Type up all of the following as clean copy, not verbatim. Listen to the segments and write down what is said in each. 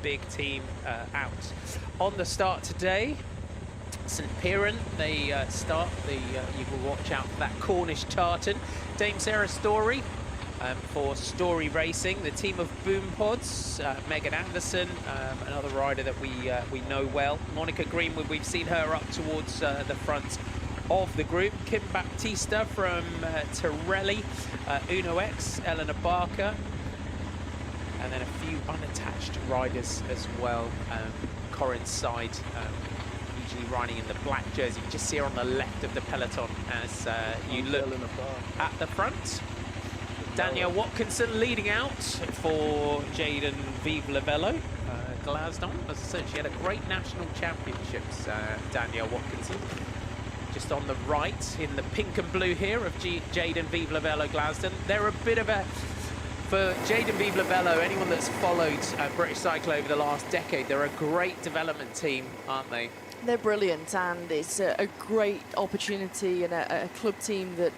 big team out. On the start today, St Piran, they start. You will watch out for that Cornish tartan. Dame Sarah Story for Story Racing. The team of Boom Pods, Megan Anderson, another rider that we know well. Monica Greenwood, we've seen her up towards the front of the group. Kim Baptista from Torelli, Uno X, Eleanor Barker, and then a few unattached riders as well. Corinne's side, usually riding in the black jersey. You just see her on the left of the peloton as you look at the front. Danielle Watkinson leading out for Jaden Vive La Velo. Glasgow, as I said, she had a great national championships, Danielle Watkinson. Just on the right, in the pink and blue here of Jaden Vive La Velo Glasgow. They're a bit of a, for Jaden Vive La Velo, anyone that's followed British cycle over the last decade, they're a great development team, aren't they? They're brilliant, and it's a great opportunity and a club team that,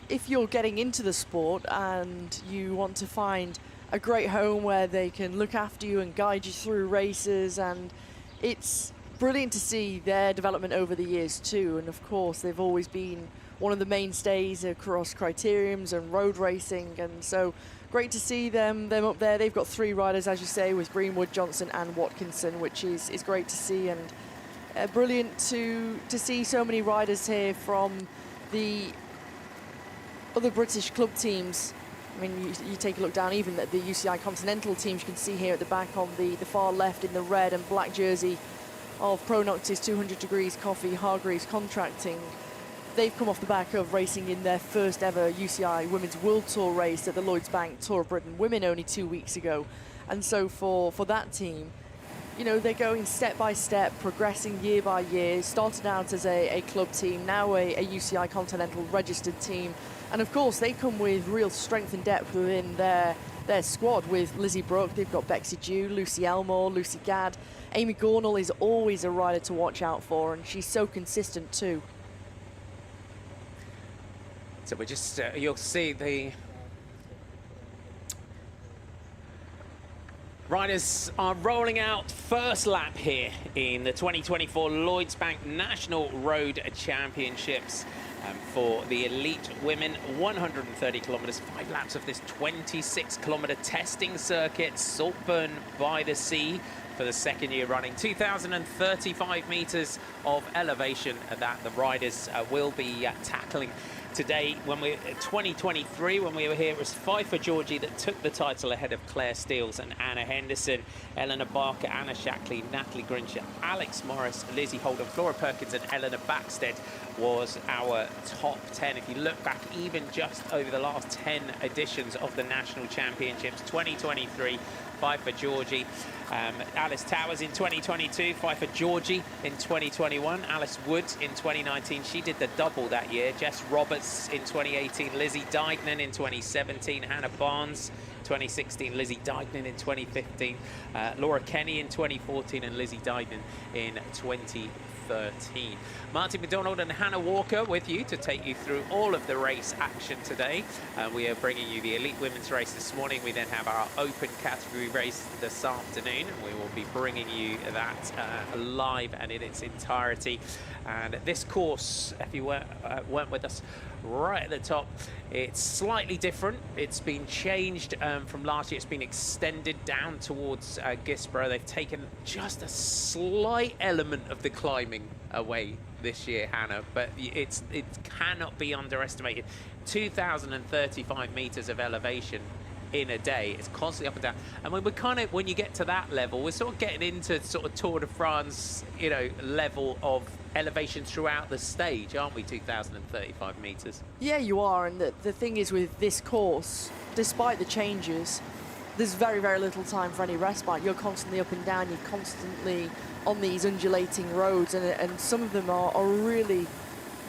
if you're getting into the sport and you want to find a great home where they can look after you and guide you through races, and it's brilliant to see their development over the years too. And of course, they've always been one of the mainstays across criteriums and road racing, and so great to see them up there. They've got 3 riders, as you say, with Greenwood, Johnson and Watkinson, which is great to see, and brilliant to see so many riders here from the other British club teams. I mean, you take a look down, even at the UCI Continental teams, you can see here at the back on the far left in the red and black jersey of Pro Noctis, 200 Degrees Coffee, Hargreaves Contracting. They've come off the back of racing in their first ever UCI Women's World Tour race at the Lloyds Bank Tour of Britain Women only 2 weeks ago. And so for that team, you know, they're going step by step, progressing year by year, started out as a club team, now a UCI Continental registered team. And of course, they come with real strength and depth within their squad with Lizzie Brooke. They've got Bexy Dew, Lucy Elmore, Lucy Gadd. Amy Gornall is always a rider to watch out for, and she's so consistent too. So we're just, you'll see the riders are rolling out first lap here in the 2024 Lloyds Bank National Road Championships. For the elite women, 130 kilometers, 5 laps of this 26-kilometer testing circuit, Saltburn-by-the-Sea, for the second year running. 2,035 meters of elevation that the riders will be tackling today. When we 2023, when we were here, it was Pfeiffer Georgie that took the title ahead of Claire Steels and Anna Henderson. Eleanor Barker, Anna Shackley, Natalie Grincher, Alex Morris, Lizzie Holden, Flora Perkins and Eleanor Backstead was our top 10. If you look back even just over the last 10 editions of the National Championships, 2023, Pfeiffer Georgie, Alice Towers in 2022, Pfeiffer Georgie in 2021, Alice Woods in 2019, she did the double that year, Jess Roberts in 2018, Lizzie Deignan in 2017, Hannah Barnes 2016, Lizzie Deignan in 2015, Laura Kenny in 2014 and Lizzie Deignan in 2013. Martin McDonald and Hannah Walker with you to take you through all of the race action today. We are bringing you the elite women's race this morning. We then have our open category race this afternoon, and we will be bringing you that live and in its entirety. And this course, if you weren't with us right at the top, it's slightly different. It's been changed from last year. It's been extended down towards Gisborough. They've taken just a slight element of the climbing away this year, Hannah, but it cannot be underestimated. 2,035 meters of elevation in a day. It's constantly up and down. And when you get to that level, we're sort of getting into sort of Tour de France, you know, level of elevation throughout the stage, aren't we? 2,035 meters. Yeah, you are. And the thing is, with this course, despite the changes, there's very, very little time for any respite. You're constantly up and down. You're constantly on these undulating roads, and some of them are really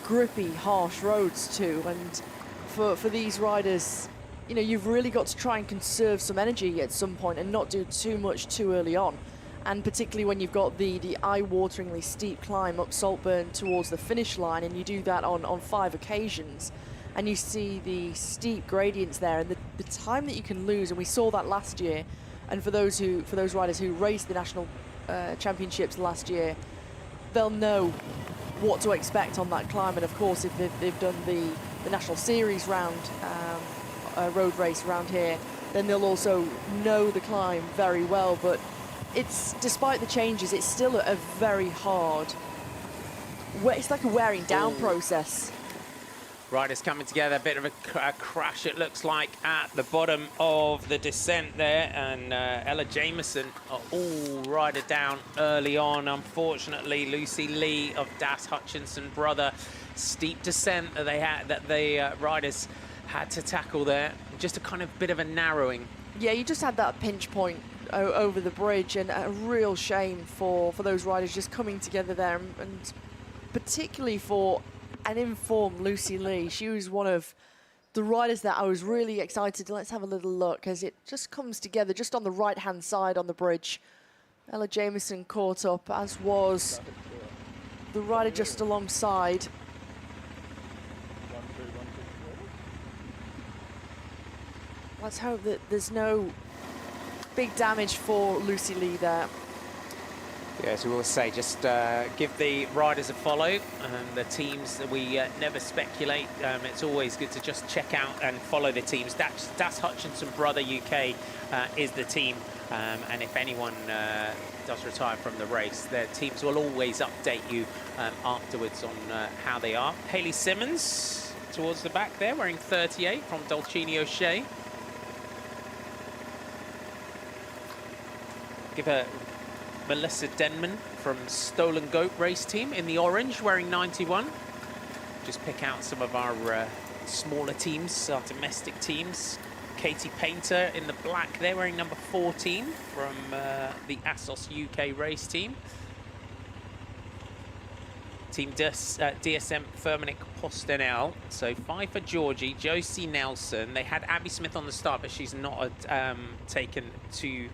grippy, harsh roads too. And for these riders, you know, you've really got to try and conserve some energy at some point and not do too much too early on. And particularly when you've got the eye-wateringly steep climb up Saltburn towards the finish line, and you do that on 5 occasions, and you see the steep gradients there and the time that you can lose. And we saw that last year And for those riders who raced the national championships last year, they'll know what to expect on that climb. And of course, if they've done the national series round, road race around here, then they'll also know the climb very well. But it's, despite the changes, it's still a very hard, it's like a wearing down process. Riders coming together, a bit of a crash, it looks like, at the bottom of the descent there. And Ella Jameson all rider down early on. Unfortunately, Lucy Lee of Das Hutchinson brother, steep descent that the riders had to tackle there. Just a kind of bit of a narrowing. Yeah, you just had that pinch point over the bridge, and a real shame for those riders just coming together there, and particularly for an informed Lucy Lee. She was one of the riders that I was really excited. Let's have a little look as it just comes together just on the right-hand side on the bridge. Ella Jameson caught up, as was the rider just alongside. Let's hope that there's no big damage for Lucy Lee there. Yeah, as we always say, just give the riders a follow. The teams, we never speculate. It's always good to just check out and follow the teams. Das Hutchinson Brother UK is the team. And if anyone does retire from the race, their teams will always update you afterwards on how they are. Hayley Simmons towards the back there, wearing 38 from Dolcini O'Shea. Give her Melissa Denman from Stolen Goat race team in the orange, wearing 91. Just pick out some of our smaller teams, our domestic teams. Katie Painter in the black there, wearing number 14 from the ASOS UK race team. Team DSM Firmenich Postenel. So 5 for Georgie, Josie Nelson. They had Abby Smith on the start, but she's not taken to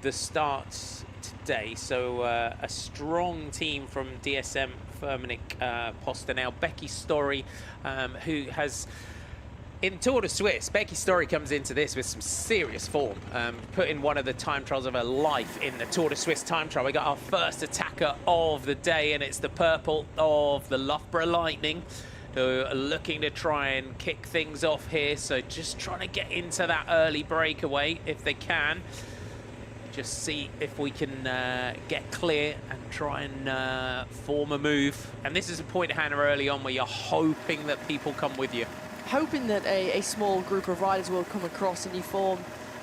the start today. So a strong team from DSM Firmenich Postenel. Becky Story, who has, in Tour de Suisse, Becky Story comes into this with some serious form. Put in one of the time trials of her life in the Tour de Suisse time trial. We got our first attacker of the day, and it's the purple of the Loughborough Lightning, who are looking to try and kick things off here. So just trying to get into that early breakaway if they can. Just see if we can get clear and try and form a move. And this is a point, Hannah, early on where you're hoping that people come with you. Hoping that a small group of riders will come across and you form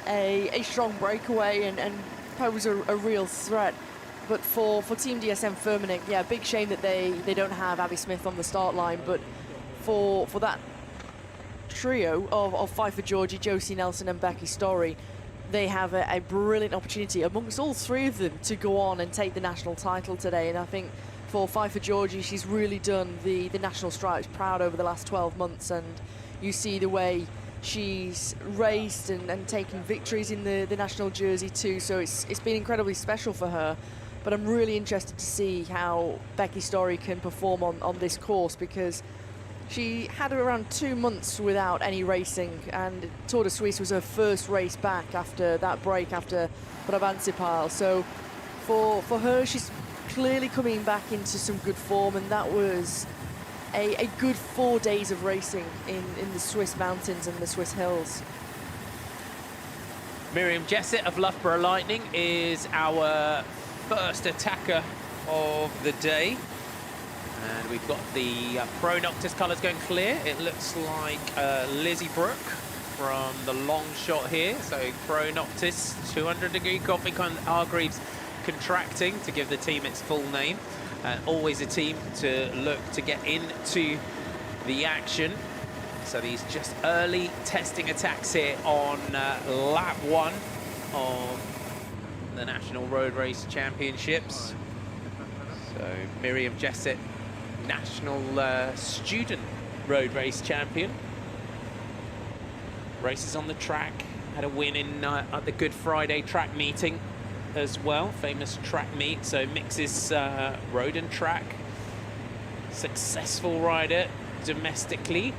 a strong breakaway and pose a real threat. But for Team DSM Firmenich, yeah, big shame that they don't have Abby Smith on the start line. But for that trio of 5 for Georgie, Josie Nelson and Becky Story, they have a brilliant opportunity amongst all 3 of them to go on and take the national title today. And I think for 5 for Georgie, she's really done the national stripes proud over the last 12 months. And you see the way she's raced and taken victories in the national jersey too. So it's been incredibly special for her. But I'm really interested to see how Becky Story can perform on this course, because she had around 2 months without any racing, and Tour de Suisse was her first race back after that break after Brabantse-Pijl. So for her, she's clearly coming back into some good form, and that was a good 4 days of racing in the Swiss mountains and the Swiss hills. Miriam Jessett of Loughborough Lightning is our first attacker of the day. And we've got the Pro Noctis colours going clear. It looks like Lizzie Brooke from the long shot here. So Pro Noctis, 200-degree coffee, Hargreaves contracting to give the team its full name. Always a team to look to get into the action. So these just early testing attacks here on lap 1 of the National Road Race Championships. So Miriam Jessett, National Student Road Race Champion. Races on the track, had a win in at the Good Friday track meeting as well, famous track meet, so mixes road and track. Successful rider domestically,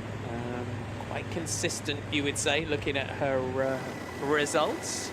quite consistent, you would say, looking at her results.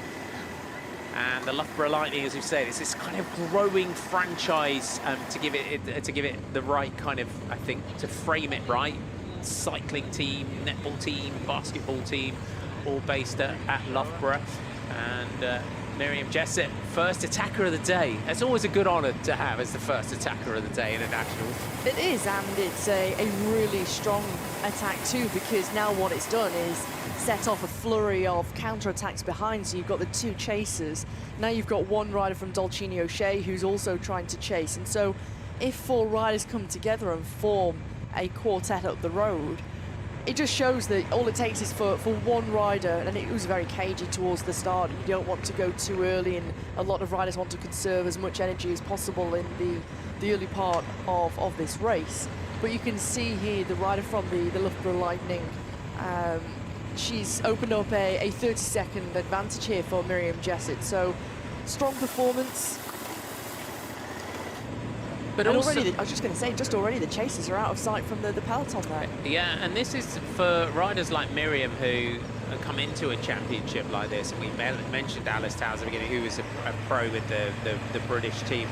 And the Loughborough Lightning, as we've said, is this kind of growing franchise to give it the right kind of, I think, to frame it right. Cycling team, netball team, basketball team, all based at Loughborough. And Miriam Jessett, first attacker of the day. It's always a good honour to have as the first attacker of the day in a national. It is, and it's a really strong attack too, because now what it's done is set off a flurry of counter-attacks behind. So you've got the two chasers. Now you've got one rider from Dolcini O'Shea who's also trying to chase. And so if 4 riders come together and form a quartet up the road, it just shows that all it takes is for one rider, and it was very cagey towards the start. You don't want to go too early, and a lot of riders want to conserve as much energy as possible in the early part of this race. But you can see here the rider from the Loughborough Lightning, she's opened up a 30-second advantage here for Miriam Jessett. So strong performance. But and already, I was just going to say, just already the chasers are out of sight from the peloton there. Yeah, and this is for riders like Miriam who come into a championship like this. And we mentioned Alice Towers at the beginning, who was a pro with the British team,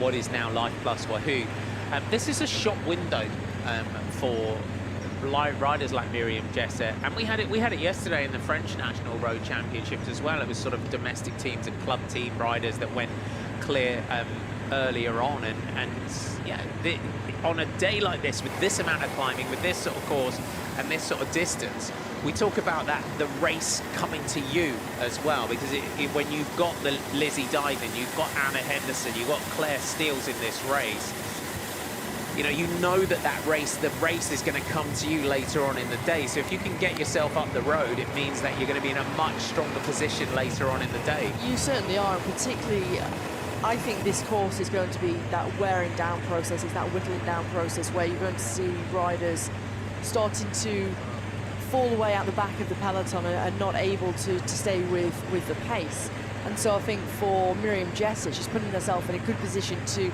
what is now Life Plus Wahoo. This is a shop window for riders like Miriam Jessett, and we had it yesterday in the French National Road Championships as well. It was sort of domestic teams and club team riders that went clear earlier on, and yeah, on a day like this, with this amount of climbing, with this sort of course and this sort of distance, we talk about that the race coming to you as well, because when you've got the Lizzie Divan, you've got Anna Henderson, you've got Claire Steels in this race, you know that the race is going to come to you later on in the day. So if you can get yourself up the road, it means that you're going to be in a much stronger position later on in the day. You certainly are, and particularly I think this course is going to be that wearing down process, that whittling down process, where you're going to see riders starting to fall away out the back of the peloton and not able to stay with the pace. And so I think for Miriam Jessett, she's putting herself in a good position to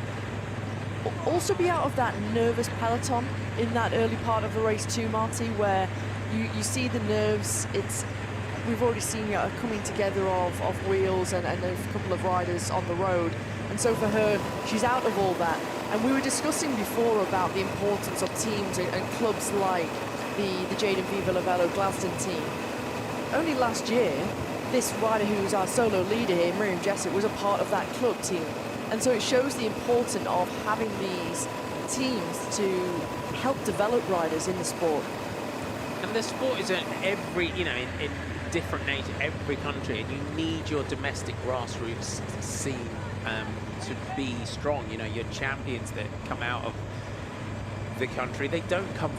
also be out of that nervous peloton in that early part of the race too, Marty, where you see the nerves. We've already seen a coming together of wheels and a couple of riders on the road. And so for her, she's out of all that. And we were discussing before about the importance of teams and clubs like the Jaden Viva-Lavello Glaston team. Only last year, this rider who's our solo leader here, Miriam Jessett, was a part of that club team. And so it shows the importance of having these teams to help develop riders in the sport. And the sport is in every, in different nature, every country, and you need your domestic grassroots scene to be strong. Your champions that come out of the country, they don't come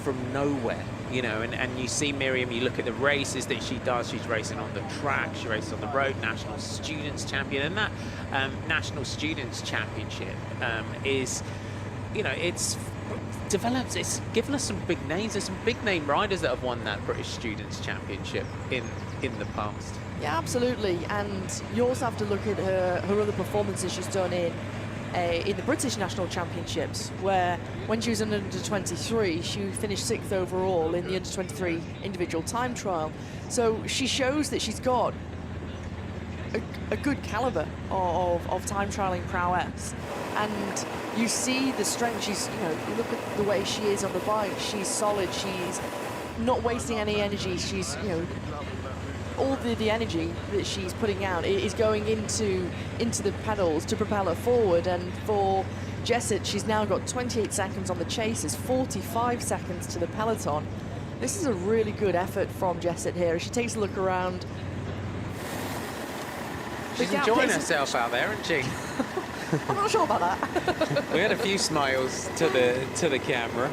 from nowhere, and you see Miriam, you look at the races that she does, she's racing on the track, she races on the road, National Students Champion, and that National Students Championship is, it's developed, it's given us some big names. There's some big name riders that have won that British Students Championship in the past. Yeah, absolutely. And you also have to look at her other performances she's done in the British National Championships, where when she was an under-23, she finished 6th overall in the under-23 individual time trial. So she shows that she's got a good caliber of time trialing prowess. And you see the strength. She's, you look at the way she is on the bike. She's solid. She's not wasting any energy. She's, all the energy that she's putting out is going into the pedals to propel her forward. And for Jessett, she's now got 28 seconds on the chasers, 45 seconds to the peloton. This is a really good effort from Jessett here. She takes a look around. She's enjoying herself out there, isn't she? I'm not sure about that. We had a few smiles to the camera.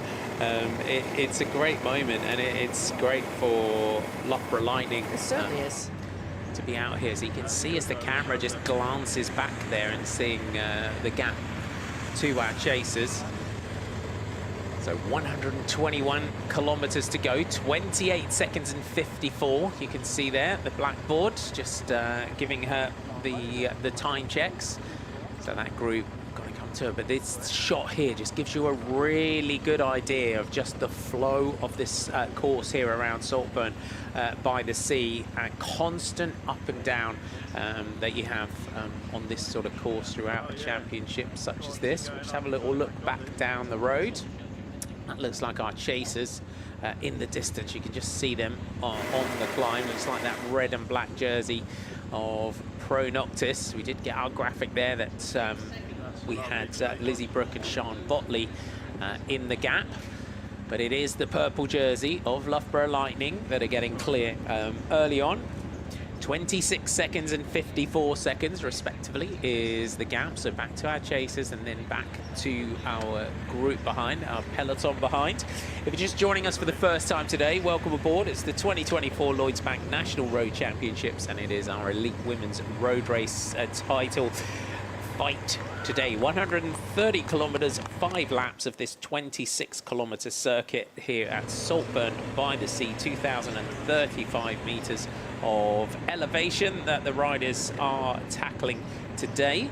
It's a great moment, and it's great for Loughborough Lightning. It certainly is. To be out here, so you can see as the camera just glances back there and seeing the gap to our chasers. So 121 kilometers to go, 28 seconds and 54. You can see there the blackboard just giving her the time checks. So that group got to come back to it, but this shot here just gives you a really good idea of just the flow of this course here around Saltburn-by-the-Sea. Constant up and down that you have on this sort of course throughout the championship such as this. We'll just have a little look back down the road. That looks like our chasers in the distance. You can just see them on the climb. Looks like that red and black jersey of Pro Noctis. We did get our graphic there that we had Lizzie Brooke and Sian Botley in the gap. But it is the purple jersey of Loughborough Lightning that are getting clear early on. 26 seconds and 54 seconds, respectively, is the gap. So back to our chasers and then back to our group behind, our peloton behind. If you're just joining us for the first time today, welcome aboard. It's the 2024 Lloyds Bank National Road Championships, and it is our elite women's road race title fight today. 130 kilometers, 5 laps of this 26-kilometer circuit here at Saltburn-by-the-Sea, 2,035 meters of elevation that the riders are tackling today.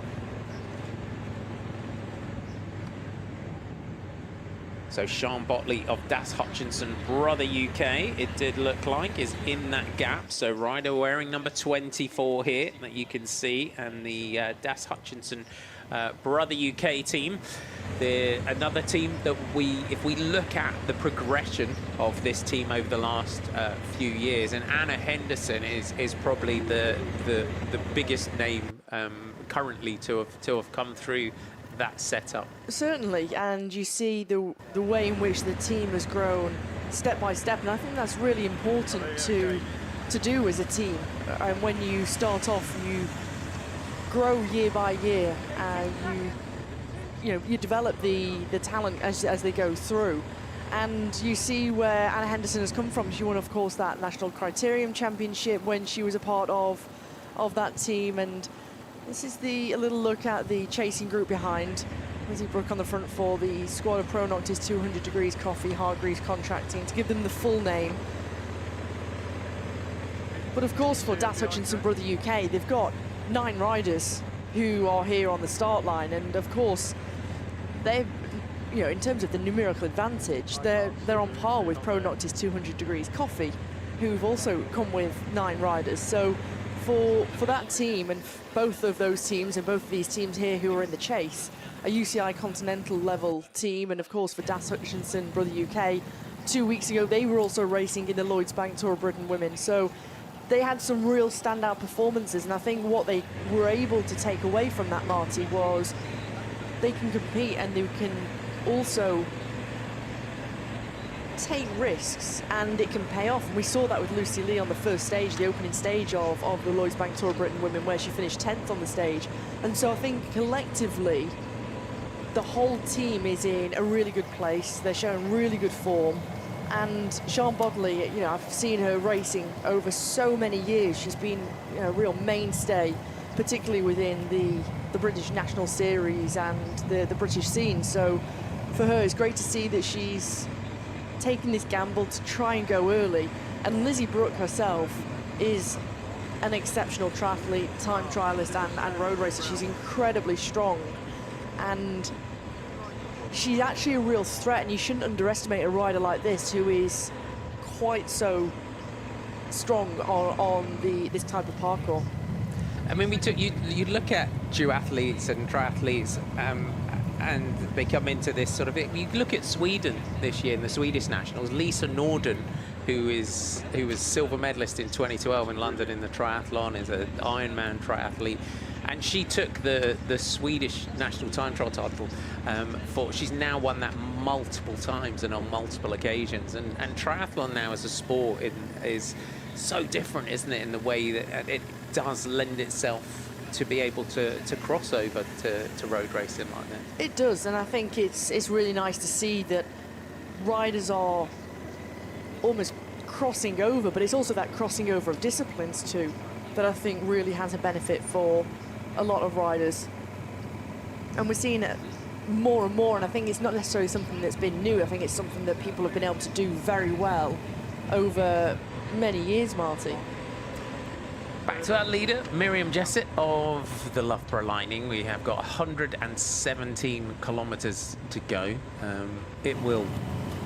So Sian Botley of Das Hutchinson Brother UK, it did look like, is in that gap. So rider wearing number 24 here that you can see, and the Das Hutchinson Brother UK team. Another team that if we look at the progression of this team over the last few years, and Anna Henderson is probably the biggest name currently to have come through that setup. Certainly, and you see the way in which the team has grown step by step, and I think that's really important to do as a team. And when you start off, you grow year by year, and you develop the talent as they go through. And you see where Anna Henderson has come from. She won, of course, that National Criterium Championship when she was a part of that team. And this is a little look at the chasing group behind. Lizzie Brooke on the front for the squad of Pro Noctis 200 Degrees Coffee, Hargreaves Contracting, to give them the full name. But of course, for Das Hutchinson Brother UK, they've got 9 riders who are here on the start line, and of course, they're, in terms of the numerical advantage, they're on par with Pro Noctis 200 Degrees Coffee, who've also come with 9 riders. So for that team, and both of those teams and both of these teams here who are in the chase, a UCI Continental level team, and of course for Das Hutchinson Brother UK, 2 weeks ago they were also racing in the Lloyds Bank Tour of Britain Women. So they had some real standout performances, and I think what they were able to take away from that, Marty, was they can compete and they can also take risks, and it can pay off. And we saw that with Lucy Lee on the first stage, the opening stage of the Lloyds Bank Tour of Britain Women, where she finished 10th on the stage. And so I think collectively the whole team is in a really good place. They're showing really good form. And Sian Botley, I've seen her racing over so many years. She's been a real mainstay, particularly within the British National Series and the British scene. So for her, it's great to see that she's taking this gamble to try and go early. And Lizzie Brooke herself is an exceptional triathlete, time trialist and road racer. She's incredibly strong, and she's actually a real threat, and you shouldn't underestimate a rider like this who is quite so strong on this type of parkour. I mean, you look at duathletes and triathletes, and they come into this sort of, you look at Sweden this year in the Swedish Nationals, Lisa Norden, who was silver medalist in 2012 in London in the triathlon, is an Ironman triathlete, and she took the Swedish national time trial title. She's now won that multiple times and on multiple occasions, and triathlon now as a sport is so different, isn't it, in the way that it does lend itself to be able to cross over to road racing like that. It does, and I think it's really nice to see that riders are almost crossing over, but it's also that crossing over of disciplines too that I think really has a benefit for a lot of riders. And we're seeing it more and more, and I think it's not necessarily something that's been new. I think it's something that people have been able to do very well over many years, Marty. Back to our leader, Miriam Jessett of the Loughborough Lightning. We have got 117 kilometres to go. It will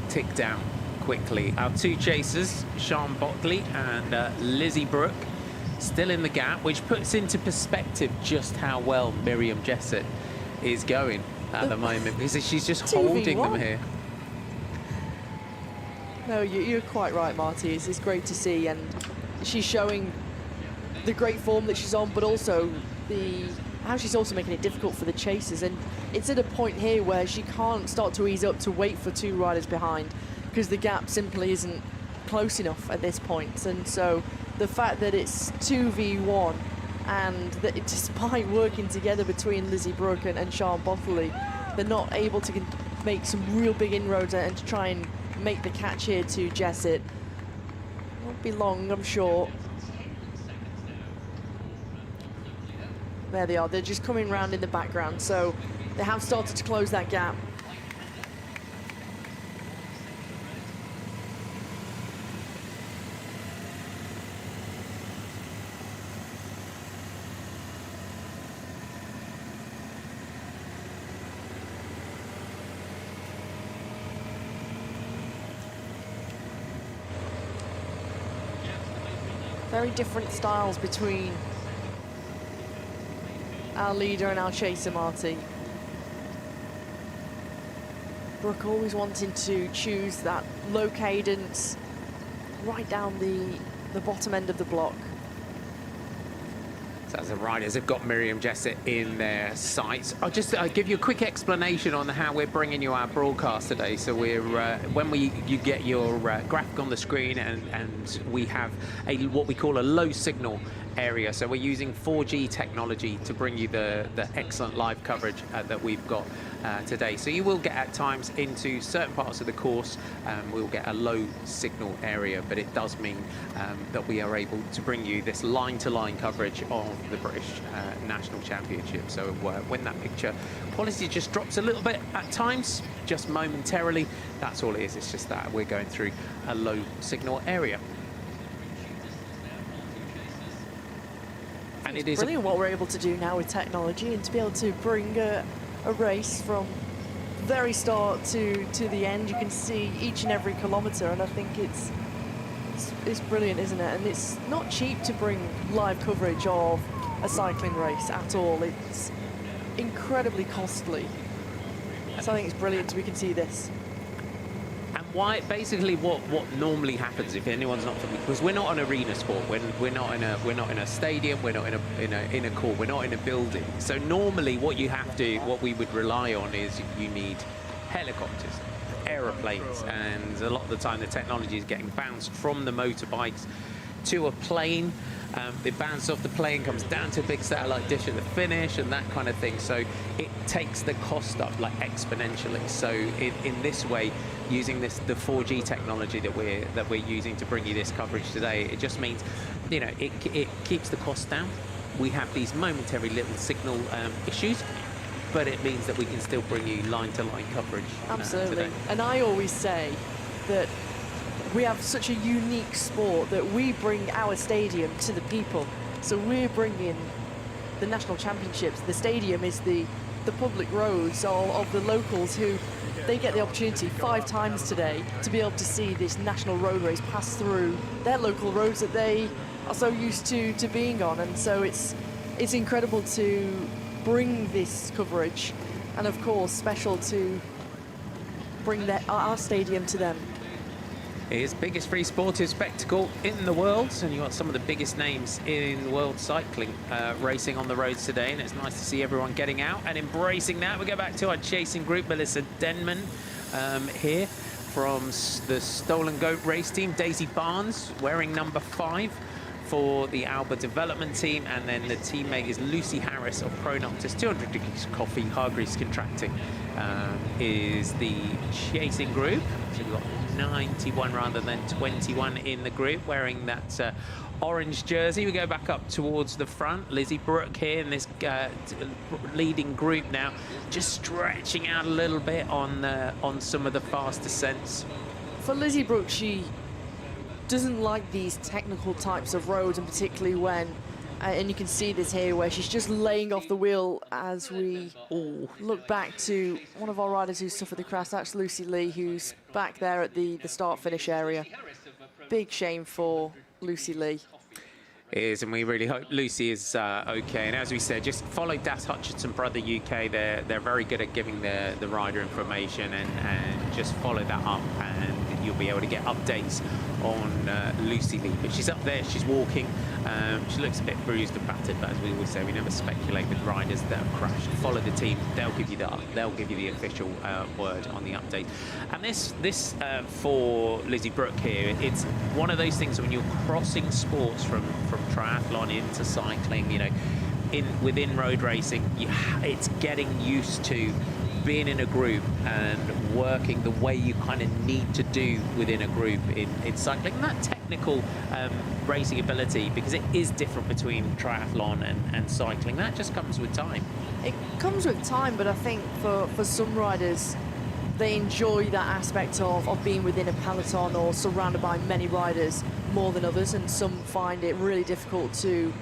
tick down quickly. Our two chasers, Sian Bockley and Lizzie Brooke, still in the gap, which puts into perspective just how well Miriam Jessett is going at the moment, because she's just holding them here. No, you're quite right, Marty. It's great to see, and she's showing the great form that she's on, but also how she's also making it difficult for the chasers. And it's at a point here where she can't start to ease up to wait for two riders behind, because the gap simply isn't close enough at this point. And so the fact that it's 2v1, and that despite working together between Lizzie Brooke and Sian Bockley, they're not able to make some real big inroads and to try and make the catch here to Jessett. Won't be long, I'm sure. There they are. They're just coming round in the background, so they have started to close that gap. Very different styles between our leader and our chaser, Marty. Brooke always wanting to choose that low cadence right down the bottom end of the block. So as the riders have got Miriam Jessett in their sights. I'll just give you a quick explanation on how we're bringing you our broadcast today. So we're when you get your graphic on the screen, and we have what we call a low signal area. So we're using 4G technology to bring you the excellent live coverage that we've got today. So you will get at times into certain parts of the course, we'll get a low signal area, but it does mean that we are able to bring you this line-to-line coverage of the British National Championship. So when that picture quality just drops a little bit at times, just momentarily, that's all it is. It's just that we're going through a low signal area. And it is brilliant what we're able to do now with technology, and to be able to bring a race from very start to the end. You can see each and every kilometre, and I think it's brilliant, isn't it? And it's not cheap to bring live coverage of a cycling race at all. It's incredibly costly. So I think it's brilliant we can see this. And why, basically, what normally happens, if anyone's not familiar, because we're not an arena sport, we're not in a stadium, we're not in a court, we're not in a building. So normally, what we would rely on is you need helicopters, aeroplanes, and a lot of the time the technology is getting bounced from the motorbikes to a plane. It bounces off the plane, comes down to a big satellite dish at the finish, and that kind of thing. So it takes the cost up like exponentially. So in this way, using the 4G technology that we're using to bring you this coverage today, it just means, you know, it keeps the cost down. We have these momentary little signal issues, but it means that we can still bring you line-to-line coverage. Absolutely. Today. And I always say that we have such a unique sport that we bring our stadium to the people. So we're bringing the national championships. The stadium is the public roads of the locals, who they get the opportunity 5 times today to be able to see this national road race pass through their local roads that they are so used to being on. And so it's incredible to bring this coverage, and of course special to bring our stadium to them. It is biggest free sportive spectacle in the world, and you've got some of the biggest names in world cycling racing on the roads today, and it's nice to see everyone getting out and embracing that. We go back to our chasing group, Melissa Denman here from the Stolen Goat race team, Daisy Barnes wearing number 5 for the Alba development team, and then the teammate is Lucy Harris of Pro Noctis. 200 degrees coffee, Hargreaves Contracting is the chasing group. So we've got 91 rather than 21 in the group wearing that orange jersey. We go back up towards the front. Lizzie Brooke here in this leading group now, just stretching out a little bit on some of the fast descents. For Lizzie Brooke, she doesn't like these technical types of roads, and particularly when, and you can see this here, where she's just laying off the wheel as we look back to one of our riders who suffered the crash. That's Lucy Lee, who's back there at the start-finish area. Big shame for Lucy Lee. It is, and we really hope Lucy is okay. And as we said, just follow Das Hutchinson Brother UK. They're very good at giving the rider information, and just follow that up, and you'll be able to get updates on Lucy Lee. But she's up there, she's walking. She looks a bit bruised and battered, but as we always say, we never speculate with riders that have crashed. Follow the team; they'll give you the official word on the update. And this for Lizzie Brooke here, it's one of those things when you're crossing sports from triathlon into cycling, you know, within road racing, it's getting used to being in a group and working the way you kind of need to do within a group in cycling. And that technical racing ability, because it is different between triathlon and cycling, that just comes with time. It comes with time, but I think for some riders, they enjoy that aspect of being within a peloton or surrounded by many riders more than others, and some find it really difficult to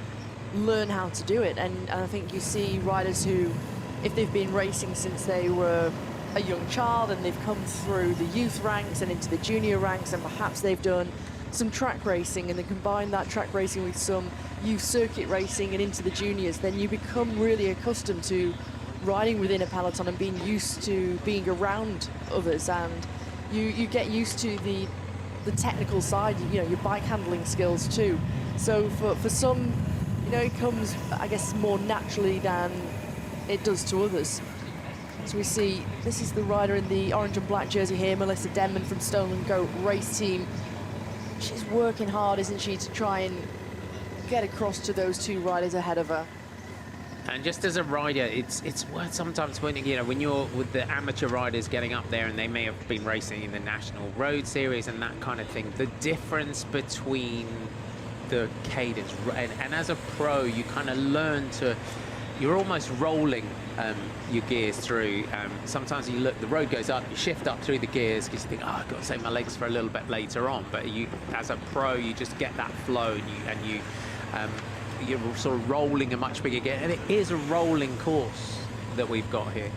learn how to do it. And I think you see riders who, if they've been racing since they were a young child and they've come through the youth ranks and into the junior ranks, and perhaps they've done some track racing and then combine that track racing with some youth circuit racing and into the juniors, then you become really accustomed to riding within a peloton and being used to being around others, and you get used to the technical side, you know, your bike handling skills too. So for some, you know, it comes, I guess, more naturally than it does to others. So we see, this is the rider in the orange and black jersey here, Melissa Denman from Stolen Goat Race Team. She's working hard, isn't she, to try and get across to those two riders ahead of her. And just as a rider, it's worth sometimes pointing, you know, when you're with the amateur riders getting up there and they may have been racing in the National Road Series and that kind of thing, the difference between the cadence, and as a pro, you kind of learn to, you're almost rolling your gears through. Sometimes you look, the road goes up, you shift up through the gears because you think, oh, I've got to save my legs for a little bit later on. But you, as a pro, you just get that flow, and you're sort of rolling a much bigger gear. And it is a rolling course that we've got here.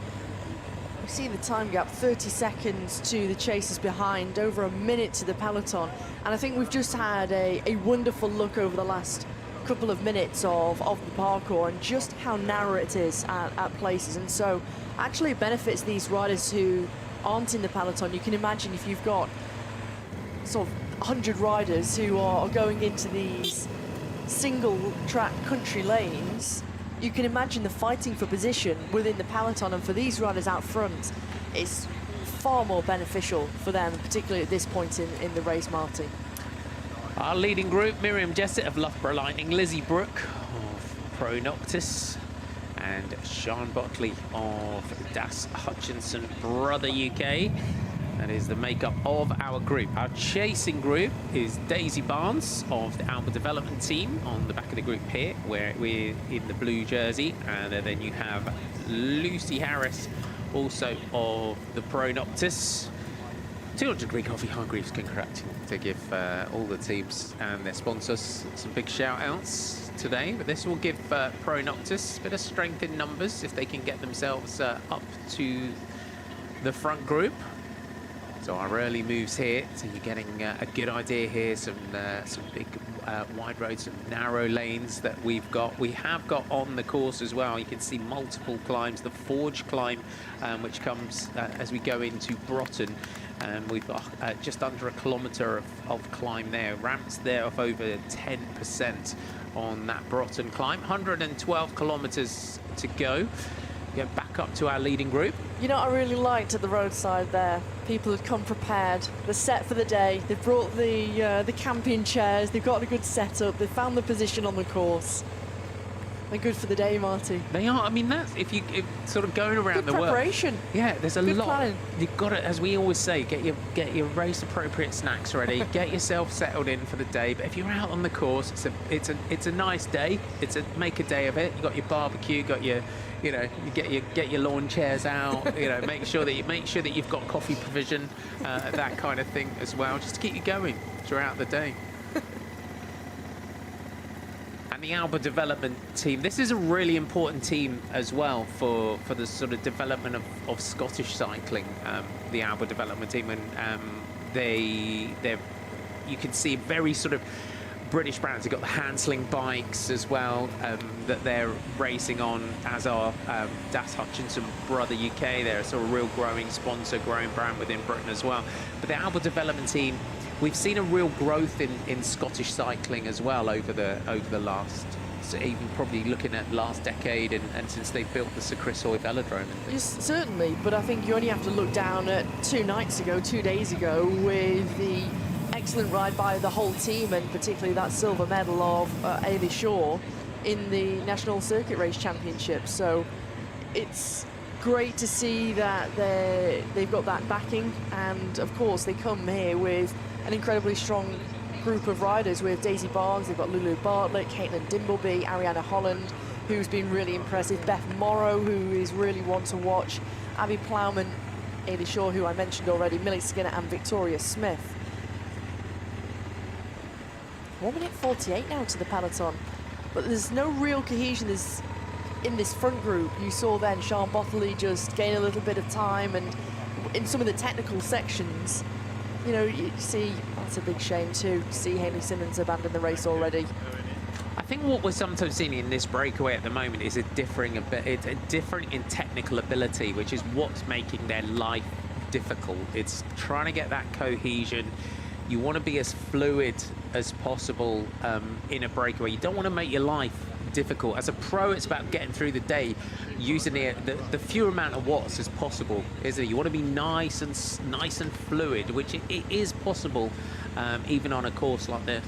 We see the time gap, 30 seconds to the chasers behind, over a minute to the peloton. And I think we've just had a wonderful look over the last couple of minutes of the parkour and just how narrow it is at places. And so actually it benefits these riders who aren't in the peloton. You can imagine if you've got sort of 100 riders who are going into these single track country lanes, you can imagine the fighting for position within the peloton, and for these riders out front, it's far more beneficial for them, particularly at this point in the race, Marty. Our leading group, Miriam Jessett of Loughborough Lightning, Lizzie Brooke of Pro Noctis, and Sean Botley of Das Hutchinson Brother UK. That is the makeup of our group. Our chasing group is Daisy Barnes of the Alba Development Team on the back of the group here, where we're in the blue jersey. And then you have Lucy Harris, also of the Pro Noctis. 200 Degree Coffee Hargreaves congratulating to give all the teams and their sponsors some big shout outs today. But this will give Pro Noctis a bit of strength in numbers if they can get themselves up to the front group. So our early moves here, so you're getting a good idea here, some big wide roads, some narrow lanes that we've got. We have got on the course as well. You can see multiple climbs, the Forge climb, which comes as we go into Broughton. We've got just under a kilometre of climb there. Ramps there of over 10% on that Broughton climb. 112 kilometres to go. Get back up to our leading group. You know what I really liked at the roadside there? People had come prepared. They're set for the day. They've brought the camping chairs. They've got a good setup. They've found the position on the course. They're good for the day, Marty. They are. I mean, that's if sort of going around Good the world. preparation. Yeah, there's a Good lot. planning. You've got to, as we always say, get your race appropriate snacks ready. Get yourself settled in for the day. But if you're out on the course, it's a nice day. Make a day of it. You got your barbecue, got your, you get your lawn chairs out. Make sure that you've got coffee provision, that kind of thing as well, just to keep you going throughout the day. And the Alba development team, this is a really important team as well for the sort of development of Scottish cycling, the Alba development team. And you can see very sort of British brands. You've got the Hansling bikes as well that they're racing on, as are Das Hutchinson Brother UK. They're a sort of real growing sponsor, growing brand within Britain as well. But the Alba development team, we've seen a real growth in Scottish cycling as well over the last, so even probably looking at last decade and since they built the Sir Chris Hoy velodrome. And things. Yes, certainly, but I think you only have to look down at 2 days ago, with the excellent ride by the whole team, and particularly that silver medal of Ailey Shaw in the National Circuit Race Championship. So it's great to see that they've got that backing, and of course they come here with an incredibly strong group of riders with Daisy Barnes. They've got Lulu Bartlett, Caitlin Dimbleby, Ariana Holland, who's been really impressive, Beth Morrow, who is really one to watch, Abby Plowman, Ailey Shaw, who I mentioned already, Millie Skinner and Victoria Smith. 1 minute 48 now to the peloton, but there's no real cohesion in this front group. You saw then Sian Bottley just gain a little bit of time, and in some of the technical sections, you see, that's a big shame too, to see Hayley Simmons abandon the race already. I think what we're sometimes seeing in this breakaway at the moment is a differing in technical ability, which is what's making their life difficult. It's trying to get that cohesion. You want to be as fluid as possible in a breakaway. You don't want to make your life difficult. As a pro, it's about getting through the day using the fewer amount of watts as possible, isn't it? You want to be nice and fluid, which it is possible even on a course like this.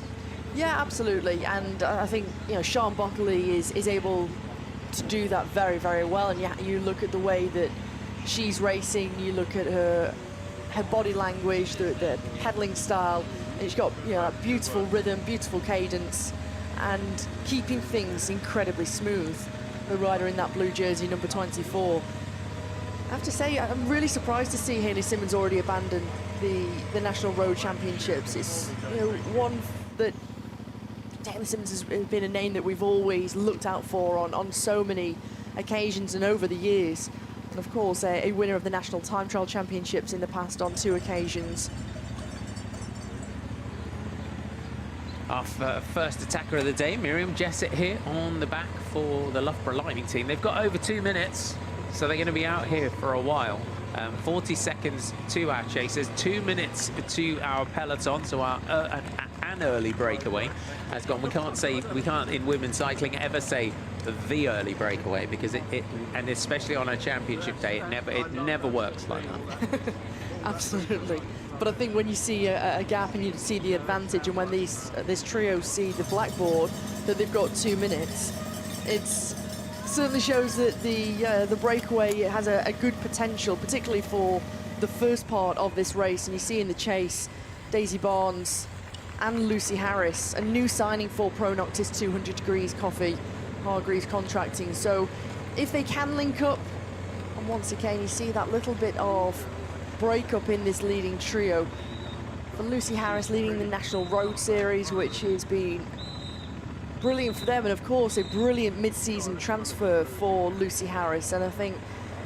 Yeah, absolutely, and I think Sian Bottley is able to do that very, very well. And you look at the way that she's racing, you look at her body language, the pedaling style, and she's got that beautiful rhythm, beautiful cadence, and keeping things incredibly smooth. The rider in that blue jersey, number 24. I have to say, I'm really surprised to see Hayley Simmons already abandon the National Road Championships. It's one that Hayley Simmons has been a name that we've always looked out for on so many occasions and over the years. And of course, a winner of the National Time Trial Championships in the past on 2 occasions. Our first attacker of the day, Miriam Jessett here on the back for the Loughborough Lightning team. They've got over 2 minutes, so they're going to be out here for a while. 40 seconds to our chasers, 2 minutes to our peloton, so an early breakaway has gone. We can't in women's cycling ever say the early breakaway, because and especially on a championship day, it never works like that. Absolutely. But I think when you see a gap and you see the advantage, and when this trio see the blackboard that they've got 2 minutes, it certainly shows that the breakaway has a good potential, particularly for the first part of this race. And you see in the chase, Daisy Barnes and Lucy Harris, a new signing for Pro Noctis 200 Degrees Coffee, Hargreaves Contracting. So if they can link up, and once again you see that little bit of breakup in this leading trio. For Lucy Harris leading the National Road Series, which has been brilliant for them, and of course a brilliant mid-season transfer for Lucy Harris. And I think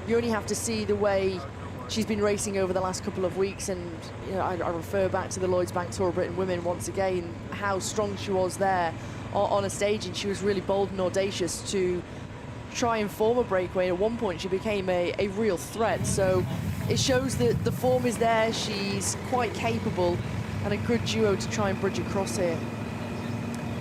you only have to see the way she's been racing over the last couple of weeks, and I refer back to the Lloyds Bank Tour of Britain Women once again, how strong she was there on a stage, and she was really bold and audacious to try and form a breakaway. At one point she became a real threat, so it shows that the form is there, she's quite capable, and a good duo to try and bridge across here.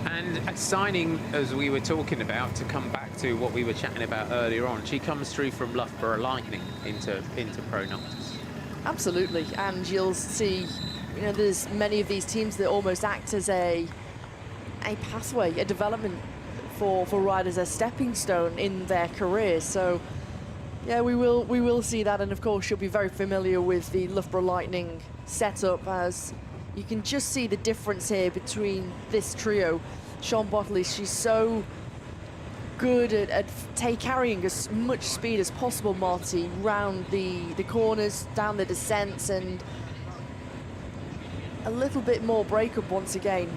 And a signing, as we were talking about, to come back to what we were chatting about earlier on, she comes through from Loughborough Lightning into Pro Noctis. Absolutely, and you'll see, there's many of these teams that almost act as a pathway, a development for riders as stepping stone in their career. So yeah, we will see that, and of course she'll be very familiar with the Loughborough Lightning setup, as you can just see the difference here between this trio. Sian Botley, she's so good at carrying as much speed as possible, Marty, round the corners, down the descents, and a little bit more breakup once again.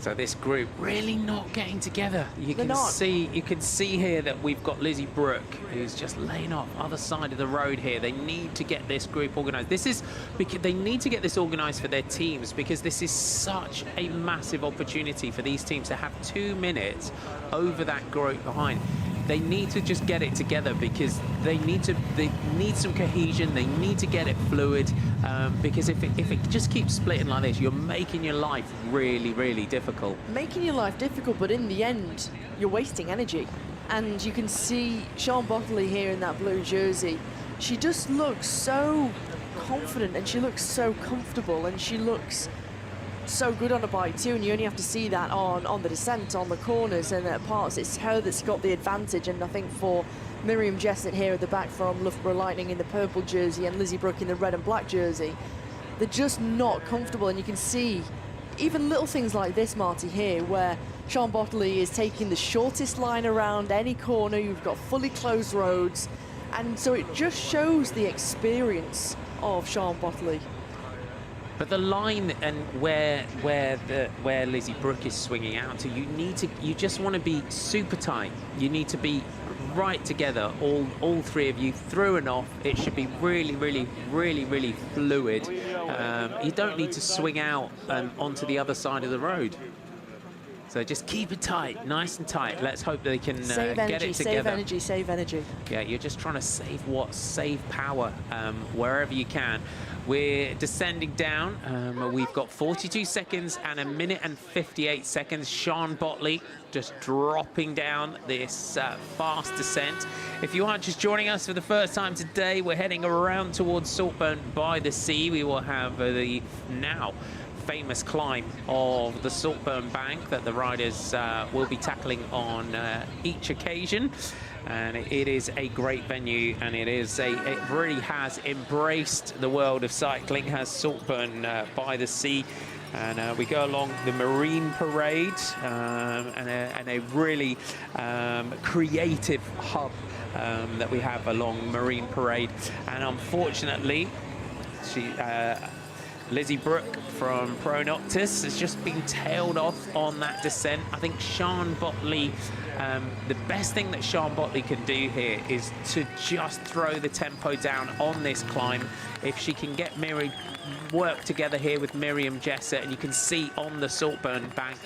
So this group really not getting together. You can see here that we've got Lizzie Brooke, who's just laying off other side of the road here. They need to get this group organised. This is because they need to get this organised for their teams, because this is such a massive opportunity for these teams to have 2 minutes over that group behind. They need to just get it together, because they need some cohesion. They need to get it fluid, because if it just keeps splitting like this, you're making your life really, really difficult. Making your life difficult, but in the end, you're wasting energy. And you can see Sian Botley here in that blue jersey. She just looks so confident, and she looks so comfortable, and she looks so good on a bike too, and you only have to see that on the descent, on the corners, and at parts it's her that's got the advantage. And I think for Miriam Jessett here at the back from Loughborough Lightning in the purple jersey, and Lizzie Brooke in the red and black jersey, they're just not comfortable. And you can see even little things like this, Marty, here, where Sian Botley is taking the shortest line around any corner. You've got fully closed roads, and so it just shows the experience of Sian Botley. But the line and where Lizzie Brooke is swinging out to, you just want to be super tight. You need to be right together, all three of you, through and off. It should be really, really, really, really fluid. You don't need to swing out onto the other side of the road. So just keep it tight, nice and tight. Let's hope they can get it together. Save energy, save energy. Yeah, you're just trying to save power wherever you can. We're descending down. We've got 42 seconds and 1 minute and 58 seconds. Sian Botley just dropping down this fast descent. If you are just joining us for the first time today, we're heading around towards Saltburn-by-the-Sea. We will have the now famous climb of the Saltburn Bank that the riders will be tackling on each occasion. And it is a great venue, and it really has embraced the world of cycling, has Saltburn by the Sea. And we go along the Marine Parade, and a really creative hub that we have along Marine Parade. And unfortunately, Lizzie Brooke from Pro Noctis has just been tailed off on that descent. I think Sian Botley, the best thing that Sian Botley can do here is to just throw the tempo down on this climb. If she can get work together here with Miriam Jessett, and you can see on the Saltburn Bank,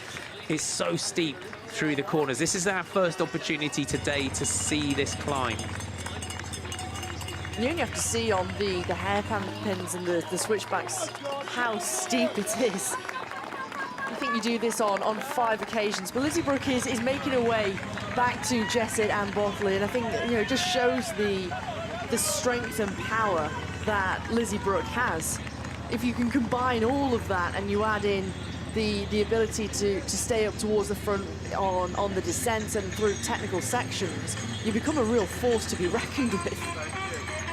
is so steep through the corners. This is our first opportunity today to see this climb. You only have to see on the hairpins and the switchbacks how steep it is. I think you do this on 5 occasions, but Lizzie Brooke is making her way back to Jessett and Botley, and I think it just shows the strength and power that Lizzie Brooke has. If you can combine all of that and you add in the ability to stay up towards the front on the descents and through technical sections, you become a real force to be reckoned with.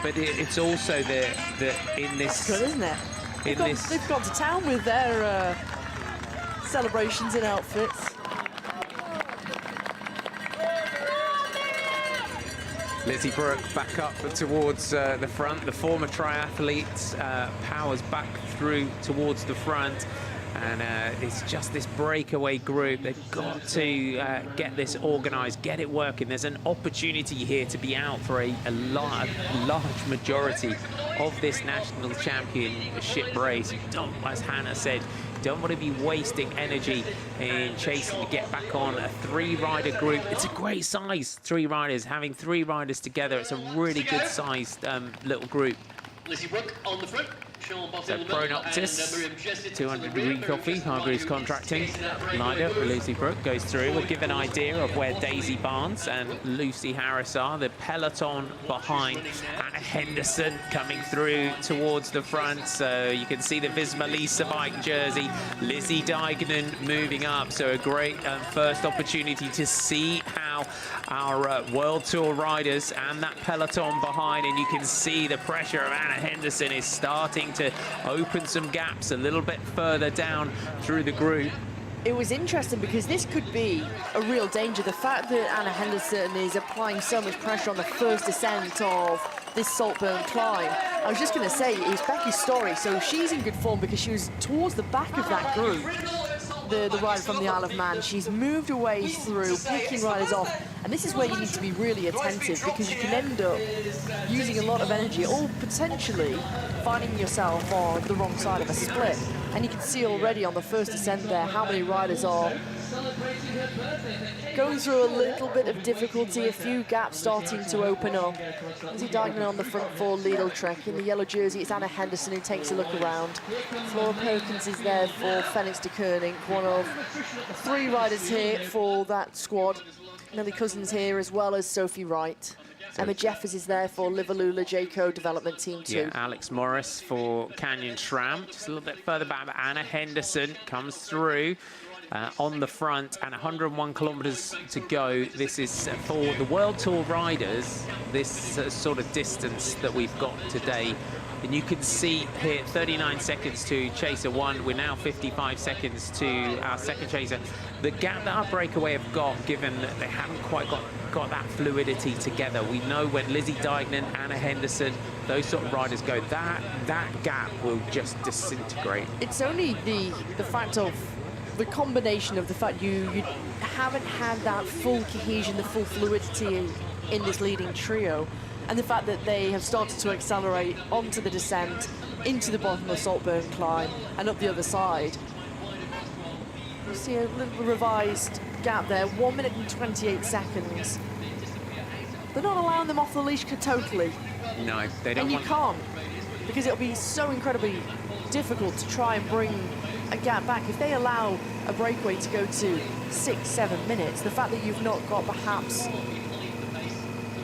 But it's also that in this... That's good, isn't it? They've gone to town with their celebrations and outfits. Lizzie Brooke back up towards the front. The former triathlete powers back through towards the front. And it's just this breakaway group. They've got to get this organised, get it working. There's an opportunity here to be out for a large majority of this national championship race. You don't, as Hannah said, don't want to be wasting energy in chasing to get back on a 3-rider group. It's a great size, 3 riders. Having 3 riders together, it's a really good sized little group. Lizzie Brooke on the front. So Pro Noctis, 200-degree coffee, Hargreaves Contracting. Lyda, Lucy Brooke goes through. We'll give an idea of where Daisy Barnes and Lucy Harris are. The peloton behind. Anna Henderson coming through towards the front. So you can see the Visma Lisa bike jersey. Lizzie Deignan moving up. So a great first opportunity to see how our World Tour riders and that peloton behind. And you can see the pressure of Anna Henderson is starting to open some gaps a little bit further down through the group. It was interesting because this could be a real danger. The fact that Anna Henderson is applying so much pressure on the first descent of this Saltburn climb. I was just going to say, it's Becky's story, so she's in good form because she was towards the back of that group. The rider from the Isle of Man, she's moved away through, picking riders off, and this is where you need to be really attentive because you can end up using a lot of energy or potentially finding yourself on the wrong side of a split. And you can see already on the first descent there how many riders are going through a little bit of difficulty, a few gaps starting to open up. Lizzie Deignan on the front for Lidl Trek. In the yellow jersey, it's Anna Henderson who takes a look around. Flora Perkins is there for Phoenix de Koning, one of 3 riders here for that squad. Nelly Cousins here as well as Sophie Wright. Emma Jeffers is there for Liverlula Jayco Development Team 2. Yeah, Alex Morris for Canyon SRAM. Just a little bit further back, but Anna Henderson comes through on the front, and 101 kilometers to go. This is for the World Tour riders, this sort of distance that we've got today. And you can see here 39 seconds to chaser 1. We're now 55 seconds to our second chaser. The gap that our breakaway have got, given that they haven't quite got that fluidity together. We know when Lizzie Deignan, Anna Henderson, those sort of riders go, that gap will just disintegrate. It's only the fact of the combination of the fact you haven't had that full cohesion, the full fluidity in this leading trio, and the fact that they have started to accelerate onto the descent, into the bottom of the Saltburn climb, and up the other side. You see a little revised gap there, 1 minute and 28 seconds. They're not allowing them off the leash totally. No, they don't. And you can't, because it'll be so incredibly difficult to try and bring a gap back. If they allow a breakaway to go to 6-7 minutes, the fact that you've not got perhaps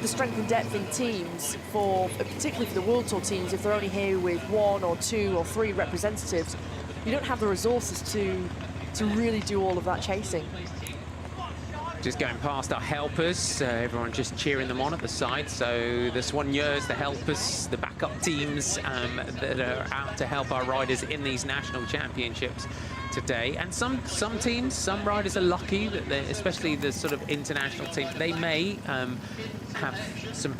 the strength and depth in teams for, particularly for the World Tour teams, if they're only here with 1 or 2 or 3 representatives, you don't have the resources to really do all of that chasing. Just going past our helpers, everyone just cheering them on at the side. So the Soigneurs, the helpers, the backup teams that are out to help our riders in these national championships today. And some teams, some riders are lucky that especially the sort of international teams, they may have some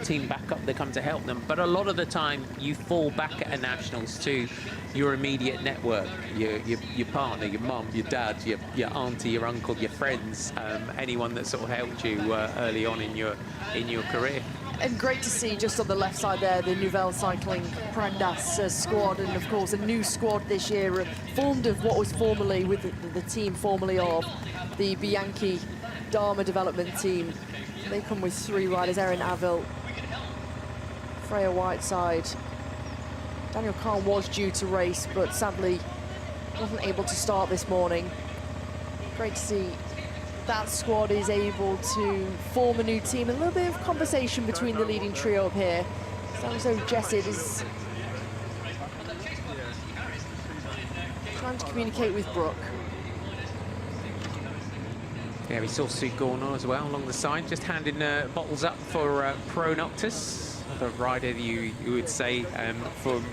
team backup that come to help them. But a lot of the time you fall back at a nationals to your immediate network, your partner, your mum, your dad, your auntie, your uncle, your friends, anyone that sort of helped you early on in your career. And great to see just on the left side there, the Nouvelle Cycling Prendas squad, and of course a new squad this year, formed of what was formerly with the team formerly of the Bianchi Dharma development team. They come with 3 riders: Erin Avil, Freya Whiteside. Daniel Kahn was due to race, but sadly wasn't able to start this morning. Great to see that squad is able to form a new team. A little bit of conversation between the leading trio up here. So Jessid is trying to communicate with Brooke. Yeah, we saw Sue Gornall as well along the side, just handing bottles up for Pro Noctis, the rider you would say from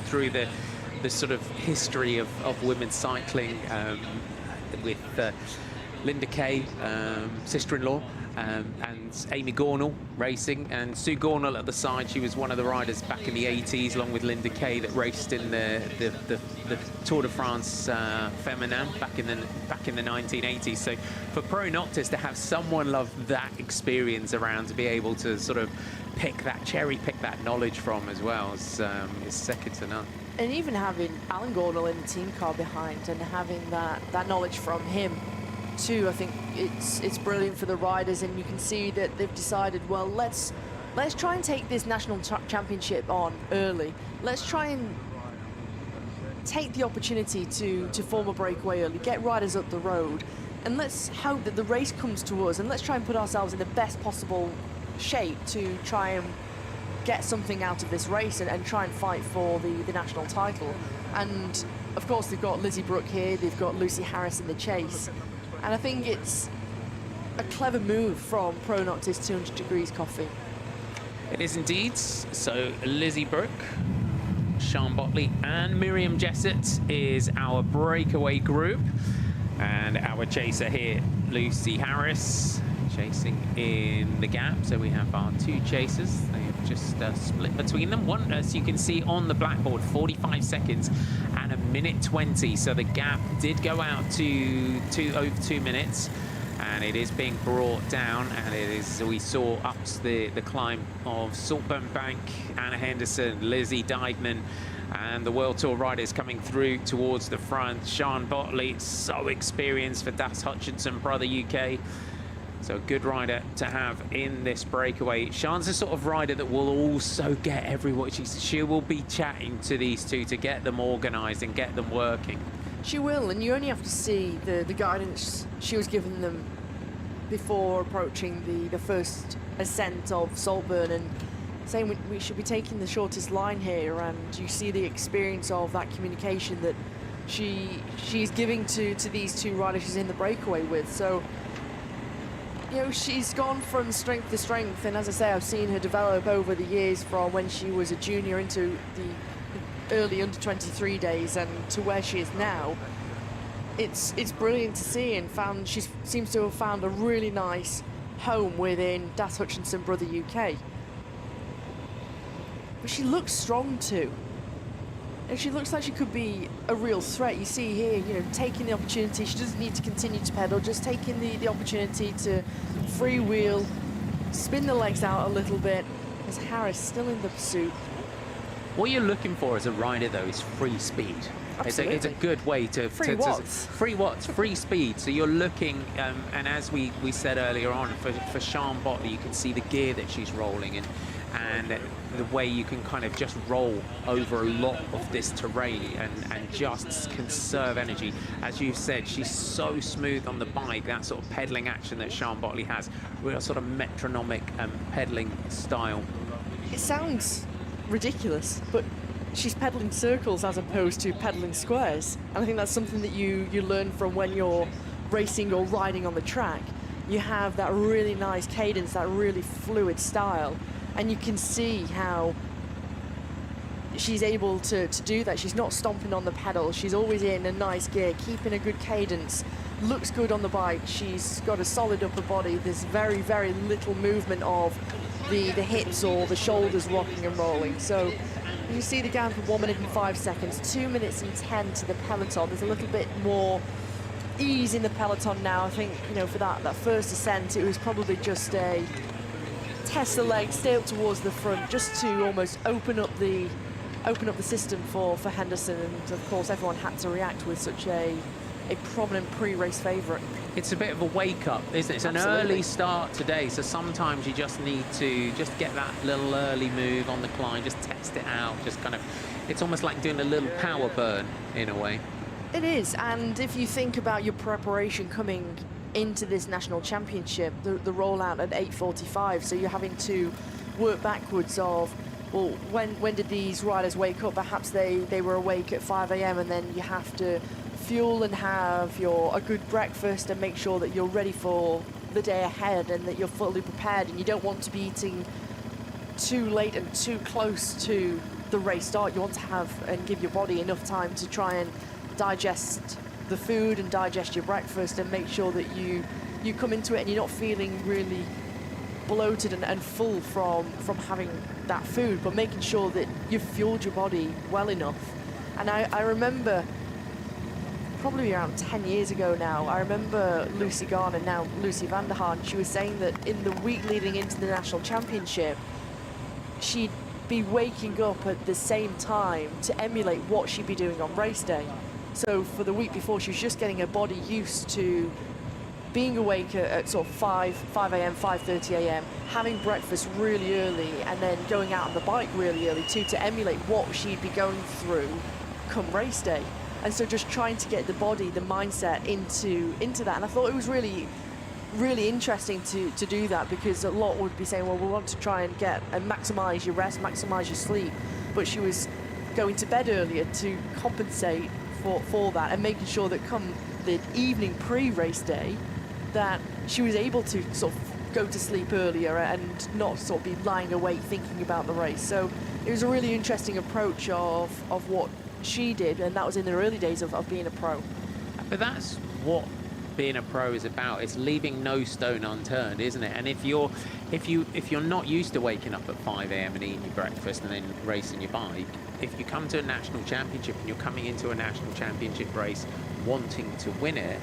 through the sort of history of women's cycling with Linda Kay, sister-in-law, and Amy Gornall racing, and Sue Gornall at the side. She was one of the riders back in the 80s, along with Linda Kay, that raced in the Tour de France Feminin back in the 1980s. So for Pro Noctis to have someone of that experience around, to be able to sort of cherry pick that knowledge from as well, is second to none. And even having Alan Gornall in the team car behind and having that knowledge from him too, I think it's brilliant for the riders. And you can see that they've decided, well, let's let's try and take this national championship on early. Let's try and take the opportunity to form a breakaway early, get riders up the road, and let's hope that the race comes to us, and let's try and put ourselves in the best possible shape to try and get something out of this race and try and fight for the national title. And of course they've got Lizzie Brooke here, they've got Lucy Harris in the chase, and I think it's a clever move from Pro Noctis 200 Degrees Coffee. It is indeed. So Lizzie Brooke, Sian Botley and Miriam Jessett is our breakaway group, and our chaser here, Lucy Harris, chasing in the gap. So we have our two chasers. They have just split between them. One, as you can see on the blackboard, 45 seconds and 1:20. So the gap did go out to over 2 minutes, and it is being brought down, and it is, we saw up the climb of Saltburn Bank, Anna Henderson, Lizzie Deignan, and the World Tour riders coming through towards the front. Sian Botley, so experienced for Das Hutchinson Brother UK. So a good rider to have in this breakaway. Sian's the sort of rider that will also get everyone. She will be chatting to these two to get them organised and get them working. She will, and you only have to see the guidance she was giving them before approaching the first ascent of Saltburn, and saying we should be taking the shortest line here, and you see the experience of that communication that she's giving to these two riders she's in the breakaway with. So, you know, she's gone from strength to strength, and as I say, I've seen her develop over the years from when she was a junior into the early under-23 days and to where she is now. It's brilliant to see, and she seems to have found a really nice home within Das Hutchinson Brother UK. But she looks strong too. And she looks like she could be a real threat. You see here, you know, taking the opportunity. She doesn't need to continue to pedal, just taking the opportunity to freewheel, spin the legs out a little bit, as Harris still in the pursuit. What you're looking for as a rider, though, is free speed. It's a good way to... Free watts. Free watts, free speed. So you're looking, and as we said earlier on, for Sian Botley, you can see the gear that she's rolling in, and the way you can kind of just roll over a lot of this terrain and just conserve energy. As you said, she's so smooth on the bike, that sort of pedaling action that Sian Botley has, real sort of metronomic pedaling style. It sounds ridiculous, but she's pedaling circles as opposed to pedaling squares, and I think that's something that you learn from when you're racing or riding on the track. You have that really nice cadence, that really fluid style, and you can see how she's able to do that. She's not stomping on the pedal, she's always in a nice gear, keeping a good cadence, looks good on the bike. She's got a solid upper body. There's very, very little movement of the hips or the shoulders rocking and rolling. So you see the gap of 1 minute and 5 seconds, 2 minutes and 10 to the Peloton. There's a little bit more ease in the Peloton now. I think, you know, for that first ascent, it was probably just a test the legs, stay up towards the front, just to almost open up the system for Henderson. And of course, everyone had to react with such a prominent pre-race favourite. It's a bit of a wake-up, isn't it? It's Absolutely. An early start today, so sometimes you just need to just get that little early move on the climb, just test it out, just kind of, it's almost like doing a little power burn in a way. It is, and if you think about your preparation coming into this national championship, the rollout at 8:45, so you're having to work backwards of, well, when did these riders wake up? Perhaps they were awake at 5 AM, and then you have to fuel and have a good breakfast and make sure that you're ready for the day ahead and that you're fully prepared, and you don't want to be eating too late and too close to the race start. You want to have and give your body enough time to try and digest the food and digest your breakfast and make sure that you come into it and you're not feeling really bloated and full from having that food, but making sure that you've fueled your body well enough. And I remember probably around 10 years ago now, I remember Lucy Garner, now Lucy van der Haan, she was saying that in the week leading into the national championship, she'd be waking up at the same time to emulate what she'd be doing on race day. So for the week before, she was just getting her body used to being awake at sort of 5 a.m., 5:30 a.m., having breakfast really early, and then going out on the bike really early too, to emulate what she'd be going through come race day. And so just trying to get the body, the mindset into that. And I thought it was really interesting to do that, because a lot would be saying, well, we want to try and get and maximize your rest, maximize your sleep. But she was going to bed earlier to compensate for that, and making sure that come the evening pre-race day that she was able to sort of go to sleep earlier and not sort of be lying awake thinking about the race. So it was a really interesting approach of what she did, and that was in the early days of being a pro. But that's what being a pro is about. It's leaving no stone unturned, isn't it? And if you're not used to waking up at 5 a.m. and eating your breakfast and then racing your bike, if you come to a national championship and you're coming into a national championship race wanting to win it,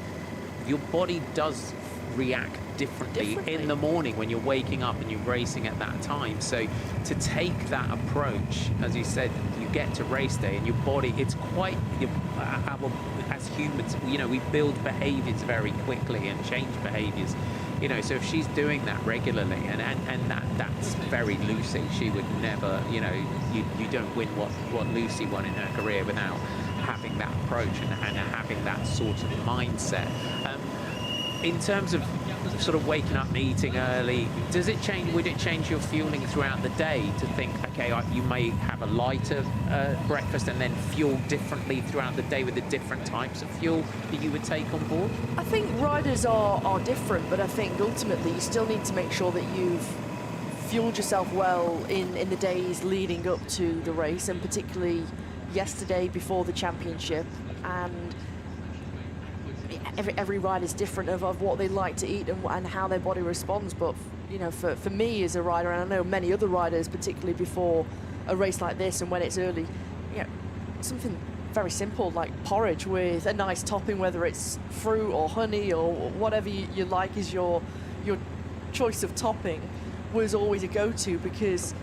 your body does react differently in the morning when you're waking up and you're racing at that time. So to take that approach, as you said, you get to race day and your body, it's quite, as humans, we build behaviors very quickly and change behaviors. So if she's doing that regularly, and that's very Lucy. She would never, you don't win what Lucy won in her career without having that approach and having that sort of mindset. In terms of sort of waking up and eating early, would it change your fueling throughout the day to think, okay, you may have a lighter breakfast and then fuel differently throughout the day with the different types of fuel that you would take on board? I think riders are different, but I think ultimately you still need to make sure that you've fueled yourself well in the days leading up to the race, and particularly yesterday before the championship. And every rider is different of what they like to eat and how their body responds. But for me as a rider, and I know many other riders, particularly before a race like this and when it's early, something very simple like porridge with a nice topping, whether it's fruit or honey or whatever you like is your choice of topping, was always a go-to, because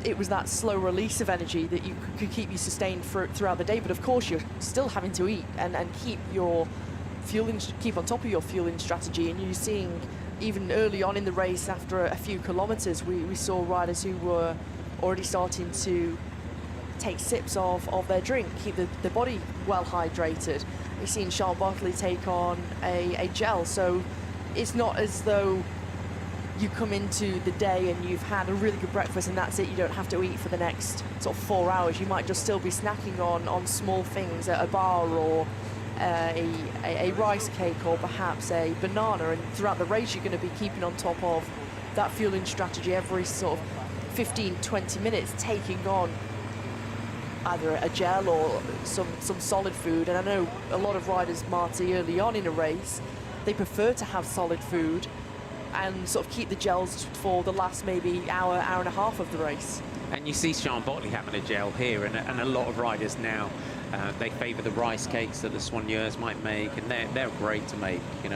it was that slow release of energy that you could keep you sustained throughout the day. But of course you're still having to eat and keep on top of your fueling strategy. And you're seeing even early on in the race, after a few kilometers, we saw riders who were already starting to take sips of their drink, keep the body well hydrated. We've seen Charlotte Barkley take on a gel. So it's not as though you come into the day and you've had a really good breakfast and that's it, you don't have to eat for the next sort of 4 hours. You might just still be snacking on small things at a bar, or a rice cake, or perhaps a banana. And throughout the race you're going to be keeping on top of that fueling strategy every sort of 15-20 minutes, taking on either a gel or some solid food. And I know a lot of riders, Marty, early on in a race, they prefer to have solid food and sort of keep the gels for the last maybe hour and a half of the race. And you see Sean Botley having a gel here, and a lot of riders now, they favour the rice cakes that the soigneurs might make, and they're great to make. You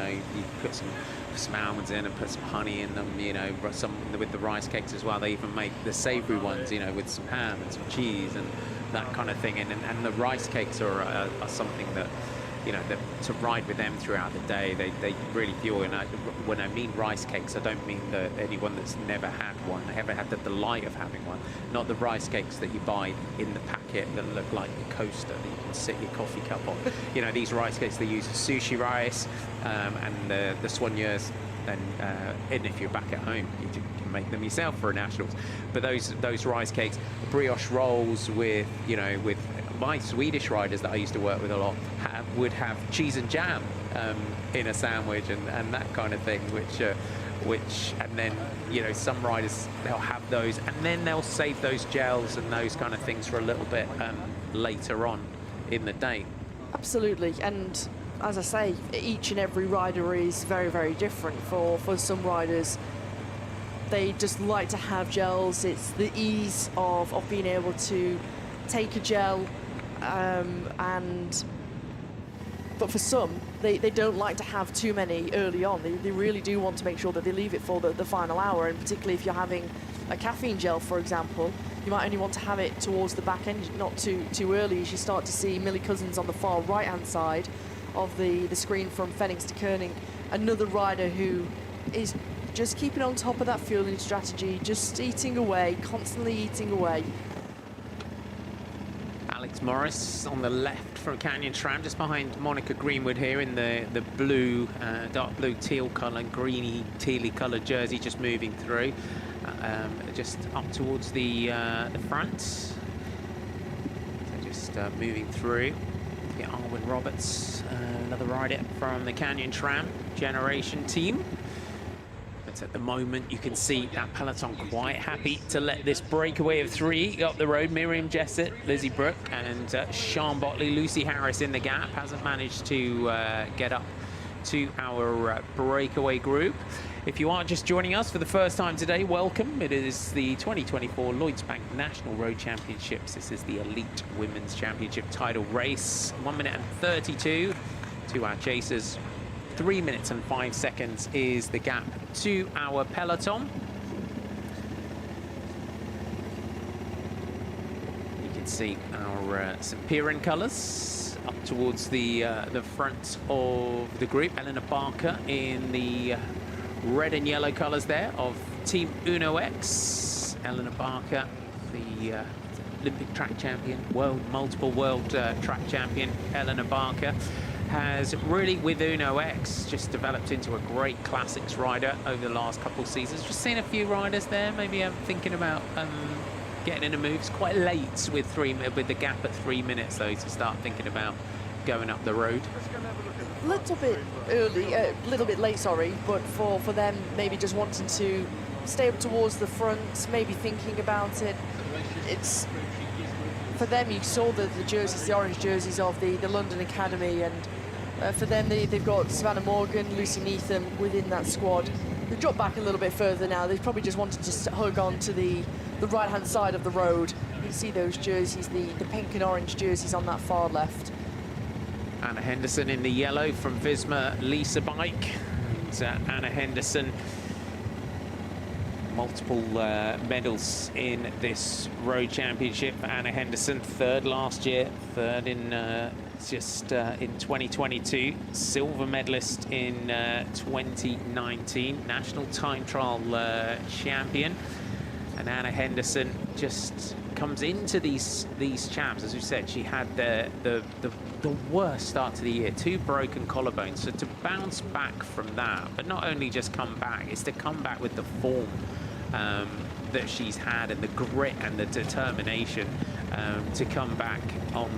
put some almonds in and put some honey in them, some with the rice cakes as well. They even make the savoury ones, with some ham and some cheese and that kind of thing. And the rice cakes are something that, to ride with them throughout the day, they really fuel. And when I mean rice cakes, I don't mean anyone that's never had one, ever had the delight of having one. Not the rice cakes that you buy in the packet that look like a coaster that you can sit your coffee cup on. These rice cakes, they use sushi rice, and the soigneurs, and if you're back at home, you can make them yourself for nationals. But those rice cakes, brioche rolls with my Swedish riders that I used to work with a lot would have cheese and jam in a sandwich and that kind of thing, which and then some riders, they'll have those and then they'll save those gels and those kind of things for a little bit later on in the day. Absolutely. And as I say, each and every rider is very, very different. For some riders, they just like to have gels. It's the ease of being able to take a gel, but for some, they don't like to have too many early on. They really do want to make sure that they leave it for the final hour, and particularly if you're having a caffeine gel, for example, you might only want to have it towards the back end, not too early, as you start to see Millie Cousins on the far right-hand side of the screen from Phoenix to Koenig another rider who is just keeping on top of that fueling strategy, just eating away, constantly eating away. Alex Morris on the left from Canyon SRAM, just behind Monica Greenwood here in the blue, dark blue teal colour, greeny tealy coloured jersey, just moving through, just up towards the front. So just moving through. Get Arwen Roberts, another rider from the Canyon SRAM generation team. But at the moment, you can see that Peloton quite happy to let this breakaway of 3 up the road. Miriam Jessett, Lizzie Brooke, and Sian Botley. Lucy Harris in the gap, hasn't managed to get up to our breakaway group. If you are just joining us for the first time today, welcome. It is the 2024 Lloyds Bank National Road Championships. This is the Elite Women's Championship title race. 1 minute and 32 to our chasers. 3 minutes and 5 seconds is the gap to our peloton. You can see our St. Piran colours up towards the front of the group. Eleanor Barker in the red and yellow colours there of Team Uno X. Eleanor Barker, the Olympic track champion, multiple world track champion. Eleanor Barker has really, with Uno X, just developed into a great classics rider over the last couple of seasons. Just seen a few riders there. Maybe I'm thinking about getting in a move. It's quite late with the gap at 3 minutes, though, to start thinking about going up the road. A little bit early, a little bit late, sorry, but for them maybe just wanting to stay up towards the front, maybe thinking about it. It's for them, you saw the jerseys, the orange jerseys of the London Academy, and for them they've got Savannah Morgan, Lucy Neetham within that squad. They've dropped back a little bit further now. They probably just wanted to hug on to the right-hand side of the road. You can see those jerseys, the pink and orange jerseys on that far left. Anna Henderson in the yellow from Visma Lisa Bike. And Anna Henderson, multiple medals in this road championship. Anna Henderson, third last year, third in in 2022, silver medalist in 2019, national time trial champion. And Anna Henderson just comes into these champs, as we said, she had the worst start to the year, 2 broken collarbones. So to bounce back from that, but not only just come back, it's to come back with the form that she's had and the grit and the determination to come back on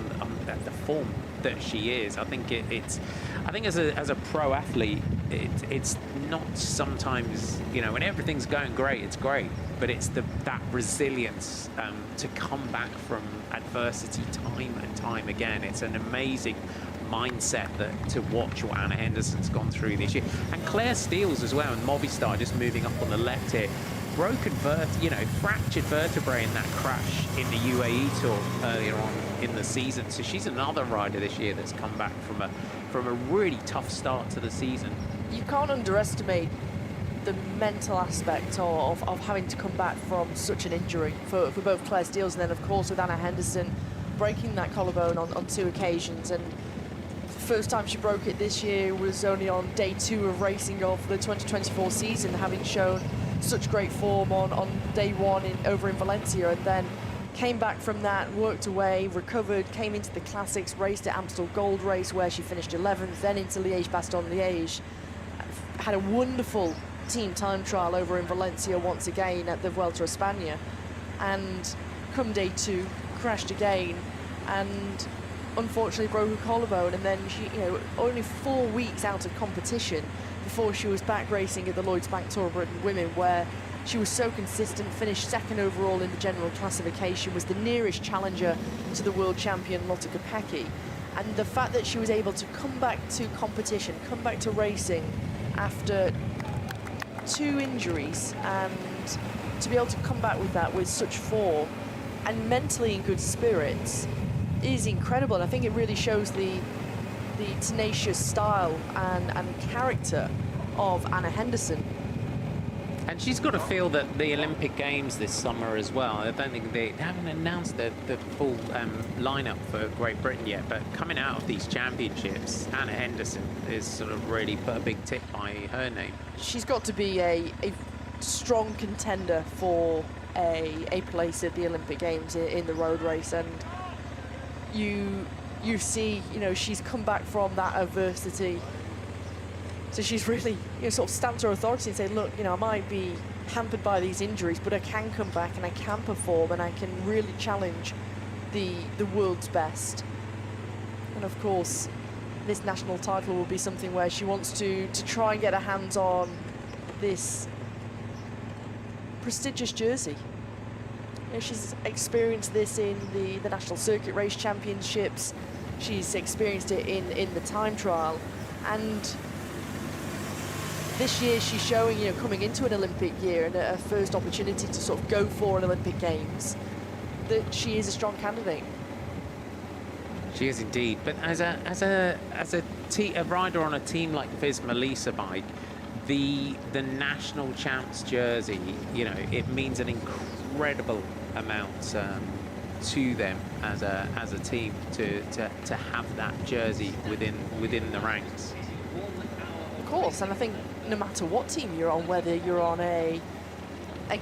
the form that she is. I think I think as a pro athlete, it's not sometimes, you know, when everything's going great, it's great, but it's that resilience to come back from adversity time and time again. It's an amazing mindset to watch what Anna Henderson's gone through this year. And Claire Steele's as well, and Movistar just moving up on the left here. Broken fractured vertebrae in that crash in the UAE Tour earlier on in the season. So she's another rider this year that's come back from a really tough start to the season. You can't underestimate the mental aspect of having to come back from such an injury for both Claire Steeles, and then of course with Anna Henderson breaking that collarbone on 2 occasions. And the first time she broke it this year was only on day 2 of racing of the 2024 season, having shown such great form on day 1 over in Valencia, and then came back from that, worked away, recovered, came into the classics, raced at Amstel Gold Race where she finished 11th, then into Liège-Bastogne-Liège. Had a wonderful team time trial over in Valencia once again at the Vuelta a España, and come day 2 crashed again and unfortunately broke her collarbone, and then she, only 4 weeks out of competition before she was back racing at the Lloyds Bank Tour of Britain Women, where she was so consistent, finished 2nd overall in the general classification, was the nearest challenger to the world champion Lotte Kopecky. And the fact that she was able to come back to competition, come back to racing after 2 injuries, and to be able to come back with that with such form and mentally in good spirits is incredible. And I think it really shows the tenacious style and character of Anna Henderson. And she's got to feel that the Olympic Games this summer as well. I don't think they haven't announced the full lineup for Great Britain yet, but coming out of these championships, Anna Henderson is sort of really put a big tick by her name. She's got to be a strong contender for a place at the Olympic Games in the road race, and you see, you know, she's come back from that adversity. So she's really, you know, sort of stamped her authority and said, look, you know, I might be hampered by these injuries, but I can come back and I can perform and I can really challenge the world's best. And of course, this national title will be something where she wants to try and get her hands on this prestigious jersey. You know, she's experienced this in the National Circuit Race Championships. She's experienced it in the time trial. And this year she's showing, you know, coming into an Olympic year and a first opportunity to sort of go for an Olympic Games, that she is a strong candidate. She is indeed. But as a rider on a team like Visma Lease bike, the national champs jersey, you know, it means an incredible amount to them as a team to have that jersey within the ranks. Of course, and I think no matter what team you're on, whether you're on a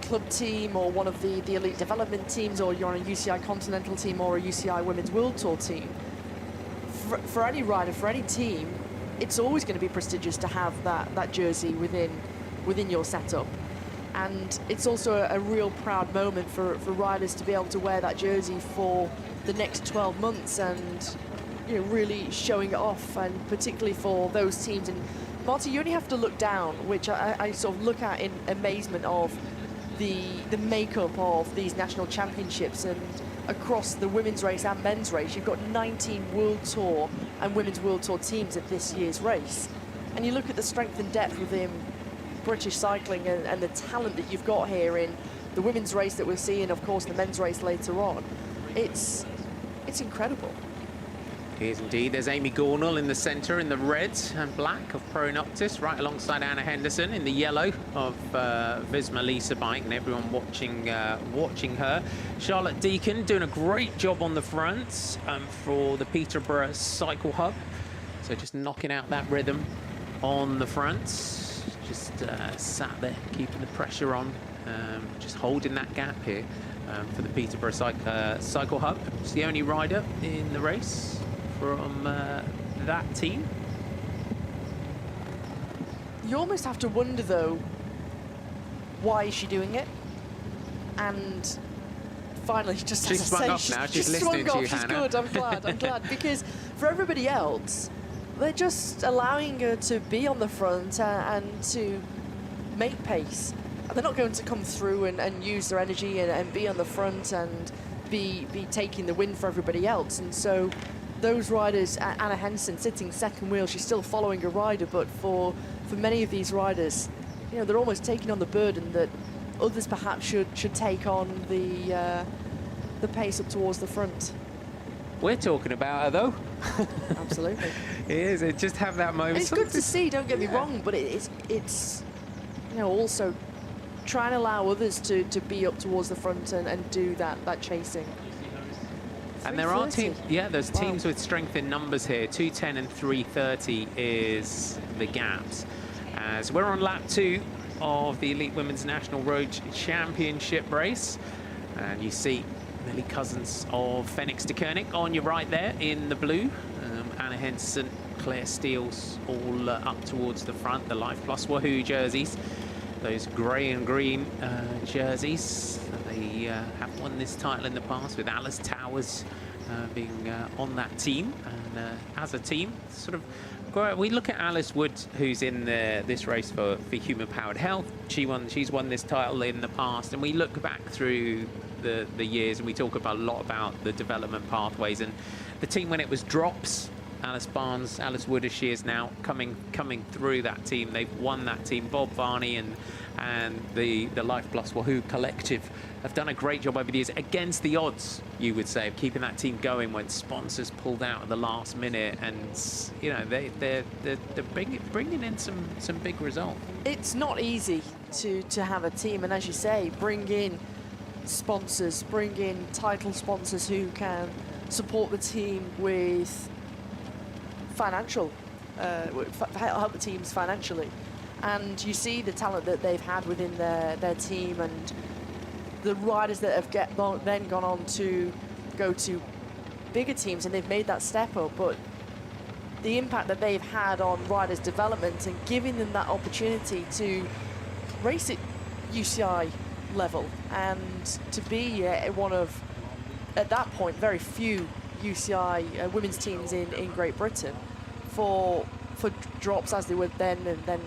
club team or one of the elite development teams, or you're on a UCI Continental team or a UCI Women's World Tour team, for any rider, for any team, it's always going to be prestigious to have that jersey within your setup. And it's also a real proud moment for riders to be able to wear that jersey for the next 12 months and, you know, really showing it off, and particularly for those teams. And Marty, you only have to look down, which I sort of look at in amazement of the makeup of these national championships, and across the women's race and men's race, you've got 19 World Tour and Women's World Tour teams at this year's race. And you look at the strength and depth within British cycling and the talent that you've got here in the women's race that we're seeing, of course, the men's race later on. It's incredible. It is indeed. There's Amy Gornall in the centre in the red and black of Pro Noctis, right alongside Anna Henderson in the yellow of Visma Lease bike, and everyone watching her. Charlotte Deacon doing a great job on the front for the Peterborough Cycle Hub. So just knocking out that rhythm on the front. Just sat there, keeping the pressure on, just holding that gap here for the Peterborough Cycle Hub. It's the only rider in the race from that team. You almost have to wonder, though, why is she doing it? And finally, just she's as swung I off say, now. she's She's swung listening to off. you, She's Hannah. good. I'm glad, because for everybody else, they're just allowing her to be on the front and to make pace. And they're not going to come through and use their energy and be on the front and be taking the win for everybody else. And so those riders, Anna Henderson sitting second wheel, she's still following a rider, but for many of these riders, you know, they're almost taking on the burden that others perhaps should take on the pace up towards the front. We're talking about her, though. Absolutely. It is. It just have that moment. And it's good to see, don't get me wrong, but it's you know, also try and allow others to be up towards the front and do that chasing. And there are 3:30. teams, yeah, there's Wow. teams with strength in numbers here. 2:10 and 3:30 is the gaps. As we're on lap 2 of the Elite Women's National Road Championship race. And you see Millie Cousins of Phoenix de Koenig on your right there in the blue. Anna Henderson, Claire Steele's all up towards the front, the Life Plus Wahoo jerseys. Those grey and green jerseys. They have won this title in the past, with Alice Towers being on that team. And as a team, sort of, we look at Alice Wood, who's in this race for Human Powered Health. She's won this title in the past, and we look back through the years and we talk about a lot about the development pathways. And the team, when it was drops, Alice Barnes, Alice Wood, she is now coming through that team. They've won that team. Bob Varney and the Life Plus Wahoo collective have done a great job over the years, against the odds, you would say, of keeping that team going when sponsors pulled out at the last minute. And you know, they're bringing in some big results. It's not easy to have a team, and as you say, bring in sponsors, bring in title sponsors who can support the team with financial, help the teams financially. And you see the talent that they've had within their team, and the riders that have then gone on to go to bigger teams, and they've made that step up. But the impact that they've had on riders' development and giving them that opportunity to race at UCI level and to be one of, at that point, very few UCI women's teams in Great Britain for drops as they were then, and then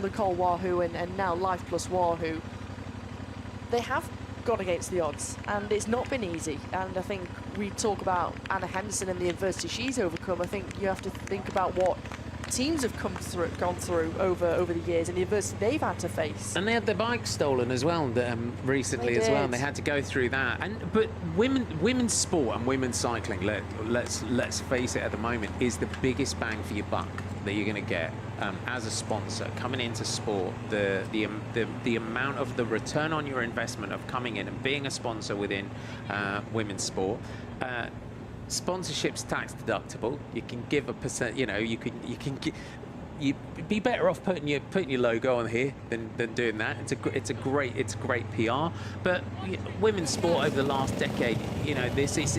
Nicole Wahoo and now Life Plus Wahoo. They have gone against the odds, and it's not been easy. And I think we talk about Anna Henderson and the adversity she's overcome. I think you have to think about what teams have gone through over the years and the adversity they've had to face. And they had their bikes stolen as well recently as well, and they had to go through that. But women's sport and women's cycling, let's face it, at the moment is the biggest bang for your buck that you're going to get as a sponsor coming into sport. The amount of the return on your investment of coming in and being a sponsor within women's sport. Sponsorship's tax deductible. You can give a percent. You know, you'd be better off putting your logo on here than doing that. It's a great PR. But women's sport over the last decade, you know, this is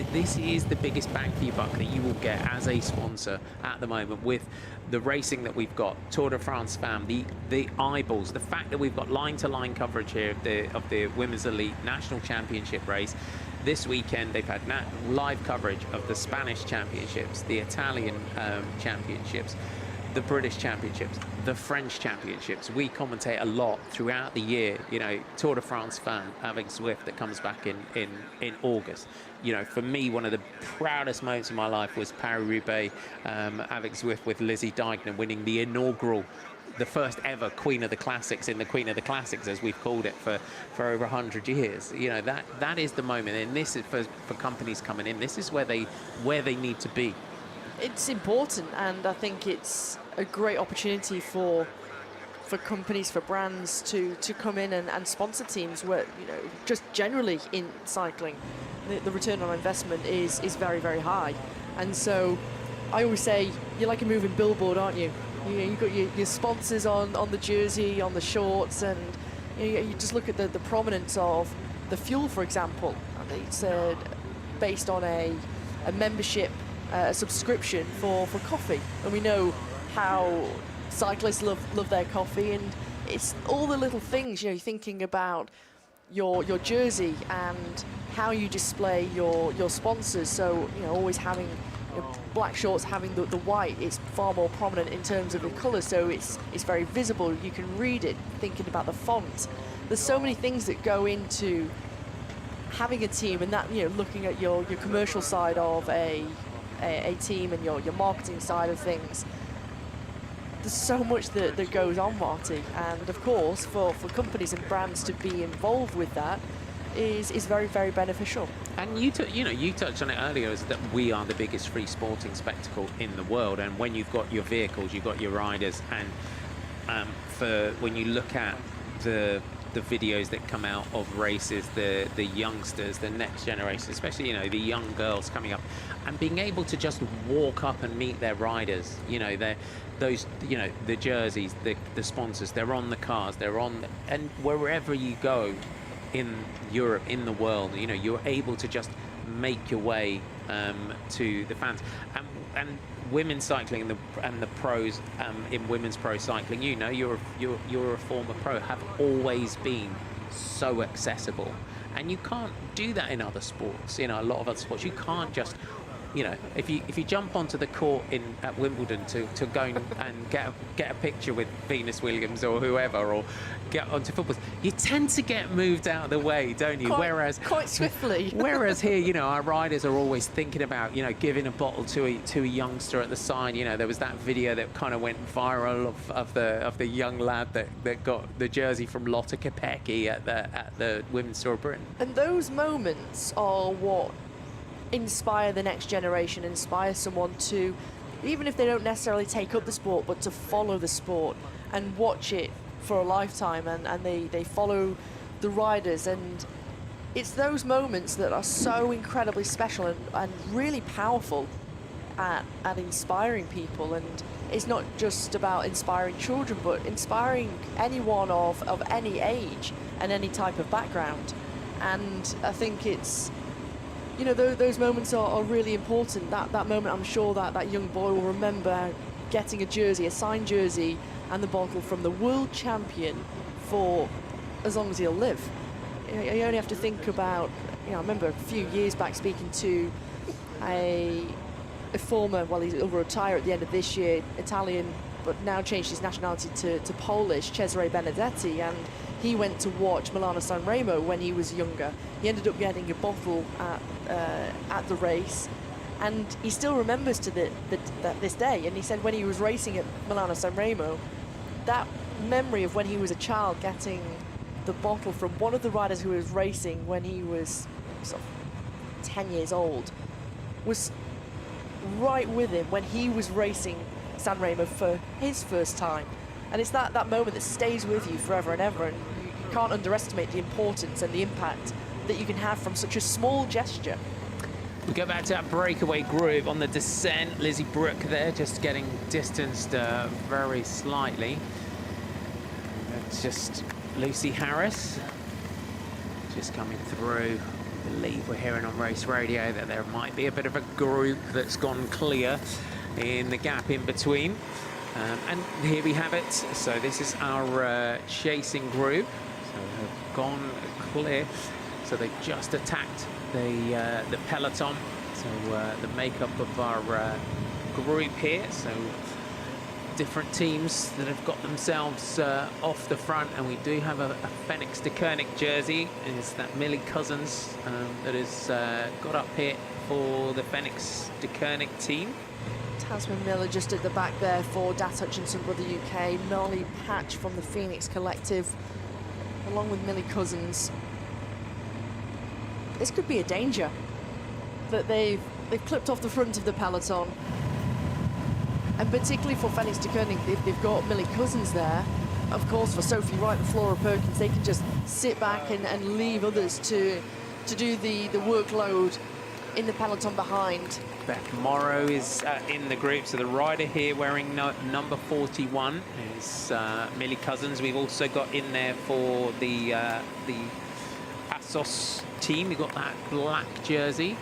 the biggest bang for your buck that you will get as a sponsor at the moment, with the racing that we've got, Tour de France fam, the eyeballs, the fact that we've got line-to-line coverage here of the Women's Elite National Championship race. This weekend, they've had live coverage of the Spanish Championships, the Italian Championships, the British Championships, the French Championships. We commentate a lot throughout the year. You know, Tour de France fan, Avec Zwift, that comes back in August. You know, for me, one of the proudest moments of my life was Paris-Roubaix, Avec Zwift with Lizzie Deignan winning the inaugural, the first ever Queen of the Classics in the Queen of the Classics, as we've called it for over 100 years. You know, that is the moment, and this is for companies coming in. This is where they need to be. It's important, and I think it's a great opportunity for companies, for brands to come in and sponsor teams where, you know, just generally in cycling, the return on investment is very, very high. And so I always say, you're like a moving billboard, aren't you? You've got your sponsors on the jersey, on the shorts, and you just look at the prominence of the fuel, for example. And it's based on a membership, a subscription for coffee. And we know how cyclists love their coffee, and it's all the little things, you know, thinking about your jersey and how you display your sponsors. So, you know, always having black shorts, having the white, it's far more prominent in terms of the colour, so it's very visible. You can read it, thinking about the font. There's so many things that go into having a team, and that, you know, looking at your commercial side of a team and your marketing side of things. There's so much that goes on, Marty, and of course for companies and brands to be involved with that is very, very beneficial. And you touched on it earlier, is that we are the biggest free sporting spectacle in the world, and when you've got your vehicles, you've got your riders, and for when you look at the videos that come out of races, the youngsters, the next generation, especially, you know, the young girls coming up and being able to just walk up and meet their riders, you know, those, you know, the jerseys, the sponsors, they're on the cars, and wherever you go in Europe, in the world, you know, you're able to just make your way to the fans. And women's cycling and the pros in women's pro cycling, you know, you're a former pro, have always been so accessible, and you can't do that in other sports. You know, a lot of other sports, you can't just you know, if you jump onto the court at Wimbledon to go and get a picture with Venus Williams or whoever, or get onto football, you tend to get moved out of the way, don't you? Quite swiftly. Whereas here, you know, our riders are always thinking about, you know, giving a bottle to a youngster at the side. You know, there was that video that kind of went viral of the young lad that got the jersey from Lotte Kopecky at the Women's Tour of Britain. And those moments are what inspire the next generation, inspire someone to, even if they don't necessarily take up the sport, but to follow the sport and watch it for a lifetime, and they follow the riders. And it's those moments that are so incredibly special and really powerful at inspiring people. And it's not just about inspiring children, but inspiring anyone of any age and any type of background. And I think it's, you know, those moments are really important. That moment, I'm sure that young boy will remember getting a jersey, a signed jersey, and the bottle from the world champion for as long as he'll live. You only have to think about, you know, I remember a few years back speaking to a former, well, he'll retire at the end of this year, Italian, but now changed his nationality to Polish, Cesare Benedetti, and he went to watch Milano San Remo when he was younger. He ended up getting a bottle at the race, and he still remembers to this day. And he said when he was racing at Milano San Remo, that memory of when he was a child getting the bottle from one of the riders who was racing when he was sort of 10 years old was right with him when he was racing San Remo for his first time. And it's that moment that stays with you forever and ever, and you can't underestimate the importance and the impact that you can have from such a small gesture. We go back to that breakaway group on the descent. Lizzie Brooke there, just getting distanced very slightly. It's just Lucy Harris just coming through. I believe we're hearing on race radio that there might be a bit of a group that's gone clear in the gap in between. And here we have it. So this is our chasing group. So they've gone clear. So they've just attacked the peloton. So the makeup of our group here. So different teams that have got themselves off the front, and we do have a Fenix de Koenig jersey. It's that Millie Cousins that has got up here for the Fenix de Koenig team. Tasman Miller just at the back there for Das Hutchinson Brother UK. Molly Patch from the Phoenix Collective, along with Millie Cousins. This could be a danger that they've clipped off the front of the peloton. And particularly for Fenix de Koenig, they've got Millie Cousins there. Of course, for Sophie Wright and Flora Perkins, they can just sit back and leave others to do the workload in the peloton behind. Beth Morrow is in the group, so the rider here wearing number 41 is Millie Cousins. We've also got in there for the Passos team, we've got that black jersey.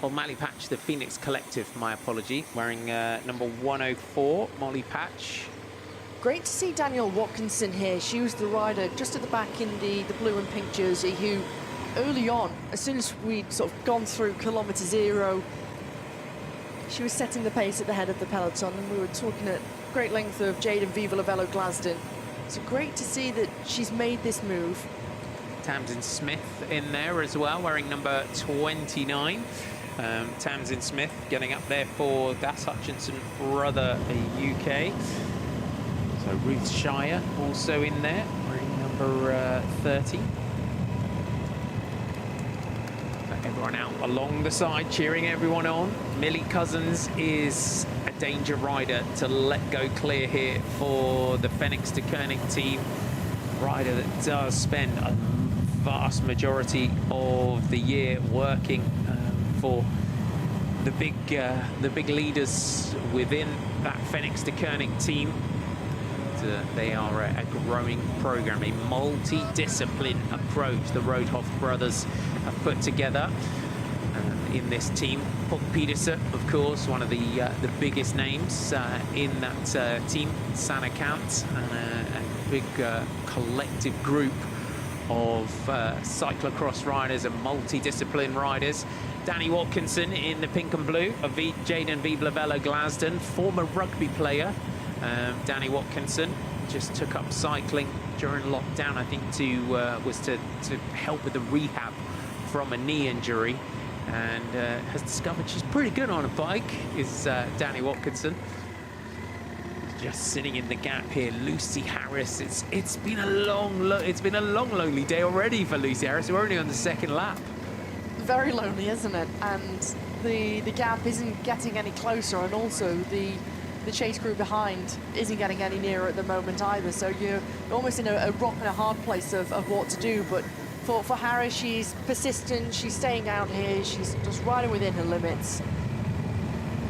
Or Molly Patch, the Phoenix Collective, my apology, wearing number 104, Molly Patch. Great to see Danielle Watkinson here. She was the rider just at the back in the blue and pink jersey who, early on, as soon as we'd sort of gone through kilometre zero, she was setting the pace at the head of the peloton, and we were talking at great length of Jade and Viva Lavello Glasden. So great to see that she's made this move. Tamsin Smith in there as well, wearing number 29. Tamsin Smith getting up there for Das Hutchinson Brother UK. So Ruth Shire also in there, wearing number 30. Everyone out along the side, cheering everyone on. Millie Cousins is a danger rider to let go clear here for the Fenix de Koenig team. Rider that does spend a vast majority of the year working for the big leaders within that Fenix de Koenig team. They are a growing program, a multi-discipline approach the Roodhoff brothers have put together in this team. Paul Pedersen, of course, one of the biggest names in that team, Sana Kant, and a big collective group of cyclocross riders and multi-discipline riders Danny Watkinson in the pink and blue of Jaden Viblavella Glasden, former rugby player. Danny Watkinson just took up cycling during lockdown, I think, to help with the rehab from a knee injury, and has discovered she's pretty good on a bike, is Danny Watkinson. Just sitting in the gap here, Lucy Harris. It's been a long, lonely day already for Lucy Harris. We're only on the second lap. Very lonely, isn't it? And the gap isn't getting any closer, and also the chase group behind isn't getting any nearer at the moment either. So you're almost in a rock and a hard place of what to do. But for Harris, she's persistent. She's staying out here. She's just riding within her limits.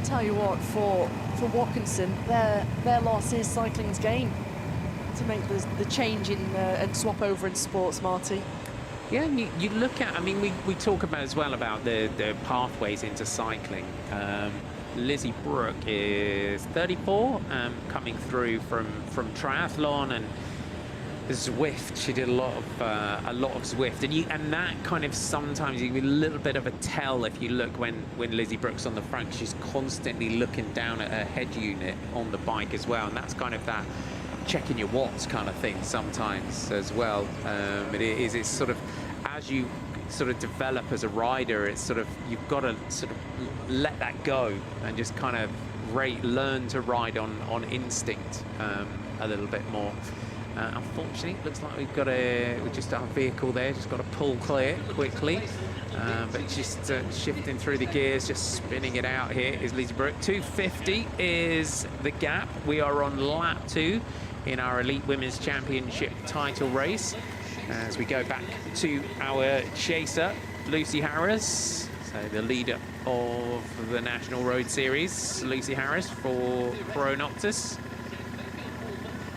Tell you what, for Watkinson, their loss is cycling's gain to make the change in and swap over in sports, Marty. Yeah, and you look at, I mean, we talk about as well about the pathways into cycling. Lizzie Brooke is 34, coming through from triathlon, and Zwift. She did a lot of Zwift, and that kind of sometimes you get a little bit of a tell if you look when Lizzie Brooke's on the front. She's constantly looking down at her head unit on the bike as well, and that's kind of that checking your watts kind of thing sometimes as well. It's sort of, as you sort of develop as a rider, it's sort of, you've got to sort of let that go and just kind of learn to ride on instinct a little bit more. Unfortunately, it looks like we just our vehicle there, just got to pull clear quickly. But just shifting through the gears, just spinning it out here is Lizzie Brooke. 250 is the gap. We are on lap 2 in our Elite Women's Championship title race. As we go back to our chaser, Lucy Harris, so the leader of the National Road Series, Lucy Harris for Pronoctus.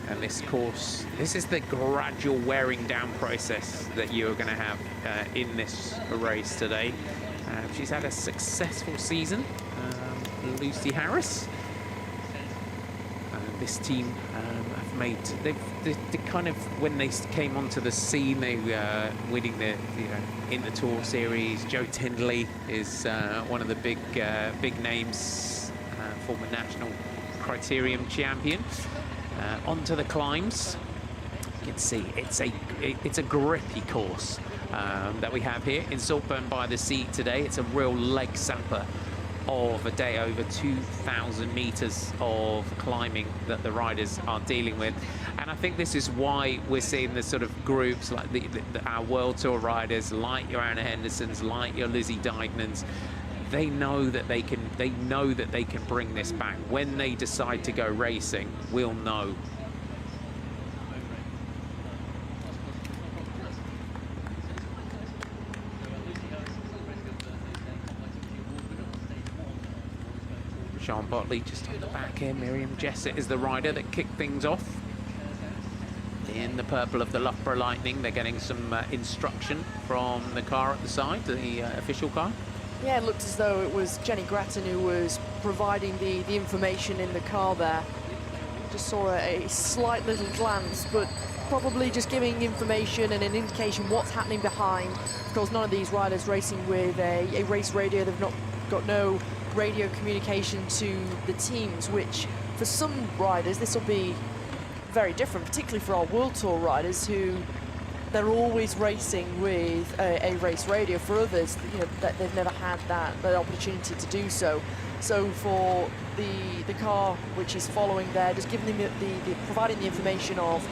And this course, this is the gradual wearing down process that you're going to have in this race today. She's had a successful season, Lucy Harris. This team have made, they kind of, when they came onto the scene, they were winning the in the Tour Series. Joe Tindley is one of the big names, former national criterium champion. Onto the climbs. You can see it's a grippy course that we have here in Saltburn-by-the-Sea today. It's a real leg sapper of a day, over 2,000 meters of climbing that the riders are dealing with. And I think this is why we're seeing the sort of groups like our World Tour riders, like your Anna Hendersons, like your Lizzie Deignans. They know that they can bring this back. When they decide to go racing, we'll know. Sean Botley just on the back here. Miriam Jessett is the rider that kicked things off. In the purple of the Loughborough Lightning, they're getting some instruction from the car at the side, the official car. Yeah, it looked as though it was Jenny Grattan who was providing the information in the car there. Just saw a slight little glance, but probably just giving information and an indication what's happening behind. Of course, none of these riders racing with a race radio. They've not got no radio communication to the teams, which for some riders, this will be very different, particularly for our World Tour riders who they're always racing with a race radio. For others, that they've never had that opportunity to do so. So for the car which is following there, just giving them providing the information of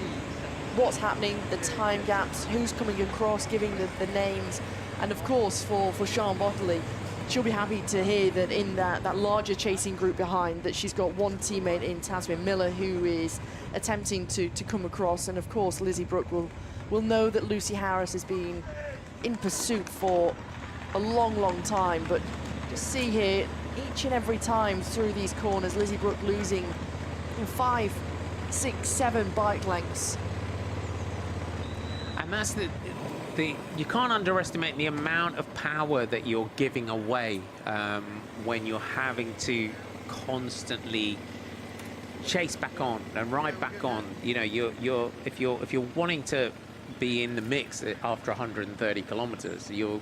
what's happening, the time gaps, who's coming across, giving the names, and of course for Sian Botley, she'll be happy to hear that in that larger chasing group behind, that she's got one teammate in Tasmin Miller who is attempting to come across, and of course Lizzie Brooke will know that Lucy Harris has been in pursuit for a long time. But just see here, each and every time through these corners, Lizzie Brooke losing 5, 6, 7 bike lengths. And that's you can't underestimate the amount of power that you're giving away when you're having to constantly chase back on and ride back on. If you're wanting to be in the mix after 130 kilometers. You've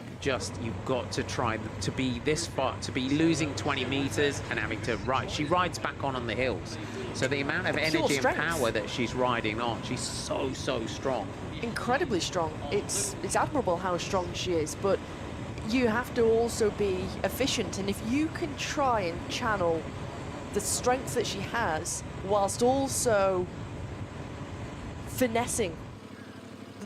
got to try to be this far, to be losing 20 meters and having to ride. She rides back on the hills. So the amount of energy and power that she's riding on, she's so strong. Incredibly strong. It's admirable how strong she is, but you have to also be efficient. And if you can try and channel the strength that she has whilst also finessing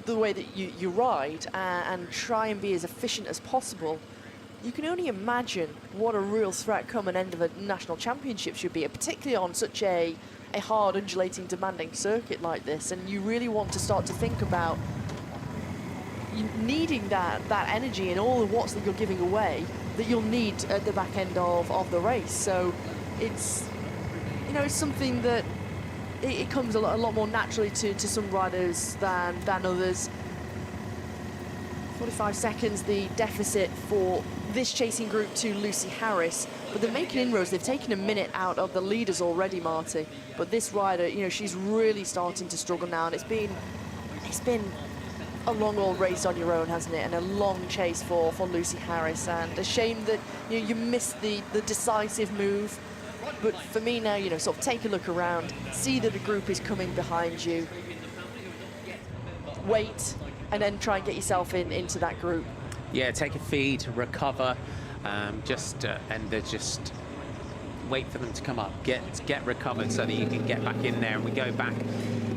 the way that you ride and try and be as efficient as possible, you can only imagine what a real threat come an end of a national championship should be, particularly on such a hard, undulating, demanding circuit like this. And you really want to start to think about needing that energy and all the watts that you're giving away that you'll need at the back end of the race. So it's, you know, it's something that it comes a lot more naturally to some riders than others. 45 seconds, the deficit for this chasing group to Lucy Harris. But they're making inroads. They've taken a minute out of the leaders already, Marty. But this rider, you know, she's really starting to struggle now. And it's been a long old race on your own, hasn't it? And a long chase for Lucy Harris. And a shame that, you know, you missed the decisive move. But for me now, you know, sort of take a look around, see that a group is coming behind you, wait, and then try and get yourself into that group. Yeah, take a feed, recover, and just wait for them to come up, get recovered so that you can get back in there. And we go back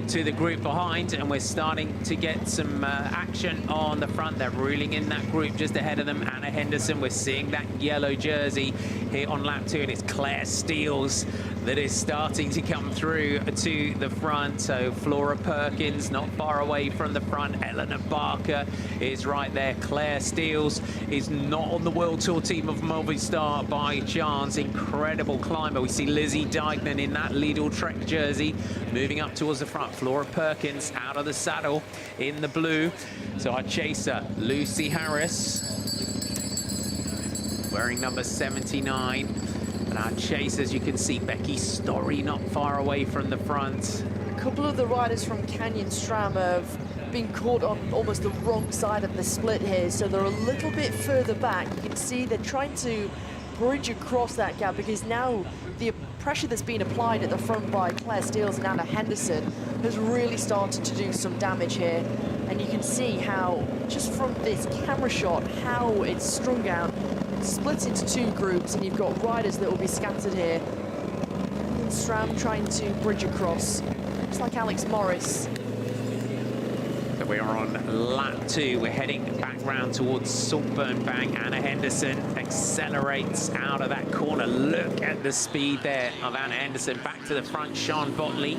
to the group behind, and we're starting to get some action on the front. They're ruling in that group just ahead of them. Anna Henderson, we're seeing that yellow jersey here on lap 2, and it's Claire Steels that is starting to come through to the front. So Flora Perkins not far away from the front. Eleanor Barker is right there. Claire Steels is not on the World Tour team of Movistar by chance. Incredible climber. We see Lizzie Dykeman in that Lidl Trek jersey moving up towards the front. Flora Perkins out of the saddle in the blue. So our chaser, Lucy Harris, wearing number 79. And our chasers, you can see Becky Story not far away from the front. A couple of the riders from Canyon Stram have been caught on almost the wrong side of the split here, so they're a little bit further back. You can see they're trying to bridge across that gap because now the pressure that's been applied at the front by Claire Steels and Anna Henderson has really started to do some damage here. And you can see how, just from this camera shot, how it's strung out, split into two groups, and you've got riders that will be scattered here. Stram trying to bridge across. Looks like Alex Morris. So we're on lap 2. We're heading back round towards Saltburn Bank. Anna Henderson accelerates out of that corner. Look at the speed there of Anna Henderson. Back to the front, Sian Botley,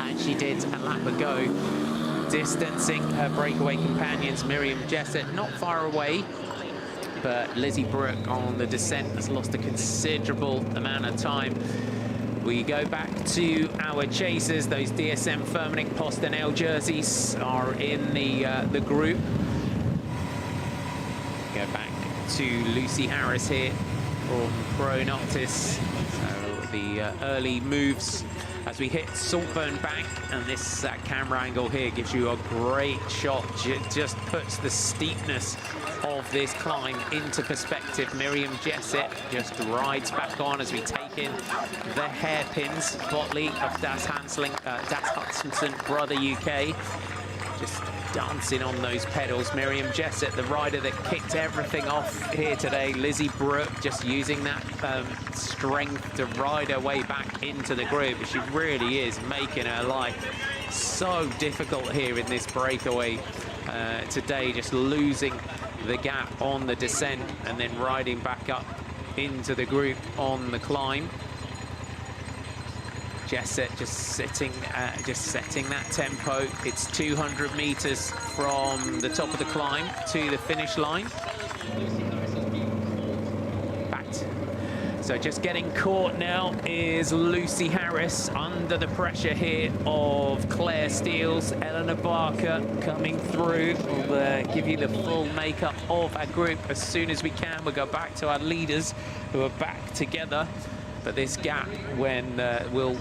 and she did a lap ago, distancing her breakaway companions. Miriam Jessett not far away, but Lizzie Brooke on the descent has lost a considerable amount of time. We go back to our chasers. Those DSM Firmenich Postanel jerseys are in the group. Go back to Lucy Harris here from Pro Noctis. So the early moves as we hit Saltburn Bank, and this camera angle here gives you a great shot. Just puts the steepness of this climb into perspective. Miriam Jessett just rides back on as we take in the hairpins. Botley of Das Hutchinson Brother UK just dancing on those pedals. Miriam Jessett, the rider that kicked everything off here today. Lizzie Brooke just using that strength to ride her way back into the group. She really is making her life so difficult here in this breakaway today, just losing the gap on the descent and then riding back up into the group on the climb. Jessett just setting that tempo. It's 200 meters from the top of the climb to the finish line. So just getting caught now is Lucy Harris under the pressure here of Claire Steels. Eleanor Barker coming through. We'll give you the full makeup of our group as soon as we can. We'll go back to our leaders who are back together. But this gap, when will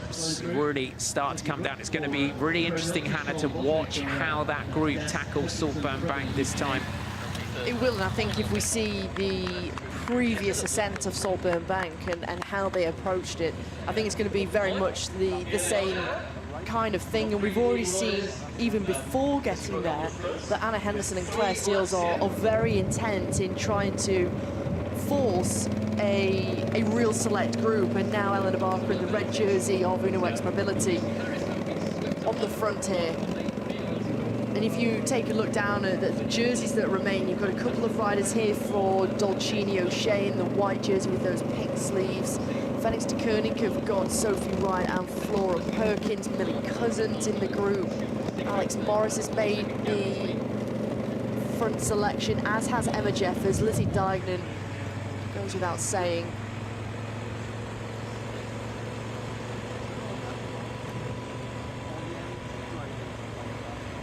really start to come down, it's going to be really interesting, Hannah, to watch how that group tackles Saltburn-by this time. It will, and I think if we see the previous ascent of Saltburn-by and how they approached it, I think it's going to be very much the same kind of thing. And we've already seen, even before getting there, that Anna Henderson and Claire Steels are very intent in trying to force a real select group. And now Eleanor Barker in the red jersey of UNOX Mobility on the front here. And if you take a look down at the jerseys that remain, you've got a couple of riders here for Dolcini O'Shea in the white jersey with those pink sleeves. Phoenix de Koning have got Sophie Wright and Flora Perkins, Millie Cousins in the group. Alex Morris has made the front selection, as has Emma Jeffers. Lizzie Deignan goes without saying.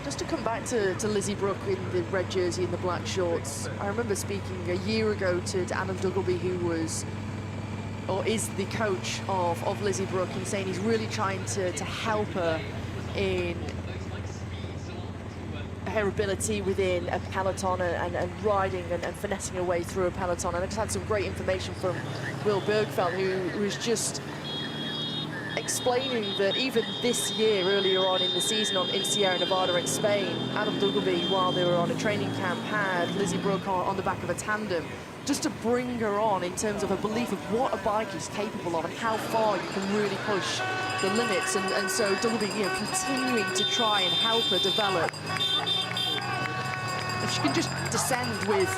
Just to come back to Lizzie Brooke in the red jersey and the black shorts, I remember speaking a year ago to Adam Duggleby, who was, or is the coach of Lizzie Brooke, and saying he's really trying to help her in her ability within a peloton and riding and finessing her way through a peloton. And I just had some great information from Will Bergfeld, who was just explaining that even this year, earlier on in the season in Sierra Nevada in Spain, Adam Duggleby, while they were on a training camp, had Lizzie Brooke on the back of a tandem, just to bring her on in terms of a belief of what a bike is capable of and how far you can really push the limits. And so Duggleby, continuing to try and help her develop. If she can just descend with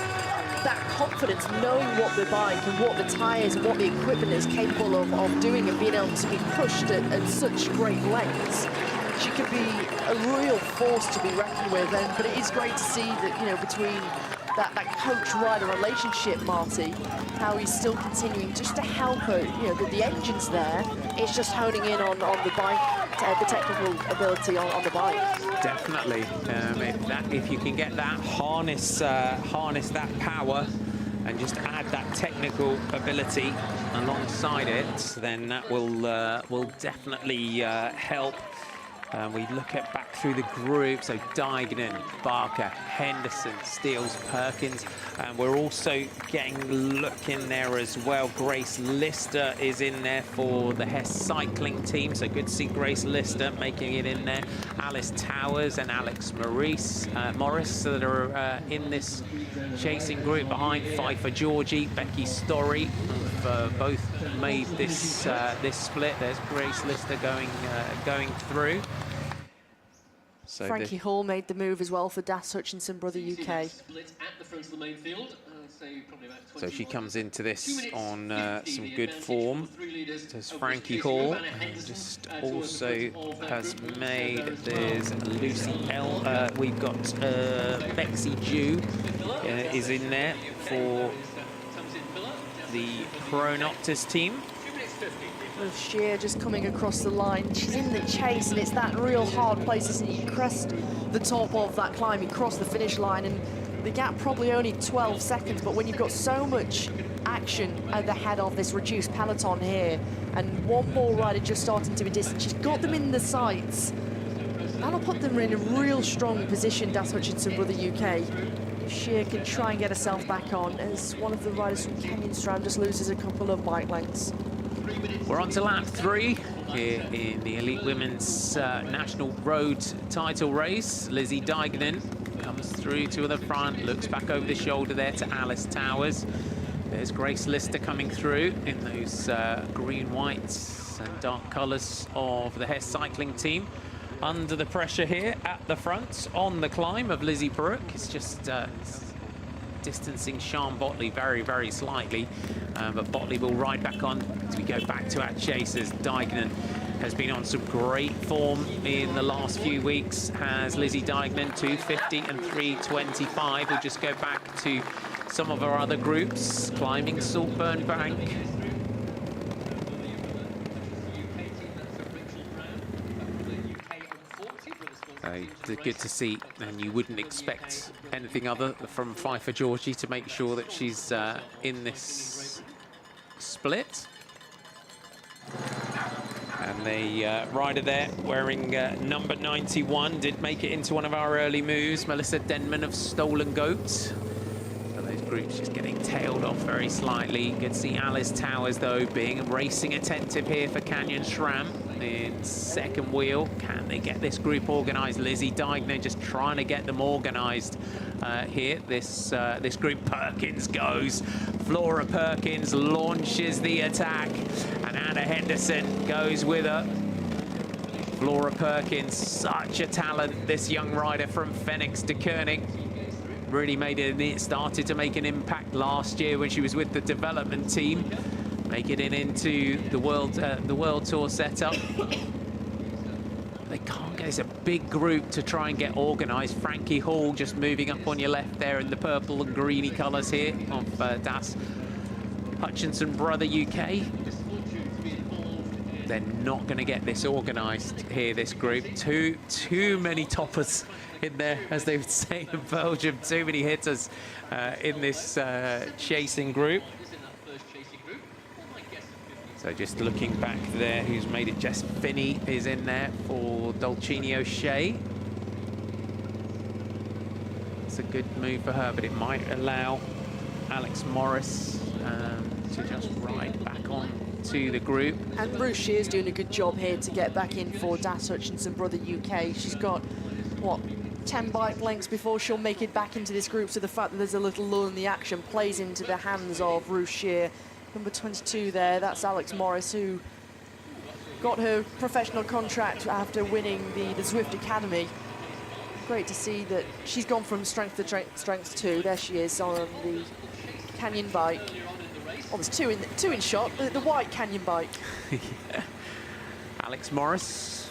that confidence, knowing what the bike and what the tyres and what the equipment is capable of doing and being able to be pushed at such great lengths, she could be a real force to be reckoned with. But it is great to see that, between that coach-rider relationship, Marty, how he's still continuing just to help her. The engine's there. It's just honing in on the bike, the technical ability on the bike. Definitely. If you can get that, harness that power and just add that technical ability alongside it, then that will definitely help. We look back through the group, so Deignan, Barker, Henderson, Steels, Perkins, and we're also getting a look in there as well. Grace Lister is in there for the Hess cycling team, so good to see Grace Lister making it in there. Alice Towers and Alex Morris that are in this chasing group behind Pfeiffer Georgie, Becky Story, have both made this this split. There's Grace Lister going through. So Frankie Hall made the move as well for Das Hutchinson Brother UK. So she comes into this on some good form. There's Frankie Hall, and just also has made, there's Lucy L. We've got Bexy Jew is in there for the Pronoptus team. With Shear just coming across the line. She's in the chase, and it's that real hard place, isn't it? You crest the top of that climb, you cross the finish line, and the gap probably only 12 seconds, but when you've got so much action at the head of this reduced peloton here, and one more rider just starting to be distant, she's got them in the sights. That'll put them in a real strong position, Das Hutchinson Brother UK. If Shear can try and get herself back on, as one of the riders from Kenyon Strand just loses a couple of bike lengths. We're on to lap 3 here in the Elite Women's National Road title race. Lizzie Deignan comes through to the front, looks back over the shoulder there to Alice Towers. There's Grace Lister coming through in those green, whites and dark colours of the Hess cycling team. Under the pressure here at the front on the climb of Lizzie Brooke. It's just distancing Sian Botley very, very slightly. But Botley will ride back on as we go back to our chasers. Deignan has been on some great form in the last few weeks. Has Lizzie Deignan, 250 and 325. We'll just go back to some of our other groups. Climbing Saltburn-by. Good to see, and you wouldn't expect anything other from Pfeiffer Georgie to make sure that she's in this split. And the rider there wearing number 91 did make it into one of our early moves. Melissa Denman of Stolen Goat. So those groups just getting tailed off very slightly. Good to see Alice Towers, though, being racing attentive here for Canyon Schramm in second wheel. Can they get this group organised? Lizzie Digner just trying to get them organised here. This group. Perkins goes. Flora Perkins launches the attack, and Anna Henderson goes with her. Flora Perkins, such a talent, this young rider from Phoenix de Koning. Really started to make an impact last year when she was with the development team, making it into the world tour setup. They can't get, it's a big group to try and get organised. Frankie Hall just moving up on your left there in the purple and greeny colours here of Das Hutchinson Brother UK. They're not going to get this organised here, this group. Too many toppers in there, as they would say in Belgium. Too many hitters in this chasing group. So just looking back there, who's made it? Jess Finney is in there for Dolcini O'Shea. It's a good move for her, but it might allow Alex Morris to just ride back on to the group. And Ruth Shear's doing a good job here to get back in for Das Hutchinson Brother UK. She's got, what, 10 bike lengths before she'll make it back into this group, so the fact that there's a little lull in the action plays into the hands of Ruth Shear. Number 22 there, that's Alex Morris, who got her professional contract after winning the Zwift Academy. Great to see that she's gone from strength to strength too. There she is on the Canyon bike. Oh, there's two in shot, the white Canyon bike. Yeah. Alex Morris,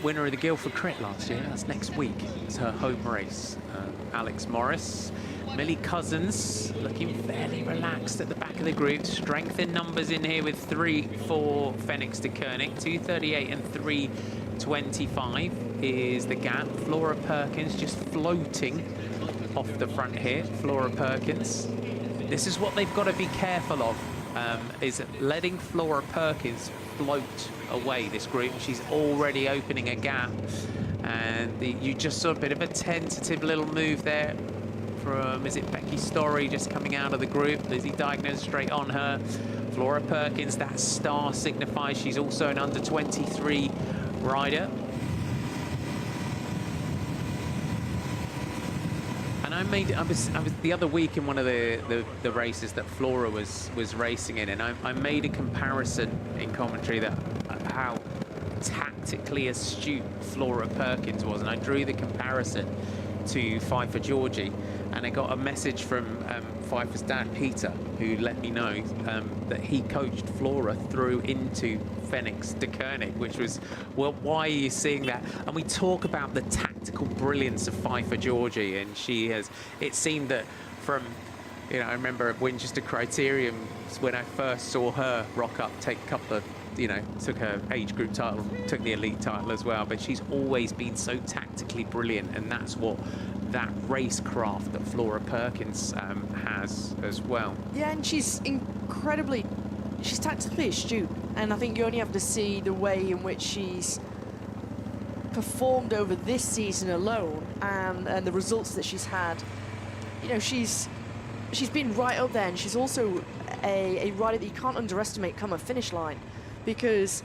winner of the Guildford Crit last year. That's next week. It's her home race. Alex Morris. Millie Cousins looking fairly relaxed at the back of the group. Strength in numbers in here with 3 for Phoenix de Koning. 2:38 and 3:25 is the gap. Flora Perkins just floating off the front here. Flora Perkins. This is what they've got to be careful of, is letting Flora Perkins float away this group. She's already opening a gap. And you just saw a bit of a tentative little move there from, is it Becky Story just coming out of the group? Lizzie Dignan straight on her. Flora Perkins, that star signifies she's also an under 23 rider. And I was the other week in one of the races that Flora was racing in, and I made a comparison in commentary that how tactically astute Flora Perkins was, and I drew the comparison to Pfeiffer Georgie, and I got a message from Pfeiffer's dad Peter, who let me know that he coached Flora through into Phoenix de Koning, which was, well, why are you seeing that? And we talk about the tactical brilliance of Pfeiffer Georgie, and she has, it seemed that from, you know, I remember at Winchester Criterium when I first saw her rock up, take a couple of, you know, took her age group title, took the elite title as well, but she's always been so tactically brilliant, and that's what that racecraft that Flora Perkins has as well. Yeah, and she's tactically astute, and I think you only have to see the way in which she's performed over this season alone, and the results that she's had. You know, she's been right up there, and she's also a rider that you can't underestimate come a finish line, because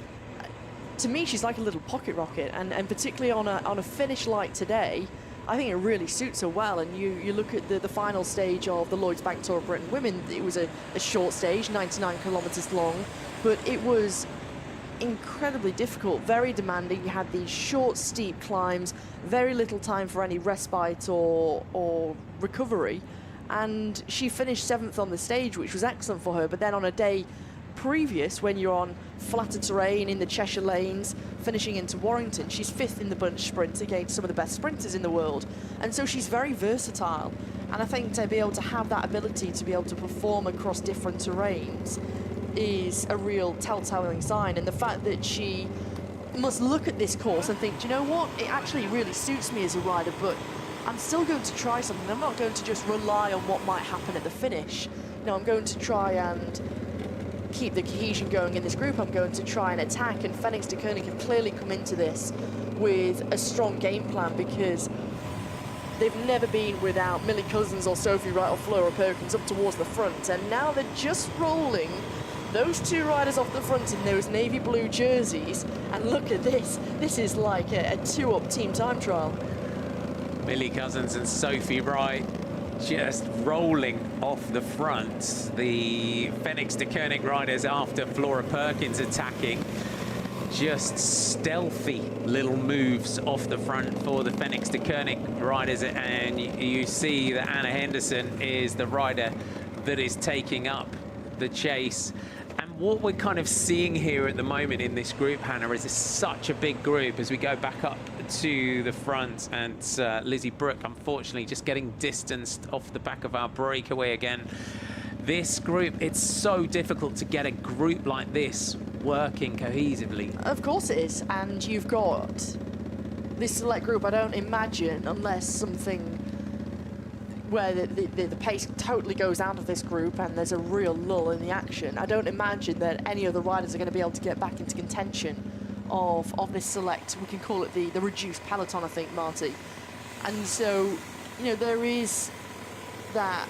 to me she's like a little pocket rocket, and particularly on a finish like today, I think it really suits her well. And you look at the final stage of the Lloyds Bank Tour of Britain Women, it was a short stage, 99 kilometers long, but it was incredibly difficult, very demanding. You had these short, steep climbs, very little time for any respite or recovery, and she finished 7th on the stage, which was excellent for her. But then on a day previous, when you're on flatter terrain in the Cheshire lanes, finishing into Warrington, she's 5th in the bunch sprint against some of the best sprinters in the world. And so she's very versatile, and I think to be able to have that ability to be able to perform across different terrains is a real telltale sign. And the fact that she must look at this course and think, do you know what, it actually really suits me as a rider, but I'm still going to try something. I'm not going to just rely on what might happen at the finish. No, I'm going to try and keep the cohesion going in this group. I'm going to try and attack. And Phoenix de Koning have clearly come into this with a strong game plan, because they've never been without Millie Cousins or Sophie Wright or Flora Perkins up towards the front. And now they're just rolling those two riders off the front in those navy blue jerseys. And look at this. This is like a two-up team time trial. Millie Cousins and Sophie Wright just rolling off the front. The Phoenix de Koning riders, after Flora Perkins attacking, just stealthy little moves off the front for the Phoenix de Koning riders. And you see that Anna Henderson is the rider that is taking up the chase. And what we're kind of seeing here at the moment in this group, Hannah, is such a big group as we go back up to the front. And Lizzie Brooke, unfortunately, just getting distanced off the back of our breakaway again. This group, it's so difficult to get a group like this working cohesively. Of course it is. And you've got this select group, I don't imagine, unless something where the pace totally goes out of this group and there's a real lull in the action, I don't imagine that any of the riders are going to be able to get back into contention of this select. We can call it the reduced peloton, I think, Marty. And so, you know, there is that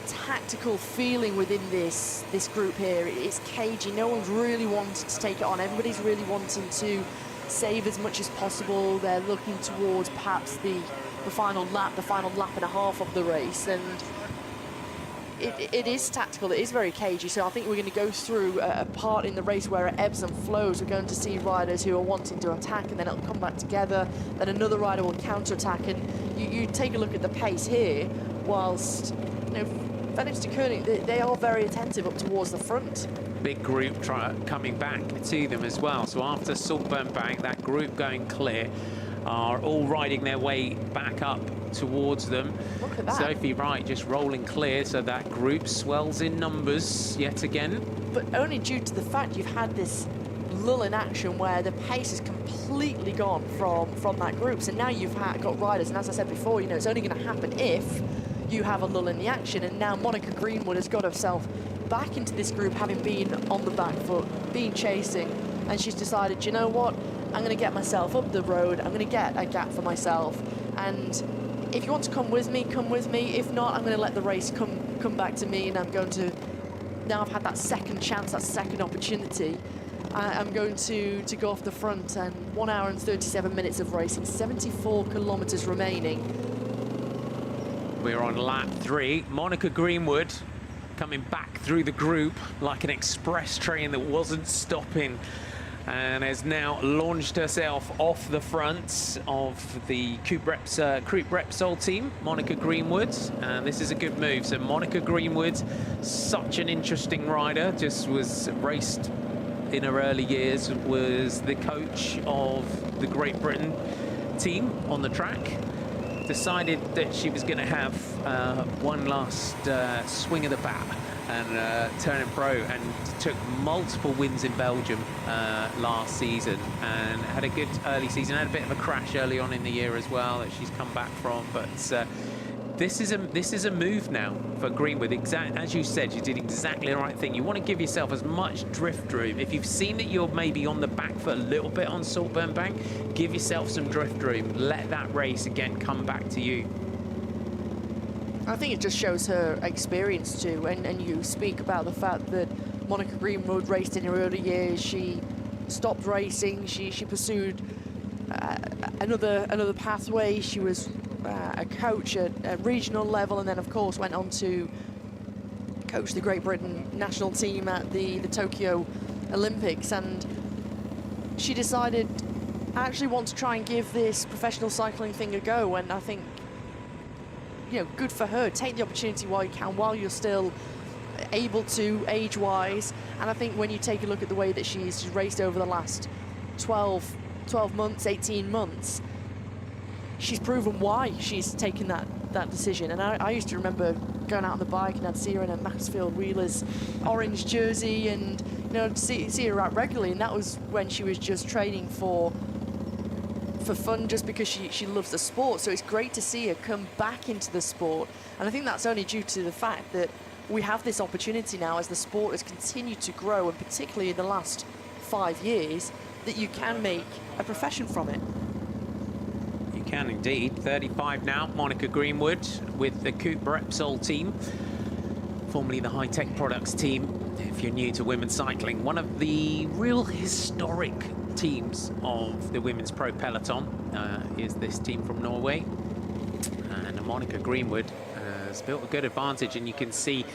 tactical feeling within this group here. It's cagey. No one's really wanting to take it on. Everybody's really wanting to save as much as possible. They're looking towards perhaps the final lap and a half of the race, and it is tactical. It is very cagey. So I think we're going to go through a part in the race where it ebbs and flows. We're going to see riders who are wanting to attack, and then it'll come back together. Then another rider will counter-attack, and you take a look at the pace here. Whilst, you know, Phoenix de Koning, they are very attentive up towards the front. Big group coming back to them as well. So after Saltburn Bank, that group going clear are all riding their way back up towards them. Look at that. Sophie Wright just rolling clear, so that group swells in numbers yet again. But only due to the fact you've had this lull in action where the pace is completely gone from that group. So now you've got riders, and as I said before, you know, it's only going to happen if you have a lull in the action. And now Monica Greenwood has got herself back into this group, having been on the back foot, been chasing, and she's decided, you know what, I'm going to get myself up the road. I'm going to get a gap for myself. And if you want to come with me, come with me. If not, I'm going to let the race come back to me, and I'm going to, now I've had that second chance, that second opportunity, I'm going to go off the front. And 1 hour and 37 minutes of racing, 74 kilometers remaining. We're on lap 3. Monica Greenwood coming back through the group like an express train that wasn't stopping, and has now launched herself off the front of the Coupe Repsol team, Monica Greenwood. And this is a good move. So Monica Greenwood, such an interesting rider, just was raced in her early years, was the coach of the Great Britain team on the track. Decided that she was going to have one last swing of the bat and turning pro, and took multiple wins in Belgium last season, and had a good early season. Had a bit of a crash early on in the year as well that she's come back from, but this is a move now for Greenwood. As you said, you did exactly the right thing. You want to give yourself as much drift room. If you've seen that you're maybe on the back foot a little bit on Saltburn Bank, give yourself some drift room. Let that race again come back to you. I think it just shows her experience too, and you speak about the fact that Monica Greenwood raced in her early years. She stopped racing. She pursued another pathway. She was a coach at regional level, and then of course went on to coach the Great Britain national team at the Tokyo Olympics. And she decided, I actually want to try and give this professional cycling thing a go. And I think, you know, good for her. Take the opportunity while you can, while you're still able to, age-wise. And I think when you take a look at the way that she's raced over the last 12 months, 18 months, she's proven why she's taken that decision. And I used to remember going out on the bike, and I'd see her in a Maxfield Wheelers orange jersey, and, you know, see her out regularly. And that was when she was just training for fun, just because she loves the sport. So it's great to see her come back into the sport. And I think that's only due to the fact that we have this opportunity now as the sport has continued to grow, and particularly in the last 5 years, that you can make a profession from it. You can indeed. 35 now, Monica Greenwood with the Coupe Repsol team, formerly the High Tech Products team. If you're new to women's cycling, one of the real historic teams of the women's pro peloton is this team from Norway. And Monica Greenwood has built a good advantage, and you can see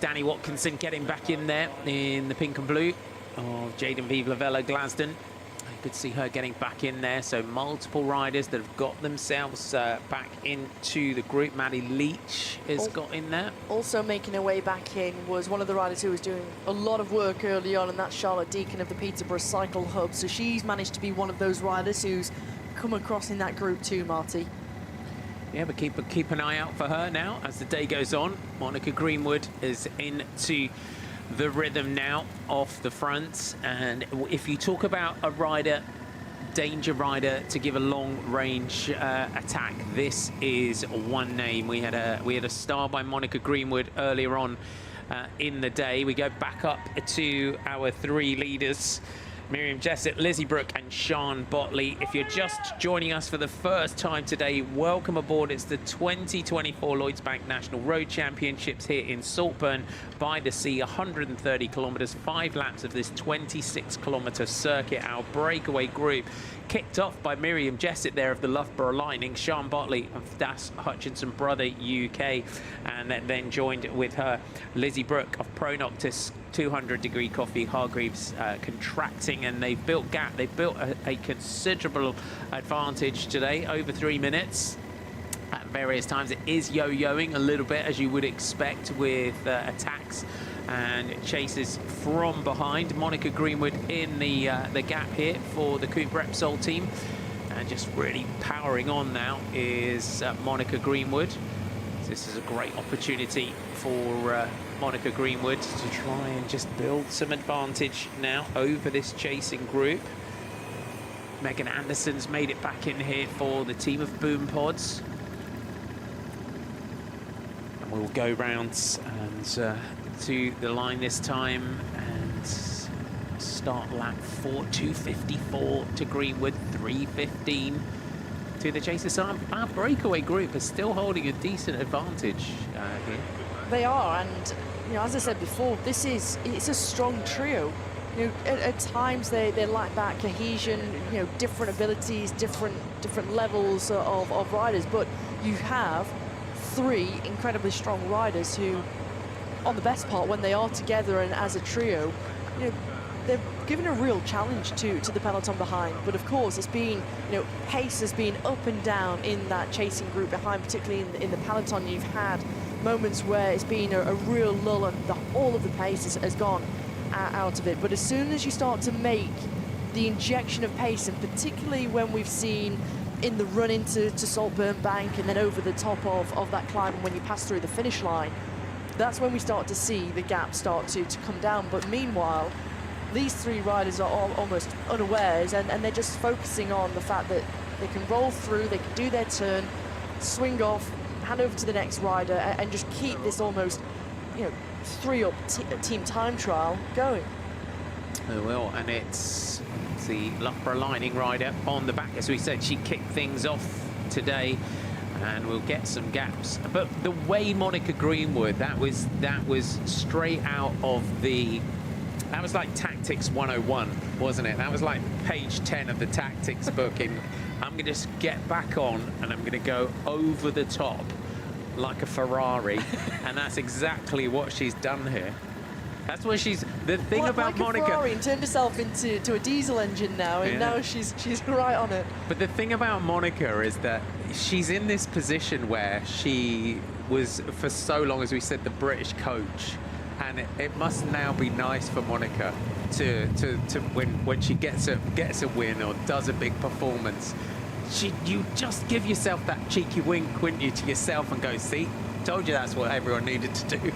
Danny Watkinson getting back in there in the pink and blue of Jaden Vive-Lavella Glasden. Good to see her getting back in there. So multiple riders that have got themselves back into the group. Maddie Leach has got in there. Also making her way back in was one of the riders who was doing a lot of work early on, and that's Charlotte Deacon of the Peterborough Cycle Hub. So she's managed to be one of those riders who's come across in that group too, Marty. Yeah, but keep an eye out for her now as the day goes on. Monica Greenwood is into the rhythm now off the front. And if you talk about a rider, danger rider to give a long range attack, this is one name. We had a star by Monica Greenwood earlier on in the day. We go back up to our 3 leaders: Miriam Jessett, Lizzie Brooke and Sian Botley. If you're just joining us for the first time today, welcome aboard. It's the 2024 Lloyds Bank National Road Championships here in Saltburn-by-the-Sea. 130 kilometres, 5 laps of this 26-kilometre circuit. Our breakaway group kicked off by Miriam Jessett there of the Loughborough Lightning, Sian Botley of Das Hutchinson Brother UK, and then joined with her Lizzie Brooke of Pro Noctis, 200 Degree Coffee, Hargreaves Contracting, and they've built gap. They've built a considerable advantage today, over 3 minutes. At various times it is yo-yoing a little bit, as you would expect with attacks and chases from behind. Monica Greenwood in the gap here for the Coupe Repsol team, and just really powering on now is Monica Greenwood. This is a great opportunity for Monica Greenwood to try and just build some advantage now over this chasing group. Megan Anderson's made it back in here for the team of Boom Pods. And we'll go round and to the line this time and start lap 4, 2:54 to Greenwood, 3:15 to the chasers. So our breakaway group is still holding a decent advantage here. They are, and as I said before, it's a strong trio. At times they lack that cohesion, different abilities, different levels of riders, but you have 3 incredibly strong riders who, on the best part, when they are together and as a trio, they're given a real challenge to the peloton behind. But of course, it's been, pace has been up and down in that chasing group behind, particularly in the peloton. You've had moments where it's been a real lull, and all of the pace has gone out of it. But as soon as you start to make the injection of pace, and particularly when we've seen in the run into Saltburn Bank and then over the top of that climb, when you pass through the finish line, that's when we start to see the gap start to come down. But meanwhile, these 3 riders are almost unawares, and they're just focusing on the fact that they can roll through, they can do their turn, swing off, hand over to the next rider, and just keep this almost, 3-up team time trial going. Oh, well, and it's the Loughborough Lightning rider on the back. As we said, she kicked things off today, and we'll get some gaps. But the way Monica Greenwood, that was straight out of that was like Tactics 101, wasn't it? That was like page 10 of the tactics book. I'm going to just get back on, and I'm going to go over the top like a Ferrari. And that's exactly what she's done here. That's what she's... The thing about Monica... Ferrari, and turned herself into a diesel engine now, and now she's right on it. But the thing about Monica is that she's in this position where she was, for so long, as we said, the British coach. And it must now be nice for Monica to when she gets a win or does a big performance. You just give yourself that cheeky wink, wouldn't you, to yourself, and go, see, told you that's what everyone needed to do.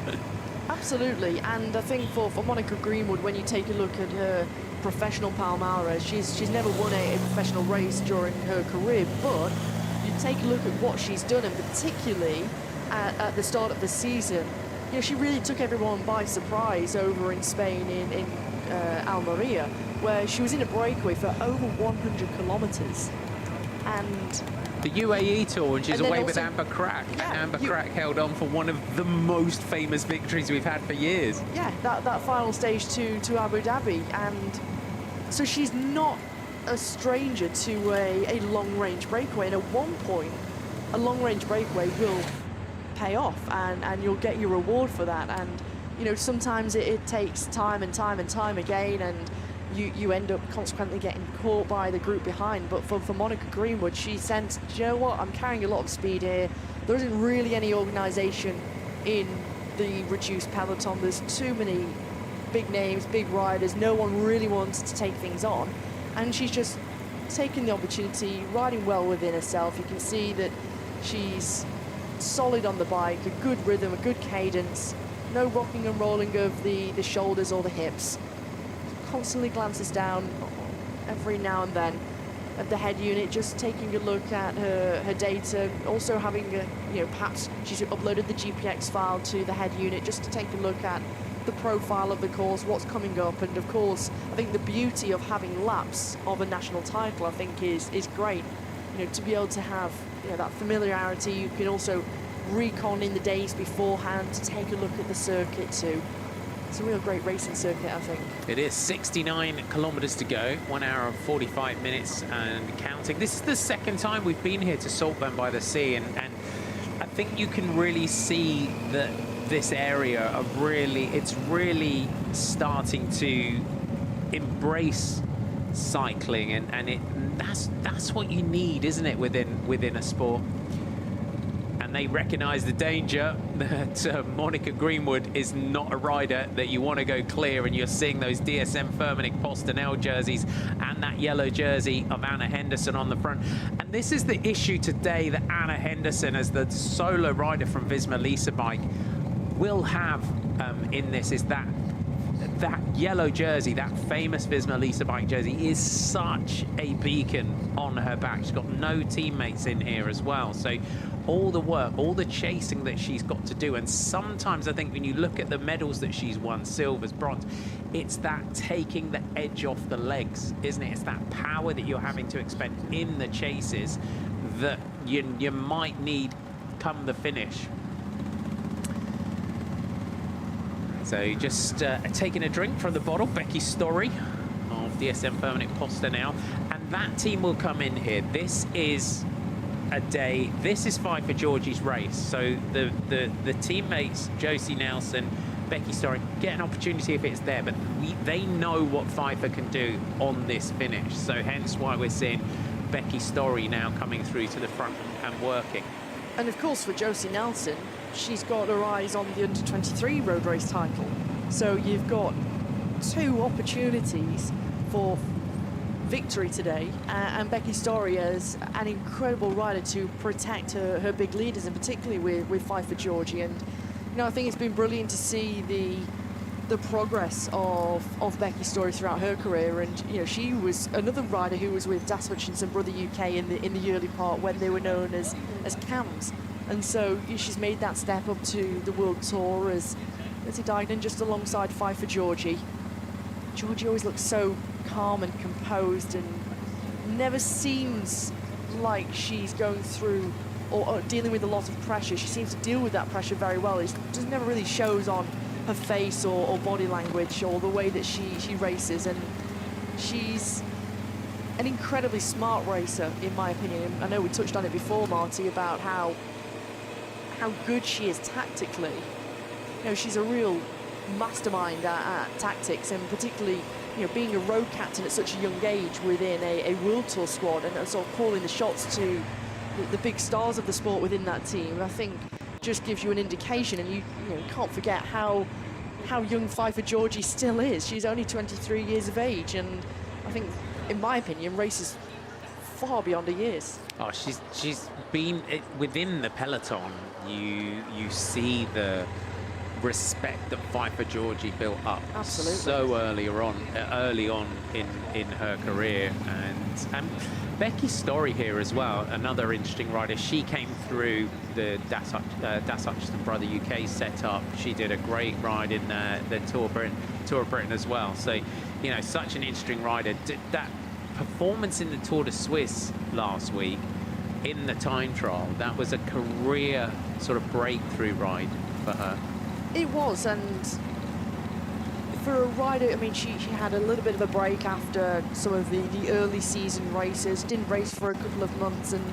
Absolutely, and I think for Monica Greenwood, when you take a look at her professional palmarès, she's never won a professional race during her career, but you take a look at what she's done, and particularly at the start of the season, you know, she really took everyone by surprise over in Spain in Almeria, where she was in a breakaway for over 100 kilometers. And the UAE tour, and she's away with also, Amber Crack. yeah, and Amber Crack held on for one of the most famous victories we've had for years. Yeah, that final stage to Abu Dhabi. And so she's not a stranger to a long-range breakaway. And at one point, a long-range breakaway will pay off, and you'll get your reward for that. And, you know, sometimes it takes time and time and time again, and you end up consequently getting caught by the group behind. But for Monica Greenwood, she sensed, you know what, I'm carrying a lot of speed here. There isn't really any organisation in the reduced peloton. There's too many big names, big riders. No one really wants to take things on. And she's just taking the opportunity, riding well within herself. You can see that she's solid on the bike, a good rhythm, a good cadence, no rocking and rolling of the shoulders or the hips. Constantly glances down every now and then at the head unit, just taking a look at her data, also having a, you know, perhaps she's uploaded the GPX file to the head unit just to take a look at the profile of the course, what's coming up. And of course, I think the beauty of having laps of a national title, I think is great. You know, to be able to have, you know, that familiarity. You can also recon in the days beforehand to take a look at the circuit too. It's a real great racing circuit, I think. It is 69 kilometers to go, 1 hour and 45 minutes and counting. This is the second time we've been here to Saltburn-by-the-Sea, and I think you can really see that this area of it's really starting to embrace cycling, and that's what you need, isn't it, within a sport. And they recognise the danger that Monica Greenwood is not a rider that you want to go clear, and you're seeing those DSM Firmenich Postonel jerseys and that yellow jersey of Anna Henderson on the front. And this is the issue today that Anna Henderson, as the solo rider from Visma Lease bike, will have in this, is that yellow jersey, that famous Visma Lease bike jersey, is such a beacon on her back. She's got no teammates in here as well. So all the work, all the chasing that she's got to do. And sometimes I think when you look at the medals that she's won, silvers, bronze, it's that taking the edge off the legs, isn't it? It's that power that you're having to expend in the chases that you might need come the finish. So just taking a drink from the bottle, Becky Story of DSM Firmenich Postonel, and that team will come in here. This is a day, this is Five for Georgie's race. So the teammates, Josie Nelson, Becky Story, get an opportunity if it's there, but they know what Pfeiffer can do on this finish. So hence why we're seeing Becky Story now coming through to the front and working. And of course, for Josie Nelson, she's got her eyes on the under-23 road race title. So you've got two opportunities for victory today, and Becky Story is an incredible rider to protect her big leaders, and particularly with Five for Georgie. And you know, I think it's been brilliant to see the progress of Becky Story throughout her career. And you know, she was another rider who was with Das Hutchinson Brother UK in the early part when they were known as CAMS. And so she's made that step up to the World Tour as Lizzie Deignan just alongside Five for Georgie. Georgie always looks so calm and composed and never seems like she's going through or dealing with a lot of pressure. She seems to deal with that pressure very well. It just never really shows on her face or body language or the way that she races. And she's an incredibly smart racer, in my opinion. I know we touched on it before, Marty, about how good she is tactically. You know, she's a real mastermind at tactics, and particularly, you know, being a road captain at such a young age within a World Tour squad, and sort of calling the shots to the big stars of the sport within that team, I think just gives you an indication. And you can't forget how young Five for Georgie still is. She's only 23 years of age, and I think, in my opinion, races far beyond her years. Oh, she's been within the peloton. You see the respect that Five for Georgie built up. Absolutely. So early on in her career, and Becky's story here as well, another interesting rider. She came through the Das Hutchison Brother UK setup. She did a great ride in the Tour of Britain as well. So, you know, such an interesting rider. That performance in the Tour de Suisse last week in the time trial, that was a career sort of breakthrough ride for her. It was, and for a rider, I mean, she had a little bit of a break after some of the early season races, didn't race for a couple of months, and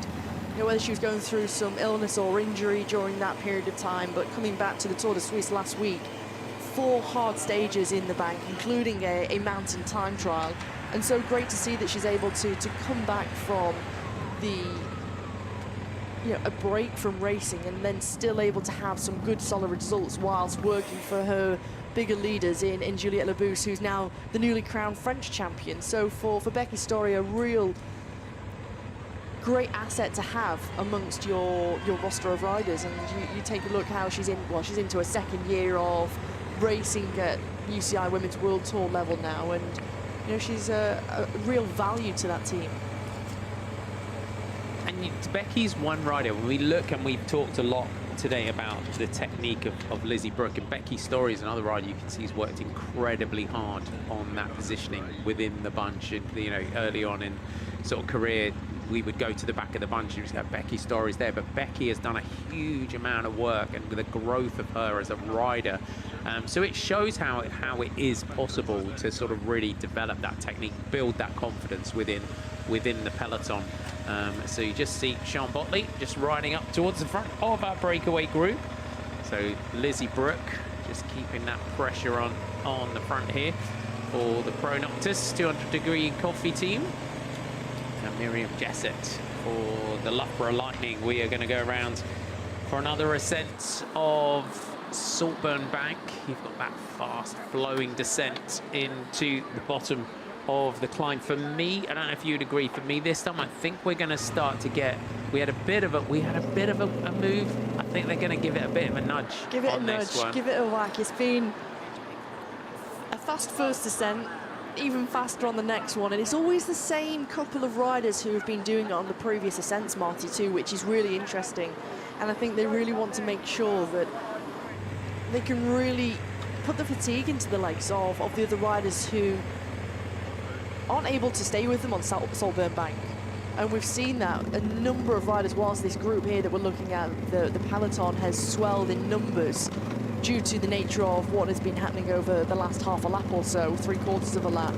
you know, whether she was going through some illness or injury during that period of time, but coming back to the Tour de Suisse last week, 4 hard stages in the bank, including a mountain time trial, and so great to see that she's able to come back from a break from racing and then still able to have some good solid results whilst working for her bigger leaders in Juliette Labousse, who's now the newly crowned French champion. So for Becky's story, a real great asset to have amongst your roster of riders. And you take a look how she's into a second year of racing at UCI Women's World Tour level now, and you know, she's a real value to that team. And Becky's one rider. When we look, and we've talked a lot today about the technique of Lizzie Brooke, and Becky Story is another rider you can see has worked incredibly hard on that positioning within the bunch. And, you know, early on in sort of career, we would go to the back of the bunch and just go, Becky Story's there. But Becky has done a huge amount of work, and the growth of her as a rider. So it shows how it is possible to sort of really develop that technique, build that confidence within the peloton. So you just see Sean Botley just riding up towards the front of our breakaway group. So Lizzie Brooke just keeping that pressure on the front here for the Pro Noctis 200-degree coffee team. And Miriam Jessett for the Loughborough Lightning. We are going to go around for another ascent of Saltburn Bank. You've got that fast flowing descent into the bottom of the climb. For me, I don't know if you'd agree, for me this time I think we're going to start to get, we had a bit of a move. I think they're going to give it a bit of a nudge. Give it a nudge, give it a whack. It's been a fast first descent, even faster on the next one, and it's always the same couple of riders who have been doing it on the previous ascents, Marty, too, which is really interesting. And I think they really want to make sure that they can really put the fatigue into the legs of the other riders who aren't able to stay with them on Saltburn Bank. And we've seen that a number of riders, whilst this group here that we're looking at, the peloton, has swelled in numbers due to the nature of what has been happening over the last half a lap or so, 3/4 of a lap.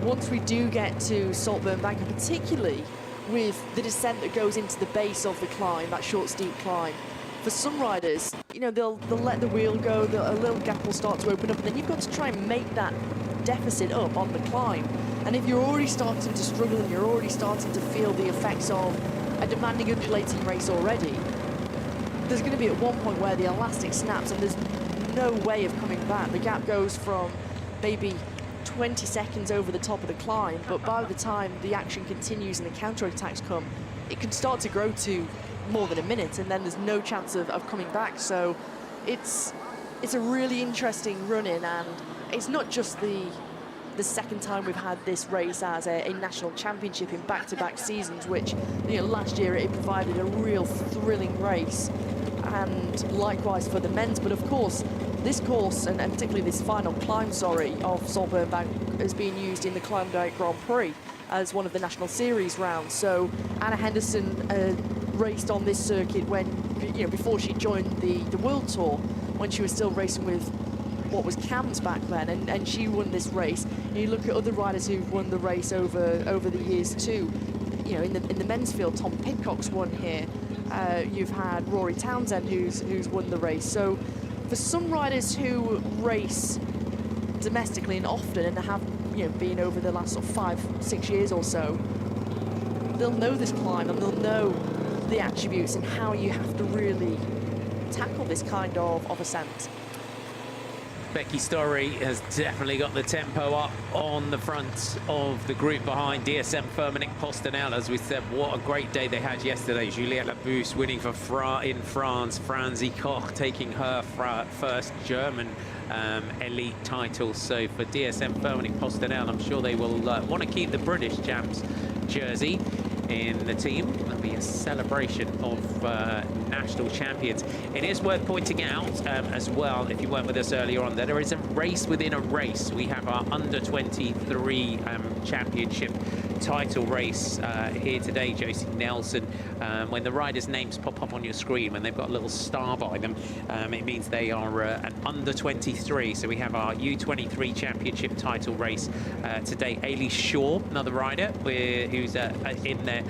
Once we do get to Saltburn Bank, and particularly with the descent that goes into the base of the climb, that short, steep climb, for some riders, you know, they'll let the wheel go, a little gap will start to open up, and then you've got to try and make that deficit up on the climb. And if you're already starting to struggle and you're already starting to feel the effects of a demanding undulating race already, there's going to be at one point where the elastic snaps and there's no way of coming back. The gap goes from maybe 20 seconds over the top of the climb, but by the time the action continues and the counterattacks come, it can start to grow to more than a minute, and then there's no chance of coming back. So it's a really interesting run-in, and it's not just the second time we've had this race as a national championship in back-to-back seasons, which, you know, last year it provided a real thrilling race, and likewise for the men's. But of course, this course, and particularly this final climb, of Saltburn Bank, has been used in the Klondike Grand Prix as one of the National Series rounds. So Anna Henderson raced on this circuit when, you know, before she joined the World Tour, when she was still racing with what was CAMS back then, and she won this race. And you look at other riders who've won the race over the years too. You know, in the men's field, Tom Pidcock's won here. You've had Rory Townsend who's won the race. So for some riders who race domestically and often, and have, you know, been over the last sort of 5-6 years or so, they'll know this climb and they'll know the attributes and how you have to really tackle this kind of ascent. Becky Story has definitely got the tempo up on the front of the group behind DSM Firmenich Postinel. As we said, what a great day they had yesterday. Juliette Labousse winning in France. Franzi Koch taking her first German elite title. So for DSM Firmenich Postinel, I'm sure they will want to keep the British champs jersey in the team. There'll be a celebration of national champions. It is worth pointing out as well, if you weren't with us earlier on, that there is a race within a race. We have our under-23 championship title race here today, Josie Nelson. When the riders' names pop up on your screen, when they've got a little star by them, it means they are an under-23. So we have our U23 championship title race today. Ailey Shaw, another rider who's in there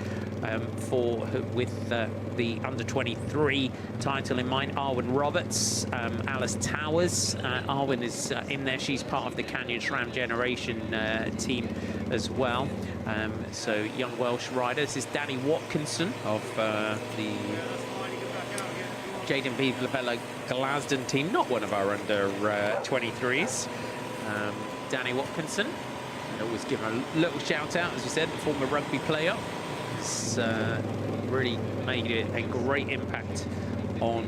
with the under-23 title in mind. Arwen Roberts, Alice Towers. Arwen is in there. She's part of the Canyon SRAM Generation team as well. So young Welsh riders. This is Danny Watkinson of the Jaden V. Labella Glasden team, not one of our under-23s. Danny Watkinson. I always give her a little shout out, as you said, former rugby player. Has really made a great impact on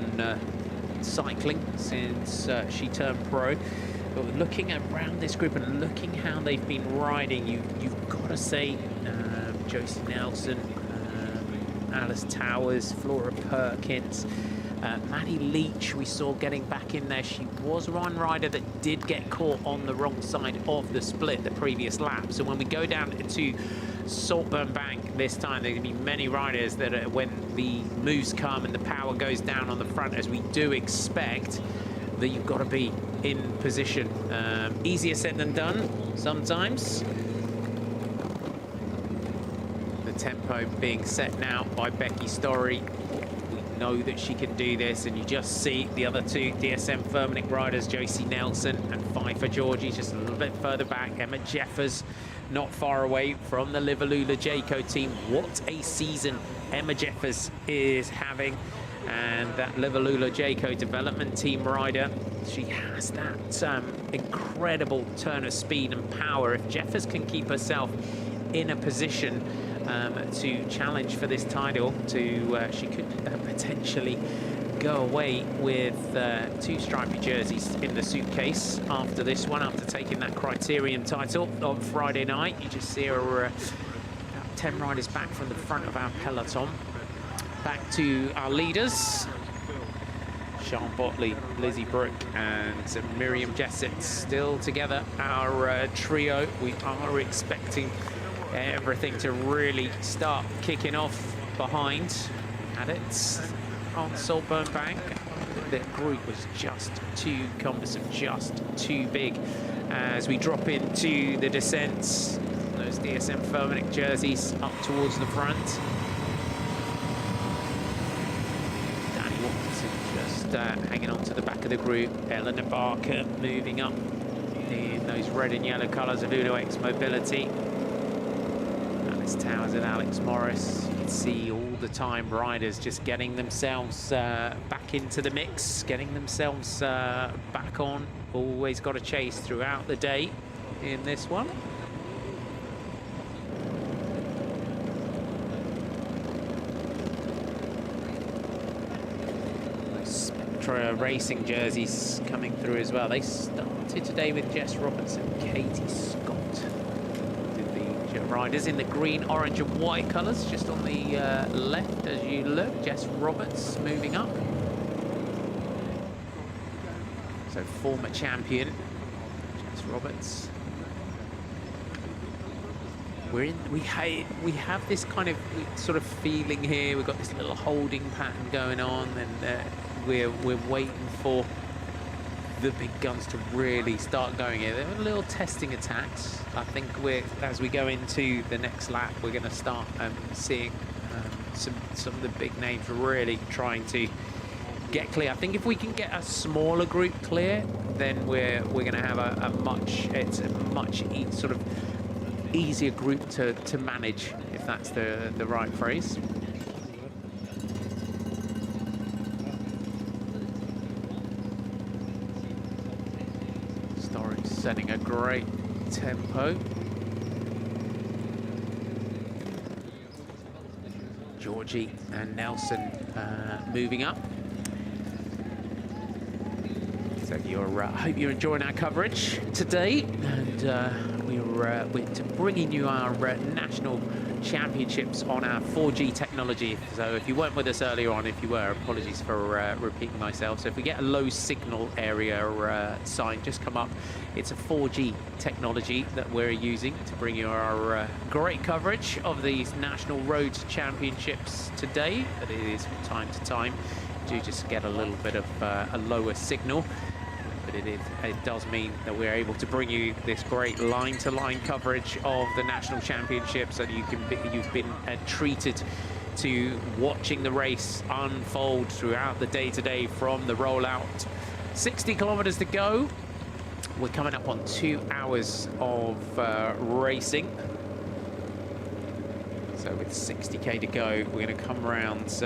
cycling since she turned pro. But looking around this group and looking how they've been riding, you've got to say Josie Nelson, Alice Towers, Flora Perkins, Maddie Leach we saw getting back in there. She was one rider that did get caught on the wrong side of the split the previous lap. So when we go down to Saltburn Bank this time, there are going to be many riders that when the moves come and the power goes down on the front, as we do expect, that you've got to be in position. Easier said than done sometimes. The tempo being set now by Becky Storey. We know that she can do this, and you just see the other two DSM Firmenich riders, Josie Nelson and Pfeiffer Georgie, just a little bit further back. Emma Jeffers not far away from the Liverlula Jayco team. What a season Emma Jeffers is having. And that Liverlula Jayco development team rider, she has that incredible turn of speed and power. If Jeffers can keep herself in a position to challenge for this title, she could potentially go away with two stripy jerseys in the suitcase after this one, after taking that Criterium title on Friday night. You just see her about 10 riders back from the front of our peloton. Back to our leaders. Sean Botley, Lizzie Brooke and Miriam Jessett still together. Our trio, we are expecting everything to really start kicking off behind. Had it on Saltburn Bank. The group was just too cumbersome, just too big. As we drop into the descents, those DSM Firmenich jerseys up towards the front. Hanging on to the back of the group. Eleanor Barker moving up in those red and yellow colours of Uno X Mobility. Alice Towers and Alex Morris. You can see all the time riders just getting themselves back into the mix, getting themselves back on. Always got a chase throughout the day in this one. Racing jerseys coming through as well. They started today with Jess Robertson, Katie Scott. Did the riders in the green, orange and white colours just on the left as you look. Jess Roberts moving up. So former champion, Jess Roberts. We have this kind of sort of feeling here. We've got this little holding pattern going on, and we're waiting for the big guns to really start going here. There are little testing attacks. I think as we go into the next lap, we're going to start seeing some of the big names really trying to get clear. I think if we can get a smaller group clear, then we're going to have a much sort of easier group to manage, if that's the right phrase. Setting a great tempo. Georgie and Nelson moving up. So hope you're enjoying our coverage today, and we're bringing you our national Championships on our 4G technology. So if you weren't with us earlier on, if you were, apologies for repeating myself. So if we get a low signal area sign just come up, it's a 4G technology that we're using to bring you our great coverage of these National Road Championships today. But it is from time to time do just get a little bit of a lower signal. But it does mean that we're able to bring you this great line-to-line coverage of the National Championships, so that you've been treated to watching the race unfold throughout the day today from the rollout. 60 kilometers to go. We're coming up on 2 hours of racing. So with 60k to go, we're going to come around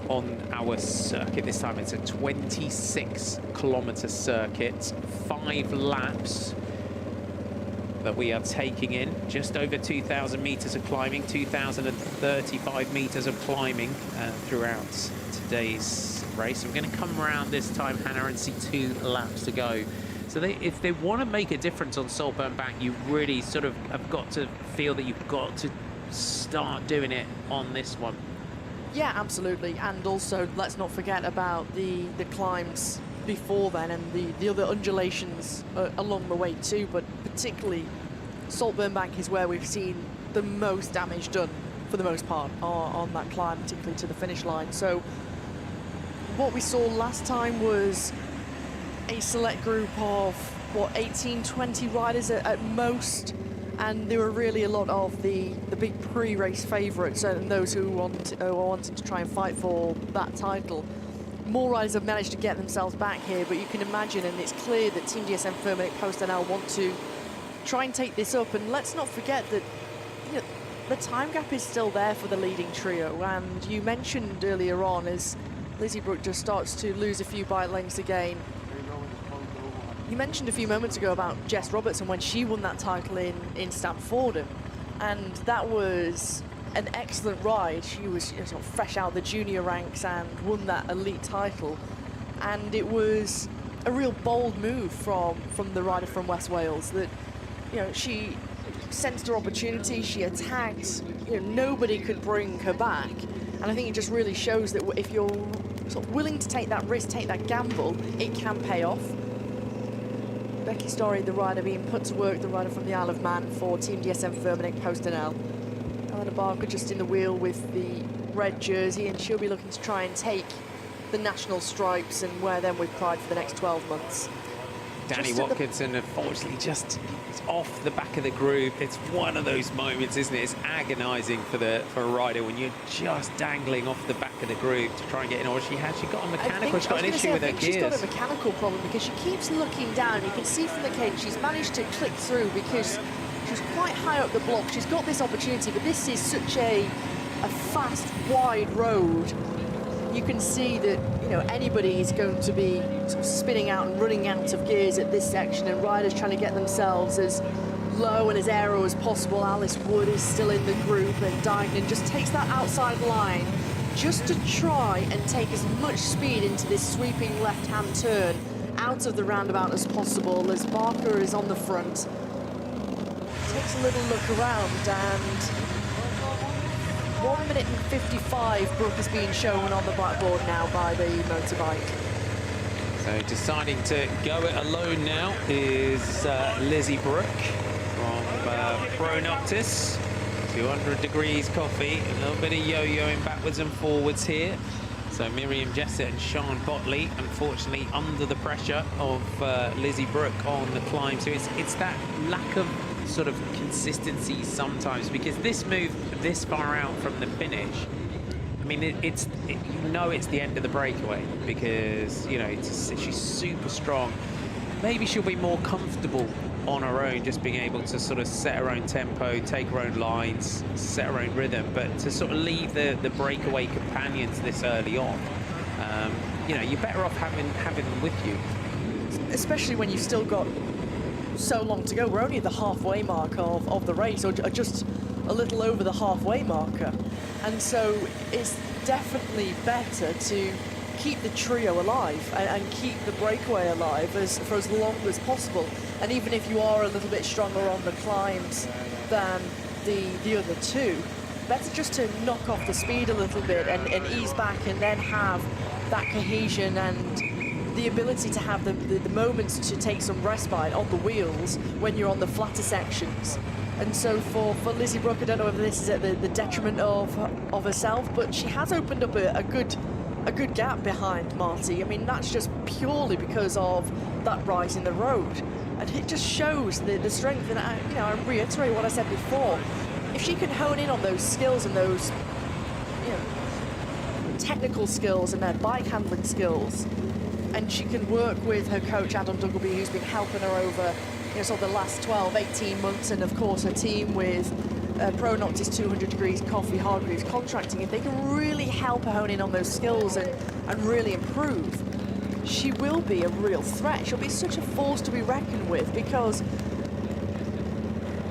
on our circuit. This time it's a 26-kilometer circuit, 5 laps that we are taking in. Just over 2,000 meters of climbing, 2,035 meters of climbing throughout today's race. I'm going to come around this time, Hannah, and see 2 laps to go. So if they want to make a difference on Saltburn Bank, you really sort of have got to feel that you've got to start doing it on this one. Yeah, absolutely. And also, let's not forget about the climbs before then and the other undulations along the way too. But particularly, Saltburn Bank is where we've seen the most damage done, for the most part, on that climb, particularly to the finish line. So what we saw last time was a select group of, what, 18, 20 riders at most. And there were really a lot of the big pre-race favourites and those who were wanting to try and fight for that title. More riders have managed to get themselves back here, but you can imagine, and it's clear that Team DSM Firmenich PostNL want to try and take this up. And let's not forget that, you know, the time gap is still there for the leading trio. And you mentioned earlier on, as Lizzie Brooke just starts to lose a few bike lengths again, you mentioned a few moments ago about Jess Robertson when she won that title in Stamford, and that was an excellent ride. She was, you know, sort of fresh out the junior ranks and won that elite title, and it was a real bold move from the rider from West Wales. That, you know, she sensed her opportunity, she attacked. You know, nobody could bring her back, and I think it just really shows that if you're sort of willing to take that risk, take that gamble, it can pay off. Becky Story, the rider being put to work, the rider from the Isle of Man for Team DSM Firmenich PostNL. Eleanor Barker just in the wheel with the red jersey, and she'll be looking to try and take the national stripes and wear them with pride for the next 12 months. Danny Watkinson, unfortunately, just is off the back of the group. It's one of those moments, isn't it? It's agonising for a rider when you're just dangling off the back of the group to try and get in. Or she got a mechanical, she's got an issue with her gears. She's got a mechanical problem because she keeps looking down. You can see from the cage she's managed to click through because she's quite high up the block. She's got this opportunity, but this is such a fast, wide road. You can see that, you know, anybody is going to be sort of spinning out and running out of gears at this section, and riders trying to get themselves as low and as aero as possible. Alice Wood is still in the group, and Dignan just takes that outside line just to try and take as much speed into this sweeping left-hand turn out of the roundabout as possible, as Barker is on the front. Takes a little look around, and 1 minute and 55 Brooke is being shown on the blackboard now by the motorbike. So deciding to go it alone now is Lizzie Brooke from Pro Noctis. 200 degrees coffee, a little bit of yo-yoing backwards and forwards here. So Miriam Jessett and Sean Botley, unfortunately, under the pressure of Lizzie Brooke on the climb. So it's that lack of sort of consistency sometimes, because this move this far out from the finish, I mean, you know it's the end of the breakaway, because, you know, she's super strong. Maybe she'll be more comfortable on her own, just being able to sort of set her own tempo, take her own lines, set her own rhythm, but to sort of leave the breakaway companions this early on, you know, you're better off having them with you. Especially when you've still got so long to go. We're only at the halfway mark of the race, or just a little over the halfway marker, and so it's definitely better to keep the trio alive and keep the breakaway alive for as long as possible. And even if you are a little bit stronger on the climbs than the other two, better just to knock off the speed a little bit and ease back, and then have that cohesion and the ability to have the moments to take some respite on the wheels when you're on the flatter sections. And so for Lizzie Brooke, I don't know whether this is at the detriment of herself, but she has opened up a good gap behind Marty. I mean, that's just purely because of that rise in the road. And it just shows the strength. And I reiterate what I said before. If she can hone in on those skills and those technical skills and their bike handling skills, and she can work with her coach Adam Duggleby, who's been helping her over sort of the last 12, 18 months, and of course her team with Pro Noctis 200 Degrees Coffee Hargreaves Contracting, if they can really help her hone in on those skills and really improve, she will be a real threat. She'll be such a force to be reckoned with, because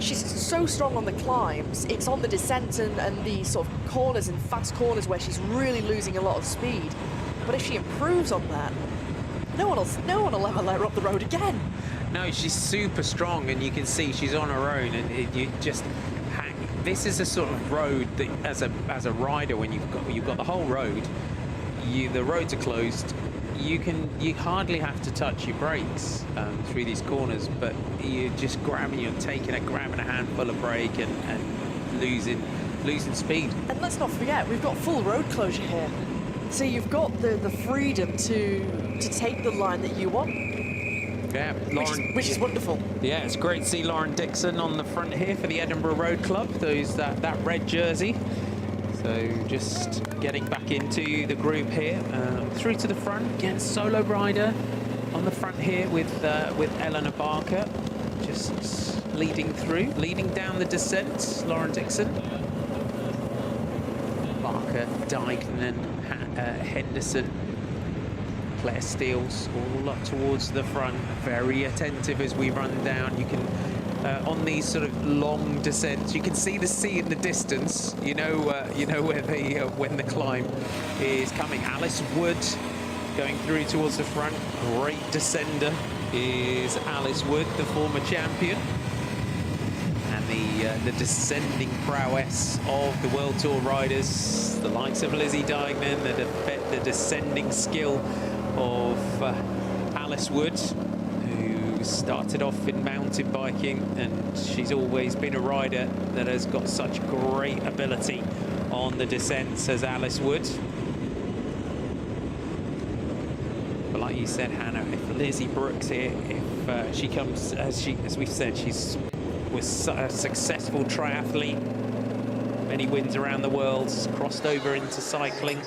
she's so strong on the climbs. It's on the descent and the sort of corners and fast corners where she's really losing a lot of speed. But if she improves on that, no one will ever let her up the road again. No, she's super strong, and you can see she's on her own, and you just hang. This is a sort of road that, as a rider, when you've got the whole road, the roads are closed. You hardly have to touch your brakes through these corners, but you're just grabbing a handful of brake and losing speed. And let's not forget, we've got full road closure here, so you've got the freedom to take the line that you want. Yeah, Lauren, which is wonderful. Yeah, it's great to see Lauren Dixon on the front here for the Edinburgh Road Club. That red jersey. So just getting back into the group here, through to the front. Again, solo rider on the front here with Eleanor Barker, just leading down the descent. Lauren Dixon, Barker, Dignan, Henderson, Claire Steele's all up towards the front, very attentive as we run down. You can, on these sort of long descents, you can see the sea in the distance. You know where when the climb is coming. Alice Wood going through towards the front. Great descender is Alice Wood, the former champion. And the descending prowess of the World Tour riders, the likes of Lizzie Dignan, the descending skill of Alice Wood, who started off in mountain biking, and she's always been a rider that has got such great ability on the descents as Alice Wood. But like you said, Hannah, if Lizzie Brooks here, if she comes, as we've said, was a successful triathlete, many wins around the world, crossed over into cycling,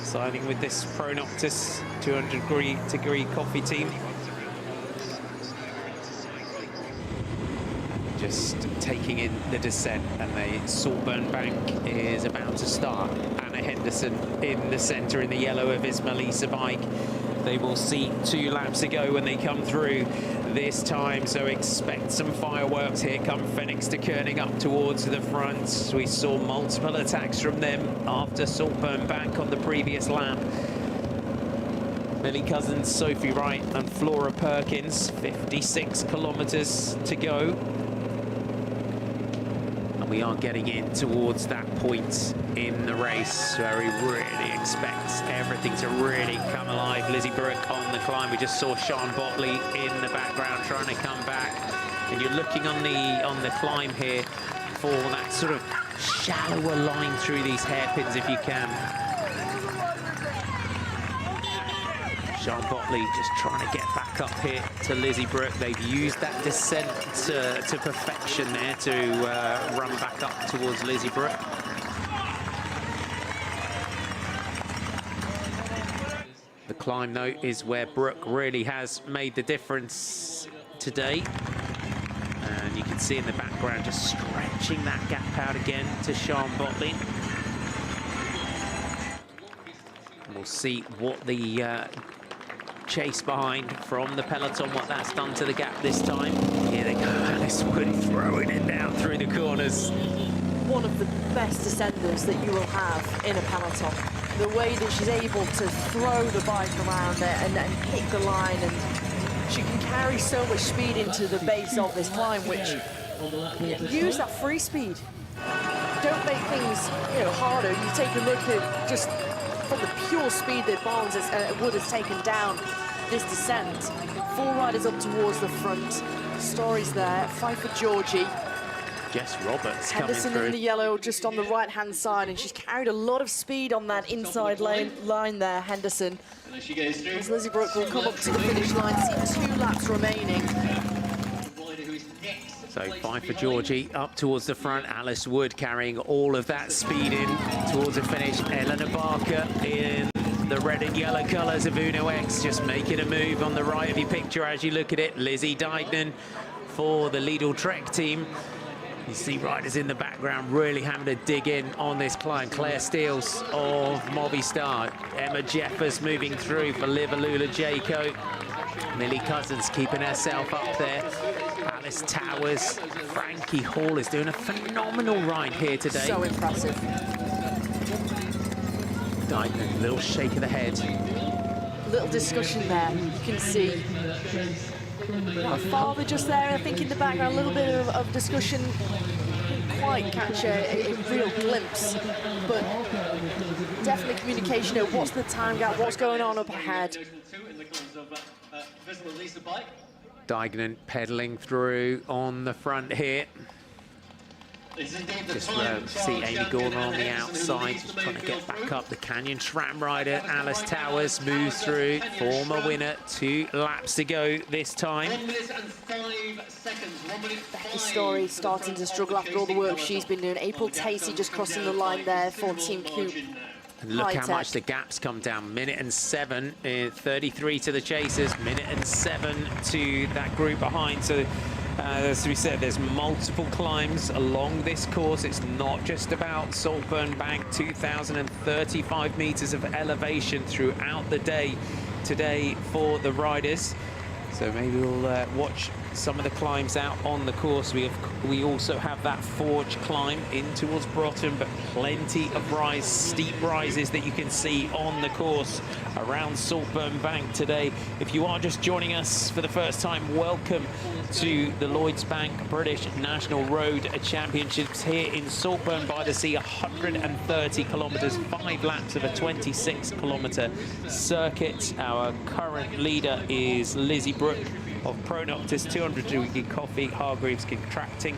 signing with this Pro Noctis 200 degree coffee team. Just taking in the descent, and the Saltburn bank is about to start. Anna Henderson in the centre in the yellow of his Melissa bike. They will see 2 laps ago when they come through this time, so expect some fireworks. Here come Phoenix de Koenig up towards the front. We saw multiple attacks from them after Saltburn bank on the previous lap. Millie Cousins, Sophie Wright and Flora Perkins, 56 kilometres to go. And we are getting in towards that point in the race where we really expect everything to really come alive. Lizzie Brooke on the climb. We just saw Sean Botley in the background trying to come back. And you're looking on the climb here for that sort of shallower line through these hairpins if you can. Sean Botley just trying to get back up here to Lizzie Brooke. They've used that descent to perfection there to run back up towards Lizzie Brooke. The climb, though, is where Brooke really has made the difference today. And you can see in the background just stretching that gap out again to Sean Botley. We'll see what the chase behind from the Peloton, what that's done to the gap this time. Here they go, Alice Wood throwing it down through the corners. One of the best descenders that you will have in a Peloton. The way that she's able to throw the bike around it and hit the line, and she can carry so much speed into the base of this climb, which use that free speed. don't make things, you know, harder. You take a look at just from the pure speed that Wood has taken down this descent. 4 riders up towards the front. Story's there. 5 for Georgie. Jess Roberts Henderson coming in the through. yellow, just on the right-hand side, and she's carried a lot of speed on that inside line there, Henderson. As Lizzie Brooke will come up to the finish line, see 2 laps remaining. So 5 for Georgie, up towards the front. Alice Wood carrying all of that speed in towards the finish. Eleanor Barker in the red and yellow colours of Uno X, just making a move on the right of your picture as you look at it. Lizzie Dignan for the Lidl Trek team. You see riders in the background really having to dig in on this climb. Claire Steels of Movistar. Emma Jeffers moving through for Livalula Jayco. Millie Cousins keeping herself up there. Alice Towers. Frankie Hall is doing a phenomenal ride here today. So impressive. Dignan, little shake of the head. Little discussion there, you can see. Her father just there, I think in the background, a little bit of discussion. Didn't quite catch a real glimpse, but definitely communication of what's the time gap, what's going on up ahead. Dignan pedaling through on the front here. Just see Amy Gordon on the outside, just trying to get back up. The Canyon SRAM rider, Alice Towers, moves through. Former winner, 2 laps to go this time. 1 minute and 5 seconds. 1 minute. Becky Story starting to struggle after all the work she's been doing. April Tacey just crossing the line there for Team Coop. And look how much the gaps come down. 1:07, 33 to the chasers, 1:07 to that group behind. So as we said, there's multiple climbs along this course. It's not just about Saltburn Bank, 2,035 meters of elevation throughout the day today for the riders. So maybe we'll watch some of the climbs out on the course. We also have that Forge climb in towards Broughton, but plenty of steep rises that you can see on the course around Saltburn Bank today. If you are just joining us for the first time, welcome to the Lloyds Bank British National Road Championships here in Saltburn-by-the-Sea. 130 kilometres, 5 laps of a 26-kilometre circuit. Our current leader is Lizzie Brooke of Pro Noctis, 200 degree coffee, Hargreaves contracting.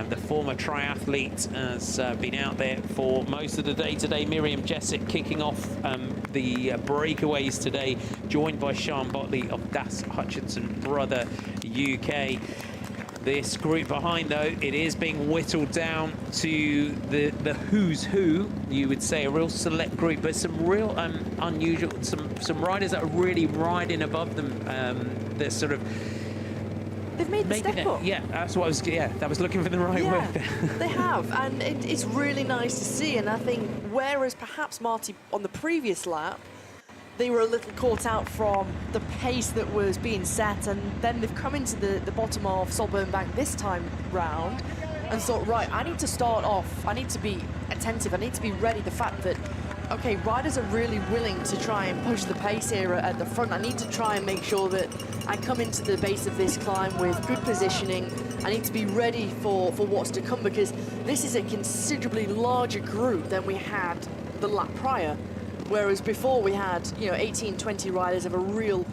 The former triathlete has been out there for most of the day today. Miriam Jessett kicking off the breakaways today, joined by Sean Botley of Das Hutchinson Brother UK. This group behind, though, it is being whittled down to the who's who, you would say, a real select group, but some real unusual, some riders that are really riding above them. They're sort of They've made the step up. Yeah, that's what I was. Yeah, that was looking for the right word. They have, and it's really nice to see. And I think whereas perhaps Marty on the previous lap, they were a little caught out from the pace that was being set, and then they've come into the bottom of Saltburn Bank this time round and thought, right, I need to start off, I need to be attentive, I need to be ready. The fact that, okay, riders are really willing to try and push the pace here at the front. I need to try and make sure that I come into the base of this climb with good positioning. I need to be ready for what's to come, because this is a considerably larger group than we had the lap prior. Whereas before we had, 18, 20 riders of a real,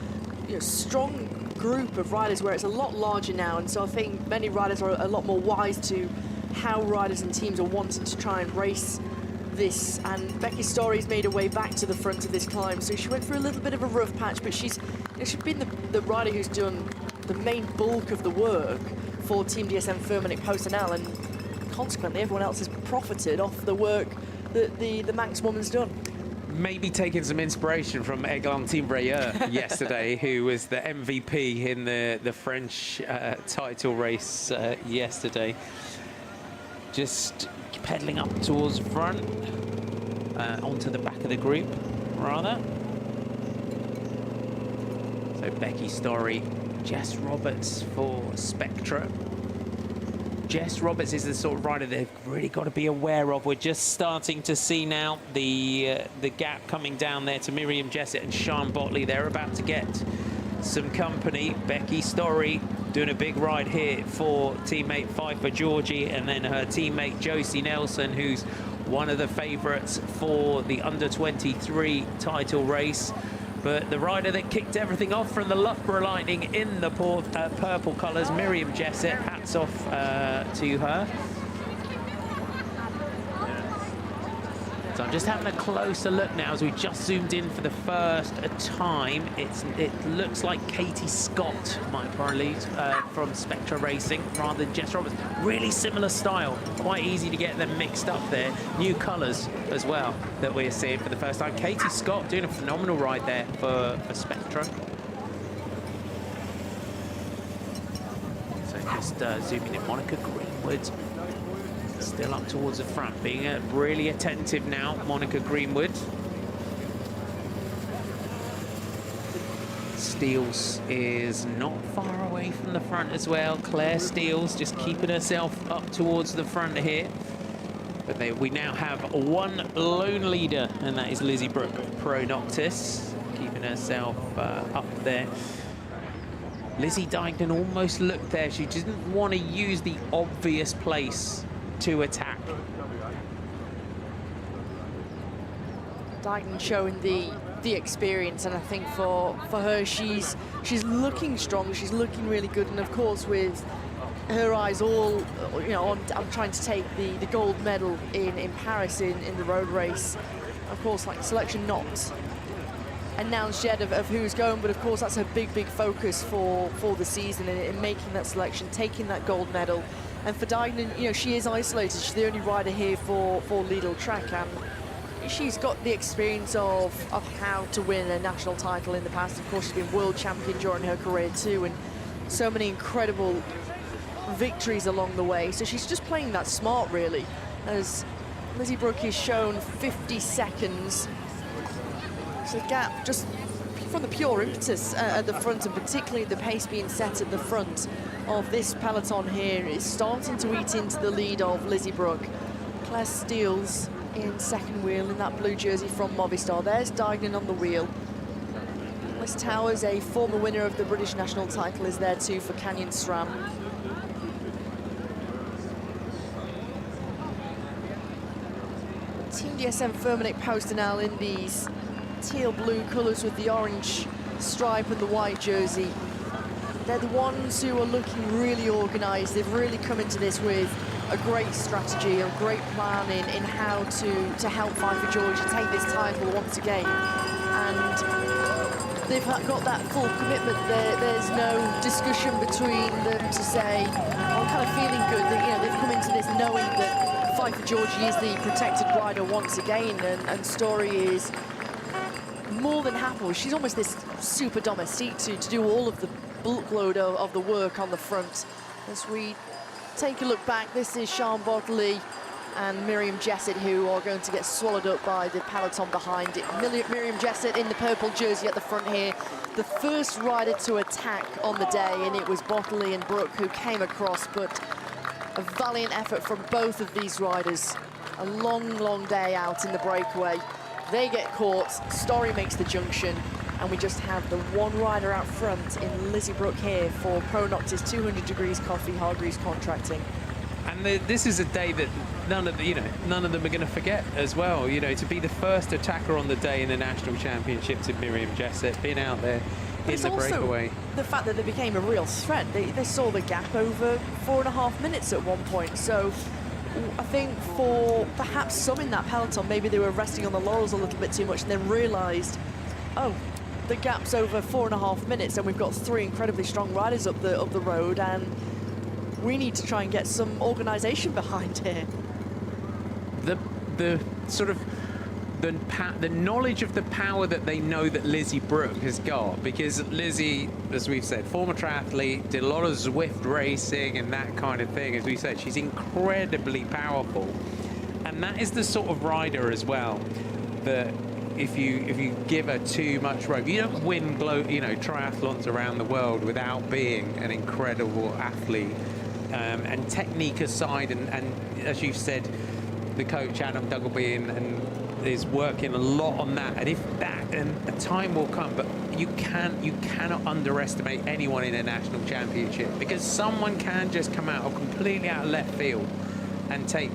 strong group of riders, where it's a lot larger now. And so I think many riders are a lot more wise to how riders and teams are wanting to try and race this. And Becky Story's made her way back to the front of this climb. So she went through a little bit of a rough patch, but she's been the rider who's done the main bulk of the work for Team DSM Firmenich Personnel, and consequently everyone else has profited off the work that the Manx woman's done. Maybe taking some inspiration from Escalating yesterday, who was the MVP in the French title race yesterday. Just pedaling up towards the front, onto the back of the group, rather. So Becky Story, Jess Roberts for Spectra. Jess Roberts is the sort of rider they've really got to be aware of. We're just starting to see now the gap coming down there to Miriam Jessett and Sean Botley. They're about to get some company. Becky Story doing a big ride here for teammate Pfeiffer Georgie, and then her teammate Josie Nelson, who's one of the favourites for the under-23 title race. But the rider that kicked everything off from the Loughborough Lightning in the purple colours, Miriam Jessett, hats off to her. So I'm just having a closer look now as we just zoomed in for the first time. It looks like Katie Scott might probably lead from Spectra Racing rather than Jess Roberts. Really similar style, quite easy to get them mixed up there. New colours as well that we're seeing for the first time. Katie Scott doing a phenomenal ride there for Spectra. So just zooming in, Monica Greenwood. Still up towards the front, being really attentive now, Monica Greenwood. Steels is not far away from the front as well. Claire Steels just keeping herself up towards the front here. But we now have one lone leader, and that is Lizzie Brooke Pro Noctis, keeping herself up there. Lizzie Dignan almost looked there. She didn't want to use the obvious place to attack. Dignan showing the experience, and I think for her, she's looking strong, she's looking really good, and of course with her eyes all, you know, on trying to take the gold medal in Paris in the road race. Of course, like, selection not announced yet of who's going, but of course that's a big focus for the season, in making that selection, taking that gold medal. And for Dignan, you know, she is isolated. She's the only rider here for Lidl Track, and she's got the experience of how to win a national title in the past. Of course, she's been world champion during her career too, and so many incredible victories along the way. So she's just playing that smart, really, as Lizzie Brooke is shown 50 seconds. So gap just from the pure impetus at the front, and particularly the pace being set at the front of this peloton here is starting to eat into the lead of Lizzie Brooke. Claire Steels in second wheel in that blue jersey from Movistar. There's Dignan on the wheel. Liz Towers, a former winner of the British national title, is there too for Canyon SRAM. Team DSM Firmenich Postenal in these teal blue colours with the orange stripe and the white jersey. They're the ones who are looking really organised. They've really come into this with a great strategy, a great plan in how to help Pfeiffer Georgie take this title once again. And they've got that full commitment. There's no discussion between them to say, I'm kind of feeling good that, you know, they've come into this knowing that Pfeiffer Georgie is the protected rider once again, and Story is more than happy. She's almost this super domestique to do all of the bulk load of the work on the front. As we take a look back, this is Sian Bodley and Miriam Jessett, who are going to get swallowed up by the peloton behind it. Miriam Jessett in the purple jersey at the front here, the first rider to attack on the day, and it was Bodley and Brooke who came across, but a valiant effort from both of these riders. A long day out in the breakaway. They get caught, Story makes the junction, and we just have the one rider out front in Lizzie Brooke here for Pro Noctis 200 Degrees Coffee, Hargreaves Contracting. And this is a day that none of them are going to forget as well. You know, to be the first attacker on the day in the national championships in Miriam Jessett, being out there in the breakaway. The fact that they became a real threat. They saw the gap over 4.5 minutes at one point. So I think for perhaps some in that peloton, maybe they were resting on the laurels a little bit too much, and then realised, oh, the gap's over 4.5 minutes, and we've got 3 incredibly strong riders up the road, and we need to try and get some organisation behind here. The sort of the knowledge of the power that they know that Lizzie Brooke has got, because Lizzie, as we've said, former triathlete, did a lot of Zwift racing and that kind of thing. As we said, she's incredibly powerful, and that is the sort of rider as well that if you give her too much rope, you don't win triathlons around the world without being an incredible athlete. And technique aside, and as you've said, the coach Adam Duggleby and is working a lot on that, and if that, and a time will come, but you cannot underestimate anyone in a national championship, because someone can just come out completely out of left field and take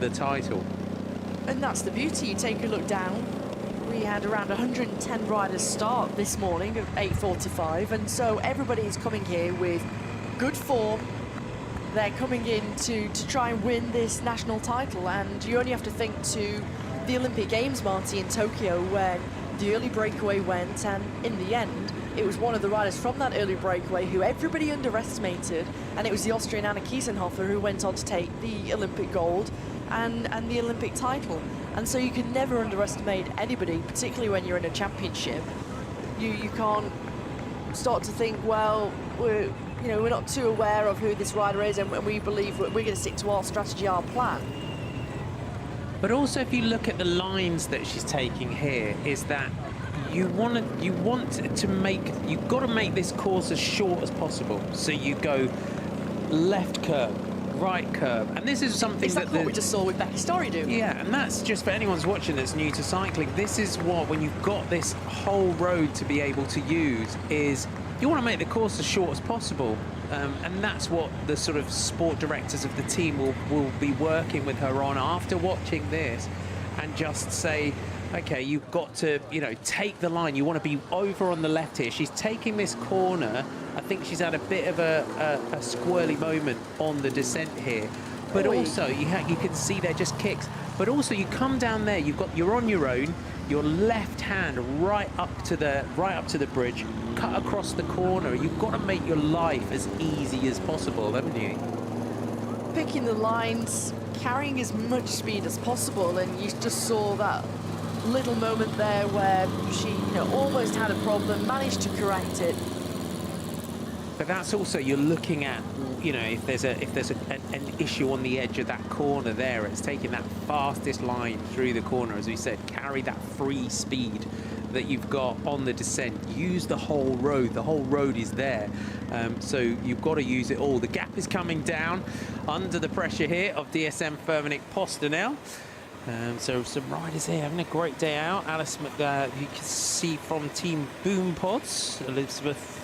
the title. And that's the beauty. You take a look down. We had around 110 riders start this morning at 8:45, and so everybody is coming here with good form. They're coming in to try and win this national title, and you only have to think to the Olympic Games, Marty, in Tokyo, when the early breakaway went, and in the end, it was one of the riders from that early breakaway who everybody underestimated, and it was the Austrian Anna Kiesenhofer who went on to take the Olympic gold and the Olympic title. And so you can never underestimate anybody, particularly when you're in a championship. You can't start to think, well, we're not too aware of who this rider is, and we believe we're going to stick to our strategy, our plan. But also, if you look at the lines that she's taking here, is that you've got to make this course as short as possible. So you go left curve, right curve, and this is something exactly what we just saw with Becky Story do. Yeah, and that's just for anyone's watching that's new to cycling. This is what, when you've got this whole road to be able to use, is you want to make the course as short as possible. And that's what the sort of sport directors of the team will be working with her on after watching this, and just say, okay, you've got to, take the line. You want to be over on the left here. She's taking this corner. I think she's had a bit of a squirrely moment on the descent here. But also, you can see there just kicks. But also, you come down there. You're on your own. Your left hand right up to the bridge, cut across the corner. You've got to make your life as easy as possible, haven't you? Picking the lines, carrying as much speed as possible, and you just saw that little moment there where she almost had a problem, managed to correct it. But that's also, you're looking at, if there's an issue on the edge of that corner there, it's taking that fastest line through the corner, as we said, carry that free speed that you've got on the descent. Use the whole road. The whole road is there. So you've got to use it all. The gap is coming down under the pressure here of DSM Firmenich Postenel. So some riders here having a great day out. Alice you can see from Team Boom Pods, Elizabeth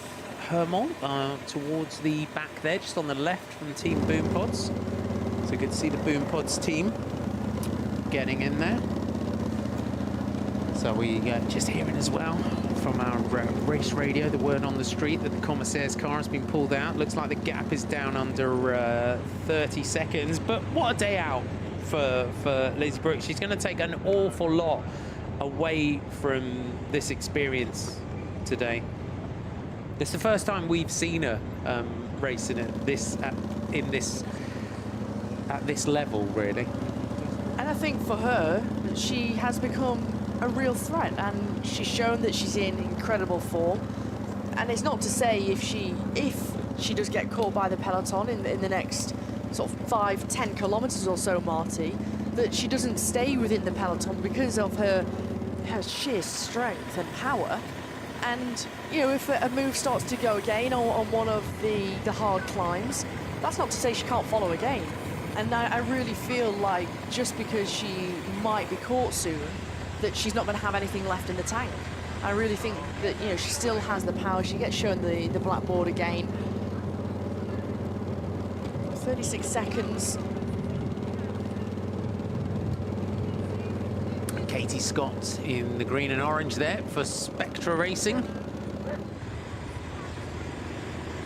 Hermel towards the back there, just on the left from Team Boom Pods. So good to see the Boom Pods team getting in there. So we just hearing as well from our race radio, the word on the street that the Commissaire's car has been pulled out. Looks like the gap is down under 30 seconds, but what a day out for Liz Brooks. She's going to take an awful lot away from this experience today. It's the first time we've seen her racing at this level, really. And I think for her, she has become a real threat, and she's shown that she's in incredible form. And it's not to say if she does get caught by the peloton in the next sort of 5-10 kilometers or so, Marty, that she doesn't stay within the peloton because of her sheer strength and power. And if a move starts to go again on one of the hard climbs, that's not to say she can't follow again. And I really feel like just because she might be caught soon, that she's not going to have anything left in the tank. I really think that she still has the power. She gets shown the blackboard again. 36 seconds. Katie Scott in the green and orange there for Spectra Racing.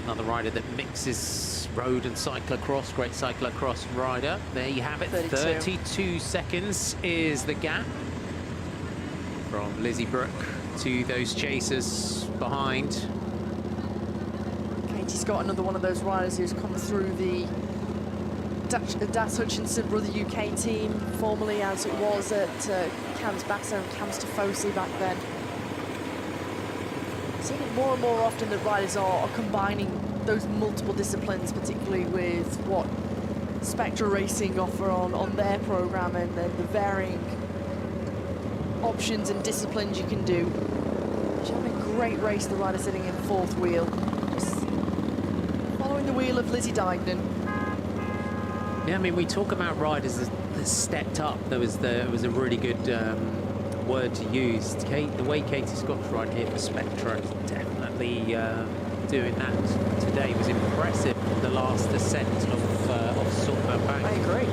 Another rider that mixes road and cyclocross, great cyclocross rider. There you have it, 32 seconds is the gap from Lizzie Brooke to those chasers behind. Katie Scott, another one of those riders who's come through the Das Hutchinson Brother UK team, formerly as it was at Cams Basso and Cams Tifosi back then. Seeing it more and more often that riders are combining those multiple disciplines, particularly with what Spectra Racing offer on their program, and then the varying options and disciplines you can do. She's having a great race, the rider sitting in fourth wheel, just following the wheel of Lizzie Deignan. Yeah, I mean, we talk about riders that's stepped up. There was a really good word to use. The way Katie Scott's riding here for Spectra is definitely doing that today was impressive. The last ascent of Saltburn-by. I agree.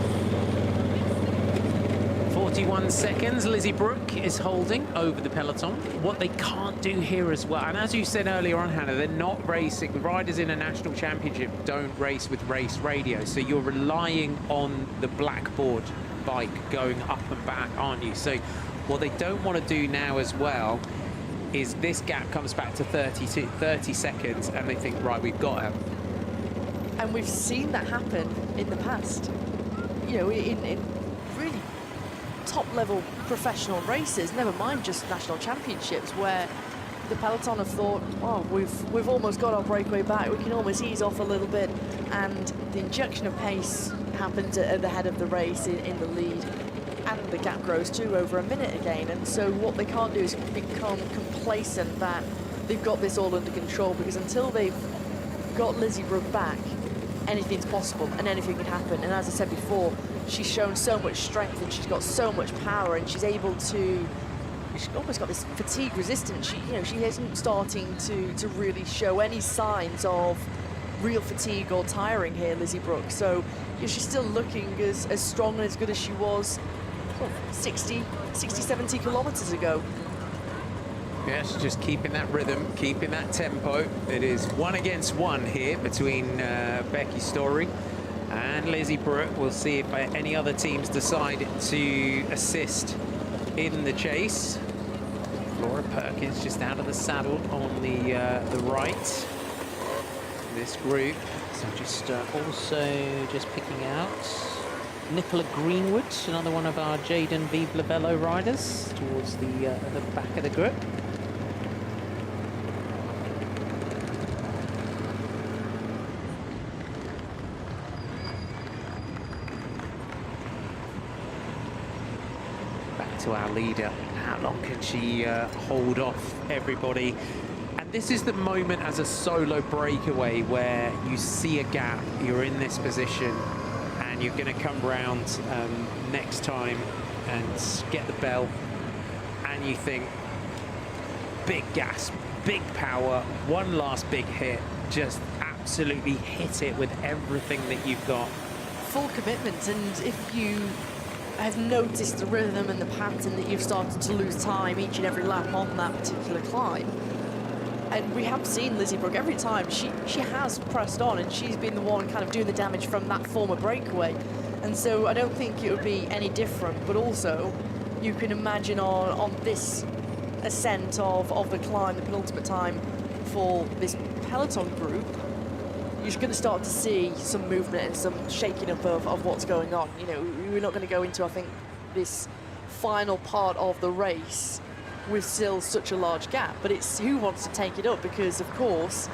41 seconds, Lizzie Brooke is holding over the peloton. What they can't do here as well, and as you said earlier on, Hannah, they're not racing. The riders in a national championship don't race with race radio, so you're relying on the blackboard bike going up and back, aren't you? So what they don't want to do now as well is this gap comes back to 30 seconds, and they think, right, we've got her. And we've seen that happen in the past. You know, in really top-level professional races, never mind just national championships, where the peloton have thought, oh, we've almost got our breakaway back, we can almost ease off a little bit, and the injection of pace happens at the head of the race in the lead, and the gap grows to over a minute again. And so what they can't do is become complacent that they've got this all under control, because until they've got Lizzie Brooke back, anything's possible and anything can happen. And as I said before, she's shown so much strength and she's got so much power, and she's able to, she's almost got this fatigue resistance. She isn't starting to really show any signs of real fatigue or tiring here, Lizzie Brooke. So she's still looking as strong and as good as she was 60, 70 kilometers ago. Yes, just keeping that rhythm, keeping that tempo. It is 1 against 1 here between Becky Story and Lizzie Brooke. We'll see if any other teams decide to assist in the chase. Laura Perkins just out of the saddle on the right. This group. So just also just picking out Nicola Greenwood, another one of our Jaden Vive Lavello riders, towards the back of the group. Back to our leader. How long can she hold off everybody? And this is the moment as a solo breakaway where you see a gap, you're in this position, and you're going to come round next time and get the bell, and you think, big gasp, big power, one last big hit, just absolutely hit it with everything that you've got. Full commitment, and if you have noticed the rhythm and the pattern that you've started to lose time each and every lap on that particular climb, and we have seen Lizzie Brooke every time she has pressed on, and she's been the one kind of doing the damage from that former breakaway. And so I don't think it would be any different, but also you can imagine on this ascent of the climb, the penultimate time for this peloton group, you're going to start to see some movement and some shaking up of what's going on. You know, we're not going to go into, I think, this final part of the race with still such a large gap, but it's who wants to take it up, because of course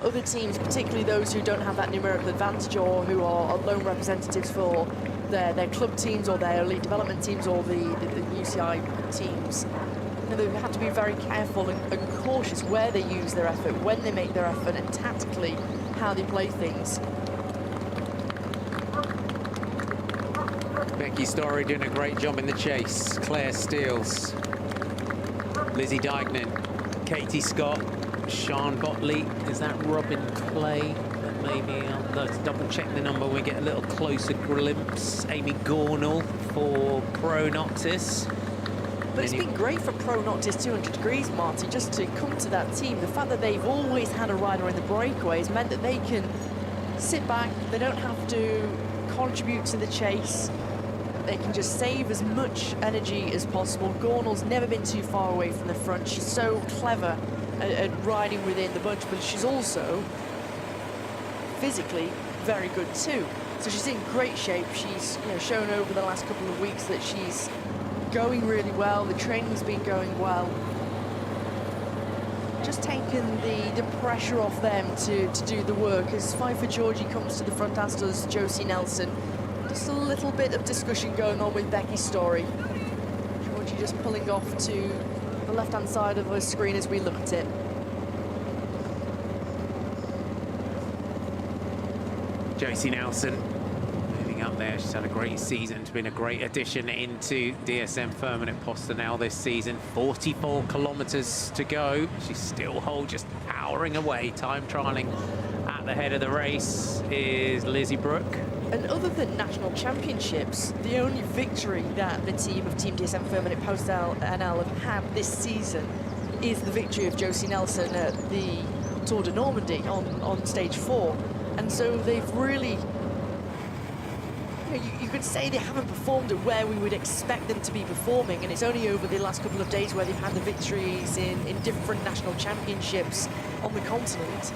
other teams, particularly those who don't have that numerical advantage or who are lone representatives for their club teams or their elite development teams or the UCI teams, you know, they have to be very careful and cautious where they use their effort, when they make their effort, and tactically how they play things. Becky Story doing a great job in the chase. Claire Steels, Lizzie Dignan, Katie Scott, Sian Botley. Is that Robin Clay? Maybe let's double check the number when we get a little closer glimpse. Amy Gornall for Pro Noctis. But it's been great for Pro Noctis 200 Degrees, Marty, just to come to that team. The fact that they've always had a rider in the breakaways meant that they can sit back, they don't have to contribute to the chase. They can just save as much energy as possible. Gornall's never been too far away from the front. She's so clever at riding within the bunch, but she's also physically very good too. So she's in great shape. She's shown over the last couple of weeks that she's going really well. The training's been going well. Just taken the pressure off them to do the work. As Pfeiffer Georgie comes to the front, as does Josie Nelson. Just a little bit of discussion going on with Becky Story. Georgie just pulling off to the left-hand side of the screen as we look at it. Josie Nelson moving up there. She's had a great season. It's been a great addition into DSM Firmenich Postel this season. 44 kilometers to go. She's still just powering away. Time trialing at the head of the race is Lizzie Brooke. And other than national championships, the only victory that the team of Team DSM Firmenich Postel NL have had this season is the victory of Josie Nelson at the Tour de Normandy on stage 4. And so they've really, you could say they haven't performed at where we would expect them to be performing, and it's only over the last couple of days where they've had the victories in different national championships on the continent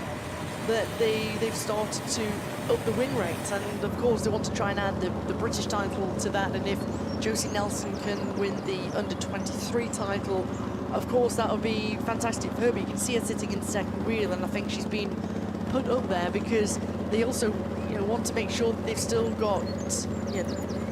that they've started to up the win rate. And of course they want to try and add the British title to that, and if Josie Nelson can win the under-23 title, of course that would be fantastic for her. But you can see her sitting in second wheel, and I think she's been put up there because they also want to make sure that they've still got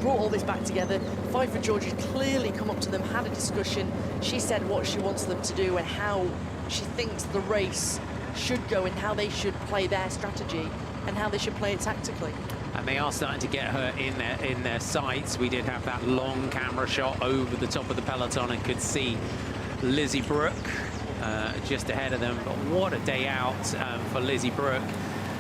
brought all this back together. Fight for George has clearly come up to them, had a discussion. She said what she wants them to do and how she thinks the race should go and how they should play their strategy and how they should play it tactically. And they are starting to get her in their sights. We did have that long camera shot over the top of the peloton and could see Lizzie Brooke just ahead of them. But what a day out for Lizzie Brooke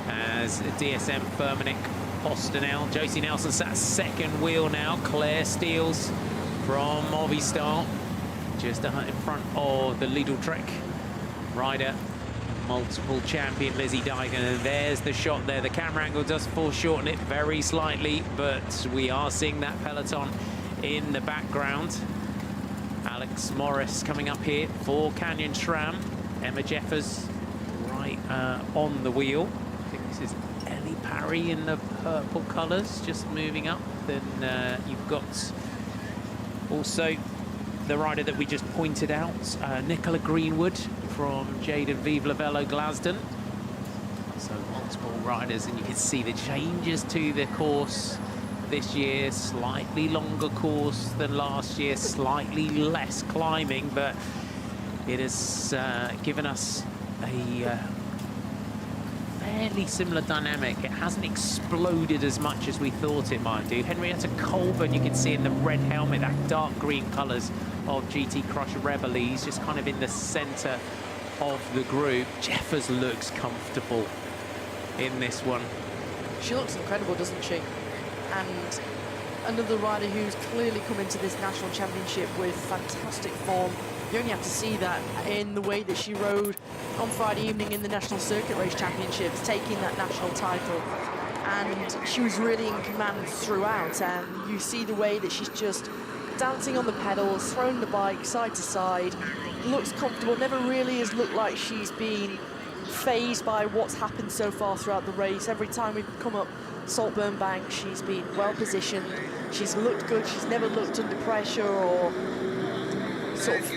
as DSM Firmenich Postel. Josie Nelson sat second wheel now. Claire Steels from Movistar just in front of the Lidl Trek rider, multiple champion Lizzie Dyken. And there's the shot there. The camera angle does foreshorten it very slightly, but we are seeing that peloton in the background. Alex Morris coming up here for Canyon SRAM. Emma Jeffers right on the wheel. I think this is Ellie Parry in the purple colours, just moving up. Then you've got also the rider that we just pointed out, Nicola Greenwood from Jaden Vive Lavello Glasden. So multiple riders, and you can see the changes to the course this year. Slightly longer course than last year, slightly less climbing, but it has given us a fairly similar dynamic. It hasn't exploded as much as we thought it might do. Henrietta Colburn, you can see in the red helmet, that dark green colours of GT Crush Rebellies, just kind of in the centre of the group. Jeffers looks comfortable in this one. She looks incredible, doesn't she? And another rider who's clearly come into this national championship with fantastic form. You only have to see that in the way that she rode on Friday evening in the National Circuit Race Championships, taking that national title. And she was really in command throughout. And you see the way that she's just dancing on the pedals, throwing the bike side to side, looks comfortable, never really has looked like she's been phased by what's happened so far throughout the race. Every time we've come up Saltburn Bank, she's been well positioned, she's looked good, she's never looked under pressure, or sort of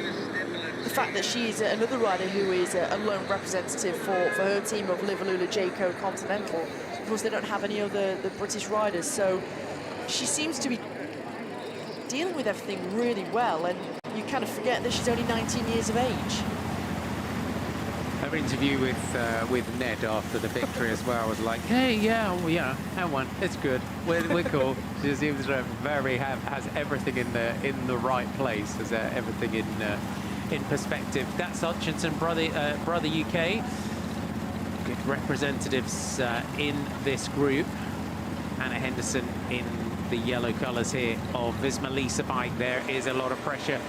the fact that she's another rider who is a lone representative for her team of Liverlula Jayco Continental. Of course, they don't have any other the British riders, so she seems to be dealing with everything really well, and you kind of forget that she's only 19 years of age. Her interview with Ned after the victory as well was like, hey, yeah, I won. It's good. We're cool. She seems to has everything in the right place, has everything in perspective. That's Hutchinson, brother UK. Good representatives in this group. Anna Henderson in the yellow colours here of Visma Lisa bike. There is a lot of pressure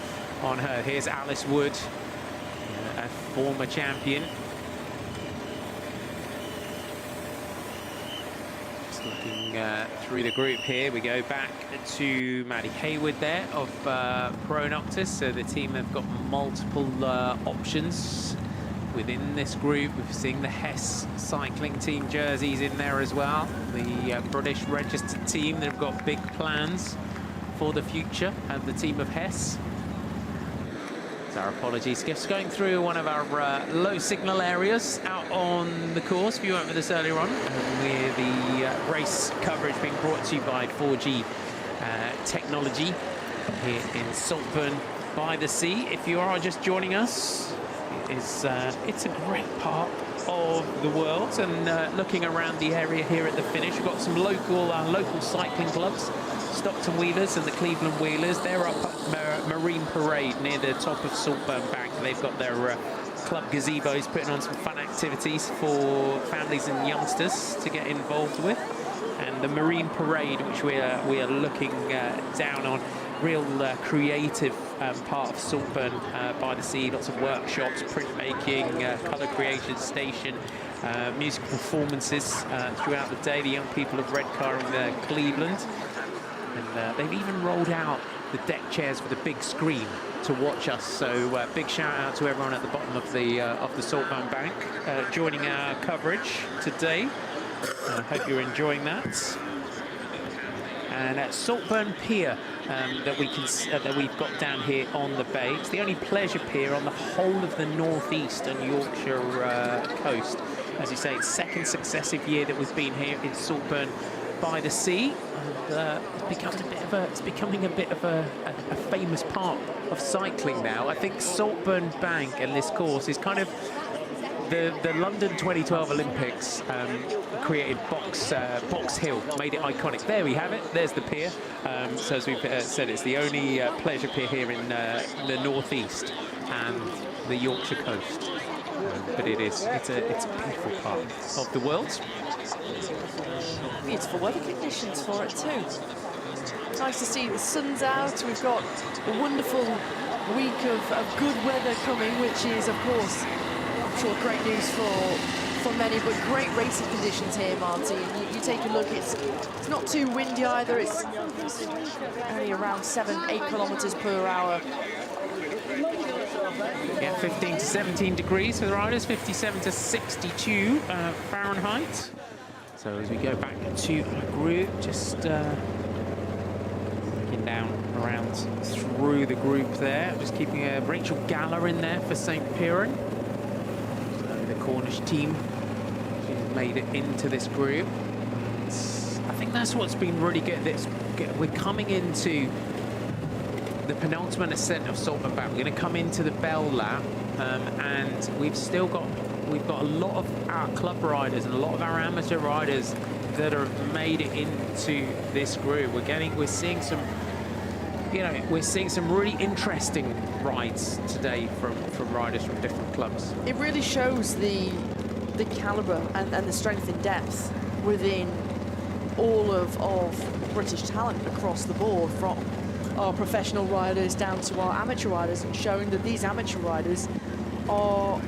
on her. Here's Alice Wood, a former champion. Just looking through the group here, we go back to Maddie Hayward there of Pro Noctis. So the team have got multiple options within this group. We're seeing the Hess cycling team jerseys in there as well. The British registered team that have got big plans for the future, and the team of Hess. Our apologies, just going through one of our low signal areas out on the course. If you weren't with us earlier on, with the race coverage being brought to you by 4G technology here in Saltburn-by-the-Sea. If you are just joining us, it's a great part of the world. And looking around the area here at the finish, we've got some local cycling clubs, Stockton Wheelers and the Cleveland Wheelers. They're up at Marine Parade near the top of Saltburn Bank. They've got their club gazebos putting on some fun activities for families and youngsters to get involved with. And the Marine Parade, which we are looking down on, real creative part of Saltburn-by-the-Sea. Lots of workshops, printmaking, colour creation station, musical performances throughout the day. The young people of Redcar in Cleveland. And they've even rolled out the deck chairs with a big screen to watch us. So big shout out to everyone at the bottom of the Saltburn Bank joining our coverage today. I hope you're enjoying that. And at Saltburn Pier that we've got down here on the bay. It's the only pleasure pier on the whole of the northeast and Yorkshire coast. As you say, it's second successive year that we've been here in Saltburn-by-the-Sea. And it's becoming a bit of a famous part of cycling now. I think Saltburn Bank and this course is kind of the London 2012 Olympics created Box Hill, made it iconic. There we have it. There's the pier. So as we've said, it's the only pleasure pier here in the northeast and the Yorkshire coast. But it's a beautiful part of the world. Beautiful weather conditions for it too. Nice to see the sun's out. We've got a wonderful week of good weather coming, which is, of course, I'm sure great news for many, but great racing conditions here, Marty. You take a look, it's not too windy either. It's only around 7-8 kilometers per hour. Yeah, 15 to 17 degrees for the riders, 57 to 62 Fahrenheit. So as we go back to the group, just looking down around through the group there, just keeping Rachel Galler in there for St. Piran. So the Cornish team, she's made it into this group. I think that's what's been really good. We're coming into the penultimate ascent of Saltburn Bank. We're going to come into the Bell Lap, and we've got a lot of our club riders and a lot of our amateur riders that have made it into this group. We're seeing some, we're seeing some really interesting rides today from riders from different clubs. It really shows the caliber and the strength and depth within all of British talent across the board, from our professional riders down to our amateur riders, and showing that these amateur riders are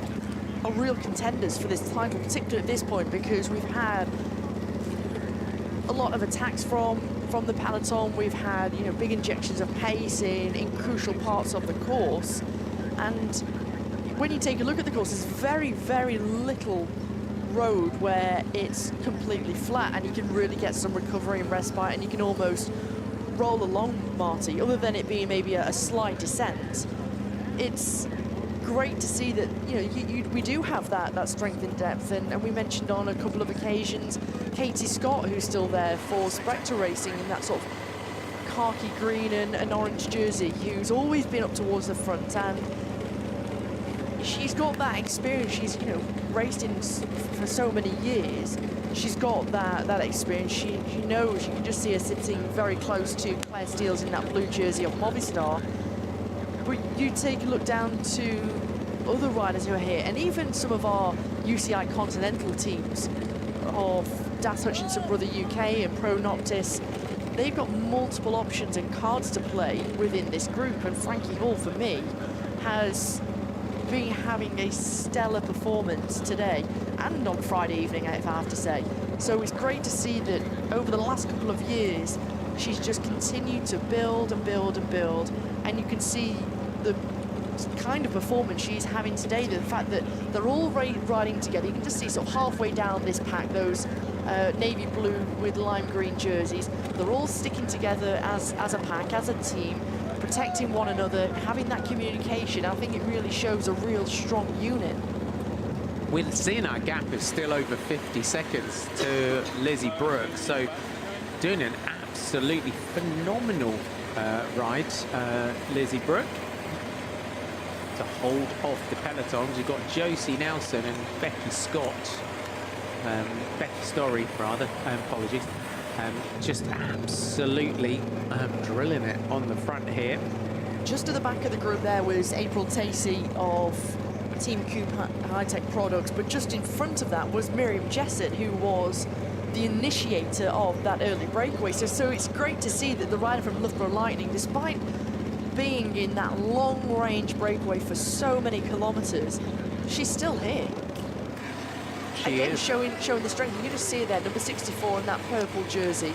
real contenders for this title, particularly at this point, because we've had a lot of attacks from the peloton. We've had big injections of pace in crucial parts of the course, and when you take a look at the course, there's very, very little road where it's completely flat, and you can really get some recovery and respite, and you can almost roll along, Marty, other than it being maybe a slight descent. It's great to see that we do have that strength and depth, and we mentioned on a couple of occasions Katie Scott, who's still there for Spectre Racing in that sort of khaki green and orange jersey, who's always been up towards the front, and she's got that experience. She's raced in for so many years. She's got that experience. She knows. You can just see her sitting very close to Claire Steels in that blue jersey of Movistar. But you take a look down to other riders who are here, and even some of our UCI Continental teams of Das Hutchinson Brother UK and Pro Noctis. They've got multiple options and cards to play within this group, and Frankie Hall, for me, has been having a stellar performance today and on Friday evening, if I have to say. So it's great to see that over the last couple of years, she's just continued to build and build and build, and you can see the kind of performance she's having today, the fact that they're all riding together. You can just see sort of halfway down this pack, those navy blue with lime green jerseys. They're all sticking together as a pack, as a team, protecting one another, having that communication. I think it really shows a real strong unit. We're seeing our gap is still over 50 seconds to Lizzie Brooks, so doing an absolutely phenomenal ride, Lizzie Brooke. To old off the pelotons. You've got Josie Nelson and Becky Scott. Becky Story, rather. Apologies. Just absolutely drilling it on the front here. Just at the back of the group there was April Tacey of Team Cube High-Tech Products, but just in front of that was Miriam Jessett, who was the initiator of that early breakaway. So it's great to see that the rider from Loughborough Lightning, despite being in that long-range breakaway for so many kilometres, she's still here. She is. Showing the strength. You can just see it there, number 64 in that purple jersey.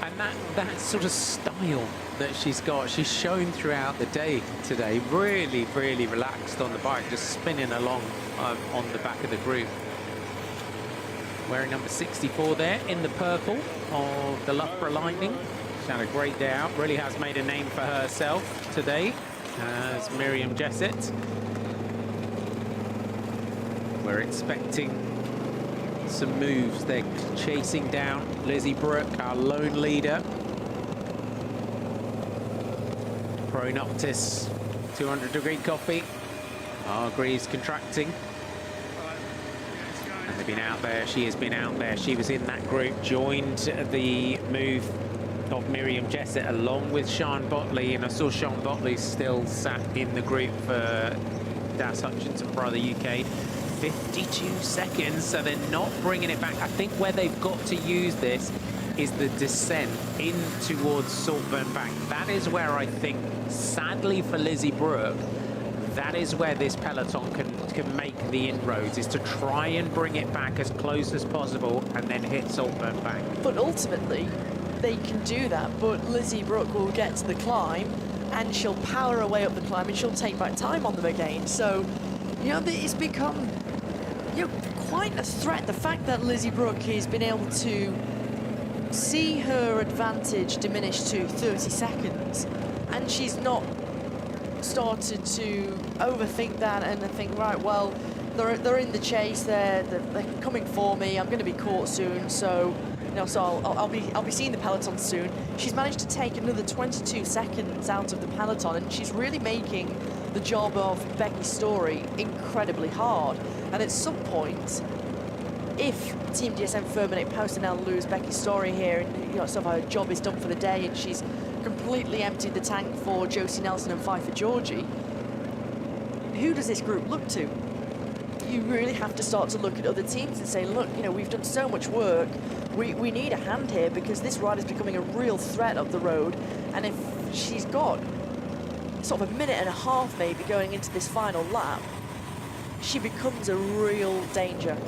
And that sort of style that she's got, she's shown throughout the day today. Really, really relaxed on the bike, just spinning along on the back of the group. Wearing number 64 there in the purple of the Loughborough Lightning. She's had a great day out, really has made a name for herself today as Miriam Jessett. We're expecting some moves. They're chasing down Lizzie Brooke, our lone leader. Pro Noctis, 200-degree coffee. Hargreaves contracting. And they've been out there. She has been out there. She was in that group, joined the move of Miriam Jessett along with Sean Botley. And I saw Sean Botley still sat in the group for Das Hutchinson Brother UK. 52 seconds, so they're not bringing it back. I think where they've got to use this is the descent in towards Saltburn Bank. That is where I think, sadly for Lizzie Brooke, that is where this peloton can make the inroads, is to try and bring it back as close as possible and then hit Saltburn Bank. But ultimately, they can do that, but Lizzie Brooke will get to the climb and she'll power her way up the climb and she'll take back time on them again. So, you know, it's become, you know, quite a threat. The fact that Lizzie Brooke has been able to see her advantage diminish to 30 seconds, and she's not started to overthink that and think, right, well, they're in the chase, they're coming for me, I'm going to be caught soon, so you know, so I'll be seeing the peloton soon. She's managed to take another 22 seconds out of the peloton, and she's really making the job of Becky Story incredibly hard. And at some point, if Team DSM Firmenich Personnel lose Becky Story here, and you know, sort of her job is done for the day, and she's completely emptied the tank for Josie Nelson and Pfeiffer Georgie, who does this group look to? You really have to start to look at other teams and say, look, you know, we've done so much work. We need a hand here because this rider's becoming a real threat up the road. And if she's got sort of a minute and a half maybe going into this final lap, she becomes a real danger.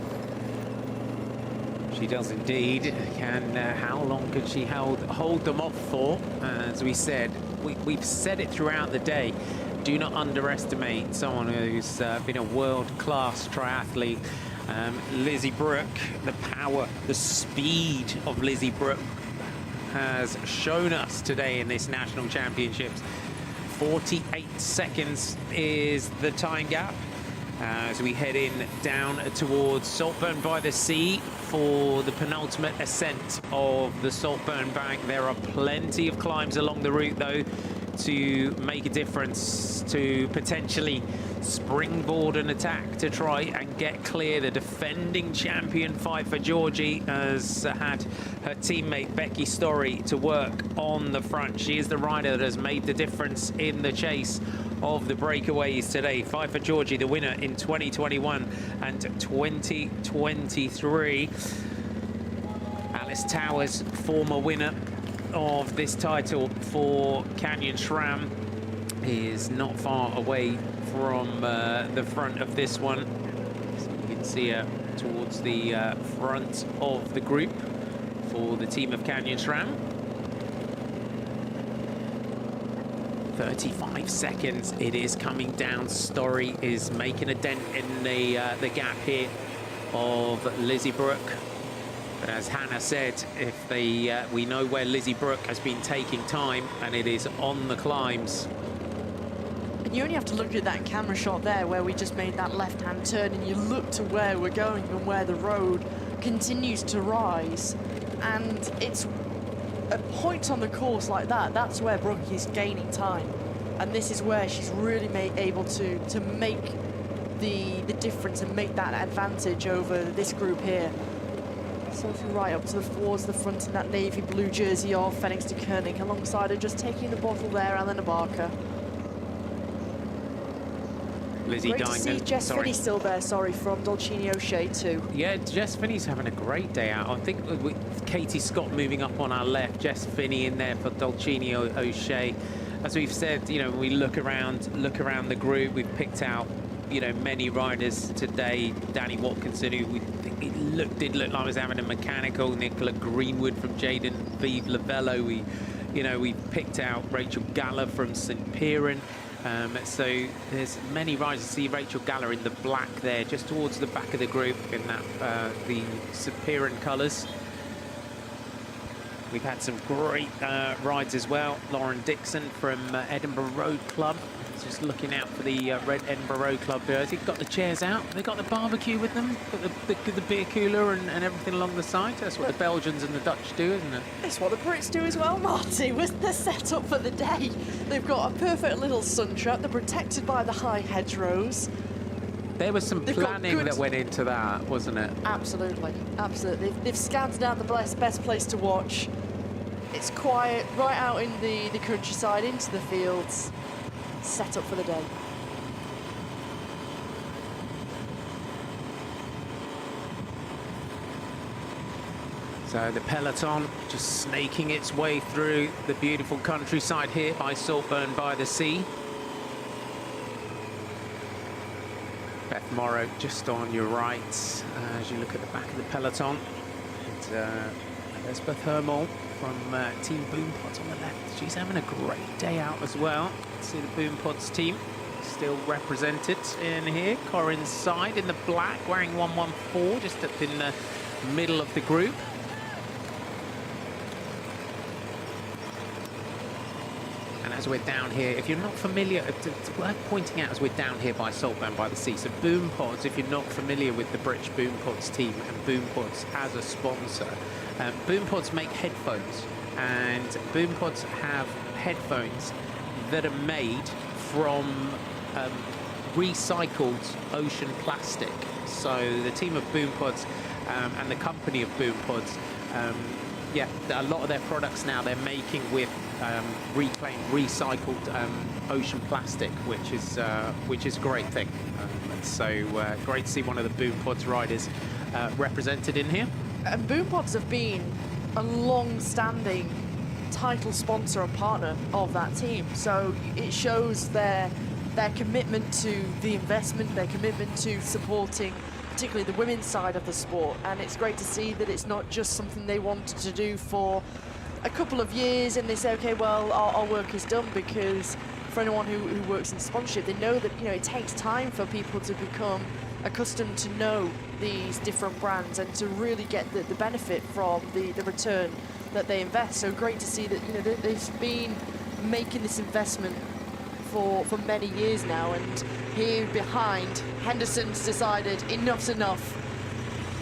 She does indeed. How long can she hold them off for? As we said, we've said it throughout the day. Do not underestimate someone who's been a world-class triathlete. Lizzie Brooke, the power, the speed of Lizzie Brooke has shown us today in this national championships. 48 seconds is the time gap as we head in down towards Saltburn-by-the-Sea for the penultimate ascent of the Saltburn Bank. There are plenty of climbs along the route, though, to make a difference, to potentially springboard an attack to try and get clear. The defending champion Pfeiffer Georgie has had her teammate Becky Story to work on the front. She is the rider that has made the difference in the chase of the breakaways today. Pfeiffer Georgie, the winner in 2021 and 2023. Alice Towers, former winner of this title for Canyon SRAM, is not far away from the front of this one. So you can see her towards the front of the group for the team of Canyon SRAM. 35 seconds, it is coming down. Story is making a dent in the gap here of Lizzie Brooke. But as Hannah said, if we know where Lizzie Brooke has been taking time, and it is on the climbs. And you only have to look at that camera shot there where we just made that left-hand turn, and you look to where we're going and where the road continues to rise. And it's a point on the course like that, that's where Brooke is gaining time. And this is where she's really able to make the difference and make that advantage over this group here. Sophie right up towards the front in that navy blue jersey of Phoenix de Koenig, alongside her just taking the bottle there, Eleanor Barker. Lizzie Great to see Jess Finney still there, from Dolcini O'Shea too. Yeah, Jess Finney's having a great day out. I think with Katie Scott moving up on our left, Jess Finney in there for Dolcini O'Shea. As we've said, you know, we look around the group, we've picked out, you know, many riders today. Danny Watkinson, who we think did look like was having a mechanical. Nicola Greenwood from Jaden Vive Lavello. We picked out Rachel Galler from St. Piran. So there's many riders. See Rachel Galler in the black there, just towards the back of the group in that the St. Piran colours. We've had some great rides as well. Lauren Dixon from Edinburgh Road Club. Just looking out for the Red Edinburgh Road Club there. They've got the chairs out. They've got the barbecue with them. Got the beer cooler and everything along the side. That's what the Belgians and the Dutch do, isn't it? It's what the Brits do as well, Marty, with the setup for the day. They've got a perfect little sun trap. They're protected by the high hedgerows. There was some planning that went into that, wasn't it? Absolutely, absolutely. They've scouted out the best place to watch. It's quiet, right out in the countryside, into the fields. Set up for the day. So the Peloton just snaking its way through the beautiful countryside here by Saltburn-by-the-Sea. Beth Morrow just on your right as you look at the back of the Peloton. And Elizabeth Hermel from Team Boom Pods on the left. She's having a great day out as well. See the Boom Pods team still represented in here. Corinne's side in the black, wearing 114, just up in the middle of the group. And as we're down here, if you're not familiar, it's worth pointing out as we're down here by Saltburn-by-the-Sea. So Boom Pods, if you're not familiar with the British Boom Pods team and Boom Pods as a sponsor, Boom Pods make headphones, and Boom Pods have headphones that are made from recycled ocean plastic. So the team of Boom Pods and the company of Boom Pods, yeah, a lot of their products now they're making with reclaimed, recycled ocean plastic, which is a great thing. So great to see one of the Boom Pods riders represented in here. And Boom Pods have been a long-standing title sponsor and partner of that team, so it shows their commitment to the investment, their commitment to supporting particularly the women's side of the sport. And it's great to see that it's not just something they wanted to do for a couple of years and they say, okay, well, our work is done, because for anyone who works in sponsorship, they know that, you know, it takes time for people to become accustomed to know these different brands and to really get the benefit from the return that they invest. So great to see that, you know, they've been making this investment for many years now, and here behind, Henderson's decided enough's enough.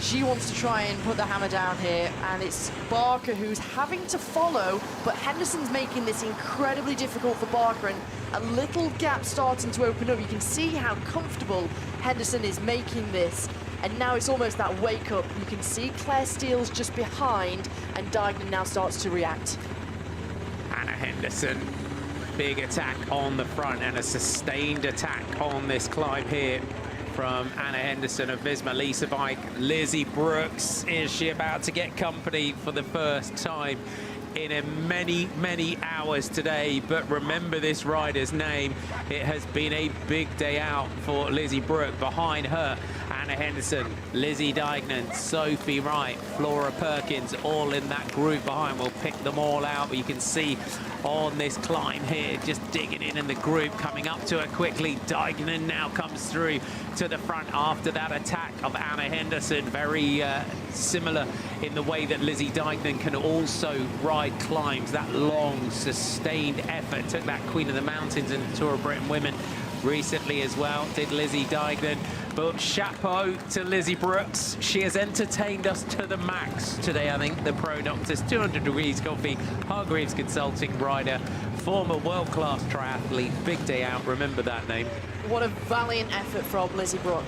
She wants to try and put the hammer down here, and it's Barker who's having to follow, but Henderson's making this incredibly difficult for Barker, and a little gap starting to open up. You can see how comfortable Henderson is making this, and now it's almost that wake up. You can see Claire Steele's just behind, and Dignan now starts to react. Anna Henderson, big attack on the front and a sustained attack on this climb here from Anna Henderson of Visma Lease bike. Lizzie Brooks, is she about to get company for the first time in many hours today? But remember this rider's name. It has been a big day out for Lizzie Brooks. Behind her, Anna Henderson, Lizzie Dignan, Sophie Wright, Flora Perkins, all in that group behind. We'll pick them all out, but you can see on this climb here, just digging in the group, coming up to it quickly. Dignan now comes through to the front after that attack of Anna Henderson. Very similar in the way that Lizzie Dignan can also ride climbs. That long, sustained effort. Took that Queen of the Mountains in the Tour of Britain Women recently as well, did Lizzie Dignan. But chapeau to Lizzie Brooks. She has entertained us to the max today, I think. The Pro Doctors 200 Degrees Coffee, Hargreaves Consulting rider former world-class triathlete. Big day out, remember that name. What a valiant effort from Lizzie Brooke.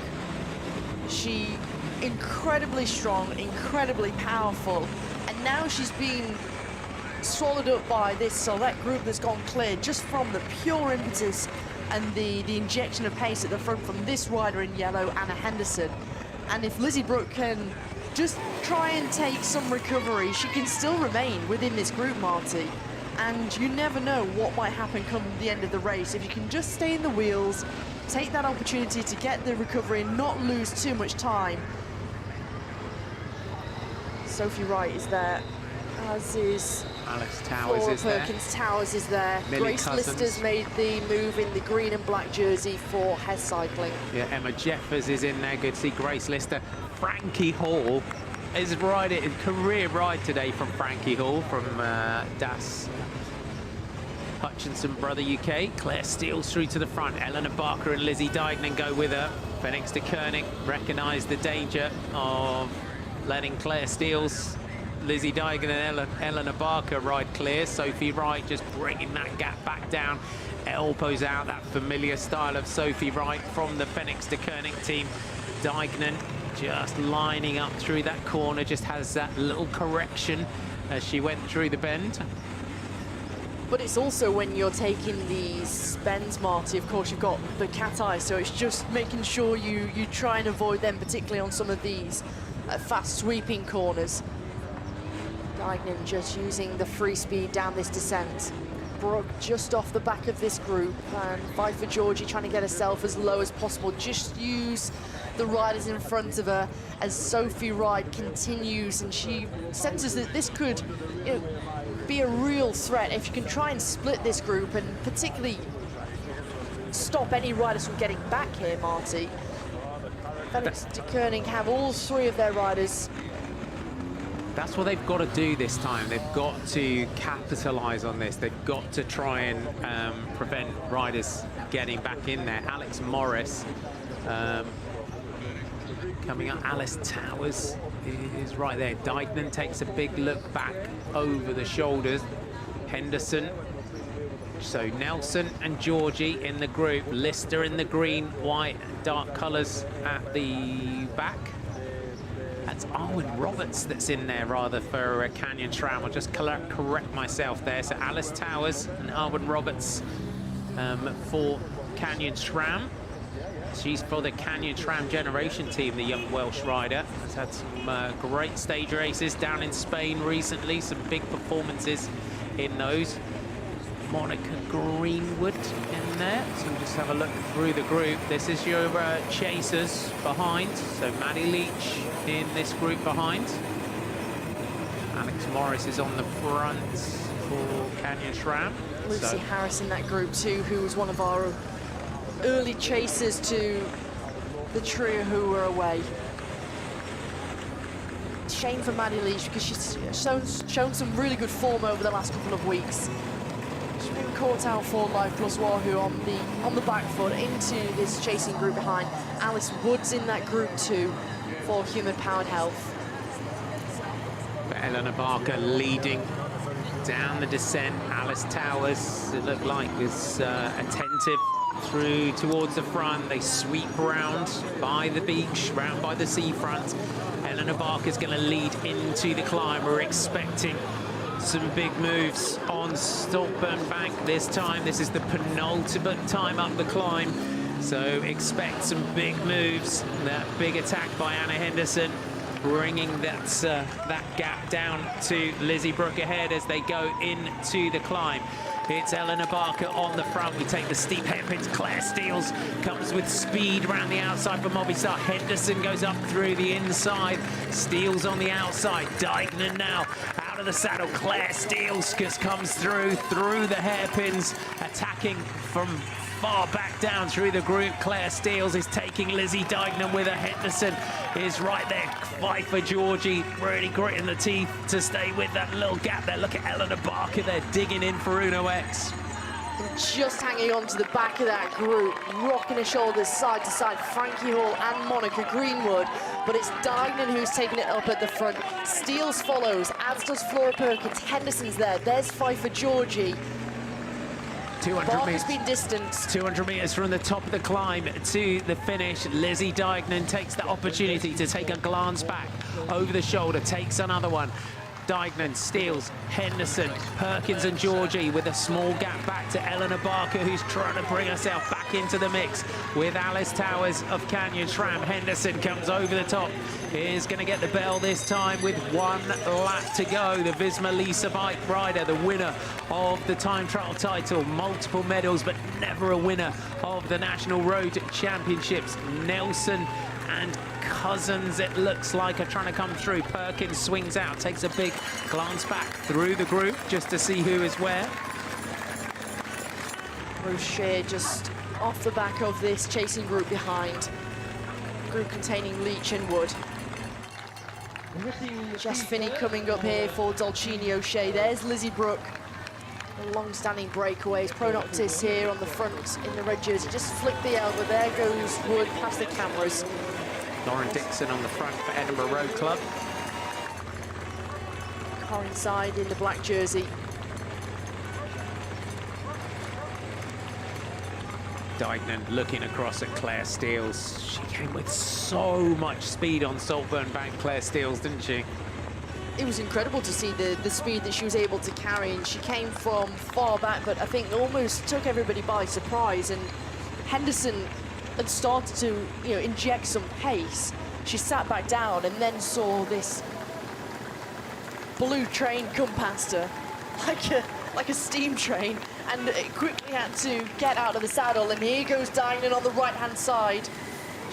She incredibly strong, incredibly powerful, and now she's been swallowed up by this select group that's gone clear just from the pure impetus and the injection of pace at the front from this rider in yellow, Anna Henderson. And if Lizzie Brooke can just try and take some recovery, she can still remain within this group, Marty. And you never know what might happen come the end of the race. If you can just stay in the wheels, take that opportunity to get the recovery and not lose too much time. Sophie Wright is there, as is Alice Towers Flora is there. Perkins Towers is there. Millie Grace Cousins. Lister's made the move in the green and black jersey for Hess Cycling. Yeah, Emma Jeffers is in there. Good to see Grace Lister. Frankie Hall is riding a career ride today from Frankie Hall from Das Hutchinson Brother UK. Claire Steele through to the front. Eleanor Barker and Lizzie Deignan go with her. Phoenix de Koenig recognised the danger of letting Claire Steele's Lizzie Deignan and Eleanor Barker ride clear. Sophie Wright just bringing that gap back down. Elbows out, that familiar style of Sophie Wright from the Phoenix de Koenig team. Deignan just lining up through that corner, just has that little correction as she went through the bend. But it's also when you're taking these bends, Marty, of course you've got the cat eye, so it's just making sure you try and avoid them, particularly on some of these fast sweeping corners. Deignan just using the free speed down this descent. Brooke just off the back of this group, and Pfeiffer Georgie trying to get herself as low as possible. Just use the riders in front of her as Sophie Wright continues, and she senses that this could, you know, be a real threat if you can try and split this group and particularly stop any riders from getting back here, Marty. Phoenix de Koenig have all three of their riders. That's what they've got to do this time. They've got to capitalise on this. They've got to try and prevent riders getting back in there. Alex Morris coming up. Alice Towers is right there. Deignan takes a big look back over the shoulders. Henderson. So Nelson and Georgie in the group. Lister in the green, white, dark colours at the back. That's Arwen Roberts that's in there rather for Canyon SRAM. I'll just correct myself there. So Alice Towers and Arwen Roberts for Canyon SRAM. She's for the Canyon SRAM generation team, the young Welsh rider. Has had some great stage races down in Spain recently, some big performances in those. Monica Greenwood in there. So we'll just have a look through the group. This is your chasers behind. So Maddie Leach in this group behind. Alex Morris is on the front for Canyon SRAM. Lucy Harris in that group too, who was one of our early chasers to the trio who were away. Shame for Maddie Leach because she's shown some really good form over the last couple of weeks. She's been caught out for Life Plus Wahoo on the back foot into this chasing group behind. Alice Woods in that group too for Human Powered Health. But Eleanor Barker leading down the descent. Alice Towers, it looked like, was attentive through towards the front. They sweep round by the beach, round by the seafront. Eleanor Barker's going to lead into the climb. We're expecting some big moves on Saltburn Bank this time. This is the penultimate time up the climb, so expect some big moves. That big attack by Anna Henderson, bringing that gap down to Lizzie Brooke ahead as they go into the climb. It's Eleanor Barker on the front. We take the steep hairpins. Claire Steele comes with speed around the outside for Movistar. Henderson goes up through the inside. Steele's on the outside. Deignan now out of the saddle. Claire Steele just comes through the hairpins, attacking from far back down through the group. Claire Steele is taking Lizzie Deignan with her. Henderson is right there. Pfeiffer Georgie really gritting the teeth to stay with that little gap there. Look at Eleanor Barker there digging in for Uno X. Just hanging on to the back of that group, rocking her shoulders side to side. Frankie Hall and Monica Greenwood, but it's Deignan who's taking it up at the front. Steele follows, as does Flora Perkins. Henderson's there. There's Pfeiffer Georgie. 200 Barker's meters. been distanced. 200 meters from the top of the climb to the finish. Lizzie Deignan takes the opportunity to take a glance back over the shoulder, takes another one. Deignan steals Henderson, Perkins and Georgie with a small gap back to Eleanor Barker, who's trying to bring herself back into the mix with Alice Towers of Canyon SRAM. Henderson comes over the top. Is going to get the bell this time with 1 lap to go. The Visma Lisa bike rider, the winner of the time trial title, multiple medals, but never a winner of the National Road Championships. Nelson and Cousins, it looks like, are trying to come through. Perkins swings out, takes a big glance back through the group just to see who is where. Rocher just off the back of this chasing group behind. Group containing Leach and Wood. Jess Finney coming up here for Dolcini O'Shea. There's Lizzie Brooke, the long-standing breakaways. Pronoctis here on the front in the red jersey. Just flick the elbow. There goes Wood past the cameras. Lauren Dixon on the front for Edinburgh Road Club. Car inside in the black jersey. Deignan looking across at Claire Steels. She came with so much speed on Saltburn Bank, Claire Steels, didn't she? It was incredible to see the speed that she was able to carry, and she came from far back, but I think almost took everybody by surprise. And Henderson had started to, inject some pace. She sat back down and then saw this blue train come past her like a steam train, and it quickly had to get out of the saddle. And here goes Deignan on the right-hand side.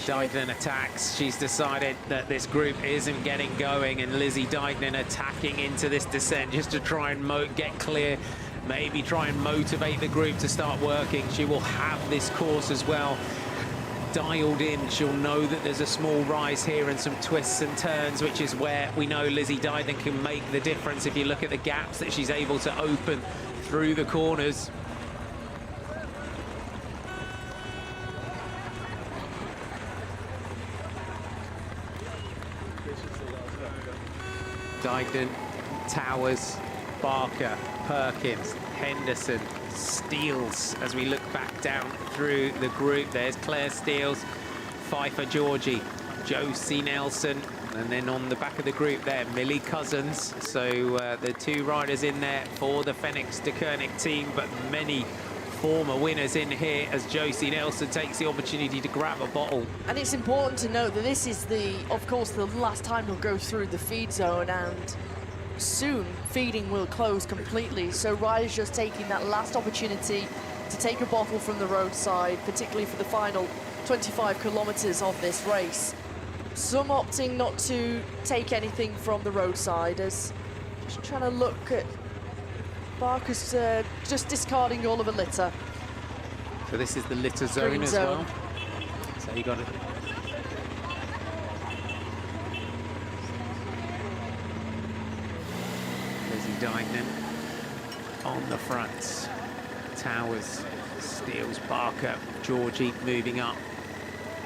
Deignan attacks. She's decided that this group isn't getting going, and Lizzie Deignan attacking into this descent just to try and get clear, maybe try and motivate the group to start working. She will have this course as well dialed in. She'll know that there's a small rise here and some twists and turns, which is where we know Lizzie Deignan can make the difference if you look at the gaps that she's able to open through the corners. Deignan, Towers, Barker, Perkins, Henderson, Steels as we look back down through the group. There's Claire Steels, Pfeiffer Georgie, Josie Nelson, and then on the back of the group there, Millie Cousins. So the 2 riders in there for the Phoenix de Koenig team, but many former winners in here as Josie Nelson takes the opportunity to grab a bottle. And it's important to note that this is of course, the last time he'll go through the feed zone, and soon feeding will close completely. So riders just taking that last opportunity to take a bottle from the roadside, particularly for the final 25 kilometers of this race. Some opting not to take anything from the roadside, as just trying to look at Barker's just discarding all of a litter. So this is the litter zone Green as zone. well. So you got it. Lizzie Deignan on the front. Towers, Steels, Barker, Georgie moving up.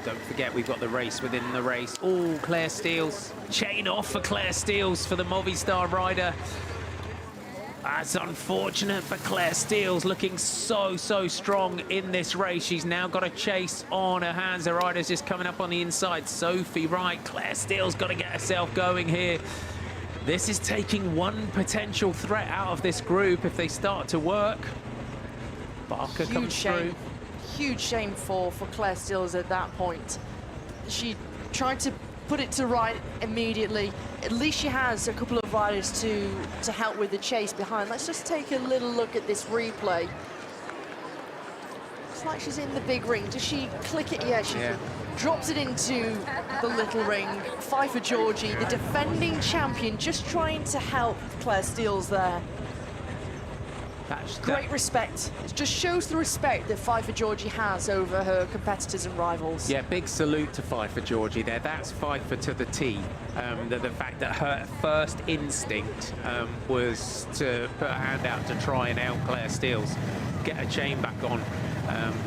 Don't forget, we've got the race within the race. Oh, Claire Steels. Chain off for Claire Steels for the Movistar rider. That's unfortunate for Claire Steels, looking so strong in this race. She's now got a chase on her hands. The rider's just coming up on the inside. Sophie Wright. Claire Steels got to get herself going here. This is taking one potential threat out of this group if they start to work. Barker comes through. Huge shame for Claire Steels at that point. She tried to put it to right immediately. At least she has a couple of riders to help with the chase behind. Let's just take a little look at this replay. It's like she's in the big ring. Does she click it? Yeah, she drops it into the little ring. Pfeiffer Georgie, the defending champion, just trying to help Claire Steels there. Great respect. It just shows the respect that Pfeiffer Georgie has over her competitors and rivals. Yeah, big salute to Pfeiffer Georgie there. That's Pfeiffer to the T. The fact that her first instinct was to put her hand out to try and help Claire Steels get her chain back on.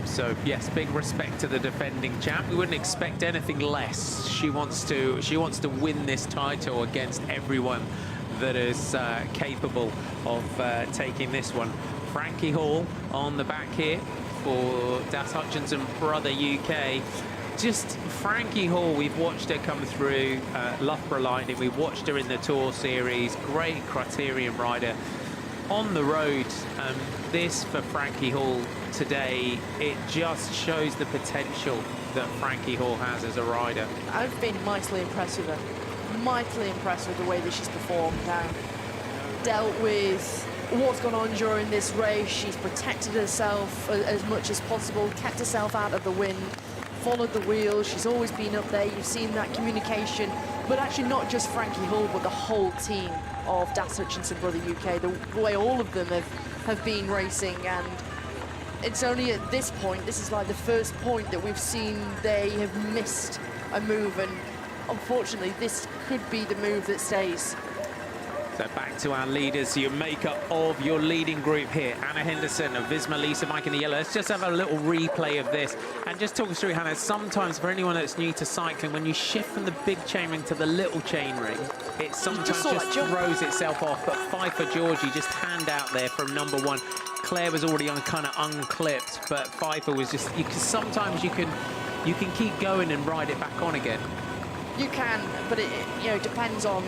So yes, big respect to the defending champ. We wouldn't expect anything less. She wants to win this title against everyone that is capable of taking this one Frankie Hall on the back here for Das Hutchinson Brother UK. Just Frankie Hall, we've watched her come through Loughborough Lightning, we've watched her in the Tour Series, great criterium rider. On the road, this for Frankie Hall today, it just shows the potential that Frankie Hall has as a rider. I've been mightily impressed with her. Mightily impressed with the way that she's performed now. Dealt with what's gone on during this race. She's protected herself as much as possible, kept herself out of the wind, followed the wheels. She's always been up there. You've seen that communication, but actually not just Frankie Hall, but the whole team of Das Hutchinson Brother UK, the way all of them have been racing. And it's only at this point, this is like the first point that we've seen they have missed a move, and unfortunately this could be the move that stays. So back to our leaders, your makeup of your leading group here. Anna Henderson of Visma, Lisa Mike in the yellow. Let's just have a little replay of this and just talk us through, Hannah. Sometimes for anyone that's new to cycling, when you shift from the big chain ring to the little chain ring, it sometimes just throws itself off. But Pfeiffer Georgie just hand out there from number one. Claire was already on kind of unclipped, but Pfeiffer was just, sometimes you can keep going and ride it back on again. You can, but it depends on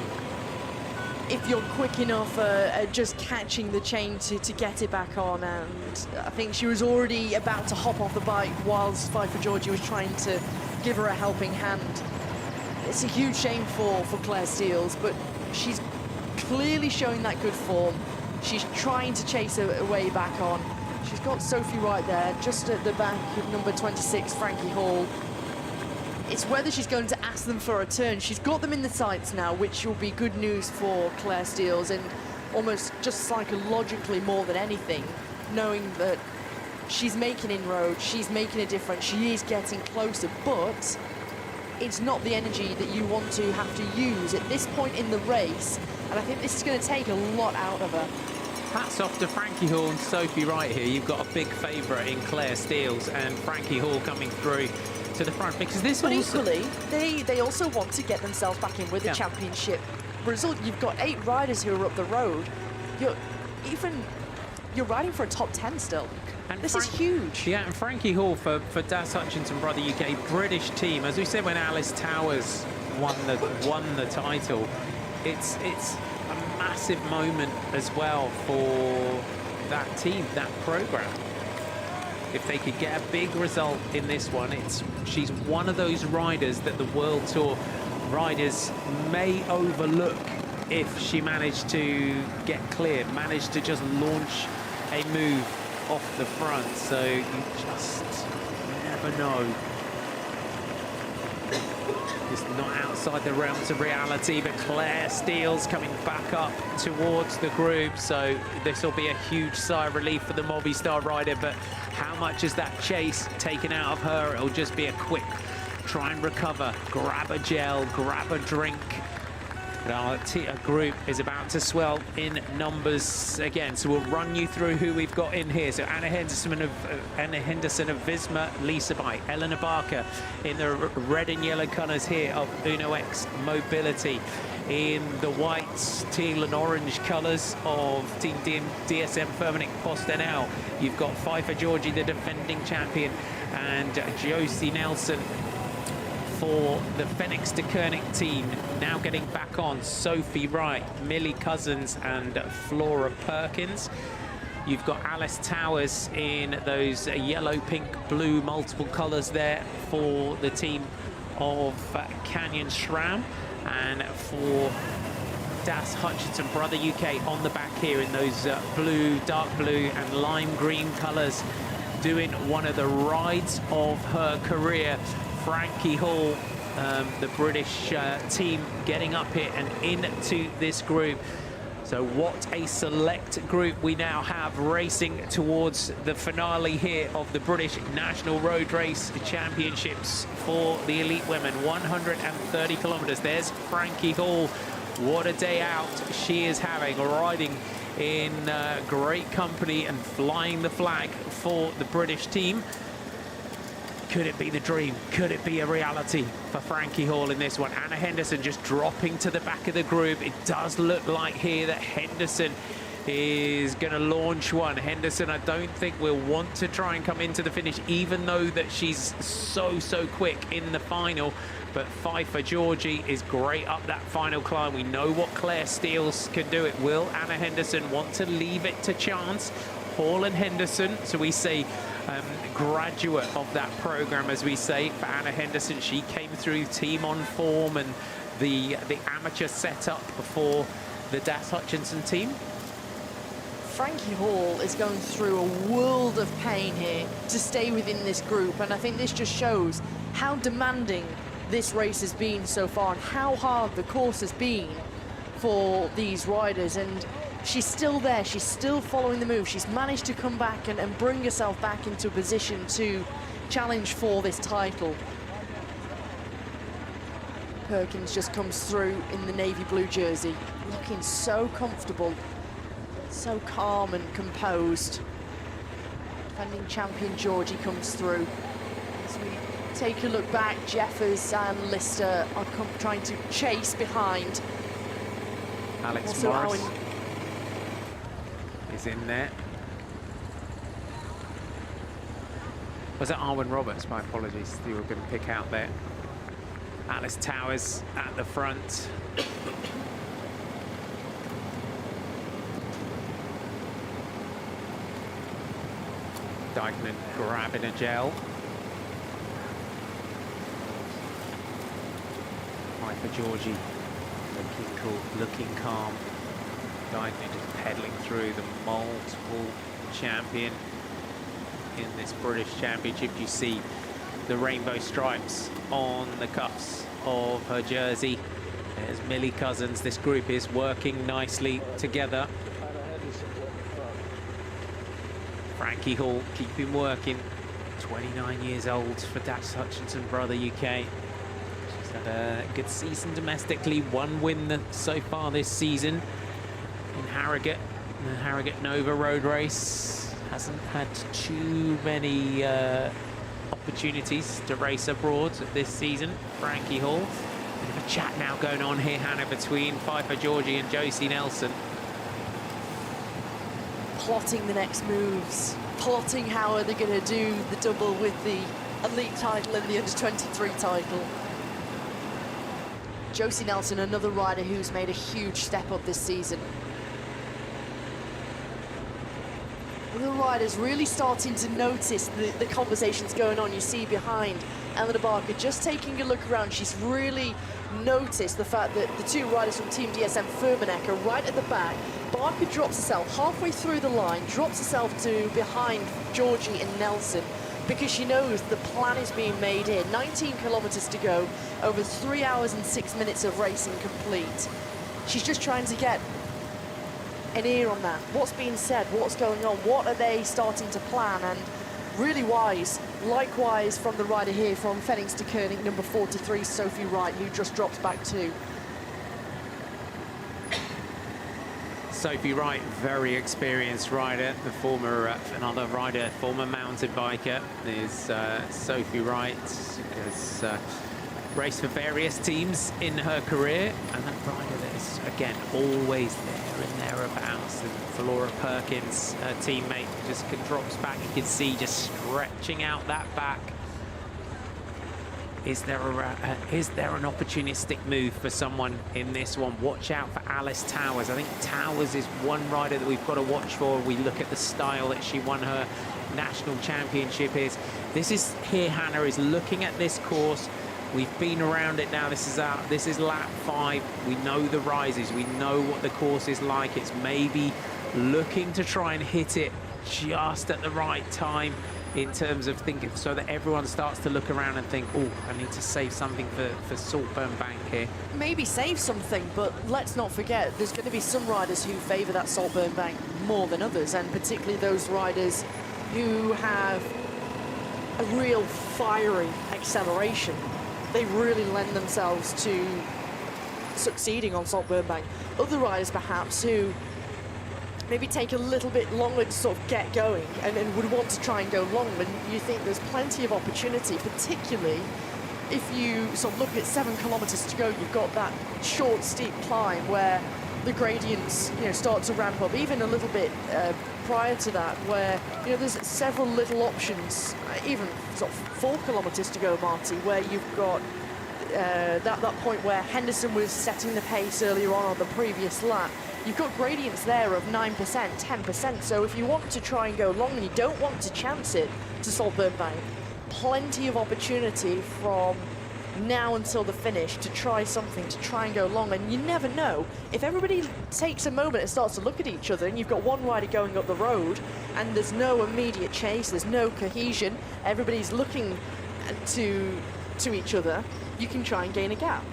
if you're quick enough at just catching the chain to get it back on. And I think she was already about to hop off the bike whilst Pfeiffer Georgie was trying to give her a helping hand. It's a huge shame for Claire Steels, but she's clearly showing that good form. She's trying to chase her way back on. She's got Sophie right there, just at the back of number 26, Frankie Hall. It's whether she's going to ask them for a turn. She's got them in the sights now, which will be good news for Claire Steels, and almost just psychologically more than anything, knowing that she's making inroads, she's making a difference, she is getting closer, but it's not the energy that you want to have to use at this point in the race, and I think this is going to take a lot out of her. Hats off to Frankie Hall and Sophie right here. You've got a big favourite in Claire Steels and Frankie Hall coming through to the front, because this but equally they also want to get themselves back in with the championship result. You've got 8 riders who are up the road. You're riding for a top 10 still, and this is huge. Yeah, and Frankie Hall for Das Hutchinson Brother UK, British team, as we said when Alice Towers won the title. It's a massive moment as well for that team, that program. If they could get a big result in this one, she's one of those riders that the World Tour riders may overlook if she managed to get clear, managed to just launch a move off the front. So you just never know. It's not outside the realms of reality, but Claire Steels coming back up towards the group. So this will be a huge sigh of relief for the Movistar rider, but how much is that chase taken out of her? It'll just be a quick try and recover, grab a gel, grab a drink. But our group is about to swell in numbers again, so we'll run you through who we've got in here. So Anna Henderson of Visma, Lisa Bite, Eleanor Barker in the red and yellow colours here of Uno X Mobility, in the white, teal and orange colours of Team DSM Firmenich Postenel. You've got Pfeiffer Georgie, the defending champion, and Josie Nelson for the Phoenix de Koenig team, now getting back on. Sophie Wright, Millie Cousins and Flora Perkins. You've got Alice Towers in those yellow, pink, blue, multiple colours there for the team of Canyon SRAM. And for Das Hutchinson Brother UK on the back here in those blue, dark blue and lime green colours, doing one of the rides of her career. Frankie Hall, the British team, getting up here and into this group. So what a select group we now have racing towards the finale here of the British National Road Race Championships for the elite women, 130 kilometres. There's Frankie Hall. What a day out she is having, riding in great company and flying the flag for the British team. Could it be the dream? Could it be a reality for Frankie Hall in this one? Anna Henderson just dropping to the back of the group. It does look like here that Henderson is going to launch one. Henderson, I don't think will want to try and come into the finish, even though that she's so quick in the final. But Pfeiffer Georgie is great up that final climb. We know what Claire Steels can do. It will Anna Henderson want to leave it to chance? Hall and Henderson, so we say graduate of that program, as we say, for Anna Henderson. She came through Team On Form and the amateur setup for the Das Hutchinson team. Frankie Hall is going through a world of pain here to stay within this group, and I think this just shows how demanding this race has been so far and how hard the course has been for these riders. And she's still there, she's still following the move. She's managed to come back and bring herself back into a position to challenge for this title. Perkins just comes through in the navy blue jersey, looking so comfortable, so calm and composed. Defending champion Georgie comes through. As we take a look back, Jeffers and Lister are trying to chase behind. Alex also Morris Owen is in there. Was it Arwen Roberts? My apologies. You were going to pick out there. Alice Towers at the front. Dykeman grabbing a gel. For Georgie, looking cool, looking calm. Dykeman just pedaling through, the multiple champion in this British Championship. You see the rainbow stripes on the cuffs of her jersey. There's Millie Cousins. This group is working nicely together. Frankie Hall keeping working. 29 years old for Das Hutchinson Brother UK. She's had a good season domestically. One win so far this season in Harrogate. The Harrogate Nova road race. Hasn't had too many opportunities to race abroad this season. Frankie Hall. Bit of a chat now going on here, Hannah, between Pfeiffer Georgie and Josie Nelson. Plotting the next moves, plotting how are they going to do the double with the elite title and the under-23 title. Josie Nelson, another rider who's made a huge step up this season. The riders really starting to notice the conversations going on. You see behind Eleanor Barker just taking a look around. She's really noticed the fact that the two riders from Team DSM Firmenich are right at the back. Barker drops herself halfway through the line, drops herself to behind Georgie and Nelson, because she knows the plan is being made here. 19 kilometers to go, over 3 hours and 6 minutes of racing complete. She's just trying to get an ear on that. What's being said? What's going on? What are they starting to plan? And really wise, likewise from the rider here from Fennings to Koenig, number 43, Sophie Wright, who just drops back too. Sophie Wright, very experienced rider. The former, another rider, former mountain biker is Sophie Wright. Has raced for various teams in her career, and that rider that is, again, always there and thereabouts. And for Laura Perkins, her teammate, just drops back. You can see just stretching out that back. Is there an opportunistic move for someone in this one? Watch out for Alice Towers. I think Towers is one rider that we've got to watch for. We look at the style that she won her national championship is. This is here, Hannah, is looking at this course. We've been around it now. This is lap 5. We know the rises. We know what the course is like. It's maybe looking to try and hit it just at the right time, in terms of thinking, so that everyone starts to look around and think, oh, I need to save something for Saltburn Bank here. Maybe save something, but let's not forget there's going to be some riders who favour that Saltburn Bank more than others, and particularly those riders who have a real fiery acceleration. They really lend themselves to succeeding on Saltburn Bank. Other riders perhaps who maybe take a little bit longer to sort of get going and would want to try and go long, and you think there's plenty of opportunity, particularly if you sort of look at 7 kilometers to go. You've got that short, steep climb where the gradients, start to ramp up, even a little bit prior to that, where, there's several little options, even sort of 4 kilometers to go, Marty, where you've got that point where Henderson was setting the pace earlier on the previous lap. You've got gradients there of 9%, 10%. So if you want to try and go long and you don't want to chance it to Saltburn-Bank, plenty of opportunity from now until the finish to try something, to try and go long. And you never know. If everybody takes a moment and starts to look at each other, and you've got one rider going up the road, and there's no immediate chase, there's no cohesion, everybody's looking to each other, you can try and gain a gap.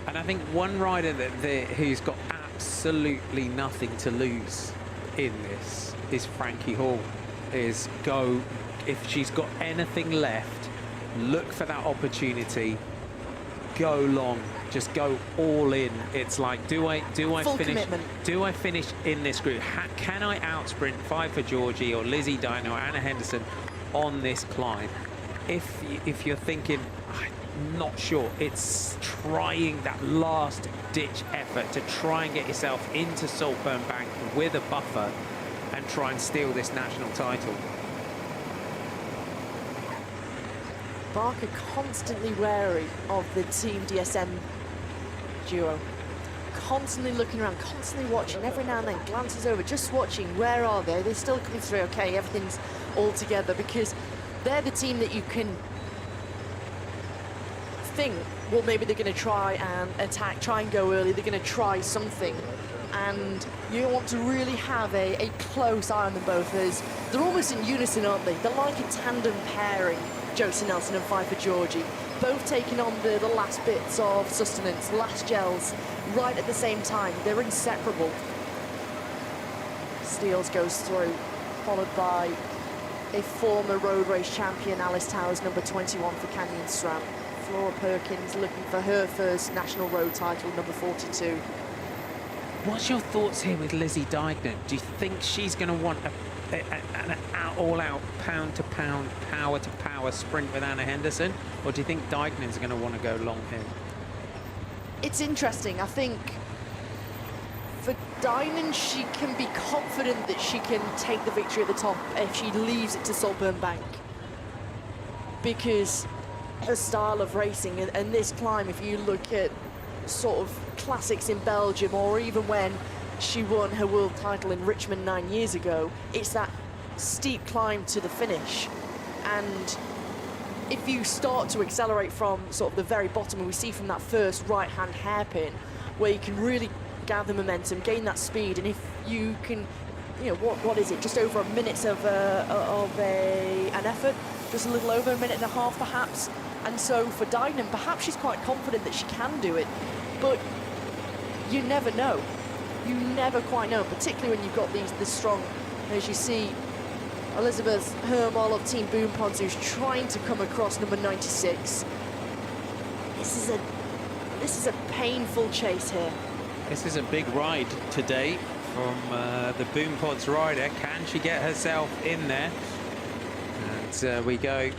And I think one rider who's got absolutely nothing to lose in this is Frankie Hall. If she's got anything left, look for that opportunity, go long, just go all in. It's like, do I Full finish? commitment. Do I finish in this group? Can I outsprint 5 for Georgie or Lizzie Dine or Anna Henderson on this climb? If you're thinking, I'm not sure, it's trying that last ditch effort to try and get yourself into Saltburn-Bank with a buffer and try and steal this national title. Barker constantly wary of the Team DSM duo. Constantly looking around, constantly watching, every now and then glances over, just watching, where are they? They're still coming through, okay, everything's all together, because they're the team that you can think, well, maybe they're going to try and attack, try and go early, they're going to try something. And you want to really have a close eye on them both, as they're almost in unison, aren't they? They're like a tandem pairing, Josie Nelson and 5 for Georgie, both taking on the last bits of sustenance, last gels, right at the same time. They're inseparable. Steels goes through, followed by a former road race champion, Alice Towers, number 21 for Canyon SRAM. Flora Perkins looking for her first national road title, number 42. What's your thoughts here with Lizzie Deignan? Do you think she's going to want an all-out pound-to-pound, power-to-power sprint with Anna Henderson? Or do you think Deignan's going to want to go long here? It's interesting. I think for Deignan, she can be confident that she can take the victory at the top if she leaves it to Saltburn-Bank. Because her style of racing and this climb, if you look at sort of classics in Belgium, or even when she won her world title in Richmond 9 years ago, it's that steep climb to the finish. And if you start to accelerate from sort of the very bottom, and we see from that first right-hand hairpin, where you can really gather momentum, gain that speed, and if you can, what is it, just over a minute of an effort, just a little over a minute and a half perhaps. And so for Deignan, perhaps she's quite confident that she can do it, but you never know. You never quite know, particularly when you've got this strong, as you see, Elizabeth Hermol of Team Boom Pods, who's trying to come across number 96. This is a painful chase here. This is a big ride today from the Boom Pods rider. Can she get herself in there? And we go.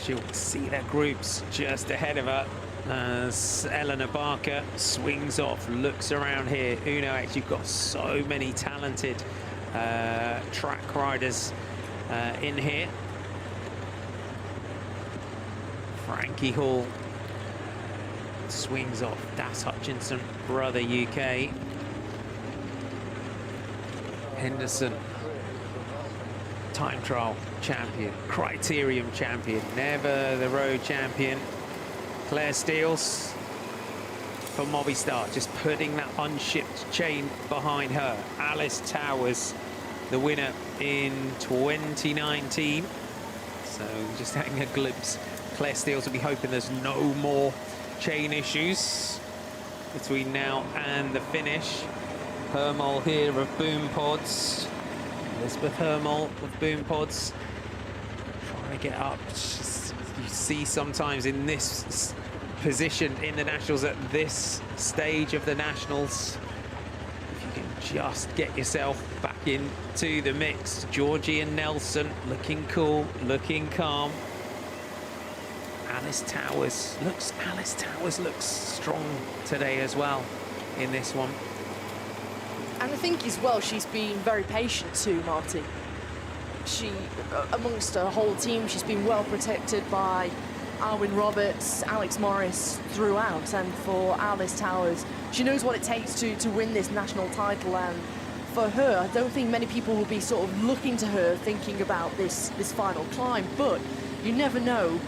She'll see their groups just ahead of her as Eleanor Barker swings off, looks around here. Uno, actually, you've got so many talented track riders in here. Frankie Hall swings off. Das Hutchinson, Brother UK. Henderson, time trial champion, criterium champion, never the road champion. Claire Steels for Movistar, just putting that unshipped chain behind her. Alice Towers, the winner in 2019. So just having a glimpse. Claire Steels will be hoping there's no more chain issues between now and the finish. Hermol here of Boom Pods. Elizabeth Hermol with Boom Pods. Trying to get up. Just, you see sometimes in this position in the Nationals, at this stage of the Nationals, if you can just get yourself back into the mix. Georgie and Nelson looking cool, looking calm. Alice Towers looks strong today as well in this one. And I think as well, she's been very patient too, Marty. She, amongst her whole team, she's been well protected by Alwyn Roberts, Alex Morris throughout. And for Alice Towers, she knows what it takes to win this national title. And for her, I don't think many people will be sort of looking to her thinking about this final climb. But you never know.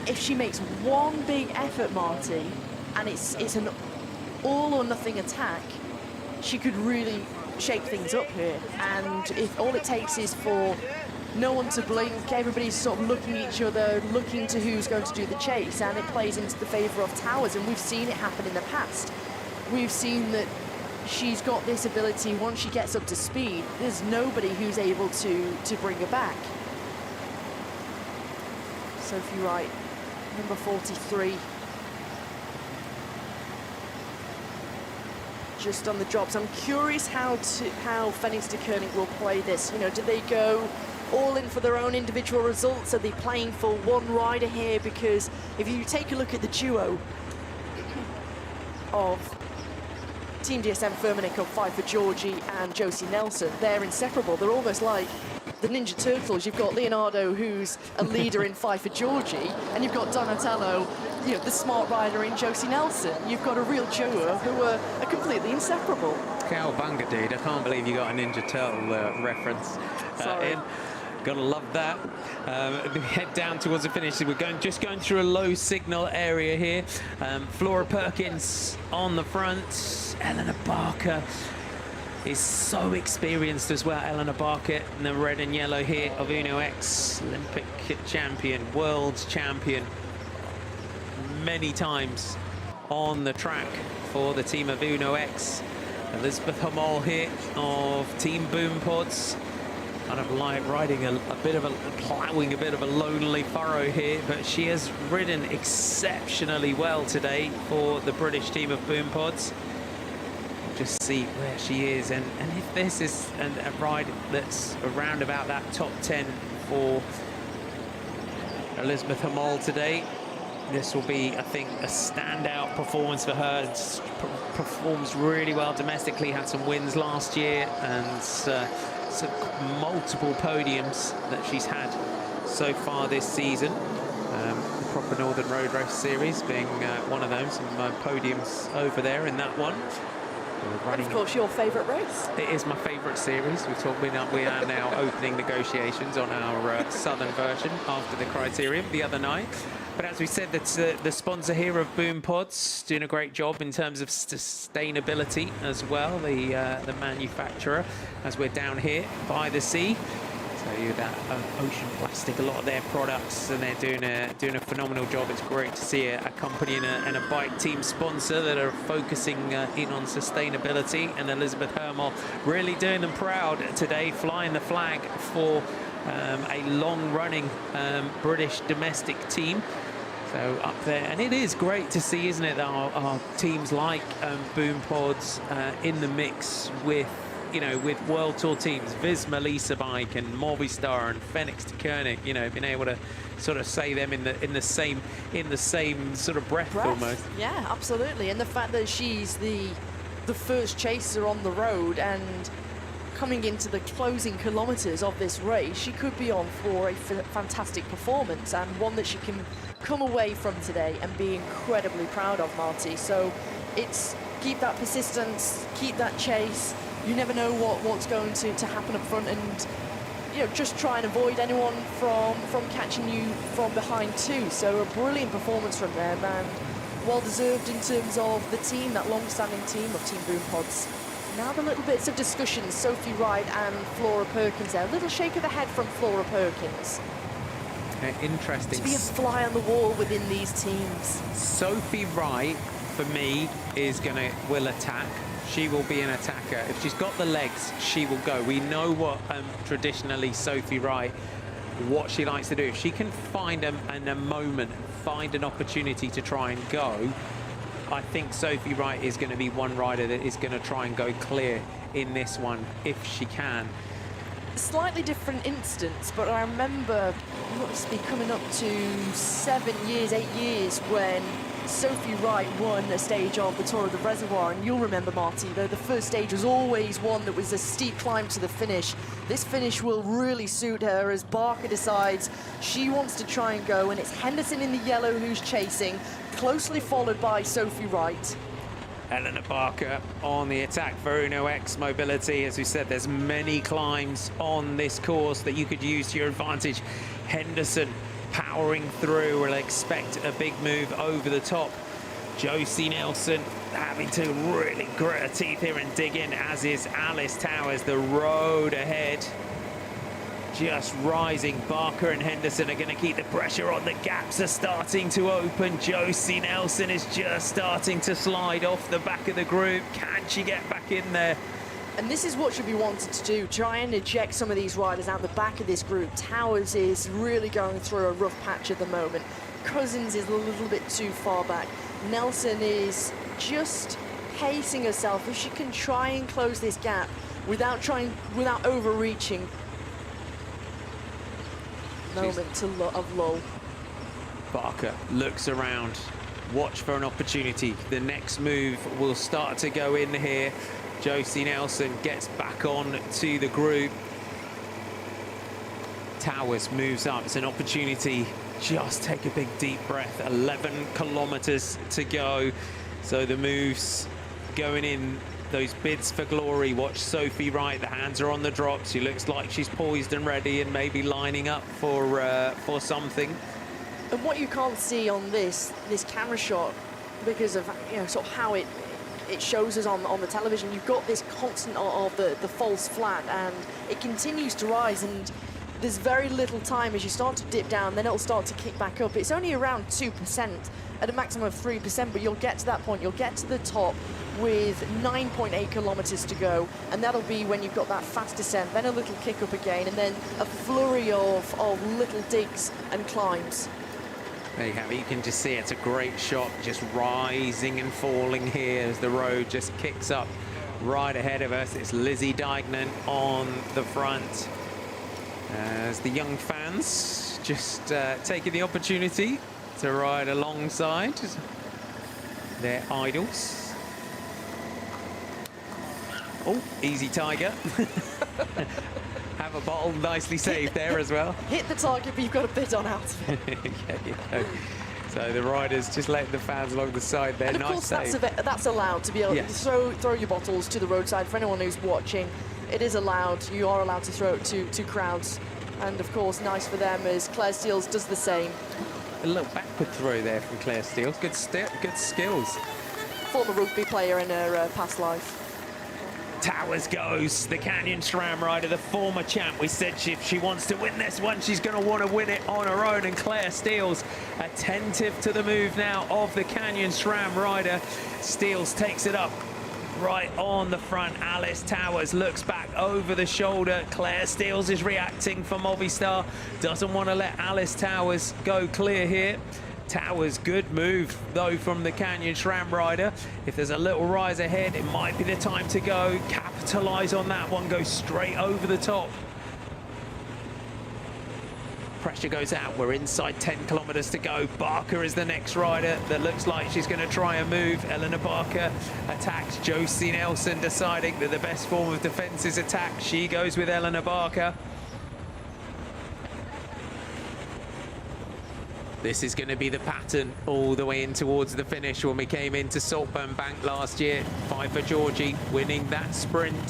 If she makes one big effort, Marty, and it's an all or nothing attack, she could really shake things up here. And if all it takes is for no one to blink, everybody's sort of looking at each other, looking to who's going to do the chase, and it plays into the favour of Towers. And we've seen it happen in the past. We've seen that she's got this ability, once she gets up to speed, there's nobody who's able to bring her back. Sophie Wright, number 43. Just on the jobs. I'm curious how Phoenix de Koning will play this. You know, do they go all in for their own individual results? Are they playing for one rider here? Because if you take a look at the duo of Team DSM Firmenich of Fight for Georgie and Josie Nelson, they're inseparable. They're almost like the Ninja Turtles. You've got Leonardo, who's a leader in Fight for Georgie, and you've got Donatello, you know, the smart rider in Josie Nelson. You've got a real duo who are completely inseparable. Cowabunga, dude. I can't believe you got a Ninja Turtle reference in. Gotta love that. We head down towards the finish. We're just going through a low signal area here. Flora Perkins on the front. Eleanor Barker is so experienced as well. Eleanor Barker in the red and yellow here of Uno X, Olympic champion, world champion many times on the track for the team of Uno X. Elizabeth Hummel here of Team Boom Pods, kind of like riding plowing a bit of a lonely furrow here, but she has ridden exceptionally well today for the British team of Boom Pods. Just see where she is, and if this is a ride that's around about that top 10 for Elizabeth Hummel today, this will be, I think, a standout performance for her. Performs really well domestically, had some wins last year, and some multiple podiums that she's had so far this season. The Proper Northern Road Race Series being one of those, some podiums over there in that one. And of course, your favourite race. It is my favourite series. We are now opening negotiations on our southern version after the criterium the other night. But as we said, that's the sponsor here of Boom Pods doing a great job in terms of sustainability as well. The manufacturer, as we're down here by the sea. So that Ocean Plastic, a lot of their products, and they're doing a phenomenal job. It's great to see a company and a bike team sponsor that are focusing in on sustainability. And Elizabeth Hummel really doing them proud today, flying the flag for a long-running British domestic team. So up there, and it is great to see, isn't it, that our teams like Boom Pods in the mix with, you know, with World Tour teams, Visma Lease Bike and Movistar and Phoenix de Koning, you know, being able to sort of say them in the same sort of breath almost. Yeah, absolutely. And the fact that she's the first chaser on the road, and coming into the closing kilometres of this race, she could be on for a fantastic performance, and one that she can come away from today and be incredibly proud of, Marty. So it's keep that persistence, keep that chase. You never know what's going to happen up front, and you know, just try and avoid anyone from catching you from behind too. So a brilliant performance from them, and well deserved in terms of the team, that long-standing team of Team Boom Pods. Now the little bits of discussion, Sophie Wright and Flora Perkins there. A little shake of the head from Flora Perkins. Interesting. To be a fly on the wall within these teams. Sophie Wright, for me, will attack. She will be an attacker. If she's got the legs, she will go. We know what traditionally Sophie Wright, what she likes to do. If she can find a moment, find an opportunity to try and go, I think Sophie Wright is going to be one rider that is going to try and go clear in this one if she can. Slightly different instance, but I remember it must be coming up to 7 years, 8 years when Sophie Wright won a stage of the Tour of the Reservoir, and you'll remember, Marty, though the first stage was always one that was a steep climb to the finish. This finish will really suit her as Barker decides she wants to try and go, and it's Henderson in the yellow who's chasing, closely followed by Sophie Wright. Eleanor Barker on the attack for Uno X Mobility. As we said, there's many climbs on this course that you could use to your advantage. Henderson powering through. We'll expect a big move over the top. Josie Nelson having to really grit her teeth here and dig in, as is Alice Towers. The road ahead just rising. Barker and Henderson are going to keep the pressure on. The gaps are starting to open. Josie Nelson is just starting to slide off the back of the group. Can she get back in there? And this is what she'll be wanting to do, try and eject some of these riders out the back of this group. Towers is really going through a rough patch at the moment. Cousins is a little bit too far back. Nelson is just pacing herself. If she can try and close this gap without overreaching. Moment of lull. Barker looks around, watch for an opportunity. The next move will start to go in here. Josie Nelson gets back on to the group. Towers moves up. It's an opportunity. Just take a big deep breath. 11 kilometers to go. So the moves going in. Those bids for glory. Watch Sophie Wright. The hands are on the drop. She looks like she's poised and ready and maybe lining up for something. And what you can't see on this camera shot, because of sort of how it shows us on the television, you've got this constant of the false flat, and it continues to rise, and there's very little time as you start to dip down, then it'll start to kick back up. It's only around 2% at a maximum of 3%, but you'll get to that point. You'll get to the top with 9.8 kilometers to go, and that'll be when you've got that fast descent, then a little kick up again, and then a flurry of little digs and climbs. There you have it. You can just see it's a great shot, just rising and falling here as the road just kicks up right ahead of us. It's Lizzie Deignan on the front as the young fans just taking the opportunity to ride alongside their idols. Oh, easy Tiger. Have a bottle nicely saved there as well. Hit the target, but you've got a bit on out of it. Yeah. So the riders just letting the fans along the side there. And of nice course, save. that's allowed to be able Yes. to throw your bottles to the roadside. For anyone who's watching, it is allowed. You are allowed to throw it to crowds. And of course, nice for them as Claire Steels does the same. A little backward throw there from Claire Steels. Good skills. Former rugby player in her past life. Towers goes, the Canyon SRAM rider, the former champ. We said if she wants to win this one, she's going to want to win it on her own. And Claire Steels, attentive to the move now of the Canyon SRAM rider. Steels takes it up right on the front. Alice Towers looks back over the shoulder. Claire Steels is reacting for Movistar. Doesn't want to let Alice Towers go clear here. Towers, good move though from the Canyon SRAM rider. If there's a little rise ahead, it might be the time to go. Capitalize on that one, go straight over the top. Pressure goes out, we're inside 10 kilometers to go. Barker is the next rider that looks like she's going to try a move. Eleanor Barker attacks. Josie Nelson deciding that the best form of defense is attack. She goes with Eleanor Barker. This is going to be the pattern all the way in towards the finish. When we came into Saltburn Bank last year, Pfeiffer Georgie winning that sprint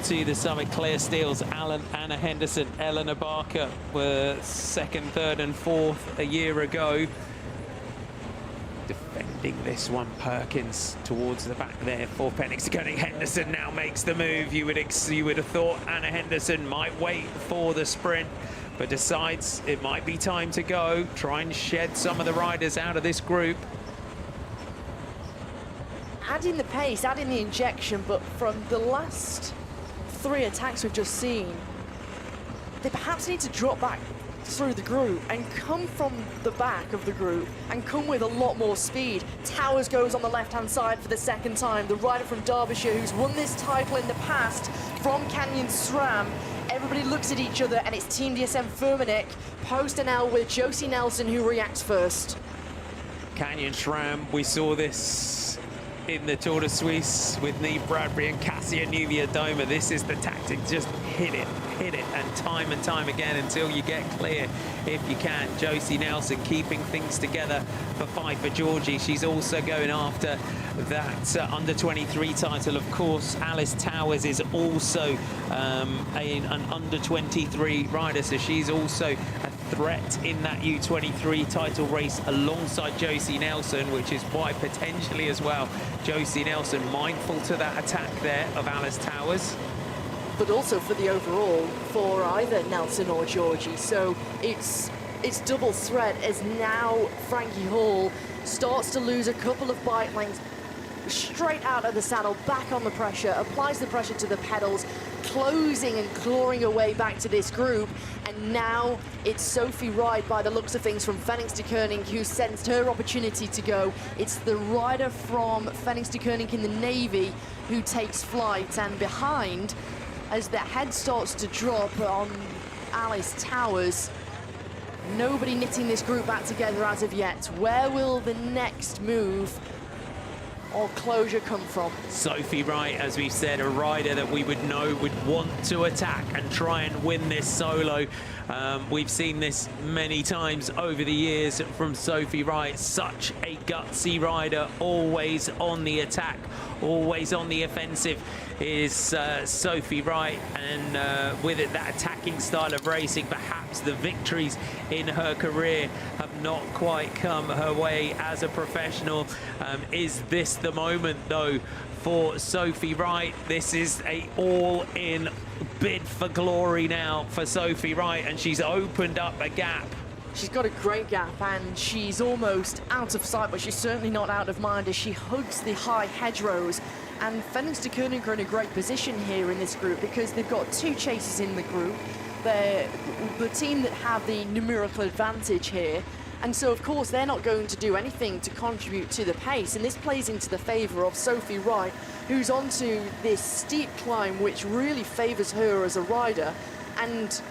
to the summit. Claire Steels, Anna Henderson, Eleanor Barker were second, third and fourth a year ago. Defending this one, Perkins towards the back there for Penix. Henderson now makes the move. You would have thought Anna Henderson might wait for the sprint, but decides it might be time to go, try and shed some of the riders out of this group. Adding the pace, adding the injection, but from the last 3 attacks we've just seen, they perhaps need to drop back through the group and come from the back of the group and come with a lot more speed. Towers goes on the left-hand side for the second time. The rider from Derbyshire who's won this title in the past from Canyon SRAM. everybody looks at each other, and it's Team DSM Firmenich, post NL with Josie Nelson, who reacts first. Canyon Schramm, we saw this in the Tour de Suisse with Neve Bradbury and Cassia Nuvia-Doma. This is the tactic, just hit it, and time again until you get clear if you can. Josie Nelson keeping things together for Pfeiffer Georgie. She's also going after that under-23 title. Of course, Alice Towers is also an under-23 rider, so she's also a threat in that U23 title race alongside Josie Nelson, which is why potentially as well Josie Nelson mindful to that attack there of Alice Towers. But also for the overall for either Nelson or Georgie. So it's double threat as now Frankie Hall starts to lose a couple of bike lengths straight out of the saddle, back on the pressure, applies the pressure to the pedals, closing and clawing away back to this group. And now it's Sophie Wright, by the looks of things, from Phoenix-de-Koning, who sensed her opportunity to go. It's the rider from Phoenix-de-Koning in the Navy who takes flight, and behind, as the head starts to drop on Alice Towers, nobody knitting this group back together as of yet. Where will the next move or closure come from? Sophie Wright, as we've said, a rider that we would know would want to attack and try and win this solo. We've seen this many times over the years from Sophie Wright. Such a gutsy rider, always on the attack, always on the offensive is Sophie Wright, and with it, that attacking style of racing, perhaps the victories in her career have not quite come her way as a professional. Is this the moment though for Sophie Wright? This is a all-in bid for glory now for Sophie Wright, and she's opened up a gap. She's got a great gap, and she's almost out of sight, but she's certainly not out of mind as she hugs the high hedgerows. And Phoenix-de-Koning are in a great position here in this group because they've got two chasers in the group. They're the team that have the numerical advantage here. And so, of course, they're not going to do anything to contribute to the pace. And this plays into the favour of Sophie Wright, who's onto this steep climb, which really favours her as a rider. And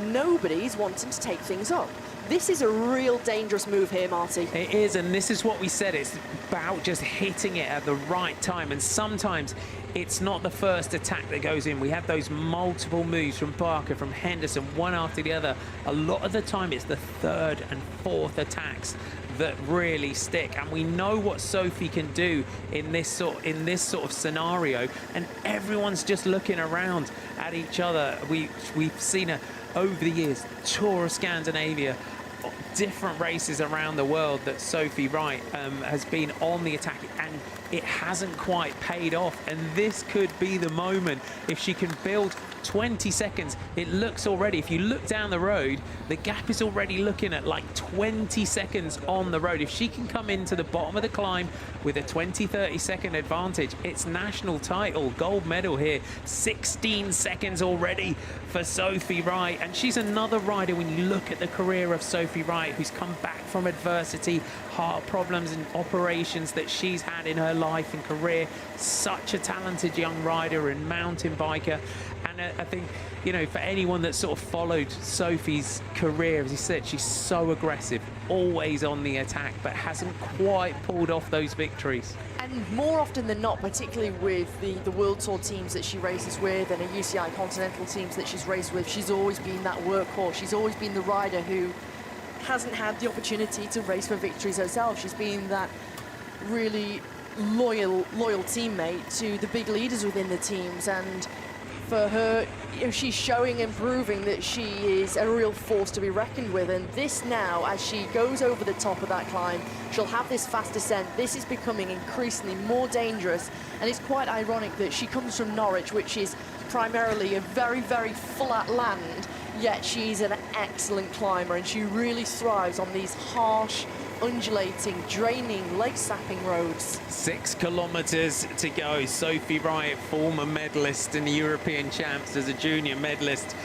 nobody's wanting to take things up. This is a real dangerous move here, Marty. It is, and this is what we said. It's about just hitting it at the right time. And sometimes it's not the first attack that goes in. We have those multiple moves from Barker, from Henderson, one after the other. A lot of the time, it's the third and fourth attacks that really stick, and we know what Sophie can do in this sort of scenario, and everyone's just looking around at each other. We've seen her over the years, Tour of Scandinavia, different races around the world that Sophie Wright has been on the attack, and it hasn't quite paid off. And this could be the moment if she can build 20 seconds. It looks already, if you look down the road, the gap is already looking at like 20 seconds on the road. If she can come into the bottom of the climb with a 20-30 second advantage, it's national title, gold medal here. 16 seconds already for Sophie Wright, and she's another rider, when you look at the career of Sophie Wright, who's come back from adversity, heart problems and operations that she's had in her life and career. Such a talented young rider and mountain biker. And I think, you know, for anyone that sort of followed Sophie's career, as you said, she's so aggressive, always on the attack, but hasn't quite pulled off those victories. And more often than not, particularly with the World Tour teams that she races with and her UCI Continental teams that she's raced with, she's always been that workhorse. She's always been the rider who hasn't had the opportunity to race for victories herself. She's been that really loyal teammate to the big leaders within the teams, and for her, you know, she's showing and proving that she is a real force to be reckoned with. And this now, as she goes over the top of that climb, she'll have this fast descent. This is becoming increasingly more dangerous, and it's quite ironic that she comes from Norwich, which is primarily a very, very flat land, yet she's an excellent climber, and she really thrives on these harsh, undulating, draining, leg-sapping roads. 6 kilometers to go. Sophie Wright, former medalist in the European Champs as a junior medalist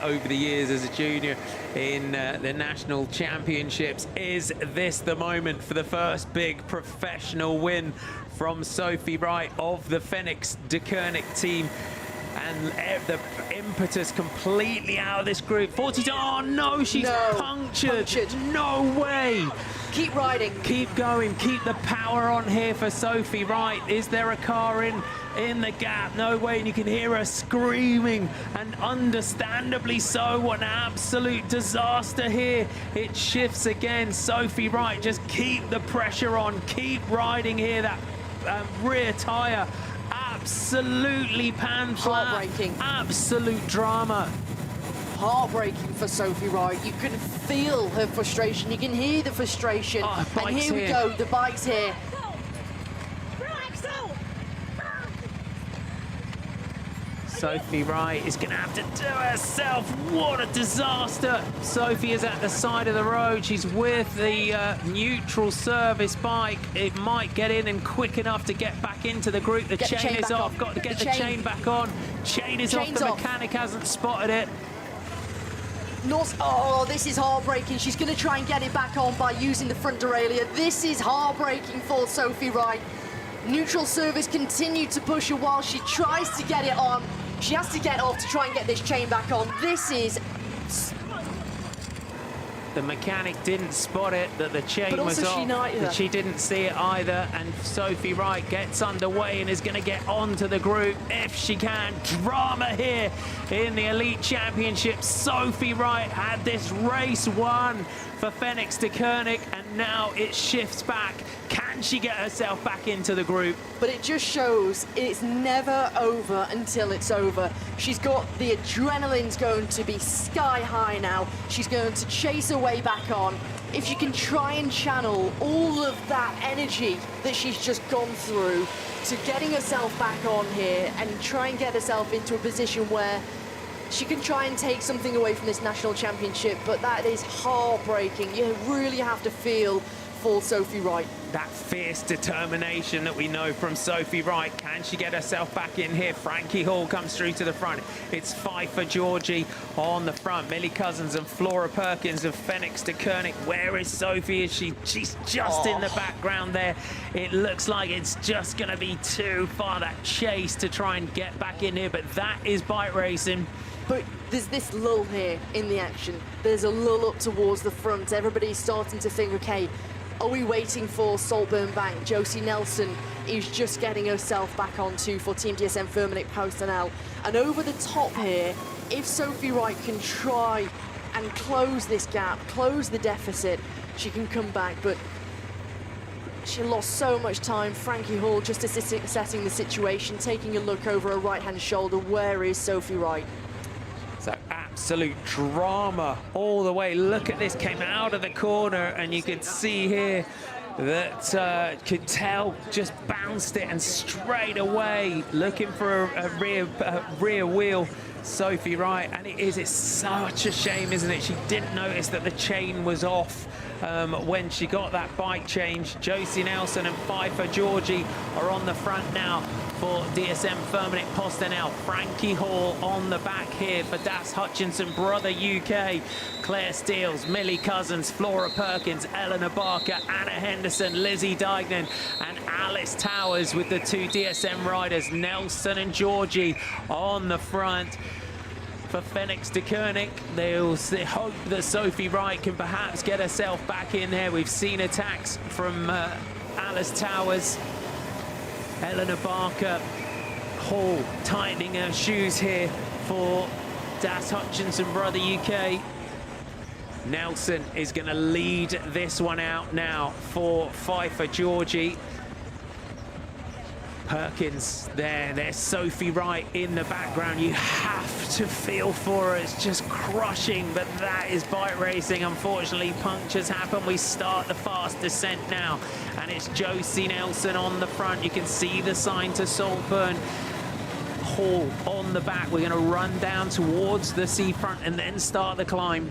over the years as a junior in the national championships. Is this the moment for the first big professional win from Sophie Wright of the Phoenix-de-Koning team? and the impetus completely out of this group. 42, oh no, she's punctured. No way. Keep riding. Keep going, keep the power on here for Sophie Wright. Is there a car in the gap? No way, and you can hear her screaming, and understandably so. What an absolute disaster here. It shifts again. Sophie Wright, just keep the pressure on, keep riding here. That rear tyre absolutely pan flat. Heartbreaking. Absolute drama. Heartbreaking for Sophie Wright. You can feel her frustration. You can hear the frustration. And here we go. The bike's here. Sophie Wright is going to have to do it herself. What a disaster. Sophie is at the side of the road. She's with the neutral service bike. It might get in and quick enough to get back into the group. The chain is off. Got to get the chain back on. Chain is off. The mechanic hasn't spotted it. Oh, this is heartbreaking. She's going to try and get it back on by using the front derailleur. This is heartbreaking for Sophie Wright. Neutral service continued to push her while she tries to get it on. She has to get off to try and get this chain back on. This is... The mechanic didn't spot it, that the chain was off. But she didn't see it either, and Sophie Wright gets underway and is going to get onto the group if she can. Drama here in the Elite Championship. Sophie Wright had this race won for Fenix de Koning, and now it shifts back. Can she get herself back into the group? But it just shows it's never over until it's over. She's got the adrenaline's going to be sky high now. She's going to chase her way back on. If she can try and channel all of that energy that she's just gone through to getting herself back on here and try and get herself into a position where she can try and take something away from this national championship, but that is heartbreaking. You really have to feel for Sophie Wright. That fierce determination that we know from Sophie Wright. Can she get herself back in here? Frankie Hall comes through to the front. It's Pfeiffer Georgie on the front. Millie Cousins and Flora Perkins of Fenix de Koning. Where is Sophie? She's just in the background there. It looks like it's just going to be too far, that chase to try and get back in here, but that is bike racing. But there's this lull here in the action. There's a lull up towards the front. Everybody's starting to think, okay, are we waiting for Saltburn-Bank? Josie Nelson is just getting herself back onto for Team DSM Firmenich Post-NL. And over the top here, if Sophie Wright can try and close this gap, close the deficit, she can come back. But she lost so much time. Frankie Hall just assessing the situation, taking a look over her right-hand shoulder. Where is Sophie Wright? So absolute drama all the way. Look at this, came out of the corner, and you could see here that Cattell just bounced it and straight away looking for a rear wheel. Sophie Wright, and it's such a shame, isn't it? She didn't notice that the chain was off when she got that bike change. Josie Nelson and Pfeiffer Georgie are on the front now for DSM Firmenich Post-NL. Frankie Hall on the back here for Das Hutchinson Brother UK. Claire Steels, Millie Cousins, Flora Perkins, Eleanor Barker, Anna Henderson, Lizzie Dignan, and Alice Towers with the two DSM riders, Nelson and Georgie on the front. For Fenix de Koning, they'll hope that Sophie Wright can perhaps get herself back in there. We've seen attacks from Alice Towers, Eleanor Barker, Hall tightening her shoes here for Das Hutchinson Brother UK. Nelson is going to lead this one out now for Pfeiffer Georgie. Perkins there, there's Sophie Wright in the background. You have to feel for her, it's just crushing, but that is bike racing. Unfortunately, punctures happen. We start the fast descent now, and it's Josie Nelson on the front. You can see the sign to Saltburn. Hall on the back. We're going to run down towards the seafront and then start the climb.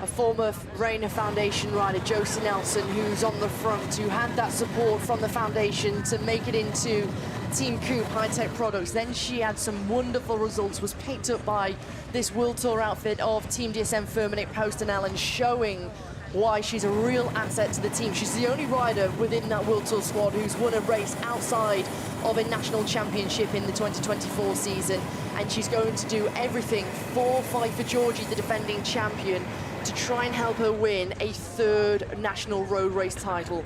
A former Rainer Foundation rider, Josie Nelson, who's on the front, who had that support from the foundation to make it into Team Coop High-Tech Products. Then she had some wonderful results, was picked up by this World Tour outfit of Team DSM Firmenich Post-NL, and showing why she's a real asset to the team. She's the only rider within that World Tour squad who's won a race outside of a national championship in the 2024 season, and she's going to do everything for Fight for Georgie, the defending champion, to try and help her win a 3rd national road race title.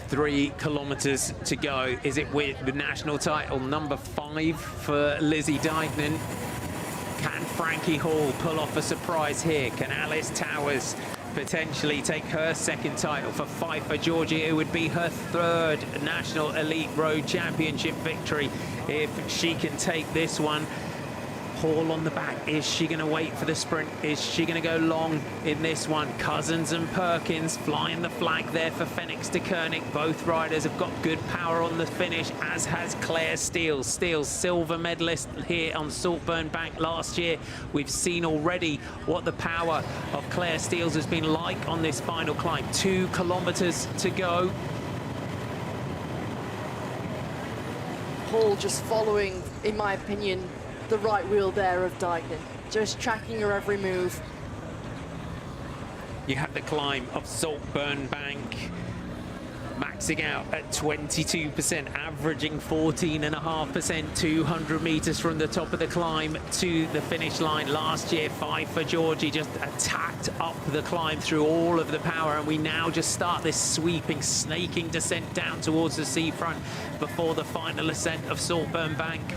3 kilometres to go. Is it with the national title number 5 for Lizzie Deignan? Can Frankie Hall pull off a surprise here? Can Alice Towers potentially take her 2nd title for Fight for Georgie? It would be her 3rd National Elite Road Championship victory if she can take this one. Hall on the back. Is she going to wait for the sprint? Is she going to go long in this one? Cousins and Perkins flying the flag there for Phoenix de Koenig. Both riders have got good power on the finish, as has Claire Steele. Steele's silver medalist here on Saltburn-Bank last year. We've seen already what the power of Claire Steele's has been like on this final climb. 2 kilometres to go. Hall just following, in my opinion, the right wheel there of Deignan, just tracking her every move. You have the climb of Saltburn-Bank, maxing out at 22%, averaging 14.5%, 200 metres from the top of the climb to the finish line. Last year, Fight for Georgie just attacked up the climb through all of the power, and we now just start this sweeping, snaking descent down towards the seafront before the final ascent of Saltburn-Bank.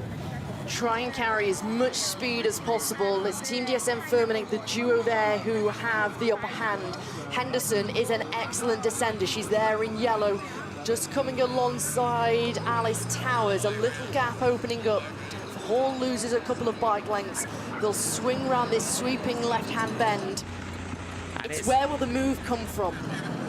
Try and carry as much speed as possible. It's Team DSM-Firmenich, the duo there, who have the upper hand. Henderson is an excellent descender. She's there in yellow, just coming alongside Alice Towers. A little gap opening up. Hall loses a couple of bike lengths. They'll swing around this sweeping left-hand bend. It's where will the move come from?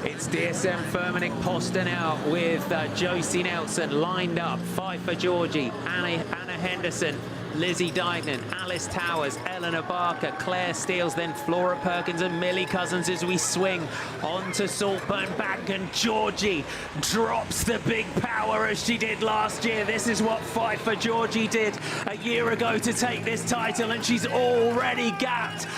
It's DSM-Firmenich Poston out with Josie Nelson lined up. Fight for Georgie, Anna Henderson, Lizzie Deignan, Alice Towers, Eleanor Barker, Claire Steeles, then Flora Perkins and Millie Cousins as we swing onto Saltburn-Bank, and Georgie drops the big power as she did last year. This is what Fight for Georgie did a year ago to take this title, and she's already gapped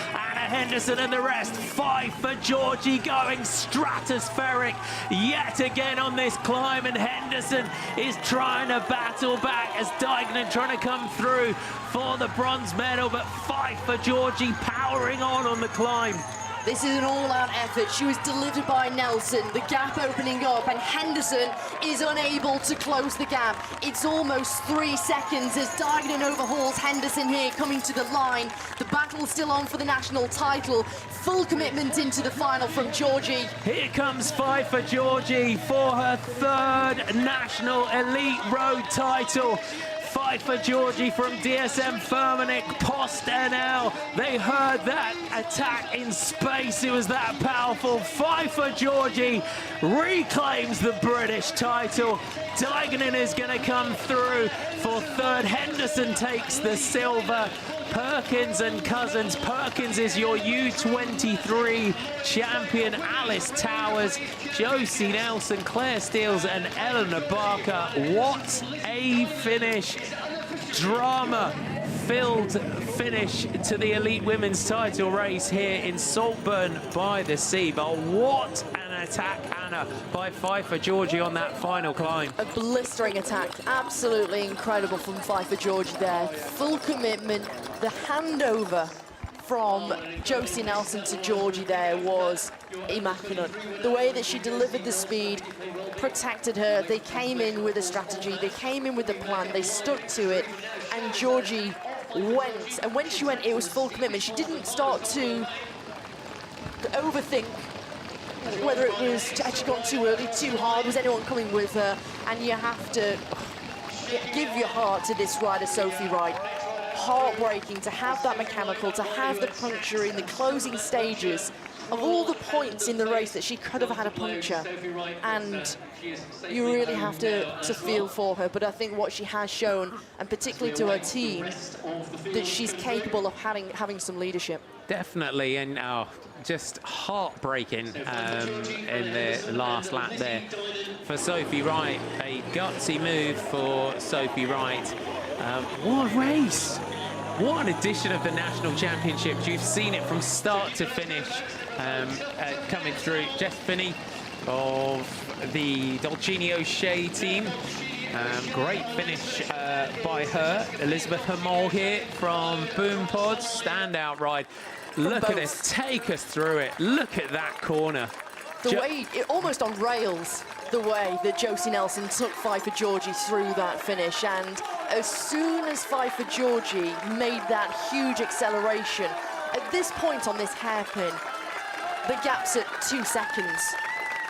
Henderson and the rest. Fight for Georgie going stratospheric yet again on this climb, and Henderson is trying to battle back as Deignan trying to come through for the bronze medal, but Fight for Georgie powering on the climb. This is an all-out effort. She was delivered by Nelson, the gap opening up, and Henderson is unable to close the gap. It's almost 3 seconds as Deignan overhauls Henderson here, coming to the line. The battle still on for the national title. Full commitment into the final from Georgie. Here comes Fight for Georgie for her 3rd National Elite Road title. Fight for Georgie from DSM-Firmenich, Poston. They heard that attack in space. It was that powerful. Fight for Georgie reclaims the British title. Deignan is going to come through for 3rd. Henderson takes the silver. Perkins and Cousins. Perkins is your U23 champion. Alice Towers, Josie Nelson, Claire Steeles and Eleanor Barker. What a finish. Drama-filled finish to the Elite Women's title race here in Saltburn-by-the-Sea. But what an attack, Anna, by Fight for Georgie on that final climb. A blistering attack. Absolutely incredible from Fight for Georgie there. Full commitment. The handover from Josie Nelson to Georgie there was immaculate. The way that she delivered the speed, protected her. They came in with a strategy. They came in with a plan. They stuck to it. And Georgie went. And when she went, it was full commitment. She didn't start to overthink whether it was actually gone too early, too hard. Was anyone coming with her? And you have to give your heart to this rider, Sophie Wright. Heartbreaking to have that mechanical, to have the puncture in the closing stages. Of all the points in the race that she could have had a puncture, and you really have to feel for her. But I think what she has shown, and particularly to her team, that she's capable of having some leadership. Definitely, and just heartbreaking in the last lap there for Sophie Wright. A gutsy move for Sophie Wright. What a race! What an edition of the National Championships. You've seen it from start to finish coming through. Jeff Finney of the Dolcini O'Shea team Great finish by her. Elizabeth Hamol here from Boom Pods. Standout ride. Look at this. Take us through it. Look at that corner. The way, almost on rails, the way that Josie Nelson took Pfeiffer Georgie through that finish. And as soon as Pfeiffer Georgie made that huge acceleration, at this point on this hairpin, the gap's at 2 seconds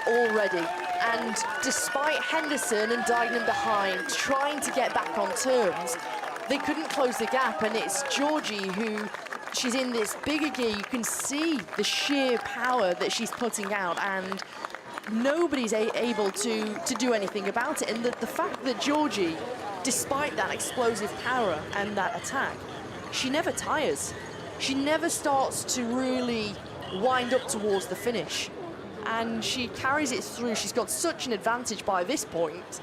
already. And despite Henderson and Dignan behind trying to get back on terms, they couldn't close the gap. And it's Georgie who, she's in this bigger gear. You can see the sheer power that she's putting out, and nobody's able to do anything about it. And the fact that Georgie, despite that explosive power and that attack, she never tires. She never starts to really wind up towards the finish. And she carries it through. She's got such an advantage by this point.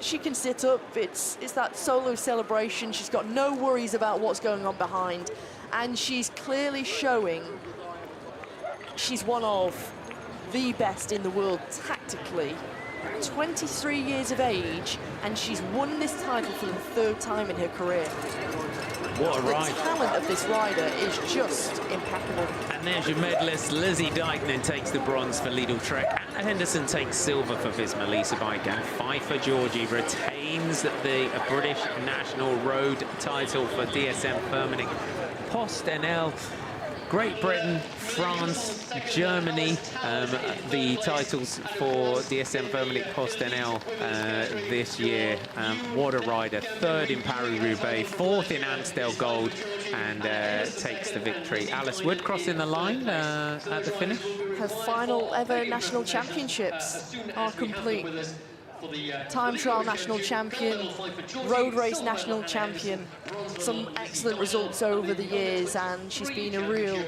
She can sit up. It's that solo celebration. She's got no worries about what's going on behind. And she's clearly showing she's one of the best in the world tactically. 23 years of age, and she's won this title for the 3rd time in her career. What a ride. The talent of this rider is just impeccable. And there's your medalist. Lizzie Dignan takes the bronze for Lidl Trek. Anna Henderson takes silver for Visma Lisa Bike. And Pfeiffer Georgie retains the British National Road title for DSM Firmenich Post-NL. Great Britain, France, Germany, the titles for DSM Firmenich Post-NL this year. What a rider. 3rd in Paris-Roubaix, 4th in Amstel Gold, and takes the victory. Alice Wood crossing the line at the finish. Her final ever national championships are complete. Time trial national champion, road race national champion, some excellent results over the years, and she's been a real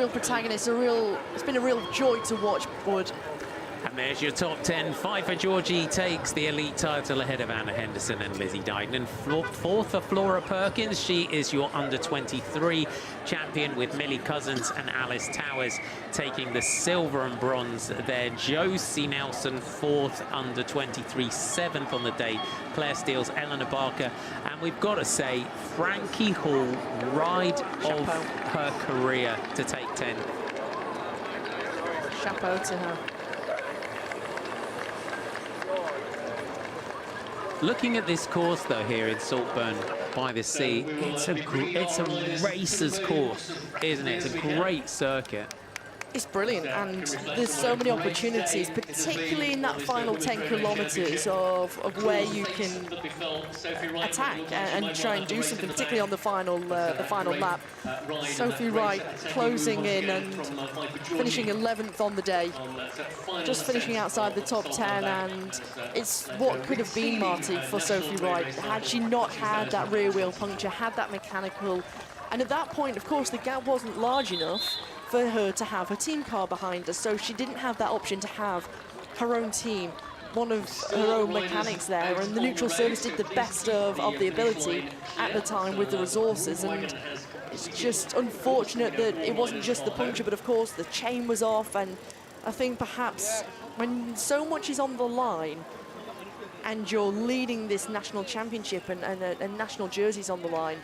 protagonist, it's been a real joy to watch Wood. And there's your top 10. Pfeiffer Georgie takes the elite title ahead of Anna Henderson and Lizzie Dignan. 4th for Flora Perkins. She is your under-23 champion, with Millie Cousins and Alice Towers taking the silver and bronze there. Josie Nelson, 4th under-23, 7th on the day. Claire Steele's Eleanor Barker. And we've got to say, Frankie Hall, ride of her career to take 10. Chapeau to her. Looking at this course, though, here in Saltburn-by-the-Sea, it's a racer's course, isn't it? It's a great circuit. It's brilliant, and there's so many opportunities, particularly in that final 10 kilometers of where you can attack and try and do something, particularly on the final lap. Sophie Wright closing in and finishing 11th on the day, just finishing outside the top 10, and it's what could have been, Marty, for Sophie Wright had she not had that rear wheel puncture, had that mechanical. And at that point, of course, the gap wasn't large enough for her to have her team car behind her, so she didn't have that option to have her own team, one of her own mechanics there, and the neutral service did the best of the ability at the time with the resources. And it's just unfortunate that it wasn't just the puncture, but of course the chain was off. And I think perhaps when so much is on the line and you're leading this national championship and national jerseys on the line,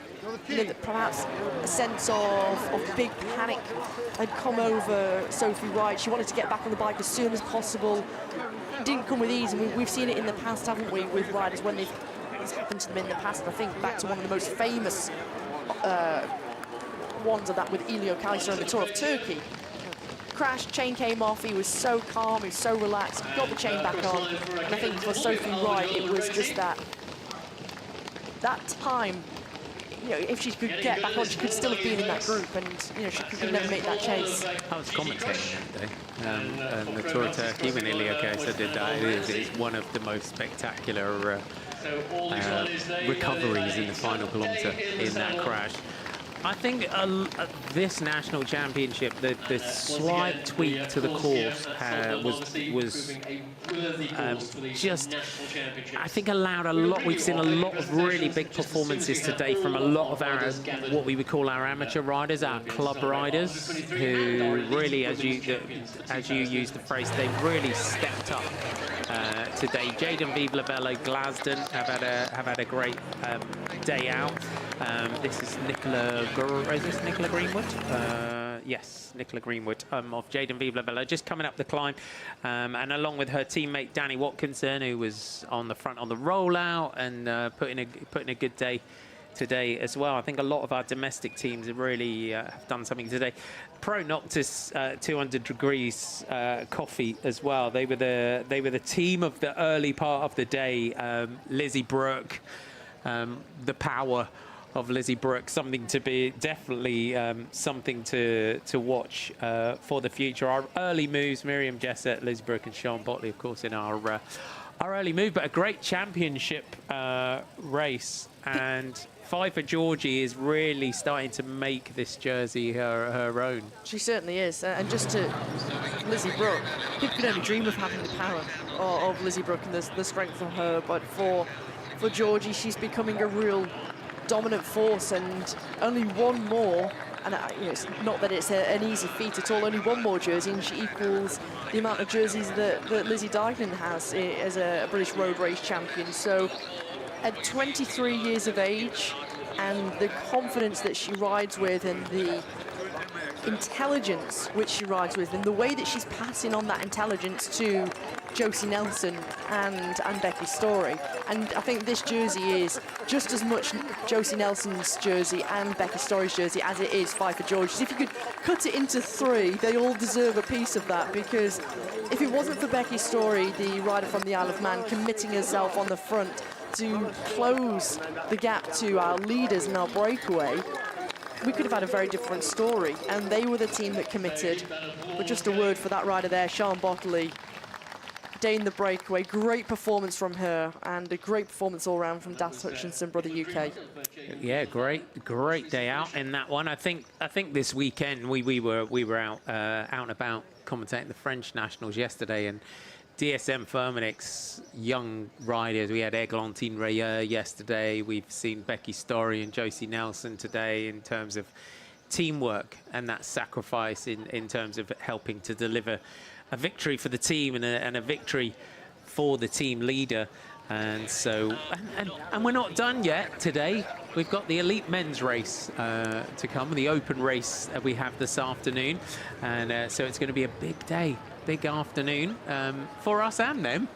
you know, that perhaps a sense of big panic had come over Sophie Wright. She wanted to get back on the bike as soon as possible. It didn't come with ease, and we've seen it in the past, haven't we, with riders when it's happened to them in the past. And I think back to one of the most famous ones of that with Elio Kaiser on the Tour of Turkey. Crashed, chain came off, he was so calm, he was so relaxed, got the chain back on. And I think for Sophie Wright, it was just that time, you know, if she could get back on, she could still have been in that group, and, you know, she could never make that chase. I was commentating that day, and the Tour of Turkey, when Elio Kaiser did that, it's one of the most spectacular recoveries in the final kilometre in that crash. I think this national championship, the slight tweak to the course was just, I think, allowed a lot. We've seen a lot of really big performances today from a lot of our, what we would call our amateur riders, our club riders, who really, as you used the phrase, they really stepped up today. Jaden Vive-Lavella, Glasden have had a great day out. This is Nicola Greenwood? Yes, Nicola Greenwood of Jaden Vive-Lavella, just coming up the climb, and along with her teammate Danny Watkinson, who was on the front on the rollout and putting a good day today as well. I think a lot of our domestic teams have really have done something today. Pro Noctis 200 degrees coffee as well. They were the team of the early part of the day. Lizzie Brooke, the power of Lizzie Brooke, something to be definitely something to watch for the future. Our early moves: Miriam Jessett, Lizzie Brooke, and Sean Botley, of course, in our early move. But a great championship race, and Pfeiffer Georgie is really starting to make this jersey her own. She certainly is. And just to Lizzie Brooke, people can only dream of having the power of Lizzie Brooke and the strength of her. But for Georgie, she's becoming a real dominant force, and only one more, and it's not that it's an easy feat at all, only one more jersey and she equals the amount of jerseys that Lizzie Deignan has as a British road race champion. So at 23 years of age, and the confidence that she rides with and the intelligence which she rides with and the way that she's passing on that intelligence to Josie Nelson and Becky Story. And I think this jersey is just as much Josie Nelson's jersey and Becky Story's jersey as it is Pfeiffer Georgie's. If you could cut it into three, they all deserve a piece of that, because if it wasn't for Becky Story, the rider from the Isle of Man, committing herself on the front to close the gap to our leaders in our breakaway, we could have had a very different story. And they were the team that committed. But just a word for that rider there, Sean Botley, day in the breakaway. Great performance from her, and a great performance all round from Das Hutchinson, Brother UK. Yeah, great day out in that one. I think this weekend we were out and about commentating the French nationals yesterday, and DSM Firmenich young riders. We had Eglantine Rayeur yesterday. We've seen Becky Story and Josie Nelson today, in terms of teamwork and that sacrifice in terms of helping to deliver a victory for the team and a victory for the team leader. And so, and we're not done yet today. We've got the elite men's race to come, the open race that we have this afternoon. And so it's going to be a big day, big afternoon for us and them.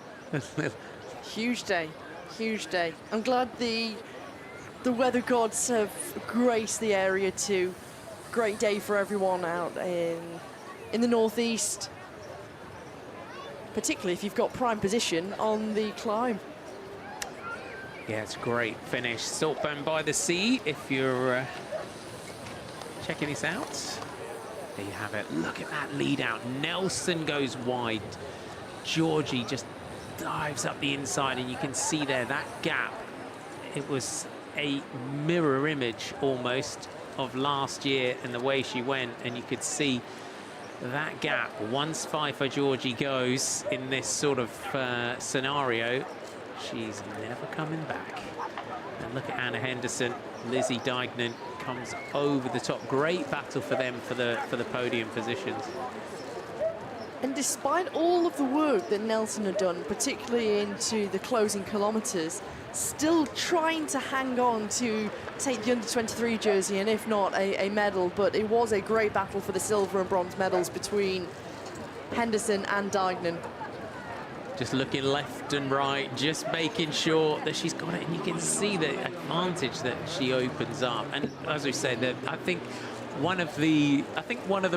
Huge day, huge day. I'm glad the weather gods have graced the area too. Great day for everyone out in the northeast, particularly if you've got prime position on the climb. Yeah, it's a great finish. Saltburn-by-the-Sea, if you're checking this out. There you have it. Look at that lead out. Nelson goes wide. Georgie just dives up the inside, and you can see there that gap. It was a mirror image almost of last year and the way she went, and you could see that gap. Once Pfeiffer Georgie goes in this sort of scenario, she's never coming back. And look at Anna Henderson. Lizzie Deignan comes over the top. Great battle for them for the podium positions. And despite all of the work that Nelson had done, particularly into the closing kilometres, still trying to hang on to take the under-23 jersey, and if not, a medal. But it was a great battle for the silver and bronze medals between Henderson and Deignan. Just looking left and right, just making sure that she's got it, and you can see the advantage that she opens up. And as we said, that I think one of the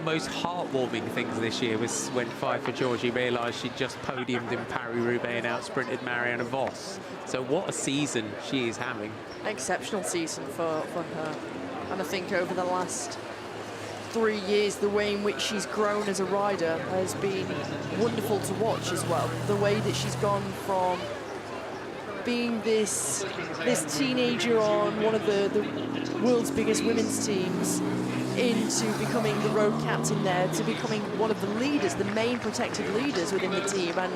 most heartwarming things this year was when Pfeiffer Georgie realised she just podiumed in Paris-Roubaix and out-sprinted Marianne Vos. So what a season she is having. Exceptional season for her. And I think over the last 3 years, the way in which she's grown as a rider has been wonderful to watch as well. The way that she's gone from being this teenager on one of the world's biggest women's teams into becoming the road captain there, to becoming one of the leaders, the main protected leaders within the team, and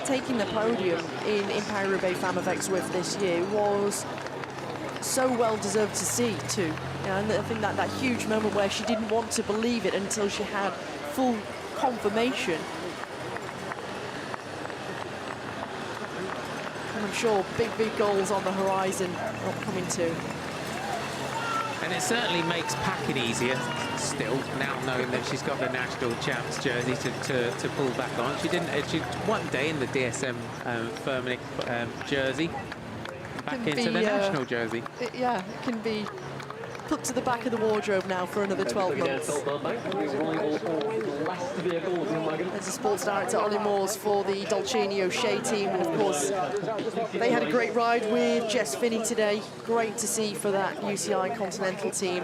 taking the podium in Paris-Roubaix Femmes avec Zwift this year was so well deserved to see too. You know, and I think that huge moment where she didn't want to believe it until she had full confirmation. And I'm sure big goals on the horizon are coming too. And it certainly makes packing easier still, now knowing that she's got the national champs jersey to pull back on. She didn't, she one day in the DSM Firmenich jersey, back into the national jersey. It can be put to the back of the wardrobe now for another 12 months. There's a sports director, Ollie Moores, for the Dolcini O'Shea team, and of course they had a great ride with Jess Finney today. Great to see for that UCI Continental team.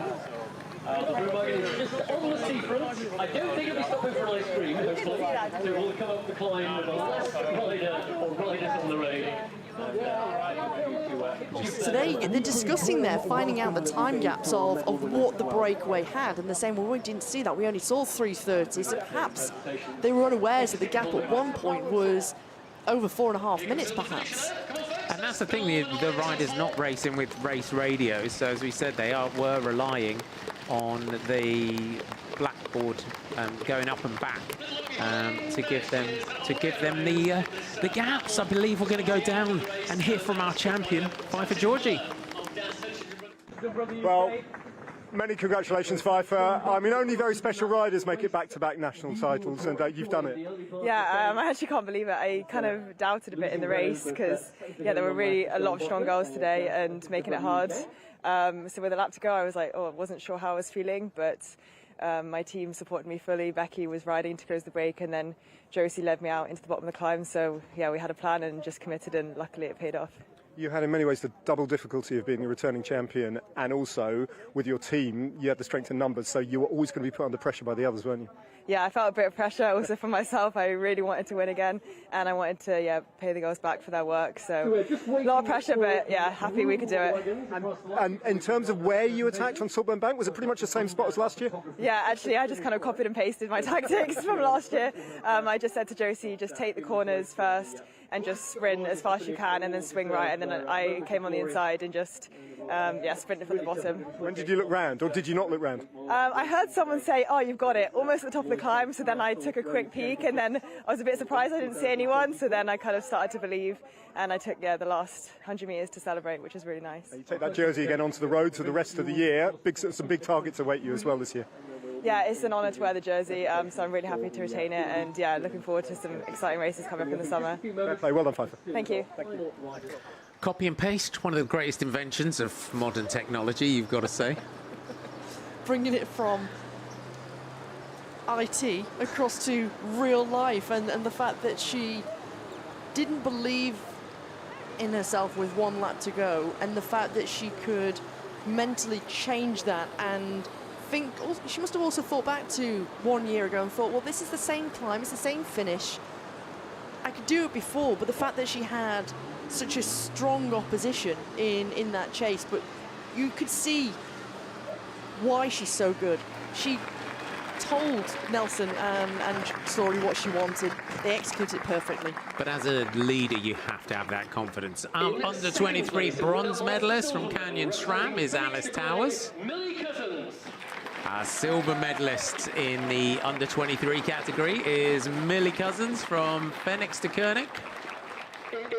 Just on the seafront, I don't think it'll be stopping for an ice cream, hopefully. So we'll come up the climb with the last rider or riders on the road. So they're discussing there, finding out the time gaps of what the breakaway had, and they're saying, well, we didn't see that. We only saw 3:30, so perhaps they were unawares that the gap at one point was over 4.5 minutes, perhaps. And that's the thing, the riders not racing with race radios, so as we said, they were relying on the blackboard going up and back to give them the gaps. I believe we're going to go down and hear from our champion, Pfeiffer Georgie. Well, many congratulations, Pfeiffer. I mean, only very special riders make it back-to-back national titles, and you've done it. Yeah, I actually can't believe it. I kind of doubted a bit in the race because, yeah, there were really a lot of strong girls today and making it hard. So with a lap to go, I was like, I wasn't sure how I was feeling, but my team supported me fully. Becky was riding to close the break, and then Josie led me out into the bottom of the climb. So, yeah, we had a plan and just committed, and luckily it paid off. You had in many ways the double difficulty of being a returning champion, and also with your team you had the strength in numbers, so you were always going to be put under pressure by the others, weren't you? Yeah, I felt a bit of pressure also for myself. I really wanted to win again, and I wanted to pay the girls back for their work, so a lot of pressure, but yeah, happy we could do it. And in terms of where you attacked on Saltburn Bank, was it pretty much the same spot as last year? Yeah, actually I just kind of copied and pasted my tactics from last year. I just said to Josie, just take the corners first and just sprint as fast as you can and then swing right, and then I came on the inside and just sprinted from the bottom. When did you look round, or did you not look round? I heard someone say, oh, you've got it, almost at the top of the climb, so then I took a quick peek, and then I was a bit surprised I didn't see anyone, so then I kind of started to believe, and I took the last 100 metres to celebrate, which is really nice. You take that jersey again onto the road for the rest of the year. Some big targets await you as well this year. Yeah, it's an honour to wear the jersey, so I'm really happy to retain it, and yeah, looking forward to some exciting races coming up in the summer. Fair play. Well done, Pfeiffer. Thank you. Copy and paste, one of the greatest inventions of modern technology, you've got to say. Bringing it from IT across to real life, and the fact that she didn't believe in herself with one lap to go, and the fact that she could mentally change that and think, she must have also thought back to 1 year ago and thought, well, this is the same climb, it's the same finish. I could do it before, but the fact that she had such a strong opposition in that chase, but you could see why she's so good. She told Nelson and Story what she wanted. They executed it perfectly. But as a leader, you have to have that confidence. Under 23 bronze medalist from Canyon SRAM is Alice Towers. Our silver medalist in the under 23 category is Millie Cousins from Phoenix de Koenig.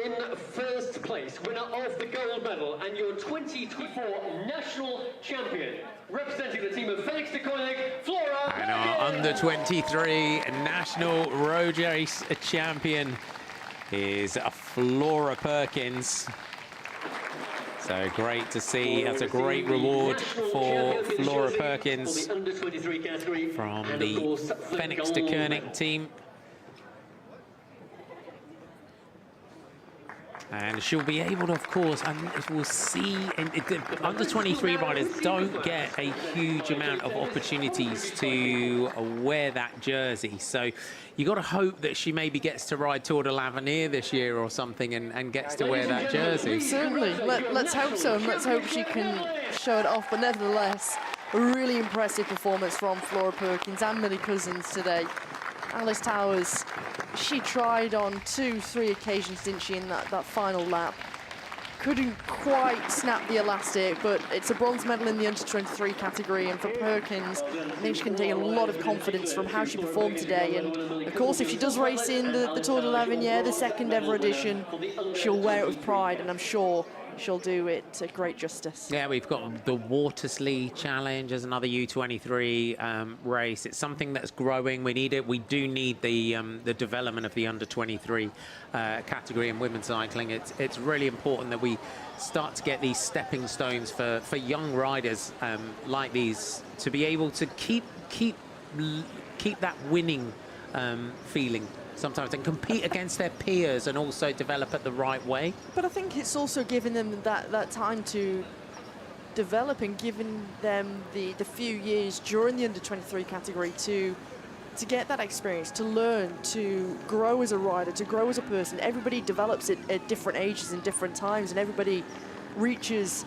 In first place, winner of the gold medal and your 2024 national champion, representing the team of Phoenix de Koenig, Flora. And our under 23 national road race champion is Flora Perkins. So great to see. That's a great reward for Flora Perkins from the Phoenix de Koenig team. And she'll be able to, of course, and we'll see, under 23 riders don't get a huge amount of opportunities to wear that jersey. So you got to hope that she maybe gets to ride Tour de l'Avenir this year or something and gets to wear that jersey. Certainly. Let's hope so, and let's hope she can show it off. But nevertheless, a really impressive performance from Flora Perkins and Millie Cousins today. Alice Towers, she tried on 2-3 occasions, didn't she, in that final lap. Couldn't quite snap the elastic, but it's a bronze medal in the under-23 category, and for Perkins, I think she can take a lot of confidence from how she performed today. And of course, if she does race in the Tour de l'Avenir, the second ever edition, she'll wear it with pride, and I'm sure she'll do it great justice. Yeah, we've got the Watersley Challenge as another U23 race. It's something that's growing. We need it. We do need the development of the under-23 category in women's cycling. It's really important that we start to get these stepping stones for young riders like these to be able to keep that winning feeling sometimes and compete against their peers and also develop it the right way. But I think it's also giving them that time to develop and giving them the few years during the under-23 category to get that experience, to learn, to grow as a rider, to grow as a person. Everybody develops at different ages and different times, and everybody reaches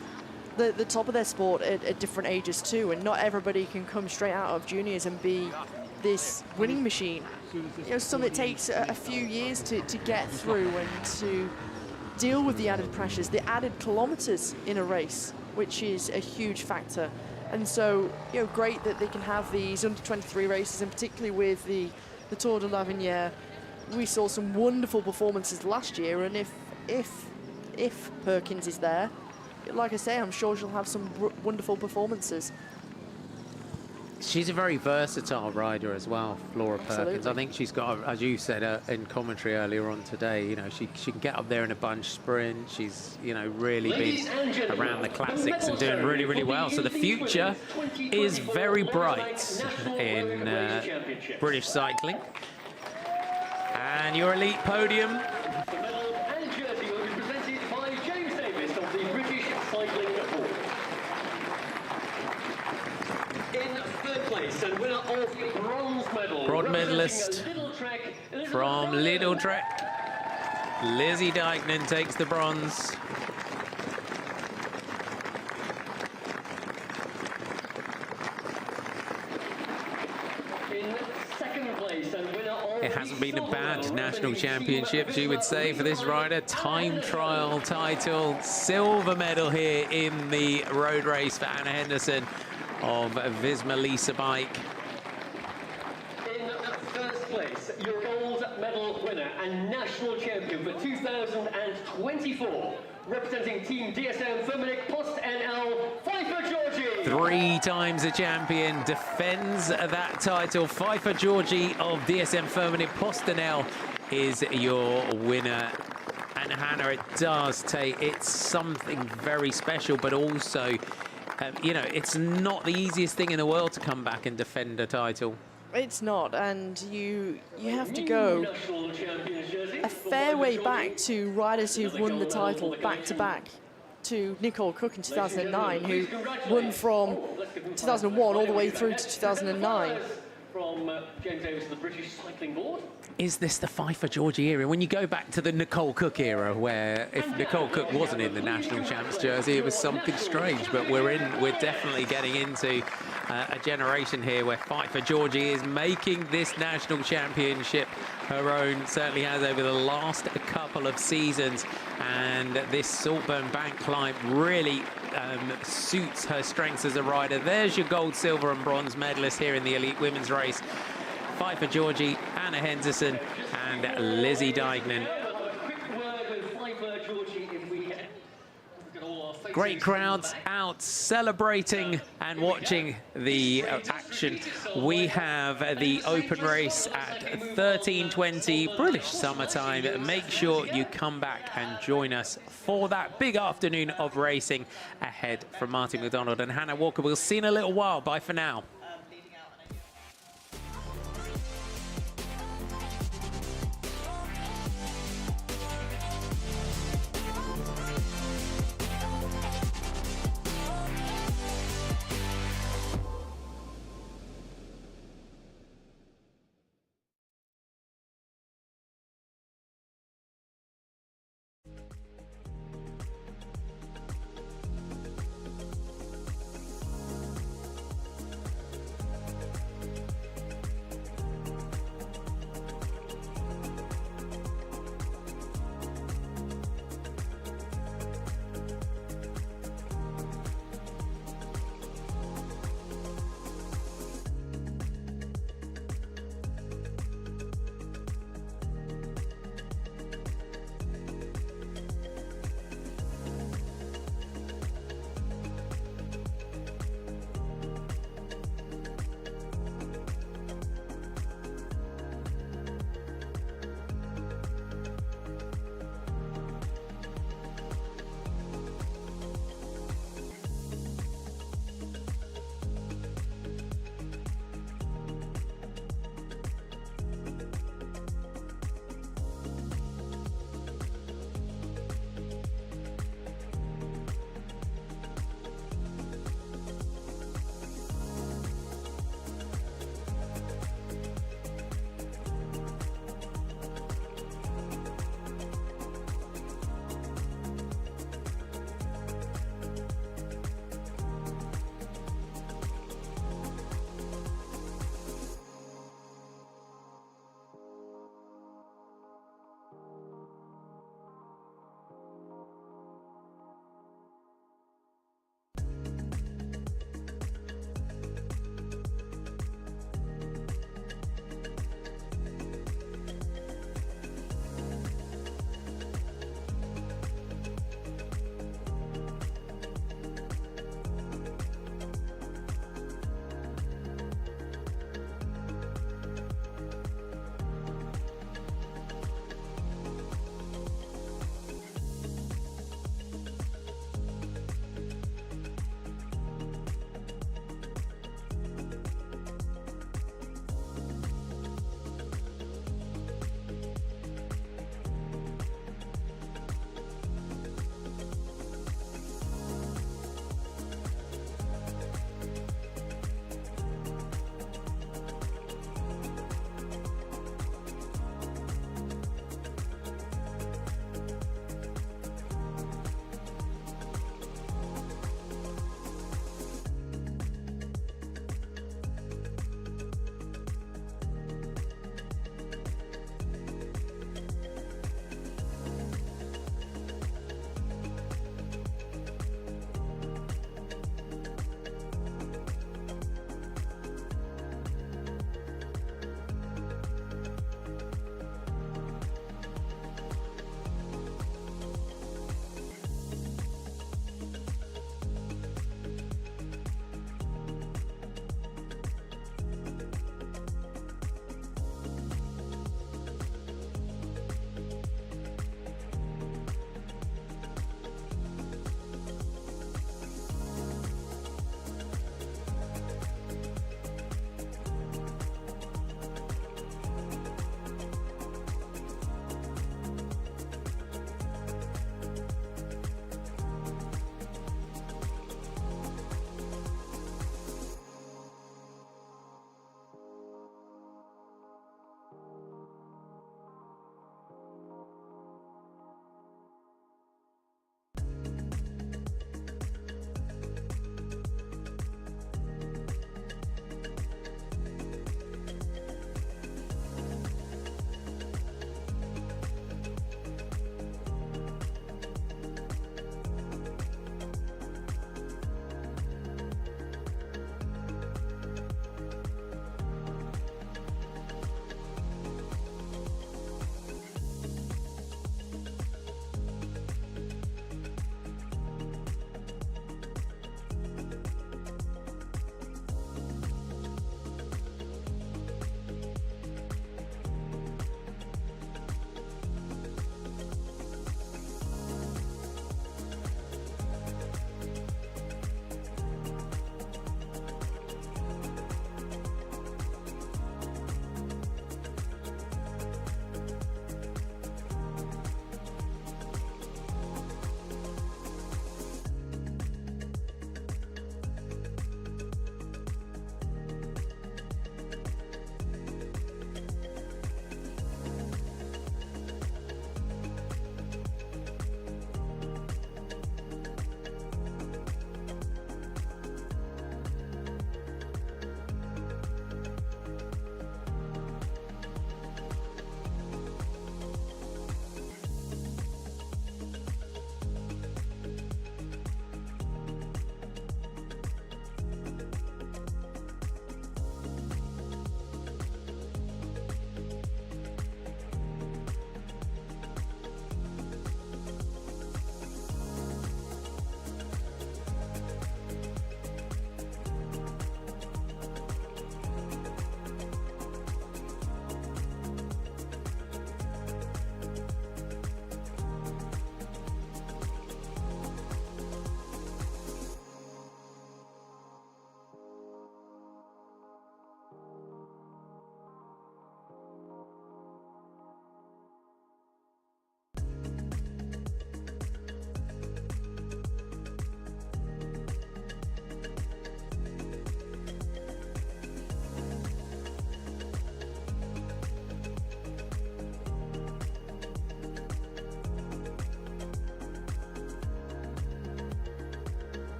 the top of their sport at different ages too, and not everybody can come straight out of juniors and be this winning machine. You know, some it takes a few years to get through and to deal with the added pressures, the added kilometers in a race, which is a huge factor. And so, you know, great that they can have these under-23 races, and particularly with the Tour de l'Avenir. We saw some wonderful performances last year, and if Perkins is there, like I say, I'm sure she'll have some wonderful performances. She's a very versatile rider as well, Flora Perkins. Absolutely. I think she's got, as you said in commentary earlier on today, you know, she can get up there in a bunch sprint. She's, you know, really been around the classics and doing really, really well. So the future is very bright in British cycling. And your elite podium. The medal and jersey will be presented by James Davis of the British Cycling Board. In third place and winner of the bronze medal, Bronze medalist from Little Trek, Lizzie Dykeman takes the bronze. In second place and winner of It hasn't been a bad national championship, you would say, for this rider. Time trial title, silver medal here in the road race for Anna Henderson of Visma Lisa bike. In first place, your gold medal winner and national champion for 2024, representing Team DSM Firmenich Post NL, Pfeiffer Georgie. 3 times a champion, defends that title. Pfeiffer Georgie of DSM Firmenich Post NL is your winner. And Hannah, it does take, it's something very special, but also, you know, it's not the easiest thing in the world to come back and defend a title. It's not, and you have to go a fair way back to riders who've won the title back-to-back, to Nicole Cook in 2009, who won from 2001 all the way through to 2009. From James Davis of the British Cycling Board. Is this the Pfeiffer Georgie era? When you go back to the Nicole Cook era, where if Nicole Cook wasn't in the national champs jersey, it was something strange. But we're definitely getting into a generation here where Pfeiffer Georgie is making this national championship her own. Certainly has over the last couple of seasons, and this Saltburn bank climb really suits her strengths as a rider. There's your gold, silver and bronze medalist here in the elite women's race. Pfeiffer Georgie, Anna Henderson and Lizzie Dykeman. Great crowds out celebrating and watching the action. We have the open race at 13:20 British summertime. Make sure you come back and join us for that big afternoon of racing ahead from Martin McDonald and Hannah Walker. We'll see you in a little while. Bye for now.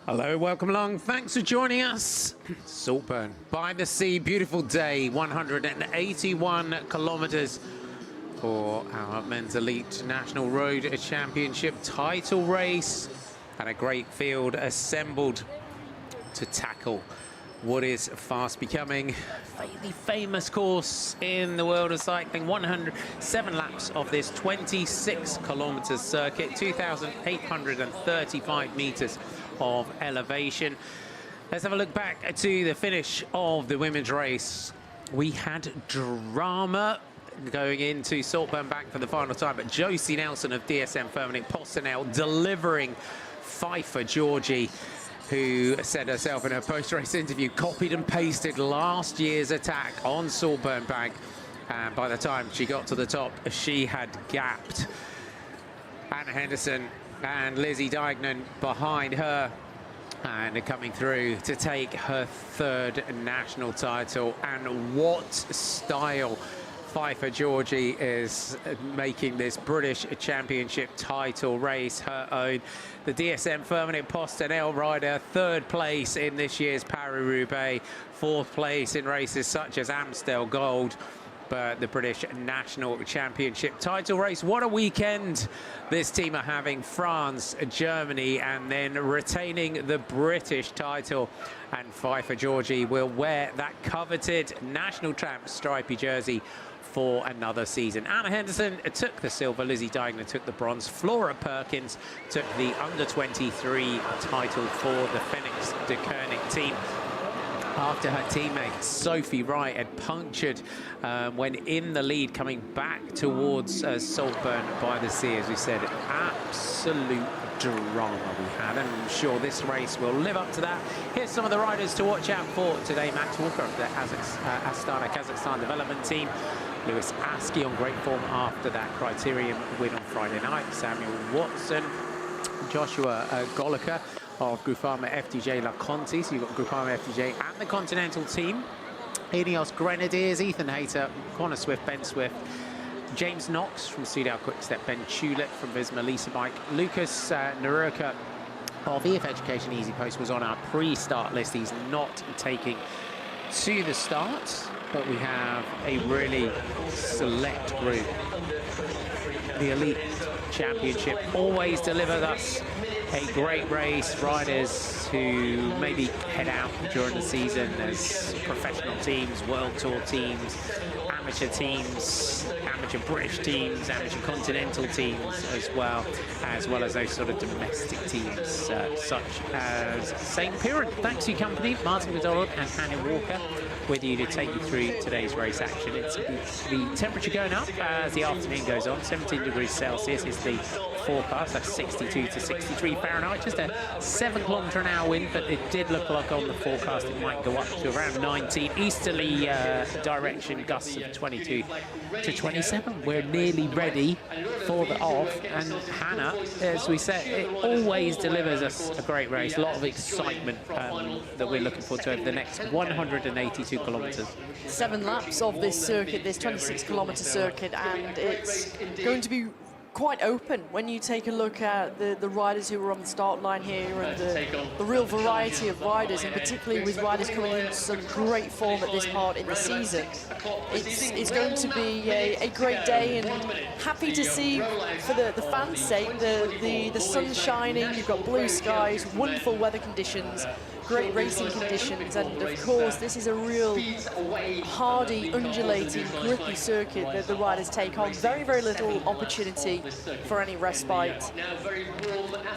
Hello, welcome along. Thanks for joining us. Saltburn-by-the-Sea, beautiful day, 181 kilometers for our men's elite national road championship title race, and a great field assembled to tackle what is fast becoming the famous course in the world of cycling. 107 laps of this 26 kilometers circuit, 2,835 meters of elevation. Let's have a look back to the finish of the women's race. We had drama going into Saltburn back for the final time, but Josie Nelson of DSM Firmenich Postonel delivering Pfeiffer Georgie, who said herself in her post-race interview, copied and pasted last year's attack on Saltburn Bank. And by the time she got to the top, she had gapped Anna Henderson and Lizzie Deignan behind her, and coming through to take her third national title. And what style Pfeiffer Georgie is making this British Championship title race her own. The DSM Firmenich Postonel rider, third place in this year's Paris-Roubaix, fourth place in races such as Amstel Gold. But the British National Championship title race, what a weekend this team are having. France, Germany, and then retaining the British title. And Pfeiffer Georgie will wear that coveted national champ stripy jersey for another season. Anna Henderson took the silver, Lizzie Deignan took the bronze, Flora Perkins took the under-23 title for the Phoenix de Koenig team, after her teammate Sophie Wright had punctured when in the lead coming back towards Saltburn-by-the-Sea. As we said, absolute drama we had, and I'm sure this race will live up to that. Here's some of the riders to watch out for today. Max Walker of the Astana Kazakhstan development team, Lewis Askey on great form after that Criterium win on Friday night, Samuel Watson, Joshua Goliker of Groupama FDJ La Conti. So you've got Groupama FDJ and the Continental team. Ineos Grenadiers, Ethan Hayter, Connor Swift, Ben Swift, James Knox from Soudal Quickstep, Ben Tulip from Visma Lisa Bike, Lucas Narurka of EF Education Easy Post was on our pre-start list. He's not taking to the start, but we have a really select group. The Elite Championship always delivers us a great race. Riders who maybe head out during the season as professional teams, world tour teams, amateur teams, amateur British teams, amateur continental teams, as well as those sort of domestic teams such as St. Piran. Thanks for your company, Martin McDonald and Hannah Walker, with you to take you through today's race action. It's the temperature going up as the afternoon goes on. 17 degrees Celsius is the forecast. That's 62 to 63 Fahrenheit. Just a 7-kilometre-an-hour wind, but it did look like on the forecast it might go up to around 19. Easterly direction, gusts of 22 to 27. We're nearly ready for the off, and Hannah, as we said, it always delivers us a great race. A lot of excitement that we're looking forward to over the next 182 kilometres. 7 laps of this circuit, this 26-kilometre circuit, and it's going to be quite open when you take a look at the riders who are on the start line here, and the real variety of riders, and particularly with riders coming in some great form at this part in the season. It's going to be a great day, and happy to see, for the fans' sake, the sun shining. You've got blue skies, wonderful weather conditions, great racing conditions, and of course this is a real hardy, undulating, grippy circuit that the riders take on. Very, very little opportunity for any respite.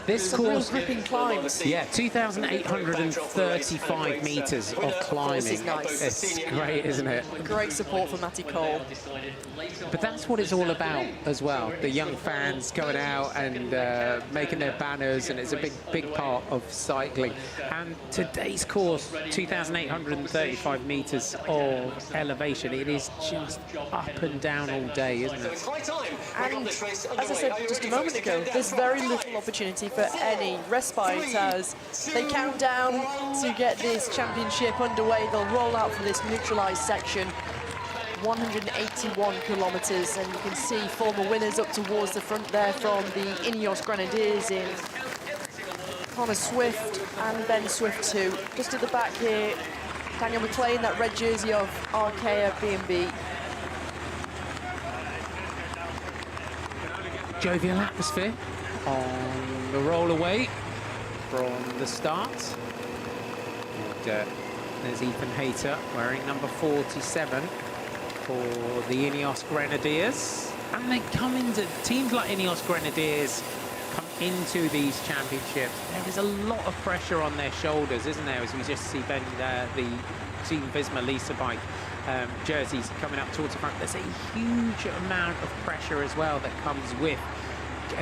This course, real gripping climbs. Yeah, 2,835 metres of climbing. This is nice. It's great, isn't it? Great support for Matty Cole. But that's what it's all about as well. The young fans going out and making their banners, and it's a big part of cycling. And today's course, 2,835 metres of elevation. It is just up and down all day, isn't it? And as I said just a moment ago, there's very little opportunity for any respite as they count down to get this championship underway. They'll roll out for this neutralised section. 181 kilometres, and you can see former winners up towards the front there from the Ineos Grenadiers in Connor Swift and Ben Swift too. Just at the back here, Daniel McLean, that red jersey of Arkea B&B. Jovial atmosphere on the roll away from the start. And, there's Ethan Hayter wearing number 47 for the Ineos Grenadiers. And they come into teams like Ineos Grenadiers come into these championships. There is a lot of pressure on their shoulders, isn't there? As we just see the Team Visma Lisa bike jerseys coming up towards the front. There's a huge amount of pressure as well that comes with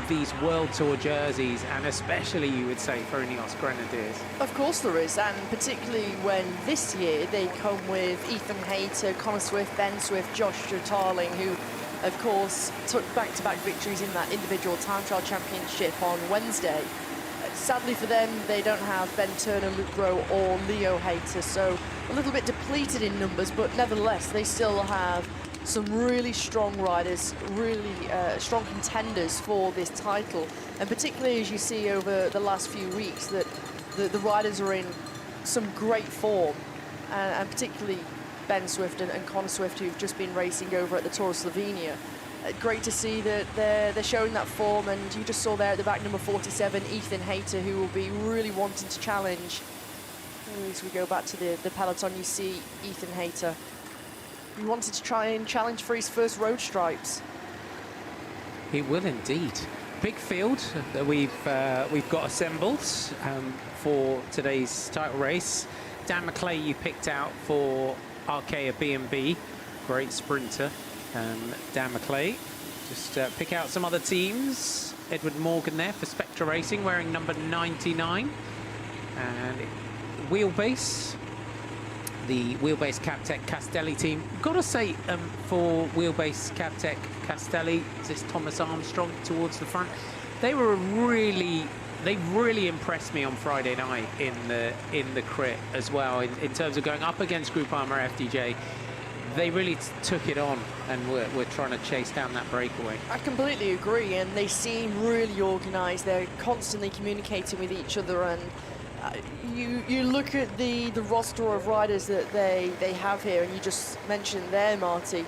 these World Tour jerseys, and especially, you would say, for Ineos Grenadiers. Of course there is, and particularly when this year they come with Ethan Hayter, Connor Swift, Ben Swift, Joshua Tarling, who of course took back-to-back victories in that individual time trial championship on Wednesday. Sadly for them, they don't have Ben Turner, Luke Rowe or Leo Hayter, so a little bit depleted in numbers, but nevertheless they still have some really strong riders, really strong contenders for this title. And particularly as you see over the last few weeks that the riders are in some great form, and particularly Ben Swift and Connor Swift, who've just been racing over at the Tour of Slovenia. Great to see that they're showing that form, and you just saw there at the back number 47, Ethan Hayter, who will be really wanting to challenge. As we go back to the peloton, you see Ethan Hayter. He wanted to try and challenge for his first road stripes. He will indeed. Big field that we've got assembled for today's title race. Dan McClay you picked out for Arkea B&B, great sprinter. Dan McClay. Just pick out some other teams. Edward Morgan there for Spectra Racing, wearing number 99. And Wheelbase, the Wheelbase Captec Castelli team. Got to say, for Wheelbase Captec Castelli, this Thomas Armstrong towards the front. They really impressed me on Friday night in the crit as well, in terms of going up against Groupama FDJ. They really took it on, and we're trying to chase down that breakaway. I completely agree, and they seem really organised. They're constantly communicating with each other, and you look at the roster of riders that they have here, and you just mentioned there, Marty,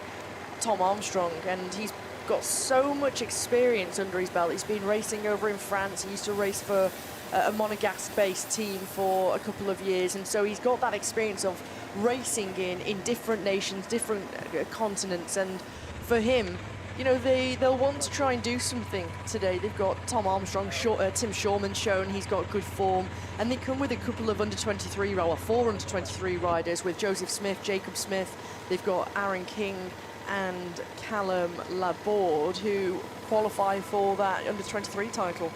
Tom Armstrong, and he's got so much experience under his belt. He's been racing over in France. He used to race for a Monegasque-based team for a couple of years, and so he's got that experience of racing in different nations, different continents. And for him, you know, they'll want to try and do something today. They've got Tom Armstrong, Tim Shawman's shown he's got good form, and they come with a couple of under-23, or 4 under-23 riders with Joseph Smith, Jacob Smith. They've got Aaron King and Callum Laborde, who qualify for that under-23 title.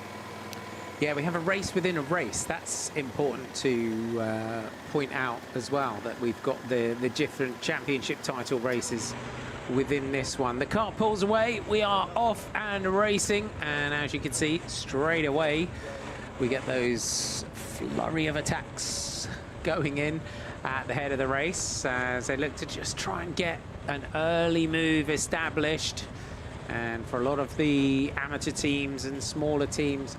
Yeah, we have a race within a race. That's important to point out as well, that we've got the different championship title races within this one. The cart pulls away, we are off and racing, and as you can see, straight away we get those flurry of attacks going in at the head of the race as they look to just try and get an early move established. And for a lot of the amateur teams and smaller teams,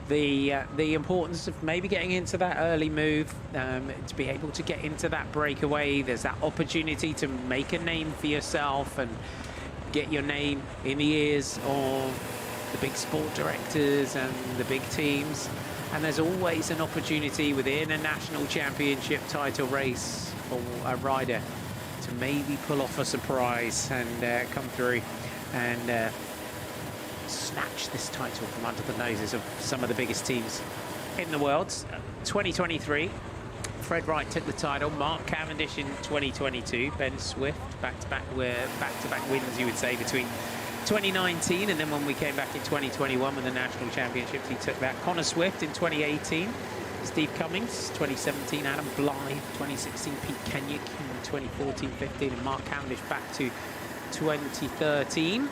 the importance of maybe getting into that early move, to be able to get into that breakaway. There's that opportunity to make a name for yourself and get your name in the ears of the big sport directors and the big teams. And there's always an opportunity within a national championship title race for a rider to maybe pull off a surprise and come through and snatch this title from under the noses of some of the biggest teams in the world. 2023, Fred Wright took the title. Mark Cavendish in 2022. Ben Swift back-to-back wins, you would say, between 2019 and then when we came back in 2021 with the national championships, he took that. Connor Swift in 2018. Steve Cummings, 2017. Adam Blythe, 2016. Pete Kenyuk in 2014-15, and Mark Cavendish back to 2013.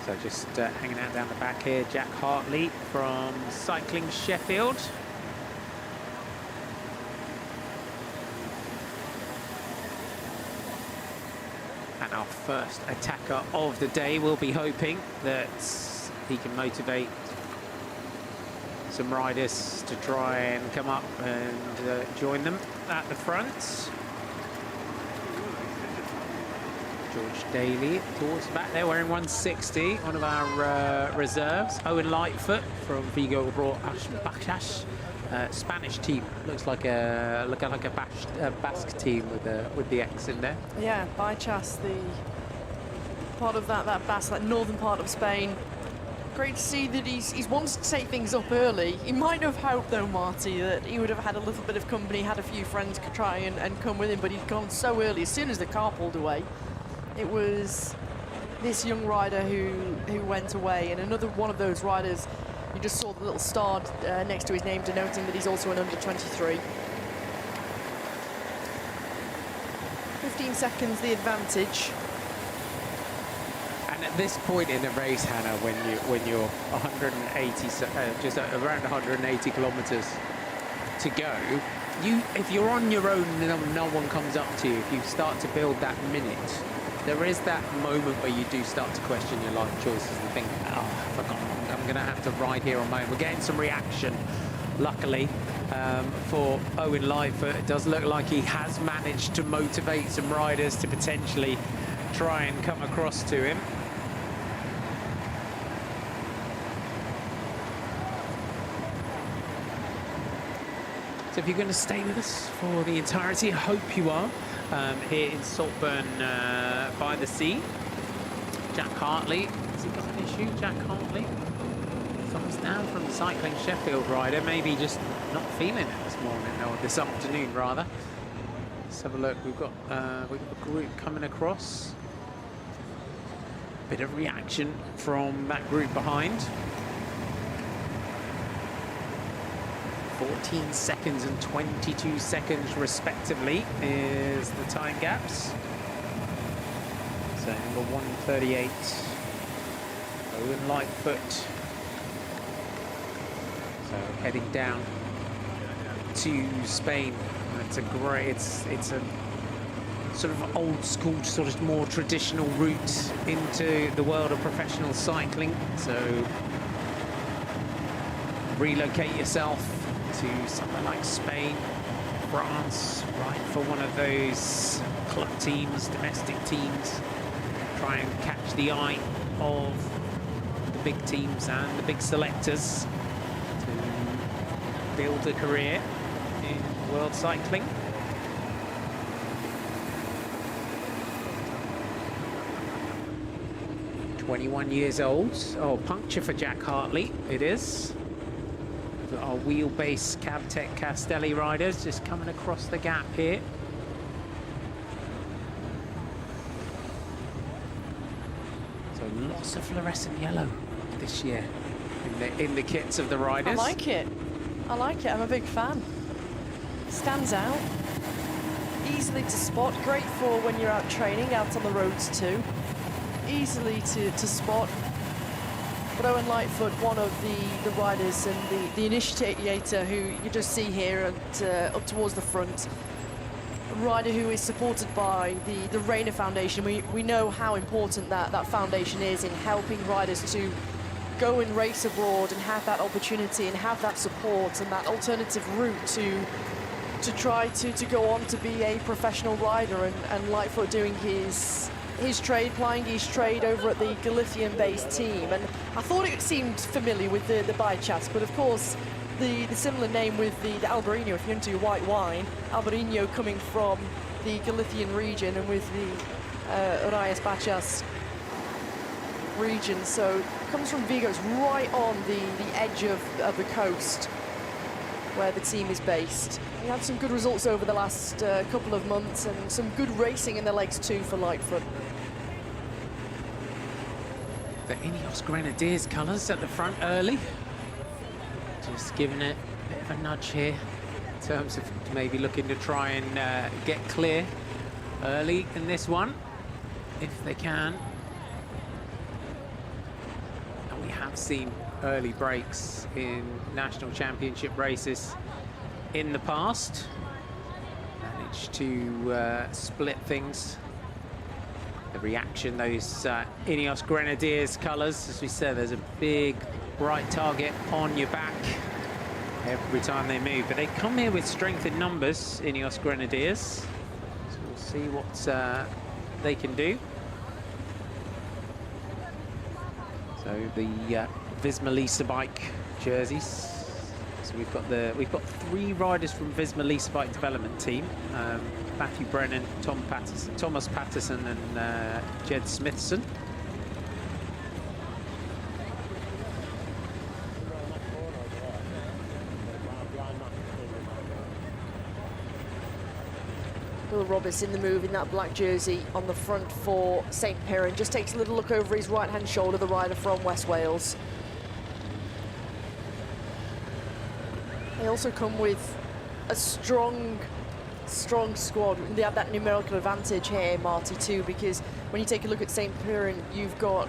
So just hanging out down the back here, Jack Hartley from Cycling Sheffield. And our first attacker of the day will be hoping that he can motivate some riders to try and come up and join them at the front. George Daly towards the back there, wearing 160, one of our reserves. Owen Lightfoot from Vigo brought Bachas, Spanish team. Looks like a Basque team with the X in there. Yeah, Bachas, the part of that Basque, that northern part of Spain. Great to see that he's wanted to take things up early. He might have hoped, though, Marty, that he would have had a little bit of company, had a few friends could try and come with him, but he'd gone so early. As soon as the car pulled away, it was this young rider who went away, and another one of those riders. You just saw the little star next to his name denoting that he's also an under 23. 15 seconds the advantage. And at this point in the race, Hannah, when you're 180, just around 180 kilometers to go, if you're on your own and no one comes up to you, if you start to build that minute, there is that moment where you do start to question your life choices and think, oh, I forgot, I'm going to have to ride here on my own. We're getting some reaction, luckily, for Owen Lightfoot. It does look like he has managed to motivate some riders to potentially try and come across to him. So if you're going to stay with us for the entirety, I hope you are, here in Saltburn-by-the-Sea. Jack Hartley, has he got an issue? Jack Hartley? Thumbs down from the cycling Sheffield rider, maybe just not feeling it this morning, or this afternoon rather. Let's have a look, we've got a group coming across. Bit of reaction from that group behind. 14 seconds and 22 seconds respectively is the time gaps. So number 138, Owen Lightfoot. So heading down to Spain. It's a great, it's a sort of old school, sort of more traditional route into the world of professional cycling. So relocate yourself to somewhere like Spain, France, right, for one of those club teams, domestic teams. Try and catch the eye of the big teams and the big selectors to build a career in world cycling. "21 years old. Oh, puncture for Jack Hartley, it is. Our wheelbase Cavtech Castelli riders just coming across the gap here. So lots of fluorescent yellow this year in the kits of the riders. I like it. I like it. I'm a big fan. Stands out. Easily to spot. Great for when you're out training, out on the roads too. Easily to spot. But Owen Lightfoot, one of the riders and the initiator who you just see here up towards the front. A rider who is supported by the Rayner Foundation. We know how important that foundation is in helping riders to go and race abroad and have that opportunity and have that support and that alternative route to try to go on to be a professional rider. And Lightfoot doing his trade, plying his trade over at the Galician-based team. And I thought it seemed familiar with the Bachas, but of course the similar name with the Albarino, if you're into white wine, Albarino coming from the Galician region and with the Urias Bachas region. So it comes from Vigo, it's right on the edge of the coast where the team is based. We had some good results over the last couple of months and some good racing in the legs too for Lightfoot. The Ineos Grenadiers colours at the front early. Just giving it a bit of a nudge here in terms of maybe looking to try and get clear early in this one, if they can. And we have seen early breaks in national championship races in the past. Managed to split things. The reaction, those Ineos Grenadiers colours, as we said, there's a big bright target on your back every time they move. But they come here with strength in numbers, Ineos Grenadiers. So we'll see what they can do. So the Visma Lease Bike jerseys. So we've got 3 riders from Visma Lease Bike development team: Matthew Brennan, Thomas Patterson, and Jed Smithson. Will Roberts in the move in that black jersey on the front for St Piran. Just takes a little look over his right-hand shoulder, the rider from West Wales. They also come with a strong squad. They have that numerical advantage here, Marty, too, because when you take a look at St Piran, you've got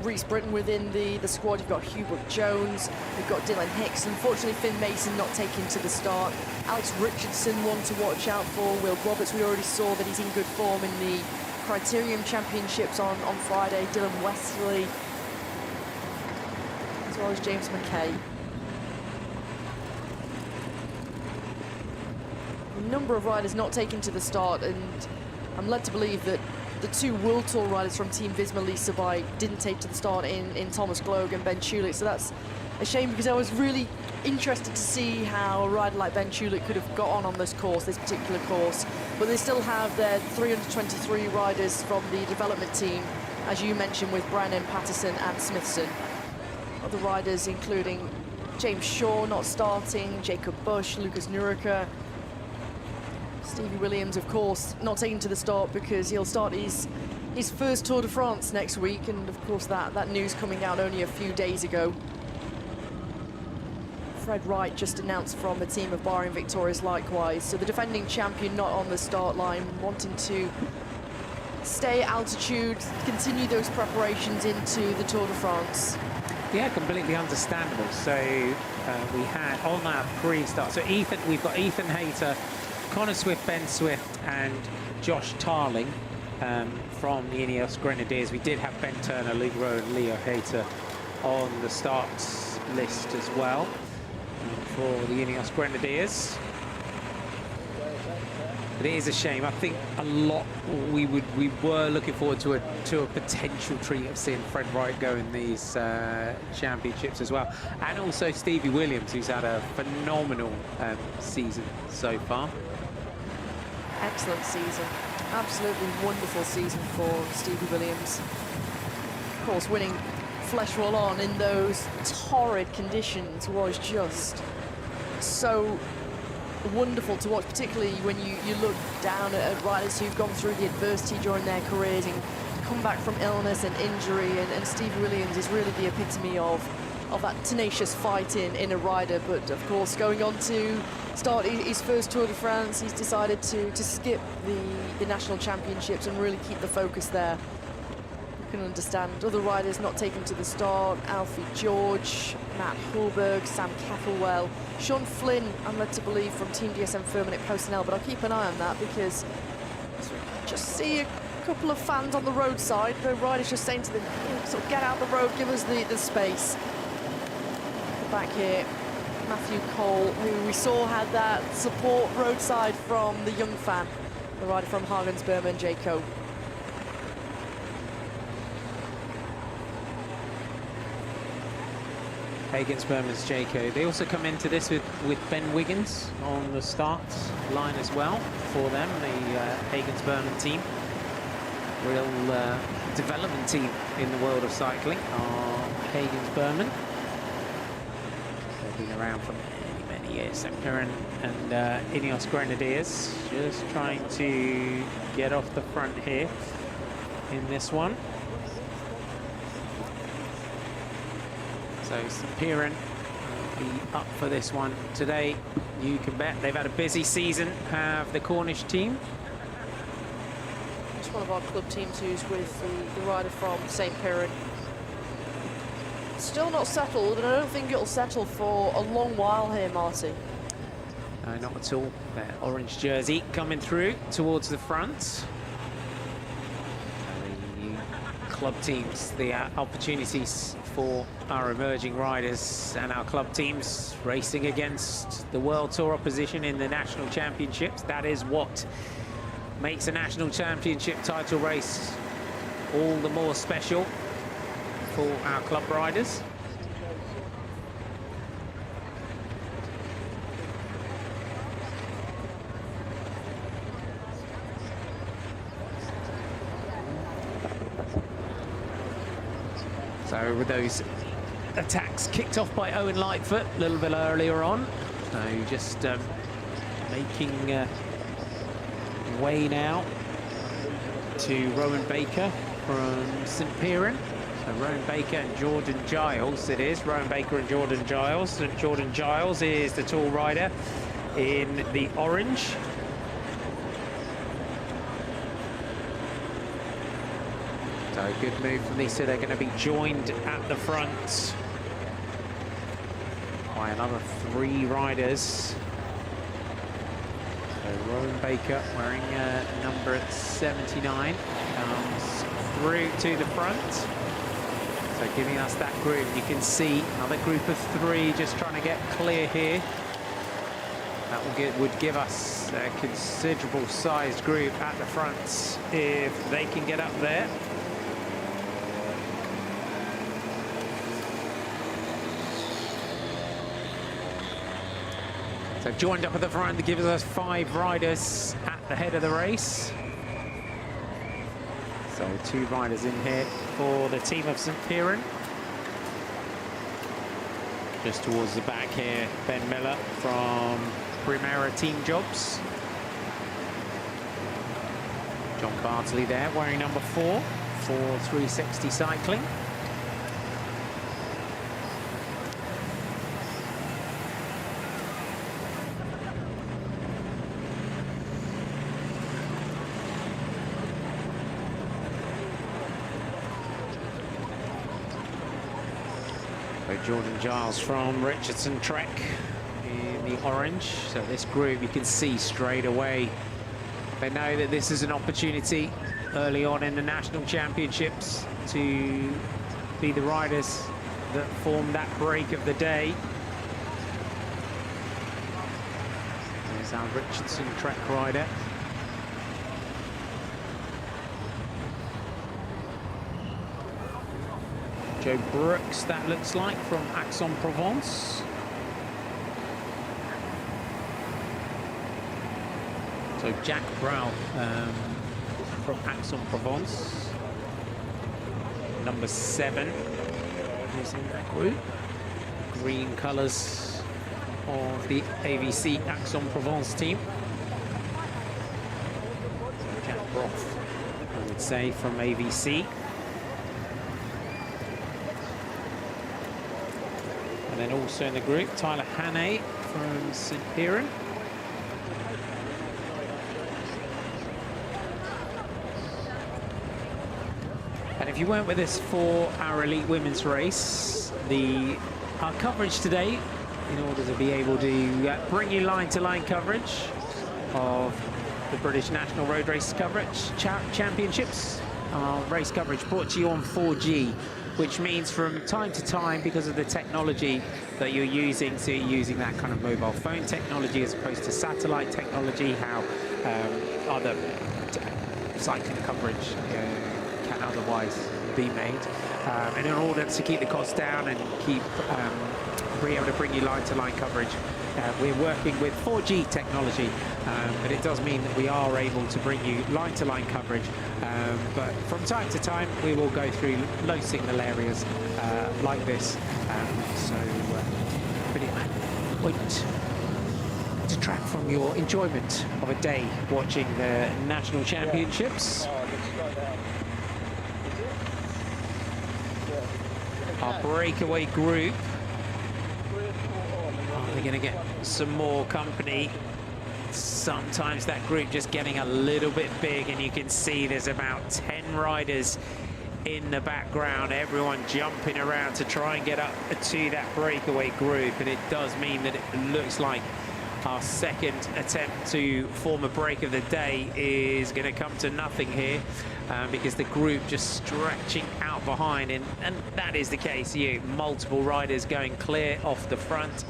Rhys Britton within the squad, you've got Hubert Jones, you've got Dylan Hicks. Unfortunately, Finn Mason not taken to the start. Alex Richardson, one to watch out for. Will Roberts, we already saw that he's in good form in the Criterium Championships on Friday. Dylan Wesley, as well as James McKay. A number of riders not taken to the start, and I'm led to believe that the 2 World Tour riders from Team Visma Lease Bike didn't take to the start in Thomas Gloag and Ben Schulich, so that's a shame, because I was really interested to see how a rider like Ben Schulich could have got on this course, this particular course. But they still have their 323 riders from the development team, as you mentioned, with Brennan, Patterson and Smithson. Other riders including James Shaw not starting, Jacob Bush, Lucas Nurica, Stevie Williams, of course, not taken to the start because he'll start his first Tour de France next week, and of course that news coming out only a few days ago. Fred Wright just announced from a team of Bahrain Victorious likewise. So the defending champion not on the start line, wanting to stay at altitude, continue those preparations into the Tour de France. Yeah, completely understandable. So we had on that pre-start, so we've got Ethan Hayter, Connor Swift, Ben Swift and Josh Tarling from the Ineos Grenadiers. We did have Ben Turner, Luke Rowe and Leo Hayter on the start list as well for the Ineos Grenadiers. But it is a shame. I think a lot we were looking forward to a potential treat of seeing Fred Wright go in these championships as well, and also Stevie Williams, who's had a phenomenal season so far. Excellent season, absolutely wonderful season for Stevie Williams. Of course, winning Flesh Roll On in those torrid conditions was just so wonderful to watch, particularly when you look down at riders who've gone through the adversity during their careers and come back from illness and injury, and Stevie Williams is really the epitome of that tenacious fight in a rider. But of course, going on to start his first Tour de France, he's decided to skip the national championships and really keep the focus there. You can understand other riders not taken to the start: Alfie George, Matt Hulberg, Sam Kettlewell, Sean Flynn, I'm led to believe, from Team DSM Firmenich Personnel, but I'll keep an eye on that because just see a couple of fans on the roadside. The riders just saying to them, sort of get out the road, give us the space. Back here, Matthew Cole, who we saw had that support roadside from the young fan, the rider from Hagensbermen, Jaco. Hagensbermen's Jaco. They also come into this with Ben Wiggins on the start line as well for them, the Hagensbermen team. Real development team in the world of cycling are Hagensbermen. They've been around for many years. St Piran and Ineos Grenadiers just trying to get off the front here in this one. So St Piran will be up for this one today. You can bet they've had a busy season, have the Cornish team. It's one of our club teams who's with the rider from St Piran. Still not settled, and I don't think it'll settle for a long while here, Marty. No, not at all. Their orange jersey coming through towards the front. The club teams, the opportunities for our emerging riders and our club teams racing against the World Tour opposition in the national championships. That is what makes a national championship title race all the more special for our club riders. So with those attacks kicked off by Owen Lightfoot a little bit earlier on. So just making way now to Rowan Baker from St Piran. So Rowan Baker and Jordan Giles it is. Rowan Baker and Jordan Giles. And Jordan Giles is the tall rider in the orange. So good move from these two. They're going to be joined at the front by another 3 riders. So Rowan Baker wearing number 79 comes through to the front. So giving us that group. You can see another group of 3 just trying to get clear here. That would give us a considerable sized group at the front if they can get up there. So joined up at the front, that gives us 5 riders at the head of the race. So 2 riders in here for the team of St Piran. Just towards the back here, Ben Miller from Primera Team Jobs. John Bartley there, wearing number 4 for 360 Cycling. Jordan Giles from Richardson Trek in the orange. So this group, you can see straight away, they know that this is an opportunity early on in the national championships to be the riders that form that break of the day. There's our Richardson Trek rider. Joe Brooks, that looks like, from Aix-en-Provence. So Jack Brow from Aix-en-Provence. Number 7 is in that group. Green colours of the AVC Aix-en-Provence team. So Jack Broth, I would say, from AVC. And then also in the group, Tyler Hannay from St Piran. And if you weren't with us for our elite women's race, our coverage today, in order to be able to bring you line-to-line coverage of the British National Road Race coverage championships, race coverage brought to you on 4G. Which means from time to time, because of the technology that you're using, so you're using that kind of mobile phone technology as opposed to satellite technology, how other cycling coverage can otherwise be made. And in order to keep the costs down and keep be able to bring you line-to-line coverage, we're working with 4G technology, but it does mean that we are able to bring you line-to-line coverage. But from time to time, we will go through low signal areas like this. But it won't detract from your enjoyment of a day watching the national championships. Our breakaway group. We're going to get some more company. Sometimes that group just getting a little bit big, and you can see there's about 10 riders in the background, everyone jumping around to try and get up to that breakaway group. And it does mean that it looks like our second attempt to form a break of the day is going to come to nothing here, because the group just stretching out behind, and that is the case here. Multiple riders going clear off the front,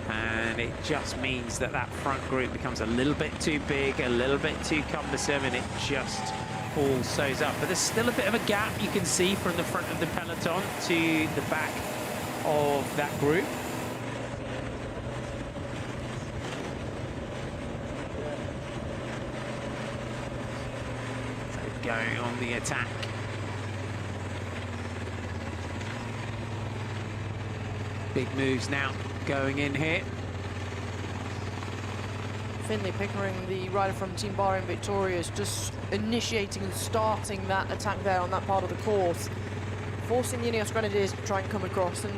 and it just means that that front group becomes a little bit too big, a little bit too cumbersome, and it just all sews up. But there's still a bit of a gap you can see from the front of the peloton to the back of that group. So going on the attack. Big moves now going in here. Finley Pickering, the rider from Team Bahrain Victoria, is just initiating and starting that attack there on that part of the course, forcing the Ineos Grenadiers to try and come across, and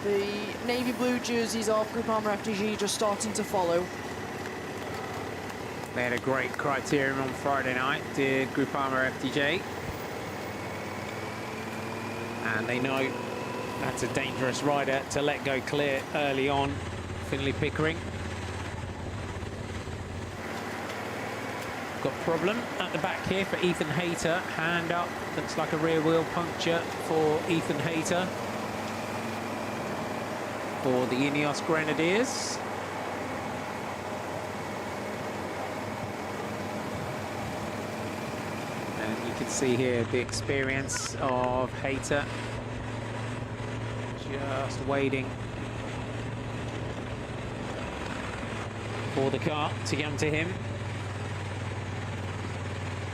the navy blue jerseys of Groupama FDJ just starting to follow. They had a great criterium on Friday night, did Groupama FDJ, and they know that's a dangerous rider to let go clear early on. Finley Pickering. Got problem at the back here for Ethan Hayter. Hand up. Looks like a rear wheel puncture for Ethan Hayter for the Ineos Grenadiers. And you can see here the experience of Hayter. Just waiting for the car to come to him.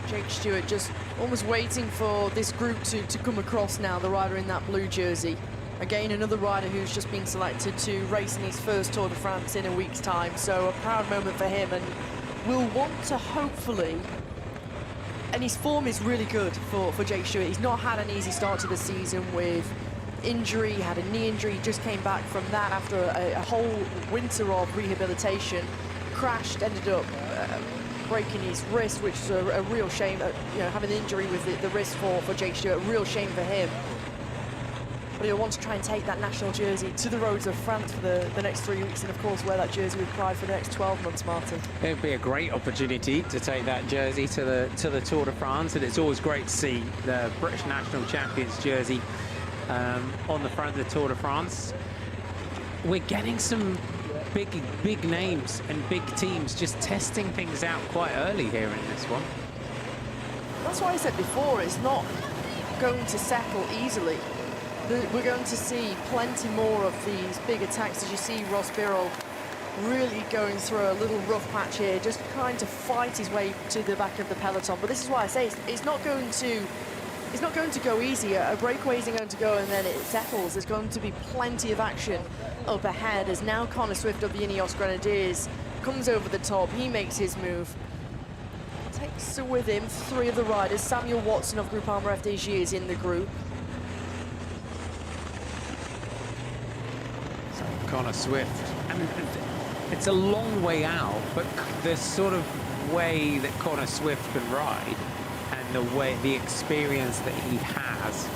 Jake Stewart just almost waiting for this group to come across now, the rider in that blue jersey. Again, another rider who's just been selected to race in his first Tour de France in a week's time. So a proud moment for him, and will want to hopefully, and his form is really good for Jake Stewart. He's not had an easy start to the season with injury. He had a knee injury, he just came back from that after a whole winter of rehabilitation. Crashed, ended up breaking his wrist, which is a real shame. You know, having an injury with the wrist for Jake Stewart, a real shame for him. But he'll want to try and take that national jersey to the roads of France for the next 3 weeks, and of course wear that jersey with pride for the next 12 months, Martin. It would be a great opportunity to take that jersey to the Tour de France, and it's always great to see the British national champions jersey on the front of the Tour de France. We're getting some big names and big teams just testing things out quite early here in this one. That's why I said before, it's not going to settle easily. We're going to see plenty more of these big attacks, as you see Ross Birrell really going through a little rough patch here, just trying to fight his way to the back of the peloton. But this is why I say it's not going to go easy. A breakaway isn't going to go and then it settles. There's going to be plenty of action up ahead, as now Connor Swift of the Ineos Grenadiers comes over the top. He makes his move. Takes with him three of the riders. Samuel Watson of Groupama FDJ is in the group. So Connor Swift, and it's a long way out, but the sort of way that Connor Swift can ride and the experience that he has,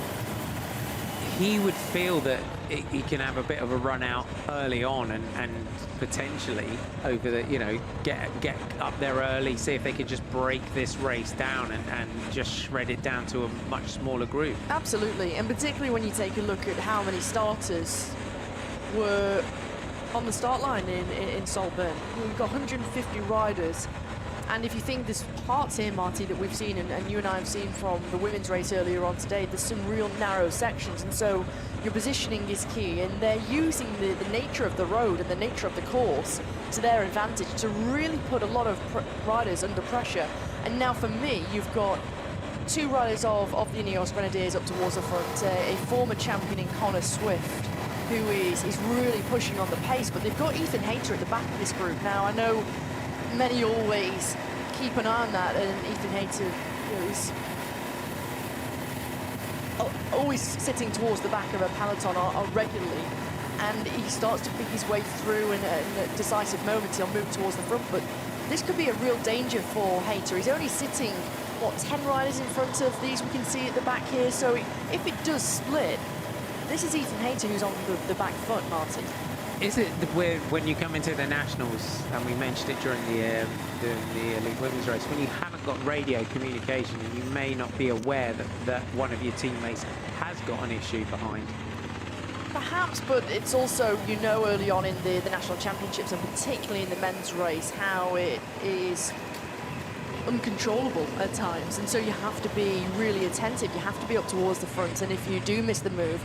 he would feel that he can have a bit of a run out early on and potentially over the, you know, get up there early, see if they could just break this race down and just shred it down to a much smaller group. Absolutely, and particularly when you take a look at how many starters were on the start line in Saltburn. We've got 150 riders. And if you think there's parts here, Marty, that we've seen, and you and I have seen from the women's race earlier on today, there's some real narrow sections, and so your positioning is key, and they're using the nature of the road and the nature of the course to their advantage to really put a lot of riders under pressure. And now for me, you've got two riders of the Ineos Grenadiers up towards the front, a former champion in Connor Swift, who is really pushing on the pace, but they've got Ethan Hayter at the back of this group. Now, I know many always keep an eye on that, and Ethan Hayter, you know, is always sitting towards the back of a peloton regularly, and he starts to pick his way through, and at decisive moments he'll move towards the front. But this could be a real danger for Hayter. He's only sitting, what, 10 riders in front of these we can see at the back here, so if it does split, this is Ethan Hayter who's on the back foot, Martin. Is it when you come into the nationals, and we mentioned it during the elite women's race, when you haven't got radio communication and you may not be aware that one of your teammates has got an issue behind? Perhaps, but it's also, you know, early on in the national championships, and particularly in the men's race, how it is uncontrollable at times, and so you have to be really attentive. You have to be up towards the front, and if you do miss the move,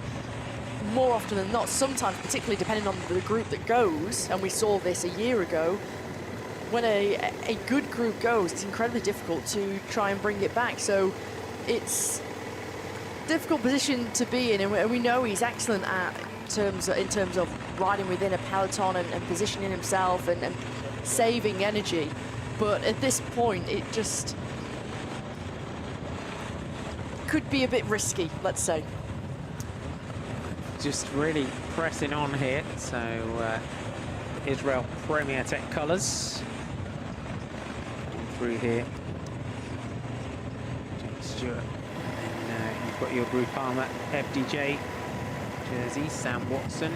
more often than not, sometimes, particularly depending on the group that goes, and we saw this a year ago, when a good group goes, it's incredibly difficult to try and bring it back. So it's a difficult position to be in, and we know he's excellent in terms of riding within a peloton and positioning himself and saving energy. But at this point, it just could be a bit risky, let's say. Just really pressing on here. So Israel Premier Tech colours through here. Jake Stewart. And you've got your Groupama FDJ jersey, Sam Watson.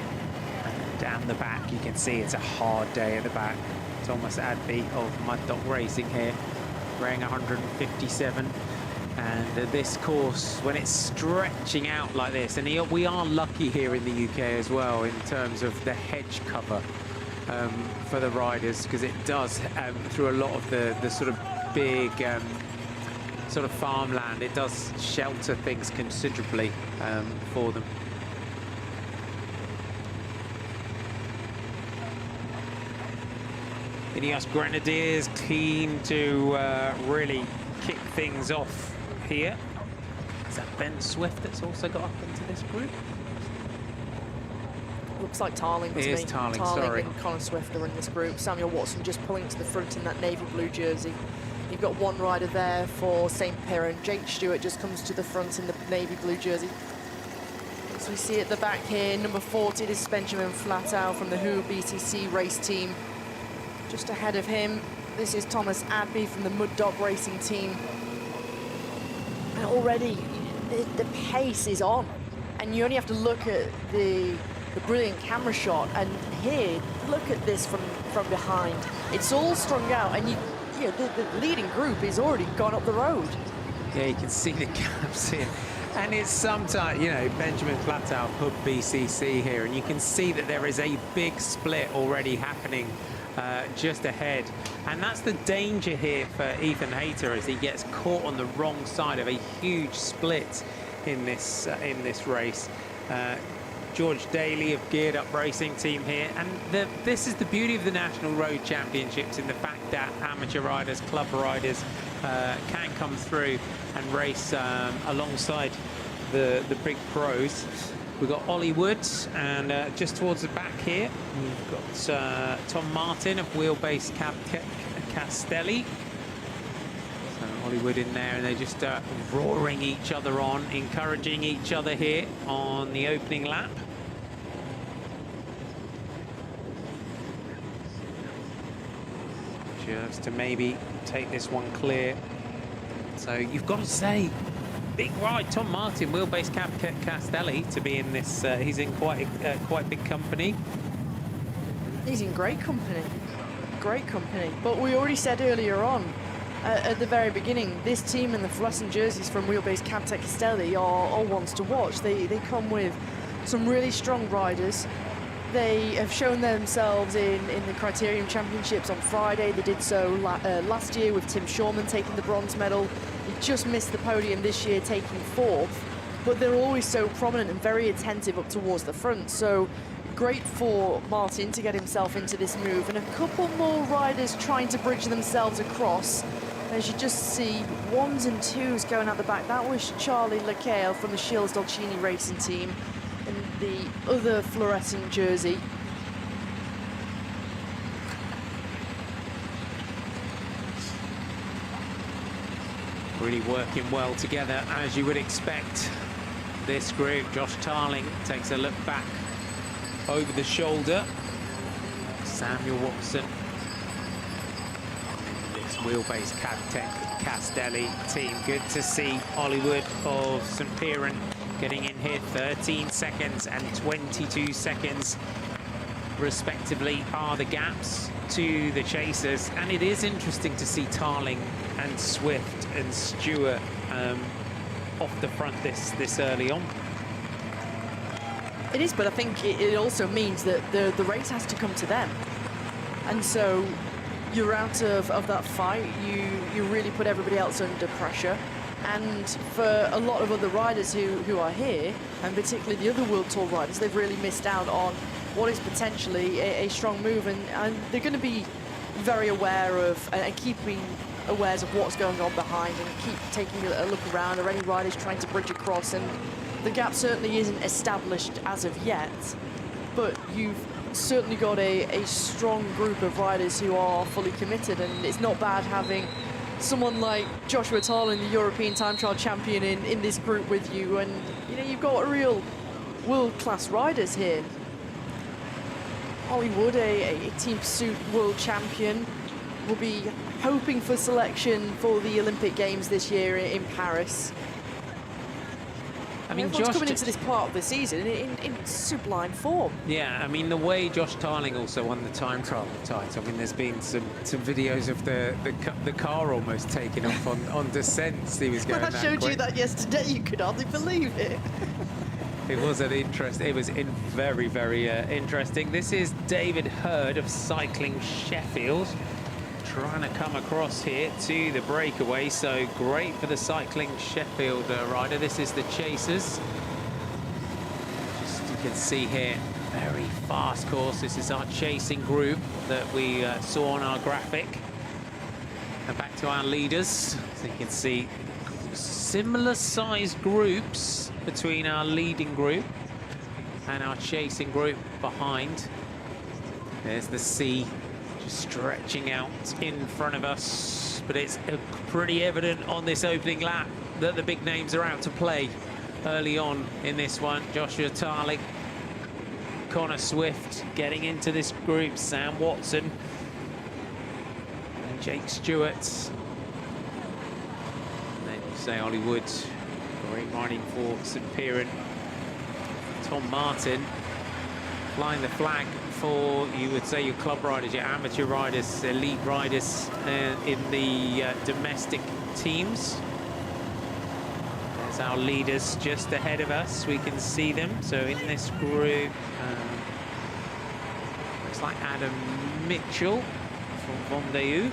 And down the back, you can see it's a hard day at the back. Thomas Adby of Mud Dog Racing here, wearing 157. And this course, when it's stretching out like this, and we are lucky here in the UK as well in terms of the hedge cover for the riders, because it does, through a lot of the sort of big sort of farmland, it does shelter things considerably for them. Ineos Grenadiers keen to really kick things off here. Is that Ben Swift that's also got up into this group? Looks like Tarling to me. It is Tarling, sorry. And Colin Swift are in this group. Samuel Watson just pulling to the front in that navy blue jersey. You've got one rider there for St. Piran. Jake Stewart just comes to the front in the navy blue jersey. As we see at the back here, number 40, this is Benjamin Flatow from the WHO BCC race team. Just ahead of him, this is Thomas Adby from the Mud Dog Racing team. And already the pace is on, and you only have to look at the brilliant camera shot, and here, look at this from behind. It's all strung out, and you know, the leading group is already gone up the road. Yeah, you can see the gaps here. And it's sometimes, you know, Benjamin Flatow, Hub BCC here, and you can see that there is a big split already happening just ahead. And that's the danger here for Ethan Hayter, as he gets caught on the wrong side of a huge split in this race. George Daly of Geared Up Racing team here, and this is the beauty of the National Road Championships, in the fact that amateur riders, club riders can come through and race alongside the big pros. We've got Ollie Woods, and just towards the back here, we've got Tom Martin of Wheelbase Castelli. So Ollie Wood in there, and they're just roaring each other on, encouraging each other here on the opening lap. Just to maybe take this one clear. So you've got to say, big ride, Tom Martin, Wheelbase Castelli, to be in this. He's in quite big company. He's in great company, But we already said earlier on, at the very beginning, this team and the fluorescent jerseys from Wheelbase Castelli are ones to watch. They come with some really strong riders. They have shown themselves in the Criterium Championships on Friday. They did so last year with Tim Shorman taking the bronze medal. He just missed the podium this year, taking 4th. But they're always so prominent and very attentive up towards the front. So great for Martin to get himself into this move. And a couple more riders trying to bridge themselves across. As you just see, 1s and 2s going out the back. That was Charlie Lecale from the Shields Dolcini Racing team in the other fluorescent jersey. Really working well together, as you would expect. This group, Josh Tarling takes a look back over the shoulder. Samuel Watson. This Wheelbase Castelli team. Good to see Hollywood of St. Piran getting in here. 13 seconds and 22 seconds respectively, are the gaps to the chasers. And it is interesting to see Tarling and Swift and Stewart off the front this early on. It is, but I think it also means that the race has to come to them. And so you're out of that fight. You really put everybody else under pressure. And for a lot of other riders who are here, and particularly the other World Tour riders, they've really missed out on what is potentially a strong move. And they're going to be very aware of and keeping aware of what's going on behind, and keep taking a look around. Are any riders trying to bridge across? And the gap certainly isn't established as of yet, but you've certainly got a strong group of riders who are fully committed, and it's not bad having someone like Joshua Tarling, the European time trial champion, in this group with you. And you know, you've got real world-class riders here. Ollie Wood, a team pursuit world champion, will be hoping for selection for the Olympic Games this year in Paris. I mean, everyone's coming into this part of the season in sublime form. Yeah, I mean, the way Josh Tarling also won the time trial title, I mean, there's been some videos of the car almost taking off on descents. He was going I showed you that yesterday. You could hardly believe it. It was an interest. It was very, very interesting. This is David Hurd of Cycling Sheffield, trying to come across here to the breakaway. So great for the Cycling Sheffield rider. This is the chasers. Just you can see here, very fast course. This is our chasing group that we saw on our graphic. And back to our leaders. So you can see similar sized groups between our leading group and our chasing group behind. There's the sea just stretching out in front of us, but it's pretty evident on this opening lap that the big names are out to play early on in this one. Joshua Tarling, Connor Swift getting into this group, Sam Watson and Jake Stewart. Say Ollie Wood, great riding for St Piran. Tom Martin flying the flag for, you would say, your club riders, your amateur riders, elite riders in the domestic teams. There's our leaders just ahead of us. We can see them. So in this group, looks like Adam Mitchell from Vendée.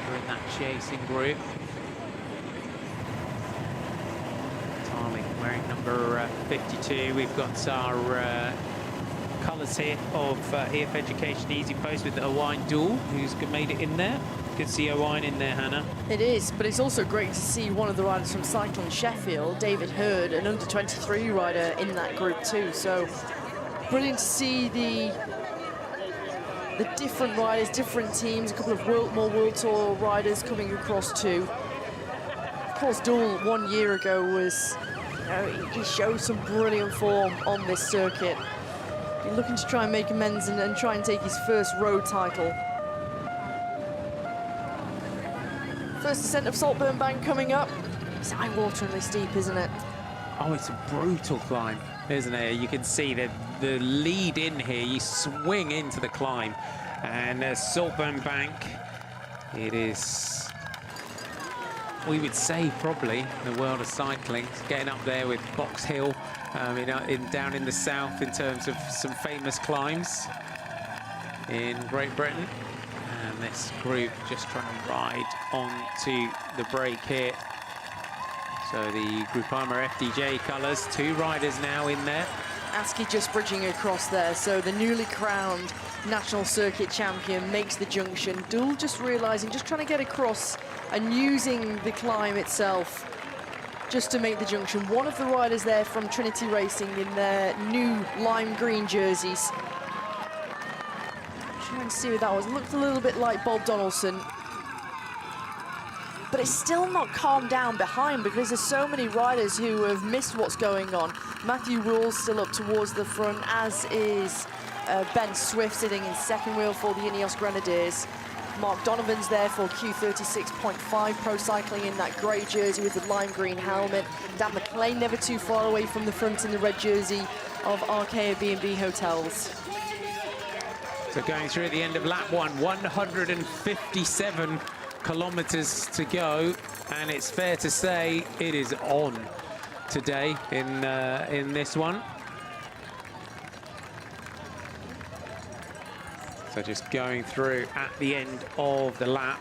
In that chasing group. Tarling wearing number 52. We've got our colours here of EF Education Easy Post with Owain Doull, who's made it in there. Good to see Owain in there, Hannah. It is, but it's also great to see one of the riders from Cycling Sheffield, David Hurd, an under-23 rider in that group too. So brilliant to see the different riders, different teams, a couple of more World Tour riders coming across too. Of course, Doull 1 year ago was, you know, he showed some brilliant form on this circuit. He's looking to try and make amends and try and take his first road title. First ascent of Saltburn Bank coming up. It's eye-wateringly steep, isn't it? Oh, it's a brutal climb, isn't it? You can see that the lead in here, you swing into the climb. And Saltburn Bank, it is, we would say, probably in the world of cycling, it's getting up there with Box Hill down in the south in terms of some famous climbs in Great Britain. And this group just trying to ride onto the break here. So the Groupama FDJ colours, 2 riders now in there. Askey just bridging across there, so the newly crowned National Circuit champion makes the junction. Doull just realising, just trying to get across and using the climb itself just to make the junction. One of the riders there from Trinity Racing in their new lime green jerseys. Trying to see who that was. Looked a little bit like Bob Donaldson. But it's still not calmed down behind because there's so many riders who have missed what's going on. Matthew Wool's still up towards the front, as is Ben Swift sitting in second wheel for the Ineos Grenadiers. Mark Donovan's there for Q36.5 Pro Cycling in that grey jersey with the lime green helmet. Dan McLean never too far away from the front in the red jersey of Archaea B&B hotels. So going through at the end of lap 1, 157 kilometers to go, and it's fair to say it is on today in this one. So just going through at the end of the lap.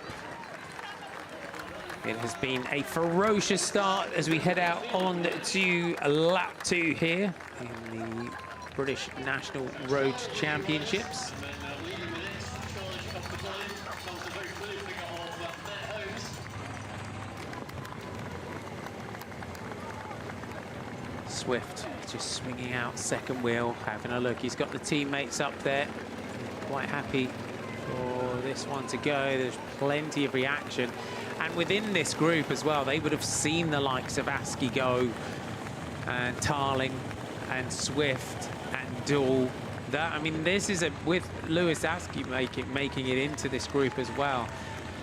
It has been a ferocious start as we head out on to lap 2 here in the British National Road Championships. Swift just swinging out second wheel, having a look. He's got the teammates up there, quite happy for this one to go. There's plenty of reaction. And within this group as well, they would have seen the likes of Askey go, and Tarling, and Swift, and Dool. I mean, this is with Lewis Askey making it into this group as well.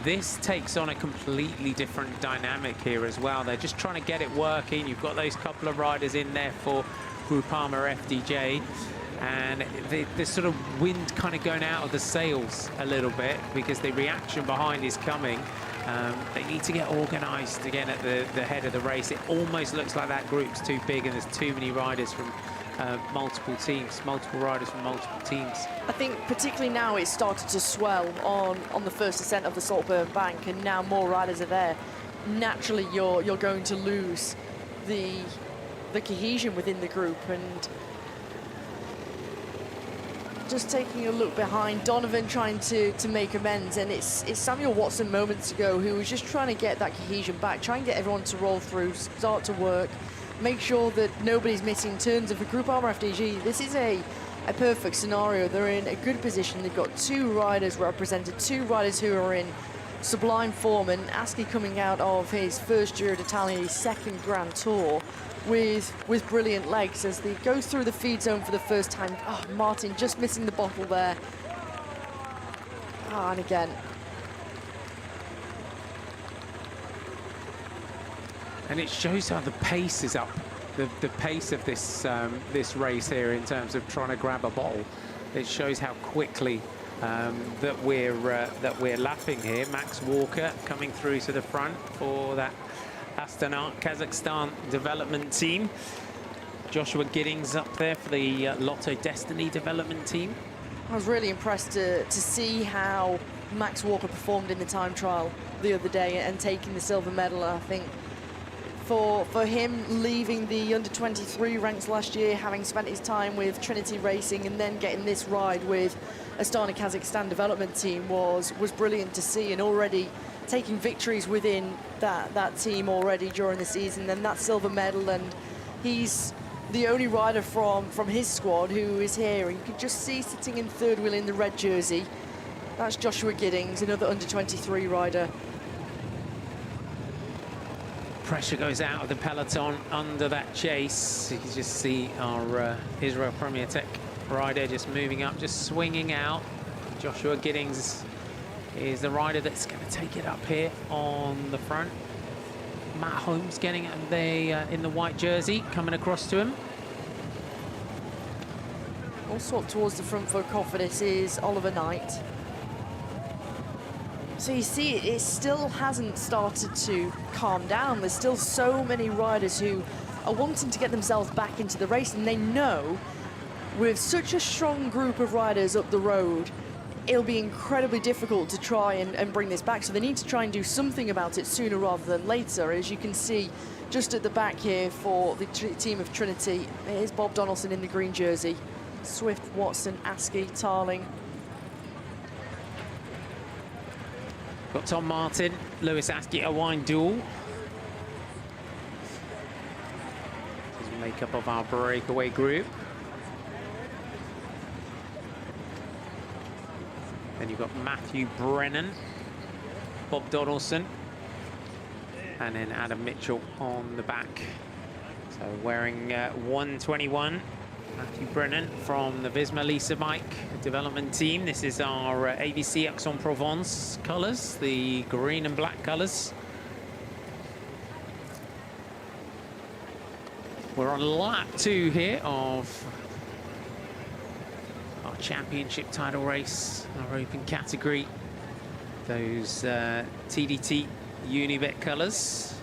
This takes on a completely different dynamic here as well. They're just trying to get it working. You've got those couple of riders in there for Groupama FDJ. And the sort of wind kind of going out of the sails a little bit because the reaction behind is coming. They need to get organised again at the head of the race. It almost looks like that group's too big and there's too many riders from multiple teams, multiple riders from multiple teams. I think particularly now it's started to swell on the first ascent of the Saltburn bank, and now more riders are there. Naturally, you're going to lose the cohesion within the group. And just taking a look behind, Donovan trying to make amends, and it's Samuel Watson moments ago who was just trying to get that cohesion back, try and get everyone to roll through, start to work, make sure that nobody's missing turns. And for Groupama FDG, this is a perfect scenario. They're in a good position. They've got 2 riders represented, 2 riders who are in sublime form, and Askey coming out of his first Giro d'Italia, his second Grand Tour, with brilliant legs as they go through the feed zone for the first time. Oh, Martin just missing the bottle there. And again. And it shows how the pace is up, the pace of this this race here in terms of trying to grab a bottle. It shows how quickly that we're lapping here. Max Walker coming through to the front for that Astana, Kazakhstan development team. Joshua Giddings up there for the Lotto Destiny development team. I was really impressed to see how Max Walker performed in the time trial the other day and taking the silver medal. I think for him leaving the under-23 ranks last year, having spent his time with Trinity Racing and then getting this ride with Astana Kazakhstan development team was brilliant to see, and already taking victories within that team already during the season. Then that silver medal, and he's the only rider from his squad who is here, and you can just see sitting in third wheel in the red jersey. That's Joshua Giddings, another under-23 rider. Pressure goes out of the peloton under that chase. You can just see our Israel Premier Tech rider just moving up, just swinging out. Joshua Giddings is the rider that's going to take it up here on the front. Matt Holmes getting it in the white jersey, coming across to him. Also up towards the front for Cofidis is Oliver Knight. So you see, it still hasn't started to calm down. There's still so many riders who are wanting to get themselves back into the race, and they know with such a strong group of riders up the road, it'll be incredibly difficult to try and bring this back. So they need to try and do something about it sooner rather than later. As you can see, just at the back here for the team of Trinity, here's Bob Donaldson in the green jersey. Swift, Watson, Askey, Tarling. Got Tom Martin, Lewis Askey, Owain Dool. This is makeup of our breakaway group. Then you've got Matthew Brennan, Bob Donaldson, and then Adam Mitchell on the back. So wearing 121, Matthew Brennan from the Visma Lisa Bike development team. This is our ABC Aix-en-Provence colours, the green and black colours. We're on lap 2 here of championship title race, our open category. Those TDT Unibet colours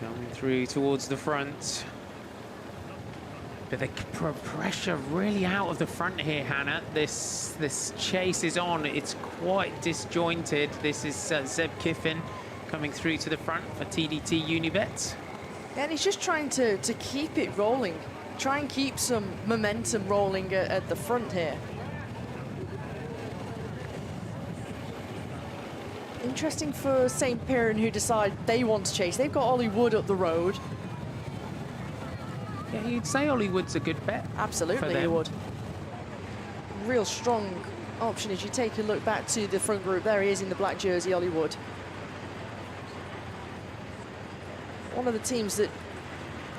coming through towards the front. But the pressure really out of the front here, Hannah. This chase is on. It's quite disjointed. This is Zeb Kiffin coming through to the front for TDT Unibet. And he's just trying to keep it rolling. Try and keep some momentum rolling at the front here. Interesting for St. Piran, who decide they want to chase. They've got Ollie Wood up the road. Yeah, you'd say Ollie Wood's a good bet. Absolutely, you would. Real strong option as you take a look back to the front group. There he is in the black jersey, Ollie Wood. One of the teams that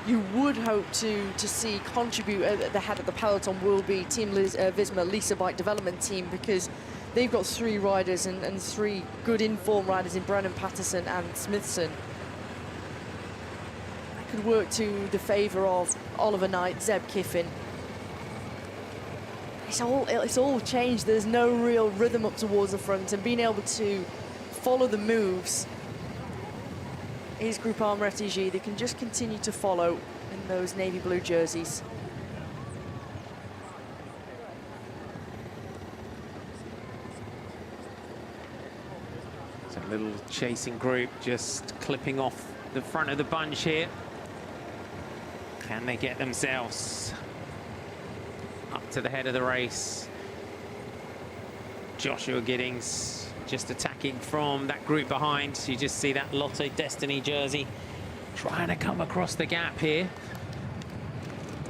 you would hope to see contribute at the head of the peloton will be Team Visma Lisa Bike Development Team, because they've got 3 riders and 3 good informed riders in Brennan Patterson and Smithson. That could work to the favour of Oliver Knight, Zeb Kiffin. It's all changed. There's no real rhythm up towards the front, and being able to follow the moves is Groupama FDG. They can just continue to follow in those navy blue jerseys. So a little chasing group just clipping off the front of the bunch here. Can they get themselves up to the head of the race? Joshua Giddings just attacking from that group behind. You just see that Lotto Destiny jersey trying to come across the gap here.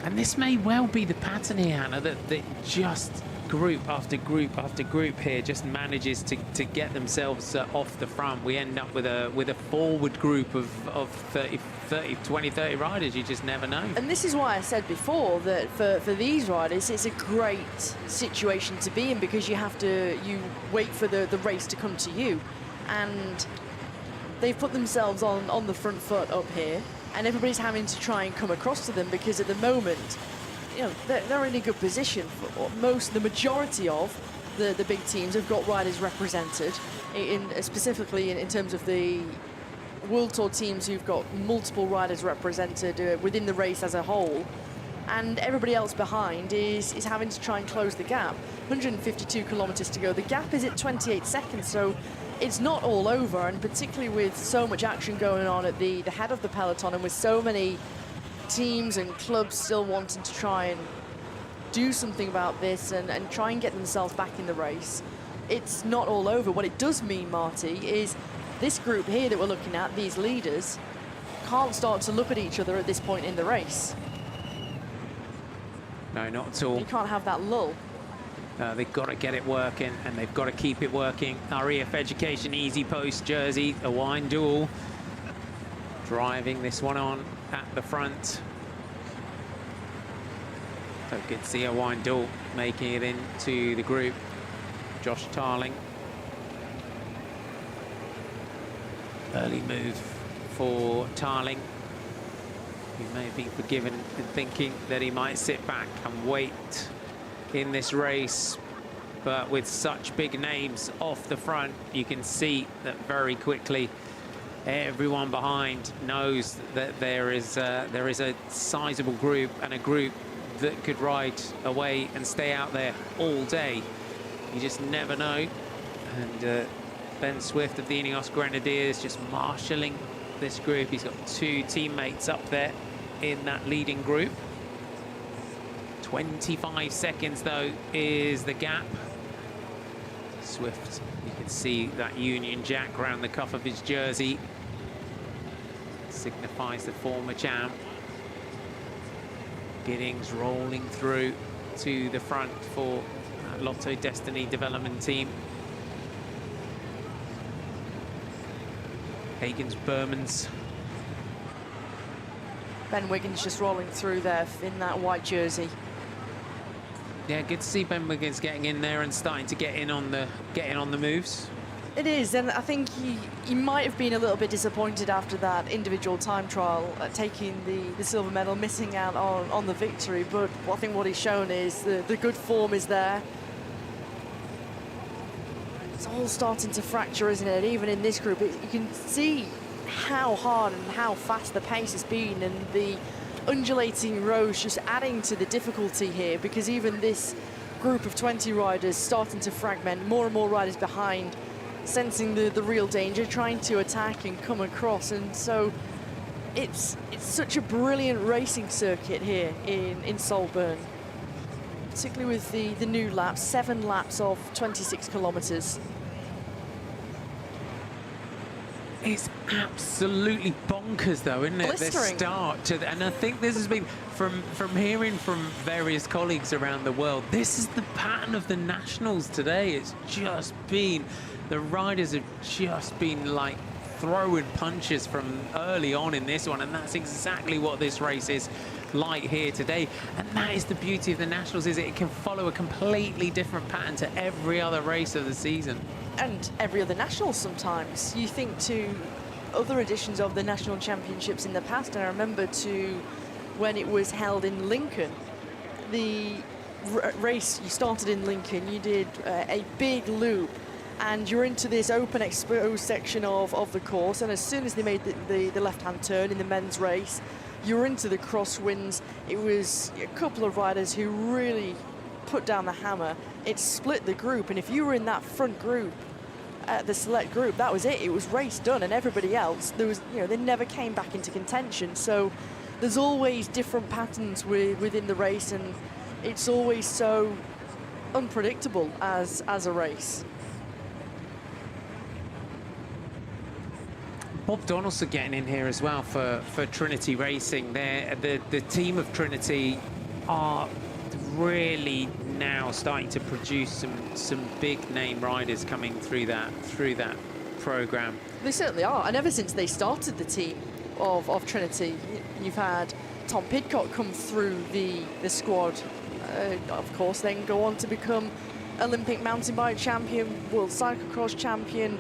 And this may well be the pattern here, Hannah, that just group after group after group here just manages to get themselves off the front. We end up with a forward group of 20, 30 riders. You just never know. And this is why I said before that for these riders, it's a great situation to be in, because you wait for the race to come to you. And they've put themselves on the front foot up here, and everybody's having to try and come across to them, because at the moment, you know, they're in a good position. The majority of the big teams have got riders represented, specifically in terms of the World Tour teams who've got multiple riders represented within the race as a whole, and everybody else behind is having to try and close the gap. 152 kilometers to go. The gap is at 28 seconds, so it's not all over, and particularly with so much action going on at the head of the peloton, and with so many teams and clubs still wanting to try and do something about this and try and get themselves back in the race. It's not all over. What it does mean, Marty, is this group here that we're looking at, these leaders, can't start to look at each other at this point in the race. No, not at all. You can't have that lull. They've got to get it working, and they've got to keep it working. Our EF Education Easy Post jersey, a wine duel, driving this one on at the front. So good to see a wine duel making it into the group. Josh Tarling. Early move for Tarling. He may have been forgiven in thinking that he might sit back and wait in this race, but with such big names off the front, you can see that very quickly everyone behind knows that there is a sizable group, and a group that could ride away and stay out there all day. You just never know. And Ben Swift of the Ineos Grenadiers just marshalling this group. He's got 2 teammates up there in that leading group. 25 seconds, though, is the gap. Swift, you can see that Union Jack around the cuff of his jersey. Signifies the former champ. Giddings rolling through to the front for Lotto Destiny development team. Hagen's Bermans. Ben Wiggins just rolling through there in that white jersey. Yeah, good to see Ben Wiggins getting in there and starting to get in on the moves. It is, and I think he might have been a little bit disappointed after that individual time trial, taking the silver medal, missing out on the victory. But I think what he's shown is the good form is there. It's all starting to fracture, isn't it? Even in this group, you can see how hard and how fast the pace has been, and the undulating rows just adding to the difficulty here, because even this group of 20 riders starting to fragment, more and more riders behind, sensing the real danger, trying to attack and come across. And so it's such a brilliant racing circuit here in Saltburn, particularly with the new laps, 7 laps of 26 kilometres. It's absolutely bonkers, though, isn't it? Blistering. The start and I think this has been from hearing from various colleagues around the world. This is the pattern of the nationals today. It's just been, the riders have just been like throwing punches from early on in this one, and that's exactly what this race is like here today. And that is the beauty of the nationals, is it can follow a completely different pattern to every other race of the season. And every other national sometimes. You think to other editions of the national championships in the past, and I remember to when it was held in Lincoln, the race, you started in Lincoln, you did a big loop, and you're into this open exposed section of the course, and as soon as they made the left-hand turn in the men's race, you're into the crosswinds. It was a couple of riders who really put down the hammer. It split the group, and if you were in that front group, the select group, that was it. It was race done, and everybody else, there was, they never came back into contention. So there's always different patterns within the race, and it's always so unpredictable as a race. Bob Donaldson getting in here as well for Trinity Racing. The team of Trinity are really now starting to produce some big name riders coming through that program. They certainly are, and ever since they started the team of Trinity, you've had Tom Pidcock come through the squad, of course, then go on to become Olympic mountain bike champion, world cyclocross champion,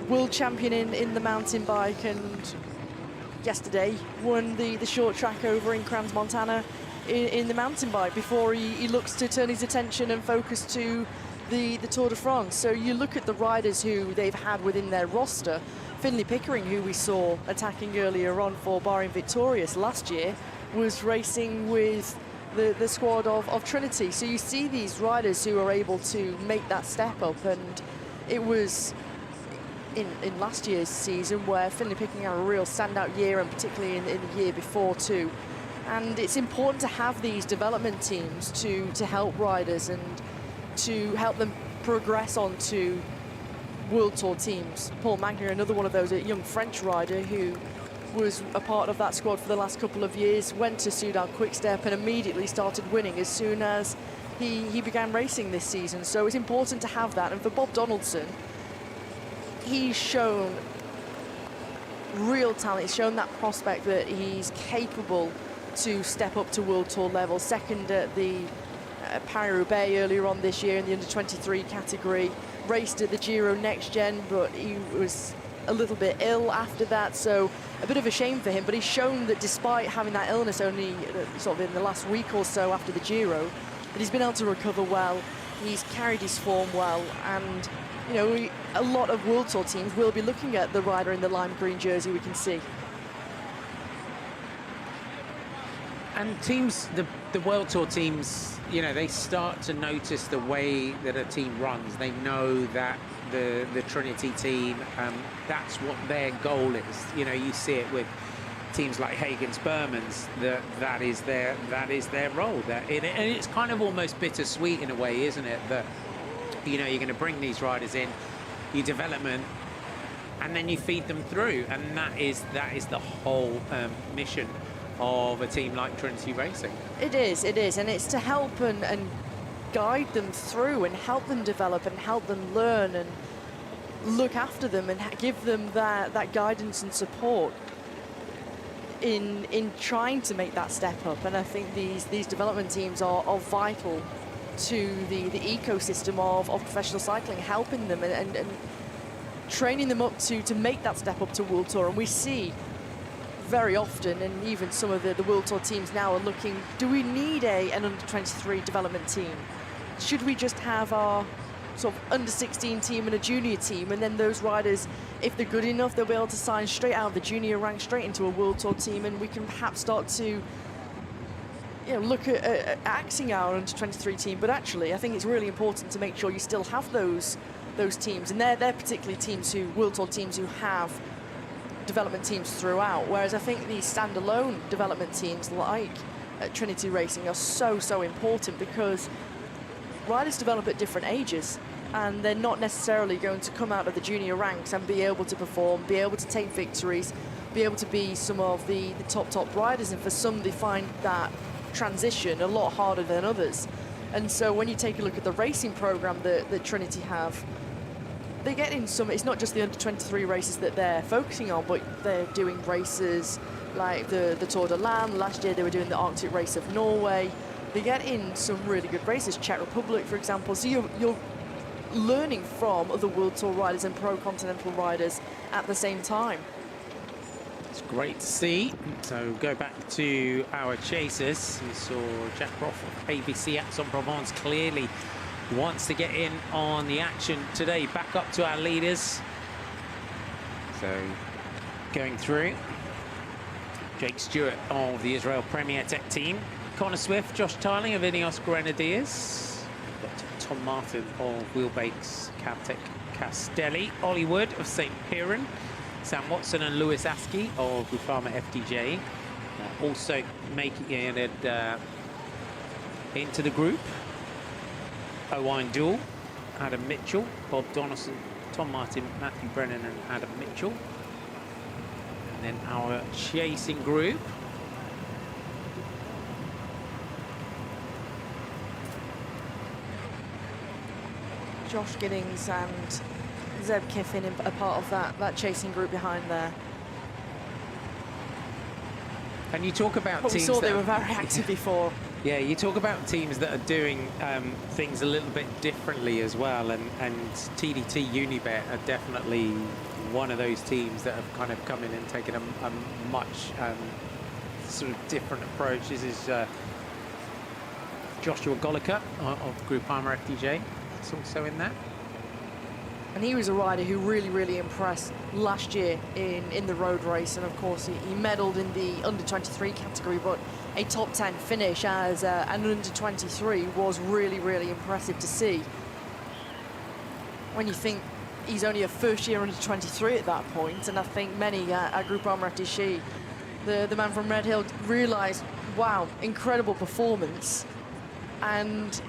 world champion in the mountain bike, and yesterday won the short track over in Crans, Montana in the mountain bike, before he looks to turn his attention and focus to the Tour de France. So you look at the riders who they've had within their roster. Finley Pickering, who we saw attacking earlier on for Bahrain Victorious last year, was racing with the squad of Trinity. So you see these riders who are able to make that step up, and it was in last year's season where Finley Pickering had a real standout year, and particularly in the year before too. And it's important to have these development teams to help riders and to help them progress onto World Tour teams. Paul Magnier, another one of those, a young French rider who was a part of that squad for the last couple of years, went to Soudal Quick-Step and immediately started winning as soon as he began racing this season. So it's important to have that. And for Bob Donaldson, he's shown real talent. He's shown that prospect that he's capable to step up to World Tour level. Second at the Paris-Roubaix earlier on this year in the under-23 category. Raced at the Giro Next Gen, but he was a little bit ill after that, so a bit of a shame for him. But he's shown that despite having that illness only sort of in the last week or so after the Giro, that he's been able to recover well. He's carried his form well, and a lot of World Tour teams will be looking at the rider in the lime green jersey, we can see. And teams, the World Tour teams, they start to notice the way that a team runs. They know that the Trinity team, that's what their goal is. You see it with teams like Hagen's Bermans, that is their role. And it's kind of almost bittersweet in a way, isn't it? That you're going to bring these riders in, you development, and then you feed them through, and that is the whole mission of a team like Trinity Racing. It is, and it's to help and guide them through and help them develop and help them learn and look after them and give them that guidance and support in trying to make that step up. And I think these development teams are vital to the ecosystem of professional cycling, helping them and training them up to make that step up to World Tour. And we see very often, and even some of the World Tour teams now are looking, do we need an under-23 development team? Should we just have our sort of under 16 team and a junior team, and then those riders, if they're good enough, they'll be able to sign straight out of the junior rank straight into a World Tour team, and we can perhaps start to look at axing our under 23 team. But actually, I think it's really important to make sure you still have those teams, and they're particularly teams World Tour teams who have development teams throughout. Whereas I think these standalone development teams like Trinity Racing are so important, because riders develop at different ages, and they're not necessarily going to come out of the junior ranks and be able to perform, be able to take victories, be able to be some of the top riders. And for some, they find that transition a lot harder than others. And so when you take a look at the racing program that Trinity have, they get in some, it's not just the under 23 races that they're focusing on, but they're doing races like the Tour de Land. Last year they were doing the Arctic Race of Norway. They get in some really good races, Czech Republic, for example. So you're learning from other World Tour riders and Pro Continental riders at the same time. It's great to see. So go back to our chasers. We saw Jack Roth of ABC Aix-en-Provence clearly wants to get in on the action today. Back up to our leaders. So going through. Jake Stewart of the Israel Premier Tech team. Connor Swift, Josh Tarling of Ineos Grenadiers. Got Tom Martin of Wheelbase Cavtech Castelli. Ollie Wood of St. Piran. Sam Watson and Lewis Askey of Groupama FDJ. Also making it into the group. Owain Doull, Adam Mitchell, Bob Donaldson, Tom Martin, Matthew Brennan and Adam Mitchell. And then our chasing group. Josh Giddings and Zeb Kiffin are part of that chasing group behind there. And you talk about but teams we saw that they were very active before. Yeah, you talk about teams that are doing things a little bit differently as well, and TDT Unibet are definitely one of those teams that have kind of come in and taken a much sort of different approach. This is Joshua Golica of Groupama FDJ. It's also in that. And he was a rider who really impressed last year in the road race, and of course he medalled in the under 23 category, but a top 10 finish as an under 23 was really impressive to see. When you think he's only a first year under 23 at that point, and I think many at Groupama FDJ, the man from Red Hill, realised, wow, incredible performance. And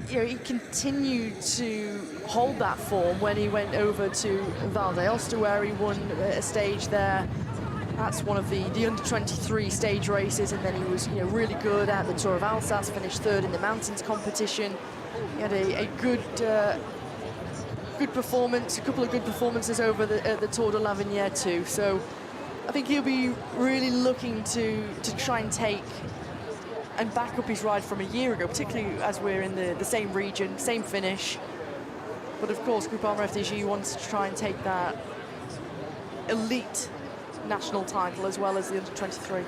he continued to hold that form when he went over to Val d'Aosta, where he won a stage there. That's one of the under 23 stage races, and then he was really good at the Tour of Alsace, finished third in the mountains competition. He had a good performance, a couple of good performances over the Tour de l'Avenir too. So I think he'll be really looking to try and take and back up his ride from a year ago, particularly as we're in the same region, same finish. But of course, Groupama FDJ wants to try and take that elite national title as well as the under 23.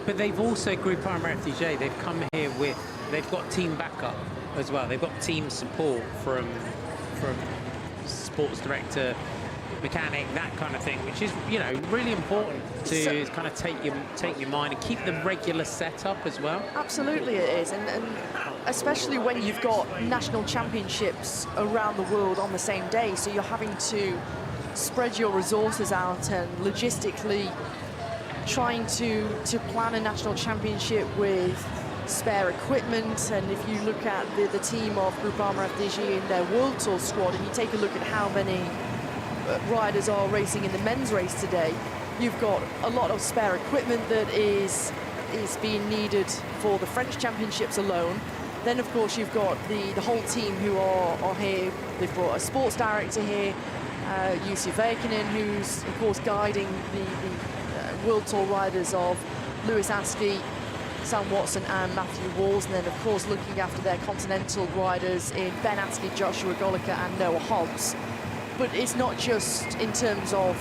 But they've also, Groupama FDJ, they've come here with, they've got team backup as well. They've got team support from sports director, mechanic, that kind of thing, which is really important to kind of take your mind and keep the regular setup as well. Absolutely it is, and especially when you've got national championships around the world on the same day, so you're having to spread your resources out and logistically trying to plan a national championship with spare equipment. And if you look at the team of Groupama FDJ in their World Tour squad, and you take a look at how many riders are racing in the men's race today, you've got a lot of spare equipment that is being needed for the French championships alone. Then of course you've got the whole team who are here. They've brought a sports director here, Jussi Väikänen, who's of course guiding the World Tour riders of Lewis Askey, Sam Watson and Matthew Walls, and then of course looking after their continental riders in Ben Askey, Joshua Golica and Noah Hobbs. But it's not just in terms of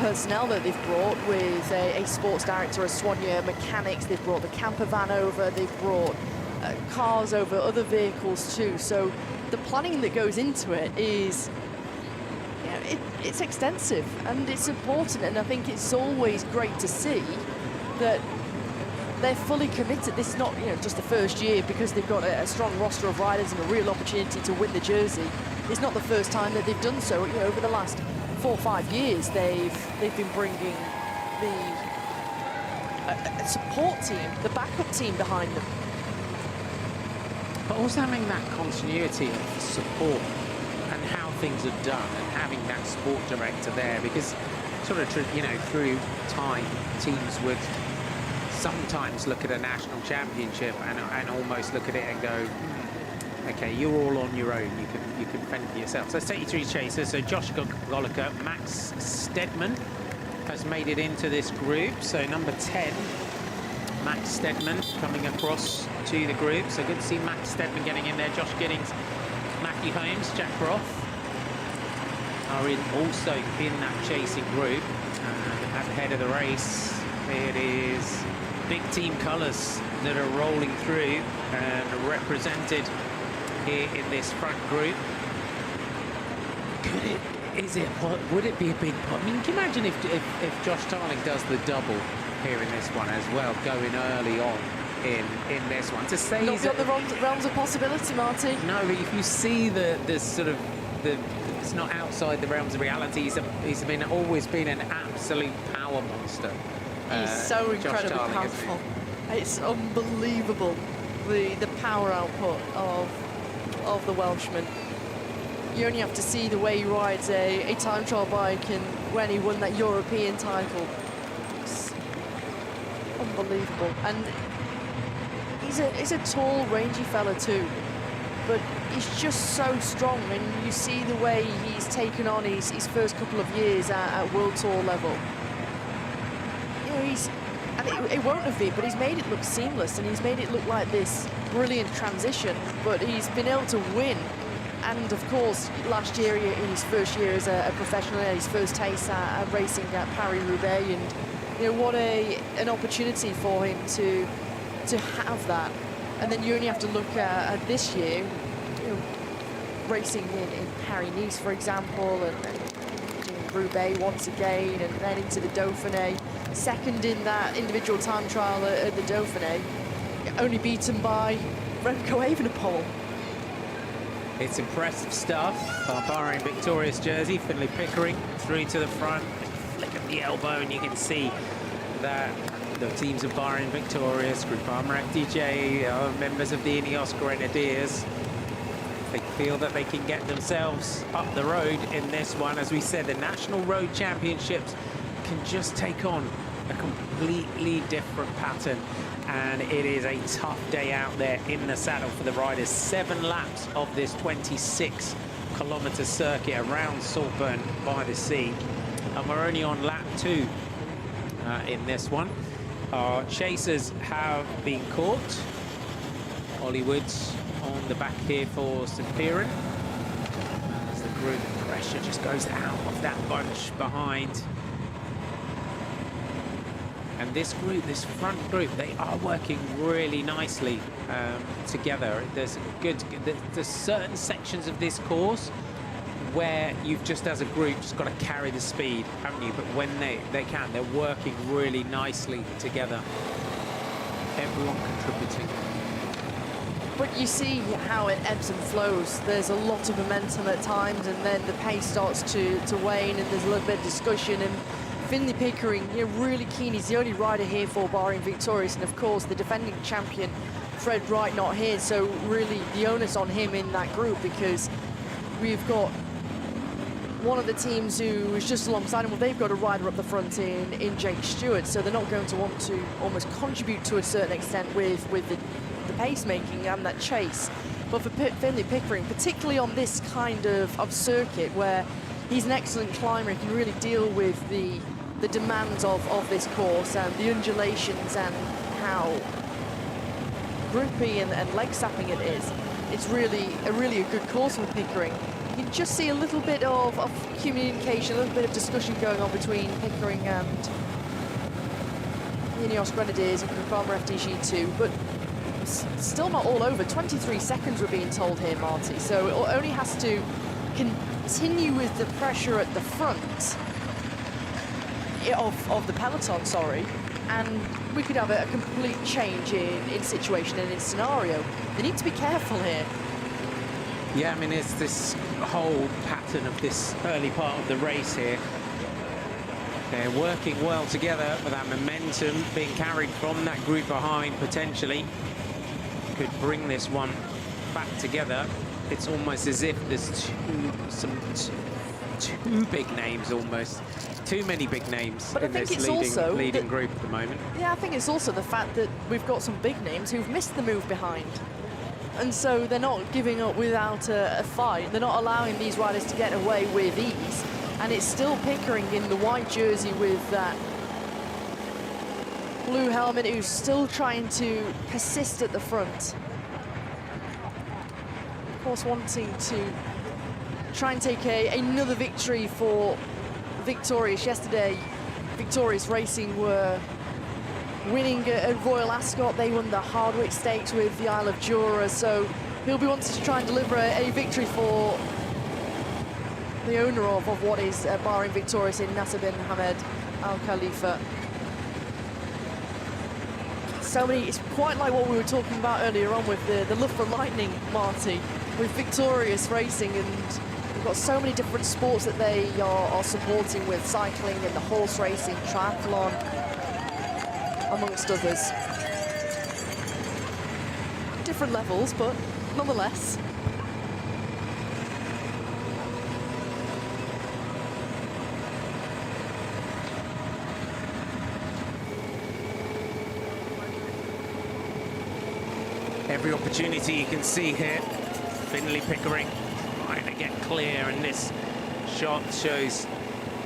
personnel that they've brought with a sports director, a Soigneur, mechanics. They've brought the camper van over. They've brought cars over other vehicles too. So the planning that goes into it is, it's extensive and it's important, and I think it's always great to see that they're fully committed. This is not just the first year, because they've got a strong roster of riders and a real opportunity to win the jersey. It's not the first time that they've done so. Over the last 4 or 5 years, they've been bringing the support team, the backup team behind them. But also having that continuity of support and how things are done, and having that sport director there, because sort of through time, teams would sometimes look at a national championship and almost look at it and go, okay, you're all on your own, you can fend for yourself. So let's take you through chasers. So Josh Goliker, Max Stedman has made it into this group. So number 10, Max Stedman coming across to the group. So good to see Max Stedman getting in there. Josh Giddings, Matthew Holmes, Jack Roth are also in that chasing group. At the head of the race, it is big team colours that are rolling through and represented here in this front group. Would it be a big pot? I mean, can you imagine if Josh Tarling does the double here in this one as well, going early on in this one, to say not beyond the realms of possibility, Marty. No, but if you see the it's not outside the realms of reality. He's always been an absolute power monster. He's so incredibly powerful. It's unbelievable, the power output of the Welshman. You only have to see the way he rides a time trial bike, and when he won that European title, it's unbelievable. And he's a tall, rangy fella too, but he's just so strong, and you see the way he's taken on his first couple of years at World Tour level. It won't have been, but he's made it look seamless, and he's made it look like this brilliant transition, but he's been able to win. And of course, last year, in his first year as a professional, his first taste at racing at Paris-Roubaix, and what an opportunity for him to have that. And then you only have to look at this year, racing in Paris-Nice, for example, and Roubaix once again, and then into the Dauphiné, second in that individual time trial at the Dauphiné, only beaten by Remco Evenepoel. It's impressive stuff. Our Bahrain victorious jersey, Finlay Pickering through to the front, flick of the elbow, and you can see that the teams of Bahrain victorious, Group Armour FDJ, are members of the Ineos Grenadiers. They feel that they can get themselves up the road in this one. As we said, the National Road Championships can just take on a completely different pattern, and it is a tough day out there in the saddle for the riders. 7 laps of this 26-kilometre circuit around Saltburn-by-the-Sea, and we're only on lap 2 in this one. Our chasers have been caught. Hollywood's on the back here for St. Piran, as the group pressure just goes out of that bunch behind. And this group, this front group, they are working really nicely together. There's certain sections of this course where you've just, as a group, just got to carry the speed, haven't you? But when they can, they're working really nicely together. Everyone contributing. But you see how it ebbs and flows. There's a lot of momentum at times, and then the pace starts to wane, and there's a little bit of discussion. And Finlay Pickering, really keen. He's the only rider here for Bahrain victorious, and of course the defending champion Fred Wright not here. So really the onus on him in that group, because we've got one of the teams who is just alongside him. Well, they've got a rider up the front in Jake Stewart, so they're not going to want to almost contribute to a certain extent with the pacemaking and that chase. But for Finlay Pickering, particularly on this kind of circuit where he's an excellent climber, he can really deal with the demands of this course and the undulations and how grippy and leg sapping it is. It's really a good course for Pickering. You can just see a little bit of communication, a little bit of discussion going on between Pickering and the Ineos Grenadiers and Group Armour FDG2. But still not all over. 23 seconds we're being told here, Marty. So it only has to continue with the pressure at the front of the peloton, sorry, and we could have a complete change in situation and in scenario. They need to be careful here. Yeah, I mean, it's this whole pattern of this early part of the race here. They're working well together with that momentum being carried from that group behind, potentially could bring this one back together. It's almost as if there's two big names, almost too many big names but in this leading group at the moment. Yeah, I think it's also the fact that we've got some big names who've missed the move behind. And so they're not giving up without a fight. They're not allowing these riders to get away with ease. And it's still Pickering in the white jersey with that blue helmet who's still trying to persist at the front. Of course, wanting to try and take another victory for Victorious. Yesterday, Victorious Racing were winning at Royal Ascot. They won the Hardwick Stakes with the Isle of Jura, so he'll be wanting to try and deliver a victory for the owner of what is Bahrain Victorious in Nasser bin Hamed Al Khalifa. So many, it's quite like what we were talking about earlier on with the love for lightning, Marty, with Victorious Racing, and we've got so many different sports that they are supporting, with cycling and the horse racing, triathlon, amongst others. Different levels, but nonetheless. Every opportunity you can see here. Finley Pickering trying to get clear, and this shot shows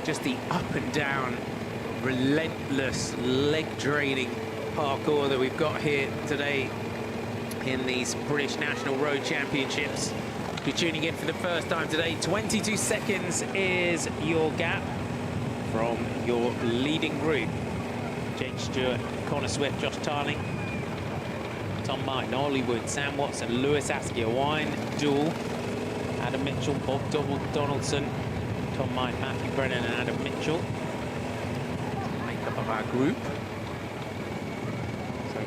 just the up and down, relentless, leg-draining parkour that we've got here today in these British National Road Championships. If you're tuning in for the first time today, 22 seconds is your gap from your leading group. Jake Stewart, Connor Swift, Josh Tarling, Tom Martin, Hollywood, Sam Watson, Lewis Askey, a wine duel. Adam Mitchell, Bob Donaldson, Tom Martin, Matthew Brennan and Adam Mitchell. Makeup of our group. So,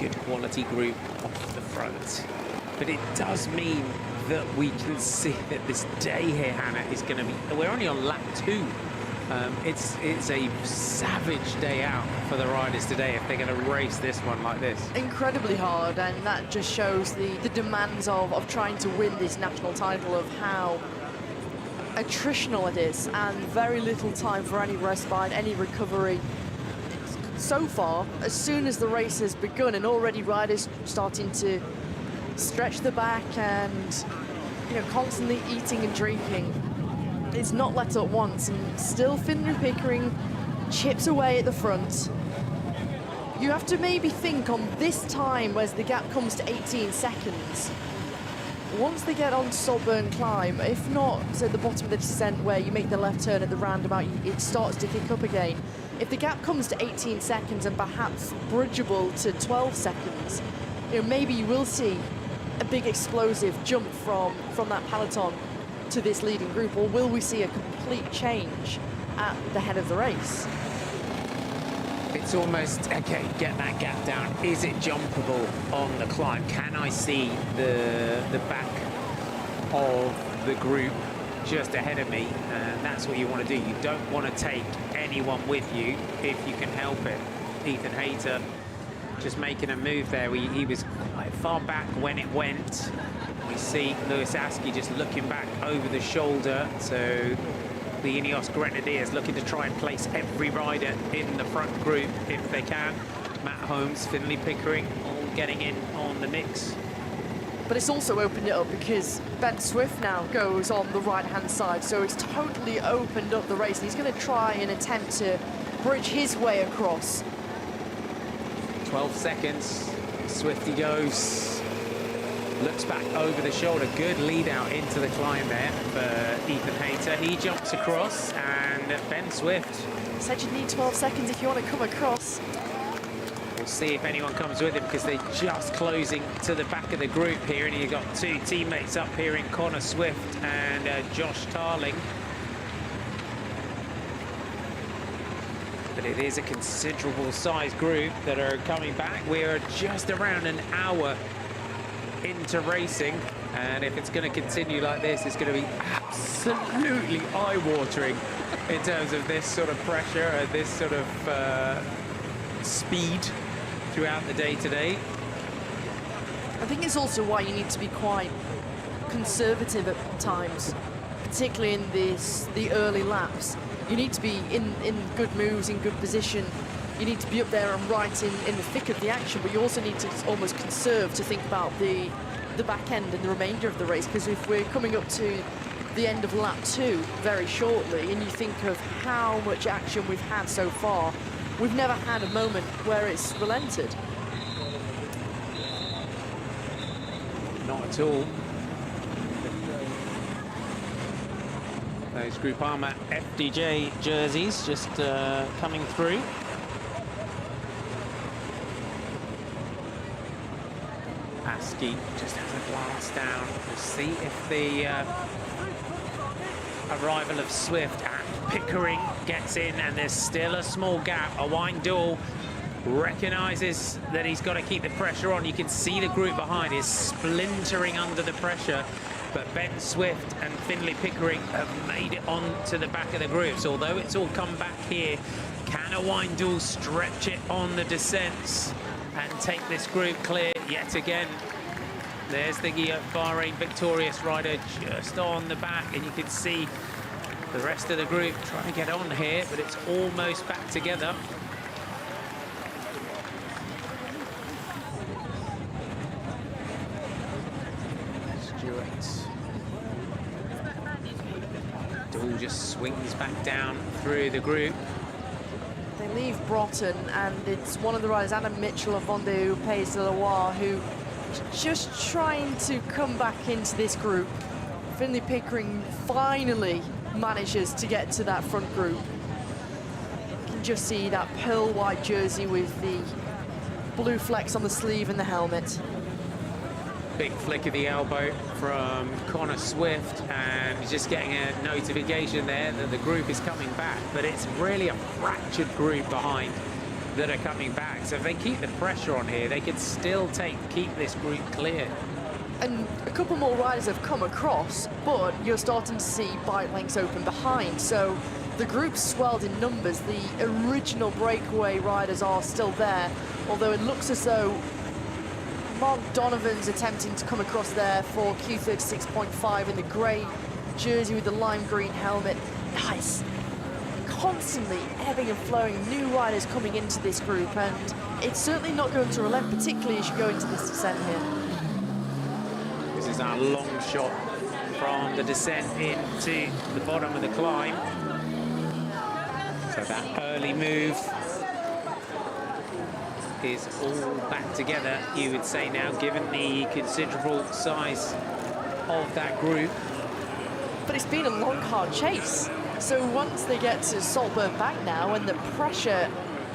good quality group off the front. But it does mean that we can see that this day here, Hannah, is going to be... We're only on lap 2. It's a savage day out for the riders today if they're going to race this one like this. Incredibly hard, and that just shows the demands of trying to win this national title, of how attritional it is, and very little time for any respite, any recovery. So far, as soon as the race has begun, and already riders starting to stretch the back and, you know, constantly eating and drinking. It's not let up once, and still Finley Pickering chips away at the front. You have to maybe think on this time, as the gap comes to 18 seconds. Once they get on Saltburn climb, if not at the bottom of the descent where you make the left turn at the roundabout, it starts to kick up again. If the gap comes to 18 seconds and perhaps bridgeable to 12 seconds, you know, maybe you will see a big explosive jump from that peloton to this leading group, or will we see a complete change at the head of the race? It's almost, okay, get that gap down. Is it jumpable on the climb? Can I see the back of the group just ahead of me? And that's what you want to do. You don't want to take anyone with you if you can help it. Ethan Hayter just making a move there. He was quite far back when it went. We see Lewis Askey just looking back over the shoulder. So the Ineos Grenadiers looking to try and place every rider in the front group if they can. Matt Holmes, Finley Pickering, all getting in on the mix. But it's also opened it up because Ben Swift now goes on the right-hand side, so it's totally opened up the race. And he's going to try and attempt to bridge his way across. 12 seconds, Swifty goes. Looks back over the shoulder. Good lead out into the climb there for Ethan Hayter. He jumps across, and Ben Swift. Said you need 12 seconds if you want to come across. We'll see if anyone comes with him, because they're just closing to the back of the group here, and you've got two teammates up here in Connor Swift and Josh Tarling. But it is a considerable size group that are coming back. We're just around an hour into racing, and if it's going to continue like this, it's going to be absolutely eye-watering in terms of this sort of pressure and this sort of speed throughout the day today. I think it's also why you need to be quite conservative at times, particularly in the early laps. You need to be in good moves, in good position. You need to be up there and right in the thick of the action, but you also need to almost conserve to think about the back end and the remainder of the race, because if we're coming up to the end of lap 2 very shortly, and you think of how much action we've had so far, we've never had a moment where it's relented. Not at all. Those Groupama FDJ jerseys just coming through. Askey just has a glance down. We'll see if the arrival of Swift and Pickering gets in, and there's still a small gap. Owain Doull recognises that he's got to keep the pressure on. You can see the group behind is splintering under the pressure, but Ben Swift and Finlay Pickering have made it on to the back of the group. So although it's all come back here, can Owain Doull stretch it on the descents and take this group clear yet again? There's the Bahrain victorious rider just on the back, and you can see the rest of the group trying to get on here, but it's almost back together. Stewart. Doull just swings back down through the group. They leave Broughton, and it's one of the riders, Adam Mitchell of Vendée Pays de Loire, who just trying to come back into this group. Finlay Pickering finally manages to get to that front group. You can just see that pearl white jersey with the blue flecks on the sleeve and the helmet. Big flick of the elbow from Connor Swift, and he's just getting a notification there that the group is coming back, but it's really a fractured group behind that are coming back. So if they keep the pressure on here, they could still keep this group clear. And a couple more riders have come across, but you're starting to see bike lengths open behind. So the group's swelled in numbers. The original Breakaway riders are still there, although it looks as though Mark Donovan's attempting to come across there for Q36.5 in the grey jersey with the lime green helmet. Nice. Constantly ebbing and flowing, new riders coming into this group, and it's certainly not going to relent, particularly as you go into this descent here. This is our long shot from the descent into the bottom of the climb. So that early move is all back together, you would say now, given the considerable size of that group. But it's been a long, hard chase. So once they get to Saltburn-by-the-Sea now, and the pressure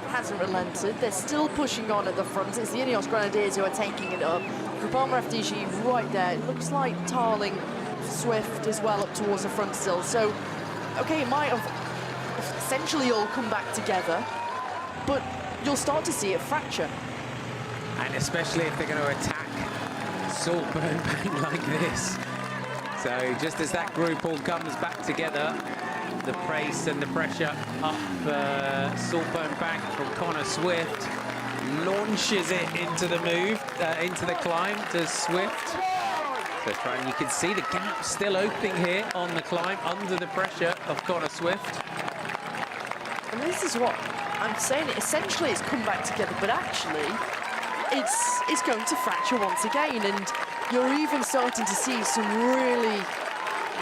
hasn't relented, they're still pushing on at the front. It's the Ineos Grenadiers who are taking it up. Groupama FDJ right there. It looks like Tarling, Swift as well up towards the front still. So, okay, it might have essentially all come back together, but you'll start to see it fracture. And especially if they're going to attack Saltburn-by-the-Sea like this. So just as that group all comes back together, the pace and the pressure up Saltburn-by-the-Sea from Connor Swift launches it into the move, into the climb to Swift. So you can see the gap still opening here on the climb under the pressure of Connor Swift. And this is what I'm saying. Essentially, it's come back together, but actually, it's going to fracture once again. And you're even starting to see some really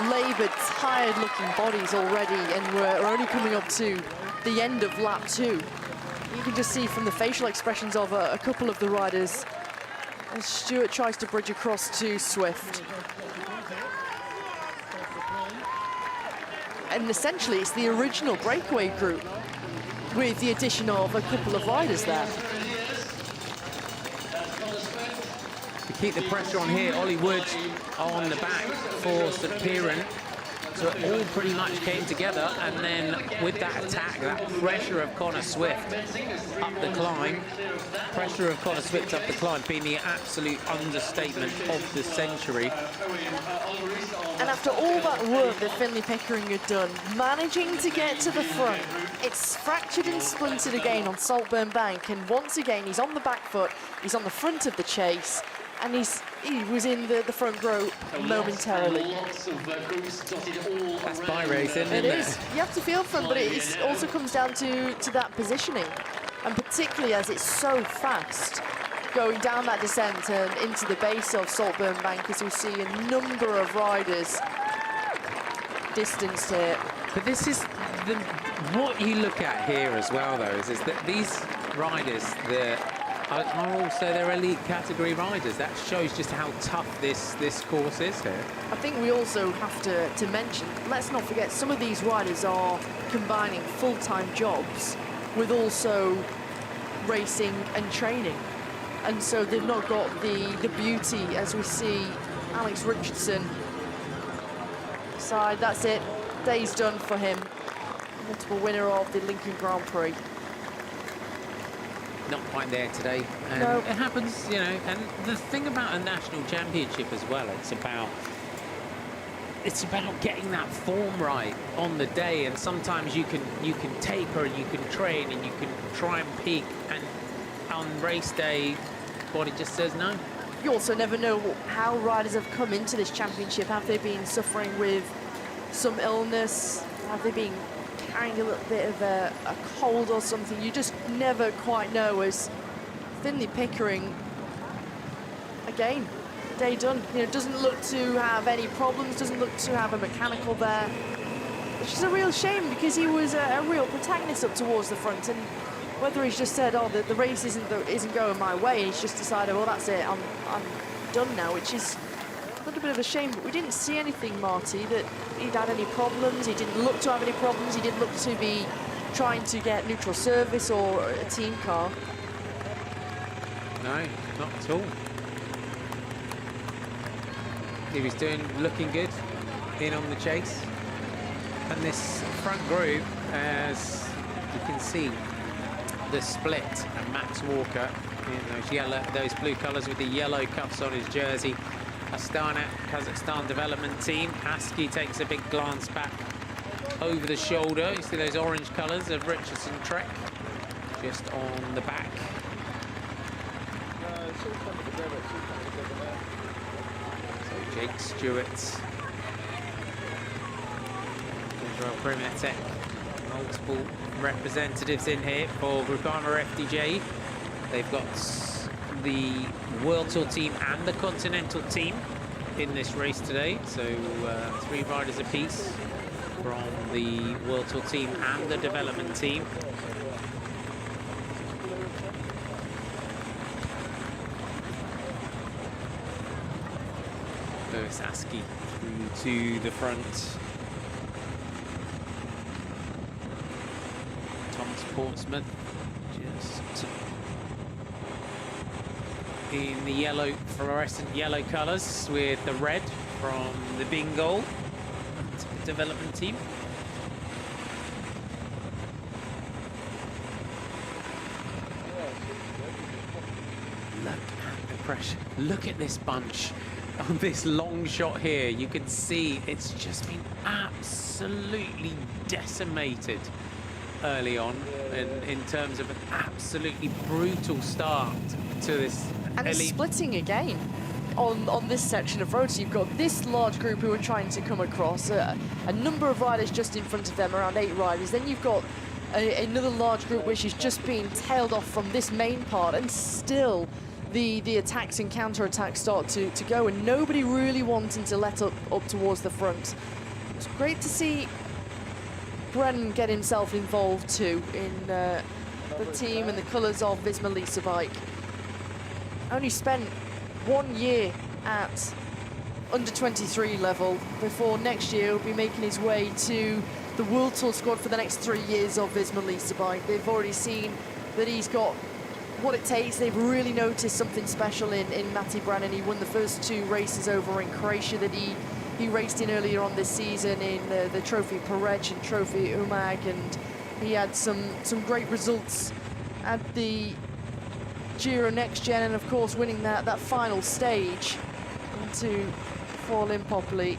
laboured, tired-looking bodies already, and we're only coming up to the end of lap 2. You can just see from the facial expressions of a couple of the riders as Stewart tries to bridge across to Swift. And essentially, it's the original Breakaway group with the addition of a couple of riders there. keep the pressure on here. Ollie Wood on the back for St Piran. So it all pretty much came together, and then with that attack, that pressure of Connor Swift up the climb, pressure of Connor Swift up the climb being the absolute understatement of the century. And after all that work that Finlay Pickering had done, managing to get to the front, it's fractured and splintered again on Saltburn Bank, and once again he's on the back foot, he's on the front of the chase, and he was in the front row momentarily. That's by racing, isn't it? It is. You have to feel for him, but it also comes down to that positioning, and particularly as it's so fast going down that descent and into the base of Saltburn Bank, as we see a number of riders distanced here. But this is what you look at here as well, though, is that these riders, are also their elite category riders. That shows just how tough this course is here. I think we also have to mention, let's not forget, some of these riders are combining full-time jobs with also racing and training. And so they've not got the beauty, as we see Alex Richardson side. That's it. Day's done for him. Multiple winner of the Lincoln Grand Prix. Not quite there today. No. It happens, you know. And the thing about a national championship as well, it's about getting that form right on the day. And sometimes you can taper and you can train and you can try and peak, and on race day, body just says no. You also never know how riders have come into this championship. Have they been suffering with some illness? Have they been carrying a little bit of a cold or something? You just never quite know. As Finlay Pickering, again, day done. You know, doesn't look to have any problems, doesn't look to have a mechanical there, which is a real shame because he was a real protagonist up towards the front. And whether he's just said, oh, the race isn't going my way, and he's just decided, well, that's it, I'm done now, which is a little bit of a shame. But we didn't see anything, Marty, that he'd had any problems. He didn't look to have any problems. He didn't look to be trying to get neutral service or a team car. No, not at all. He was looking good in on the chase. And this front group, as you can see, the split, and Max Walker in those blue colours with the yellow cuffs on his jersey. Astana, Kazakhstan development team. Aski takes a big glance back over the shoulder. You see those orange colours of Richardson Trek just on the back. So Jake Stewart, Israel Premier Tech, multiple representatives in here for Groupama FDJ. They've got the World Tour team and the Continental team in this race today. So 3 riders apiece from the World Tour team and the development team. Lewis Aski through to the front. Thomas Portsmouth just in the yellow, fluorescent yellow colours with the red from the Bengal development team. Look at the pressure. Look at this bunch on this long shot here. You can see it's just been absolutely decimated early on in terms of an absolutely brutal start to this and it's splitting again on this section of road. So you've got this large group who are trying to come across, a number of riders just in front of them, around 8 riders. Then you've got another large group which is just being tailed off from this main part, and still the attacks and counter-attacks start to go, and nobody really wanting to let up towards the front. It's great to see Brennan get himself involved too in the team and the colours of Visma Lisa bike. Only spent 1 year at under 23 level before next year he'll be making his way to the World Tour squad for the next 3 years of Visma Lisa bike. They've already seen that he's got what it takes. They've really noticed something special in Matti Brannan. He won the first 2 races over in Croatia that he raced in earlier on this season in the Trophy Perec and Trophy Umag, and he had some great results at the Giro Next Gen, and of course winning that final stage to fall in properly.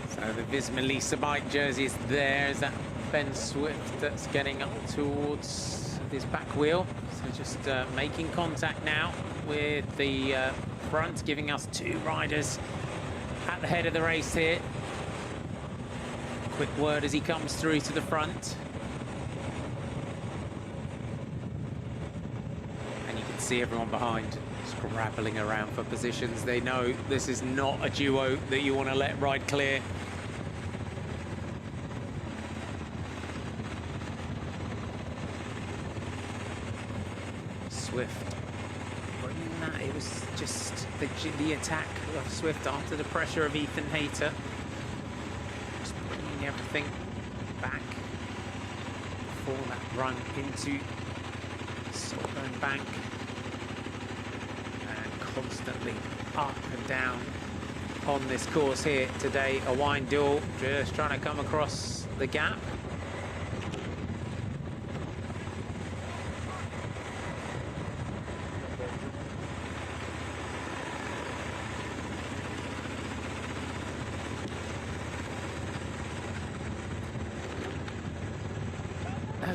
So the Visma Lisa bike jersey is there. Is that Ben Swift that's getting up towards his back wheel? So just making contact now with the front, giving us 2 riders at the head of the race here. Quick word as he comes through to the front. And you can see everyone behind scrabbling around for positions. They know this is not a duo that you want to let ride clear. Swift bringing that. It was just the attack of Swift after the pressure of Ethan Hayter. Just bringing everything back for that run into Saltburn Bank. And constantly up and down on this course here today. A wind duel, just trying to come across the gap.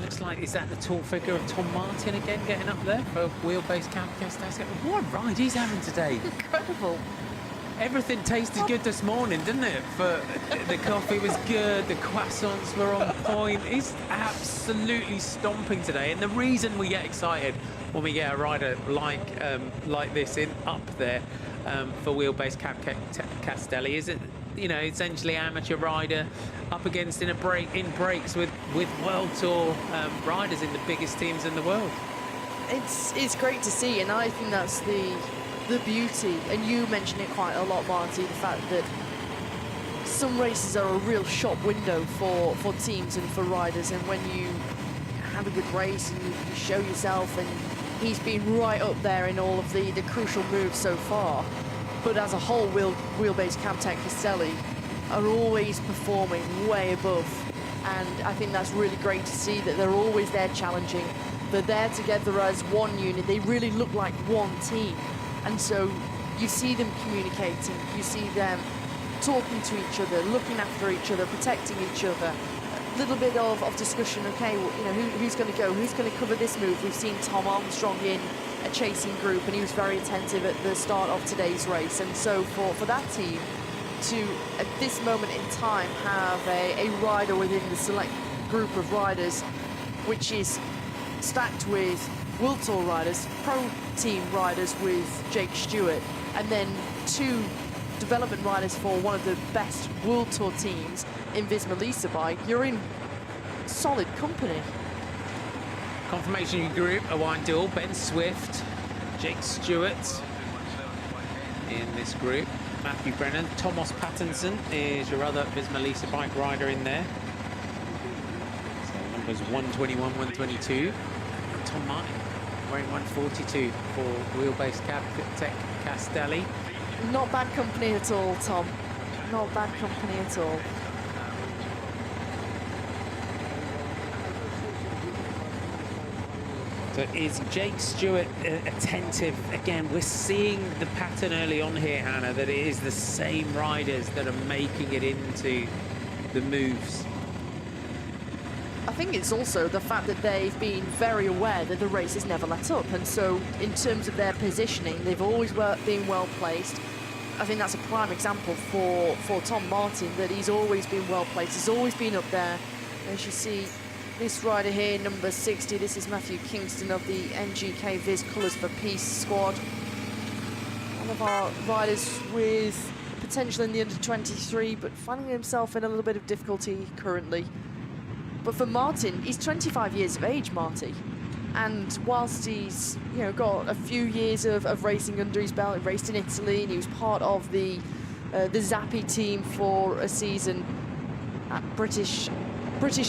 Looks like, is that the tall figure of Tom Martin again getting up there for wheelbase camp? What a ride he's having today. Incredible. Everything tasted good this morning, didn't it? For the coffee was good, the croissants were on point. He's absolutely stomping today, and the reason we get excited when we get a rider like this up there for wheelbase Cap Castelli is that, you know, essentially amateur rider up against in breaks with World Tour riders in the biggest teams in the world. It's great to see, and I think that's the beauty, and you mentioned it quite a lot, Marty, the fact that some races are a real shop window for teams and for riders, and when you have a good race and you show yourself, and he's been right up there in all of the crucial moves so far. But as a whole, wheelbase Camtech Castelli are always performing way above, and I think that's really great to see that they're always there challenging. They're there together as one unit. They really look like one team, and so you see them communicating, you see them talking to each other, looking after each other, protecting each other. A little bit of discussion. Okay, well, you know, who's going to go? Who's going to cover this move? We've seen Tom Armstrong in a chasing group, and he was very attentive at the start of today's race. And so for that team to, at this moment in time, have a rider within the select group of riders, which is stacked with World Tour riders, pro team riders with Jake Stewart, and then 2 development riders for one of the best World Tour teams in Visma Lisa bike, you're in solid company. Confirmation group, a wind duel, Ben Swift, Jake Stewart in this group. Matthew Brennan, Thomas Pattinson is your other Visma Lisa bike rider in there. So numbers 121, 122. And Tom Martin wearing 142 for wheelbase Tech Castelli. Not bad company at all, Tom. Not bad company at all. So is Jake Stewart attentive? Again, we're seeing the pattern early on here, Hannah, that it is the same riders that are making it into the moves. I think it's also the fact that they've been very aware that the race is never let up, and so in terms of their positioning, they've always been well placed. I think that's a prime example for Tom Martin, that he's always been well placed, he's always been up there. As you see, this rider here, number 60, this is Matthew Kingston of the NGK Viz Colours for Peace squad. One of our riders with potential in the under-23, but finding himself in a little bit of difficulty currently. But for Martin, he's 25 years of age, Marty. And whilst he's, you know, got a few years of racing under his belt, he raced in Italy, and he was part of the Zappi team for a season, at British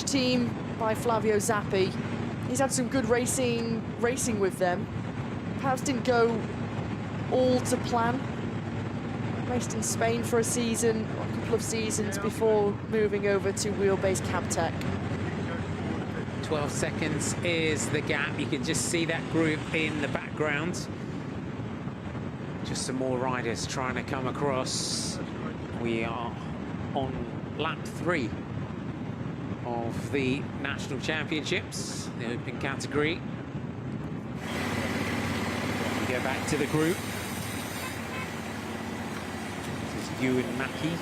team by Flavio Zappi. He's had some good racing with them. Perhaps didn't go all to plan. Raced in Spain for a season, a couple of seasons before moving over to wheelbase cab tech. 12 seconds is the gap. You can just see that group in the background. Just some more riders trying to come across. We are on lap 3 of the National Championships, the open category. We go back to the group. This is Ewan Mackey,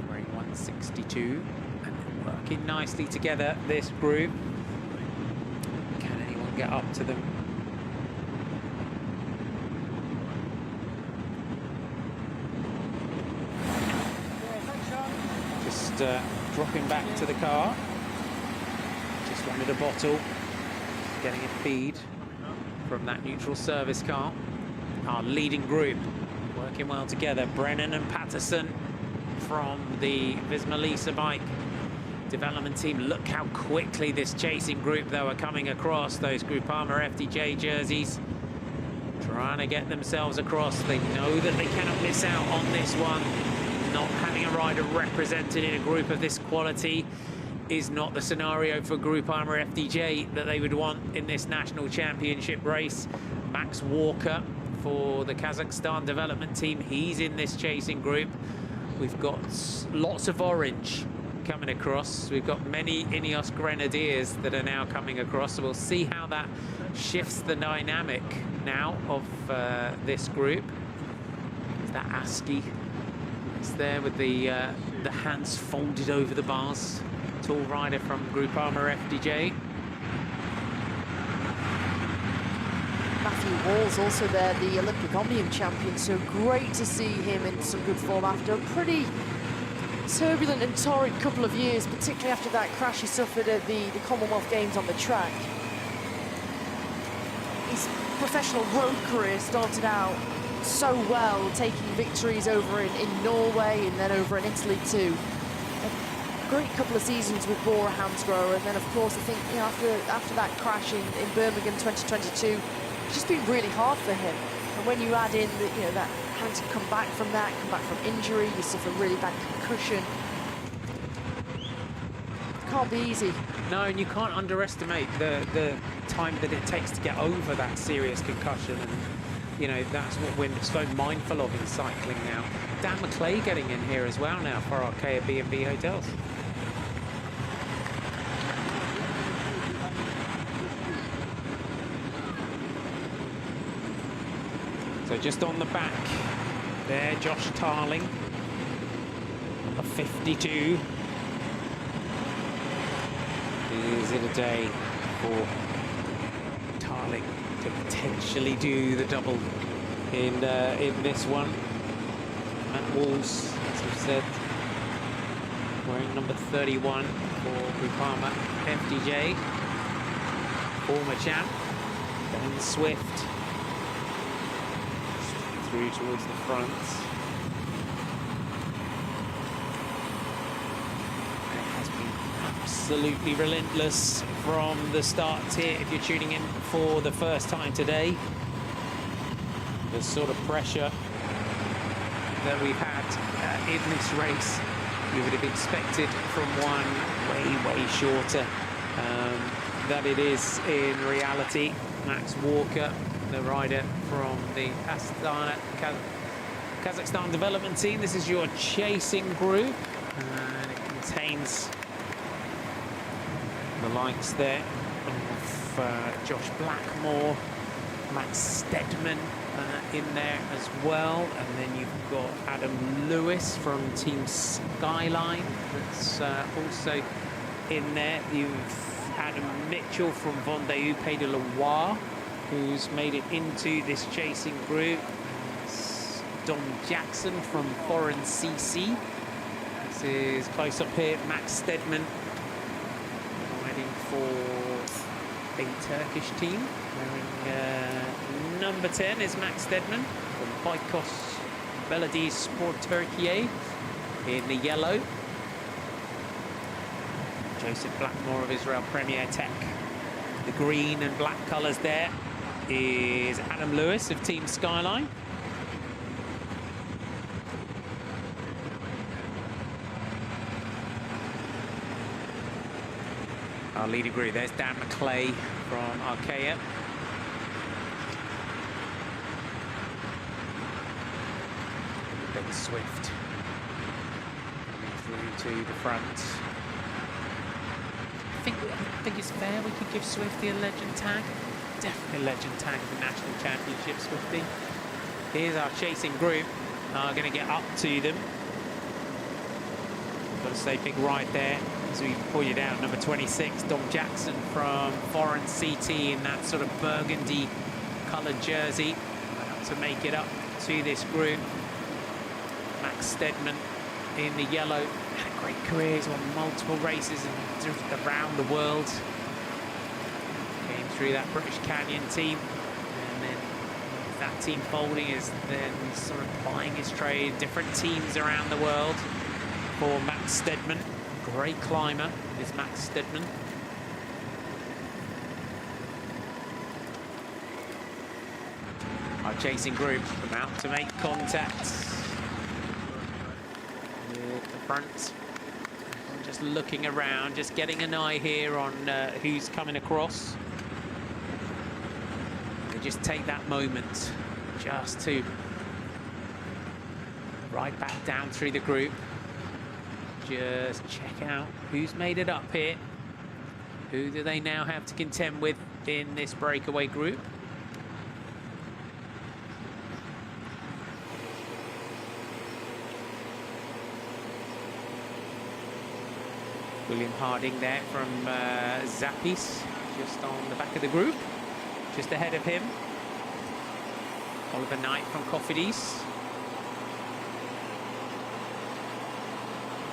wearing 162, and working nicely together, this group. Can anyone get up to them? Just dropping back to the car. Just wanted a bottle. Getting a feed from that neutral service car. Our leading group working well together. Brennan and Patterson from the Visma Lease bike development team. Look how quickly this chasing group, though, are coming across those Groupama FDJ jerseys. Trying to get themselves across. They know that they cannot miss out on this one. Not having a rider represented in a group of this quality is not the scenario for Groupama FDJ that they would want in this national championship race. Max Walker for the Kazakhstan development team, he's in this chasing group. We've got lots of orange coming across. We've got many Ineos Grenadiers that are now coming across, so we'll see how that shifts the dynamic now of this group. Is that ASCII? There with the hands folded over the bars. Tall rider from Groupama FDJ. Matthew Wall's also there, the Olympic Omnium champion, so great to see him in some good form after a pretty turbulent and torrid couple of years, particularly after that crash he suffered at the Commonwealth Games on the track. His professional road career started out so well, taking victories over in Norway and then over in Italy too. A great couple of seasons with Bora Hansgrohe, and then of course I think, you know, after that crash in Birmingham 2022, it's just been really hard for him. And when you add in the, you know, that having to come back from injury, you suffer really bad concussion. Can't be easy. No, and you can't underestimate the time that it takes to get over that serious concussion. And you know, that's what we're so mindful of in cycling now. Dan McClay getting in here as well now for Archaea B&B Hotels. So just on the back there, Josh Tarling, number 52. Is it a day for Tarling to potentially do the double in this one? Matt Walls, as we've said, wearing number 31 for Groupama FDJ. Former champ, Ben Swift, through towards the front. It has been absolutely relentless from the start here. If you're tuning in for the first time today, the sort of pressure that we've had in this race, you would have expected from one way shorter than it is in reality. Max Walker, the rider from the Kazakhstan development team. This is your chasing group, and it contains the likes there of Josh Blackmore, Max Stedman in there as well, and then you've got Adam Lewis from Team Skyline that's also in there. You've Adam Mitchell from Vendée Pays de Loire, who's made it into this chasing group. It's Dom Jackson from Foreign CC. This is close up here, Max Stedman, riding for a Turkish team. Wearing number 10 is Max Stedman from Bikos Belediye Sport Turkiye in the yellow. Joseph Blackmore of Israel Premier Tech The green and black colours there is Adam Lewis of Team Skyline. Our leader group, there's Dan McClay from Arkea. Ben Swift coming through to the front. I think it's fair we could give Swifty a legend tag. Definitely a legend tag of the National Championship, Swifty. Here's our chasing group. Going to get up to them. Got to say big ride there. As we pointed out, number 26, Dom Jackson from Foreign CT in that sort of burgundy coloured jersey to make it up to this group. Max Stedman in the yellow. Had a great career. He's won multiple races and around the world. Came through that British Canyon team. And then that team folding is then sort of plying his trade. Different teams around the world for Max Stedman. Great climber is Max Stedman. Our chasing group about to make contact with the front. I'm just looking around, just getting an eye here on who's coming across. They just take that moment just to ride back down through the group. Just check out who's made it up here. Who do they now have to contend with in this breakaway group? William Harding there from Zappis, just on the back of the group. Just ahead of him, Oliver Knight from Cofidis.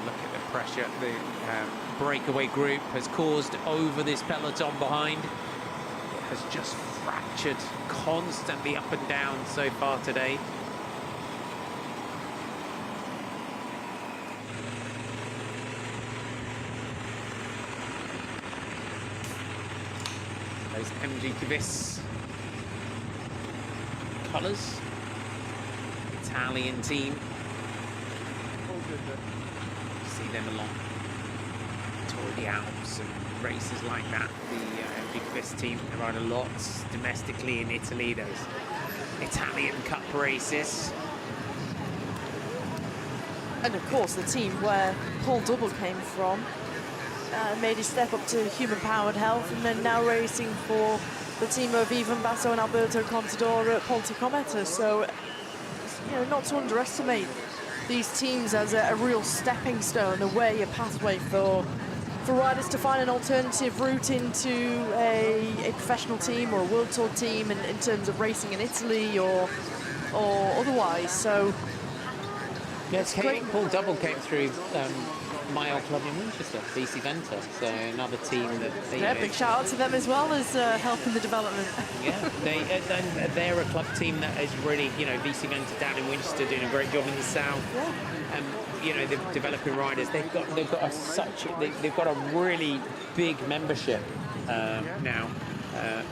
Look at the pressure the breakaway group has caused over this peloton behind. It has just fractured constantly up and down so far today. Those MG Kvis colours. Italian team. See them along Tour de Alps and races like that. The MG Kvis team, they ride a lot domestically in Italy. Those Italian Cup races. And of course, the team where Paul Double came from made his step up to human-powered health, and then now racing for the team of Ivan Basso and Alberto Contador at Ponte Cometa. So, you know, not to underestimate these teams as a real stepping stone, a way, a pathway for riders to find an alternative route into a professional team or a World Tour team in terms of racing in Italy or otherwise. So, yes, Paul Double came through my old club in Winchester, VC Venter, so another team that they... Yeah, big shout out to them as well as helping the development. Yeah, they're a club team that is really, you know, VC Venter down in Winchester doing a great job in the south. Yeah. You know, they're developing riders. They've got a really big membership now,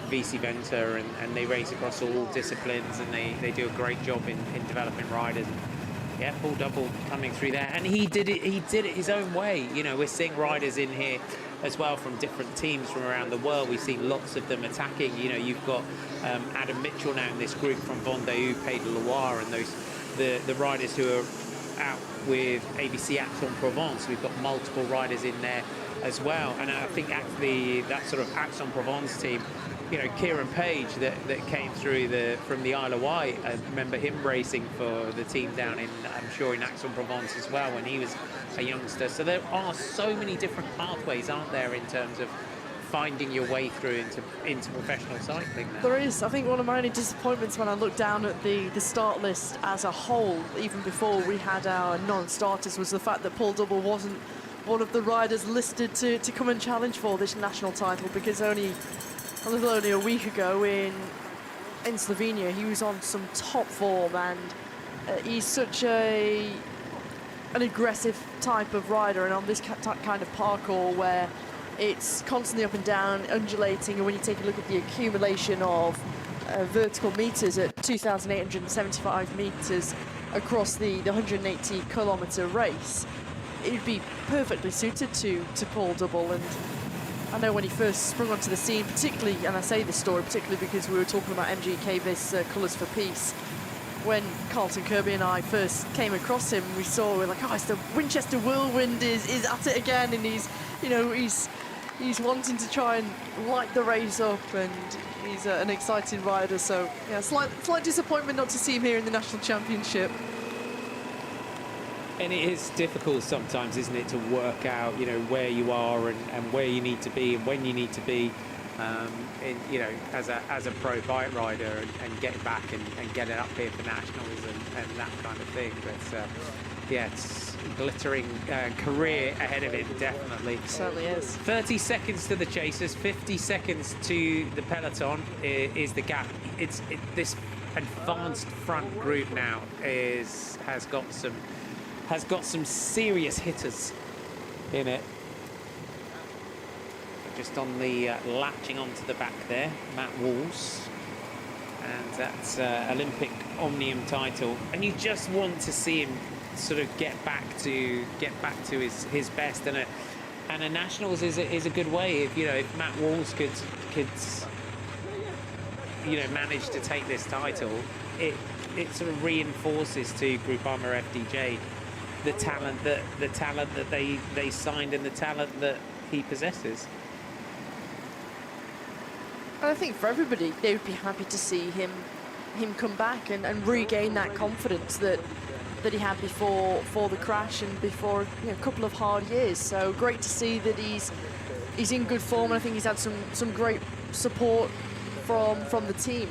VC Venter, and they race across all disciplines, and they do a great job in developing riders. Yeah, Paul Double coming through there, and he did it his own way. You know, we're seeing riders in here as well from different teams from around the world. We've seen lots of them attacking. You know, you've got Adam Mitchell now in this group from Vendée, Pays de Loire, and the riders who are out with ABC Aix-en-Provence. We've got multiple riders in there as well, and I think actually that sort of Aix-en-Provence team, you know, Kieran Page that came through from the Isle of Wight. I remember him racing for the team down in, I'm sure, in Aix-en-Provence as well when he was a youngster. So there are so many different pathways, aren't there, in terms of finding your way through into professional cycling now. There is. I think one of my only disappointments when I looked down at the start list as a whole, even before we had our non-starters, was the fact that Paul Double wasn't one of the riders listed to come and challenge for this national title, because only a week ago in Slovenia he was on some top form, and he's such an aggressive type of rider, and on this kind of parkour where It's constantly up and down, undulating, and when you take a look at the accumulation of vertical meters at 2,875 meters across the 180-kilometer race, it'd be perfectly suited to Paul Double. And I know when he first sprung onto the scene, particularly, and I say this story particularly because we were talking about MG Cavis Colours for Peace, when Carlton Kirby and I first came across him, we were like, oh, it's the Winchester Whirlwind is at it again, and he's wanting to try and light the race up, and he's an exciting rider. So yeah, slight disappointment not to see him here in the National Championship. And it is difficult sometimes, isn't it, to work out, where you are and where you need to be and when you need to be, as a pro bike rider, and getting back and getting up here for nationals and that kind of thing. But yeah, it's glittering career ahead of him, definitely. It certainly is. 30 seconds to the chasers, 50 seconds to the peloton is the gap. This advanced front group now has got some serious hitters in it. Just on the latching onto the back there, Matt Walls, and that's Olympic Omnium title. And you just want to see him sort of get back to his best, and a nationals is a good way. If Matt Walls could manage to take this title, it sort of reinforces to Groupama FDJ the talent that they signed and the talent that he possesses. I think for everybody, they would be happy to see him come back and regain that confidence that he had before the crash and before a couple of hard years. So great to see that he's in good form, and I think he's had some great support from the team.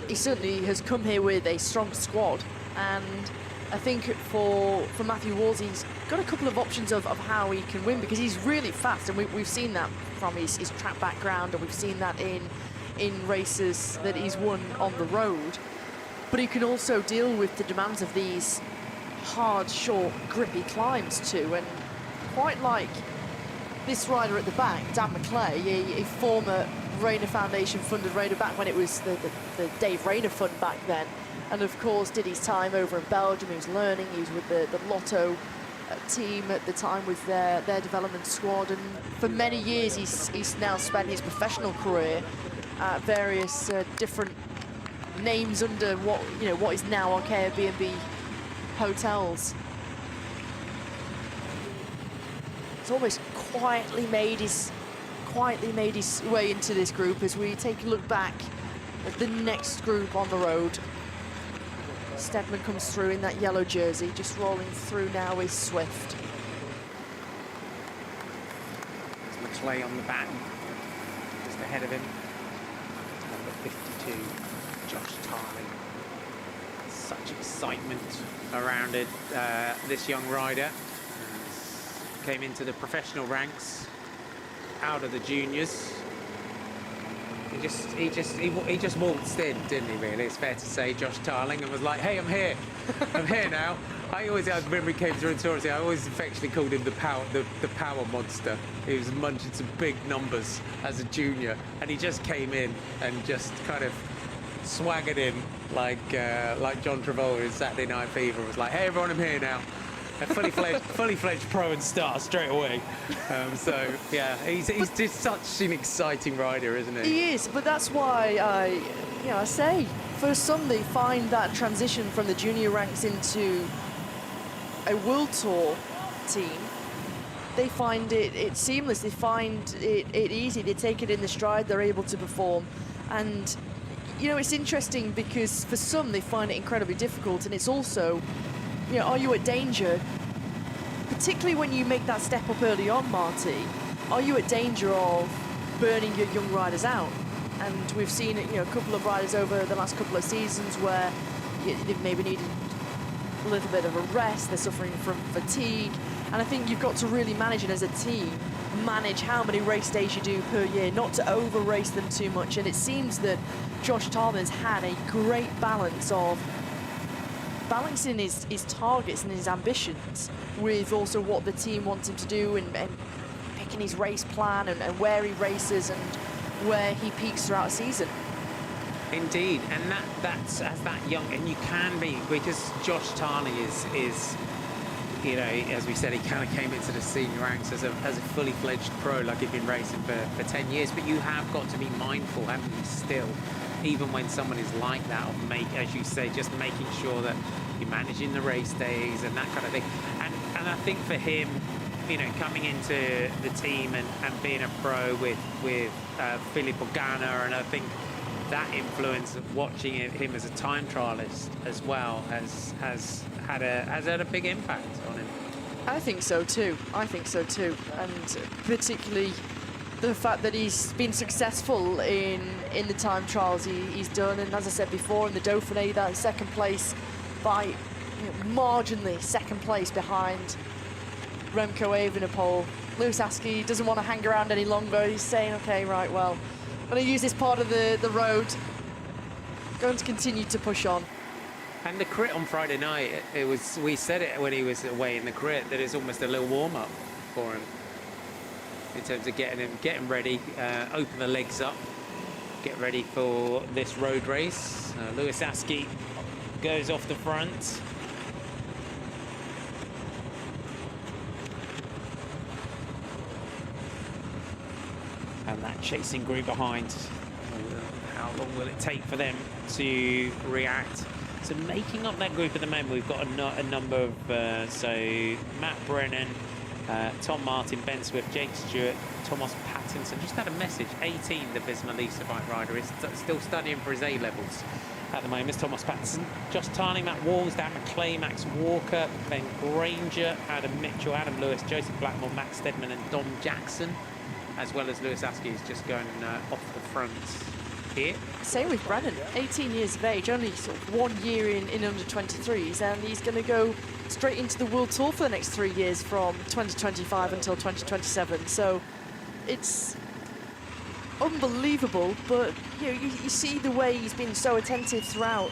He certainly has come here with a strong squad, and I think for Matthew Walls, he's got a couple of options of how he can win, because he's really fast, and we've seen that from his track background, and we've seen that in races that he's won on the road. But he can also deal with the demands of these hard, short, grippy climbs too, and quite like this rider at the back, Dan McClay, a former Rayner Foundation funded rider back when it was the Dave Rayner Fund back then. And of course did his time over in Belgium. He was learning, he was with the Lotto team at the time with their development squad, and for many years he's now spent his professional career at various different names under what is now Archaea B&B hotels. He's almost quietly made his way into this group as we take a look back at the next group on the road. Stedman comes through in that yellow jersey, just rolling through now is Swift. There's McClay on the back, just ahead of him. Number 52, Josh Tarling. Such excitement around it, this young rider. Came into the professional ranks, out of the juniors. He just waltzed in, didn't he, really? It's fair to say, Josh Tarling, and was like, hey, I'm here. I'm here now. I remember he came through in Tours, I always affectionately called him the power monster. He was munching some big numbers as a junior, and he just came in and just kind of swaggered in like John Travolta in Saturday Night Fever. Was like, hey, everyone, I'm here now. A fully fledged pro and star straight away. So yeah, he's just such an exciting rider, isn't he? He is, but that's why I say for some they find that transition from the junior ranks into a World Tour team. They find it seamless. They find it easy. They take it in the stride. They're able to perform, and it's interesting because for some they find it incredibly difficult, and it's also. Are you at danger, particularly when you make that step up early on, Marty? Are you at danger of burning your young riders out? And we've seen a couple of riders over the last couple of seasons where they've maybe needed a little bit of a rest, they're suffering from fatigue, and I think you've got to really manage it as a team, manage how many race days you do per year, not to over-race them too much, and it seems that Josh Tarlin's had a great balance of balancing his targets and his ambitions with also what the team wants him to do and checking his race plan and where he races and where he peaks throughout a season. Indeed, and that's as that young, and you can be, because Josh Tarley is, you know, as we said, he kind of came into the senior ranks as a fully fledged pro, like he'd been racing for 10 years. But you have got to be mindful, haven't you, still, even when someone is like that, of as you say, just making sure that you're managing the race days and that kind of thing. And I think for him, you know, coming into the team and being a pro with Philippe Ogana, and I think that influence of watching him as a time trialist as well has had a big impact on him. I think so too. And particularly the fact that he's been successful in the time trials he's done, and as I said before, in the Dauphiné, that second place by marginally second place behind Remco Evenepoel. Lewis Askey doesn't want to hang around any longer. He's saying, okay, right, well, I'm going to use this part of the road, going to continue to push on. And the crit on Friday night, we said it when he was away in the crit, that it's almost a little warm-up for him in terms of getting ready, open the legs up, get ready for this road race. Lewis Askey goes off the front. And that chasing group behind, how long will it take for them to react? So making up that group at the moment, we've got a number of, so Matt Brennan, Tom Martin, Ben Swift, Jake Stewart, Thomas Pattinson. Just had a message, 18, the Visma Lease bike rider, is still studying for his A-levels at the moment. Thomas Pattinson, Josh Tarling, Matt Walls, Dan McClay, Max Walker, Ben Granger, Adam Mitchell, Adam Lewis, Joseph Blackmore, Max Stedman and Dom Jackson, as well as Lewis Askey is just going off the front here. Same with Brennan, 18 years of age, only sort of 1 year in under 23s, and he's going to go straight into the World Tour for the next 3 years from 2025 until 2027. So it's unbelievable, but you see the way he's been so attentive throughout,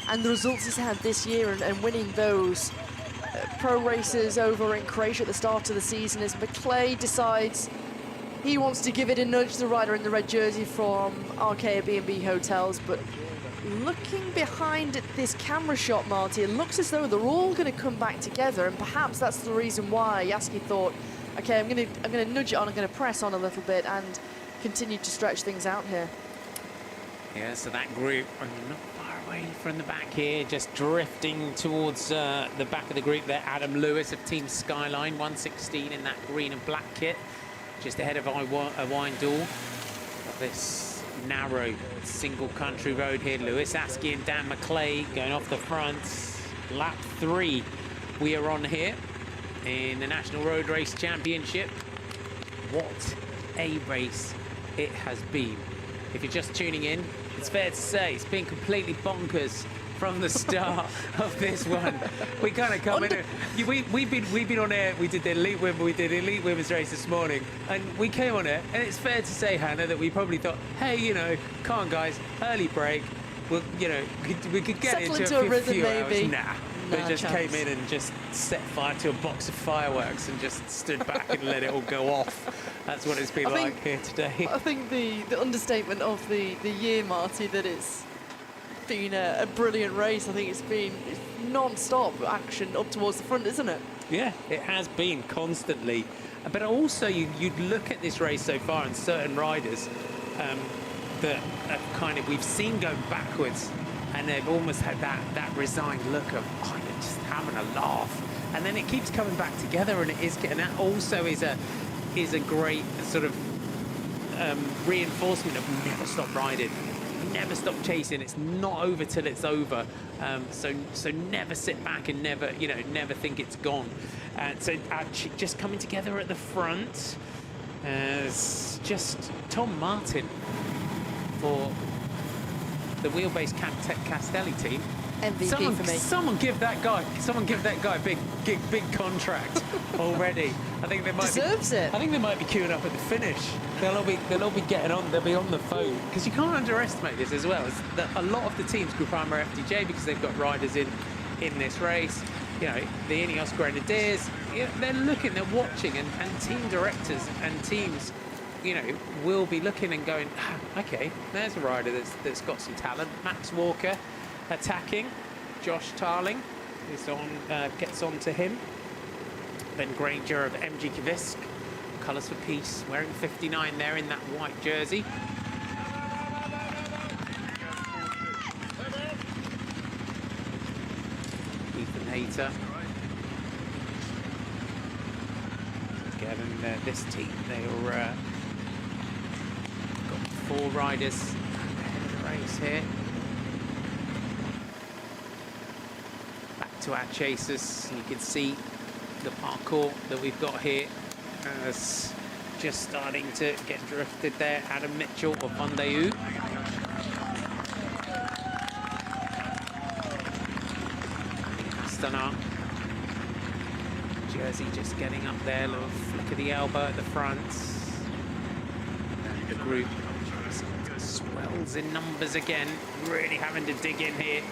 and the results he's had this year, and winning those pro races over in Croatia at the start of the season as McClay decides he wants to give it a nudge, the rider in the red jersey from Arkea B&B Hotels. But looking behind at this camera shot, Marty, it looks as though they're all going to come back together, and perhaps that's the reason why Askey thought, okay, I'm going to nudge it on, I'm going to press on a little bit and continue to stretch things out here. Yeah, so that group not far away from the back here, just drifting towards the back of the group there. Adam Lewis of Team Skyline, 116 in that green and black kit, just ahead of Windall. This narrow single country road here. Lewis Askey and Dan McClay going off the front. Lap 3 we are on here in the National Road Race Championship. What a race it has been. If you're just tuning in, it's fair to say it's been completely bonkers from the start of this one. We kind of come in. We've been on air. We did the elite women's race this morning, and we came on air. And it's fair to say, Hannah, that we probably thought, hey, come on, guys, early break. Well, we could get into a rhythm, few maybe. hours. They just came in and just set fire to a box of fireworks and just stood back and let it all go off. That's what it's been like here today. I think the understatement of the year, Marty, that it's been a brilliant race. I think it's been non-stop action up towards the front, isn't it? Yeah, it has been constantly. But also, you'd look at this race so far and certain riders that we've seen go backwards, and they've almost had that resigned look of, you're just having a laugh. And then it keeps coming back together, and that also is a great sort of reinforcement of never stop riding. Never stop chasing. It's not over till it's over. So never sit back and never think it's gone. So just coming together at the front. It's just Tom Martin for the Wheelbase Castelli team. MVP for me. Someone give that guy a big contract already. I think they might deserves it. I think they might be queuing up at the finish. They'll all be getting on. They'll be on the phone, because you can't underestimate this as well. It's that a lot of the teams group Armour FDJ, because they've got riders in this race. you know, the Ineos Grenadiers, you know, they're looking, they're watching, and team directors and teams, you know, will be looking and going, okay, there's a rider that's got some talent. Max Walker attacking. Josh Tarling is on, gets on to him. Ben Granger of MG Kvisk, Colours for Peace, wearing 59 there in that white jersey. Ethan Hayter. Again, this team, they're got 4 riders ahead of the race here. Back to our chasers, you can see the parkour that we've got here as just starting to get drifted there. Adam Mitchell of Mondeu. Astana. Jersey just getting up there, little flick of the elbow at the front. And the group swells in numbers again, really having to dig in here.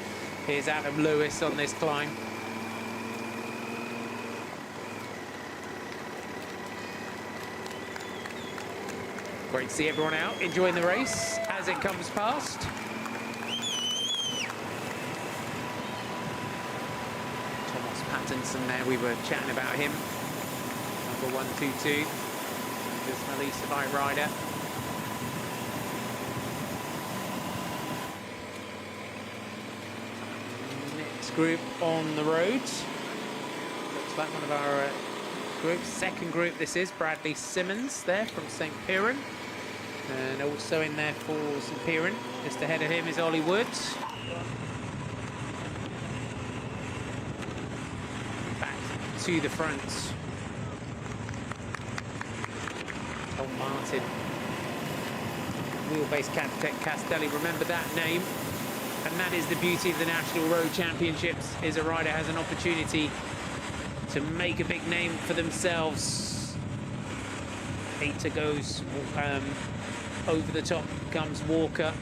Here's Adam Lewis on this climb. Great to see everyone out enjoying the race as it comes past. Thomas Pattinson there, we were chatting about him. Number 122, this Malisa rider. Next group on the road. Looks like one of our groups. Second group this is, Bradley Simmons there from St. Piran. And also in there for St. Piran, just ahead of him is Ollie Woods. Back to the front. Tom Martin. Wheelbase Castelli, remember that name. And that is the beauty of the National Road Championships, is a rider has an opportunity to make a big name for themselves. Hayter goes over the top, comes Walker.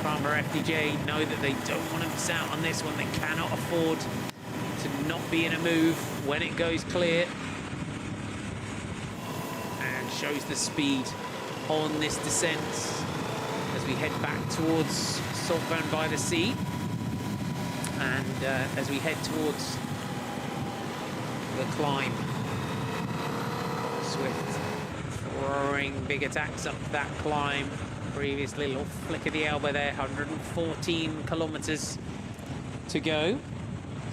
Farmer FDJ know that they don't want to miss out on this one. They cannot afford to not be in a move when it goes clear. And shows the speed on this descent as we head back towards Saltburn-by-the-Sea. And as we head towards the climb, Swift throwing big attacks up that climb. Previously, a little flick of the elbow there, 114 kilometers to go.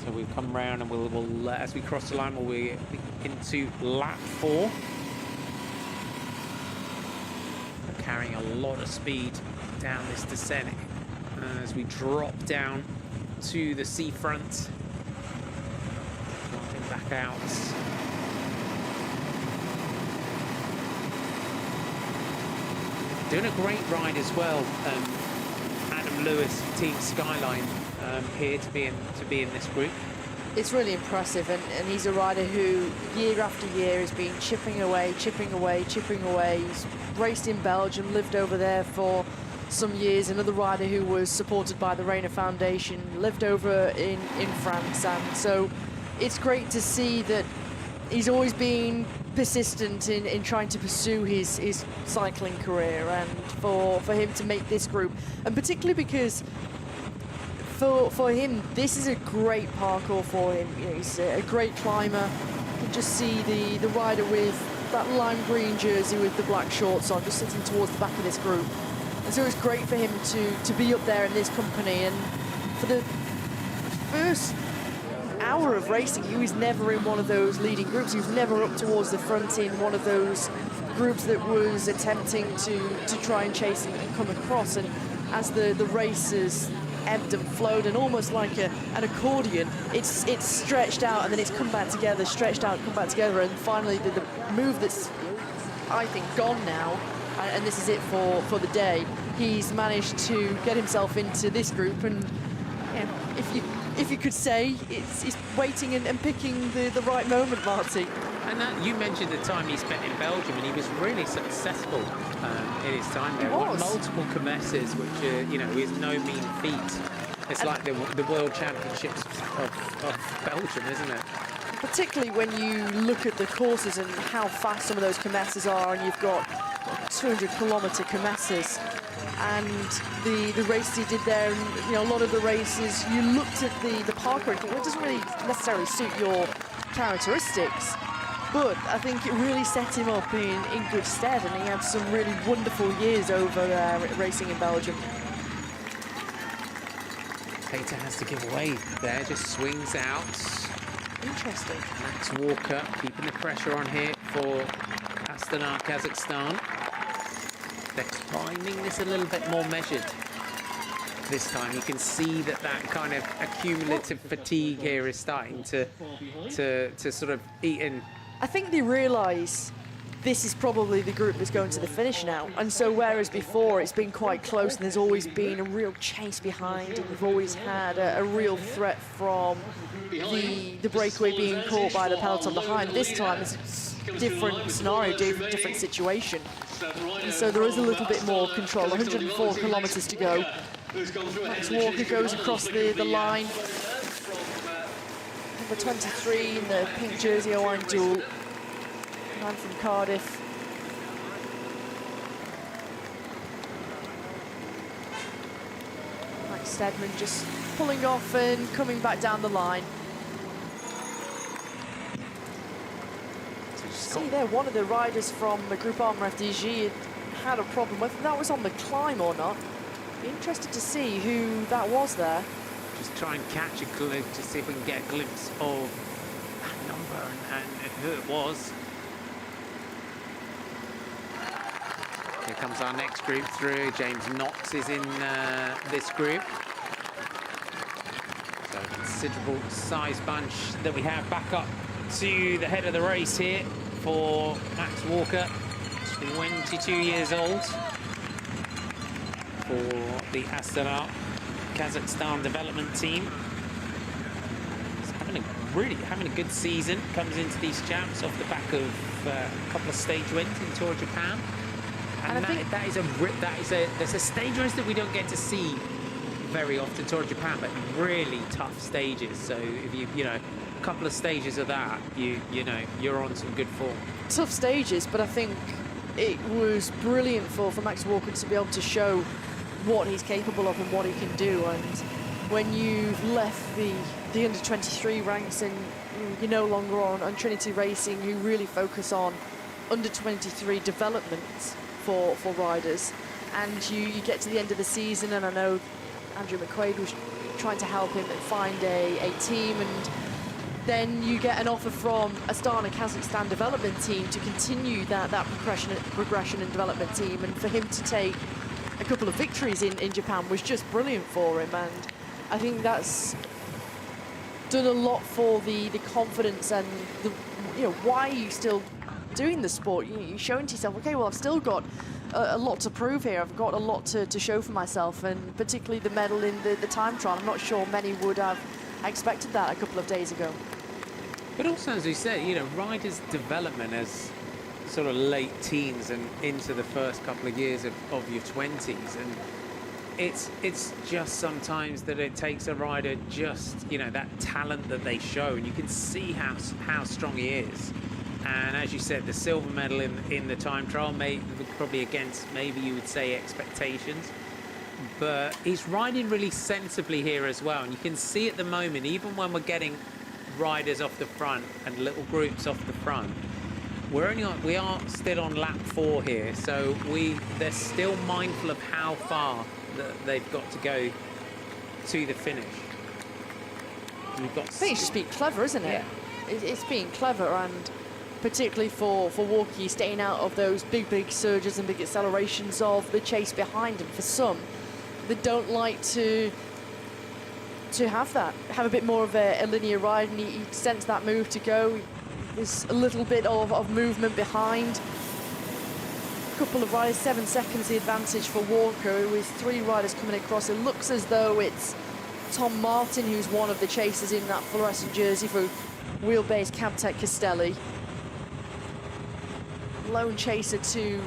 So we've come round and we'll as we cross the line, we'll be into lap 4. We're carrying a lot of speed down this descent as we drop down to the seafront. Dropping back out. Doing a great ride as well, Adam Lewis, Team Skyline, here to be in this group. It's really impressive, and he's a rider who year after year has been chipping away. He's raced in Belgium, lived over there for some years. Another rider who was supported by the Rayner Foundation, lived over in France, and so it's great to see that he's always been persistent in trying to pursue his cycling career, and for him to make this group, and particularly because for him this is a great parkour for him. You know, he's a great climber. You can just see the rider with that lime green jersey with the black shorts on, just sitting towards the back of this group, and so it's great for him to be up there in this company. And for the first hour of racing, he was never in one of those leading groups. He was never up towards the front in one of those groups that was attempting to try and chase and come across. And as the races ebbed and flowed, and almost like an accordion, it's stretched out and then it's come back together, stretched out, come back together, and finally the move that's, I think, gone now, and this is it for the day. He's managed to get himself into this group, and you know, if you could say, it's waiting and picking the right moment, Marty. And that, you mentioned the time he spent in Belgium, and he was really successful in his time there. He Won was. multiple comesses, which you know, is no mean feat. It's like the World Championships of Belgium, isn't it? Particularly when you look at the courses and how fast some of those Kermesses are, and you've got 200-kilometre Kermesses, and the races he did there, and a lot of the races, you looked at the parkour and think, well, it doesn't really necessarily suit your characteristics, but I think it really set him up in good stead, and he had some really wonderful years over racing in Belgium. Peter has to give away there, just swings out. Interesting. Max Walker keeping the pressure on here for Astana, Kazakhstan. They're climbing this a little bit more measured this time. You can see that kind of accumulative fatigue here is starting to sort of eat in. I think they realise this is probably the group that's going to the finish now. And so whereas before it's been quite close and there's always been a real chase behind, and you've always had a real threat from the breakaway being caught by the peloton behind, this time it's a different scenario, different situation. And so there is a little bit more control. 104 kilometres to go. Max Walker goes across the line. Number 23 in the pink jersey, Owain Doull. Man from Cardiff. Max Stedman just pulling off and coming back down the line. See there, one of the riders from the Group Armour FDG had a problem, whether that was on the climb or not. Be interested to see who that was there. Just try and catch a glimpse to see if we can get a glimpse of that number and who it was. Here comes our next group through. James Knox is in this group. So a considerable size bunch that we have back up to the head of the race here for Max Walker, 22 years old, for the Astana Kazakhstan development team. He's really having a good season. Comes into these champs off the back of a couple of stage wins in Tour of Japan. And there's a stage race that we don't get to see very often, Tour of Japan, but really tough stages. So if you know, a couple of stages of that, you're on some good form. Tough stages, but I think it was brilliant for Max Walker to be able to show what he's capable of and what he can do. And when you've left the under-23 ranks and you're no longer on Trinity Racing, who really focus on under-23 development for riders, and you get to the end of the season, and I know Andrew McQuaid was trying to help him find a team, and then you get an offer from Astana Kazakhstan development team to continue that progression and development team, and for him to take a couple of victories in Japan was just brilliant for him. And I think that's done a lot for the confidence and why are you still doing the sport. You're showing to yourself, okay, well, I've still got a lot to prove here. I've got a lot to show for myself, and particularly the medal in the time trial. I'm not sure many would have expected that a couple of days ago. But also, as we said, riders' development as sort of late teens and into the first couple of years of your 20s, and it's just sometimes that it takes a rider just, that talent that they show, and you can see how strong he is. And as you said, the silver medal in the time trial, probably against, maybe you would say, expectations. But he's riding really sensibly here as well. And you can see at the moment, even when we're getting riders off the front and little groups off the front, we are still on lap 4 here. So they're still mindful of how far that they've got to go to the finish. I think it's just being clever, isn't it? Yeah. It's being clever, and particularly for Walkie, staying out of those big surges and big accelerations of the chase behind him. For some, they don't like to have a bit more of a linear ride, and he sensed that move to go. There's a little bit of movement behind. A couple of riders, 7 seconds the advantage for Walker, with 3 riders coming across. It looks as though it's Tom Martin who's one of the chasers in that fluorescent jersey for Wheelbase Cabtech Castelli. Lone chaser to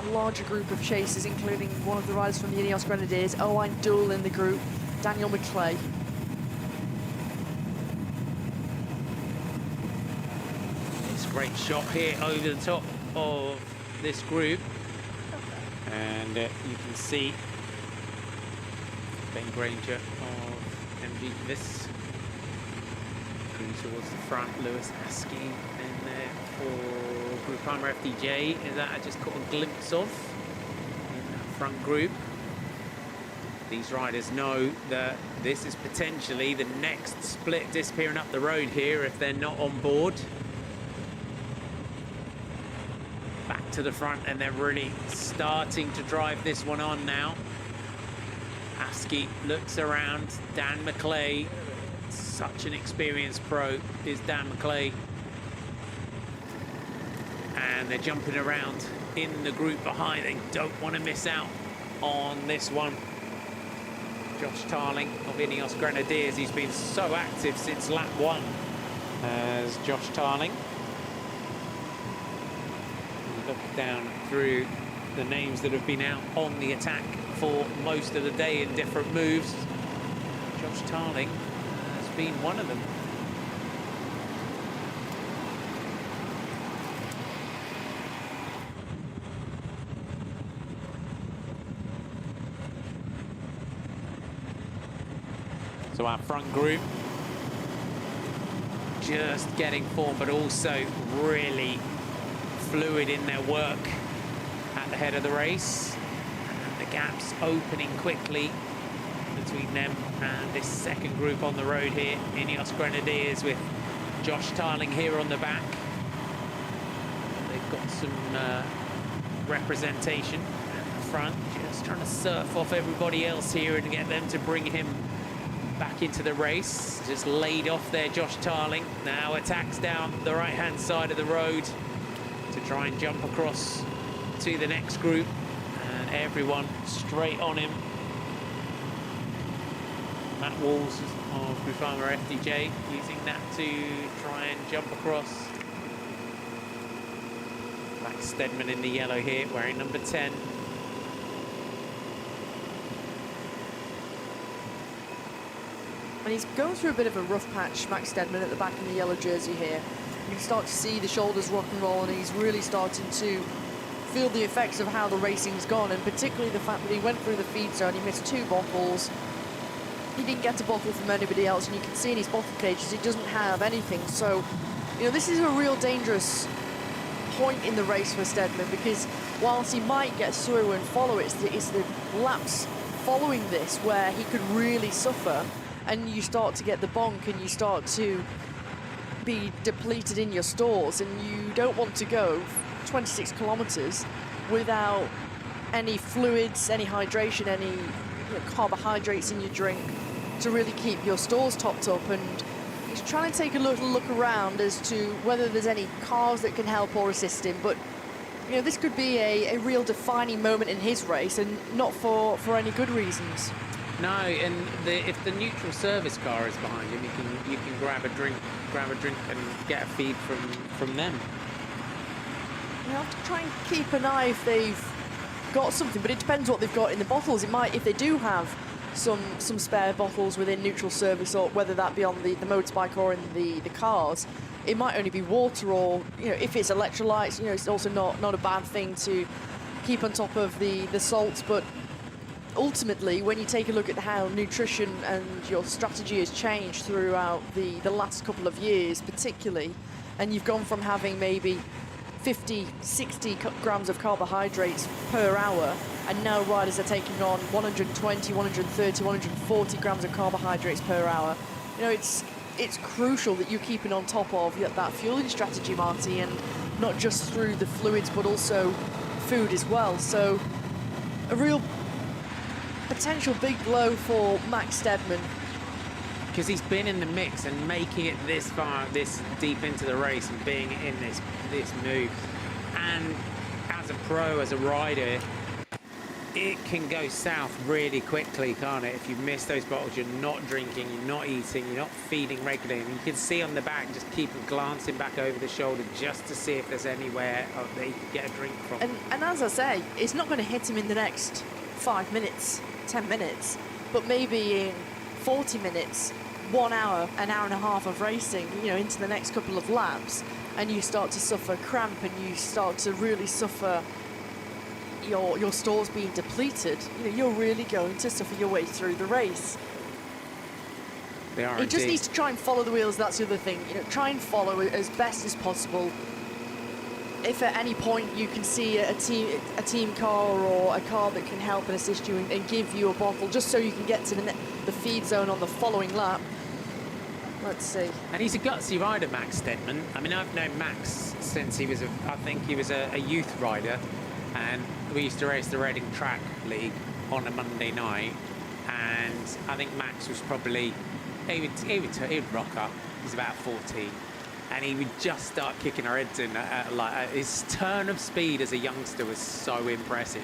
a larger group of chasers, including one of the riders from the Ineos Grenadiers, Owain Doull in the group. Daniel McClay. It's a great shot here over the top of this group. And you can see Ben Granger of MG Vis going towards the front. Lewis Askey in there for Group Primer FDJ. Is that I just caught a glimpse of in that front group. These riders know that this is potentially the next split disappearing up the road here if they're not on board. Back to the front, and they're really starting to drive this one on now. Askey looks around. Dan McClay, such an experienced pro is Dan McClay. And they're jumping around in the group behind. They don't want to miss out on this one. Josh Tarling of Ineos Grenadiers, he's been so active since lap 1 as Josh Tarling. Look down through the names that have been out on the attack for most of the day in different moves. Josh Tarling has been one of them. So our front group just getting form, but also really fluid in their work at the head of the race. And the gaps opening quickly between them and this second group on the road here. Ineos Grenadiers with Josh Tarling here on the back. They've got some representation at the front, just trying to surf off everybody else here and get them to bring him back into the race. Just laid off there, Josh Tarling. Now attacks down the right-hand side of the road to try and jump across to the next group. And everyone straight on him. Matt Walls of Groupama FDJ using that to try and jump across. Max Stedman in the yellow here, wearing number 10. And he's going through a bit of a rough patch, Max Stedman, at the back in the yellow jersey here. You can start to see the shoulders rock and roll, and he's really starting to feel the effects of how the racing's gone, and particularly the fact that he went through the feed zone, he missed 2 bottles. He didn't get a bottle from anybody else, and you can see in his bottle cages he doesn't have anything. So, you know, this is a real dangerous point in the race for Stedman, because whilst he might get through and follow, it's the laps following this where he could really suffer. And you start to get the bonk, and you start to be depleted in your stores, and you don't want to go 26 kilometers without any fluids, any hydration, any carbohydrates in your drink to really keep your stores topped up. And he's trying to take a little look around as to whether there's any cars that can help or assist him. But you know, this could be a real defining moment in his race, and not for any good reasons. No, and if the neutral service car is behind him, you can grab a drink and get a feed from them. You have to try and keep an eye if they've got something, but it depends what they've got in the bottles. It might, if they do have some spare bottles within neutral service, or whether that be on the motorbike or in the cars, it might only be water, or if it's electrolytes, it's also not a bad thing to keep on top of the salts. But ultimately, when you take a look at how nutrition and your strategy has changed throughout the last couple of years particularly, and you've gone from having maybe 50, 60 grams of carbohydrates per hour, and now riders are taking on 120, 130, 140 grams of carbohydrates per hour. It's crucial that you're keeping on top of that fueling strategy, Marty, and not just through the fluids but also food as well. So a real potential big blow for Max Stedman, because he's been in the mix and making it this far, this deep into the race, and being in this move. And as a pro, as a rider, it can go south really quickly, can't it? If you miss those bottles, you're not drinking, you're not eating, you're not feeding regularly. And you can see on the back, just keep glancing back over the shoulder just to see if there's anywhere that he can get a drink from. And as I say, it's not going to hit him in the next 5 minutes, 10 minutes. but maybe in 40 minutes, 1 hour, an hour and a half of racing, into the next couple of laps, and you start to suffer cramp and you start to really suffer your stores being depleted, you're really going to suffer your way through the race. They are. He just needs to try and follow the wheels. That's the other thing. Try and follow it as best as possible. If at any point you can see a team car or a car that can help and assist you and give you a bottle, just so you can get to the feed zone on the following lap. Let's see. And he's a gutsy rider, Max Stedman. I mean, I've known Max since he was I think he was a youth rider, and we used to race the Reading Track League on a Monday night, and I think Max was probably, he would rock up. He's about 14, and he would just start kicking our heads in. His turn of speed as a youngster was so impressive.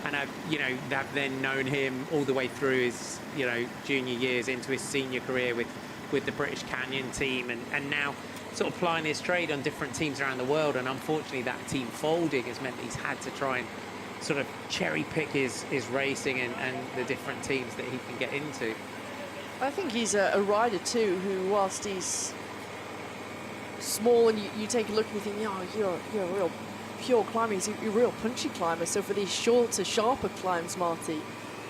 I've then known him all the way through his junior years into his senior career with the British Canyon team, and now sort of plying his trade on different teams around the world. And unfortunately, that team folding has meant he's had to try and sort of cherry pick his racing and the different teams that he can get into. I think he's a rider too who, whilst he's small, and you take a look and you think, you're a real pure climber, he's a real punchy climber. So for these shorter, sharper climbs, Marty,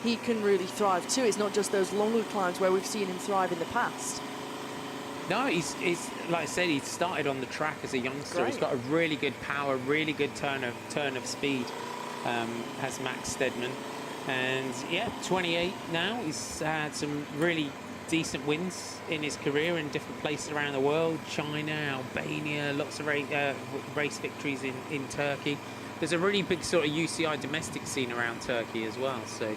he can really thrive too. It's not just those longer climbs where we've seen him thrive in the past. No, he's like I said, he started on the track as a youngster. Great. He's got a really good power, really good turn of speed, has Max Stedman. And yeah, 28 now. He's had some really decent wins in his career in different places around the world. China, Albania, lots of race victories in Turkey. There's a really big sort of UCI domestic scene around Turkey as well. So,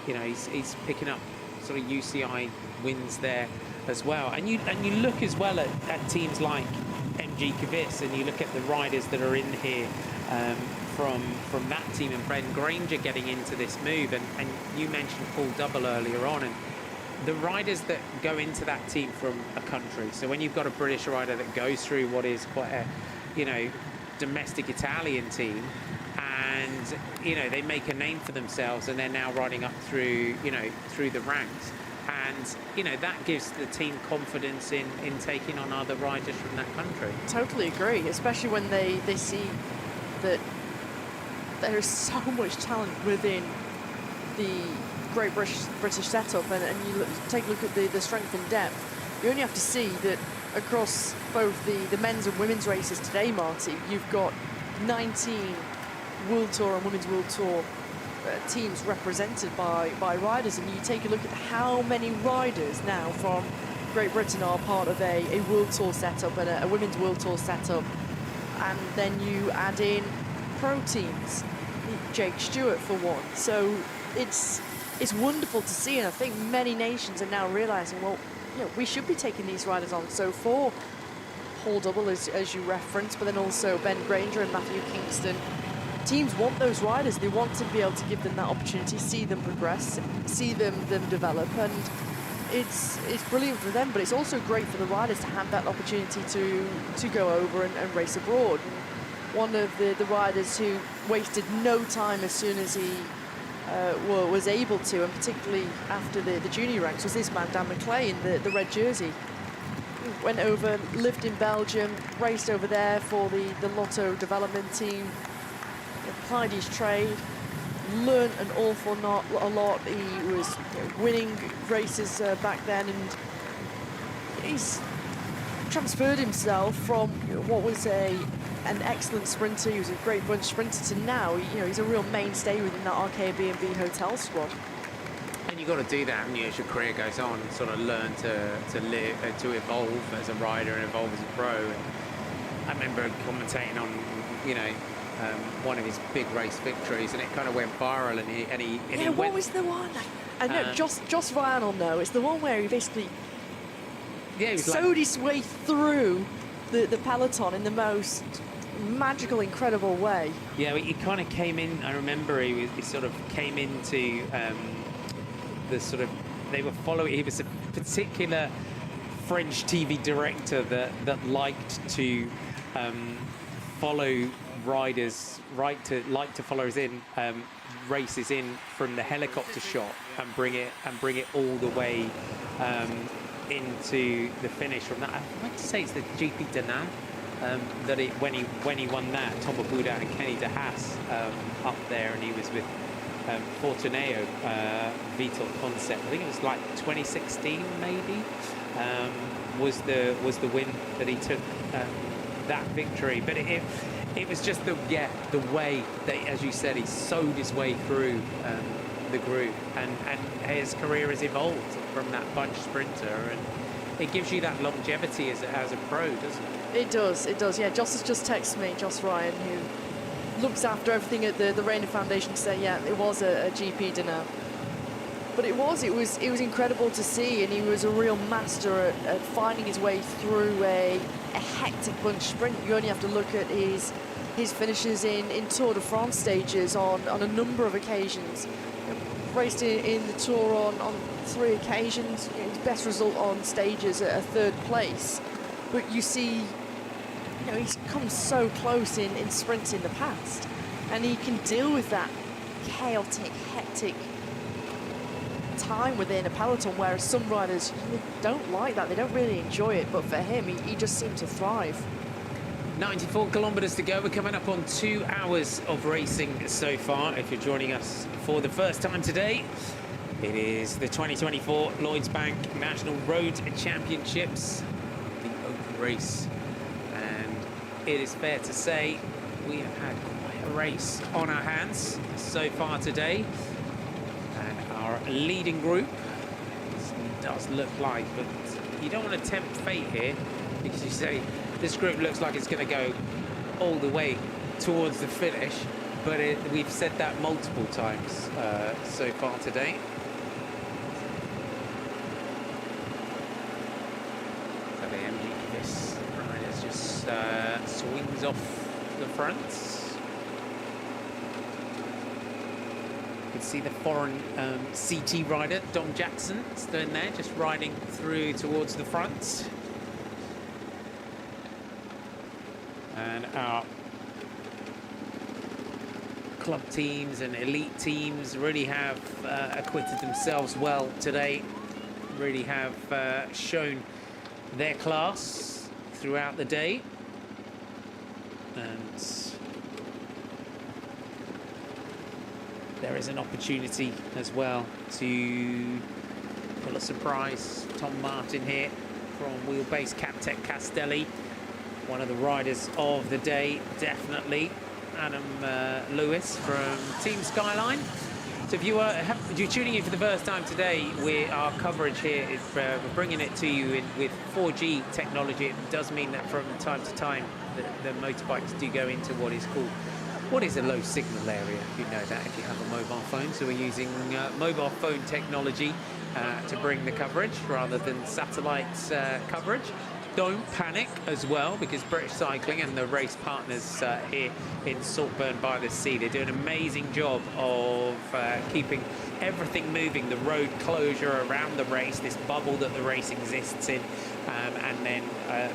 he's picking up sort of UCI wins there as well. And you look as well at teams like MG Kvyat, and you look at the riders that are in here from that team, and Ben Granger getting into this move. And you mentioned Paul Double earlier on, and the riders that go into that team from a country. So when you've got a British rider that goes through what is quite a domestic Italian team, and they make a name for themselves, and they're now riding up through the ranks, and that gives the team confidence in taking on other riders from that country. Totally agree, especially when they see that there is so much talent within the Great British setup, and you take a look at the strength and depth. You only have to see that across both the men's and women's races today, Marty, you've got 19 World Tour and Women's World Tour teams represented by riders, and you take a look at how many riders now from Great Britain are part of a World Tour setup and a Women's World Tour setup, and then you add in pro teams, Jake Stewart for one. So it's wonderful to see, and I think many nations are now realising, well, we should be taking these riders on. So for Paul Double, as you referenced, but then also Ben Granger and Matthew Kingston, teams want those riders. They want to be able to give them that opportunity, see them progress, see them develop, and it's brilliant for them, but it's also great for the riders to have that opportunity to go over and race abroad. And one of the riders who wasted no time as soon as he was able to, and particularly after the junior ranks, was this man, Dan McLean, the red jersey. Went over, lived in Belgium, raced over there for the Lotto development team, applied his trade, learned an awful lot. He was winning races back then, and he's transferred himself from what was an excellent sprinter, he was a great bunch sprinter, to now he's a real mainstay within that RKB&B hotel squad. And you've got to do that as your career goes on, sort of learn to live, to evolve as a rider and evolve as a pro. And I remember commentating on one of his big race victories, and it kind of went viral, and he what was the one? I know, Joss Ryan will know. It's the one where he basically sewed his way through the peloton in the most magical, incredible way. Yeah, he kind of came in. I remember he sort of came into they were following. He was a particular French TV director that liked to follow riders like to follow us in, races in from the helicopter shot and bring it all the way into the finish from that. I'd like to say it's the GP Denan that when he won that, Tom Abuda and Kenny De Haas up there, and he was with Fortuneo Vital Concept. I think it was like 2016 maybe was the win that he took that victory. But it was just the way that, as you said, he sewed his way through the group, and his career has evolved from that bunch sprinter, and it gives you that longevity as a pro, doesn't it? It does. Yeah, Joss has just texted me, Joss Ryan, who looks after everything at the Rayner Foundation, to say, yeah, it was a GP dinner. But it was incredible to see, and he was a real master at finding his way through a hectic bunch sprint. You only have to look at his finishes in Tour de France stages on a number of occasions. Raced in the Tour on 3 occasions. His best result on stages at a 3rd place. But you see, he's come so close in sprints in the past, and he can deal with that chaotic, hectic time within a peloton, whereas some riders don't like that. They don't really enjoy it, but for him, he just seemed to thrive. 94 kilometers to go. We're coming up on 2 hours of racing so far. If you're joining us for the first time today, it is the 2024 Lloyds Bank National Road Championships, the open race. And it is fair to say we have had quite a race on our hands so far today. And our leading group, this does look like, but you don't want to tempt fate here, because you say, this group looks like it's going to go all the way towards the finish, but we've said that multiple times so far today. So the MG Kiss riders just swings off the front. You can see the foreign CT rider, Dom Jackson, still in there, just riding through towards the front. And our club teams and elite teams really have acquitted themselves well today, really have shown their class throughout the day. And there is an opportunity as well to pull a surprise. Tom Martin here from Wheelbase Captec Castelli. One of the riders of the day, definitely. Adam Lewis from Team Skyline. So if you're tuning in for the first time today, our coverage here is we're bringing it to you with 4G technology. It does mean that from time to time the motorbikes do go into what is a low signal area. You know that if you have a mobile phone. So we're using mobile phone technology to bring the coverage rather than satellite coverage. Don't panic as well, because British Cycling and the race partners here in Saltburn-by-the-Sea, they do an amazing job of keeping everything moving, the road closure around the race, this bubble that the race exists in, and then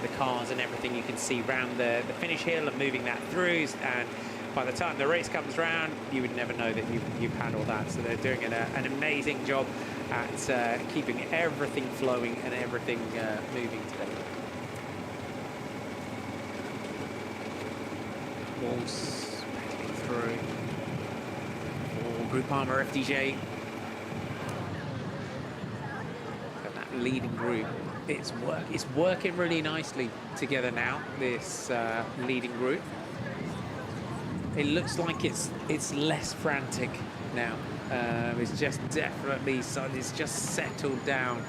the cars and everything you can see around the finish hill and moving that through. And by the time the race comes round, you would never know that you've had all that. So they're doing an amazing job at keeping everything flowing and everything moving today. Walls battling through for Groupama FDJ. And that leading group, it's working really nicely together now, this leading group. It looks like it's less frantic now. It's just definitely, it's just settled down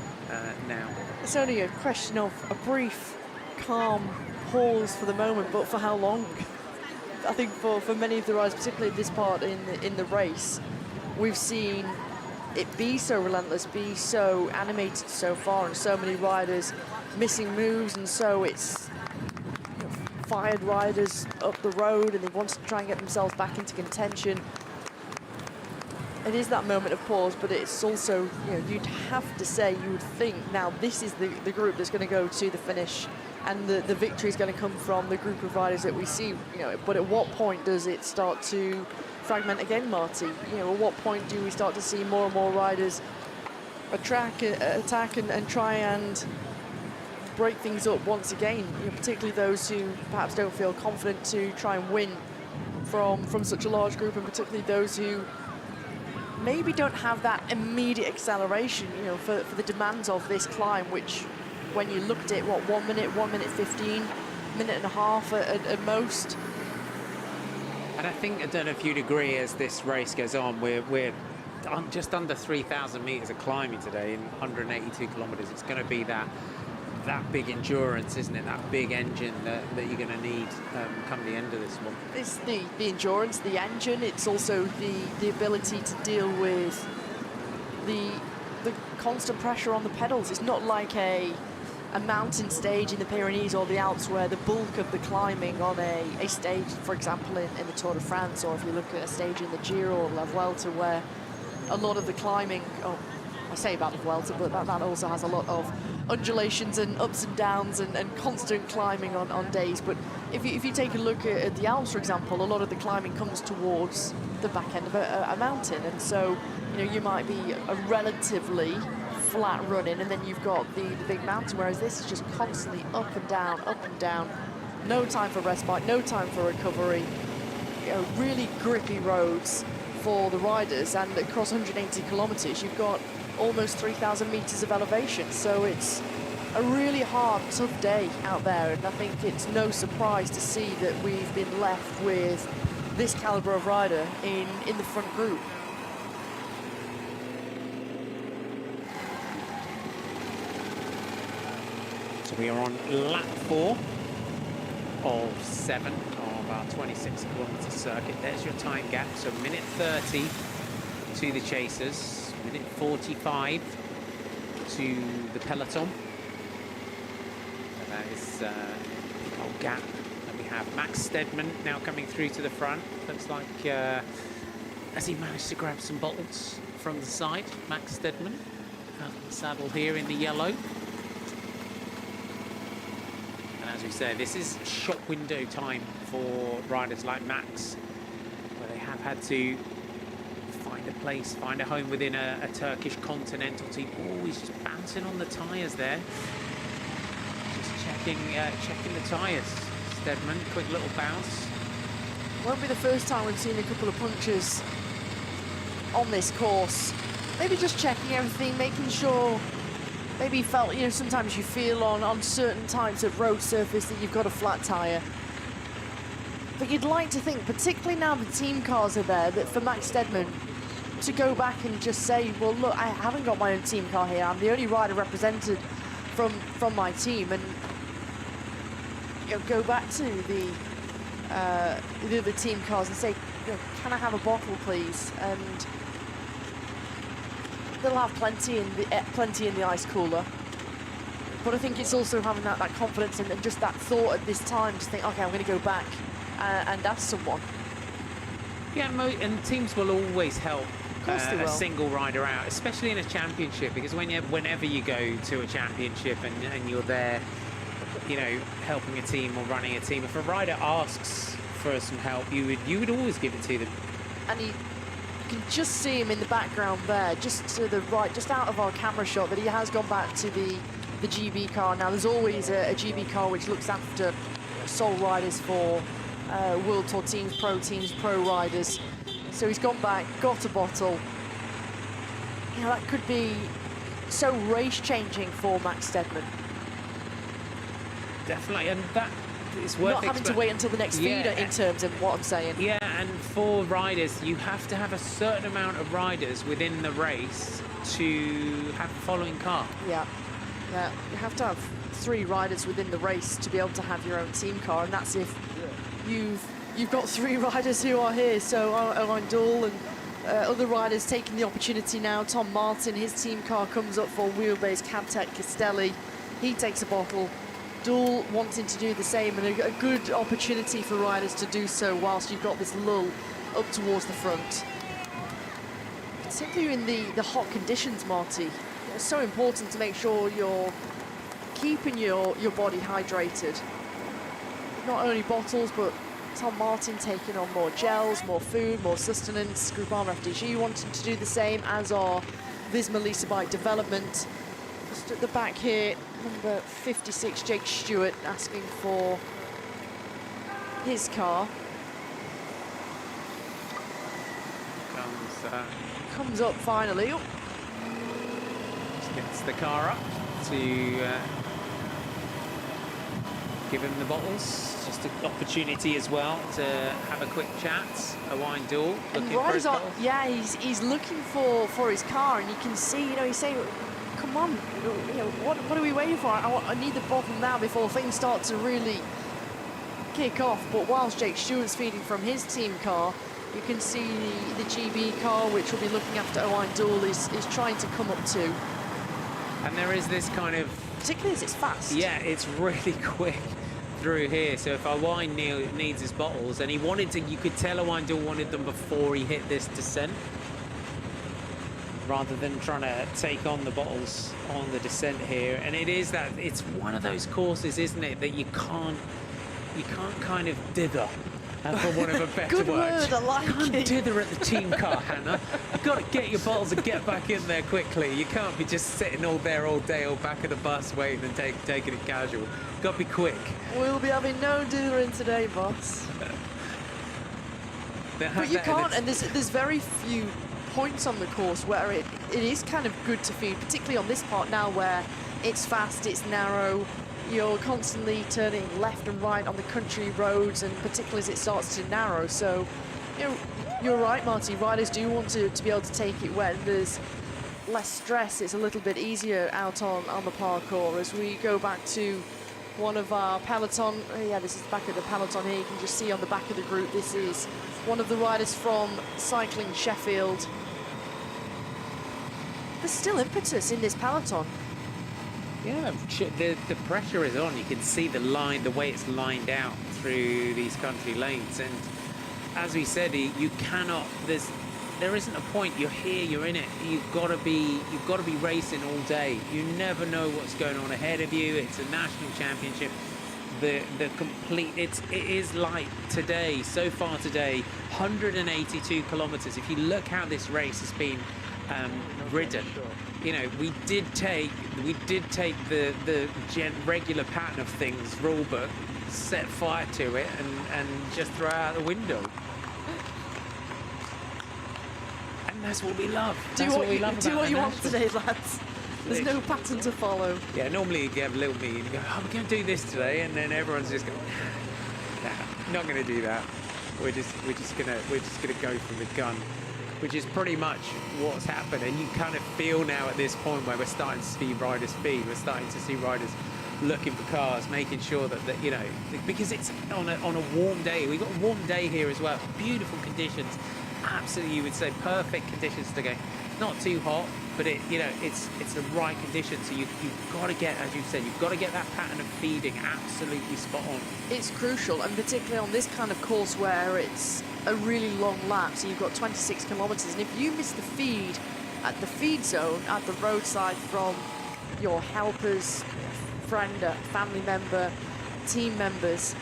now. It's only a question of a brief, calm pause for the moment, but for how long? I think for many of the riders, particularly this part in the race, we've seen it be so relentless, be so animated so far, and so many riders missing moves, and so it's fired riders up the road, and they want to try and get themselves back into contention. It is that moment of pause, but it's also, you'd have to say, you would think now this is the group that's going to go to the finish and the victory is going to come from the group of riders that we see. But at what point does it start to fragment again, Marty? At what point do we start to see more and more riders attack and try and break things up once again? Particularly those who perhaps don't feel confident to try and win from such a large group, and particularly those who maybe don't have that immediate acceleration, for the demands of this climb, which, when you looked at 1 minute, 1 minute 15, minute and a half at most. And I think, I don't know if you'd agree, as this race goes on, we're just under 3,000 meters of climbing today in 182 kilometers. It's going to be that big endurance, isn't it? That big engine that you're going to need come the end of this one. It's the endurance, the engine. It's also the ability to deal with the constant pressure on the pedals. It's not like a mountain stage in the Pyrenees or the Alps where the bulk of the climbing on a stage, for example, in the Tour de France, or if you look at a stage in the Giro or La Vuelta, where a lot of the climbing, I say about the Vuelta, but that also has a lot of undulations and ups and downs and constant climbing on days. But if you take a look at the Alps, for example, a lot of the climbing comes towards the back end of a mountain, and so you might be a relatively flat running, and then you've got the big mountain, whereas this is just constantly up and down, no time for respite, no time for recovery. Really grippy roads for the riders, and across 180 kilometers you've got almost 3,000 meters of elevation, so it's a really hard, tough day out there, and I think it's no surprise to see that we've been left with this caliber of rider in the front group. So we are on lap 4 of 7 of our 26 kilometer circuit. There's your time gap, so minute 30 to the chasers, minute 45 to the Peloton. So that is the old gap. And we have Max Stedman now coming through to the front. Looks like as he managed to grab some bottles from the side, Max Stedman out of the saddle here in the yellow. As we say, this is shop window time for riders like Max, where they have had to find a place, find a home within a Turkish continental team. Oh, he's just bouncing on the tyres there. Just checking the tyres. Stedman, quick little bounce. Won't be the first time we've seen a couple of punches on this course. Maybe just checking everything, making sure. Maybe felt, sometimes you feel on certain types of road surface that you've got a flat tyre. But you'd like to think, particularly now the team cars are there, that for Max Stedman to go back and just say, well, look, I haven't got my own team car here. I'm the only rider represented from my team. And go back to the other team cars and say, can I have a bottle, please? And they'll have plenty in the ice cooler, but I think it's also having that confidence and just that thought at this time to think, okay, I'm going to go back and ask someone. Yeah, and teams will always help a single rider out, especially in a championship, because whenever you go to a championship and you're there, helping a team or running a team, if a rider asks for some help, you would always give it to them. And you can just see him in the background there, just to the right, just out of our camera shot, that he has gone back to the GB car. Now, there's always a GB car which looks after sole riders for World Tour teams, pro riders. So he's gone back, got a bottle. That could be so race-changing for Max Stedman. Definitely, and that is worth not having to wait until the next feeder, in terms of what I'm saying. Yeah, and for riders, you have to have a certain amount of riders within the race to have the following car. Yeah, you have to have 3 riders within the race to be able to have your own team car, and that's if you've got 3 riders who are here. So Owen Dool and other riders taking the opportunity now. Tom Martin, his team car comes up for Wheelbase, Cabtech Castelli. He takes a bottle. Dool wanting to do the same, and a good opportunity for riders to do so whilst you've got this lull up towards the front. Particularly in the hot conditions, Marty. It's so important to make sure you're keeping your body hydrated. Not only bottles, but Tom Martin taking on more gels, more food, more sustenance. Groupama FDG wanting to do the same, as are Visma Lisa Bike Development. Just at the back here, number 56, Jake Stewart, asking for his car. Comes up finally. Oh. Just gets the car up to give him the bottles. Just an opportunity as well to have a quick chat. A wine duel. And Ryder's on, yeah, he's looking for his car, and you can see, you know, he's saying, "Come on, you know, what are we waiting for? I need the bottle now before things start to really kick off." But whilst Jake Stewart's feeding from his team car, you can see the GB car, which will be looking after Owain Duel, is trying to come up too. And there is this kind of... Particularly as it's fast. Yeah, it's really quick through here. So if Owain needs his bottles, and he wanted to, you could tell Owain Duel wanted them before he hit this descent, rather than trying to take on the bottles on the descent here. And it is that, it's one of those courses, isn't it, that you can't kind of dither. For one of a better Good word, I like you can't it. dither at the team car, Hannah. You've got to get your bottles and get back in there quickly. You can't be just sitting all there all day or back of the bus waiting and taking it casual. You've got to be quick. We'll be having no dithering today, boss. But you can't, and there's very few points on the course where it is kind of good to feed, particularly on this part now where it's fast, it's narrow. You're constantly turning left and right on the country roads, and particularly as it starts to narrow. So, you know, you're right, Marty. Riders do want to be able to take it when there's less stress. It's a little bit easier out on the parkour. As we go back to one of our Peloton, yeah, this is the back of the Peloton here. You can just see on the back of the group, this is one of the riders from Cycling Sheffield. There's still impetus in this Peloton. Yeah, the pressure is on. You can see the line, the way it's lined out through these country lanes. And as we said, you cannot. There isn't a point. You're here. You're in it. You've got to be racing all day. You never know what's going on ahead of you. It's a national championship. The complete. It is like today. So far today, 182 kilometers. If you look how this race has been ridden. You know, we did take the regular pattern of things, rule book, set fire to it, and just throw it out the window. And that's what we love. Do what you want today, lads. There's no pattern to follow. Yeah, normally you have a little meeting and go, "Oh, we're going to do this today," and then everyone's just going, "Nah, not going to do that. We're just gonna go from the gun." Which is pretty much what's happened, and you kind of feel now at this point where we're starting to see riders feed, we're starting to see riders looking for cars, making sure that you know, because it's on a warm day. We've got a warm day here as well, beautiful conditions, absolutely, you would say perfect conditions to go. Not too hot, but it's the right condition. So you've got to get, as you said, you've got to get that pattern of feeding absolutely spot on. It's crucial, and particularly on this kind of course where it's a really long lap, so you've got 26 kilometers, and if you miss the feed at the feed zone at the roadside from your helpers, friend, family member, team members,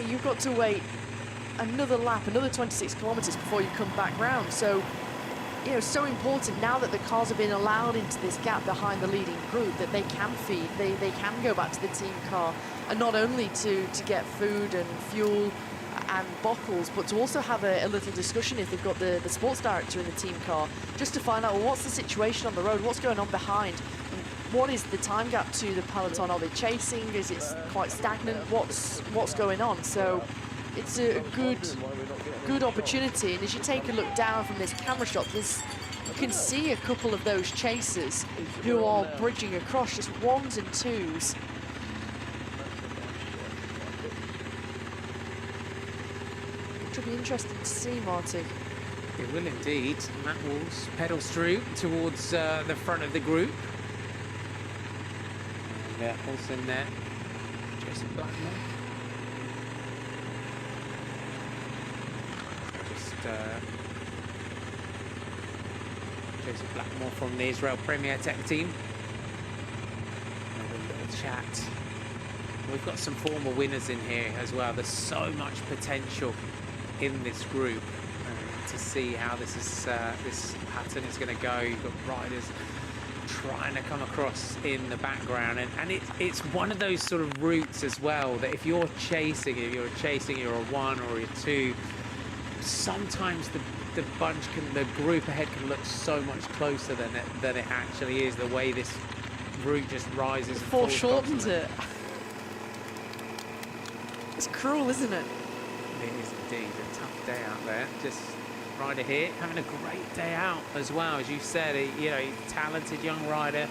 you've got to wait another lap, another 26 kilometers before you come back round. So, you know, so important now that the cars have been allowed into this gap behind the leading group that they can feed, they can go back to the team car, and not only to get food and fuel and bottles, but to also have a little discussion if they've got the sports director in the team car, just to find out, well, what's the situation on the road, what's going on behind, and what is the time gap to the peloton? Are they chasing? Is it quite stagnant? What's going on? So it's a good opportunity. And as you take a look down from this camera shot, you can see a couple of those chasers who are bridging across, just ones and twos. It'll be interesting to see, Marty. It will indeed. Matt Walls pedals through towards the front of the group. And also in there, Jason Blackmore. Jason Blackmore from the Israel Premier Tech team. chat. We've got some former winners in here as well. There's so much potential in this group to see how this pattern is going to go. You've got riders trying to come across in the background, and it's one of those sort of routes as well that if you're chasing, you're a 1 or a 2, sometimes the group ahead can look so much closer than it actually is, the way this route just rises and falls. Foreshortens it. It's cruel, isn't it? It is indeed a tough day out there. Just rider here having a great day out as well, as you said. You know, talented young rider,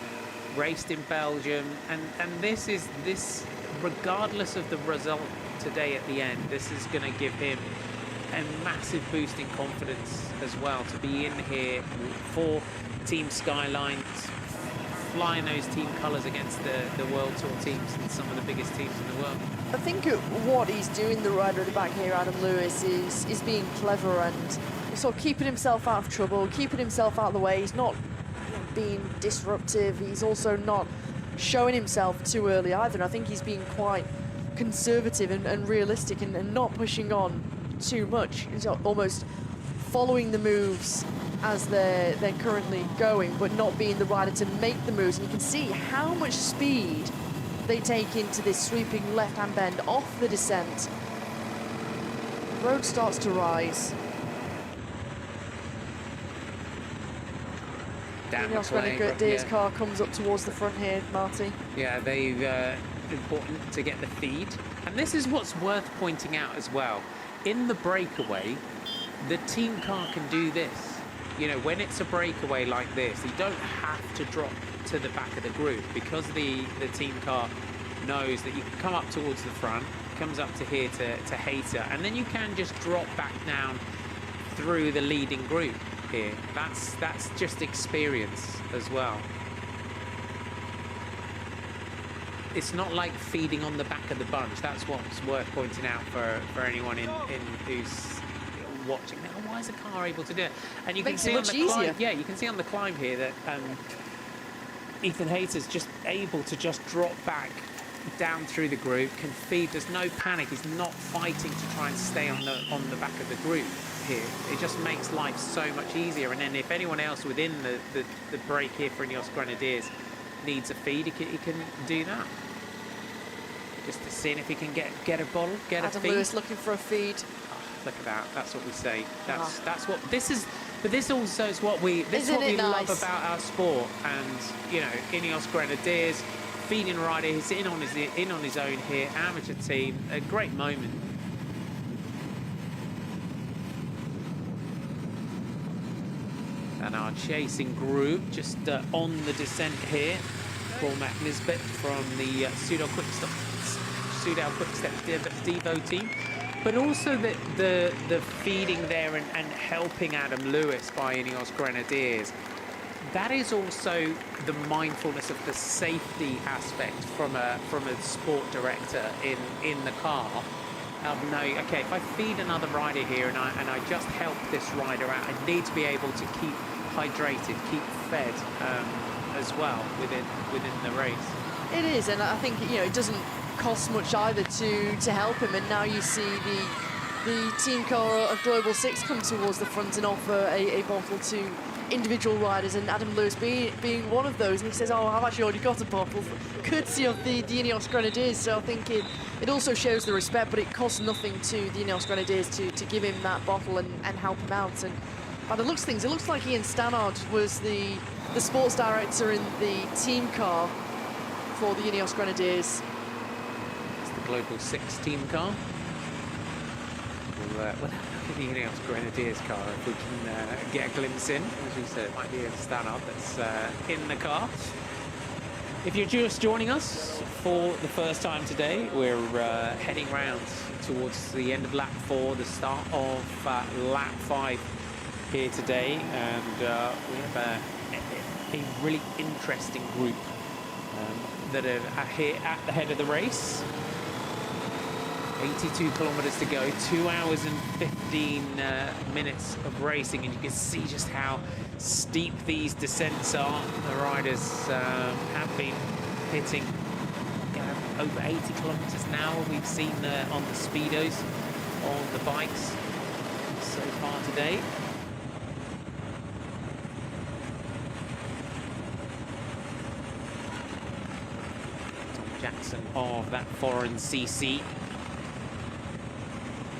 raced in Belgium, and this regardless of the result today at the end, this is going to give him a massive boost in confidence as well, to be in here for Team Skyline, flying those team colours against the World Tour teams and some of the biggest teams in the world. I think what he's doing, the rider at the back here, Adam Lewis, is being clever and sort of keeping himself out of trouble, keeping himself out of the way. He's not being disruptive. He's also not showing himself too early either. And I think he's being quite conservative and realistic and not pushing on too much. He's almost following the moves as they're currently going, but not being the rider to make the moves. And you can see how much speed they take into this sweeping left-hand bend off the descent. The road starts to rise. Deer's car comes up towards the front here, Marty. Yeah, they've important to get the feed. And this is what's worth pointing out as well. In the breakaway, the team car can do this. You know, when it's a breakaway like this, you don't have to drop to the back of the group, because the team car knows that you can come up towards the front, comes up to here to Hater, and then you can just drop back down through the leading group here. That's just experience as well. It's not like feeding on the back of the bunch. That's what's worth pointing out for anyone in who's watching. Now, why is the car able to do it? And you can see on the climb, yeah, you can see on the climb here that Ethan Hayter's just able to just drop back down through the group, can feed. There's no panic. He's not fighting to try and stay on the back of the group here. It just makes life so much easier. And then if anyone else within the break here for Ineos Grenadiers needs a feed, he can do that. Just to see if he can get a bottle, get a feed. Adam Lewis looking for a feed. Look at that. That's what we say. That's what this is. But this also is what we love about our sport. And you know, Ineos Grenadiers, feeding rider. He's in on his own here. Amateur team. A great moment. And our chasing group just on the descent here. Paul Nisbet from the Soudal Quickstep Devo team. But also the feeding there and helping Adam Lewis by Ineos Grenadiers. That is also the mindfulness of the safety aspect from a sport director in the car. No, okay, if I feed another rider here and I just help this rider out, I need to be able to keep hydrated, keep fed as well within the race. It is, and I think it doesn't cost much either to help him. And now you see the team car of Global 6 come towards the front and offer a bottle to individual riders, and Adam Lewis being one of those, and he says, oh, I've actually already got a bottle, courtesy of the Ineos Grenadiers. So I think it also shows the respect, but it costs nothing to the Ineos Grenadiers to give him that bottle and help him out. And by the looks of things, it looks like Ian Stannard was the sports director in the team car for the Ineos Grenadiers. It's the Global 6 team car. We'll look at the Ineos Grenadiers car if we can get a glimpse in. As we said, it might be a Stannard that's in the car. If you're just joining us for the first time today, we're heading round towards the end of lap 4, the start of lap 5 here today, and we have a really interesting group that are here at the head of the race. 82 kilometers to go, 2 hours and 15 minutes of racing, and you can see just how steep these descents are. The riders have been hitting over 80 kilometers an hour we've seen on the speedos, on the bikes so far today. Jackson of that foreign CC,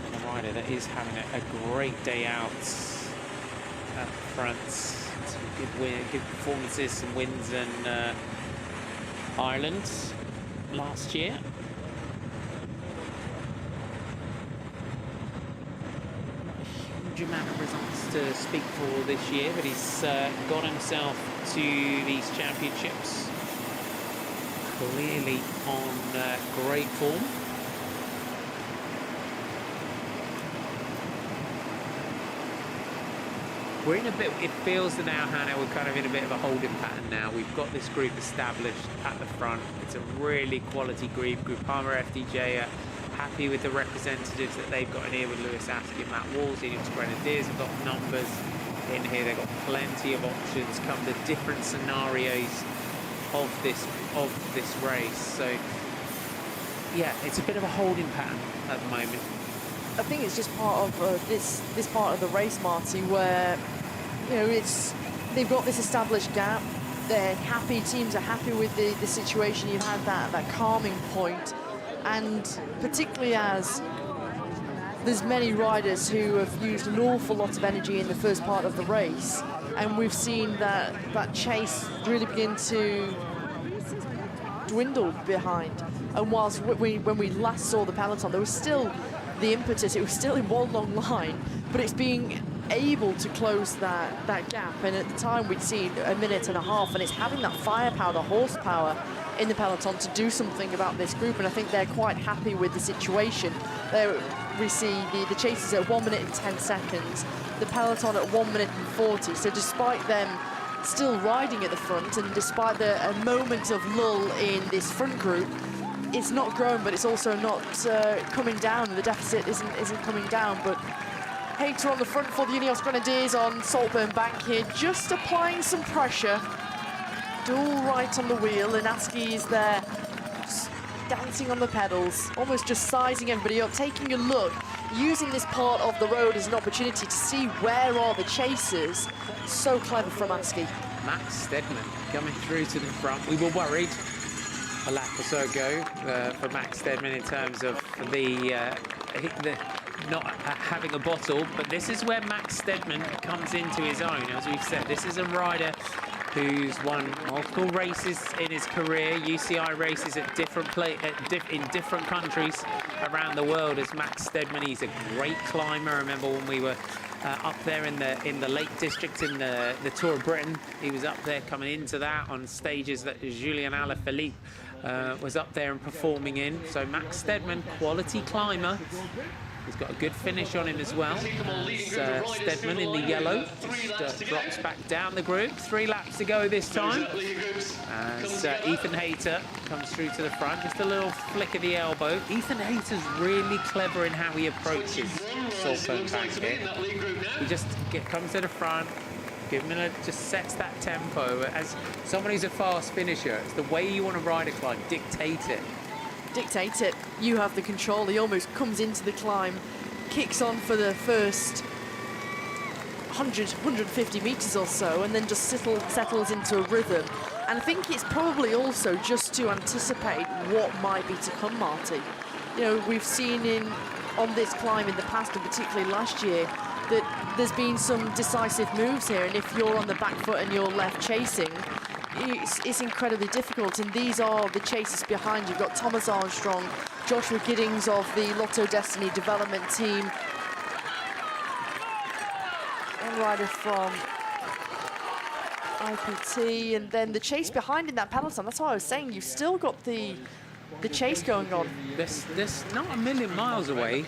and a rider that is having a great day out at the front. Some good performances, some wins in Ireland last year. Not a huge amount of results to speak for this year, but he's got himself to these championships clearly on great form. We're in a bit, it feels now, Hannah, we're kind of in a bit of a holding pattern now. We've got this group established at the front. It's a really quality group. Groupama FDJ are happy with the representatives that they've got in here with Lewis Askey and Matt Walls. The Grenadiers have got numbers in here. They've got plenty of options come the different scenarios of this race. So yeah, it's a bit of a holding pattern at the moment. I think it's just part of this part of the race, Marty, where they've got this established gap. They're happy, teams are happy with the situation. You've had that calming point, and particularly as there's many riders who have used an awful lot of energy in the first part of the race, and we've seen that chase really begin to dwindle behind. And whilst when we last saw the peloton, there was still the impetus, it was still in one long line, but it's being able to close that gap. And at the time we'd seen a minute and a half, and it's having that firepower, the horsepower in the peloton to do something about this group, and I think they're quite happy with the situation. There we see the chasers at 1 minute and 10 seconds, the peloton at 1 minute and 40. So despite them still riding at the front, and despite a moment of lull in this front group, it's not growing, but it's also not coming down. The deficit isn't coming down. But Hayter on the front for the Ineos Grenadiers on Saltburn Bank here, just applying some pressure. Dual right on the wheel, and Askey is there, just dancing on the pedals, almost just sizing everybody up, taking a look, using this part of the road as an opportunity to see where are the chasers. So clever from Askey. Max Stedman coming through to the front. We were worried a lap or so ago for Max Stedman in terms of the not having a bottle, but this is where Max Stedman comes into his own. As we've said, this is a rider who's won multiple races in his career, UCI races at in different countries around the world. As Max Stedman, he's a great climber. I remember when we were up there in the Lake District in the Tour of Britain, he was up there coming into that on stages that Julien Alaphilippe was up there and performing in. So Max Stedman, quality climber. He's got a good finish on him as well. Stedman in the yellow just drops back down the group. 3 laps to go this time. As Ethan Hayter comes through to the front. Just a little flick of the elbow. Ethan Hayter's really clever in how he approaches Saltburn Bank here. He just comes to the front, just sets that tempo. As someone who's a fast finisher, it's the way you want to ride a climb, dictate it. Dictate it. You have the control. He almost comes into the climb, kicks on for the first 150 meters or so, and then just settles into a rhythm. And I think it's probably also just to anticipate what might be to come, Marty. We've seen on this climb in the past, and particularly last year, that there's been some decisive moves here, and if you're on the back foot and you're left chasing, it's incredibly difficult. And these are the chasers behind. You've got Thomas Armstrong, Joshua Giddings of the Lotto Destiny development team, one rider from IPT, and then the chase behind in that peloton. That's why I was saying you've still got the chase going on. There's not a million miles away,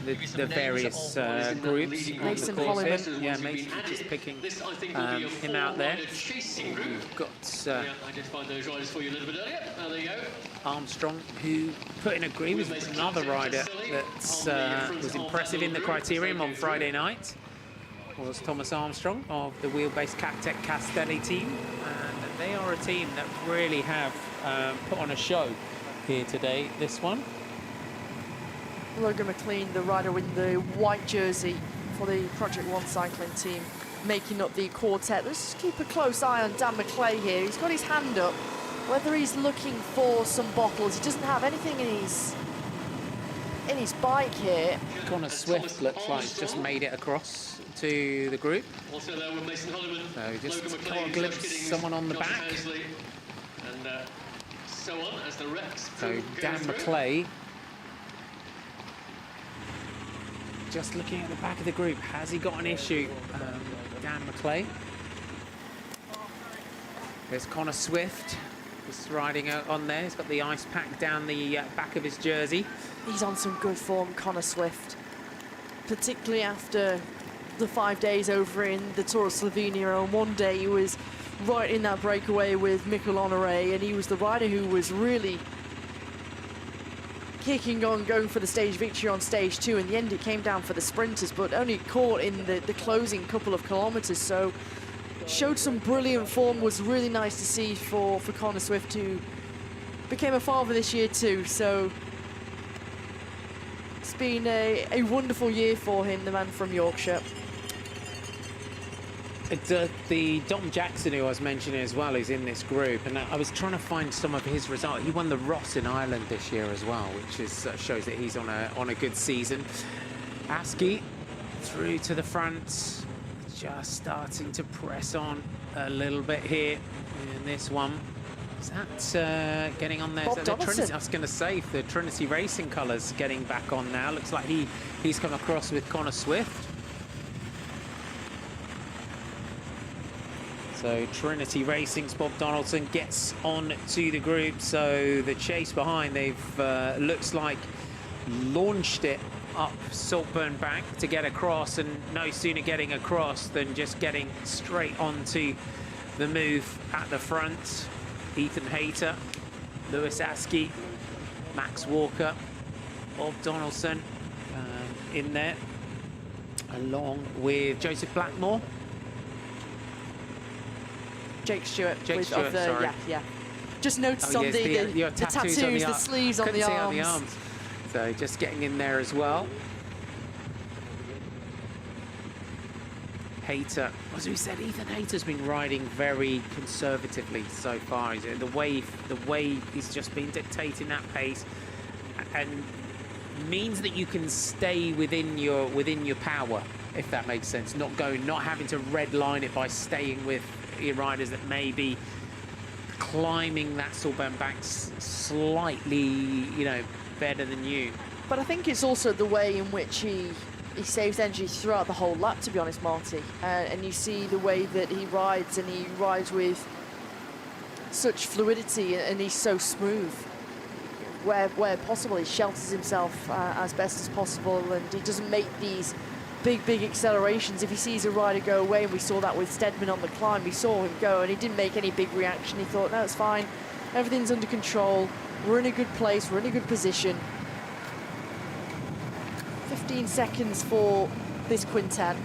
the various groups. Mason Holliman. Yeah, Mason just picking him out there. We've got Armstrong, who put in a group with another rider that was impressive in the criterium on Friday night. Was Thomas Armstrong of the wheelbase Captec Castelli team, and they are a team that really have put on a show here today, this one. Logan McLean, the rider in the white jersey for the Project One cycling team, making up the quartet. Let's just keep a close eye on Dan McClay here. He's got his hand up. Whether he's looking for some bottles, he doesn't have anything in his bike here. Connor Swift looks like he's just made it across to the group. Also there were Mason Holliman, So just Logan caught a McLean, glimpse Josh someone on the Diggins, back. Josh Paisley, and so on as the Rex. So Dan McClay, just looking at the back of the group, has he got an issue? Dan McClay. There's Connor Swift, just riding out on there. He's got the ice pack down the back of his jersey. He's on some good form, Connor Swift, particularly after the 5 days over in the Tour of Slovenia. On one day he was right in that breakaway with Mikel Honoré, and he was the rider who was really kicking on, going for the stage victory on stage 2. In the end, it came down for the sprinters, but only caught in the closing couple of kilometres. So showed some brilliant form. Was really nice to see for Connor Swift, who became a father this year too. So it's been a wonderful year for him, the man from Yorkshire. The Dom Jackson, who I was mentioning as well, is in this group, and I was trying to find some of his results. He won the Ross in Ireland this year as well, which is shows that he's on a good season. Askey through to the front, just starting to press on a little bit here in this one. Is that getting on there? Bob Is that the Donaldson. Trinity, I was going to say, the Trinity Racing colours getting back on now. Looks like he's come across with Connor Swift. So Trinity Racing's Bob Donaldson gets on to the group. So the chase behind, they've looks like launched it up Saltburn Bank to get across, and no sooner getting across than just getting straight onto the move at the front. Ethan Hayter, Lewis Askey, Max Walker, Bob Donaldson in there, along with Joseph Blackmore. Jake Stewart. Jake Stewart, sorry. Yeah. Just notice on yes, the tattoos, tattoos, the sleeves on the Couldn't see arms. on the arms. So just getting in there as well. Hayter, as we said, Ethan Hayter's been riding very conservatively so far. The way he's just been dictating that pace, and means that you can stay within your power, if that makes sense. Not having to redline it by staying with your riders that may be climbing that Saltburn Bank slightly, better than you. But I think it's also the way in which he saves energy throughout the whole lap, to be honest, Marty. And you see the way that he rides, and he rides with such fluidity, and he's so smooth. Where possible, he shelters himself as best as possible, and he doesn't make these big accelerations. If he sees a rider go away, and we saw that with Steadman on the climb, we saw him go and he didn't make any big reaction. He thought, no, it's fine, everything's under control, we're in a good place, we're in a good position. 15 seconds for this quintet.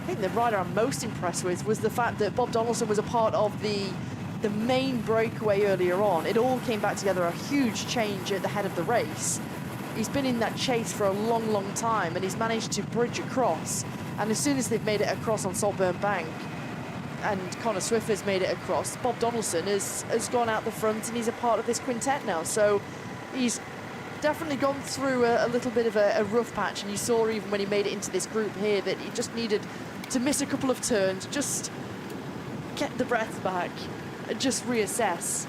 I think the rider I'm most impressed with was the fact that Bob Donaldson was a part of the main breakaway earlier on. It all came back together, a huge change at the head of the race. He's been in that chase for a long time, and he's managed to bridge across. And as soon as they've made it across on Saltburn Bank, and Connor Swift has made it across, Bob Donaldson has gone out the front, and he's a part of this quintet now. So he's definitely gone through a little bit of a rough patch, and you saw even when he made it into this group here that he just needed to miss a couple of turns, just get the breath back, and just reassess.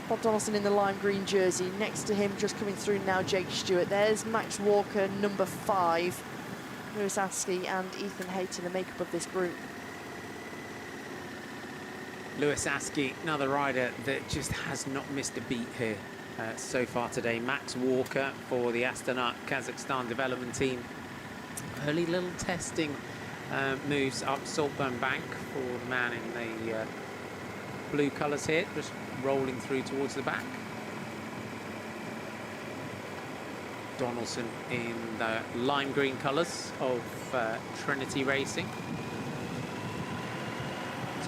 Bob Donaldson in the lime green jersey. Next to him, just coming through now, Jake Stewart. There's Max Walker, number 5. Lewis Askey and Ethan Hayter, the makeup of this group. Lewis Askey, another rider that just has not missed a beat here so far today. Max Walker for the Astana Kazakhstan development team. Early little testing moves up Saltburn Bank for the man in the blue colours here, just rolling through towards the back. Donaldson in the lime green colours of Trinity Racing.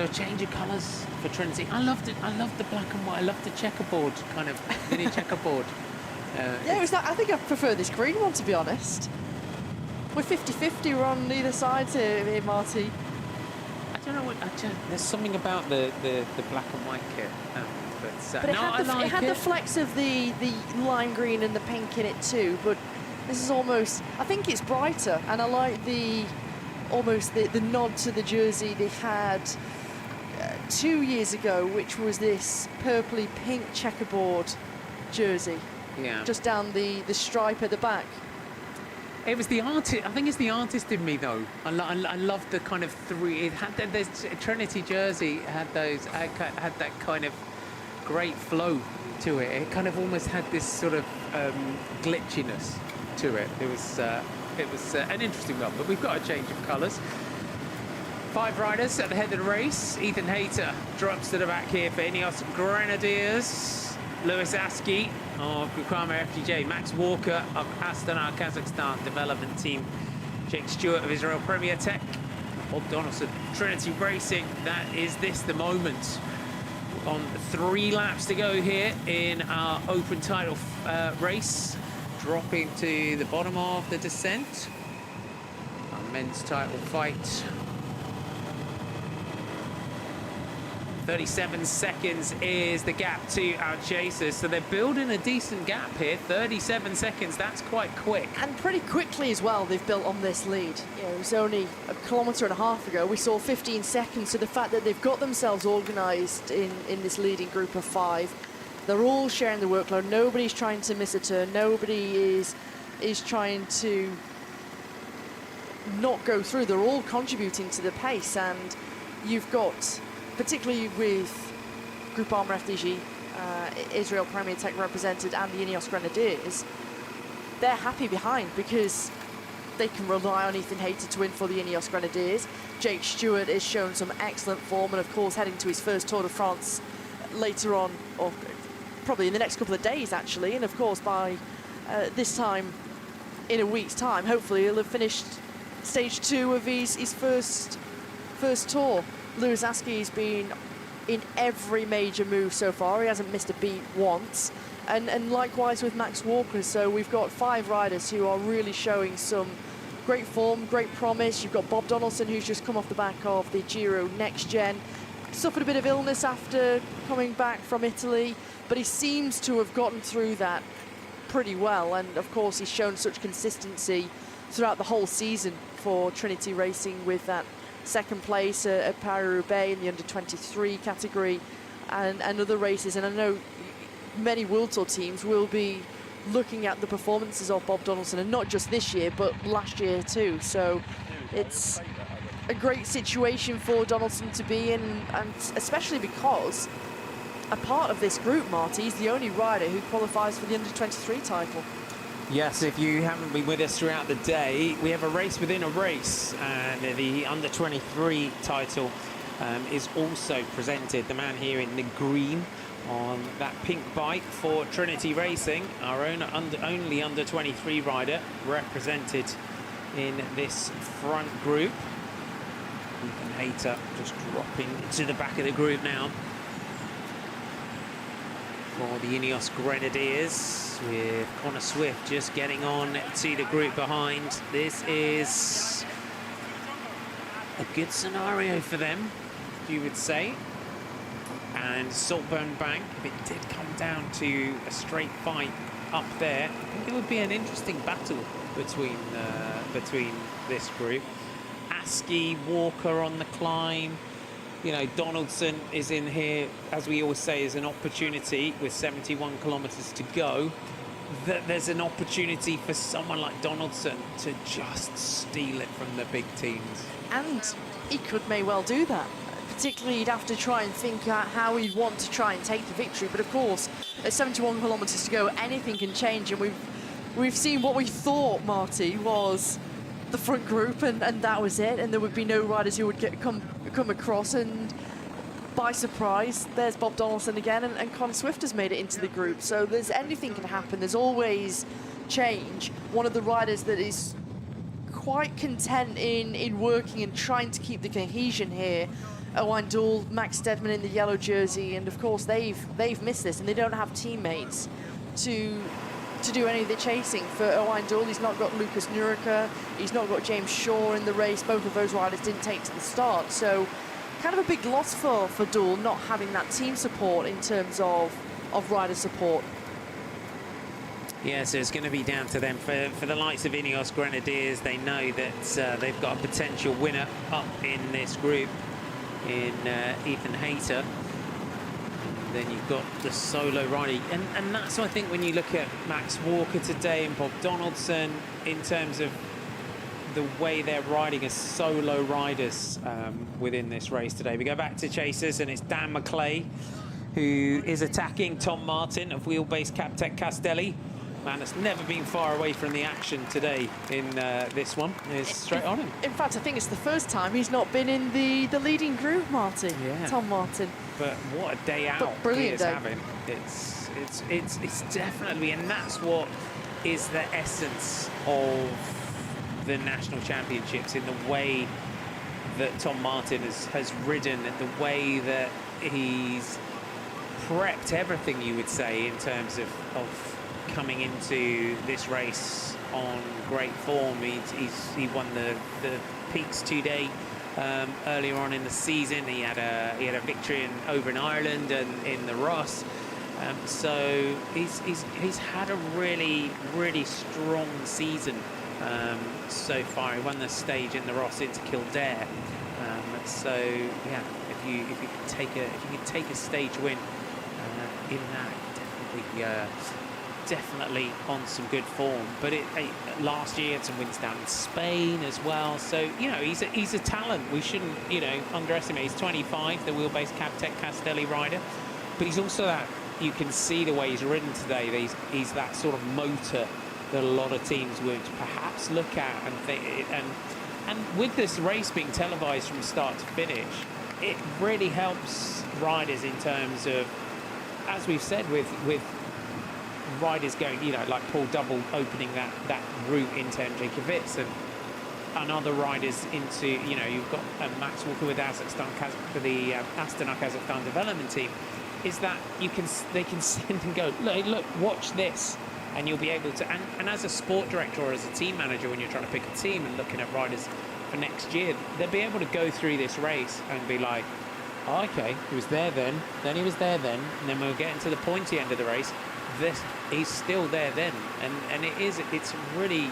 So a change of colours for Trinity. I loved it. I loved the black and white. I loved the checkerboard, kind of mini checkerboard. Yeah, it was that. I think I prefer this green one, to be honest. We're 50-50. We're on either side here, Marty. I don't know what. There's something about the black and white kit. But But no, I like it had the flecks of the lime green and the pink in it too. But this is almost. I think it's brighter, and I like almost the nod to the jersey they had 2 years ago, which was this purpley pink checkerboard jersey. Yeah. Just down the stripe at the back. It was the artist. I think it's the artist in me, though. I love the kind of three. It had the Trinity jersey had that kind of great flow to it. It kind of almost had this sort of glitchiness to it. It was an interesting one. But we've got a change of colours. 5 riders at the head of the race. Ethan Hayter drops to the back here for Ineos Grenadiers. Lewis Askey of Groupama FDJ, Max Walker of Astana Kazakhstan development team, Jake Stewart of Israel Premier Tech, Bob Donaldson, Trinity Racing. That is the moment. On 3 laps to go here in our open title race, dropping to the bottom of the descent. Our men's title fight. 37 seconds is the gap to our chasers, so they're building a decent gap here. 37 seconds, that's quite quick. And pretty quickly as well, they've built on this lead. You know, it was only a kilometre and a half ago we saw 15 seconds, so the fact that they've got themselves organised in this leading group of 5, they're all sharing the workload. Nobody's trying to miss a turn. Nobody is trying to not go through. They're all contributing to the pace, and you've got, particularly with Groupama FDJ, Israel Premier Tech represented, and the Ineos Grenadiers, they're happy behind because they can rely on Ethan Hayter to win for the Ineos Grenadiers. Jake Stewart has shown some excellent form, and of course heading to his first Tour de France later on, or probably in the next couple of days actually, and of course by this time in a week's time, hopefully he'll have finished stage 2 of his first tour. Lewis Askey's been in every major move so far. He hasn't missed a beat once. And likewise with Max Walker. So we've got 5 riders who are really showing some great form, great promise. You've got Bob Donaldson, who's just come off the back of the Giro Next Gen. Suffered a bit of illness after coming back from Italy, but he seems to have gotten through that pretty well. And of course, he's shown such consistency throughout the whole season for Trinity Racing with that 2nd place at Paris-Roubaix in the under-23 category and other races. And I know many World Tour teams will be looking at the performances of Bob Donaldson, and not just this year, but last year too. So it's a great situation for Donaldson to be in, and especially because a part of this group, Marty, is the only rider who qualifies for the under-23 title. Yes, if you haven't been with us throughout the day, we have a race within a race, and the under-23 title is also presented. The man here in the green on that pink bike for Trinity Racing, our own only under-23 rider represented in this front group. Ethan Hayter just dropping to the back of the group now for the Ineos Grenadiers, with Connor Swift just getting on to the group behind. This is a good scenario for them, you would say. And Saltburn Bank, if it did come down to a straight fight up there, I think it would be an interesting battle between this group. Askey, Walker on the climb. You know, Donaldson is in here, as we always say, is an opportunity with 71 kilometres to go. That there's an opportunity for someone like Donaldson to just steal it from the big teams. And he may well do that. Particularly, he'd have to try and think out how he'd want to try and take the victory. But of course, at 71 kilometres to go, anything can change. And we've seen what we thought, Marty, was the front group, and that was it. And there would be no riders who would come across, and by surprise there's Bob Donaldson again, and Connor Swift has made it into the group. So there's anything can happen. There's always change. One of the riders that is quite content in working and trying to keep the cohesion here Owain Doull, Max Stedman in the yellow jersey, and of course they've missed this, and they don't have teammates to do any of the chasing. For Owain Doull, he's not got Lucas Nurica, he's not got James Shaw in the race. Both of those riders didn't take to the start, so kind of a big loss for Doull not having that team support in terms of rider support. Yeah, so it's going to be down to them. For the likes of Ineos Grenadiers, they know that they've got a potential winner up in this group in Ethan Hayter. And then you've got the solo rider. And that's, I think, when you look at Max Walker today and Bob Donaldson, in terms of the way they're riding as solo riders within this race today. We go back to chasers, and it's Dan McClay who is attacking Tom Martin of Wheelbase Captec Castelli. Man, it's never been far away from the action today in this one. He's straight on him. In fact, I think it's the first time he's not been in the leading group, Martin. Yeah. Tom Martin. But what a day out he is having. It's definitely, and that's what is the essence of the national championships, in the way that Tom Martin has ridden, and the way that he's prepped everything, you would say, in terms of coming into this race on great form. He won the Peaks 2-day earlier on in the season. He had a victory over in Ireland and in the Ross. So he's had a really strong season so far. He won the stage in the Ross into Kildare. So yeah, if you could take a stage win in that, definitely on some good form. But last year had some wins down in Spain as well. So he's a talent. We shouldn't underestimate. He's 25, the Wheelbase Captec Castelli rider, but he's also that. You can see the way he's ridden today. That he's that sort of motor that a lot of teams would perhaps look at and think. And with this race being televised from start to finish, it really helps riders in terms of, as we've said, with riders going, like Paul Double opening that route into MJ Kvitz, and other riders into, you've got Max Walker with Kazakhstan for the Astana Kazakhstan development team, is that they can send and go, look, watch this, and you'll be able to, and as a sport director or as a team manager, when you're trying to pick a team and looking at riders for next year, they'll be able to go through this race and be like, oh, okay, he was there then he was there then, and then we'll get into the pointy end of the race. He's still there then, and it's really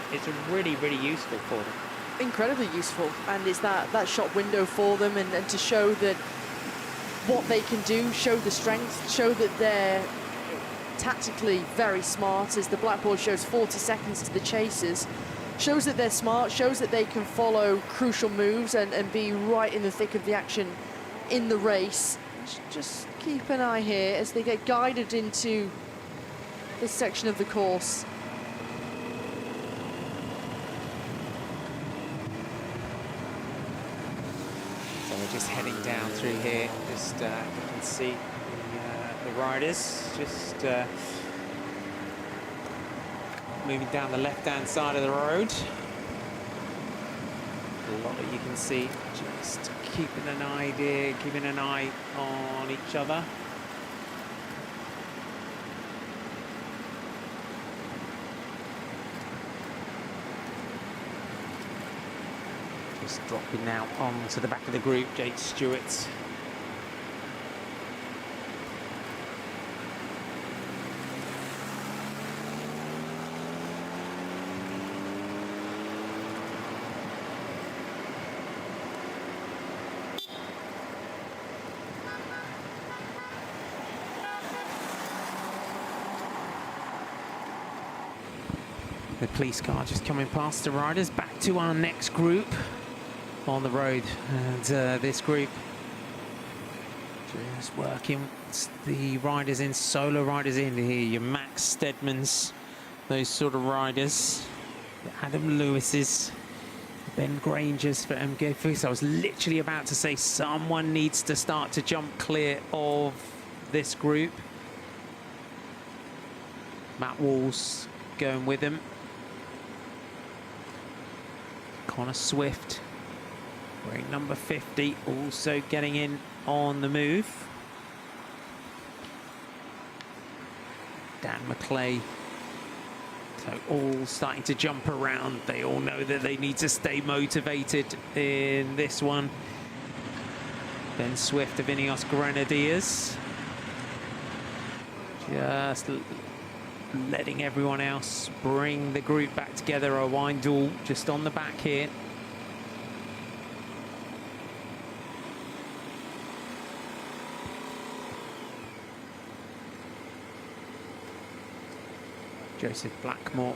useful for them. Incredibly useful, and it's that shop window for them, and to show that what they can do, show the strength, show that they're tactically very smart, as the blackboard shows 40 seconds to the chasers, shows that they're smart, shows that they can follow crucial moves and be right in the thick of the action in the race. Just keep an eye here as they get guided into this section of the course. So we're just heading down through here. Just you can see the riders just moving down the left-hand side of the road. A lot that you can see, just keeping an eye on each other. Just dropping now onto the back of the group, Jake Stewart. The police car just coming past the riders. Back to our next group on the road, and this group just working the riders in, solo riders in here. Your Max Stedmans, those sort of riders. Adam Lewis's, Ben Granger's for MK Foods. I was literally about to say someone needs to start to jump clear of this group. Matt Walls going with him. Connor Swift Wearing number 50, also getting in on the move. Dan McClay. So all starting to jump around. They all know that they need to stay motivated in this one. Ben Swift of Ineos Grenadiers. Just letting everyone else bring the group back together. A Windall just on the back here. Joseph Blackmore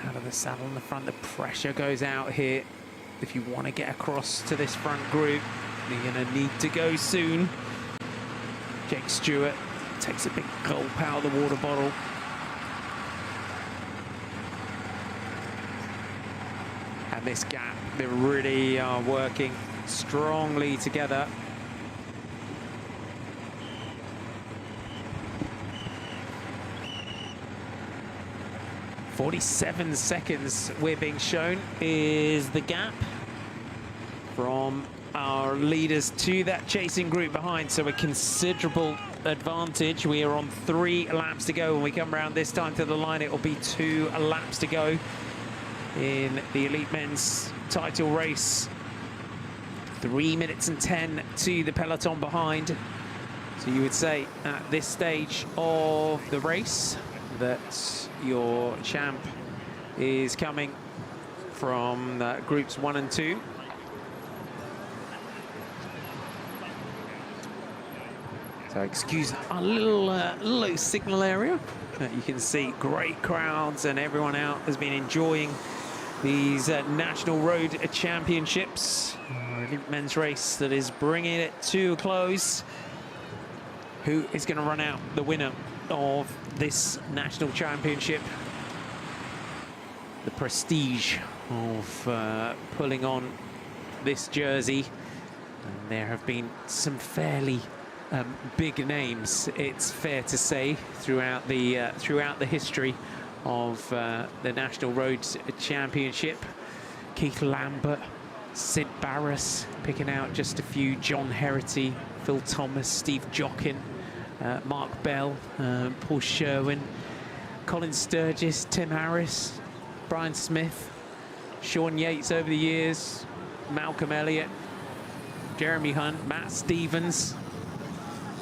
out of the saddle in the front. The pressure goes out here. If you want to get across to this front group, you're going to need to go soon. Jake Stewart takes a big gulp out of the water bottle. And this gap, they really are working strongly together. 47 seconds we're being shown is the gap from our leaders to that chasing group behind, so a considerable advantage. We are on 3 laps to go. When we come around this time to the line, it will be 2 laps to go in the Elite Men's title race. 3 minutes and 10 to the peloton behind. So you would say at this stage of the race that your champ is coming from groups 1 and 2. So excuse a little low signal area. You can see great crowds and everyone out has been enjoying these National Road Championships. Elite men's race that is bringing it to a close. Who is going to run out the winner of this national championship? The prestige of pulling on this jersey. And there have been some fairly big names, it's fair to say, throughout the history of the National Road Championship. Keith Lambert, Sid Barris, picking out just a few. John Herity, Phil Thomas, Steve Jockin, Mark Bell, Paul Sherwin, Colin Sturgis, Tim Harris, Brian Smith, Sean Yates over the years, Malcolm Elliott, Jeremy Hunt, Matt Stevens.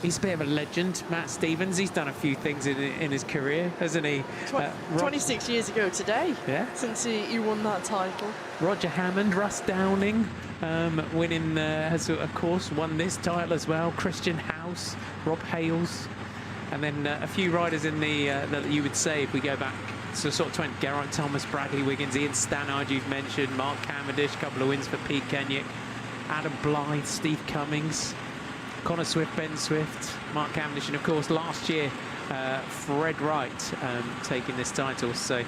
He's a bit of a legend, Matt Stevens. He's done a few things in his career, hasn't he? 26 years ago today, yeah, since he won that title. Roger Hammond, Russ Downing, winning, has of course won this title as well. Christian House, Rob Hales, and then a few riders in the that you would say, if we go back to sort of 20, Geraint Thomas, Bradley Wiggins, Ian Stannard, you've mentioned, Mark Cavendish, a couple of wins for Pete Kenyon, Adam Blythe, Steve Cummings, Connor Swift, Ben Swift, Mark Cavendish, and of course last year Fred Wright taking this title. So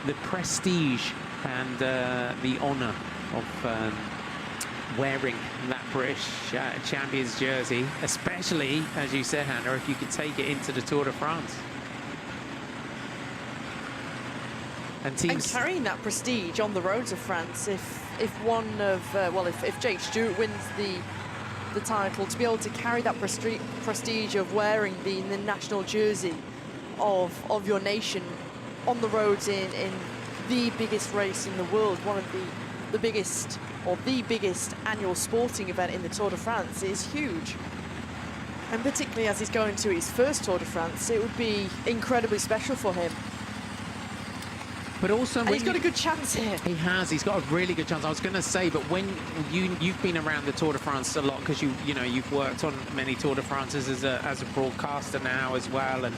the prestige and the honour of wearing that British Champions jersey, especially, as you said, Hannah, if you could take it into the Tour de France. And carrying that prestige on the roads of France, if one of, if Jake Stewart wins the title, to be able to carry that prestige of wearing the national jersey of your nation on the roads in the biggest race in the world, one of the biggest, or the biggest annual sporting event in the Tour de France, is huge. And particularly as he's going to his first Tour de France, it would be incredibly special for him. But also, and he's got a good chance here. He has. He's got a really good chance. I was going to say, but when you've been around the Tour de France a lot, because you've worked on many Tour de France's as a broadcaster now as well, and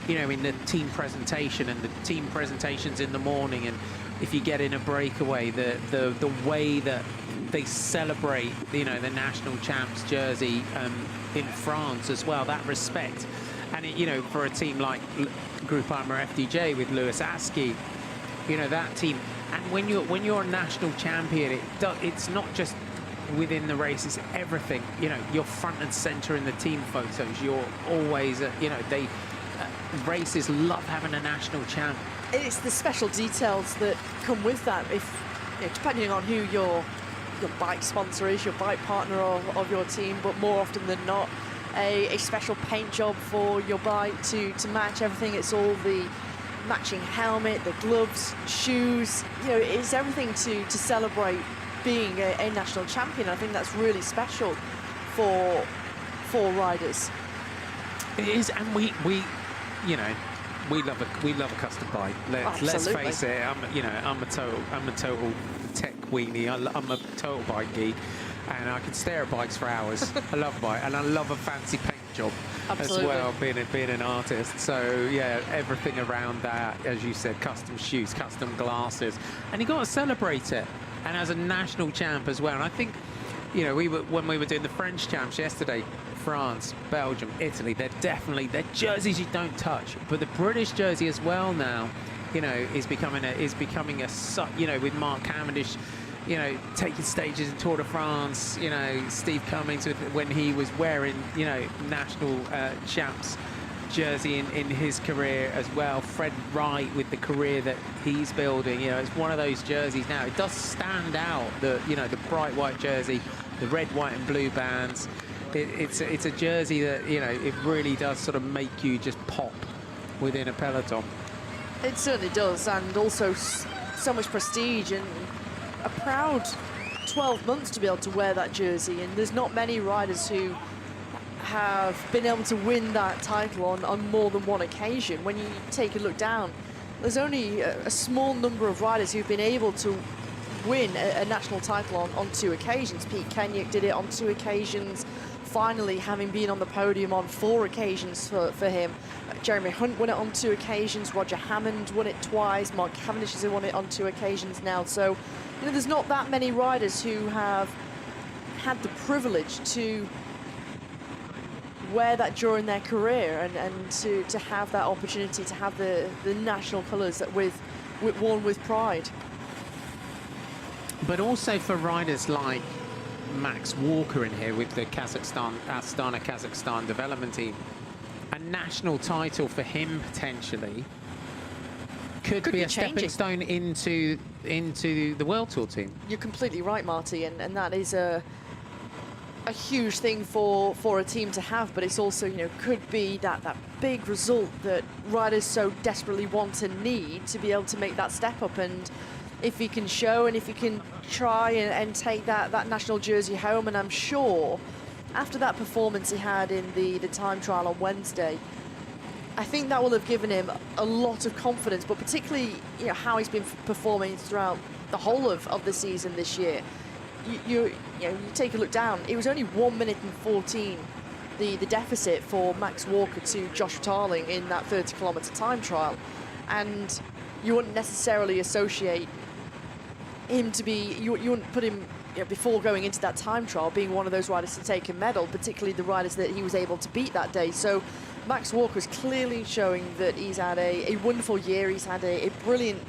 in the team presentation and the team presentations in the morning, and if you get in a breakaway, the way that they celebrate the national champs jersey in France as well, that respect, and for a team like Groupama FDJ with Lewis Askey. That team, and when you're a national champion, it's not just within the race, it's everything. You're front and center in the team photos. You're always, races love having a national champ. It's the special details that come with that. If depending on who your bike sponsor is, your bike partner of your team, but more often than not, a special paint job for your bike to match everything. It's all the matching helmet, the gloves, shoes, you know, it's everything to celebrate being a national champion. I think that's really special for riders. It is, and we you know, we love a custom bike. Let's face it. I'm a total tech weenie. I'm a total bike geek, and I can stare at bikes for hours. I love a bike, and I love a fancy paint job as well, being an artist. So yeah, everything around that, as you said, custom shoes, custom glasses, and you got to celebrate it. And as a national champ as well. And I think, you know, when we were doing the French champs yesterday, France, Belgium, Italy, they're jerseys you don't touch. But the British jersey as well now, you know, is becoming a you know, with Mark Cavendish, you know, taking stages in Tour de France, you know, Steve Cummings when he was wearing, you know, national champs jersey in his career as well. Fred Wright with the career that he's building, you know, it's one of those jerseys now. It does stand out, you know, the bright white jersey, the red, white and blue bands. It's a jersey that, you know, it really does sort of make you just pop within a peloton. It certainly does, and also so much prestige and a proud 12 months to be able to wear that jersey. And there's not many riders who have been able to win that title on more than one occasion. When you take a look down, there's only a small number of riders who've been able to win a national title on 2 occasions. Pete Kenyon did it on 2 occasions, finally having been on the podium on 4 occasions for him. Jeremy Hunt won it on 2 occasions, Roger Hammond won it twice, Mark Cavendish has won it on 2 occasions now. So, you know, there's not that many riders who have had the privilege to wear that during their career and to have that opportunity to have the national colours that worn with pride. But also for riders like Max Walker in here with the Astana Kazakhstan development team, a national title for him potentially could be a stepping stone into the World Tour team. You're completely right, Marty, and that is a huge thing for a team to have, but it's also, you know, could be that big result that riders so desperately want and need to be able to make that step up. And if he can show and if he can try and take that national jersey home, and I'm sure after that performance he had in the time trial on Wednesday, I think that will have given him a lot of confidence, but particularly, you know, how he's been performing throughout the whole of the season this year. You take a look down, it was only 1 minute and 14 the deficit for Max Walker to Josh Tarling in that 30-kilometre time trial, and you wouldn't necessarily associate him to be, you wouldn't put him, you know, before going into that time trial being one of those riders to take a medal, particularly the riders that he was able to beat that day. So Max Walker is clearly showing that he's had a wonderful year. He's had a brilliant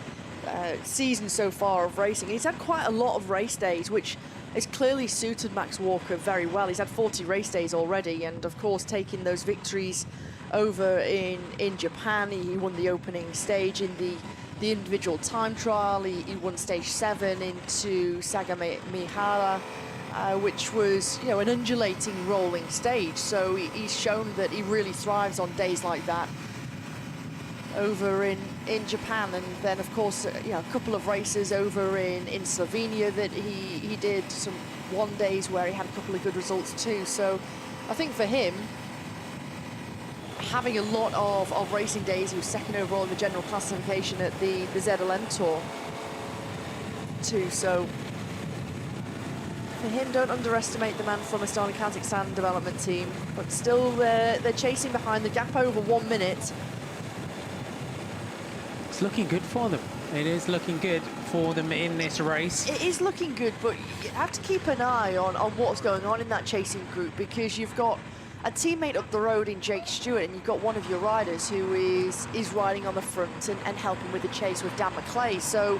season so far of racing. He's had quite a lot of race days, which has clearly suited Max Walker very well. He's had 40 race days already, and of course taking those victories over in Japan. He won the opening stage in the individual time trial. He won stage 7 into Sagamihara, which was, you know, an undulating rolling stage. So he's shown that he really thrives on days like that over in Japan. And then of course, you know, a couple of races over in Slovenia that he did, some 1 days where he had a couple of good results too. So I think for him, having a lot of racing days, he was second overall in the general classification at the ZLM Tour too. So for him, don't underestimate the man from Astana Kazakhstan development team, but still they're chasing behind, the gap over 1 minute. It's looking good for them. It is looking good for them in this race. It is looking good, but you have to keep an eye on what's going on in that chasing group, because you've got a teammate up the road in Jake Stewart, and you've got one of your riders who is riding on the front and helping with the chase with Dan McClay. So,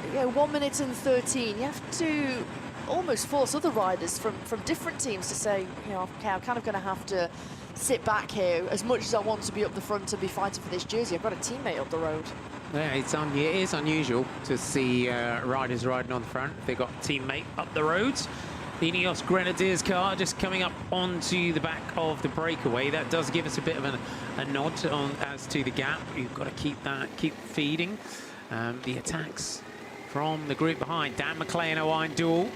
you know, 1 minute and 13, you have to almost force other riders from different teams to say, you know, okay, I'm kind of going to have to sit back here. As much as I want to be up the front and be fighting for this jersey, I've got a teammate up the road. Yeah, it is unusual to see riders riding on the front. They've got a teammate up the road. The Ineos Grenadiers car just coming up onto the back of the Breakaway. That does give us a bit of a nod on as to the gap. You've got to keep feeding the attacks from the group behind. Dan McLay and Owain Doull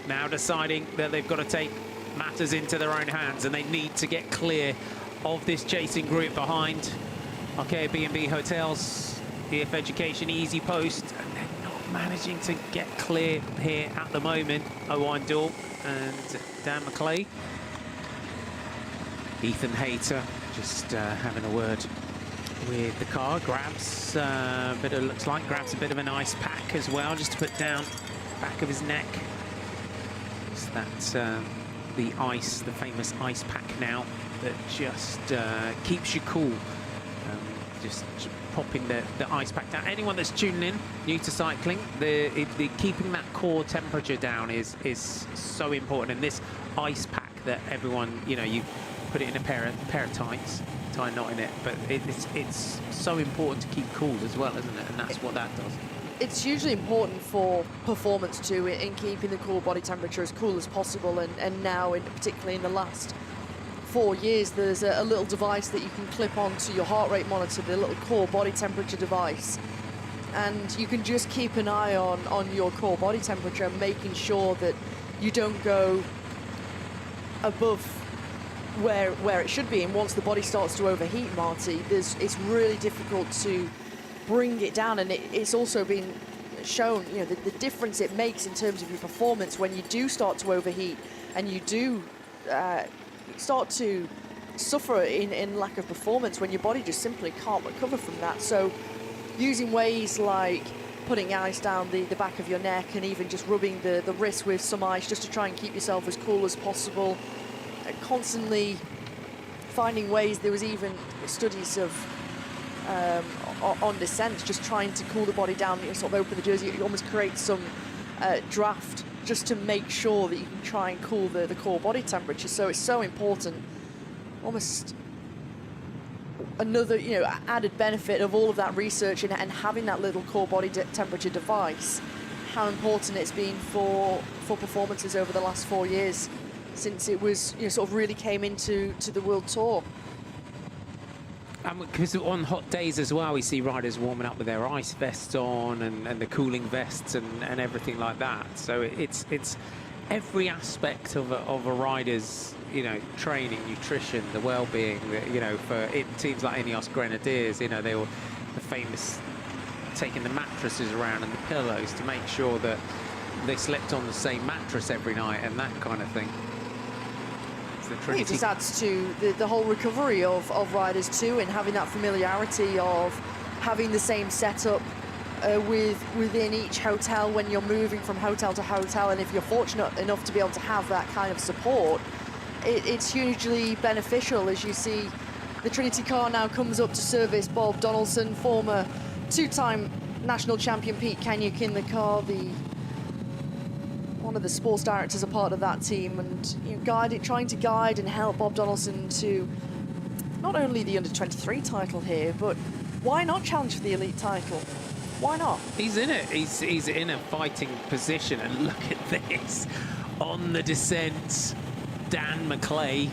now deciding that they've got to take matters into their own hands and they need to get clear of this chasing group behind. Okay, B&B Hotels, EF Education, Easy Post, and they're not managing to get clear here at the moment. Owain Doull and Dan McLay. Ethan Hayter just having a word with the car, grabs looks like grabs a bit of an ice pack as well, just to put down back of his neck. So that's the famous ice pack now that just keeps you cool. Just popping the ice pack down. Anyone that's tuning in, new to cycling, the keeping that core temperature down is so important. And this ice pack that everyone, you put it in a pair of tights, tie a knot in it, but it's so important to keep cool as well, isn't it? And that's what that does. It's hugely important for performance too, in keeping the core body temperature as cool as possible. And now, particularly in the last 4 years, there's a little device that you can clip onto your heart rate monitor, the little core body temperature device, and you can just keep an eye on your core body temperature, making sure that you don't go above where it should be. And once the body starts to overheat, Marty, it's really difficult to bring it down. And it's also been shown, the difference it makes in terms of your performance when you do start to overheat and you do start to suffer in lack of performance, when your body just simply can't recover from that. So using ways like putting ice down the back of your neck, and even just rubbing the wrist with some ice just to try and keep yourself as cool as possible, constantly finding ways. There was even studies of on descents, just trying to cool the body down, sort of open the jersey, you almost create some draft just to make sure that you can try and cool the core body temperature. So it's so important. Almost another added benefit of all of that research and having that little core body temperature device, how important it's been for performances over the last 4 years since it was sort of really came into the World Tour. Because on hot days as well, we see riders warming up with their ice vests on and the cooling vests and everything like that. So it's every aspect of a rider's training, nutrition, the well-being. For teams like Ineos Grenadiers, they were the famous taking the mattresses around and the pillows to make sure that they slept on the same mattress every night and that kind of thing. It just adds to the whole recovery of riders too, and having that familiarity of having the same setup within each hotel when you're moving from hotel to hotel. And if you're fortunate enough to be able to have that kind of support, it's hugely beneficial. As you see, the Trinity car now comes up to service Bob Donaldson, former two-time national champion Pete Kanyuk in the car, one of the sports directors are part of that team, and trying to guide and help Bob Donaldson to not only the under-23 title here, but why not challenge for the elite title? Why not? He's in it. He's in a fighting position, and look at this on the descent. Dan McLay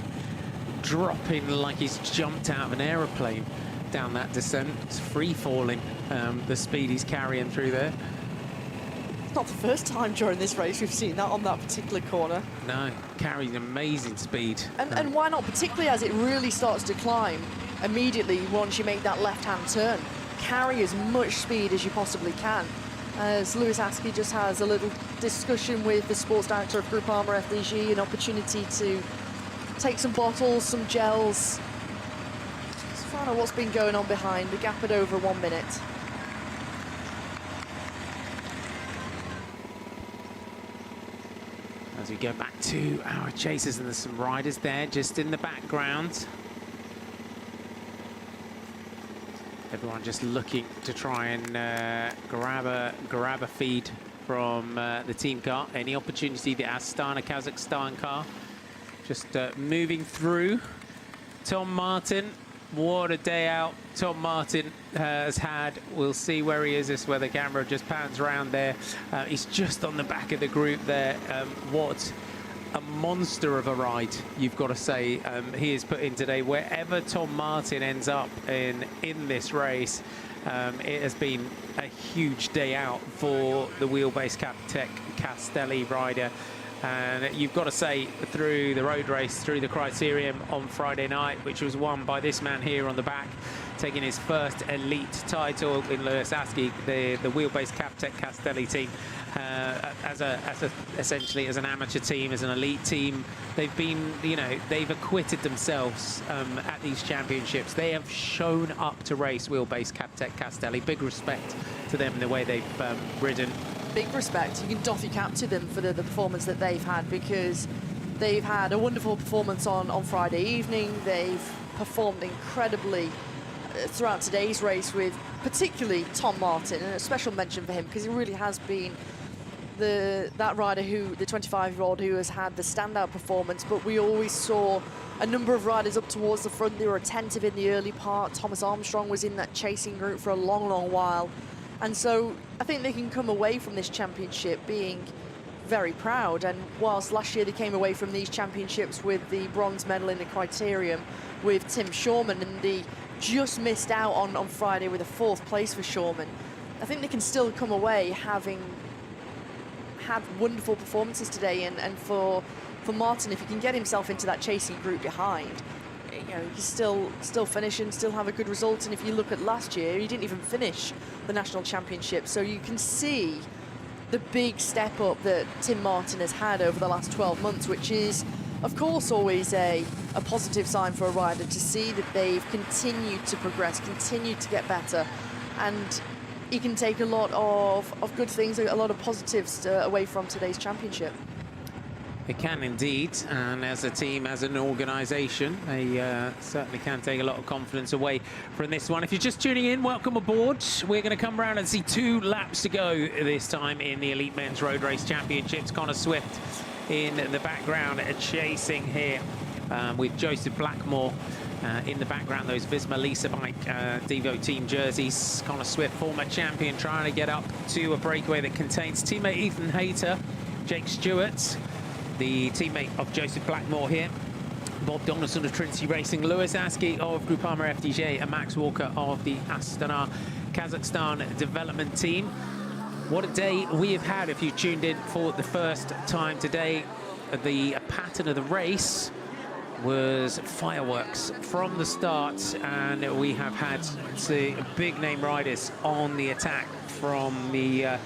dropping like he's jumped out of an aeroplane down that descent. It's free falling. The speed he's carrying through there. Not the first time during this race we've seen that on that particular corner. No, carrying amazing speed. And why not, particularly as it really starts to climb immediately once you make that left-hand turn. Carry as much speed as you possibly can. As Lewis Askey just has a little discussion with the sports director of Groupama FDG, an opportunity to take some bottles, some gels. Let's find out what's been going on behind. The gap at over 1 minute. As we go back to our chasers, and there's some riders there just in the background. Everyone just looking to try and grab a feed from the team car. Any opportunity, the Astana Kazakhstan car just moving through. Tom Martin What a day out Tom Martin has had. We'll see where he is. This is where the camera just pans around there. He's just on the back of the group there. What a monster of a ride, you've got to say, he has put in today. Wherever Tom Martin ends up in this race, it has been a huge day out for the wheelbase Captec Castelli rider. And you've got to say, through the road race, through the criterium on Friday night, which was won by this man here on the back, taking his first elite title in Lewis Askey, the wheelbase Captec Castelli team, essentially as an amateur team, as an elite team. They've been, they've acquitted themselves at these championships. They have shown up to race wheelbase Captec Castelli. Big respect to them in the way they've ridden. Big respect. You can doff your cap to them for the performance that they've had, because they've had a wonderful performance on Friday evening. They've performed incredibly throughout today's race, with particularly Tom Martin, and a special mention for him because he really has been that rider who, the 25-year-old who has had the standout performance. But we always saw a number of riders up towards the front. They were attentive in the early part. Thomas Armstrong was in that chasing group for a long, long while. And so I think they can come away from this championship being very proud. And whilst last year they came away from these championships with the bronze medal in the criterium with Tim Shawman, and they just missed out on Friday with a 4th place for Shawman, I think they can still come away having had wonderful performances today. And for Martin, if he can get himself into that chasing group behind, he can still finish and still have a good result. And if you look at last year, he didn't even finish the national championship. So you can see the big step up that Tim Martin has had over the last 12 months, which is, of course, always a positive sign for a rider to see that they've continued to progress, continued to get better. And he can take a lot of good things, a lot of positives away from today's championship. It can indeed, and as a team, as an organisation, they certainly can take a lot of confidence away from this one. If you're just tuning in, welcome aboard. We're going to come around and see 2 laps to go this time in the Elite Men's Road Race Championships. Connor Swift in the background, chasing here with Joseph Blackmore in the background, those Visma Lisa Bike Devo team jerseys. Connor Swift, former champion, trying to get up to a breakaway that contains teammate Ethan Hayter, Jake Stewart, the teammate of Joseph Blackmore here, Bob Donaldson of Trinity Racing, Lewis Askey of Groupama FDJ, and Max Walker of the Astana Kazakhstan development team. What a day we have had. If you tuned in for the first time today, the pattern of the race was fireworks from the start, and we have had some big name riders on the attack from the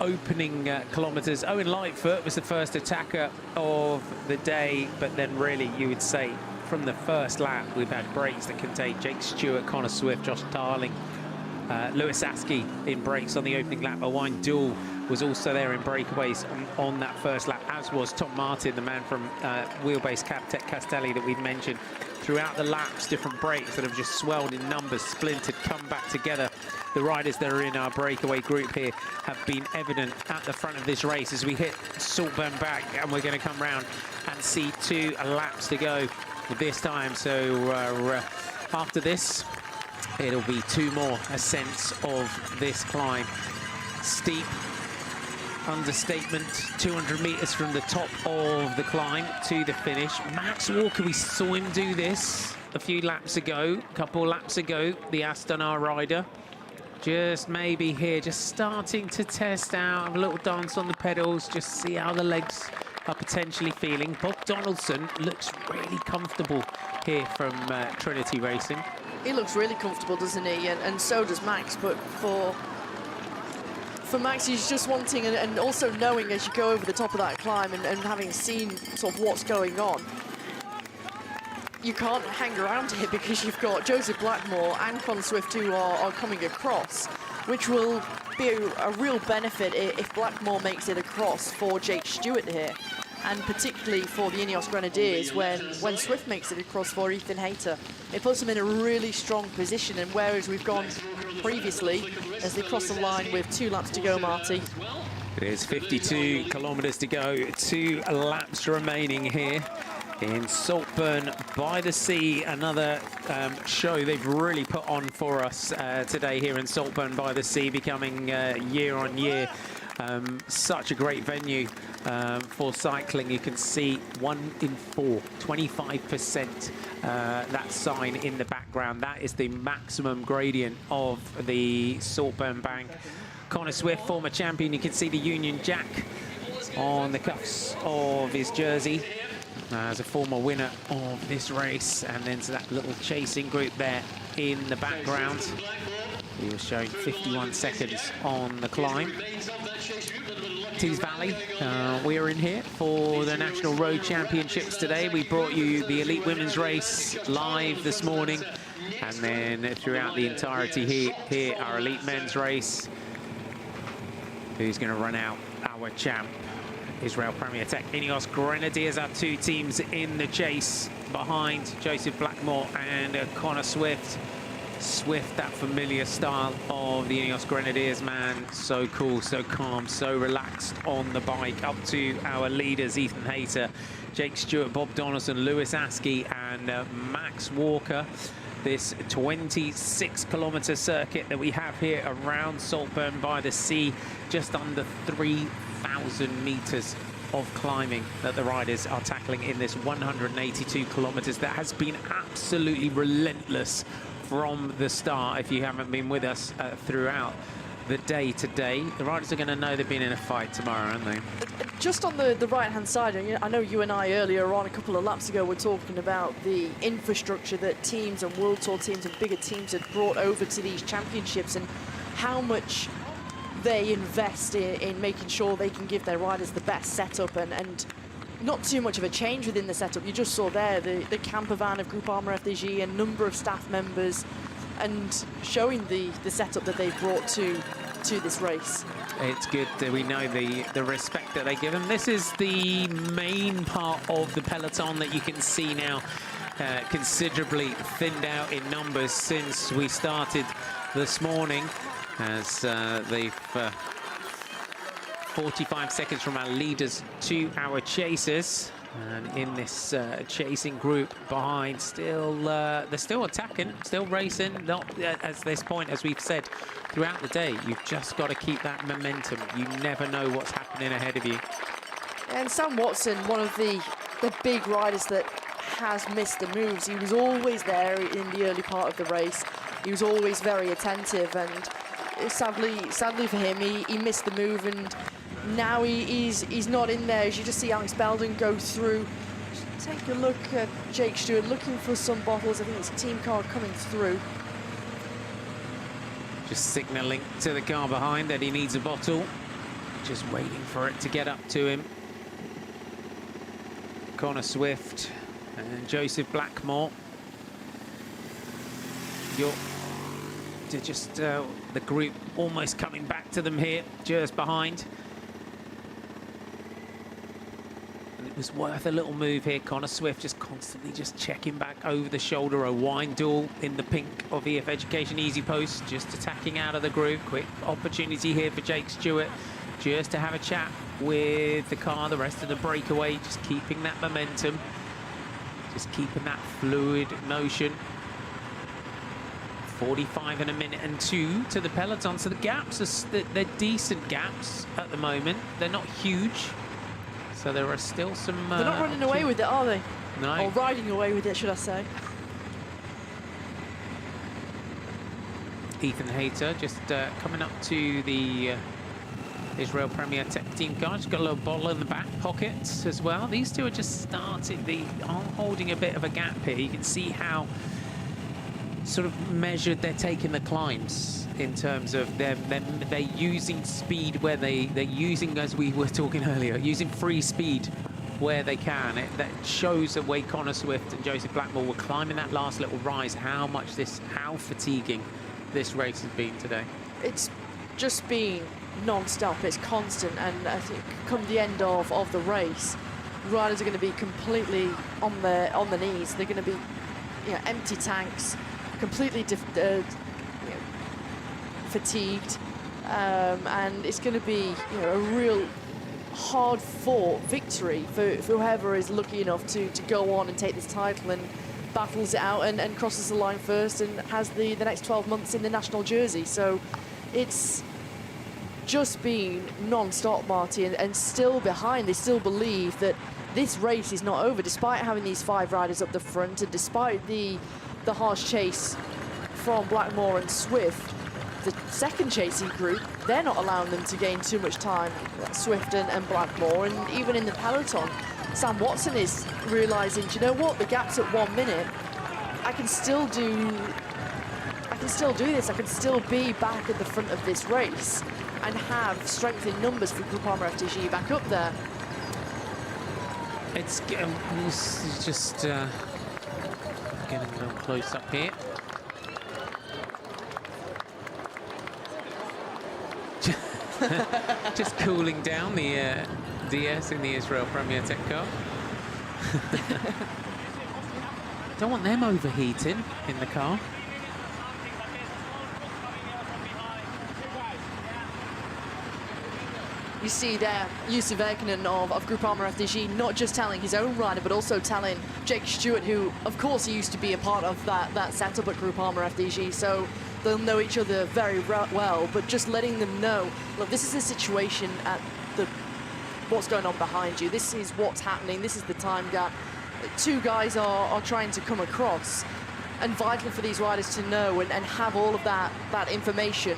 opening kilometres. Owen Lightfoot was the first attacker of the day, but then really you would say from the first lap we've had breaks that contain Jake Stewart, Connor Swift, Josh Tarling, Lewis Askey in breaks on the opening lap. Owain Doull was also there in breakaways on that first lap, as was Tom Martin, the man from wheelbase Captec Castelli that we've mentioned. Throughout the laps, different breaks that have just swelled in numbers, splintered, come back together. The riders that are in our breakaway group here have been evident at the front of this race as we hit Saltburn back, and we're going to come round and see 2 laps to go this time. So after this, it'll be 2 more ascents of this climb. Steep, understatement, 200 meters from the top of the climb to the finish. Max Walker, we saw him do this a few laps ago, a couple laps ago, the Astana rider. Just maybe here, just starting to test out, have a little dance on the pedals, just see how the legs are potentially feeling. Bob Donaldson looks really comfortable here from Trinity Racing. He looks really comfortable, doesn't he? And so does Max. But for Max, he's just wanting, and also knowing as you go over the top of that climb and having seen sort of what's going on, you can't hang around here because you've got Joseph Blackmore and Connor Swift who are coming across, which will be a real benefit if Blackmore makes it across for Jake Stewart here, and particularly for the Ineos Grenadiers when Swift makes it across for Ethan Hayter. It puts them in a really strong position, and whereas we've gone previously as they cross the line with 2 laps to go, Marty. It is 52 kilometres to go, 2 laps remaining here in Saltburn-by-the-Sea. Another show they've really put on for us today here in Saltburn-by-the-Sea, becoming year on year such a great venue for cycling. You can see 1 in 4, 25%, that sign in the background. That is the maximum gradient of the Saltburn Bank. Connor Swift, former champion, you can see the Union Jack on the cuffs of his jersey as a former winner of this race. And then to that little chasing group there in the background. He was showing 51 seconds on the climb. Tees Valley, we are in here for the National Road Championships today. We brought you the Elite Women's Race live this morning. And then throughout the entirety here our Elite Men's Race. Who's going to run out? Our champ, Israel Premier Tech Ineos Grenadiers, are 2 teams in the chase behind Joseph Blackmore and Connor Swift. Swift, that familiar style of the Ineos Grenadiers, man. So cool, so calm, so relaxed on the bike. Up to our leaders, Ethan Hayter, Jake Stewart, Bob Donaldson, Lewis Askey and Max Walker. This 26-kilometre circuit that we have here around Saltburn-by-the-Sea, just under 3,000 metres of climbing that the riders are tackling in this 182 kilometres that has been absolutely relentless from the start. If you haven't been with us throughout the day today, the riders are going to know they've been in a fight tomorrow, aren't they? Just on the right-hand side, and I know you and I earlier on, a couple of laps ago, were talking about the infrastructure that teams and World Tour teams and bigger teams had brought over to these championships and how much they invest in making sure they can give their riders the best setup and not too much of a change within the setup. You just saw there the camper van of Groupama FDG, a number of staff members, and showing the setup that they've brought to this race. It's good that we know the respect that they give them. This is the main part of the peloton that you can see now considerably thinned out in numbers since we started this morning, as they've 45 seconds from our leaders to our chasers. And in this chasing group behind, they're still attacking, still racing. Not at this point, as we've said throughout the day, you've just got to keep that momentum. You never know what's happening ahead of you. And Sam Watson, one of the big riders that has missed the moves. He was always there in the early part of the race. He was always very attentive, and sadly for him, he missed the move, and now he's not in there. As you just see Alex Belden go through. Just take a look at Jake Stewart looking for some bottles. I think it's a team car coming through. Just signalling to the car behind that he needs a bottle. Just waiting for it to get up to him. Connor Swift and Joseph Blackmore. Just the group almost coming back to them here, just behind. It was worth a little move here. Connor Swift just constantly just checking back over the shoulder. A wine duel in the pink of EF Education Easy Post, just attacking out of the group. Quick opportunity here for Jake Stewart just to have a chat with the car, the rest of the breakaway, just keeping that momentum, just keeping that fluid motion. 45 in a minute and 2 to the peloton. So the gaps they're decent gaps at the moment. They're not huge. So there are still some... They're not running away with it, are they? No. Or riding away with it, should I say. Ethan Hayter just coming up to the Israel Premier Tech team car. Just got a little bottle in the back pockets as well. These two are just starting. They are holding a bit of a gap here. You can see how sort of measured they're taking the climbs in terms of they're using speed where they're using, as we were talking earlier, using free speed where they can. That shows the way Connor Swift and Joseph Blackmore were climbing that last little rise, how fatiguing this race has been today. It's just been non-stop, it's constant, and I think come the end of the race, riders are going to be completely on the knees. They're going to be empty tanks, completely fatigued, and it's going to be a real hard-fought victory for whoever is lucky enough to go on and take this title and battles it out and crosses the line first and has the next 12 months in the national jersey. So it's just been non-stop, Marty, and still behind. They still believe that this race is not over, despite having these 5 riders up the front and despite the harsh chase from Blackmore and Swift. The second chasing group, they're not allowing them to gain too much time, Swift and Blackmore, and even in the peloton, Sam Watson is realising, do you know what, the gap's at 1 minute, I can still do this, I can still be back at the front of this race and have strength in numbers for Groupama FDG back up there. It's just getting a little close up here. Just cooling down the DS in the Israel Premier Tech car. Don't want them overheating in the car. You see there, Jussi Virkkonen of Groupama FDG not just telling his own rider, but also telling Jake Stewart, who, of course, he used to be a part of that setup at Groupama FDG, so they'll know each other very well, but just letting them know, look, this is the situation at what's going on behind you. This is what's happening. This is the time gap. 2 guys are trying to come across, and vital for these riders to know and have all of that information.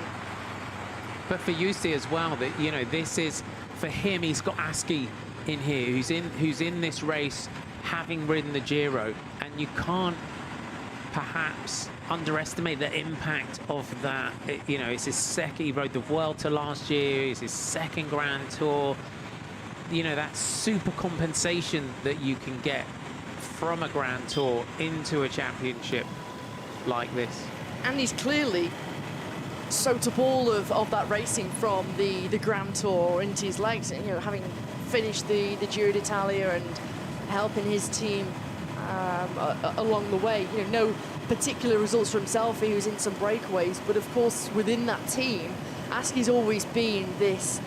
But for Jussi as well, that, you know, this is for him. He's got Aski in here, who's in this race, having ridden the Giro, and you can't perhaps underestimate the impact of that. You know, it's his second. He rode the Vuelta last year. It's his second Grand Tour. You know, that super compensation that you can get from a Grand Tour into a championship like this. And he's clearly soaked up all of that racing from the Grand Tour into his legs, you know, having finished the Giro d'Italia and helping his team along the way. You know, no particular results for himself. He was in some breakaways, but of course within that team, Aski's always been this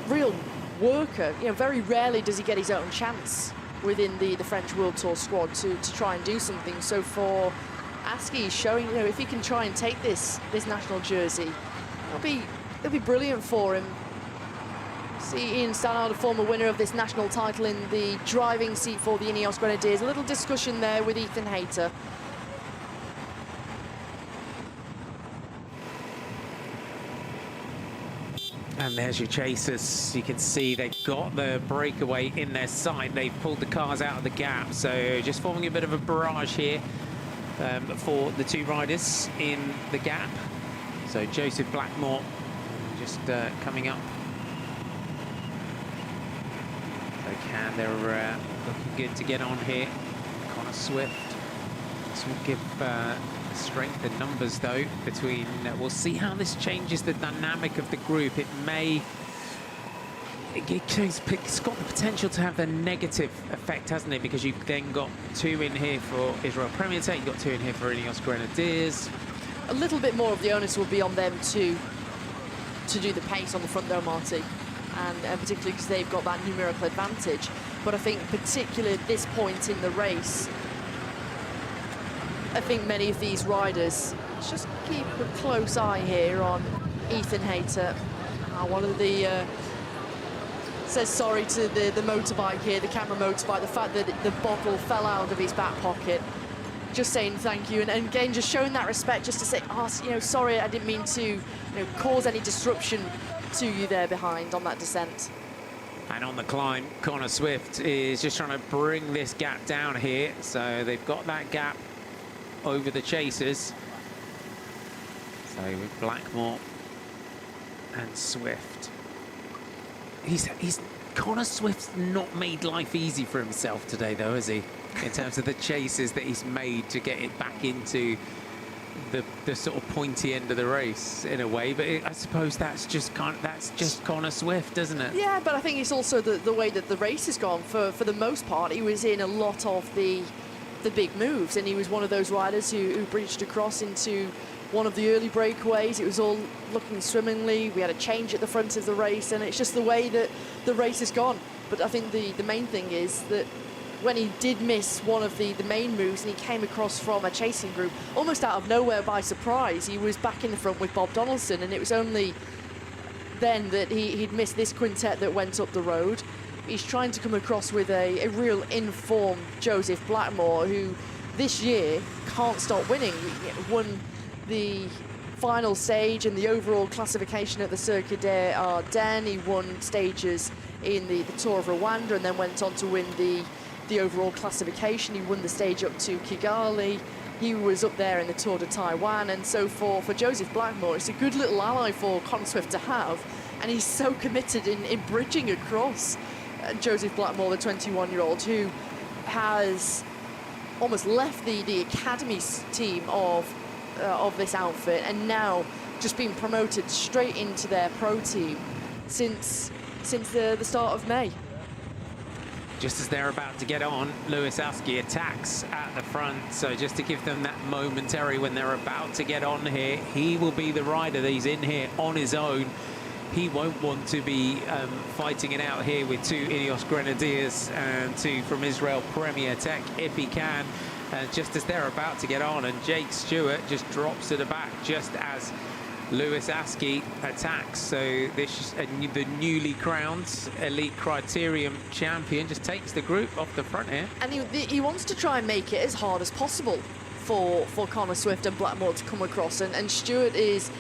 real worker. You know, very rarely does he get his own chance within the French World Tour squad to try and do something. So for Aski, showing, you know, if he can try and take this national jersey, it'll be brilliant for him. See Ian Stannard, a former winner of this national title, in the driving seat for the Ineos Grenadiers. A little discussion there with Ethan Hayter. And there's your chasers. You can see they've got the breakaway in their sight. They've pulled the cars out of the gap. So just forming a bit of a barrage here for the 2 riders in the gap. So Joseph Blackmore just coming up. They're looking good to get on here. Connor Swift. This will give strength in numbers, though, between... we'll see how this changes the dynamic of the group. It may... It's got the potential to have a negative effect, hasn't it? Because you've then got 2 in here for Israel Premier Tech, you've got 2 in here for Ineos Grenadiers. A little bit more of the onus will be on them to do the pace on the front, though, Marty. And particularly because they've got that numerical advantage. But I think particularly at this point in the race, I think many of these riders just keep a close eye here on Ethan Hayter. One of the says sorry to the motorbike here, the camera motorbike, the fact that the bottle fell out of his back pocket. Just saying thank you, and again, just showing that respect, just to say, oh, you know, sorry, I didn't mean to, cause any disruption to you there behind on that descent. And on the climb, Connor Swift is just trying to bring this gap down here. So they've got that gap over the chasers. So with Blackmore and Swift. Connor Swift's not made life easy for himself today, though, has he? In terms of the chases that he's made to get it back into the sort of pointy end of the race, in a way. But I suppose that's just Connor Swift, isn't it? Yeah, but I think it's also the way that the race has gone. For the most part, he was in a lot of the big moves, and he was one of those riders who breached across into one of the early breakaways. It was all looking swimmingly. We had a change at the front of the race, and it's just the way that the race has gone. But I think the main thing is that when he did miss one of the main moves and he came across from a chasing group, almost out of nowhere by surprise, he was back in the front with Bob Donaldson, and it was only then that he'd missed this quintet that went up the road. He's trying to come across with a real informed Joseph Blackmore, who this year can't stop winning. He won the final stage and the overall classification at the Circuit des Ardennes. He won stages in the Tour of Rwanda and then went on to win the overall classification. He won the stage up to Kigali. He was up there in the Tour de Taiwan. And so for Joseph Blackmore, it's a good little ally for Connor Swift to have. And he's so committed in bridging across. Joseph Blackmore, the 21-year-old, who has almost left the academy team of this outfit and now just been promoted straight into their pro team since the start of May. Just as they're about to get on, Lewis Askey attacks at the front. So just to give them that momentary when they're about to get on here, he will be the rider that he's in here on his own. He won't want to be fighting it out here with two Ineos Grenadiers and two from Israel Premier Tech if he can. Just as they're about to get on, and Jake Stewart just drops to the back just as Lewis Askey attacks. So this the newly crowned Elite Criterium champion just takes the group off the front here. And he wants to try and make it as hard as possible for Connor Swift and Blackmore to come across, and Stewart is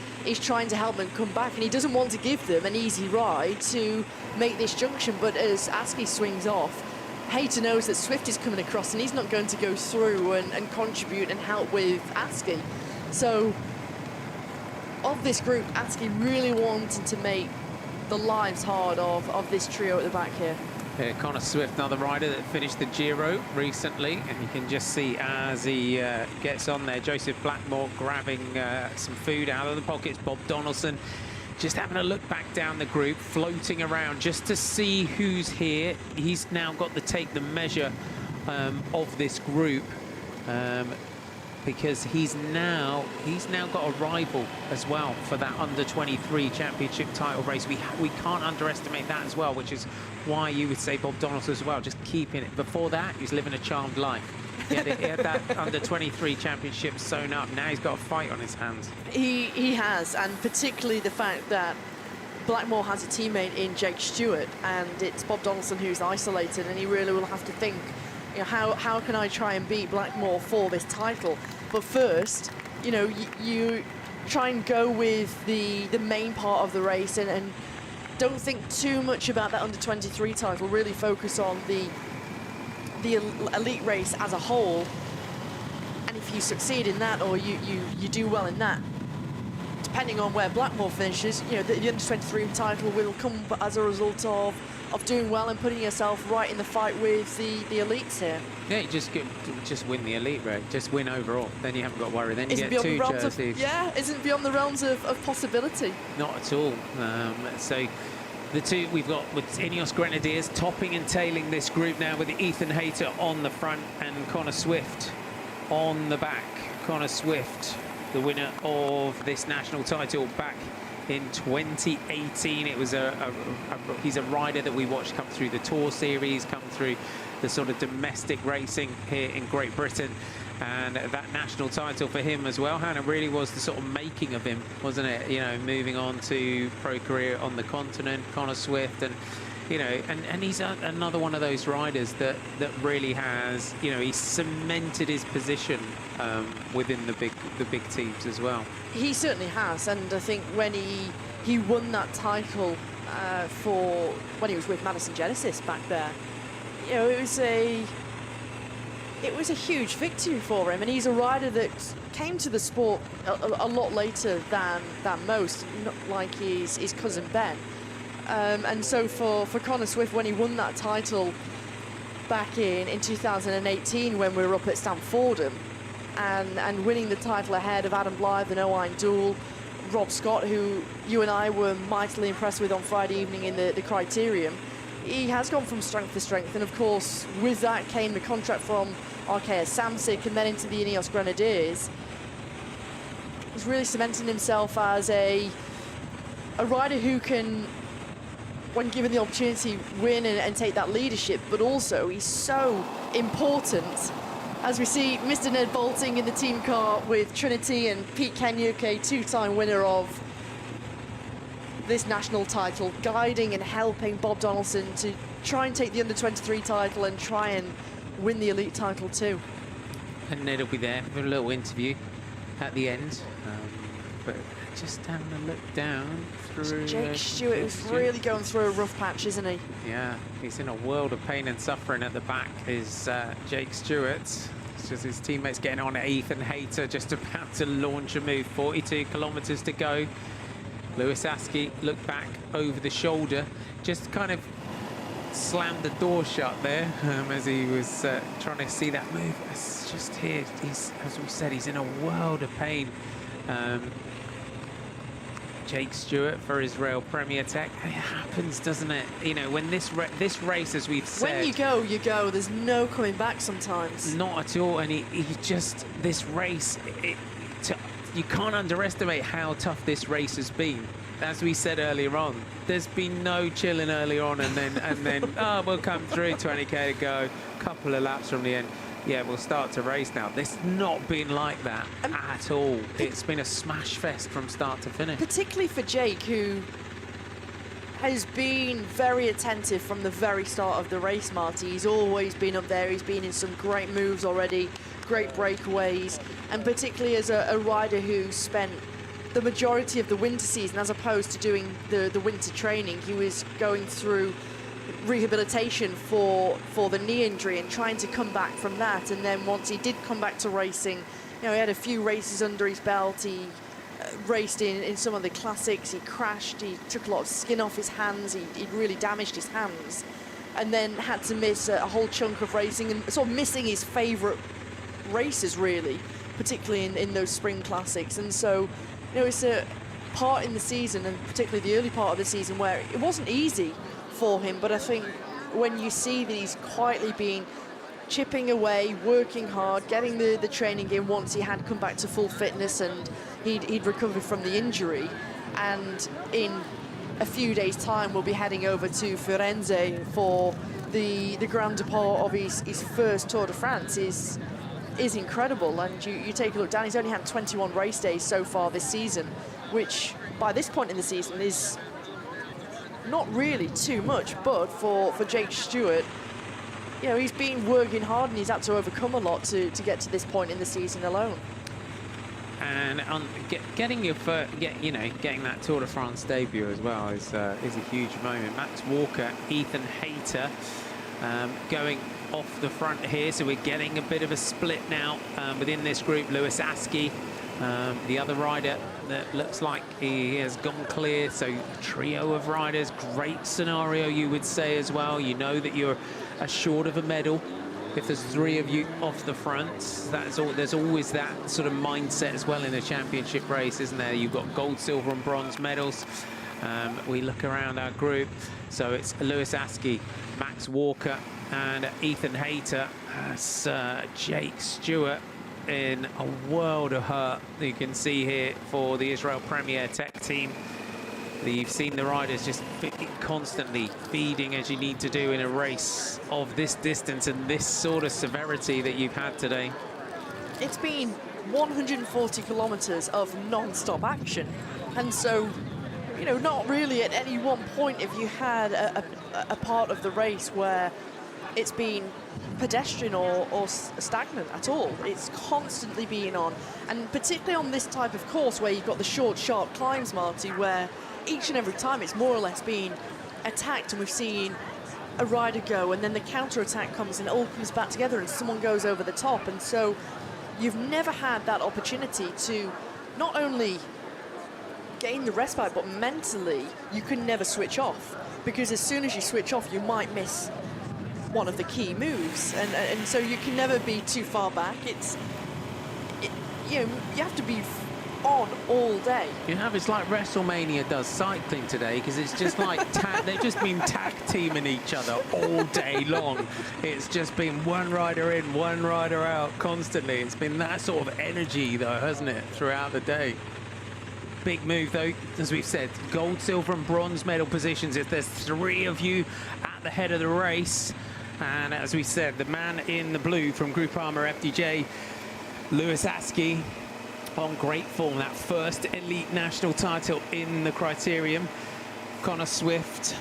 trying to help them come back, and he doesn't want to give them an easy ride to make this junction. But as Askey swings off, Hayter knows that Swift is coming across and he's not going to go through and contribute and help with Askey. So of this group, Askey really wanted to make the lives hard of this trio at the back here. Connor Swift, another rider that finished the Giro recently, and you can just see as he gets on there, Joseph Blackmore grabbing some food out of the pockets. Bob Donaldson just having a look back down the group, floating around just to see who's here. He's now got to take the measure of this group because he's now got a rival as well for that under-23 championship title race. We can't underestimate that as well, which is why you would say Bob Donaldson as well, just keeping it. Before that, he was living a charmed life. He had that under-23 championship sewn up. Now he's got a fight on his hands. He has, and particularly the fact that Blackmore has a teammate in Jake Stewart, and it's Bob Donaldson who's isolated, and he really will have to think, you know, how can I try and beat Blackmore for this title? But first, you know, you try and go with the main part of the race and don't think too much about that under-23 title. Really focus on the elite race as a whole, and if you succeed in that, or you do well in that, depending on where Blackmore finishes, you know, the under-23 title will come as a result of doing well and putting yourself right in the fight with the elites here. Yeah, you just win the elite race, just win overall, then you haven't got to worry, then you get two jerseys. Isn't beyond the realms of possibility. Not at all. So the two we've got with Ineos Grenadiers topping and tailing this group now, with Ethan Hayter on the front and Connor Swift on the back. Connor Swift, the winner of this national title back in 2018. It was he's a rider that we watched come through the Tour Series, come through the sort of domestic racing here in Great Britain, and that national title for him as well, Hannah, really was the sort of making of him, wasn't it? You know, moving on to pro career on the continent, Connor Swift, and you know, and he's another one of those riders that really has, you know, he's cemented his position within the big teams as well. He certainly has, and I think when he won that title when he was with Madison Genesis back there, you know, it was a huge victory for him, and he's a rider that came to the sport a lot later than most, not like his cousin Ben. And so for Connor Swift, when he won that title back in 2018, when we were up at Stamfordham, and winning the title ahead of Adam Blythe and Owain Doull, Rob Scott, who you and I were mightily impressed with on Friday evening in the Criterium, he has gone from strength to strength. And of course, with that came the contract from Arkea Samsic and then into the Ineos Grenadiers. he's really cementing himself as a rider who can, when given the opportunity, win and take that leadership, but also he's so important. As we see Mr. Ned Bolting in the team car with Trinity and Pete Kenyuke, two-time winner of this national title, guiding and helping Bob Donaldson to try and take the under-23 title and try and win the elite title too. And Ned will be there for a little interview at the end. But just having a look down through... Jake Stewart is really going through a rough patch, isn't he? Yeah, he's in a world of pain and suffering. At the back is Jake Stewart. It's just his teammates getting on at Ethan Hayter, just about to launch a move. 42 kilometers to go. Lewis Askey looked back over the shoulder, just kind of slammed the door shut there as he was trying to see that move. It's just here, he's, as we said, he's in a world of pain. Jake Stewart for Israel Premier Tech. It happens, doesn't it? You know, when this race, as we've said, when you go. There's no coming back sometimes. Not at all. And he just, this race, you can't underestimate how tough this race has been. As we said earlier on, there's been no chilling early on, and then oh, we'll come through, 20k to go, couple of laps from the end. Yeah, we'll start to race now. This has not been like that at all. It's been a smash fest from start to finish. Particularly for Jake, who has been very attentive from the very start of the race, Marty. He's always been up there. He's been in some great moves already, great breakaways, and particularly as a rider who spent the majority of the winter season, as opposed to doing the winter training, he was going through rehabilitation for the knee injury and trying to come back from that. And then once he did come back to racing, you know, he had a few races under his belt. He raced in some of the classics. He crashed. He took a lot of skin off his hands. He'd really damaged his hands, and then had to miss a whole chunk of racing and sort of missing his favourite races, really, particularly in those spring classics. And so, you know, it's a part in the season, and particularly the early part of the season, where it wasn't easy for him. But I think when you see that he's quietly been chipping away, working hard, getting the training in once he had come back to full fitness and he'd recovered from the injury, and in a few days' time we'll be heading over to Firenze for the grand depart of his first Tour de France is incredible. And you take a look down, he's only had 21 race days so far this season, which by this point in the season is not really too much. But for Jake Stewart, you know, he's been working hard and he's had to overcome a lot to get to this point in the season alone. And getting getting that Tour de France debut as well is a huge moment. Max Walker, Ethan Hayter going off the front here, so we're getting a bit of a split now within this group. Lewis Askey, the other rider that looks like he has gone clear. So trio of riders, great scenario, you would say as well. You know that you're assured of a medal if there's three of you off the front. That's all. There's always that sort of mindset as well in a championship race, isn't there? You've got gold, silver and bronze medals. We look around our group, so it's Lewis Askey, Max Walker and Ethan Hayter. As Jake Stewart in a world of hurt, you can see here for the Israel Premier Tech team. You've seen the riders just constantly feeding, as you need to do in a race of this distance and this sort of severity that you've had today. It's been 140 kilometers of non-stop action, and so, you know, not really at any one point have you had a part of the race where it's been pedestrian or stagnant at all. It's constantly being on, and particularly on this type of course where you've got the short, sharp climbs, Marty, where each and every time it's more or less being attacked, and we've seen a rider go and then the counter-attack comes and it all comes back together and someone goes over the top. And so you've never had that opportunity to not only gain the respite, but mentally you can never switch off, because as soon as you switch off you might miss one of the key moves, and so you can never be too far back. You know, you have to be on all day. You have, it's like WrestleMania does cycling today, because it's just like they've just been tag teaming each other all day long. It's just been one rider in, one rider out constantly. It's been that sort of energy though, hasn't it, throughout the day. Big move though, as we've said, gold, silver and bronze medal positions. If there's 3 of you at the head of the race, and as we said, the man in the blue from Group Armour FDJ, Lewis Askey, on great form, that first elite national title in the criterium. Connor Swift,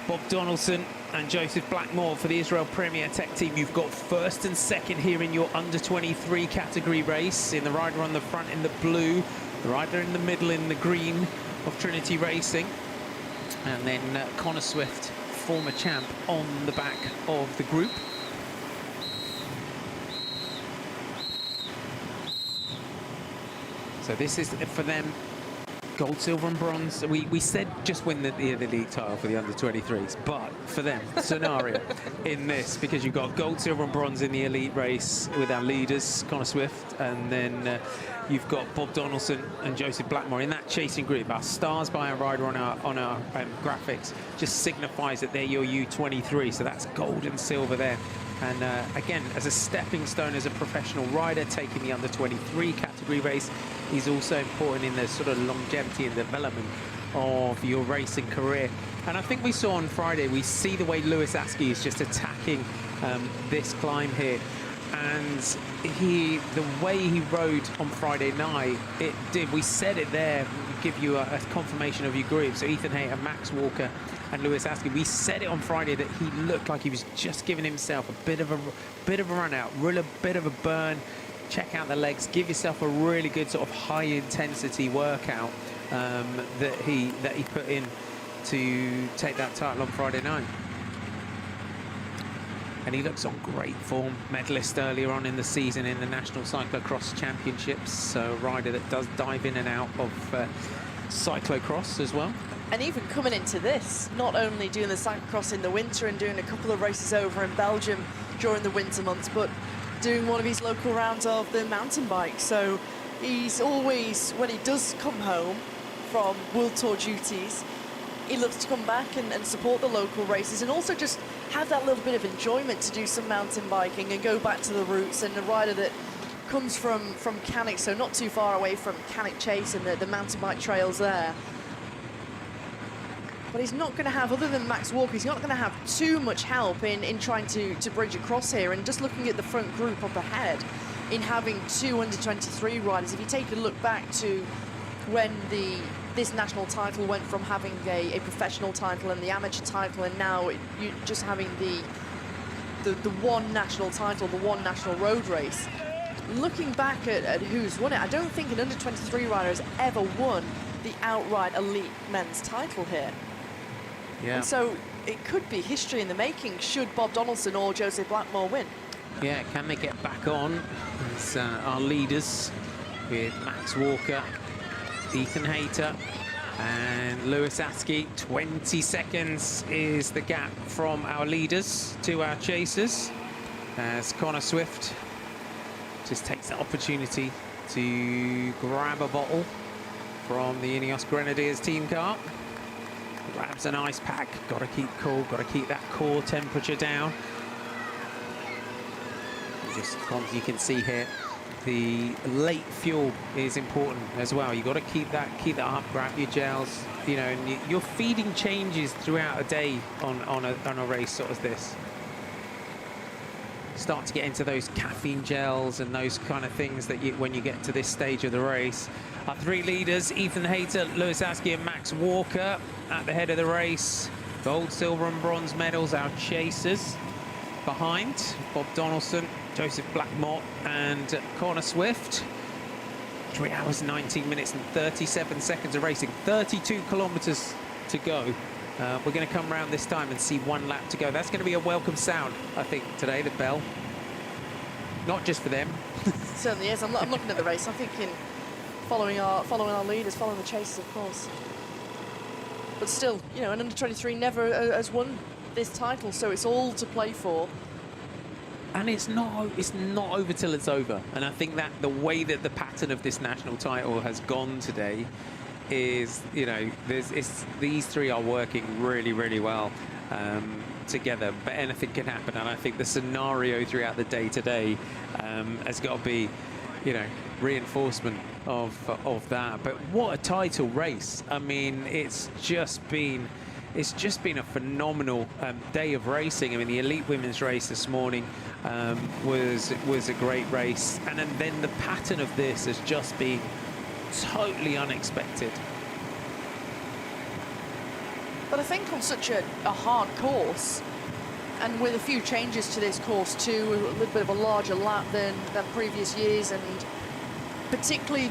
Bob Donaldson and Joseph Blackmore for the Israel Premier Tech team. You've got first and second here in your under-23 category race, in the rider on the front in the blue, the rider in the middle in the green of Trinity Racing, and then Connor Swift, former champ, on the back of the group. So this is for them, gold, silver and bronze. We said just win the league title for the under-23s, but for them, scenario in this, because you've got gold, silver and bronze in the elite race with our leaders, Connor Swift, and then you've got Bob Donaldson and Joseph Blackmore in that chasing group. Our stars by a rider on our graphics just signifies that they're your U23, so that's gold and silver there. And again, as a stepping stone as a professional rider, taking the under-23 category race is also important in the sort of longevity and development of your racing career. And I think we saw on Friday, we see the way Lewis Askey is just attacking this climb here. And the way he rode on Friday night, we said it there, give you a confirmation of your group. So Ethan Hayter, Max Walker and Lewis Askey, we said it on Friday that he looked like he was just giving himself a bit of a run out, really a bit of a burn. Check out the legs, give yourself a really good sort of high intensity workout that he put in to take that title on Friday night. And he looks on great form, medalist earlier on in the season in the National Cyclocross Championships, so a rider that does dive in and out of cyclocross as well. And even coming into this, not only doing the cyclocross in the winter and doing a couple of races over in Belgium during the winter months, but doing one of his local rounds of the mountain bike. So he's always, when he does come home from World Tour duties, he loves to come back and support the local races, and also just have that little bit of enjoyment to do some mountain biking and go back to the roots. And a rider that comes from Cannock, so not too far away from Cannock Chase and the mountain bike trails there. But he's not going to have, other than Max Walker, he's not going to have too much help in trying to bridge across here. And just looking at the front group up ahead, in having 2 under-23 riders, if you take a look back to when this national title went from having a professional title and the amateur title, and now you're just having the one national title, the one national road race. Looking back at who's won it, I don't think an under-23 rider has ever won the outright elite men's title here. Yeah. And so it could be history in the making should Bob Donaldson or Joseph Blackmore win. Yeah, can they get back on as our leaders with Max Walker, Ethan Hayter and Lewis Askey. 20 seconds is the gap from our leaders to our chasers, as Connor Swift just takes the opportunity to grab a bottle from the Ineos Grenadiers team car. Grabs an ice pack, got to keep cool, got to keep that core temperature down. Just you can see here, the late fuel is important as well. You've got to keep that up, grab your gels, you know, and your feeding changes throughout a day on a race such as this. Start to get into those caffeine gels and those kind of things that when you get to this stage of the race. Our 3 leaders, Ethan Hayter, Lewis Askey and Max Walker at the head of the race. Gold, silver and bronze medals, our chasers. Behind, Bob Donaldson, Joseph Blackmore and Connor Swift. 3 hours, 19 minutes and 37 seconds of racing. 32 kilometres to go. We're going to come around this time and see 1 lap to go. That's going to be a welcome sound, I think, today, the bell. Not just for them. It certainly is. I'm looking at the race. I'm thinking following our leaders, following the chasers, of course. But still, you know, an under-23 never has won this title, so it's all to play for. And it's not over till it's over. And I think that the way that the pattern of this national title has gone today is, you know, these three are working really, really well together. But anything can happen. And I think the scenario throughout the day today has got to be, you know, reinforcement of that. But what a title race. I mean, it's just been a phenomenal day of racing. I mean, the elite women's race this morning was a great race, and then the pattern of this has just been totally unexpected. But I think on such a hard course, and with a few changes to this course too, a little bit of a larger lap than previous years, and particularly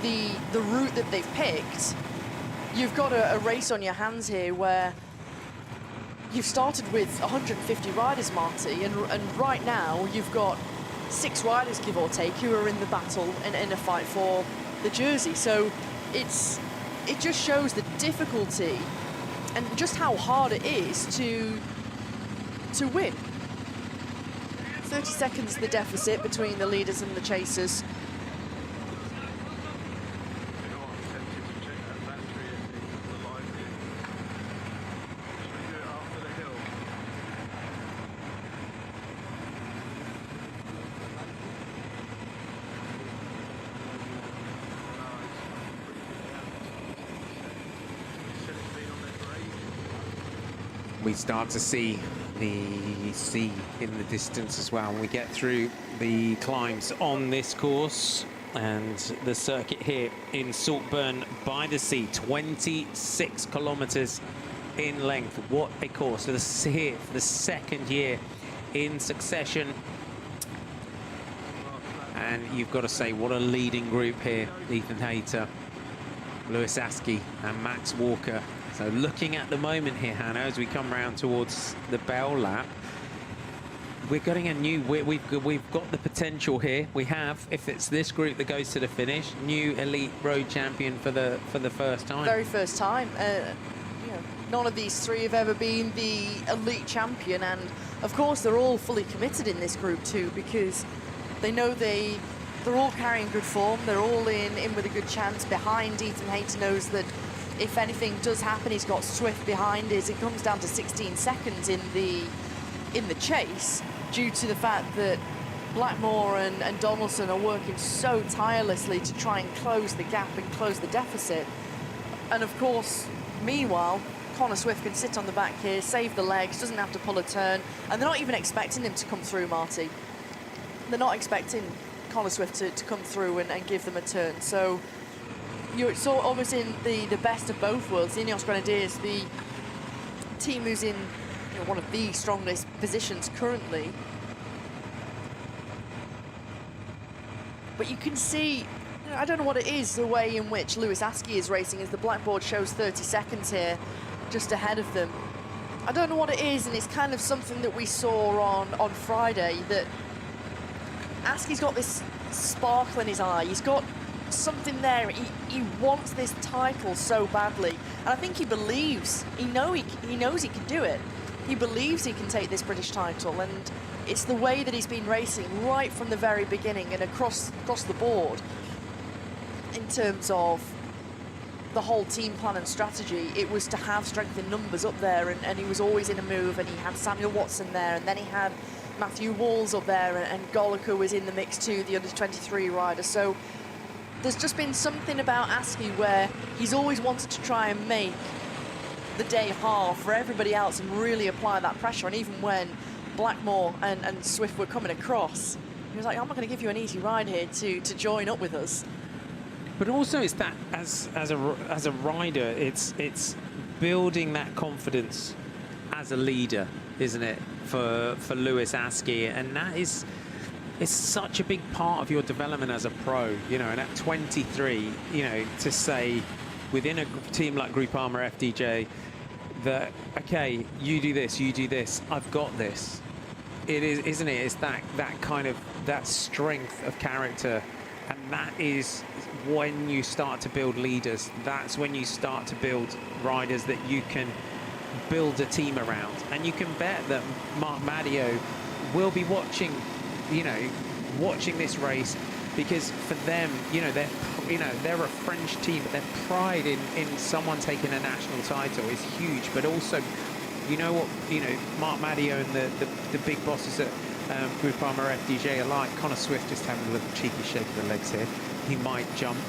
the route that they've picked, you've got a race on your hands here where you've started with 150 riders, Marty, and right now you've got 6 riders, give or take, who are in the battle and in a fight for the jersey. So it just shows the difficulty and just how hard it is to win. 30 seconds the deficit between the leaders and the chasers. We start to see the sea in the distance as well. And we get through the climbs on this course and the circuit here in Saltburn-by-the-Sea, 26 kilometers in length. What a course for the second year in succession. And you've got to say, what a leading group here. Ethan Hayter, Lewis Askey and Max Walker. So looking at the moment here, Hannah, as we come round towards the bell lap, we're getting a new, we've got the potential here. We have, if it's this group that goes to the finish, new elite road champion for the first time. Very first time. You know, none of these three have ever been the elite champion, and of course they're all fully committed in this group too, because they know they're all carrying good form. They're all in with a good chance. Behind, Ethan Hayter knows that if anything does happen, he's got Swift behind us. It comes down to 16 seconds in the chase, due to the fact that Blackmore and Donaldson are working so tirelessly to try and close the gap and close the deficit. And of course, meanwhile, Connor Swift can sit on the back here, save the legs, doesn't have to pull a turn, and they're not even expecting him to come through, Marty. They're not expecting Connor Swift to come through and give them a turn. So you're sort of almost in the best of both worlds. The Ineos Grenadiers, the team who's in one of the strongest positions currently. But you can see, I don't know what it is, the way in which Lewis Askey is racing, as the blackboard shows 30 seconds here, just ahead of them. I don't know what it is, and it's kind of something that we saw on Friday, that Askey's got this sparkle in his eye. He's got something there. He wants this title so badly, and I think he believes, he knows he can do it. He believes he can take this British title, and it's the way that he's been racing right from the very beginning and across the board in terms of the whole team plan and strategy. It was to have strength in numbers up there, and he was always in a move, and he had Samuel Watson there, and then he had Matthew Walls up there, and Goliker was in the mix too, the under-23 rider. So there's just been something about Askey where he's always wanted to try and make the day hard for everybody else and really apply that pressure. And even when Blackmore and Swift were coming across, he was like, I'm not going to give you an easy ride here to join up with us. But also it's that, as a rider, it's building that confidence as a leader, isn't it, for Lewis Askey? And that is, it's such a big part of your development as a pro, you know. And at 23, you know, to say within a team like Groupama FDJ that, okay, you do this, I've got this. It is, isn't it? It's that kind of, that strength of character. And that is when you start to build leaders. That's when you start to build riders that you can build a team around. And you can bet that Mark Madio will be watching you know, watching this race, because for them, you know, they're a French team, but their pride in someone taking a national title is huge. But also, you know what, you know, Marc Madio and the big bosses at Groupama FDJ alike, Connor Swift just having a little cheeky shake of the legs here. He might jump,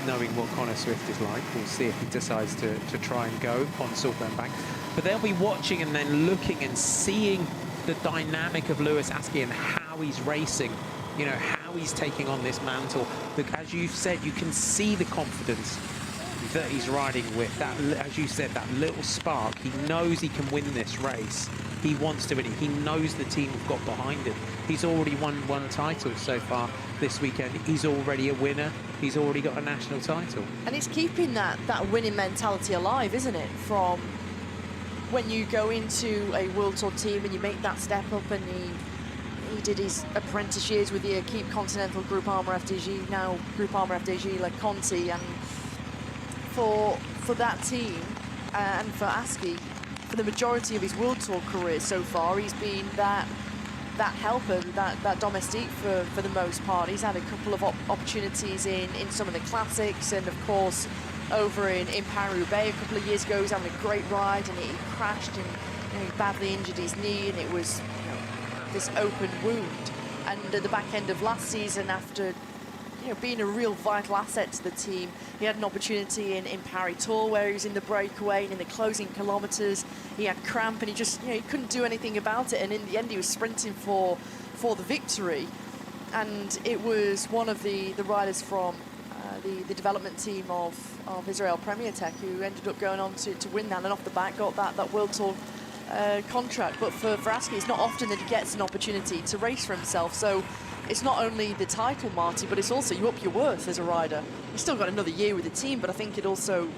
knowing what Connor Swift is like. We'll see if he decides to try and go on Saltburn-by. But they'll be watching and then looking and seeing the dynamic of Lewis Askey and how he's racing, you know, how he's taking on this mantle. Look, as you've said, you can see the confidence that he's riding with. That, as you said, that little spark. He knows he can win this race. He wants to win it. He knows the team have got behind him. He's already won one title so far this weekend. He's already a winner. He's already got a national title. And it's keeping that winning mentality alive, isn't it? From when you go into a World Tour team and you make that step up, and he did his apprentice years with the Equipe Continental Groupama FDJ, now Groupama FDJ Le Conti, and for that team and for Askey, for the majority of his World Tour career so far, he's been that helper, that domestique for the most part. He's had a couple of opportunities in some of the classics, and of course over in Paris-Roubaix a couple of years ago, he was having a great ride and he crashed and, you know, he badly injured his knee, and it was, you know, this open wound. And at the back end of last season, after, you know, being a real vital asset to the team, he had an opportunity in Paris Tour where he was in the breakaway, and in the closing kilometers he had cramp and he just, you know, he couldn't do anything about it, and in the end he was sprinting for the victory. And it was one of the riders from the development team of Israel Premier Tech who ended up going on to win that, and off the back got that World Tour contract. But for Askey, it's not often that he gets an opportunity to race for himself, so it's not only the title, Marty, but it's also you up your worth as a rider. He's still got another year with the team, but I think it also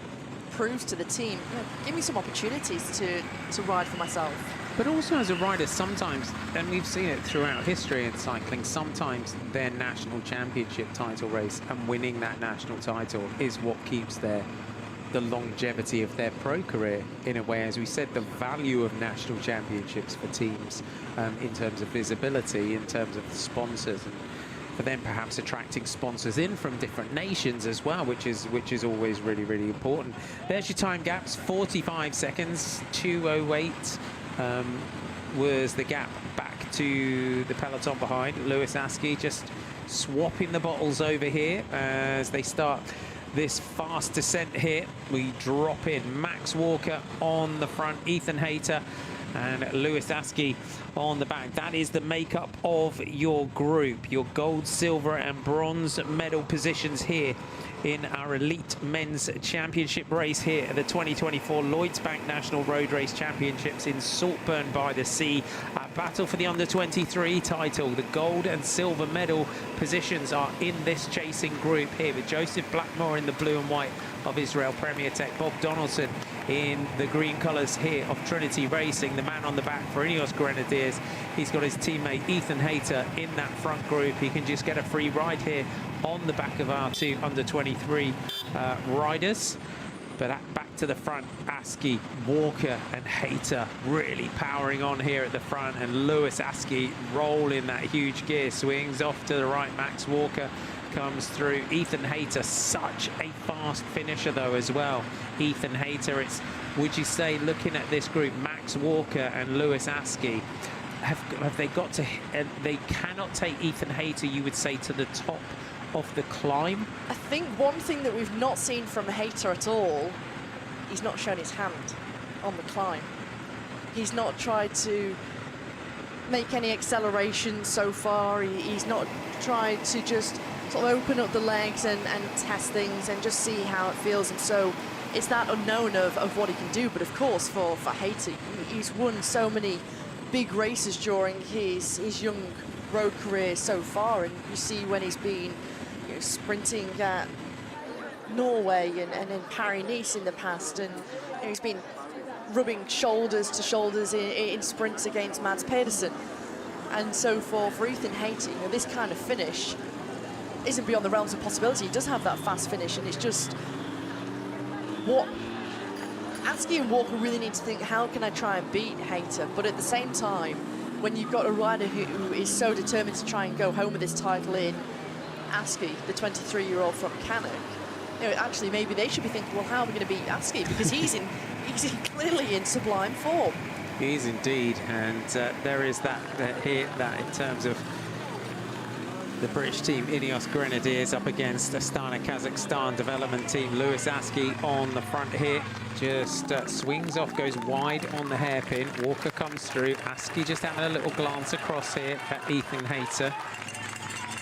proves to the team, you know, give me some opportunities to ride for myself. But also as a rider, sometimes, and we've seen it throughout history in cycling, sometimes their national championship title race and winning that national title is what keeps the longevity of their pro career, in a way. As we said, the value of national championships for teams in terms of visibility, in terms of the sponsors, and for them perhaps attracting sponsors in from different nations as well, which is always really, really important. There's your time gaps, 45 seconds, 2:08 was the gap back to the peloton behind. Lewis Askey just swapping the bottles over here as they start this fast descent here. We drop in Max Walker on the front, Ethan Hayter and Lewis Askey on the back. That is the makeup of your group, your gold, silver and bronze medal positions here in our elite men's championship race here at the 2024 Lloyds Bank National Road Race Championships in Saltburn-by-the-Sea. A battle for the under-23 title. The gold and silver medal positions are in this chasing group here, with Joseph Blackmore in the blue and white of Israel Premier Tech, Bob Donaldson in the green colours here of Trinity Racing, the man on the back for Ineos Grenadiers. He's got his teammate Ethan Hayter in that front group. He can just get a free ride here on the back of our two under-23 riders. But back to the front, Askey, Walker and Hayter really powering on here at the front, and Lewis Askey rolling that huge gear, swings off to the right. Max Walker comes through. Ethan Hayter, such a fast finisher though as well. Ethan Hayter, it's, would you say, looking at this group, Max Walker and Lewis Askey, have they got to, they cannot take Ethan Hayter, you would say, to the top of the climb? I think one thing that we've not seen from Hayter at all, he's not shown his hand on the climb. He's not tried to make any acceleration so far. He's not tried to just sort of open up the legs and test things and just see how it feels. And so it's that unknown of what he can do. But of course, for Hayter, he's won so many big races during his young road career so far. And you see when he's been, you know, sprinting at Norway and in Paris-Nice in the past, and you know, he's been rubbing shoulders to shoulders in sprints against Mads Pedersen. And so for Ethan Hayter, you know, this kind of finish isn't beyond the realms of possibility. He does have that fast finish, and it's just what Askey and Walker really need to think, how can I try and beat Hayter? But at the same time, when you've got a rider who is so determined to try and go home with this title in Askey, the 23-year-old from Cannock, you know, actually maybe they should be thinking, well, how are we going to beat Askey? Because he's clearly in sublime form. He is indeed, and there is that here, that in terms of the British team, Ineos Grenadiers up against Astana Kazakhstan development team. Lewis Askey on the front here, just swings off, goes wide on the hairpin. Walker comes through. Askey just having a little glance across here at Ethan Hayter,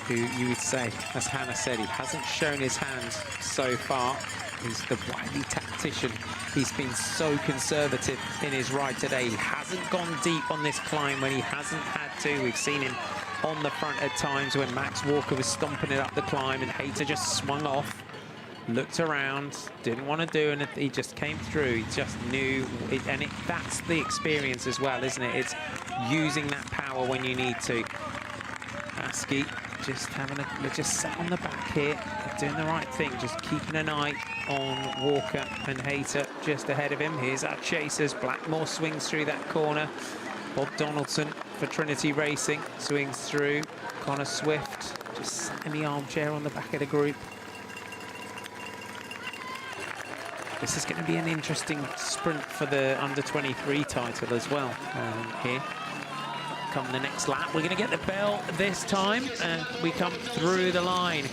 who you would say, as Hannah said, he hasn't shown his hand so far. He's the wily tactician. He's been so conservative in his ride today. He hasn't gone deep on this climb when he hasn't had to. We've seen him on the front at times when Max Walker was stomping it up the climb and Hayter just swung off, looked around, didn't want to do anything. He just came through. He just knew it, and that's the experience as well, isn't it? It's using that power when you need to. Askey just sat on the back here, doing the right thing, just keeping an eye on Walker and Hayter just ahead of him. Here's our chasers. Blackmore swings through that corner. Bob Donaldson for Trinity Racing swings through. Connor Swift just sat in the armchair on the back of the group. This is going to be an interesting sprint for the under-23 title as well here. Come the next lap, we're going to get the bell this time, and we come through the line.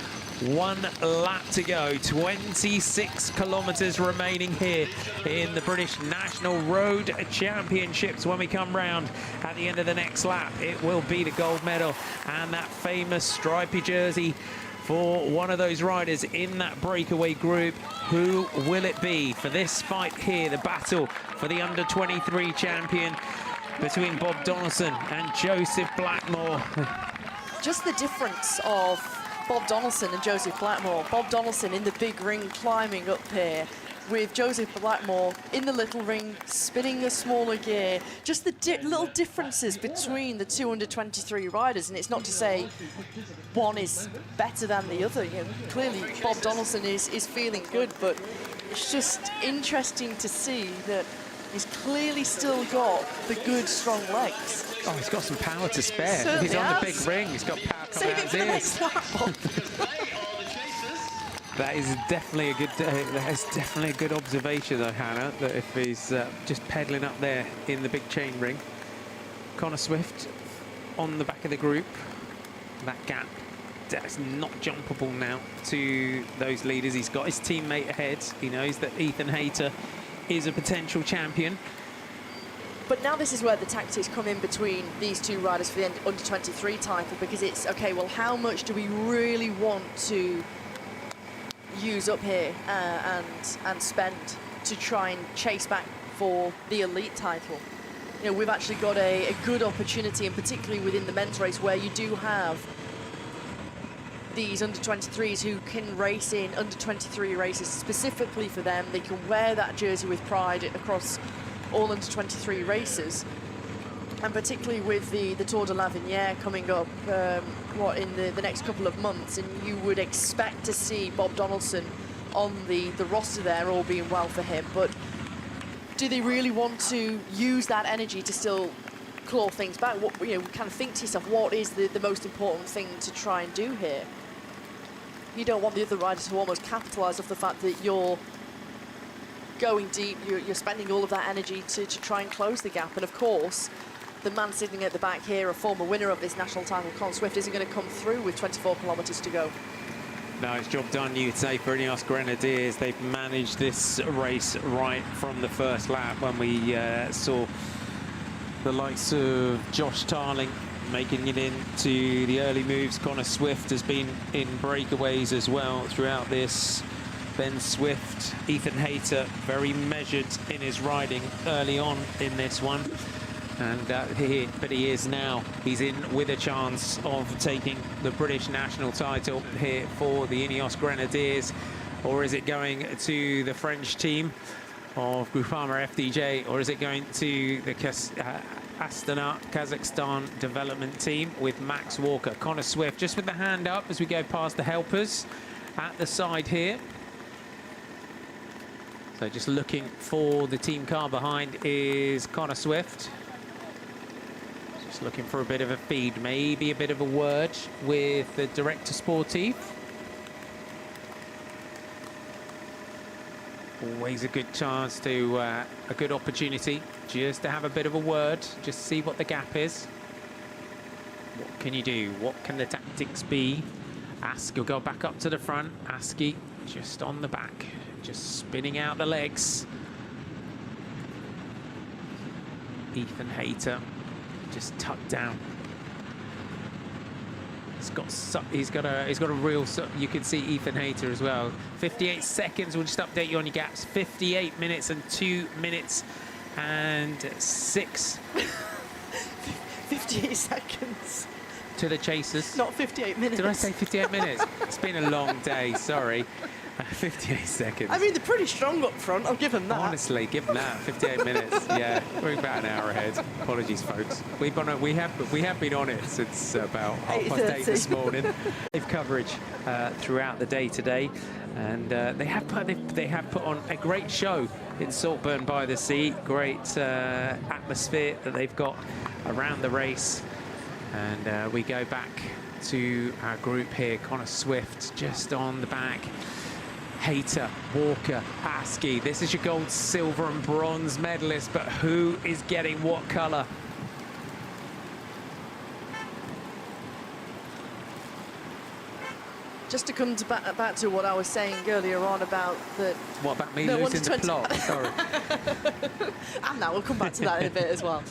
1 lap to go, 26 kilometres remaining here in the British National Road Championships. When we come round at the end of the next lap, it will be the gold medal and that famous stripy jersey for one of those riders in that breakaway group. Who will it be for this fight here, the battle for the under-23 champion between Bob Donaldson and Joseph Blackmore? Just the difference of Bob Donaldson and Joseph Blackmore. Bob Donaldson in the big ring climbing up here, with Joseph Blackmore in the little ring spinning a smaller gear. Just the little differences between the two under-23 riders, and it's not to say one is better than the other. You know, clearly Bob Donaldson is feeling good, but it's just interesting to see that he's clearly still got the good, strong legs. Oh, he's got some power to spare. Certainly He's on has. the big ring. He's got power coming out Save it his for the ears. next lap. That is definitely a good observation, though, Hannah. That if he's just pedaling up there in the big chain ring, Connor Swift on the back of the group. That gap that's not jumpable now to those leaders. He's got his teammate ahead. He knows that Ethan Hayter is a potential champion. But now this is where the tactics come in between these two riders for the under-23 title, because it's, okay, well, how much do we really want to use up here and spend to try and chase back for the elite title? You know, we've actually got a good opportunity, and particularly within the men's race, where you do have these under-23s who can race in under-23 races specifically for them. They can wear that jersey with pride across all under-23 races, and particularly with the Tour de l'Avenir coming up in the next couple of months, and you would expect to see Bob Donaldson on the roster there, all being well for him. But do they really want to use that energy to still claw things back? What, you know, kind of think to yourself, what is the most important thing to try and do here? You don't want the other riders to almost capitalise off the fact that you're going deep, you're spending all of that energy to try and close the gap. And of course, the man sitting at the back here, a former winner of this national title, Connor Swift, isn't going to come through with 24 kilometres to go. No, it's job done, you'd say, for Ineos Grenadiers. They've managed this race right from the first lap, when we saw the likes of Josh Tarling making it into the early moves. Connor Swift has been in breakaways as well throughout this. Ben Swift, Ethan Hayter, very measured in his riding early on in this one. And but he is now. He's in with a chance of taking the British national title here for the Ineos Grenadiers. Or is it going to the French team of Groupama FDJ? Or is it going to the Astana Kazakhstan development team with Max Walker? Connor Swift just with the hand up as we go past the helpers at the side here. So just looking for the team car behind is Connor Swift. Just looking for a bit of a feed, maybe a bit of a word with the director sportif. Always a good chance to, a good opportunity just to have a bit of a word, just see what the gap is. What can you do? What can the tactics be? Ask, you'll go back up to the front. Aski just on the back, just spinning out the legs. Ethan Hayter just tucked down. He's got a real, you can see Ethan Hayter as well. 58 seconds, we'll just update you on your gaps. 58 minutes and 2 minutes and 6. 58 seconds. To the chasers. Not 58 minutes. Did I say 58 minutes? It's been a long day, sorry. 58 seconds. I mean, they're pretty strong up front, I'll give them that. Honestly, give them that. 58 minutes. Yeah, we're about an hour ahead. Apologies, folks. We have been on it since about 8:30 this morning. Live coverage throughout the day today, and they have put on a great show in Saltburn-by-the-Sea. Great atmosphere that they've got around the race, and we go back to our group here. Connor Swift just on the back. Hayter, Walker, Aski. This is your gold, silver and bronze medalist, but who is getting what colour? Just to come back to what I was saying earlier on about the... What about me losing the plot? Sorry. And now we'll come back to that in a bit as well.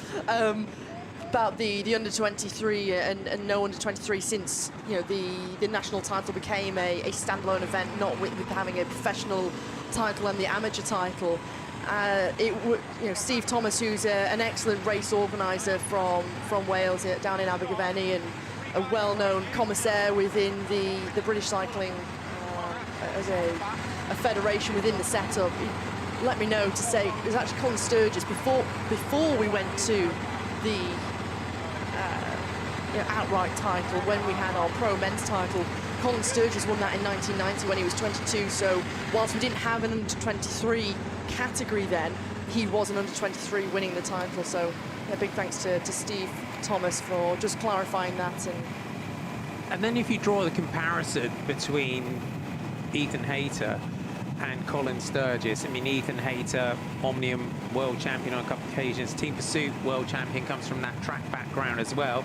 About the under-23 and no under-23 since, you know, the national title became a standalone event, not with having a professional title and the amateur title. You know, Steve Thomas, who's an excellent race organizer from Wales down in Abergavenny, and a well-known commissaire within the British cycling as a federation within the setup. He let me know to say it was actually Colin Sturgis before we went to the outright title, when we had our pro men's title. Colin Sturgis won that in 1990 when he was 22, so whilst we didn't have an under-23 category then, he was an under-23 winning the title. So yeah, big thanks to Steve Thomas for just clarifying that. And then if you draw the comparison between Ethan Hayter and Colin Sturgis, I mean, Ethan Hayter, Omnium world champion on a couple of occasions, Team Pursuit world champion, comes from that track background as well.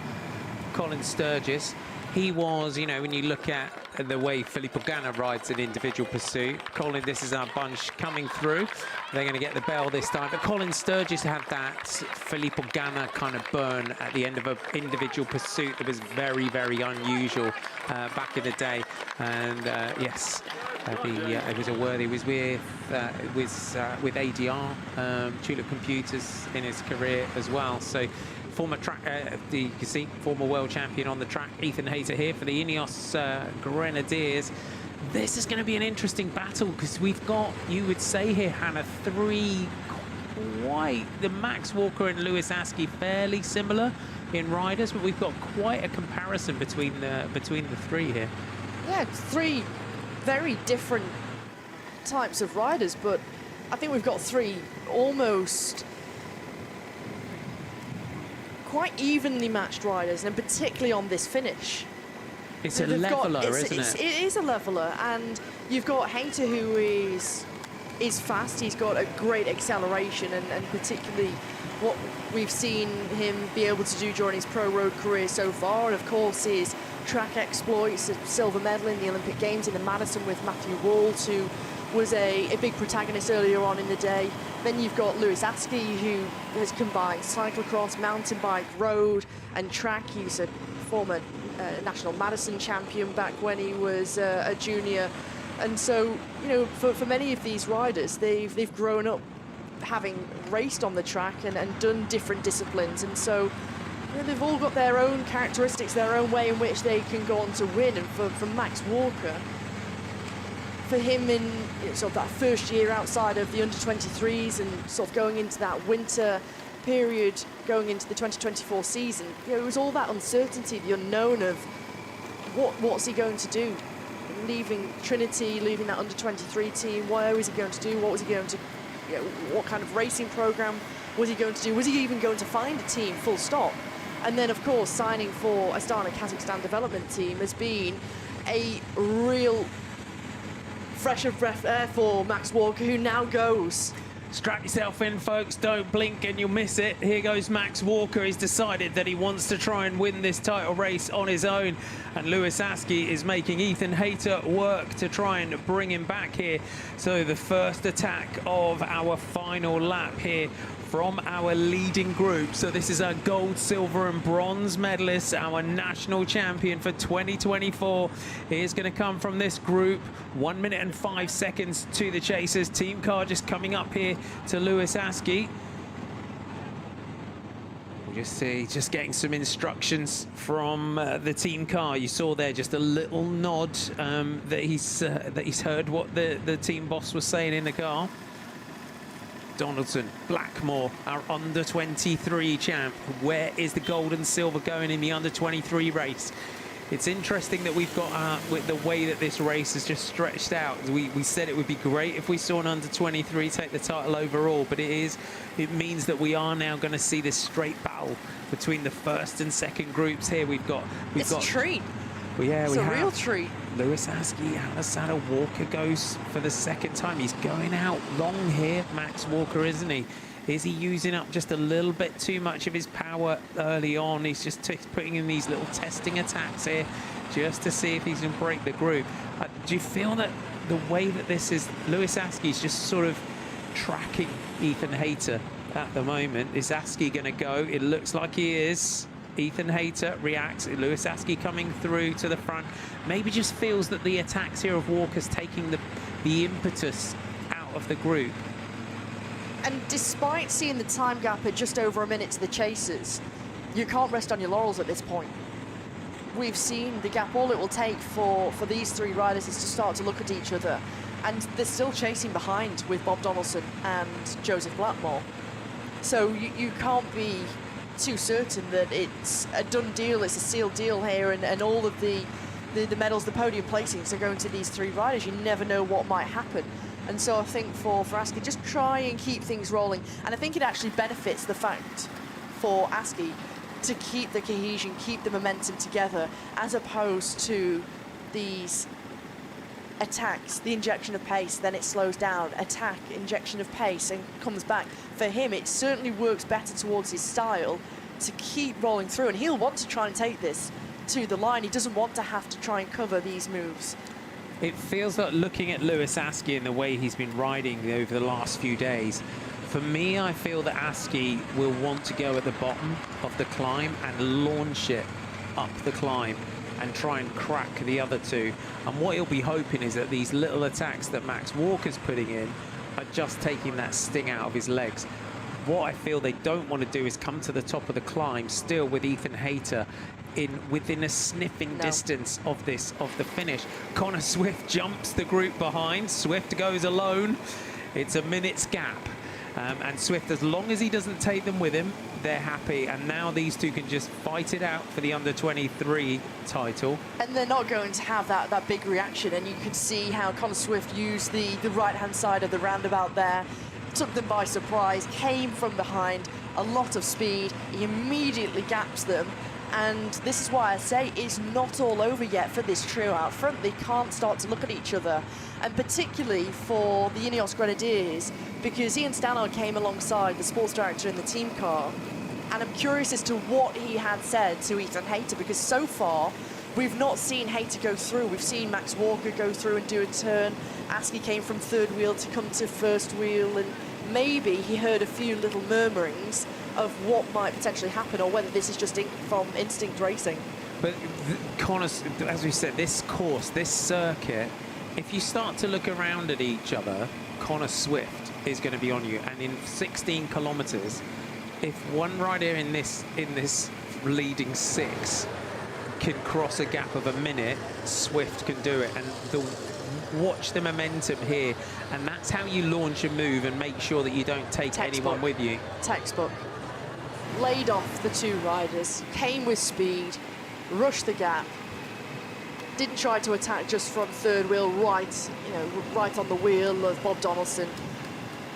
Colin Sturgis, he was, you know, when you look at the way Filippo Ganna rides an individual pursuit, Colin, this is our bunch coming through. They're going to get the bell this time. But Colin Sturgis had that Filippo Ganna kind of burn at the end of an individual pursuit that was very, very unusual back in the day. And yes, it was a worthy. It was with ADR, Tulip Computers in his career as well. So former track, you can see, former world champion on the track, Ethan Hayter here for the Ineos Grenadiers. This is going to be an interesting battle because we've got, you would say here, Hannah, three quite, the Max Walker and Lewis Aski fairly similar in riders, but we've got quite a comparison between the three here. Yeah, three very different types of riders, but I think we've got three almost quite evenly matched riders, and particularly on this finish. It's a leveler, isn't it? It is a leveler, and you've got Hayter, who is fast. He's got a great acceleration, and particularly what we've seen him be able to do during his pro road career so far, and of course his track exploits, a silver medal in the Olympic Games in the Madison with Matthew Walt, who was a big protagonist earlier on in the day. Then you've got Lewis Aski, who has combined cyclocross, mountain bike, road and track. He's a former national Madison champion back when he was a junior. And so, you know, for many of these riders, they've grown up having raced on the track and done different disciplines. And so, you know, they've all got their own characteristics, their own way in which they can go on to win. And for Max Walker, for him in sort of that first year outside of the under-23s and sort of going into that winter period, going into the 2024 season, you know, it was all that uncertainty, the unknown of what's he going to do, leaving Trinity, leaving that under-23 team. Where was he going to do? What was he going to, you know, what kind of racing program was he going to do? Was he even going to find a team, full stop? And then, of course, signing for Astana Kazakhstan development team has been a real fresh of breath air for Max Walker, who now goes. Strap yourself in, folks. Don't blink and you'll miss it. Here goes Max Walker. He's decided that he wants to try and win this title race on his own. And Lewis Askey is making Ethan Hayter work to try and bring him back here. So the first attack of our final lap here from our leading group. So this is our gold, silver and bronze medalist, our national champion for 2024. He's going to come from this group. 1 minute and 5 seconds to the chasers. Team car just coming up here to Lewis Askey. Just getting some instructions from the team car. You saw there just a little nod that he's heard what the team boss was saying in the car. Donaldson, Blackmore, our under-23 champ. Where is the gold and silver going in the under-23 race? It's interesting that we've got, with the way that this race has just stretched out. We said it would be great if we saw an under-23 take the title overall, but it means that we are now going to see this straight battle between the first and second groups here. It's a treat. Yeah, it's a real treat. Lewis Askey, Alexander Walker goes for the second time. He's going out long here, Max Walker, isn't he? Is he using up just a little bit too much of his power early on? He's just putting in these little testing attacks here just to see if he's going to break the group. Do you feel that the way that this is, Lewis Askey's just sort of tracking Ethan Hayter at the moment? Is Askey going to go? It looks like he is. Ethan Hayter reacts. Lewis Askey coming through to the front. Maybe just feels that the attacks here of Walker's taking the impetus out of the group. And despite seeing the time gap at just over a minute to the chasers, you can't rest on your laurels at this point. We've seen the gap. All it will take for these three riders is to start to look at each other. And they're still chasing behind with Bob Donaldson and Joseph Blackmore. So you can't be too certain that it's a done deal, it's a sealed deal here, and all of the medals, the podium placings are going to these three riders. You never know what might happen. And so I think for Askey, just try and keep things rolling. And I think it actually benefits the fact for Askey to keep the cohesion, keep the momentum together, as opposed to these attacks, the injection of pace, then it slows down, attack, injection of pace, and comes back. For him, it certainly works better towards his style to keep rolling through, and he'll want to try and take this to the line. He doesn't want to have to try and cover these moves. It feels like, looking at Lewis Askey and the way he's been riding over the last few days, for me, I feel that Askey will want to go at the bottom of the climb and launch it up the climb and try and crack the other two. And what he'll be hoping is that these little attacks that Max Walker's putting in are just taking that sting out of his legs. What I feel they don't want to do is come to the top of the climb still with Ethan Hayter within a sniffing distance of the finish. Connor Swift jumps the group behind. Swift goes alone. It's a minute's gap. And Swift, as long as he doesn't take them with him, they're happy. And now these two can just fight it out for the under-23 title. And they're not going to have that big reaction. And you could see how Connor Swift used the right-hand side of the roundabout there, took them by surprise, came from behind, a lot of speed. He immediately gaps them. And this is why I say it's not all over yet for this trio out front. They can't start to look at each other. And particularly for the Ineos Grenadiers, because Ian Stannard came alongside the sports director in the team car. And I'm curious as to what he had said to Ethan Hayter, because so far we've not seen Hayter go through. We've seen Max Walker go through and do a turn. Askey came from third wheel to come to first wheel, and maybe he heard a few little murmurings of what might potentially happen, or whether this is just from instinct racing. But Connor, as we said, this course, this circuit, if you start to look around at each other, Connor Swift is going to be on you. And in 16 kilometers, if one rider in this leading six can cross a gap of a minute, Swift can do it. And watch the momentum here, and that's how you launch a move and make sure that you don't take anyone with you. Textbook. Laid off the two riders, came with speed, rushed the gap, didn't try to attack just from third wheel, right on the wheel of Bob Donaldson.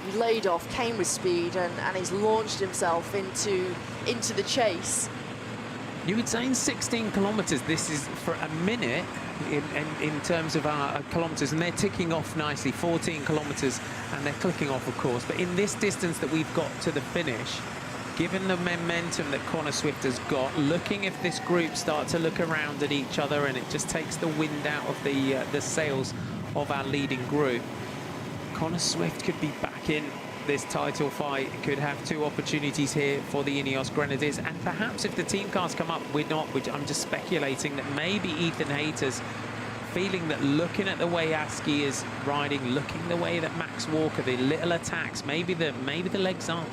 He laid off, came with speed, and he's launched himself into the chase. You would say in 16 kilometres, this is for a minute in terms of our kilometres, and they're ticking off nicely, 14 kilometres, and they're clicking off, of course. But in this distance that we've got to the finish, given the momentum that Connor Swift has got, looking if this group start to look around at each other and it just takes the wind out of the sails of our leading group, Connor Swift could be back in this title fight, could have 2 opportunities here for the Ineos Grenadiers, and perhaps if the team cars come up, I'm just speculating that maybe Ethan Hayter's feeling that, looking at the way Askey is riding, looking the way that Max Walker, the little attacks, maybe the legs aren't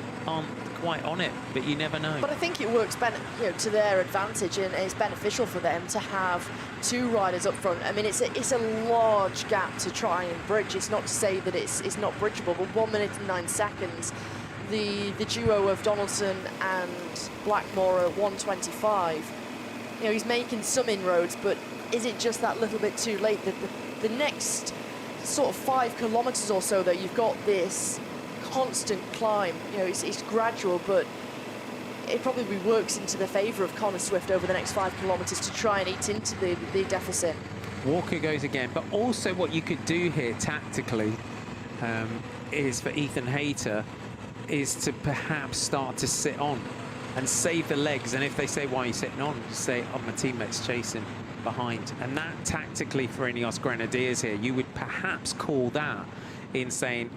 quite on it, but you never know. But I think it works to their advantage, and it's beneficial for them to have 2 riders up front. I mean, it's a large gap to try and bridge. It's not to say that it's not bridgeable, but 1 minute and 9 seconds. The duo of Donaldson and Blackmore at 1:25. You know, he's making some inroads, but is it just that little bit too late? The next sort of 5 kilometres or so that you've got this constant climb, you know, it's gradual, but it probably works into the favour of Connor Swift over the next 5 kilometres to try and eat into the deficit. Walker goes again, but also what you could do here tactically is for Ethan Hayter is to perhaps start to sit on and save the legs, and if they say, why are you sitting on, just say, oh, my teammate's chasing behind. And that tactically for Ineos Grenadiers here, you would perhaps call that in saying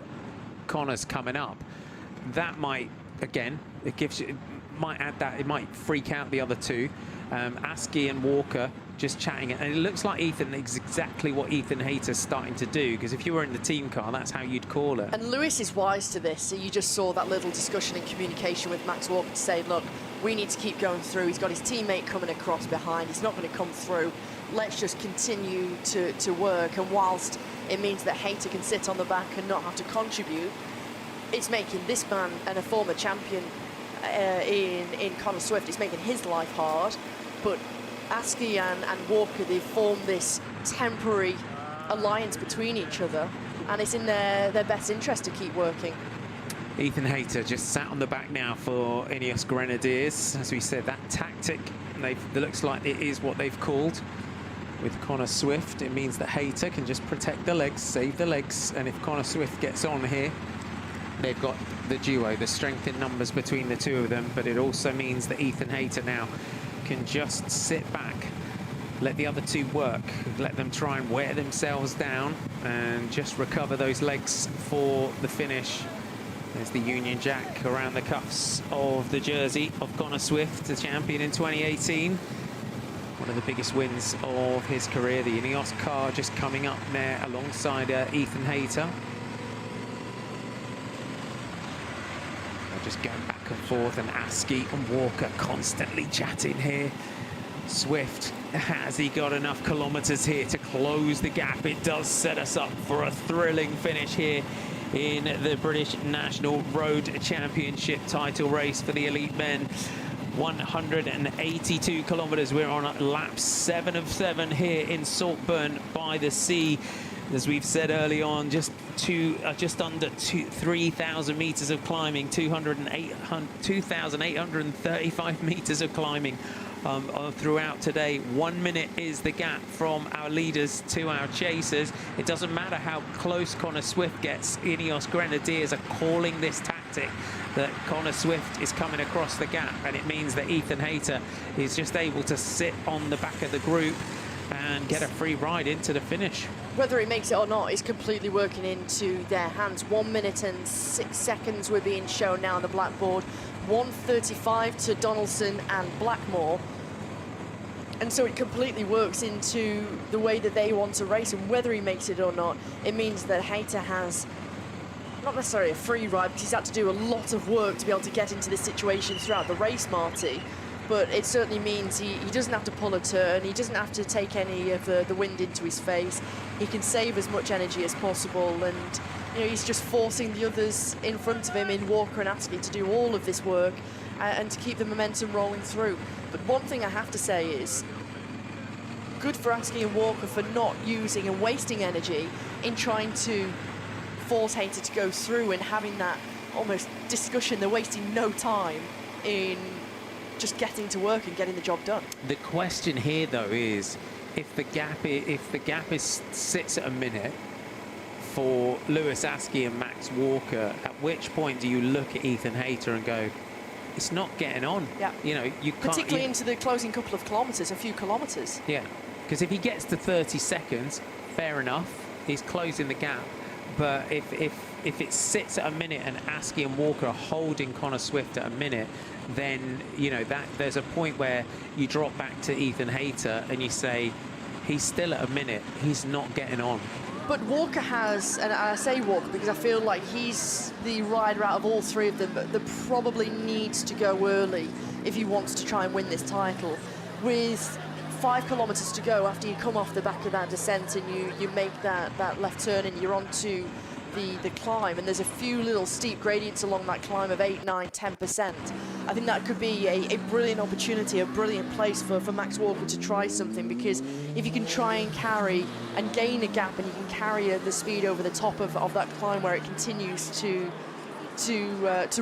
Connor's coming up. That might, again, it might add that, it might freak out the other 2. Askey and Walker just chatting, and it looks like Ethan is exactly what Ethan Hayter's starting to do, because if you were in the team car, that's how you'd call it. And Lewis is wise to this, so you just saw that little discussion and communication with Max Walker to say, look, we need to keep going through. He's got his teammate coming across behind, he's not going to come through. Let's just continue to work, and whilst it means that Hayter can sit on the back and not have to contribute, it's making this man and a former champion in Connor Swift, it's making his life hard. But Askey and Walker, they've formed this temporary alliance between each other, and it's in their best interest to keep working. Ethan Hayter just sat on the back now for Ineos Grenadiers. As we said, that tactic, it looks like it is what they've called. With Connor Swift, it means that Hayter can just protect the legs, save the legs, and if Connor Swift gets on here, they've got the duo, the strength in numbers between the 2 of them, but it also means that Ethan Hayter now can just sit back, let the other 2 work, let them try and wear themselves down and just recover those legs for the finish. There's the Union Jack around the cuffs of the jersey of Connor Swift, the champion in 2018. One of the biggest wins of his career. The Ineos car just coming up there alongside Ethan Hayter. Just going back and forth, and Askey and Walker constantly chatting here. Swift, has he got enough kilometres here to close the gap? It does set us up for a thrilling finish here in the British National Road Championship title race for the elite men. 182 kilometres. We're on lap 7 of 7 here in Saltburn-by-the-Sea. As we've said early on, just under 3,000 metres of climbing, 2,835 metres of climbing throughout today. 1 minute is the gap from our leaders to our chasers. It doesn't matter how close Connor Swift gets. Ineos Grenadiers are calling this tactic that Connor Swift is coming across the gap, and it means that Ethan Hayter is just able to sit on the back of the group and get a free ride into the finish. Whether he makes it or not is completely working into their hands. 1 minute and 6 seconds we're being shown now on the blackboard. 1:35 to Donaldson and Blackmore. And so it completely works into the way that they want to race, and whether he makes it or not, it means that Hayter has not necessarily a free ride, because he's had to do a lot of work to be able to get into this situation throughout the race, Marty. But it certainly means he doesn't have to pull a turn, he doesn't have to take any of the wind into his face. He can save as much energy as possible, and you know, he's just forcing the others in front of him in Walker and Askey to do all of this work and to keep the momentum rolling through. But one thing I have to say is, good for Askey and Walker for not using and wasting energy in trying to force Hayter to go through and having that almost discussion. They're wasting no time in just getting to work and getting the job done. The question here, though, is if the gap sits at a minute for Lewis Askey and Max Walker, at which point do you look at Ethan Hayter and go, it's not getting on? Yeah. You know, you can't. Particularly into the closing couple of kilometres, a few kilometres. Yeah, because if he gets to 30 seconds, fair enough, he's closing the gap. But if it sits at a minute and Askey and Walker are holding Connor Swift at a minute, then, you know, that there's a point where you drop back to Ethan Hayter and you say, he's still at a minute, he's not getting on. But Walker has, and I say Walker because I feel like he's the rider out of all three of them that probably needs to go early if he wants to try and win this title. With 5 kilometres to go after you come off the back of that descent and you make that left turn and you're onto the climb, and there's a few little steep gradients along that climb of 8, 9, 10%. I think that could be a brilliant opportunity, a brilliant place for Max Walker to try something, because if you can try and carry and gain a gap and you can carry the speed over the top of that climb where it continues to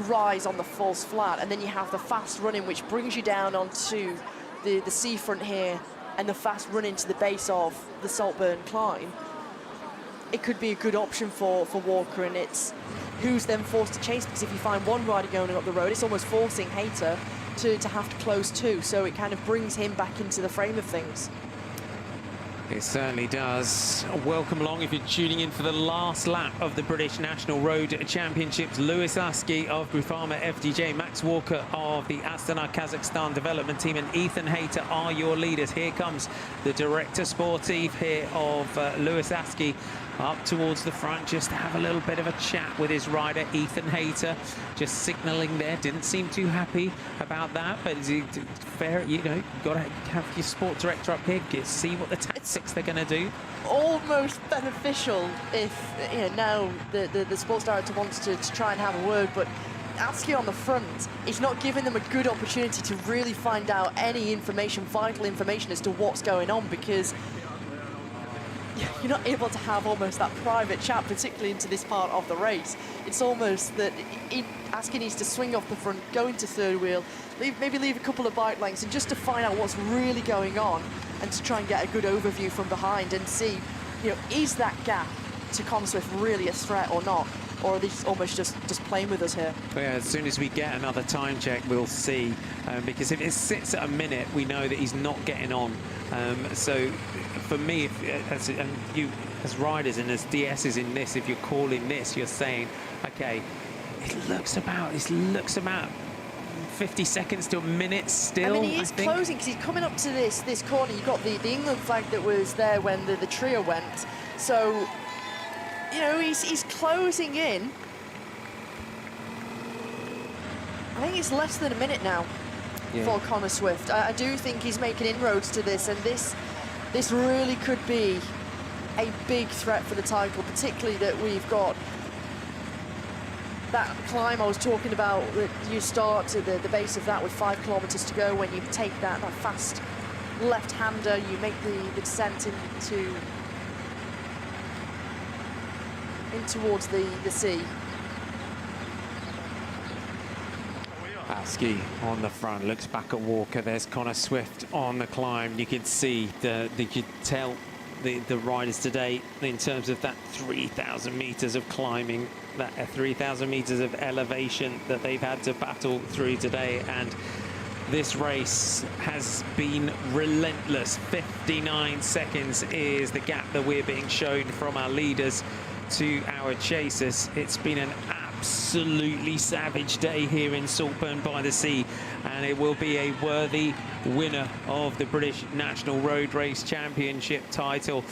rise on the false flat, and then you have the fast running which brings you down onto the seafront here and the fast run into the base of the Saltburn climb, it could be a good option for Walker, and it's who's then forced to chase, because if you find one rider going up the road, it's almost forcing Hayter to have to close too, so it kind of brings him back into the frame of things. It certainly does. Welcome along if you're tuning in for the last lap of the British National Road Championships. Lewis Askey of Groupama FDJ, Max Walker of the Astana Kazakhstan development team, and Ethan Hayter are your leaders. Here comes the director sportive here of Lewis Askey up towards the front, just to have a little bit of a chat with his rider, Ethan Hayter, just signalling there. Didn't seem too happy about that, but fair, you know, got to have your sport director up here, see what the tactics they're going to do. Almost beneficial if, you know, now the sports director wants to try and have a word, but Askey on the front is not giving them a good opportunity to really find out any information, vital information as to what's going on, because you're not able to have almost that private chat, particularly into this part of the race. It's almost that Askey needs to swing off the front, go into third wheel, maybe leave a couple of bike lengths, and just to find out what's really going on and to try and get a good overview from behind and see, you know, is that gap to Connor Swift really a threat or not? Or are they almost just playing with us here? Yeah, as soon as we get another time check, we'll see. Because if it sits at a minute, we know that he's not getting on. So for me, and you as riders and as DSs in this, if you're calling this, you're saying, okay, it looks about 50 seconds to a minute still. I mean, he is closing because he's coming up to this corner. You've got the England flag that was there when the trio went. So, you know, he's closing in. I think it's less than a minute now for Connor Swift. I do think he's making inroads to this, and this really could be a big threat for the title, particularly that we've got that climb I was talking about, that you start to the base of that with 5 kilometers to go. When you take that fast left-hander, you make the descent in towards the sea. Askey on the front, looks back at Walker. There's Connor Swift on the climb. You can see you could tell the riders today in terms of that 3,000 meters of climbing, that 3,000 meters of elevation that they've had to battle through today. And this race has been relentless. 59 seconds is the gap that we're being shown from our leaders to our chasers. It's been an absolutely savage day here in Saltburn-by-the-Sea, and it will be a worthy winner of the British National Road Race Championship title.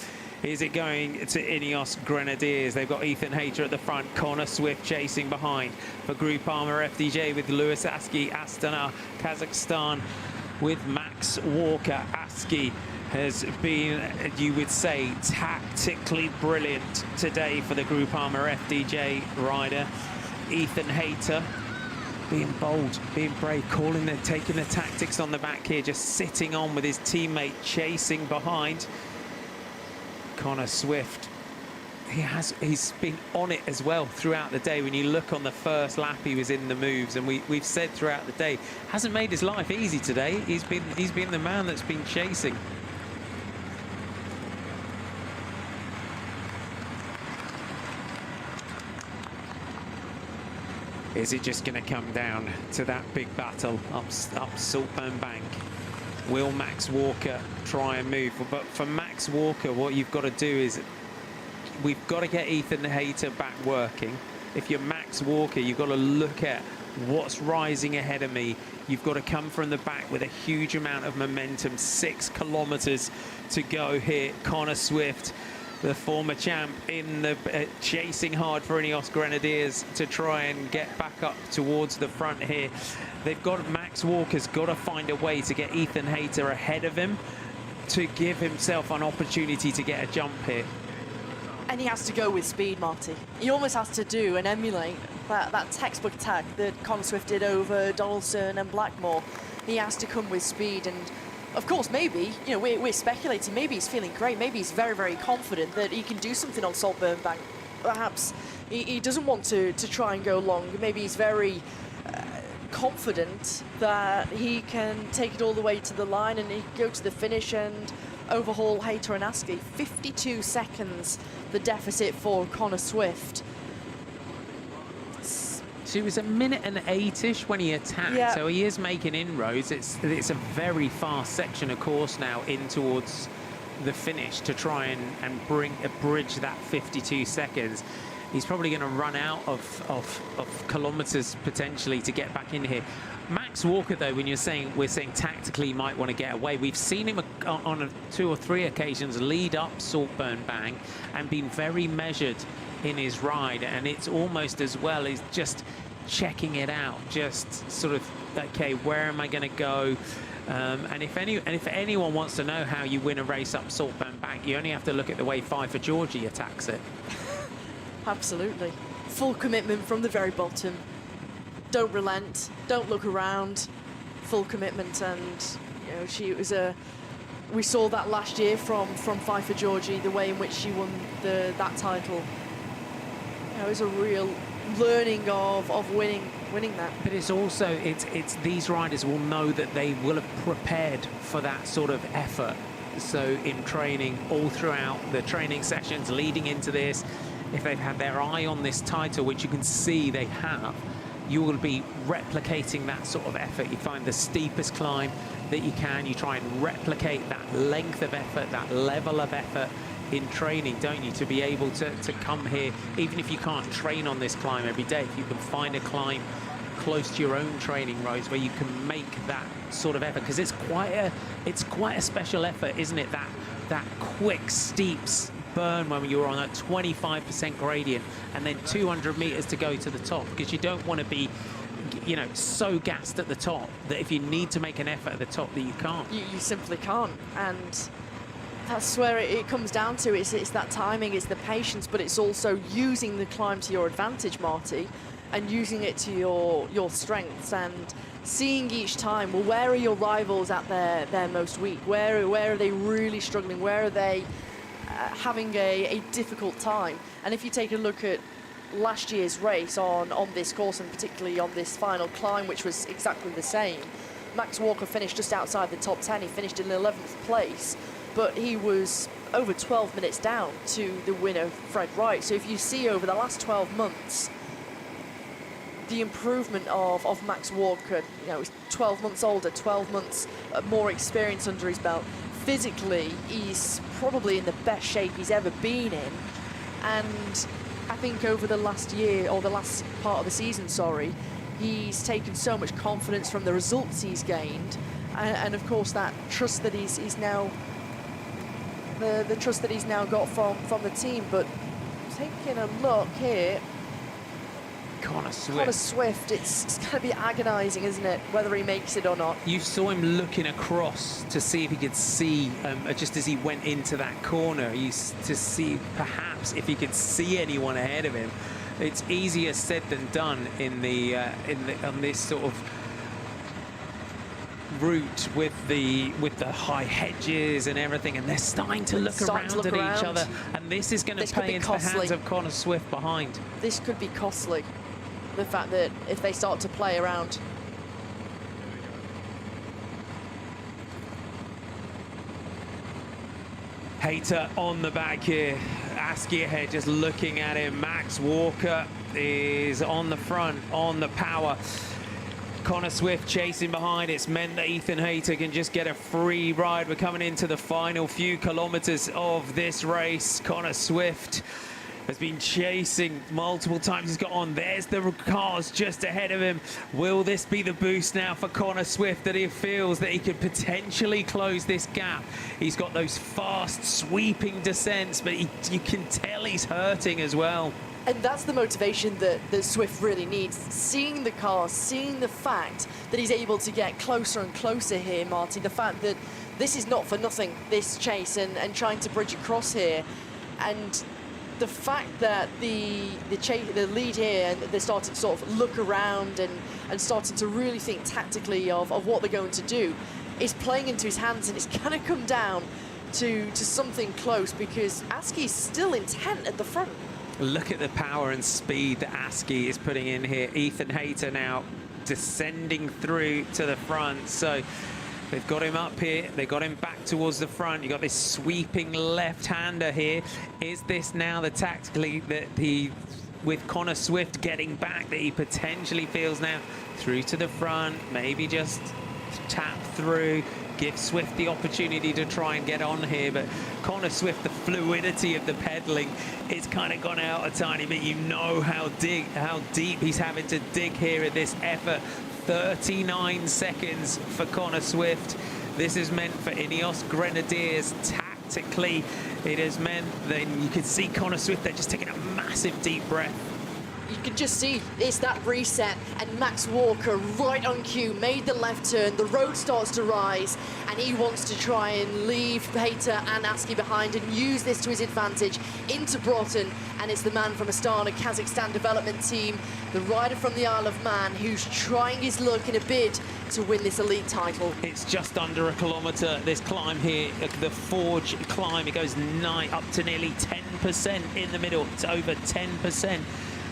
Is it going to Ineos Grenadiers? They've got Ethan Hayter at the front, Connor Swift chasing behind. For Groupama FDJ with Lewis Askey, Astana Kazakhstan with Max Walker. Askey has been, you would say, tactically brilliant today for the Groupama FDJ rider. Ethan Hayter being bold, being brave, taking the tactics on the back here, just sitting on with his teammate, chasing behind. Connor Swift he's been on it as well throughout the day. When you look on the first lap, he was in the moves, and we've said throughout the day, hasn't made his life easy today. He's been the man that's been chasing. Is it just going to come down to that big battle up Saltburn-Bank? Will Max Walker try and move? But for Max Walker, what you've got to do is, we've got to get Ethan Hayter back working. If you're Max Walker, you've got to look at what's rising ahead of me. You've got to come from the back with a huge amount of momentum. 6 kilometers to go here. Connor Swift, the former champ, in the chasing hard for Ineos Grenadiers to try and get back up towards the front here. They've got, Max Walker's got to find a way to get Ethan Hayter ahead of him to give himself an opportunity to get a jump here. And he has to go with speed, Marty. He almost has to do and emulate that textbook attack that Connor Swift did over Donaldson and Blackmore. He has to come with speed, and of course, maybe, you know, we're speculating, maybe he's feeling great, maybe he's very, very confident that he can do something on Saltburn-Bank. Perhaps he doesn't want to try and go long. Maybe he's very confident that he can take it all the way to the line and he can go to the finish and overhaul Hayter and Askey. 52 seconds, the deficit for Connor Swift. So it was 1:08-ish when he attacked, yeah. So he is making inroads. It's a very fast section of course now in towards the finish to try and bridge that 52 seconds. He's probably going to run out of kilometers potentially to get back in here. Max Walker, though, when we're saying tactically he might want to get away, we've seen him on 2 or 3 occasions lead up Saltburn-Bank and been very measured in his ride, and it's almost as well as just checking it out, just sort of, okay, where am I going to go? And if anyone wants to know how you win a race up Saltburn-Bank, you only have to look at the way Pfeiffer Georgie attacks it. Absolutely. Full commitment from the very bottom. Don't relent, don't look around. Full commitment, and you know, we saw that last year from Pfeiffer Georgie, the way in which she won that title. You know, it was a real learning of winning that. But it's also it's these riders will know that they will have prepared for that sort of effort. So in training, all throughout the training sessions leading into this, if they've had their eye on this title, which you can see they have, you will be replicating that sort of effort. You find the steepest climb that you can, you try and replicate that length of effort, that level of effort in training, don't you, to be able to come here, even if you can't train on this climb every day, if you can find a climb close to your own training roads where you can make that sort of effort, because it's quite a special effort, isn't it, that quick steep burn when you're on a 25% gradient and then 200 meters to go to the top, because you don't want to be, you know, so gassed at the top that if you need to make an effort at the top that you can't. You simply can't, and that's where it comes down to. It's that timing, it's the patience, but it's also using the climb to your advantage, Marty, and using it to your strengths, and seeing each time, well, where are your rivals at their most weak? Where are they really struggling? Where are they having a difficult time? And if you take a look at last year's race on this course, and particularly on this final climb, which was exactly the same, Max Walker finished just outside the top 10. He finished in 11th place, but he was over 12 minutes down to the winner, Fred Wright. So if you see over the last 12 months, the improvement of Max Walker, you know, he's 12 months older, 12 months more experience under his belt. Physically, he's probably in the best shape he's ever been in. And I think over the last year, or the last part of the season, sorry, he's taken so much confidence from the results he's gained. And of course, that trust that he's now, the trust that he's now got from the team. But taking a look here, Connor Swift, it's going to be agonising, isn't it, whether he makes it or not. You saw him looking across to see if he could see, just as he went into that corner, to see perhaps if he could see anyone ahead of him. It's easier said than done on this sort of route with the high hedges and everything, and they're starting to look around at each other, and this is going to pay into the hands of Connor Swift behind. This could be costly. The fact that if they start to play around. Hayter on the back here. Askey ahead, just looking at him. Max Walker is on the front, on the power. Connor Swift chasing behind. It's meant that Ethan Hayter can just get a free ride. We're coming into the final few kilometers of this race. Connor Swift has been chasing multiple times. He's got on. There's the cars just ahead of him. Will this be the boost now for Connor Swift, that he feels that he could potentially close this gap? He's got those fast, sweeping descents, but you can tell he's hurting as well. And that's the motivation that Swift really needs. Seeing the cars, seeing the fact that he's able to get closer and closer here, Marty. The fact that this is not for nothing, this chase, and trying to bridge across here. And the fact that the lead here, and they're starting to sort of look around and starting to really think tactically of what they're going to do, is playing into his hands, and it's going to come down to something close, because Askey's still intent at the front. Look at the power and speed that Askey is putting in here. Ethan Hayter now descending through to the front. So they've got him up here. They got him back towards the front. You got this sweeping left-hander here. Is this now the tactically that he, with Connor Swift getting back, that he potentially feels now through to the front? Maybe just tap through, give Swift the opportunity to try and get on here, but Connor Swift, the fluidity of the pedaling, it's kind of gone out a tiny bit. You know how deep he's having to dig here at this effort. 39 seconds for Connor Swift. This is meant for Ineos Grenadiers. Tactically, it has meant that you can see Connor Swift there just taking a massive deep breath. You can just see it's that reset, and Max Walker right on cue made the left turn. The road starts to rise, and he wants to try and leave Hayter and Askey behind and use this to his advantage into Broughton. And it's the man from Astana Kazakhstan development team, the rider from the Isle of Man, who's trying his luck in a bid to win this elite title. It's just under a kilometre, this climb here, the Forge climb. It goes up to nearly 10% in the middle. It's over 10%.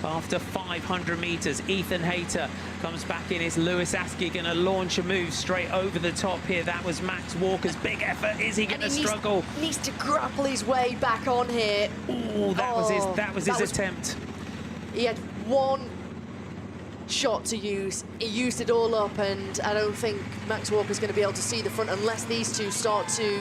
After 500 meters, Ethan Hayter comes back in. Is Lewis Askey going to launch a move straight over the top here? That was Max Walker's big effort. Is he going to struggle? Needs to grapple his way back on here. Ooh, that was his attempt. He had one shot to use. He used it all up, and I don't think Max Walker's going to be able to see the front unless these two start to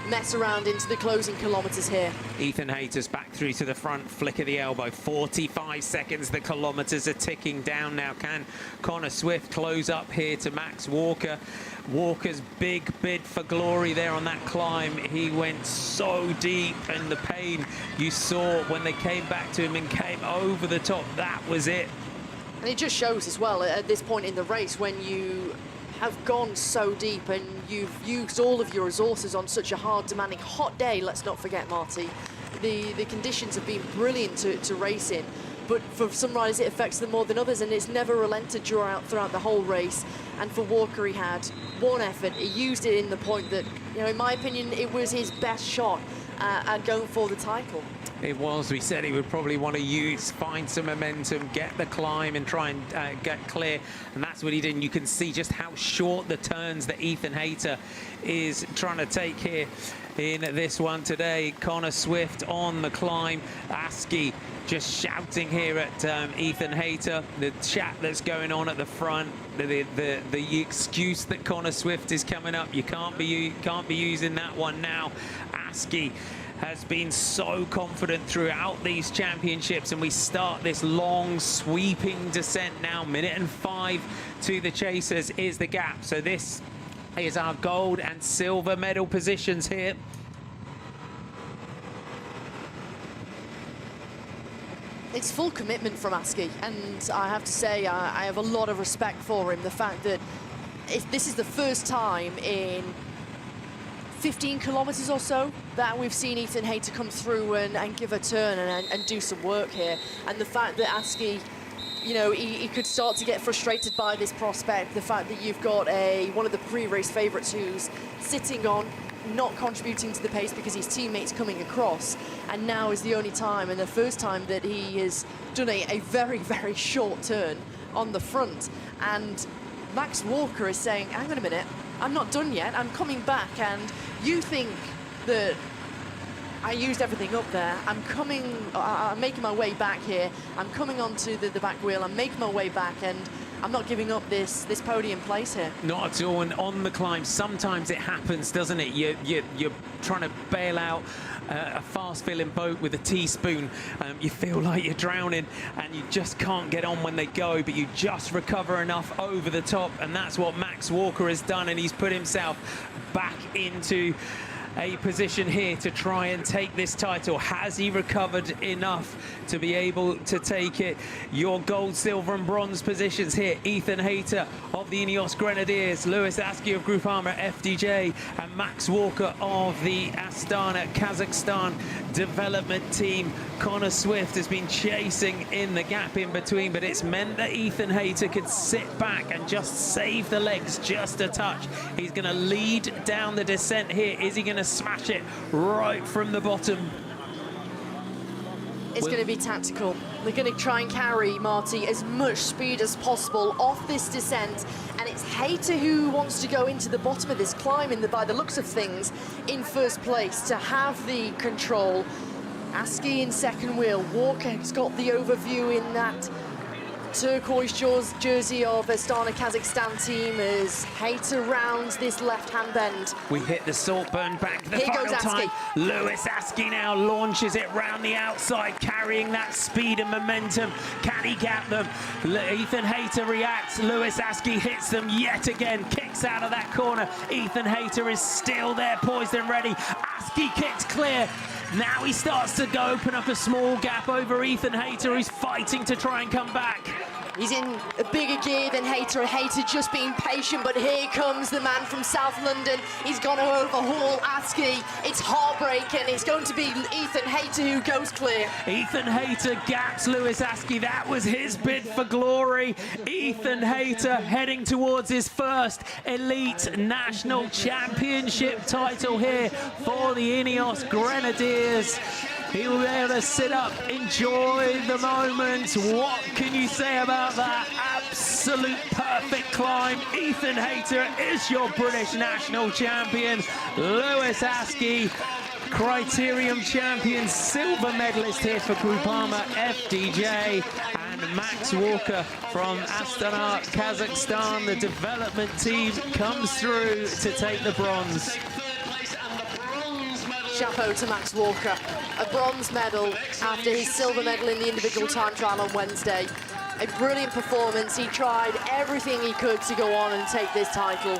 mess around into the closing kilometers here. Ethan Hayter's back through to the front, flick of the elbow. 45 seconds, the kilometers are ticking down now. Can Connor Swift close up here to Max Walker? Walker's big bid for glory there on that climb. He went so deep, and the pain you saw when they came back to him and came over the top, that was it. And it just shows as well at this point in the race, when you have gone so deep and you've used all of your resources on such a hard, demanding, hot day. Let's not forget, Marty, the conditions have been brilliant to race in, but for some riders it affects them more than others, and it's never relented throughout the whole race. And for Walker, he had one effort. He used it in the point that, you know, in my opinion, it was his best shot at going for the title. It was. We said he would probably want to find some momentum, get the climb and try and get clear. And that's what he did. And you can see just how short the turns that Ethan Hayter is trying to take here in this one today. Connor Swift on the climb. Askey just shouting here at Ethan Hayter. The chat that's going on at the front. The excuse that Connor Swift is coming up. You can't be using that one now. Askey has been so confident throughout these championships, and we start this long sweeping descent now. 1:05 to the chasers is the gap. So this is our gold and silver medal positions here. It's full commitment from Askey, and I have to say I have a lot of respect for him. The fact that this is the first time in 15 kilometers or so that we've seen Ethan Hayter come through and give a turn and do some work here. And the fact that Askey you know, he could start to get frustrated by this prospect, the fact that you've got one of the pre-race favourites who's sitting on, not contributing to the pace because his teammate's coming across, and now is the only time and the first time that he has done a very, very short turn on the front. And Max Walker is saying, hang on a minute, I'm not done yet, I'm coming back, and you think that I used everything up there. I'm making my way back here. I'm coming onto the back wheel. I'm making my way back, and I'm not giving up this podium place here. Not at all. And on the climb, sometimes it happens, doesn't it? You're trying to bail out a fast-filling boat with a teaspoon. You feel like you're drowning, and you just can't get on when they go, but you just recover enough over the top, and that's what Max Walker has done, and he's put himself back into a position here to try and take this title. Has he recovered enough to be able to take it? Your gold, silver and bronze positions here: Ethan Hayter of the Ineos Grenadiers, Lewis Askey of Groupama FDJ, and Max Walker of the Astana Kazakhstan development team. Connor Swift has been chasing in the gap in between, but it's meant that Ethan Hayter could sit back and just save the legs just a touch. He's going to lead down the descent here. Is he going to smash it right from the bottom? It's going to be tactical. They're going to try and carry Marty as much speed as possible off this descent, and it's Hayter who wants to go into the bottom of this climb, by the looks of things, in first place, to have the control. Askey in second wheel. Walker's got the overview in that turquoise jersey of Astana Kazakhstan team as Hayter rounds this left-hand bend. We hit the Saltburn back the Here final goes time. Askey. Lewis Askey now launches it round the outside, carrying that speed and momentum. Can he gap them? Ethan Hayter reacts. Lewis Askey hits them yet again, kicks out of that corner. Ethan Hayter is still there, poised and ready. Askey kicks clear. Now he starts to go open up a small gap over Ethan Hayter, who's fighting to try and come back. He's in a bigger gear than Hayter. Hayter just being patient, but here comes the man from South London. He's going to overhaul Askey. It's heartbreaking. It's going to be Ethan Hayter who goes clear. Ethan Hayter gaps Lewis Askey. That was his bid for glory. Ethan Hayter heading towards his first Elite National Championship title here for the Ineos Grenadiers. He will be able to sit up, enjoy the moment. What can you say about that? Absolute perfect climb. Ethan Hayter is your British national champion. Lewis Askey, Criterium champion, silver medalist here for Groupama FDJ. And Max Walker from Astana, Kazakhstan, the development team, comes through to take the bronze. Chapeau to Max Walker. A bronze medal after his silver medal in the individual time trial on Wednesday. A brilliant performance. He tried everything he could to go on and take this title.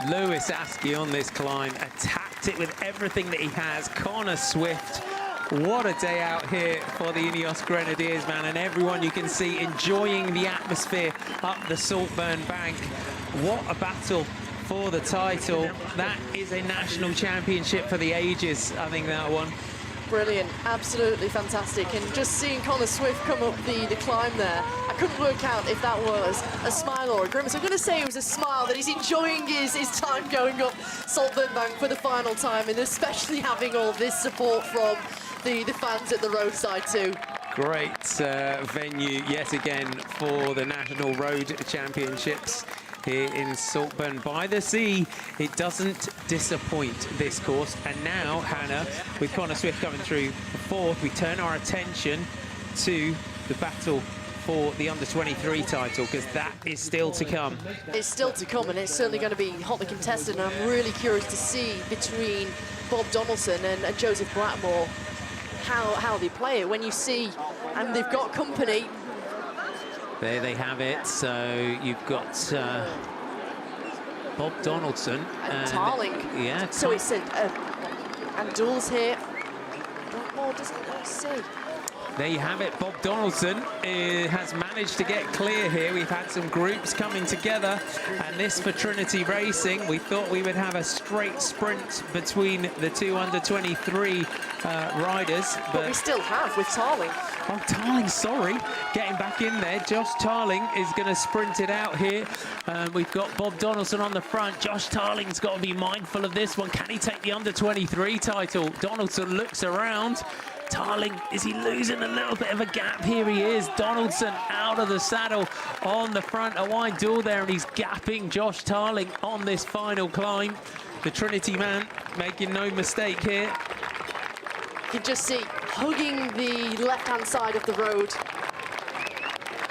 Lewis Askey on this climb attacked it with everything that he has. Connor Swift, what a day out here for the Ineos Grenadiers, man, and everyone you can see enjoying the atmosphere up the Saltburn bank. What a battle for the title. That is a national championship for the ages, I think, that one. Brilliant, absolutely fantastic. And just seeing Connor Swift come up the climb there, I couldn't work out if that was a smile or a grimace. I'm going to say it was a smile, that he's enjoying his time going up Saltburn Bank for the final time, and especially having all this support from the fans at the roadside too. Great Venue yet again for the National Road Championships here in Saltburn-by-the-Sea. It doesn't disappoint, this course. And now, Hannah, with Connor Swift coming through fourth, we turn our attention to the battle for the under-23 title, because that is still to come. It's still to come, and it's certainly going to be hotly contested, and I'm really curious to see between Bob Donaldson and Joseph Blackmore how they play it. When you see, and they've got company. There they have it. So you've got Bob Donaldson and Tarling. Yeah. So it's and Dools here. Blackmore doesn't see. There you have it. Bob Donaldson has managed to get clear here. We've had some groups coming together, and this for Trinity Racing. We thought we would have a straight sprint between the two under-23 riders. But we still have with Tarling. Oh, Tarling, sorry. Getting back in there. Josh Tarling is going to sprint it out here. We've got Bob Donaldson on the front. Josh Tarling's got to be mindful of this one. Can he take the under-23 title? Donaldson looks around. Tarling, is he losing a little bit of a gap? Here he is. Donaldson out of the saddle on the front. A wide duel there, and he's gapping Josh Tarling on this final climb. The Trinity man making no mistake here. You can just see hugging the left-hand side of the road.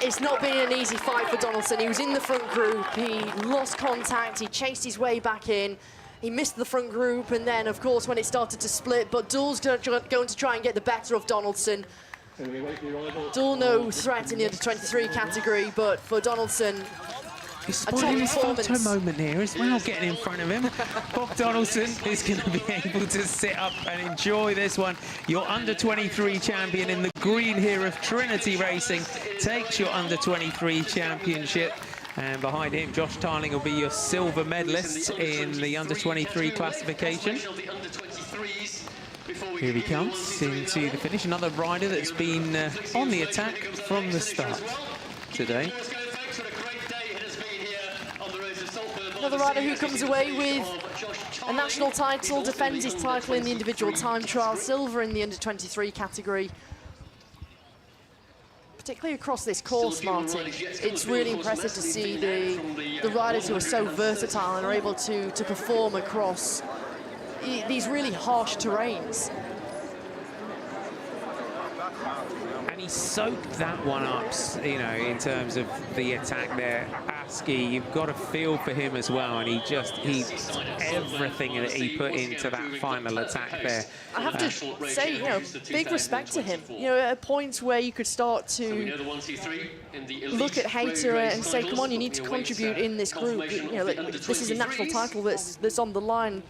It's not been an easy fight for Donaldson. He was in the front group. He lost contact. He chased his way back in. He missed the front group, and then, of course, when it started to split, but Duel's going to try and get the better of Donaldson. Duel no threat in the under-23 category, but for Donaldson, He's spoiling his photo moment here as well, getting in front of him. Bob Donaldson is going to be able to sit up and enjoy this one. Your under-23 champion in the green here of Trinity Racing takes your under-23 championship. And behind him, Josh Tarling will be your silver medalist in the under-23 classification. Here he comes into the finish. Another rider that's been on the attack from the start today. Another rider who comes away with a national title, defends his title in the individual time trial, silver in the under-23 category. Particularly across this course, Martin, it's really impressive to see the riders who are so versatile and are able to perform across these really harsh terrains. And he soaked that one up, you know, in terms of the attack there. Askey, you've got a feel for him as well, and he everything that he put into that final attack there. I have to say, you know, big respect to him. You know, at points where you could start to look at Hayter and say, come on, you need to contribute in this group. You know, this is a national title that's on the line.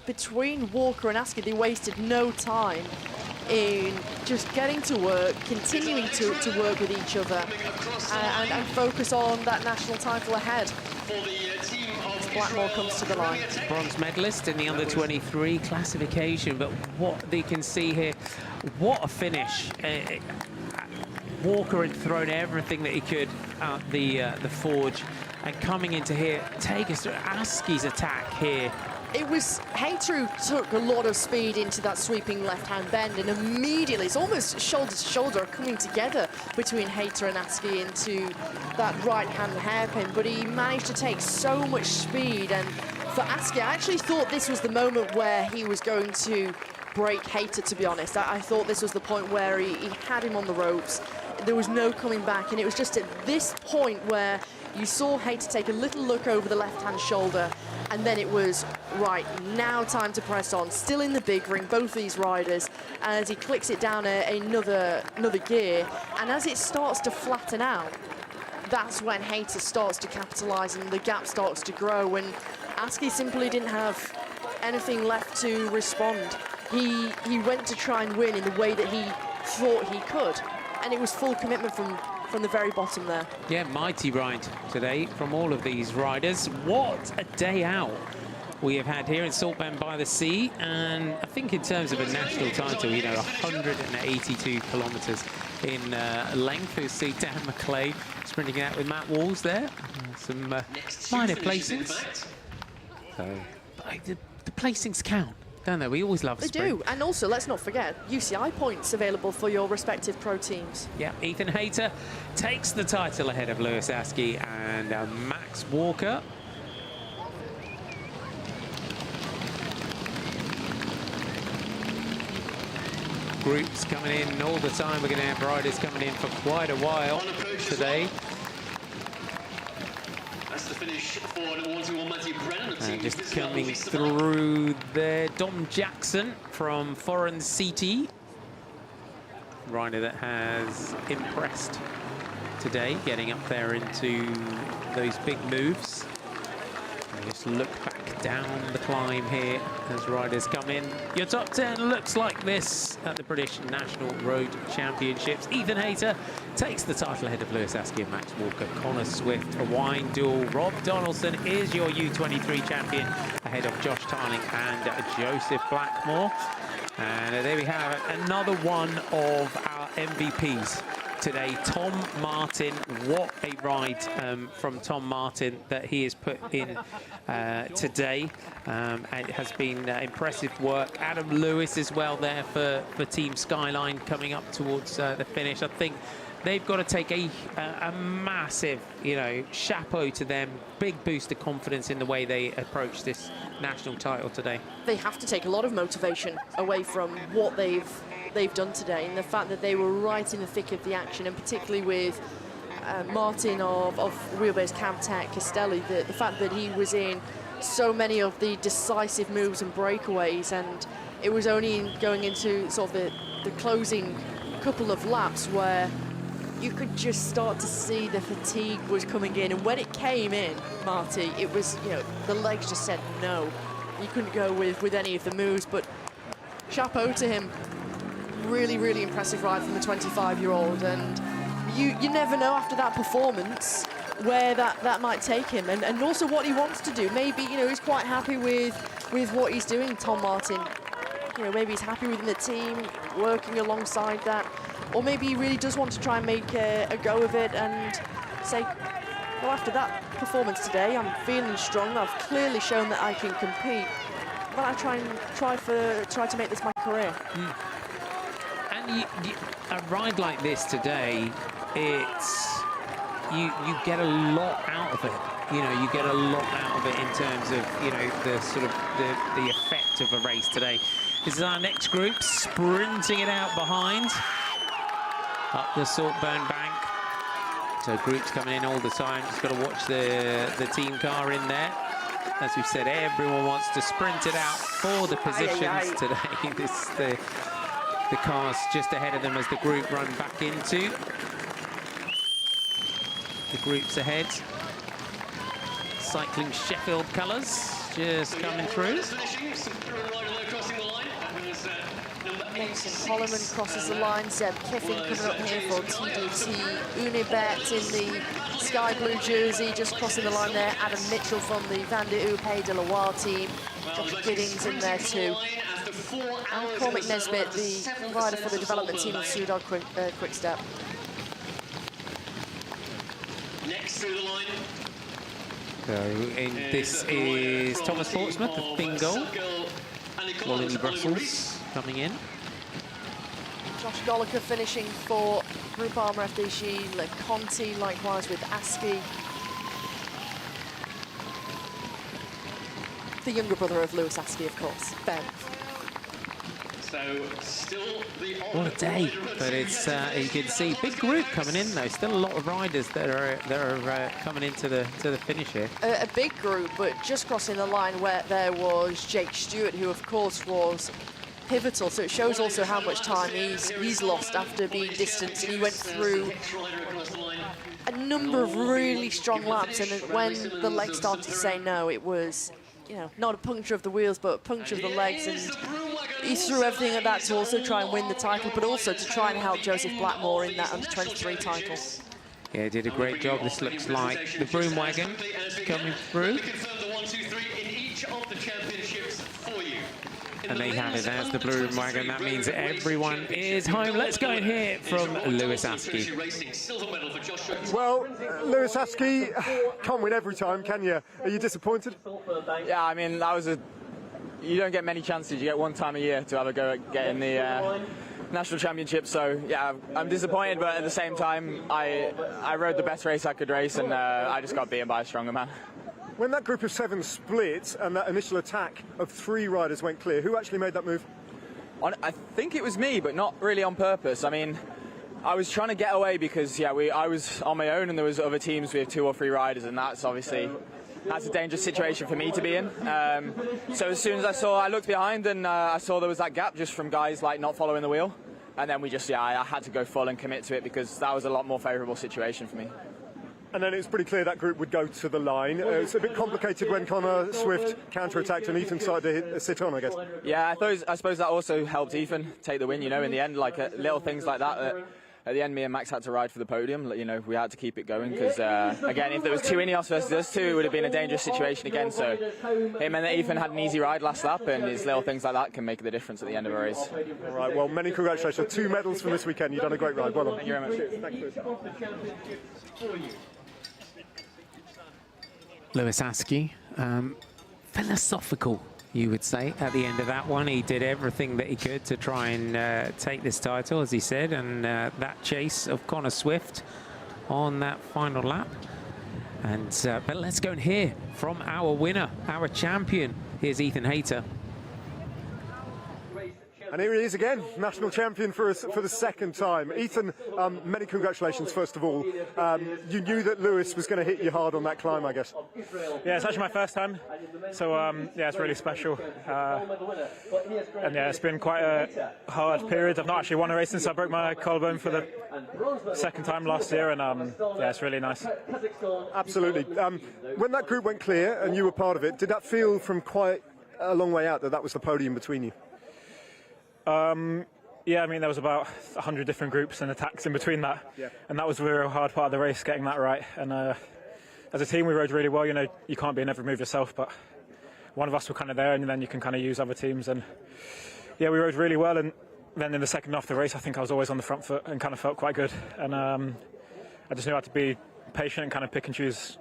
Between Walker and Askey, they wasted no time in just getting to work, continuing to work with each other, and focus on that national title ahead. Blackmore comes to the line. Bronze medalist in the under-23 classification, but what they can see here, what a finish. Walker had thrown everything that he could out the forge, and coming into here, take us through Askey's attack here. It was Hayter who took a lot of speed into that sweeping left-hand bend, and immediately, it's almost shoulder to shoulder coming together between Hayter and Askey into that right-hand hairpin, but he managed to take so much speed. And for Askey, I actually thought this was the moment where he was going to break Hayter, to be honest. I thought this was the point where he had him on the ropes. There was no coming back, and it was just at this point where you saw Hayter take a little look over the left-hand shoulder, and then it was, right, now time to press on. Still in the big ring, both these riders, as he clicks it down another gear, and as it starts to flatten out, that's when Hayter starts to capitalise and the gap starts to grow, and Askey simply didn't have anything left to respond. He went to try and win in the way that he thought he could, and it was full commitment from the very bottom there. Yeah, mighty ride today from all of these riders. What a day out we have had here in Saltburn-by-the-Sea, and I think in terms of a national title, you know, 182 kilometres in length. You see Dan McClay sprinting out with Matt Walls there. Some minor placings. So, the placings count, don't they? We always love They do, and also, let's not forget, UCI points available for your respective pro teams. Yeah, Ethan Hayter takes the title ahead of Lewis Askey and Max Walker. Groups coming in all the time. We're going to have riders coming in for quite a while today. That's the finish for number 121, Matthew Brennan of Team Just coming through there, Dom Jackson from Foreign CT. Rider that has impressed today, getting up there into those big moves. Just look back down the climb here as riders come in. Your top 10 looks like this at the British National Road Championships. Ethan Hayter takes the title ahead of Lewis Askey and Max Walker. Connor Swift, a wine duel. Rob Donaldson is your U23 champion ahead of Josh Tarling and Joseph Blackmore. And there we have another one of our MVPs today, Tom Martin. What a ride from Tom Martin that he has put in today. It has been impressive work. Adam Lewis as well there for Team Skyline coming up towards the finish. I think they've got to take a massive, chapeau to them. Big boost of confidence in the way they approach this national title today. They have to take a lot of motivation away from what they've done today, and the fact that they were right in the thick of the action, and particularly with Martin of Wheelbase Camtech Castelli, the fact that he was in so many of the decisive moves and breakaways, and it was only going into sort of the closing couple of laps where you could just start to see the fatigue was coming in. And when it came in, Marty, it was, the legs just said no. You couldn't go with any of the moves, but chapeau to him. Really, really impressive ride from the 25-year-old. And you never know after that performance where that might take him, and also what he wants to do. Maybe, he's quite happy with what he's doing, Tom Martin. Maybe he's happy within the team, working alongside that. Or maybe he really does want to try and make a go of it and say, well, after that performance today, I'm feeling strong. I've clearly shown that I can compete. But I try to make this my career. And a ride like this today, you get a lot out of it. You get a lot out of it in terms of the sort of the effect of a race today. This is our next group, sprinting it out behind. Up the Saltburn bank. So groups coming in all the time. Just got to watch the team car in there. As we've said, everyone wants to sprint it out for the positions today. The cars just ahead of them as the group run back into. The groups ahead. Cycling Sheffield colours just coming through. Mason Holloman crosses the line. Zeb Kiffin coming up here for TDT. Unibet in the sky blue jersey, just crossing the line there. Adam Mitchell from the Van der Oepe de Loire team. Josh Giddings in there too. And Cormac Nesbitt, the rider for the development team of Soudal Quickstep. Next through the line. This is Thomas Portsmouth, the Fingal. Wallen Brussels coming in. Josh Goliker finishing for Group Armour FDG. Le Conti likewise with Askey. The younger brother of Lewis Askey, of course, Ben. So still the what a day! But it's you can see big group coming in though. Still a lot of riders that are coming into the finish here. A big group, but just crossing the line where there was Jake Stewart, who of course was pivotal. So it shows also how much time he's lost after being distanced, and he went through a number of really strong laps. And when the legs started to say no, it was not a puncture of the wheels, but a puncture of the legs. And he threw everything at that to also try and win the title, but also to try and help Joseph Blackmore in that under-23 title. Yeah, he did a great job. This looks like the broom wagon coming through. And they have it. There's the broom wagon. That means everyone is home. Let's go and hear it from Lewis Askey. Well, Lewis Askey can't win every time, can you? Are you disappointed? Yeah, I mean, you don't get many chances. You get one time a year to have a go at getting the national championship. So yeah, I'm disappointed, but at the same time, I rode the best race I could race, and I just got beaten by a stronger man. When that group of 7 split and that initial attack of 3 riders went clear, who actually made that move? I think it was me, but not really on purpose. I mean, I was trying to get away because I was on my own, and there was other teams with 2 or 3 riders, and that's a dangerous situation for me to be in. So as soon as I looked behind, and I saw there was that gap just from guys not following the wheel, and then I had to go full and commit to it because that was a lot more favourable situation for me. And then it was pretty clear that group would go to the line. It's a bit complicated when Connor Swift counter-attacked and Ethan started to sit on, I guess. Yeah, I suppose that also helped Ethan take the win, you know, in the end, like little things like that. At the end, me and Max had to ride for the podium. You know, we had to keep it going because, again, if there was 2 Ineos versus us 2, it would have been a dangerous situation again. So it meant that Ethan had an easy ride last lap, and it's little things like that can make the difference at the end of a race. All right, well, many congratulations. 2 medals from this weekend. You've done a great ride. Well done. Thank you very much. Thank you. Lewis Askew, philosophical, you would say, at the end of that one. He did everything that he could to try and take this title, as he said, and that chase of Connor Swift on that final lap. And but let's go and hear from our winner, our champion. Here's Ethan Hayter. And here he is again, national champion for the second time. Ethan, many congratulations, first of all. You knew that Lewis was going to hit you hard on that climb, I guess. Yeah, it's actually my first time, so yeah, it's really special. And yeah, it's been quite a hard period. I've not actually won a race since I broke my collarbone for the second time last year, and yeah, it's really nice. Absolutely. When that group went clear and you were part of it, did that feel from quite a long way out that was the podium between you? Yeah, I mean, there was about 100 different groups and attacks in between that, and that was a real hard part of the race, getting that right. And as a team, we rode really well. You know, you can't be in every move yourself, but one of us were kind of there, and then you can kind of use other teams. And yeah, we rode really well. And then in the second half of the race, I think I was always on the front foot and kind of felt quite good. And I just knew I had to be patient and kind of pick and choose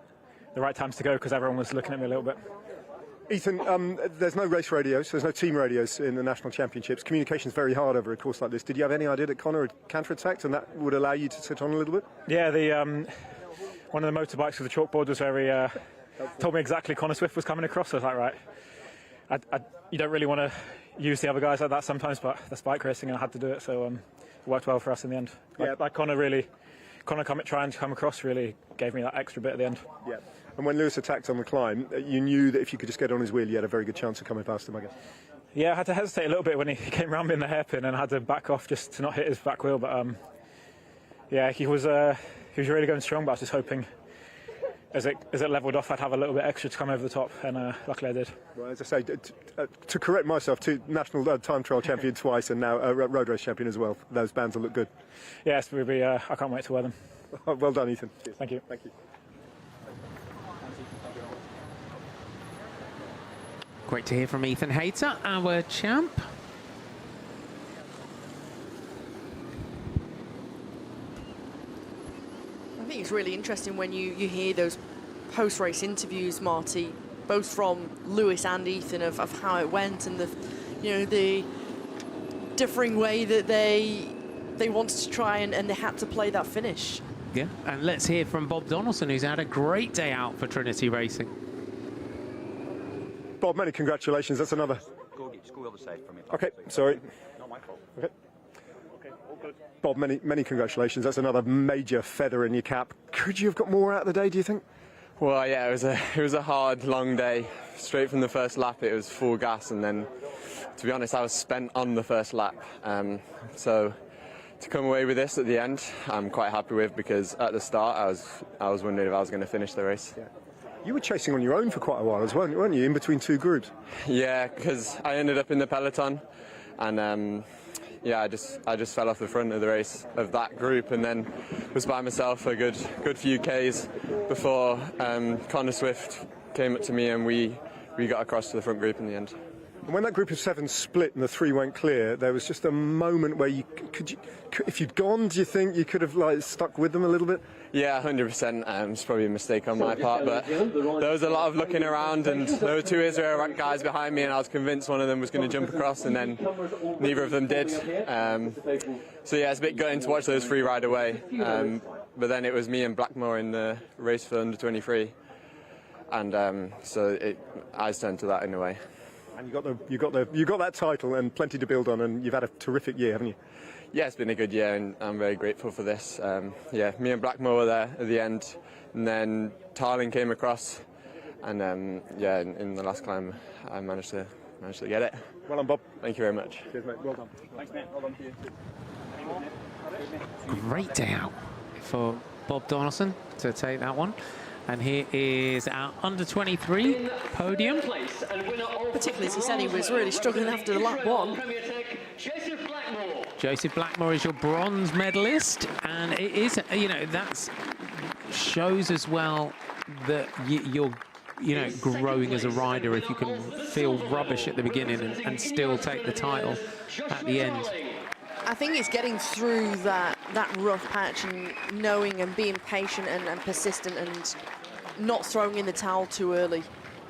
the right times to go because everyone was looking at me a little bit. Ethan, there's no race radios, there's no team radios in the national championships. Communication's very hard over a course like this. Did you have any idea that Connor had counter-attacked and that would allow you to sit on a little bit? Yeah, one of the motorbikes with the chalkboard was very told me exactly Connor Swift was coming across. So I was like, right, you don't really want to use the other guys like that sometimes, but that's bike racing and I had to do it, so it worked well for us in the end. Like Connor trying to come across really gave me that extra bit at the end. Yeah. And when Lewis attacked on the climb, you knew that if you could just get on his wheel, you had a very good chance of coming past him, I guess. Yeah, I had to hesitate a little bit when he came round me in the hairpin, and I had to back off just to not hit his back wheel. But yeah, he was really going strong. But I was just hoping, as it levelled off, I'd have a little bit extra to come over the top, and luckily I did. Well, as I say, to correct myself, national time trial champion twice, and now road race champion as well. Those bands will look good. Yes, I can't wait to wear them. Well done, Ethan. Cheers. Thank you. Thank you. Great to hear from Ethan Hayter, our champ. I think it's really interesting when you hear those post-race interviews, Marty, both from Lewis and Ethan of how it went and the differing way that they wanted to try and they had to play that finish. Yeah, and let's hear from Bob Donaldson, who's had a great day out for Trinity Racing. Bob, many congratulations. That's another. Go the other side from me. Okay, sorry. Not my fault. Okay. All good. Bob, many congratulations. That's another major feather in your cap. Could you have got more out of the day, do you think? Well, yeah, it was a hard, long day. Straight from the first lap, it was full gas, and then, to be honest, I was spent on the first lap. So to come away with this at the end, I'm quite happy with, because at the start, I was wondering if I was going to finish the race. Yeah. You were chasing on your own for quite a while, weren't you, in between 2 groups? Yeah, because I ended up in the Peloton, and yeah, I just fell off the front of the race of that group, and then was by myself a good few Ks before Connor Swift came up to me, and we got across to the front group in the end. And when that group of 7 split and the 3 went clear, there was just a moment where if you'd gone, do you think you could have stuck with them a little bit? Yeah, 100%. It's probably a mistake on my part, but there was a lot of looking around, and there were 2 Israel guys behind me, and I was convinced one of them was going to jump across, and then neither of them did. So yeah, it's a bit gutting to watch those 3 ride away. But then it was me and Blackmore in the race for under 23, and so eyes turned to that in a way. And you got that title and plenty to build on, and you've had a terrific year, haven't you? Yeah, it's been a good year, and I'm very grateful for this. Yeah, me and Blackmore were there at the end, and then Tarling came across, and yeah, in the last climb, I managed to get it. Well done, Bob. Thank you very much. Cheers, mate. Well done. Thanks, mate. Well done to you. Great day out for Bob Donaldson to take that one. And here is our under-23 podium. Particularly as he said, he was really struggling after the lap one. Joseph Blackmore is your bronze medalist, and it is, you know, that shows as well that you're, you know, growing as a rider if you can feel rubbish at the beginning and still take the title at the end. I think it's getting through that rough patch and knowing and being patient and persistent and not throwing in the towel too early.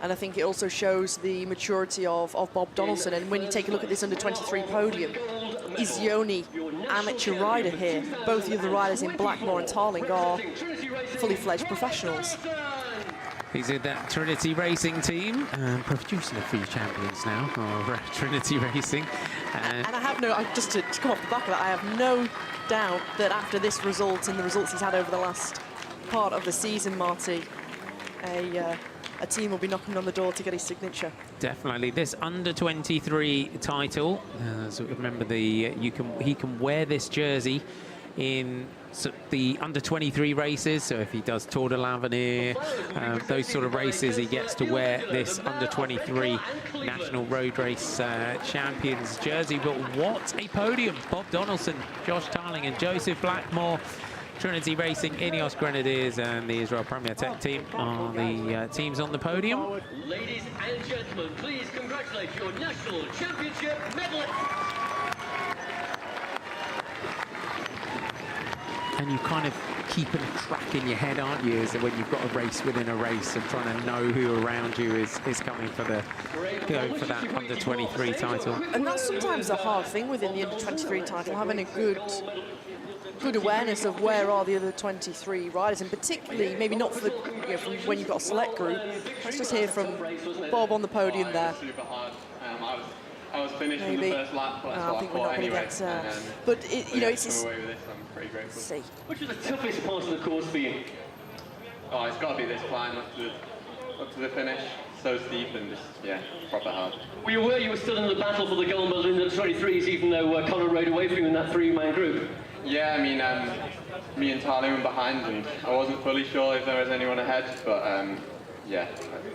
And I think it also shows the maturity of Bob Donaldson. And when you take a look at this under-23 podium, he's the only amateur rider here. Both the other riders in Blackmore and Tarling are fully fledged professionals. He's in that Trinity Racing team, producing a few champions now, or Trinity Racing. And I have just to come off the back of that, I have no doubt that after this result and the results he's had over the last part of the season, Marty, a team will be knocking on the door to get his signature. Definitely. This under-23 title, so remember he can wear this jersey in the under-23 races, so if he does Tour de l'Avenir, those sort of races, he gets to wear this under-23 National Road Race Champions jersey. But what a podium! Bob Donaldson, Josh Tarling and Joseph Blackmore. Trinity Racing, Ineos Grenadiers and the Israel Premier Tech team are the teams on the podium. Ladies and gentlemen, please congratulate your National Championship medalists. And you kind of keeping a track in your head, aren't you, is that when you've got a race within a race and trying to know who around you is coming for that under-23 title. And that's sometimes a hard thing within the under-23 title, having a good awareness of where are the other 23 riders, and particularly maybe not for from when you've got a select group. Let's just hear from Bob on the podium there. I was finishing the first lap, but I think we're not going to get. But it's away with this. I'm pretty grateful. See. Which is the toughest part of the course for you? Oh, it's got to be this climb up to the finish. So steep and just proper hard. Well, you were still in the battle for the gold medal in the 23s, even though Conor rode away from you in that three-man group. Yeah, I mean, me and Tarling were behind, and I wasn't fully sure if there was anyone ahead, but I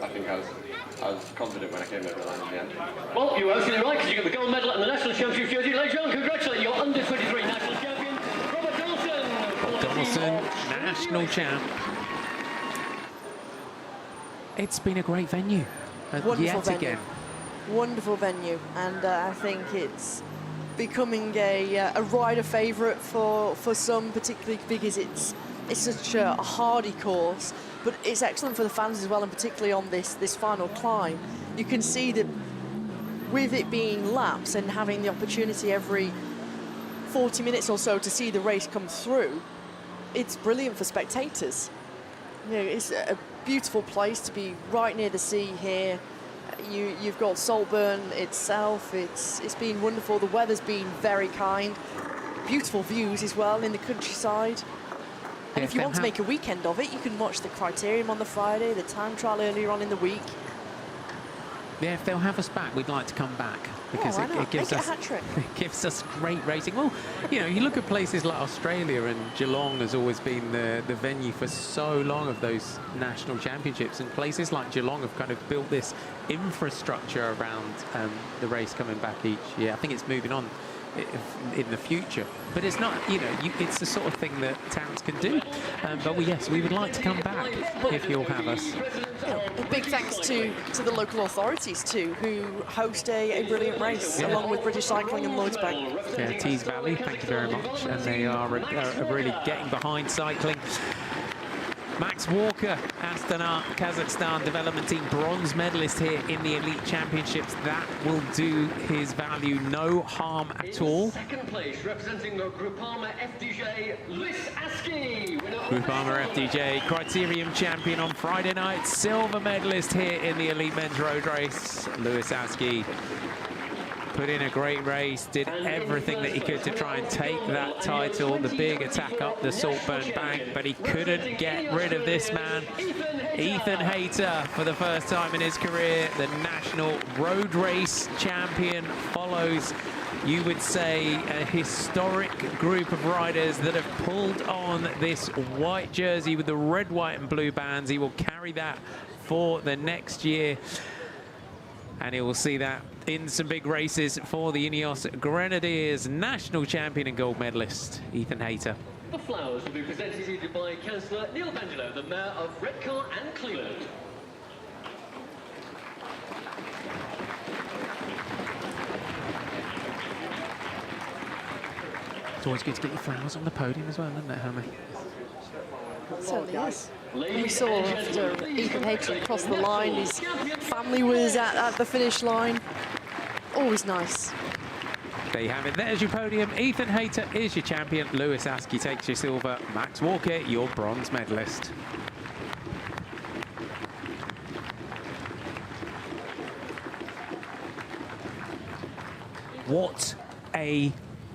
think I was confident when I came over the line in the end. Well, you were absolutely right, because you got the gold medal and the national championship jersey. Ladies and gentlemen, congratulate your under-23 national champion, Robert Donaldson. Bob Donaldson, national champ. It's been a great venue, yet again. Wonderful venue, and I think it's becoming a rider favourite for some, particularly because it's such a hardy course, but it's excellent for the fans as well, and particularly on this final climb. You can see that with it being laps and having the opportunity every 40 minutes or so to see the race come through, it's brilliant for spectators. It's a beautiful place to be, right near the sea here. You've got Saltburn itself. It's been wonderful. The weather's been very kind. Beautiful views as well in the countryside. And if you want to make a weekend of it, you can watch the Criterium on the Friday, the time trial earlier on in the week. Yeah, if they'll have us back, we'd like to come back, because it gives us great racing. Well, you look at places like Australia, and Geelong has always been the venue for so long of those national championships, and places like Geelong have kind of built this infrastructure around the race coming back each year. I think it's moving on in the future, but it's not, it's the sort of thing that towns can do. But we would like to come back if you'll have us. A big thanks to the local authorities too, who host a brilliant race along with British Cycling and Lloyds Bank. Yeah, Tees Valley, thank you very much, and they are really getting behind cycling. Max Walker, Astana, Kazakhstan development team, bronze medalist here in the Elite Championships. That will do his value no harm at all. Second place, representing the Groupama FDJ, Lewis Askey. Groupama FDJ, Criterium champion on Friday night, silver medalist here in the Elite Men's Road Race, Lewis Askey. put in a great race, did everything that he could to try and take that title, the big attack up the Saltburn bank, but he couldn't get rid of this man. Ethan Hayter, for the first time in his career, the national road race champion, follows, you would say, a historic group of riders that have pulled on this white jersey with the red, white and blue bands. He will carry that for the next year, and he will see that in some big races for the Ineos Grenadiers. National champion and gold medalist, Ethan Hayter. The flowers will be presented to you by Councillor Neil Bangelo, the Mayor of Redcar and Cleveland. It's always good to get your flowers on the podium as well, isn't it, Hammy? Certainly is. We saw after Ethan Hayter crossed the line, his family was at the finish line. Always nice. There you have it. There's your podium. Ethan Hayter is your champion. Lewis Askey takes your silver. Max Walker, your bronze medalist. What a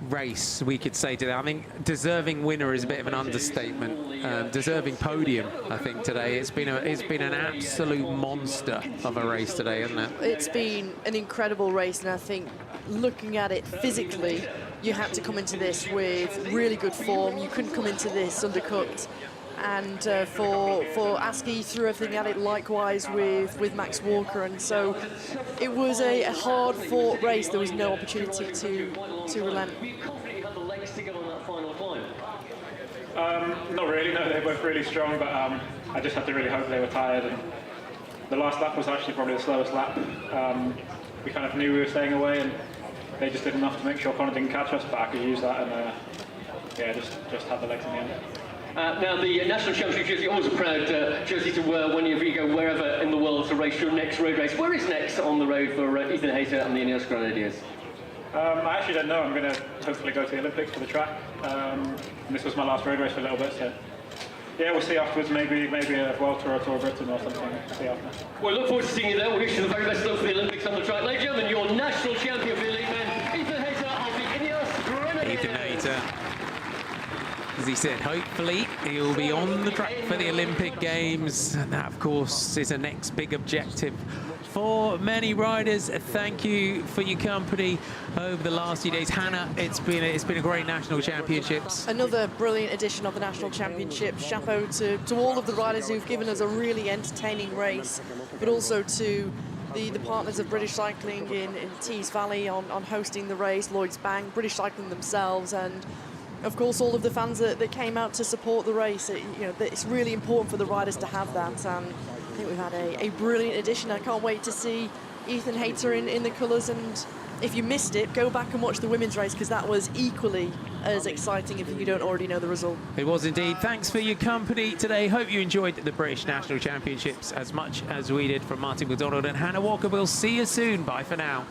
race, we could say today. I think deserving winner is a bit of an understatement. Deserving podium, I think, today. It's been an absolute monster of a race today, hasn't it? It's been an incredible race, and I think looking at it physically, you had to come into this with really good form. You couldn't come into this undercooked. And for Askey, he threw everything at it, likewise with Max Walker, and so it was a hard-fought race. There was no opportunity to relent. Not really, no, they're both really strong, but I just had to really hope they were tired. And the last lap was actually probably the slowest lap. We kind of knew we were staying away, and they just did enough to make sure Connor didn't catch us, but I could use that, and yeah, just had the legs in the end. Now, the National Championship jersey, always a proud jersey to wear whenever you go wherever in the world to race your next road race. Where is next on the road for Ethan Hayter and the Ineos Grenadiers? I actually don't know. I'm going to hopefully go to the Olympics for the track. And this was my last road race for a little bit, so yeah, we'll see afterwards. Maybe a Vuelta or Tour of Britain or something. See after. Well, look forward to seeing you there. We wish you the very best luck for the Olympics on the track. Ladies and gentlemen, your national champion for the elite men, Ethan Hayter of the Ineos Grenadiers. Ethan Hayter, as he said, hopefully he'll be on the track for the Olympic Games, and that, of course, is a next big objective for many riders. Thank you for your company over the last few days, Hannah. It's been a great national championships. Another brilliant edition of the national championship. Chapeau to all of the riders who've given us a really entertaining race, but also to the partners of British Cycling in Tees Valley on hosting the race, Lloyds Bank, British Cycling themselves, and of course all of the fans that came out to support the race. It's really important for the riders to have that, and I think we've had a brilliant edition. I can't wait to see Ethan Hayter in the colours, and if you missed it, go back and watch the women's race, because that was equally as exciting if you don't already know the result. It was indeed. Thanks for your company today. Hope you enjoyed the British National Championships as much as we did. From Martin McDonald and Hannah Walker, we'll see you soon. Bye for now.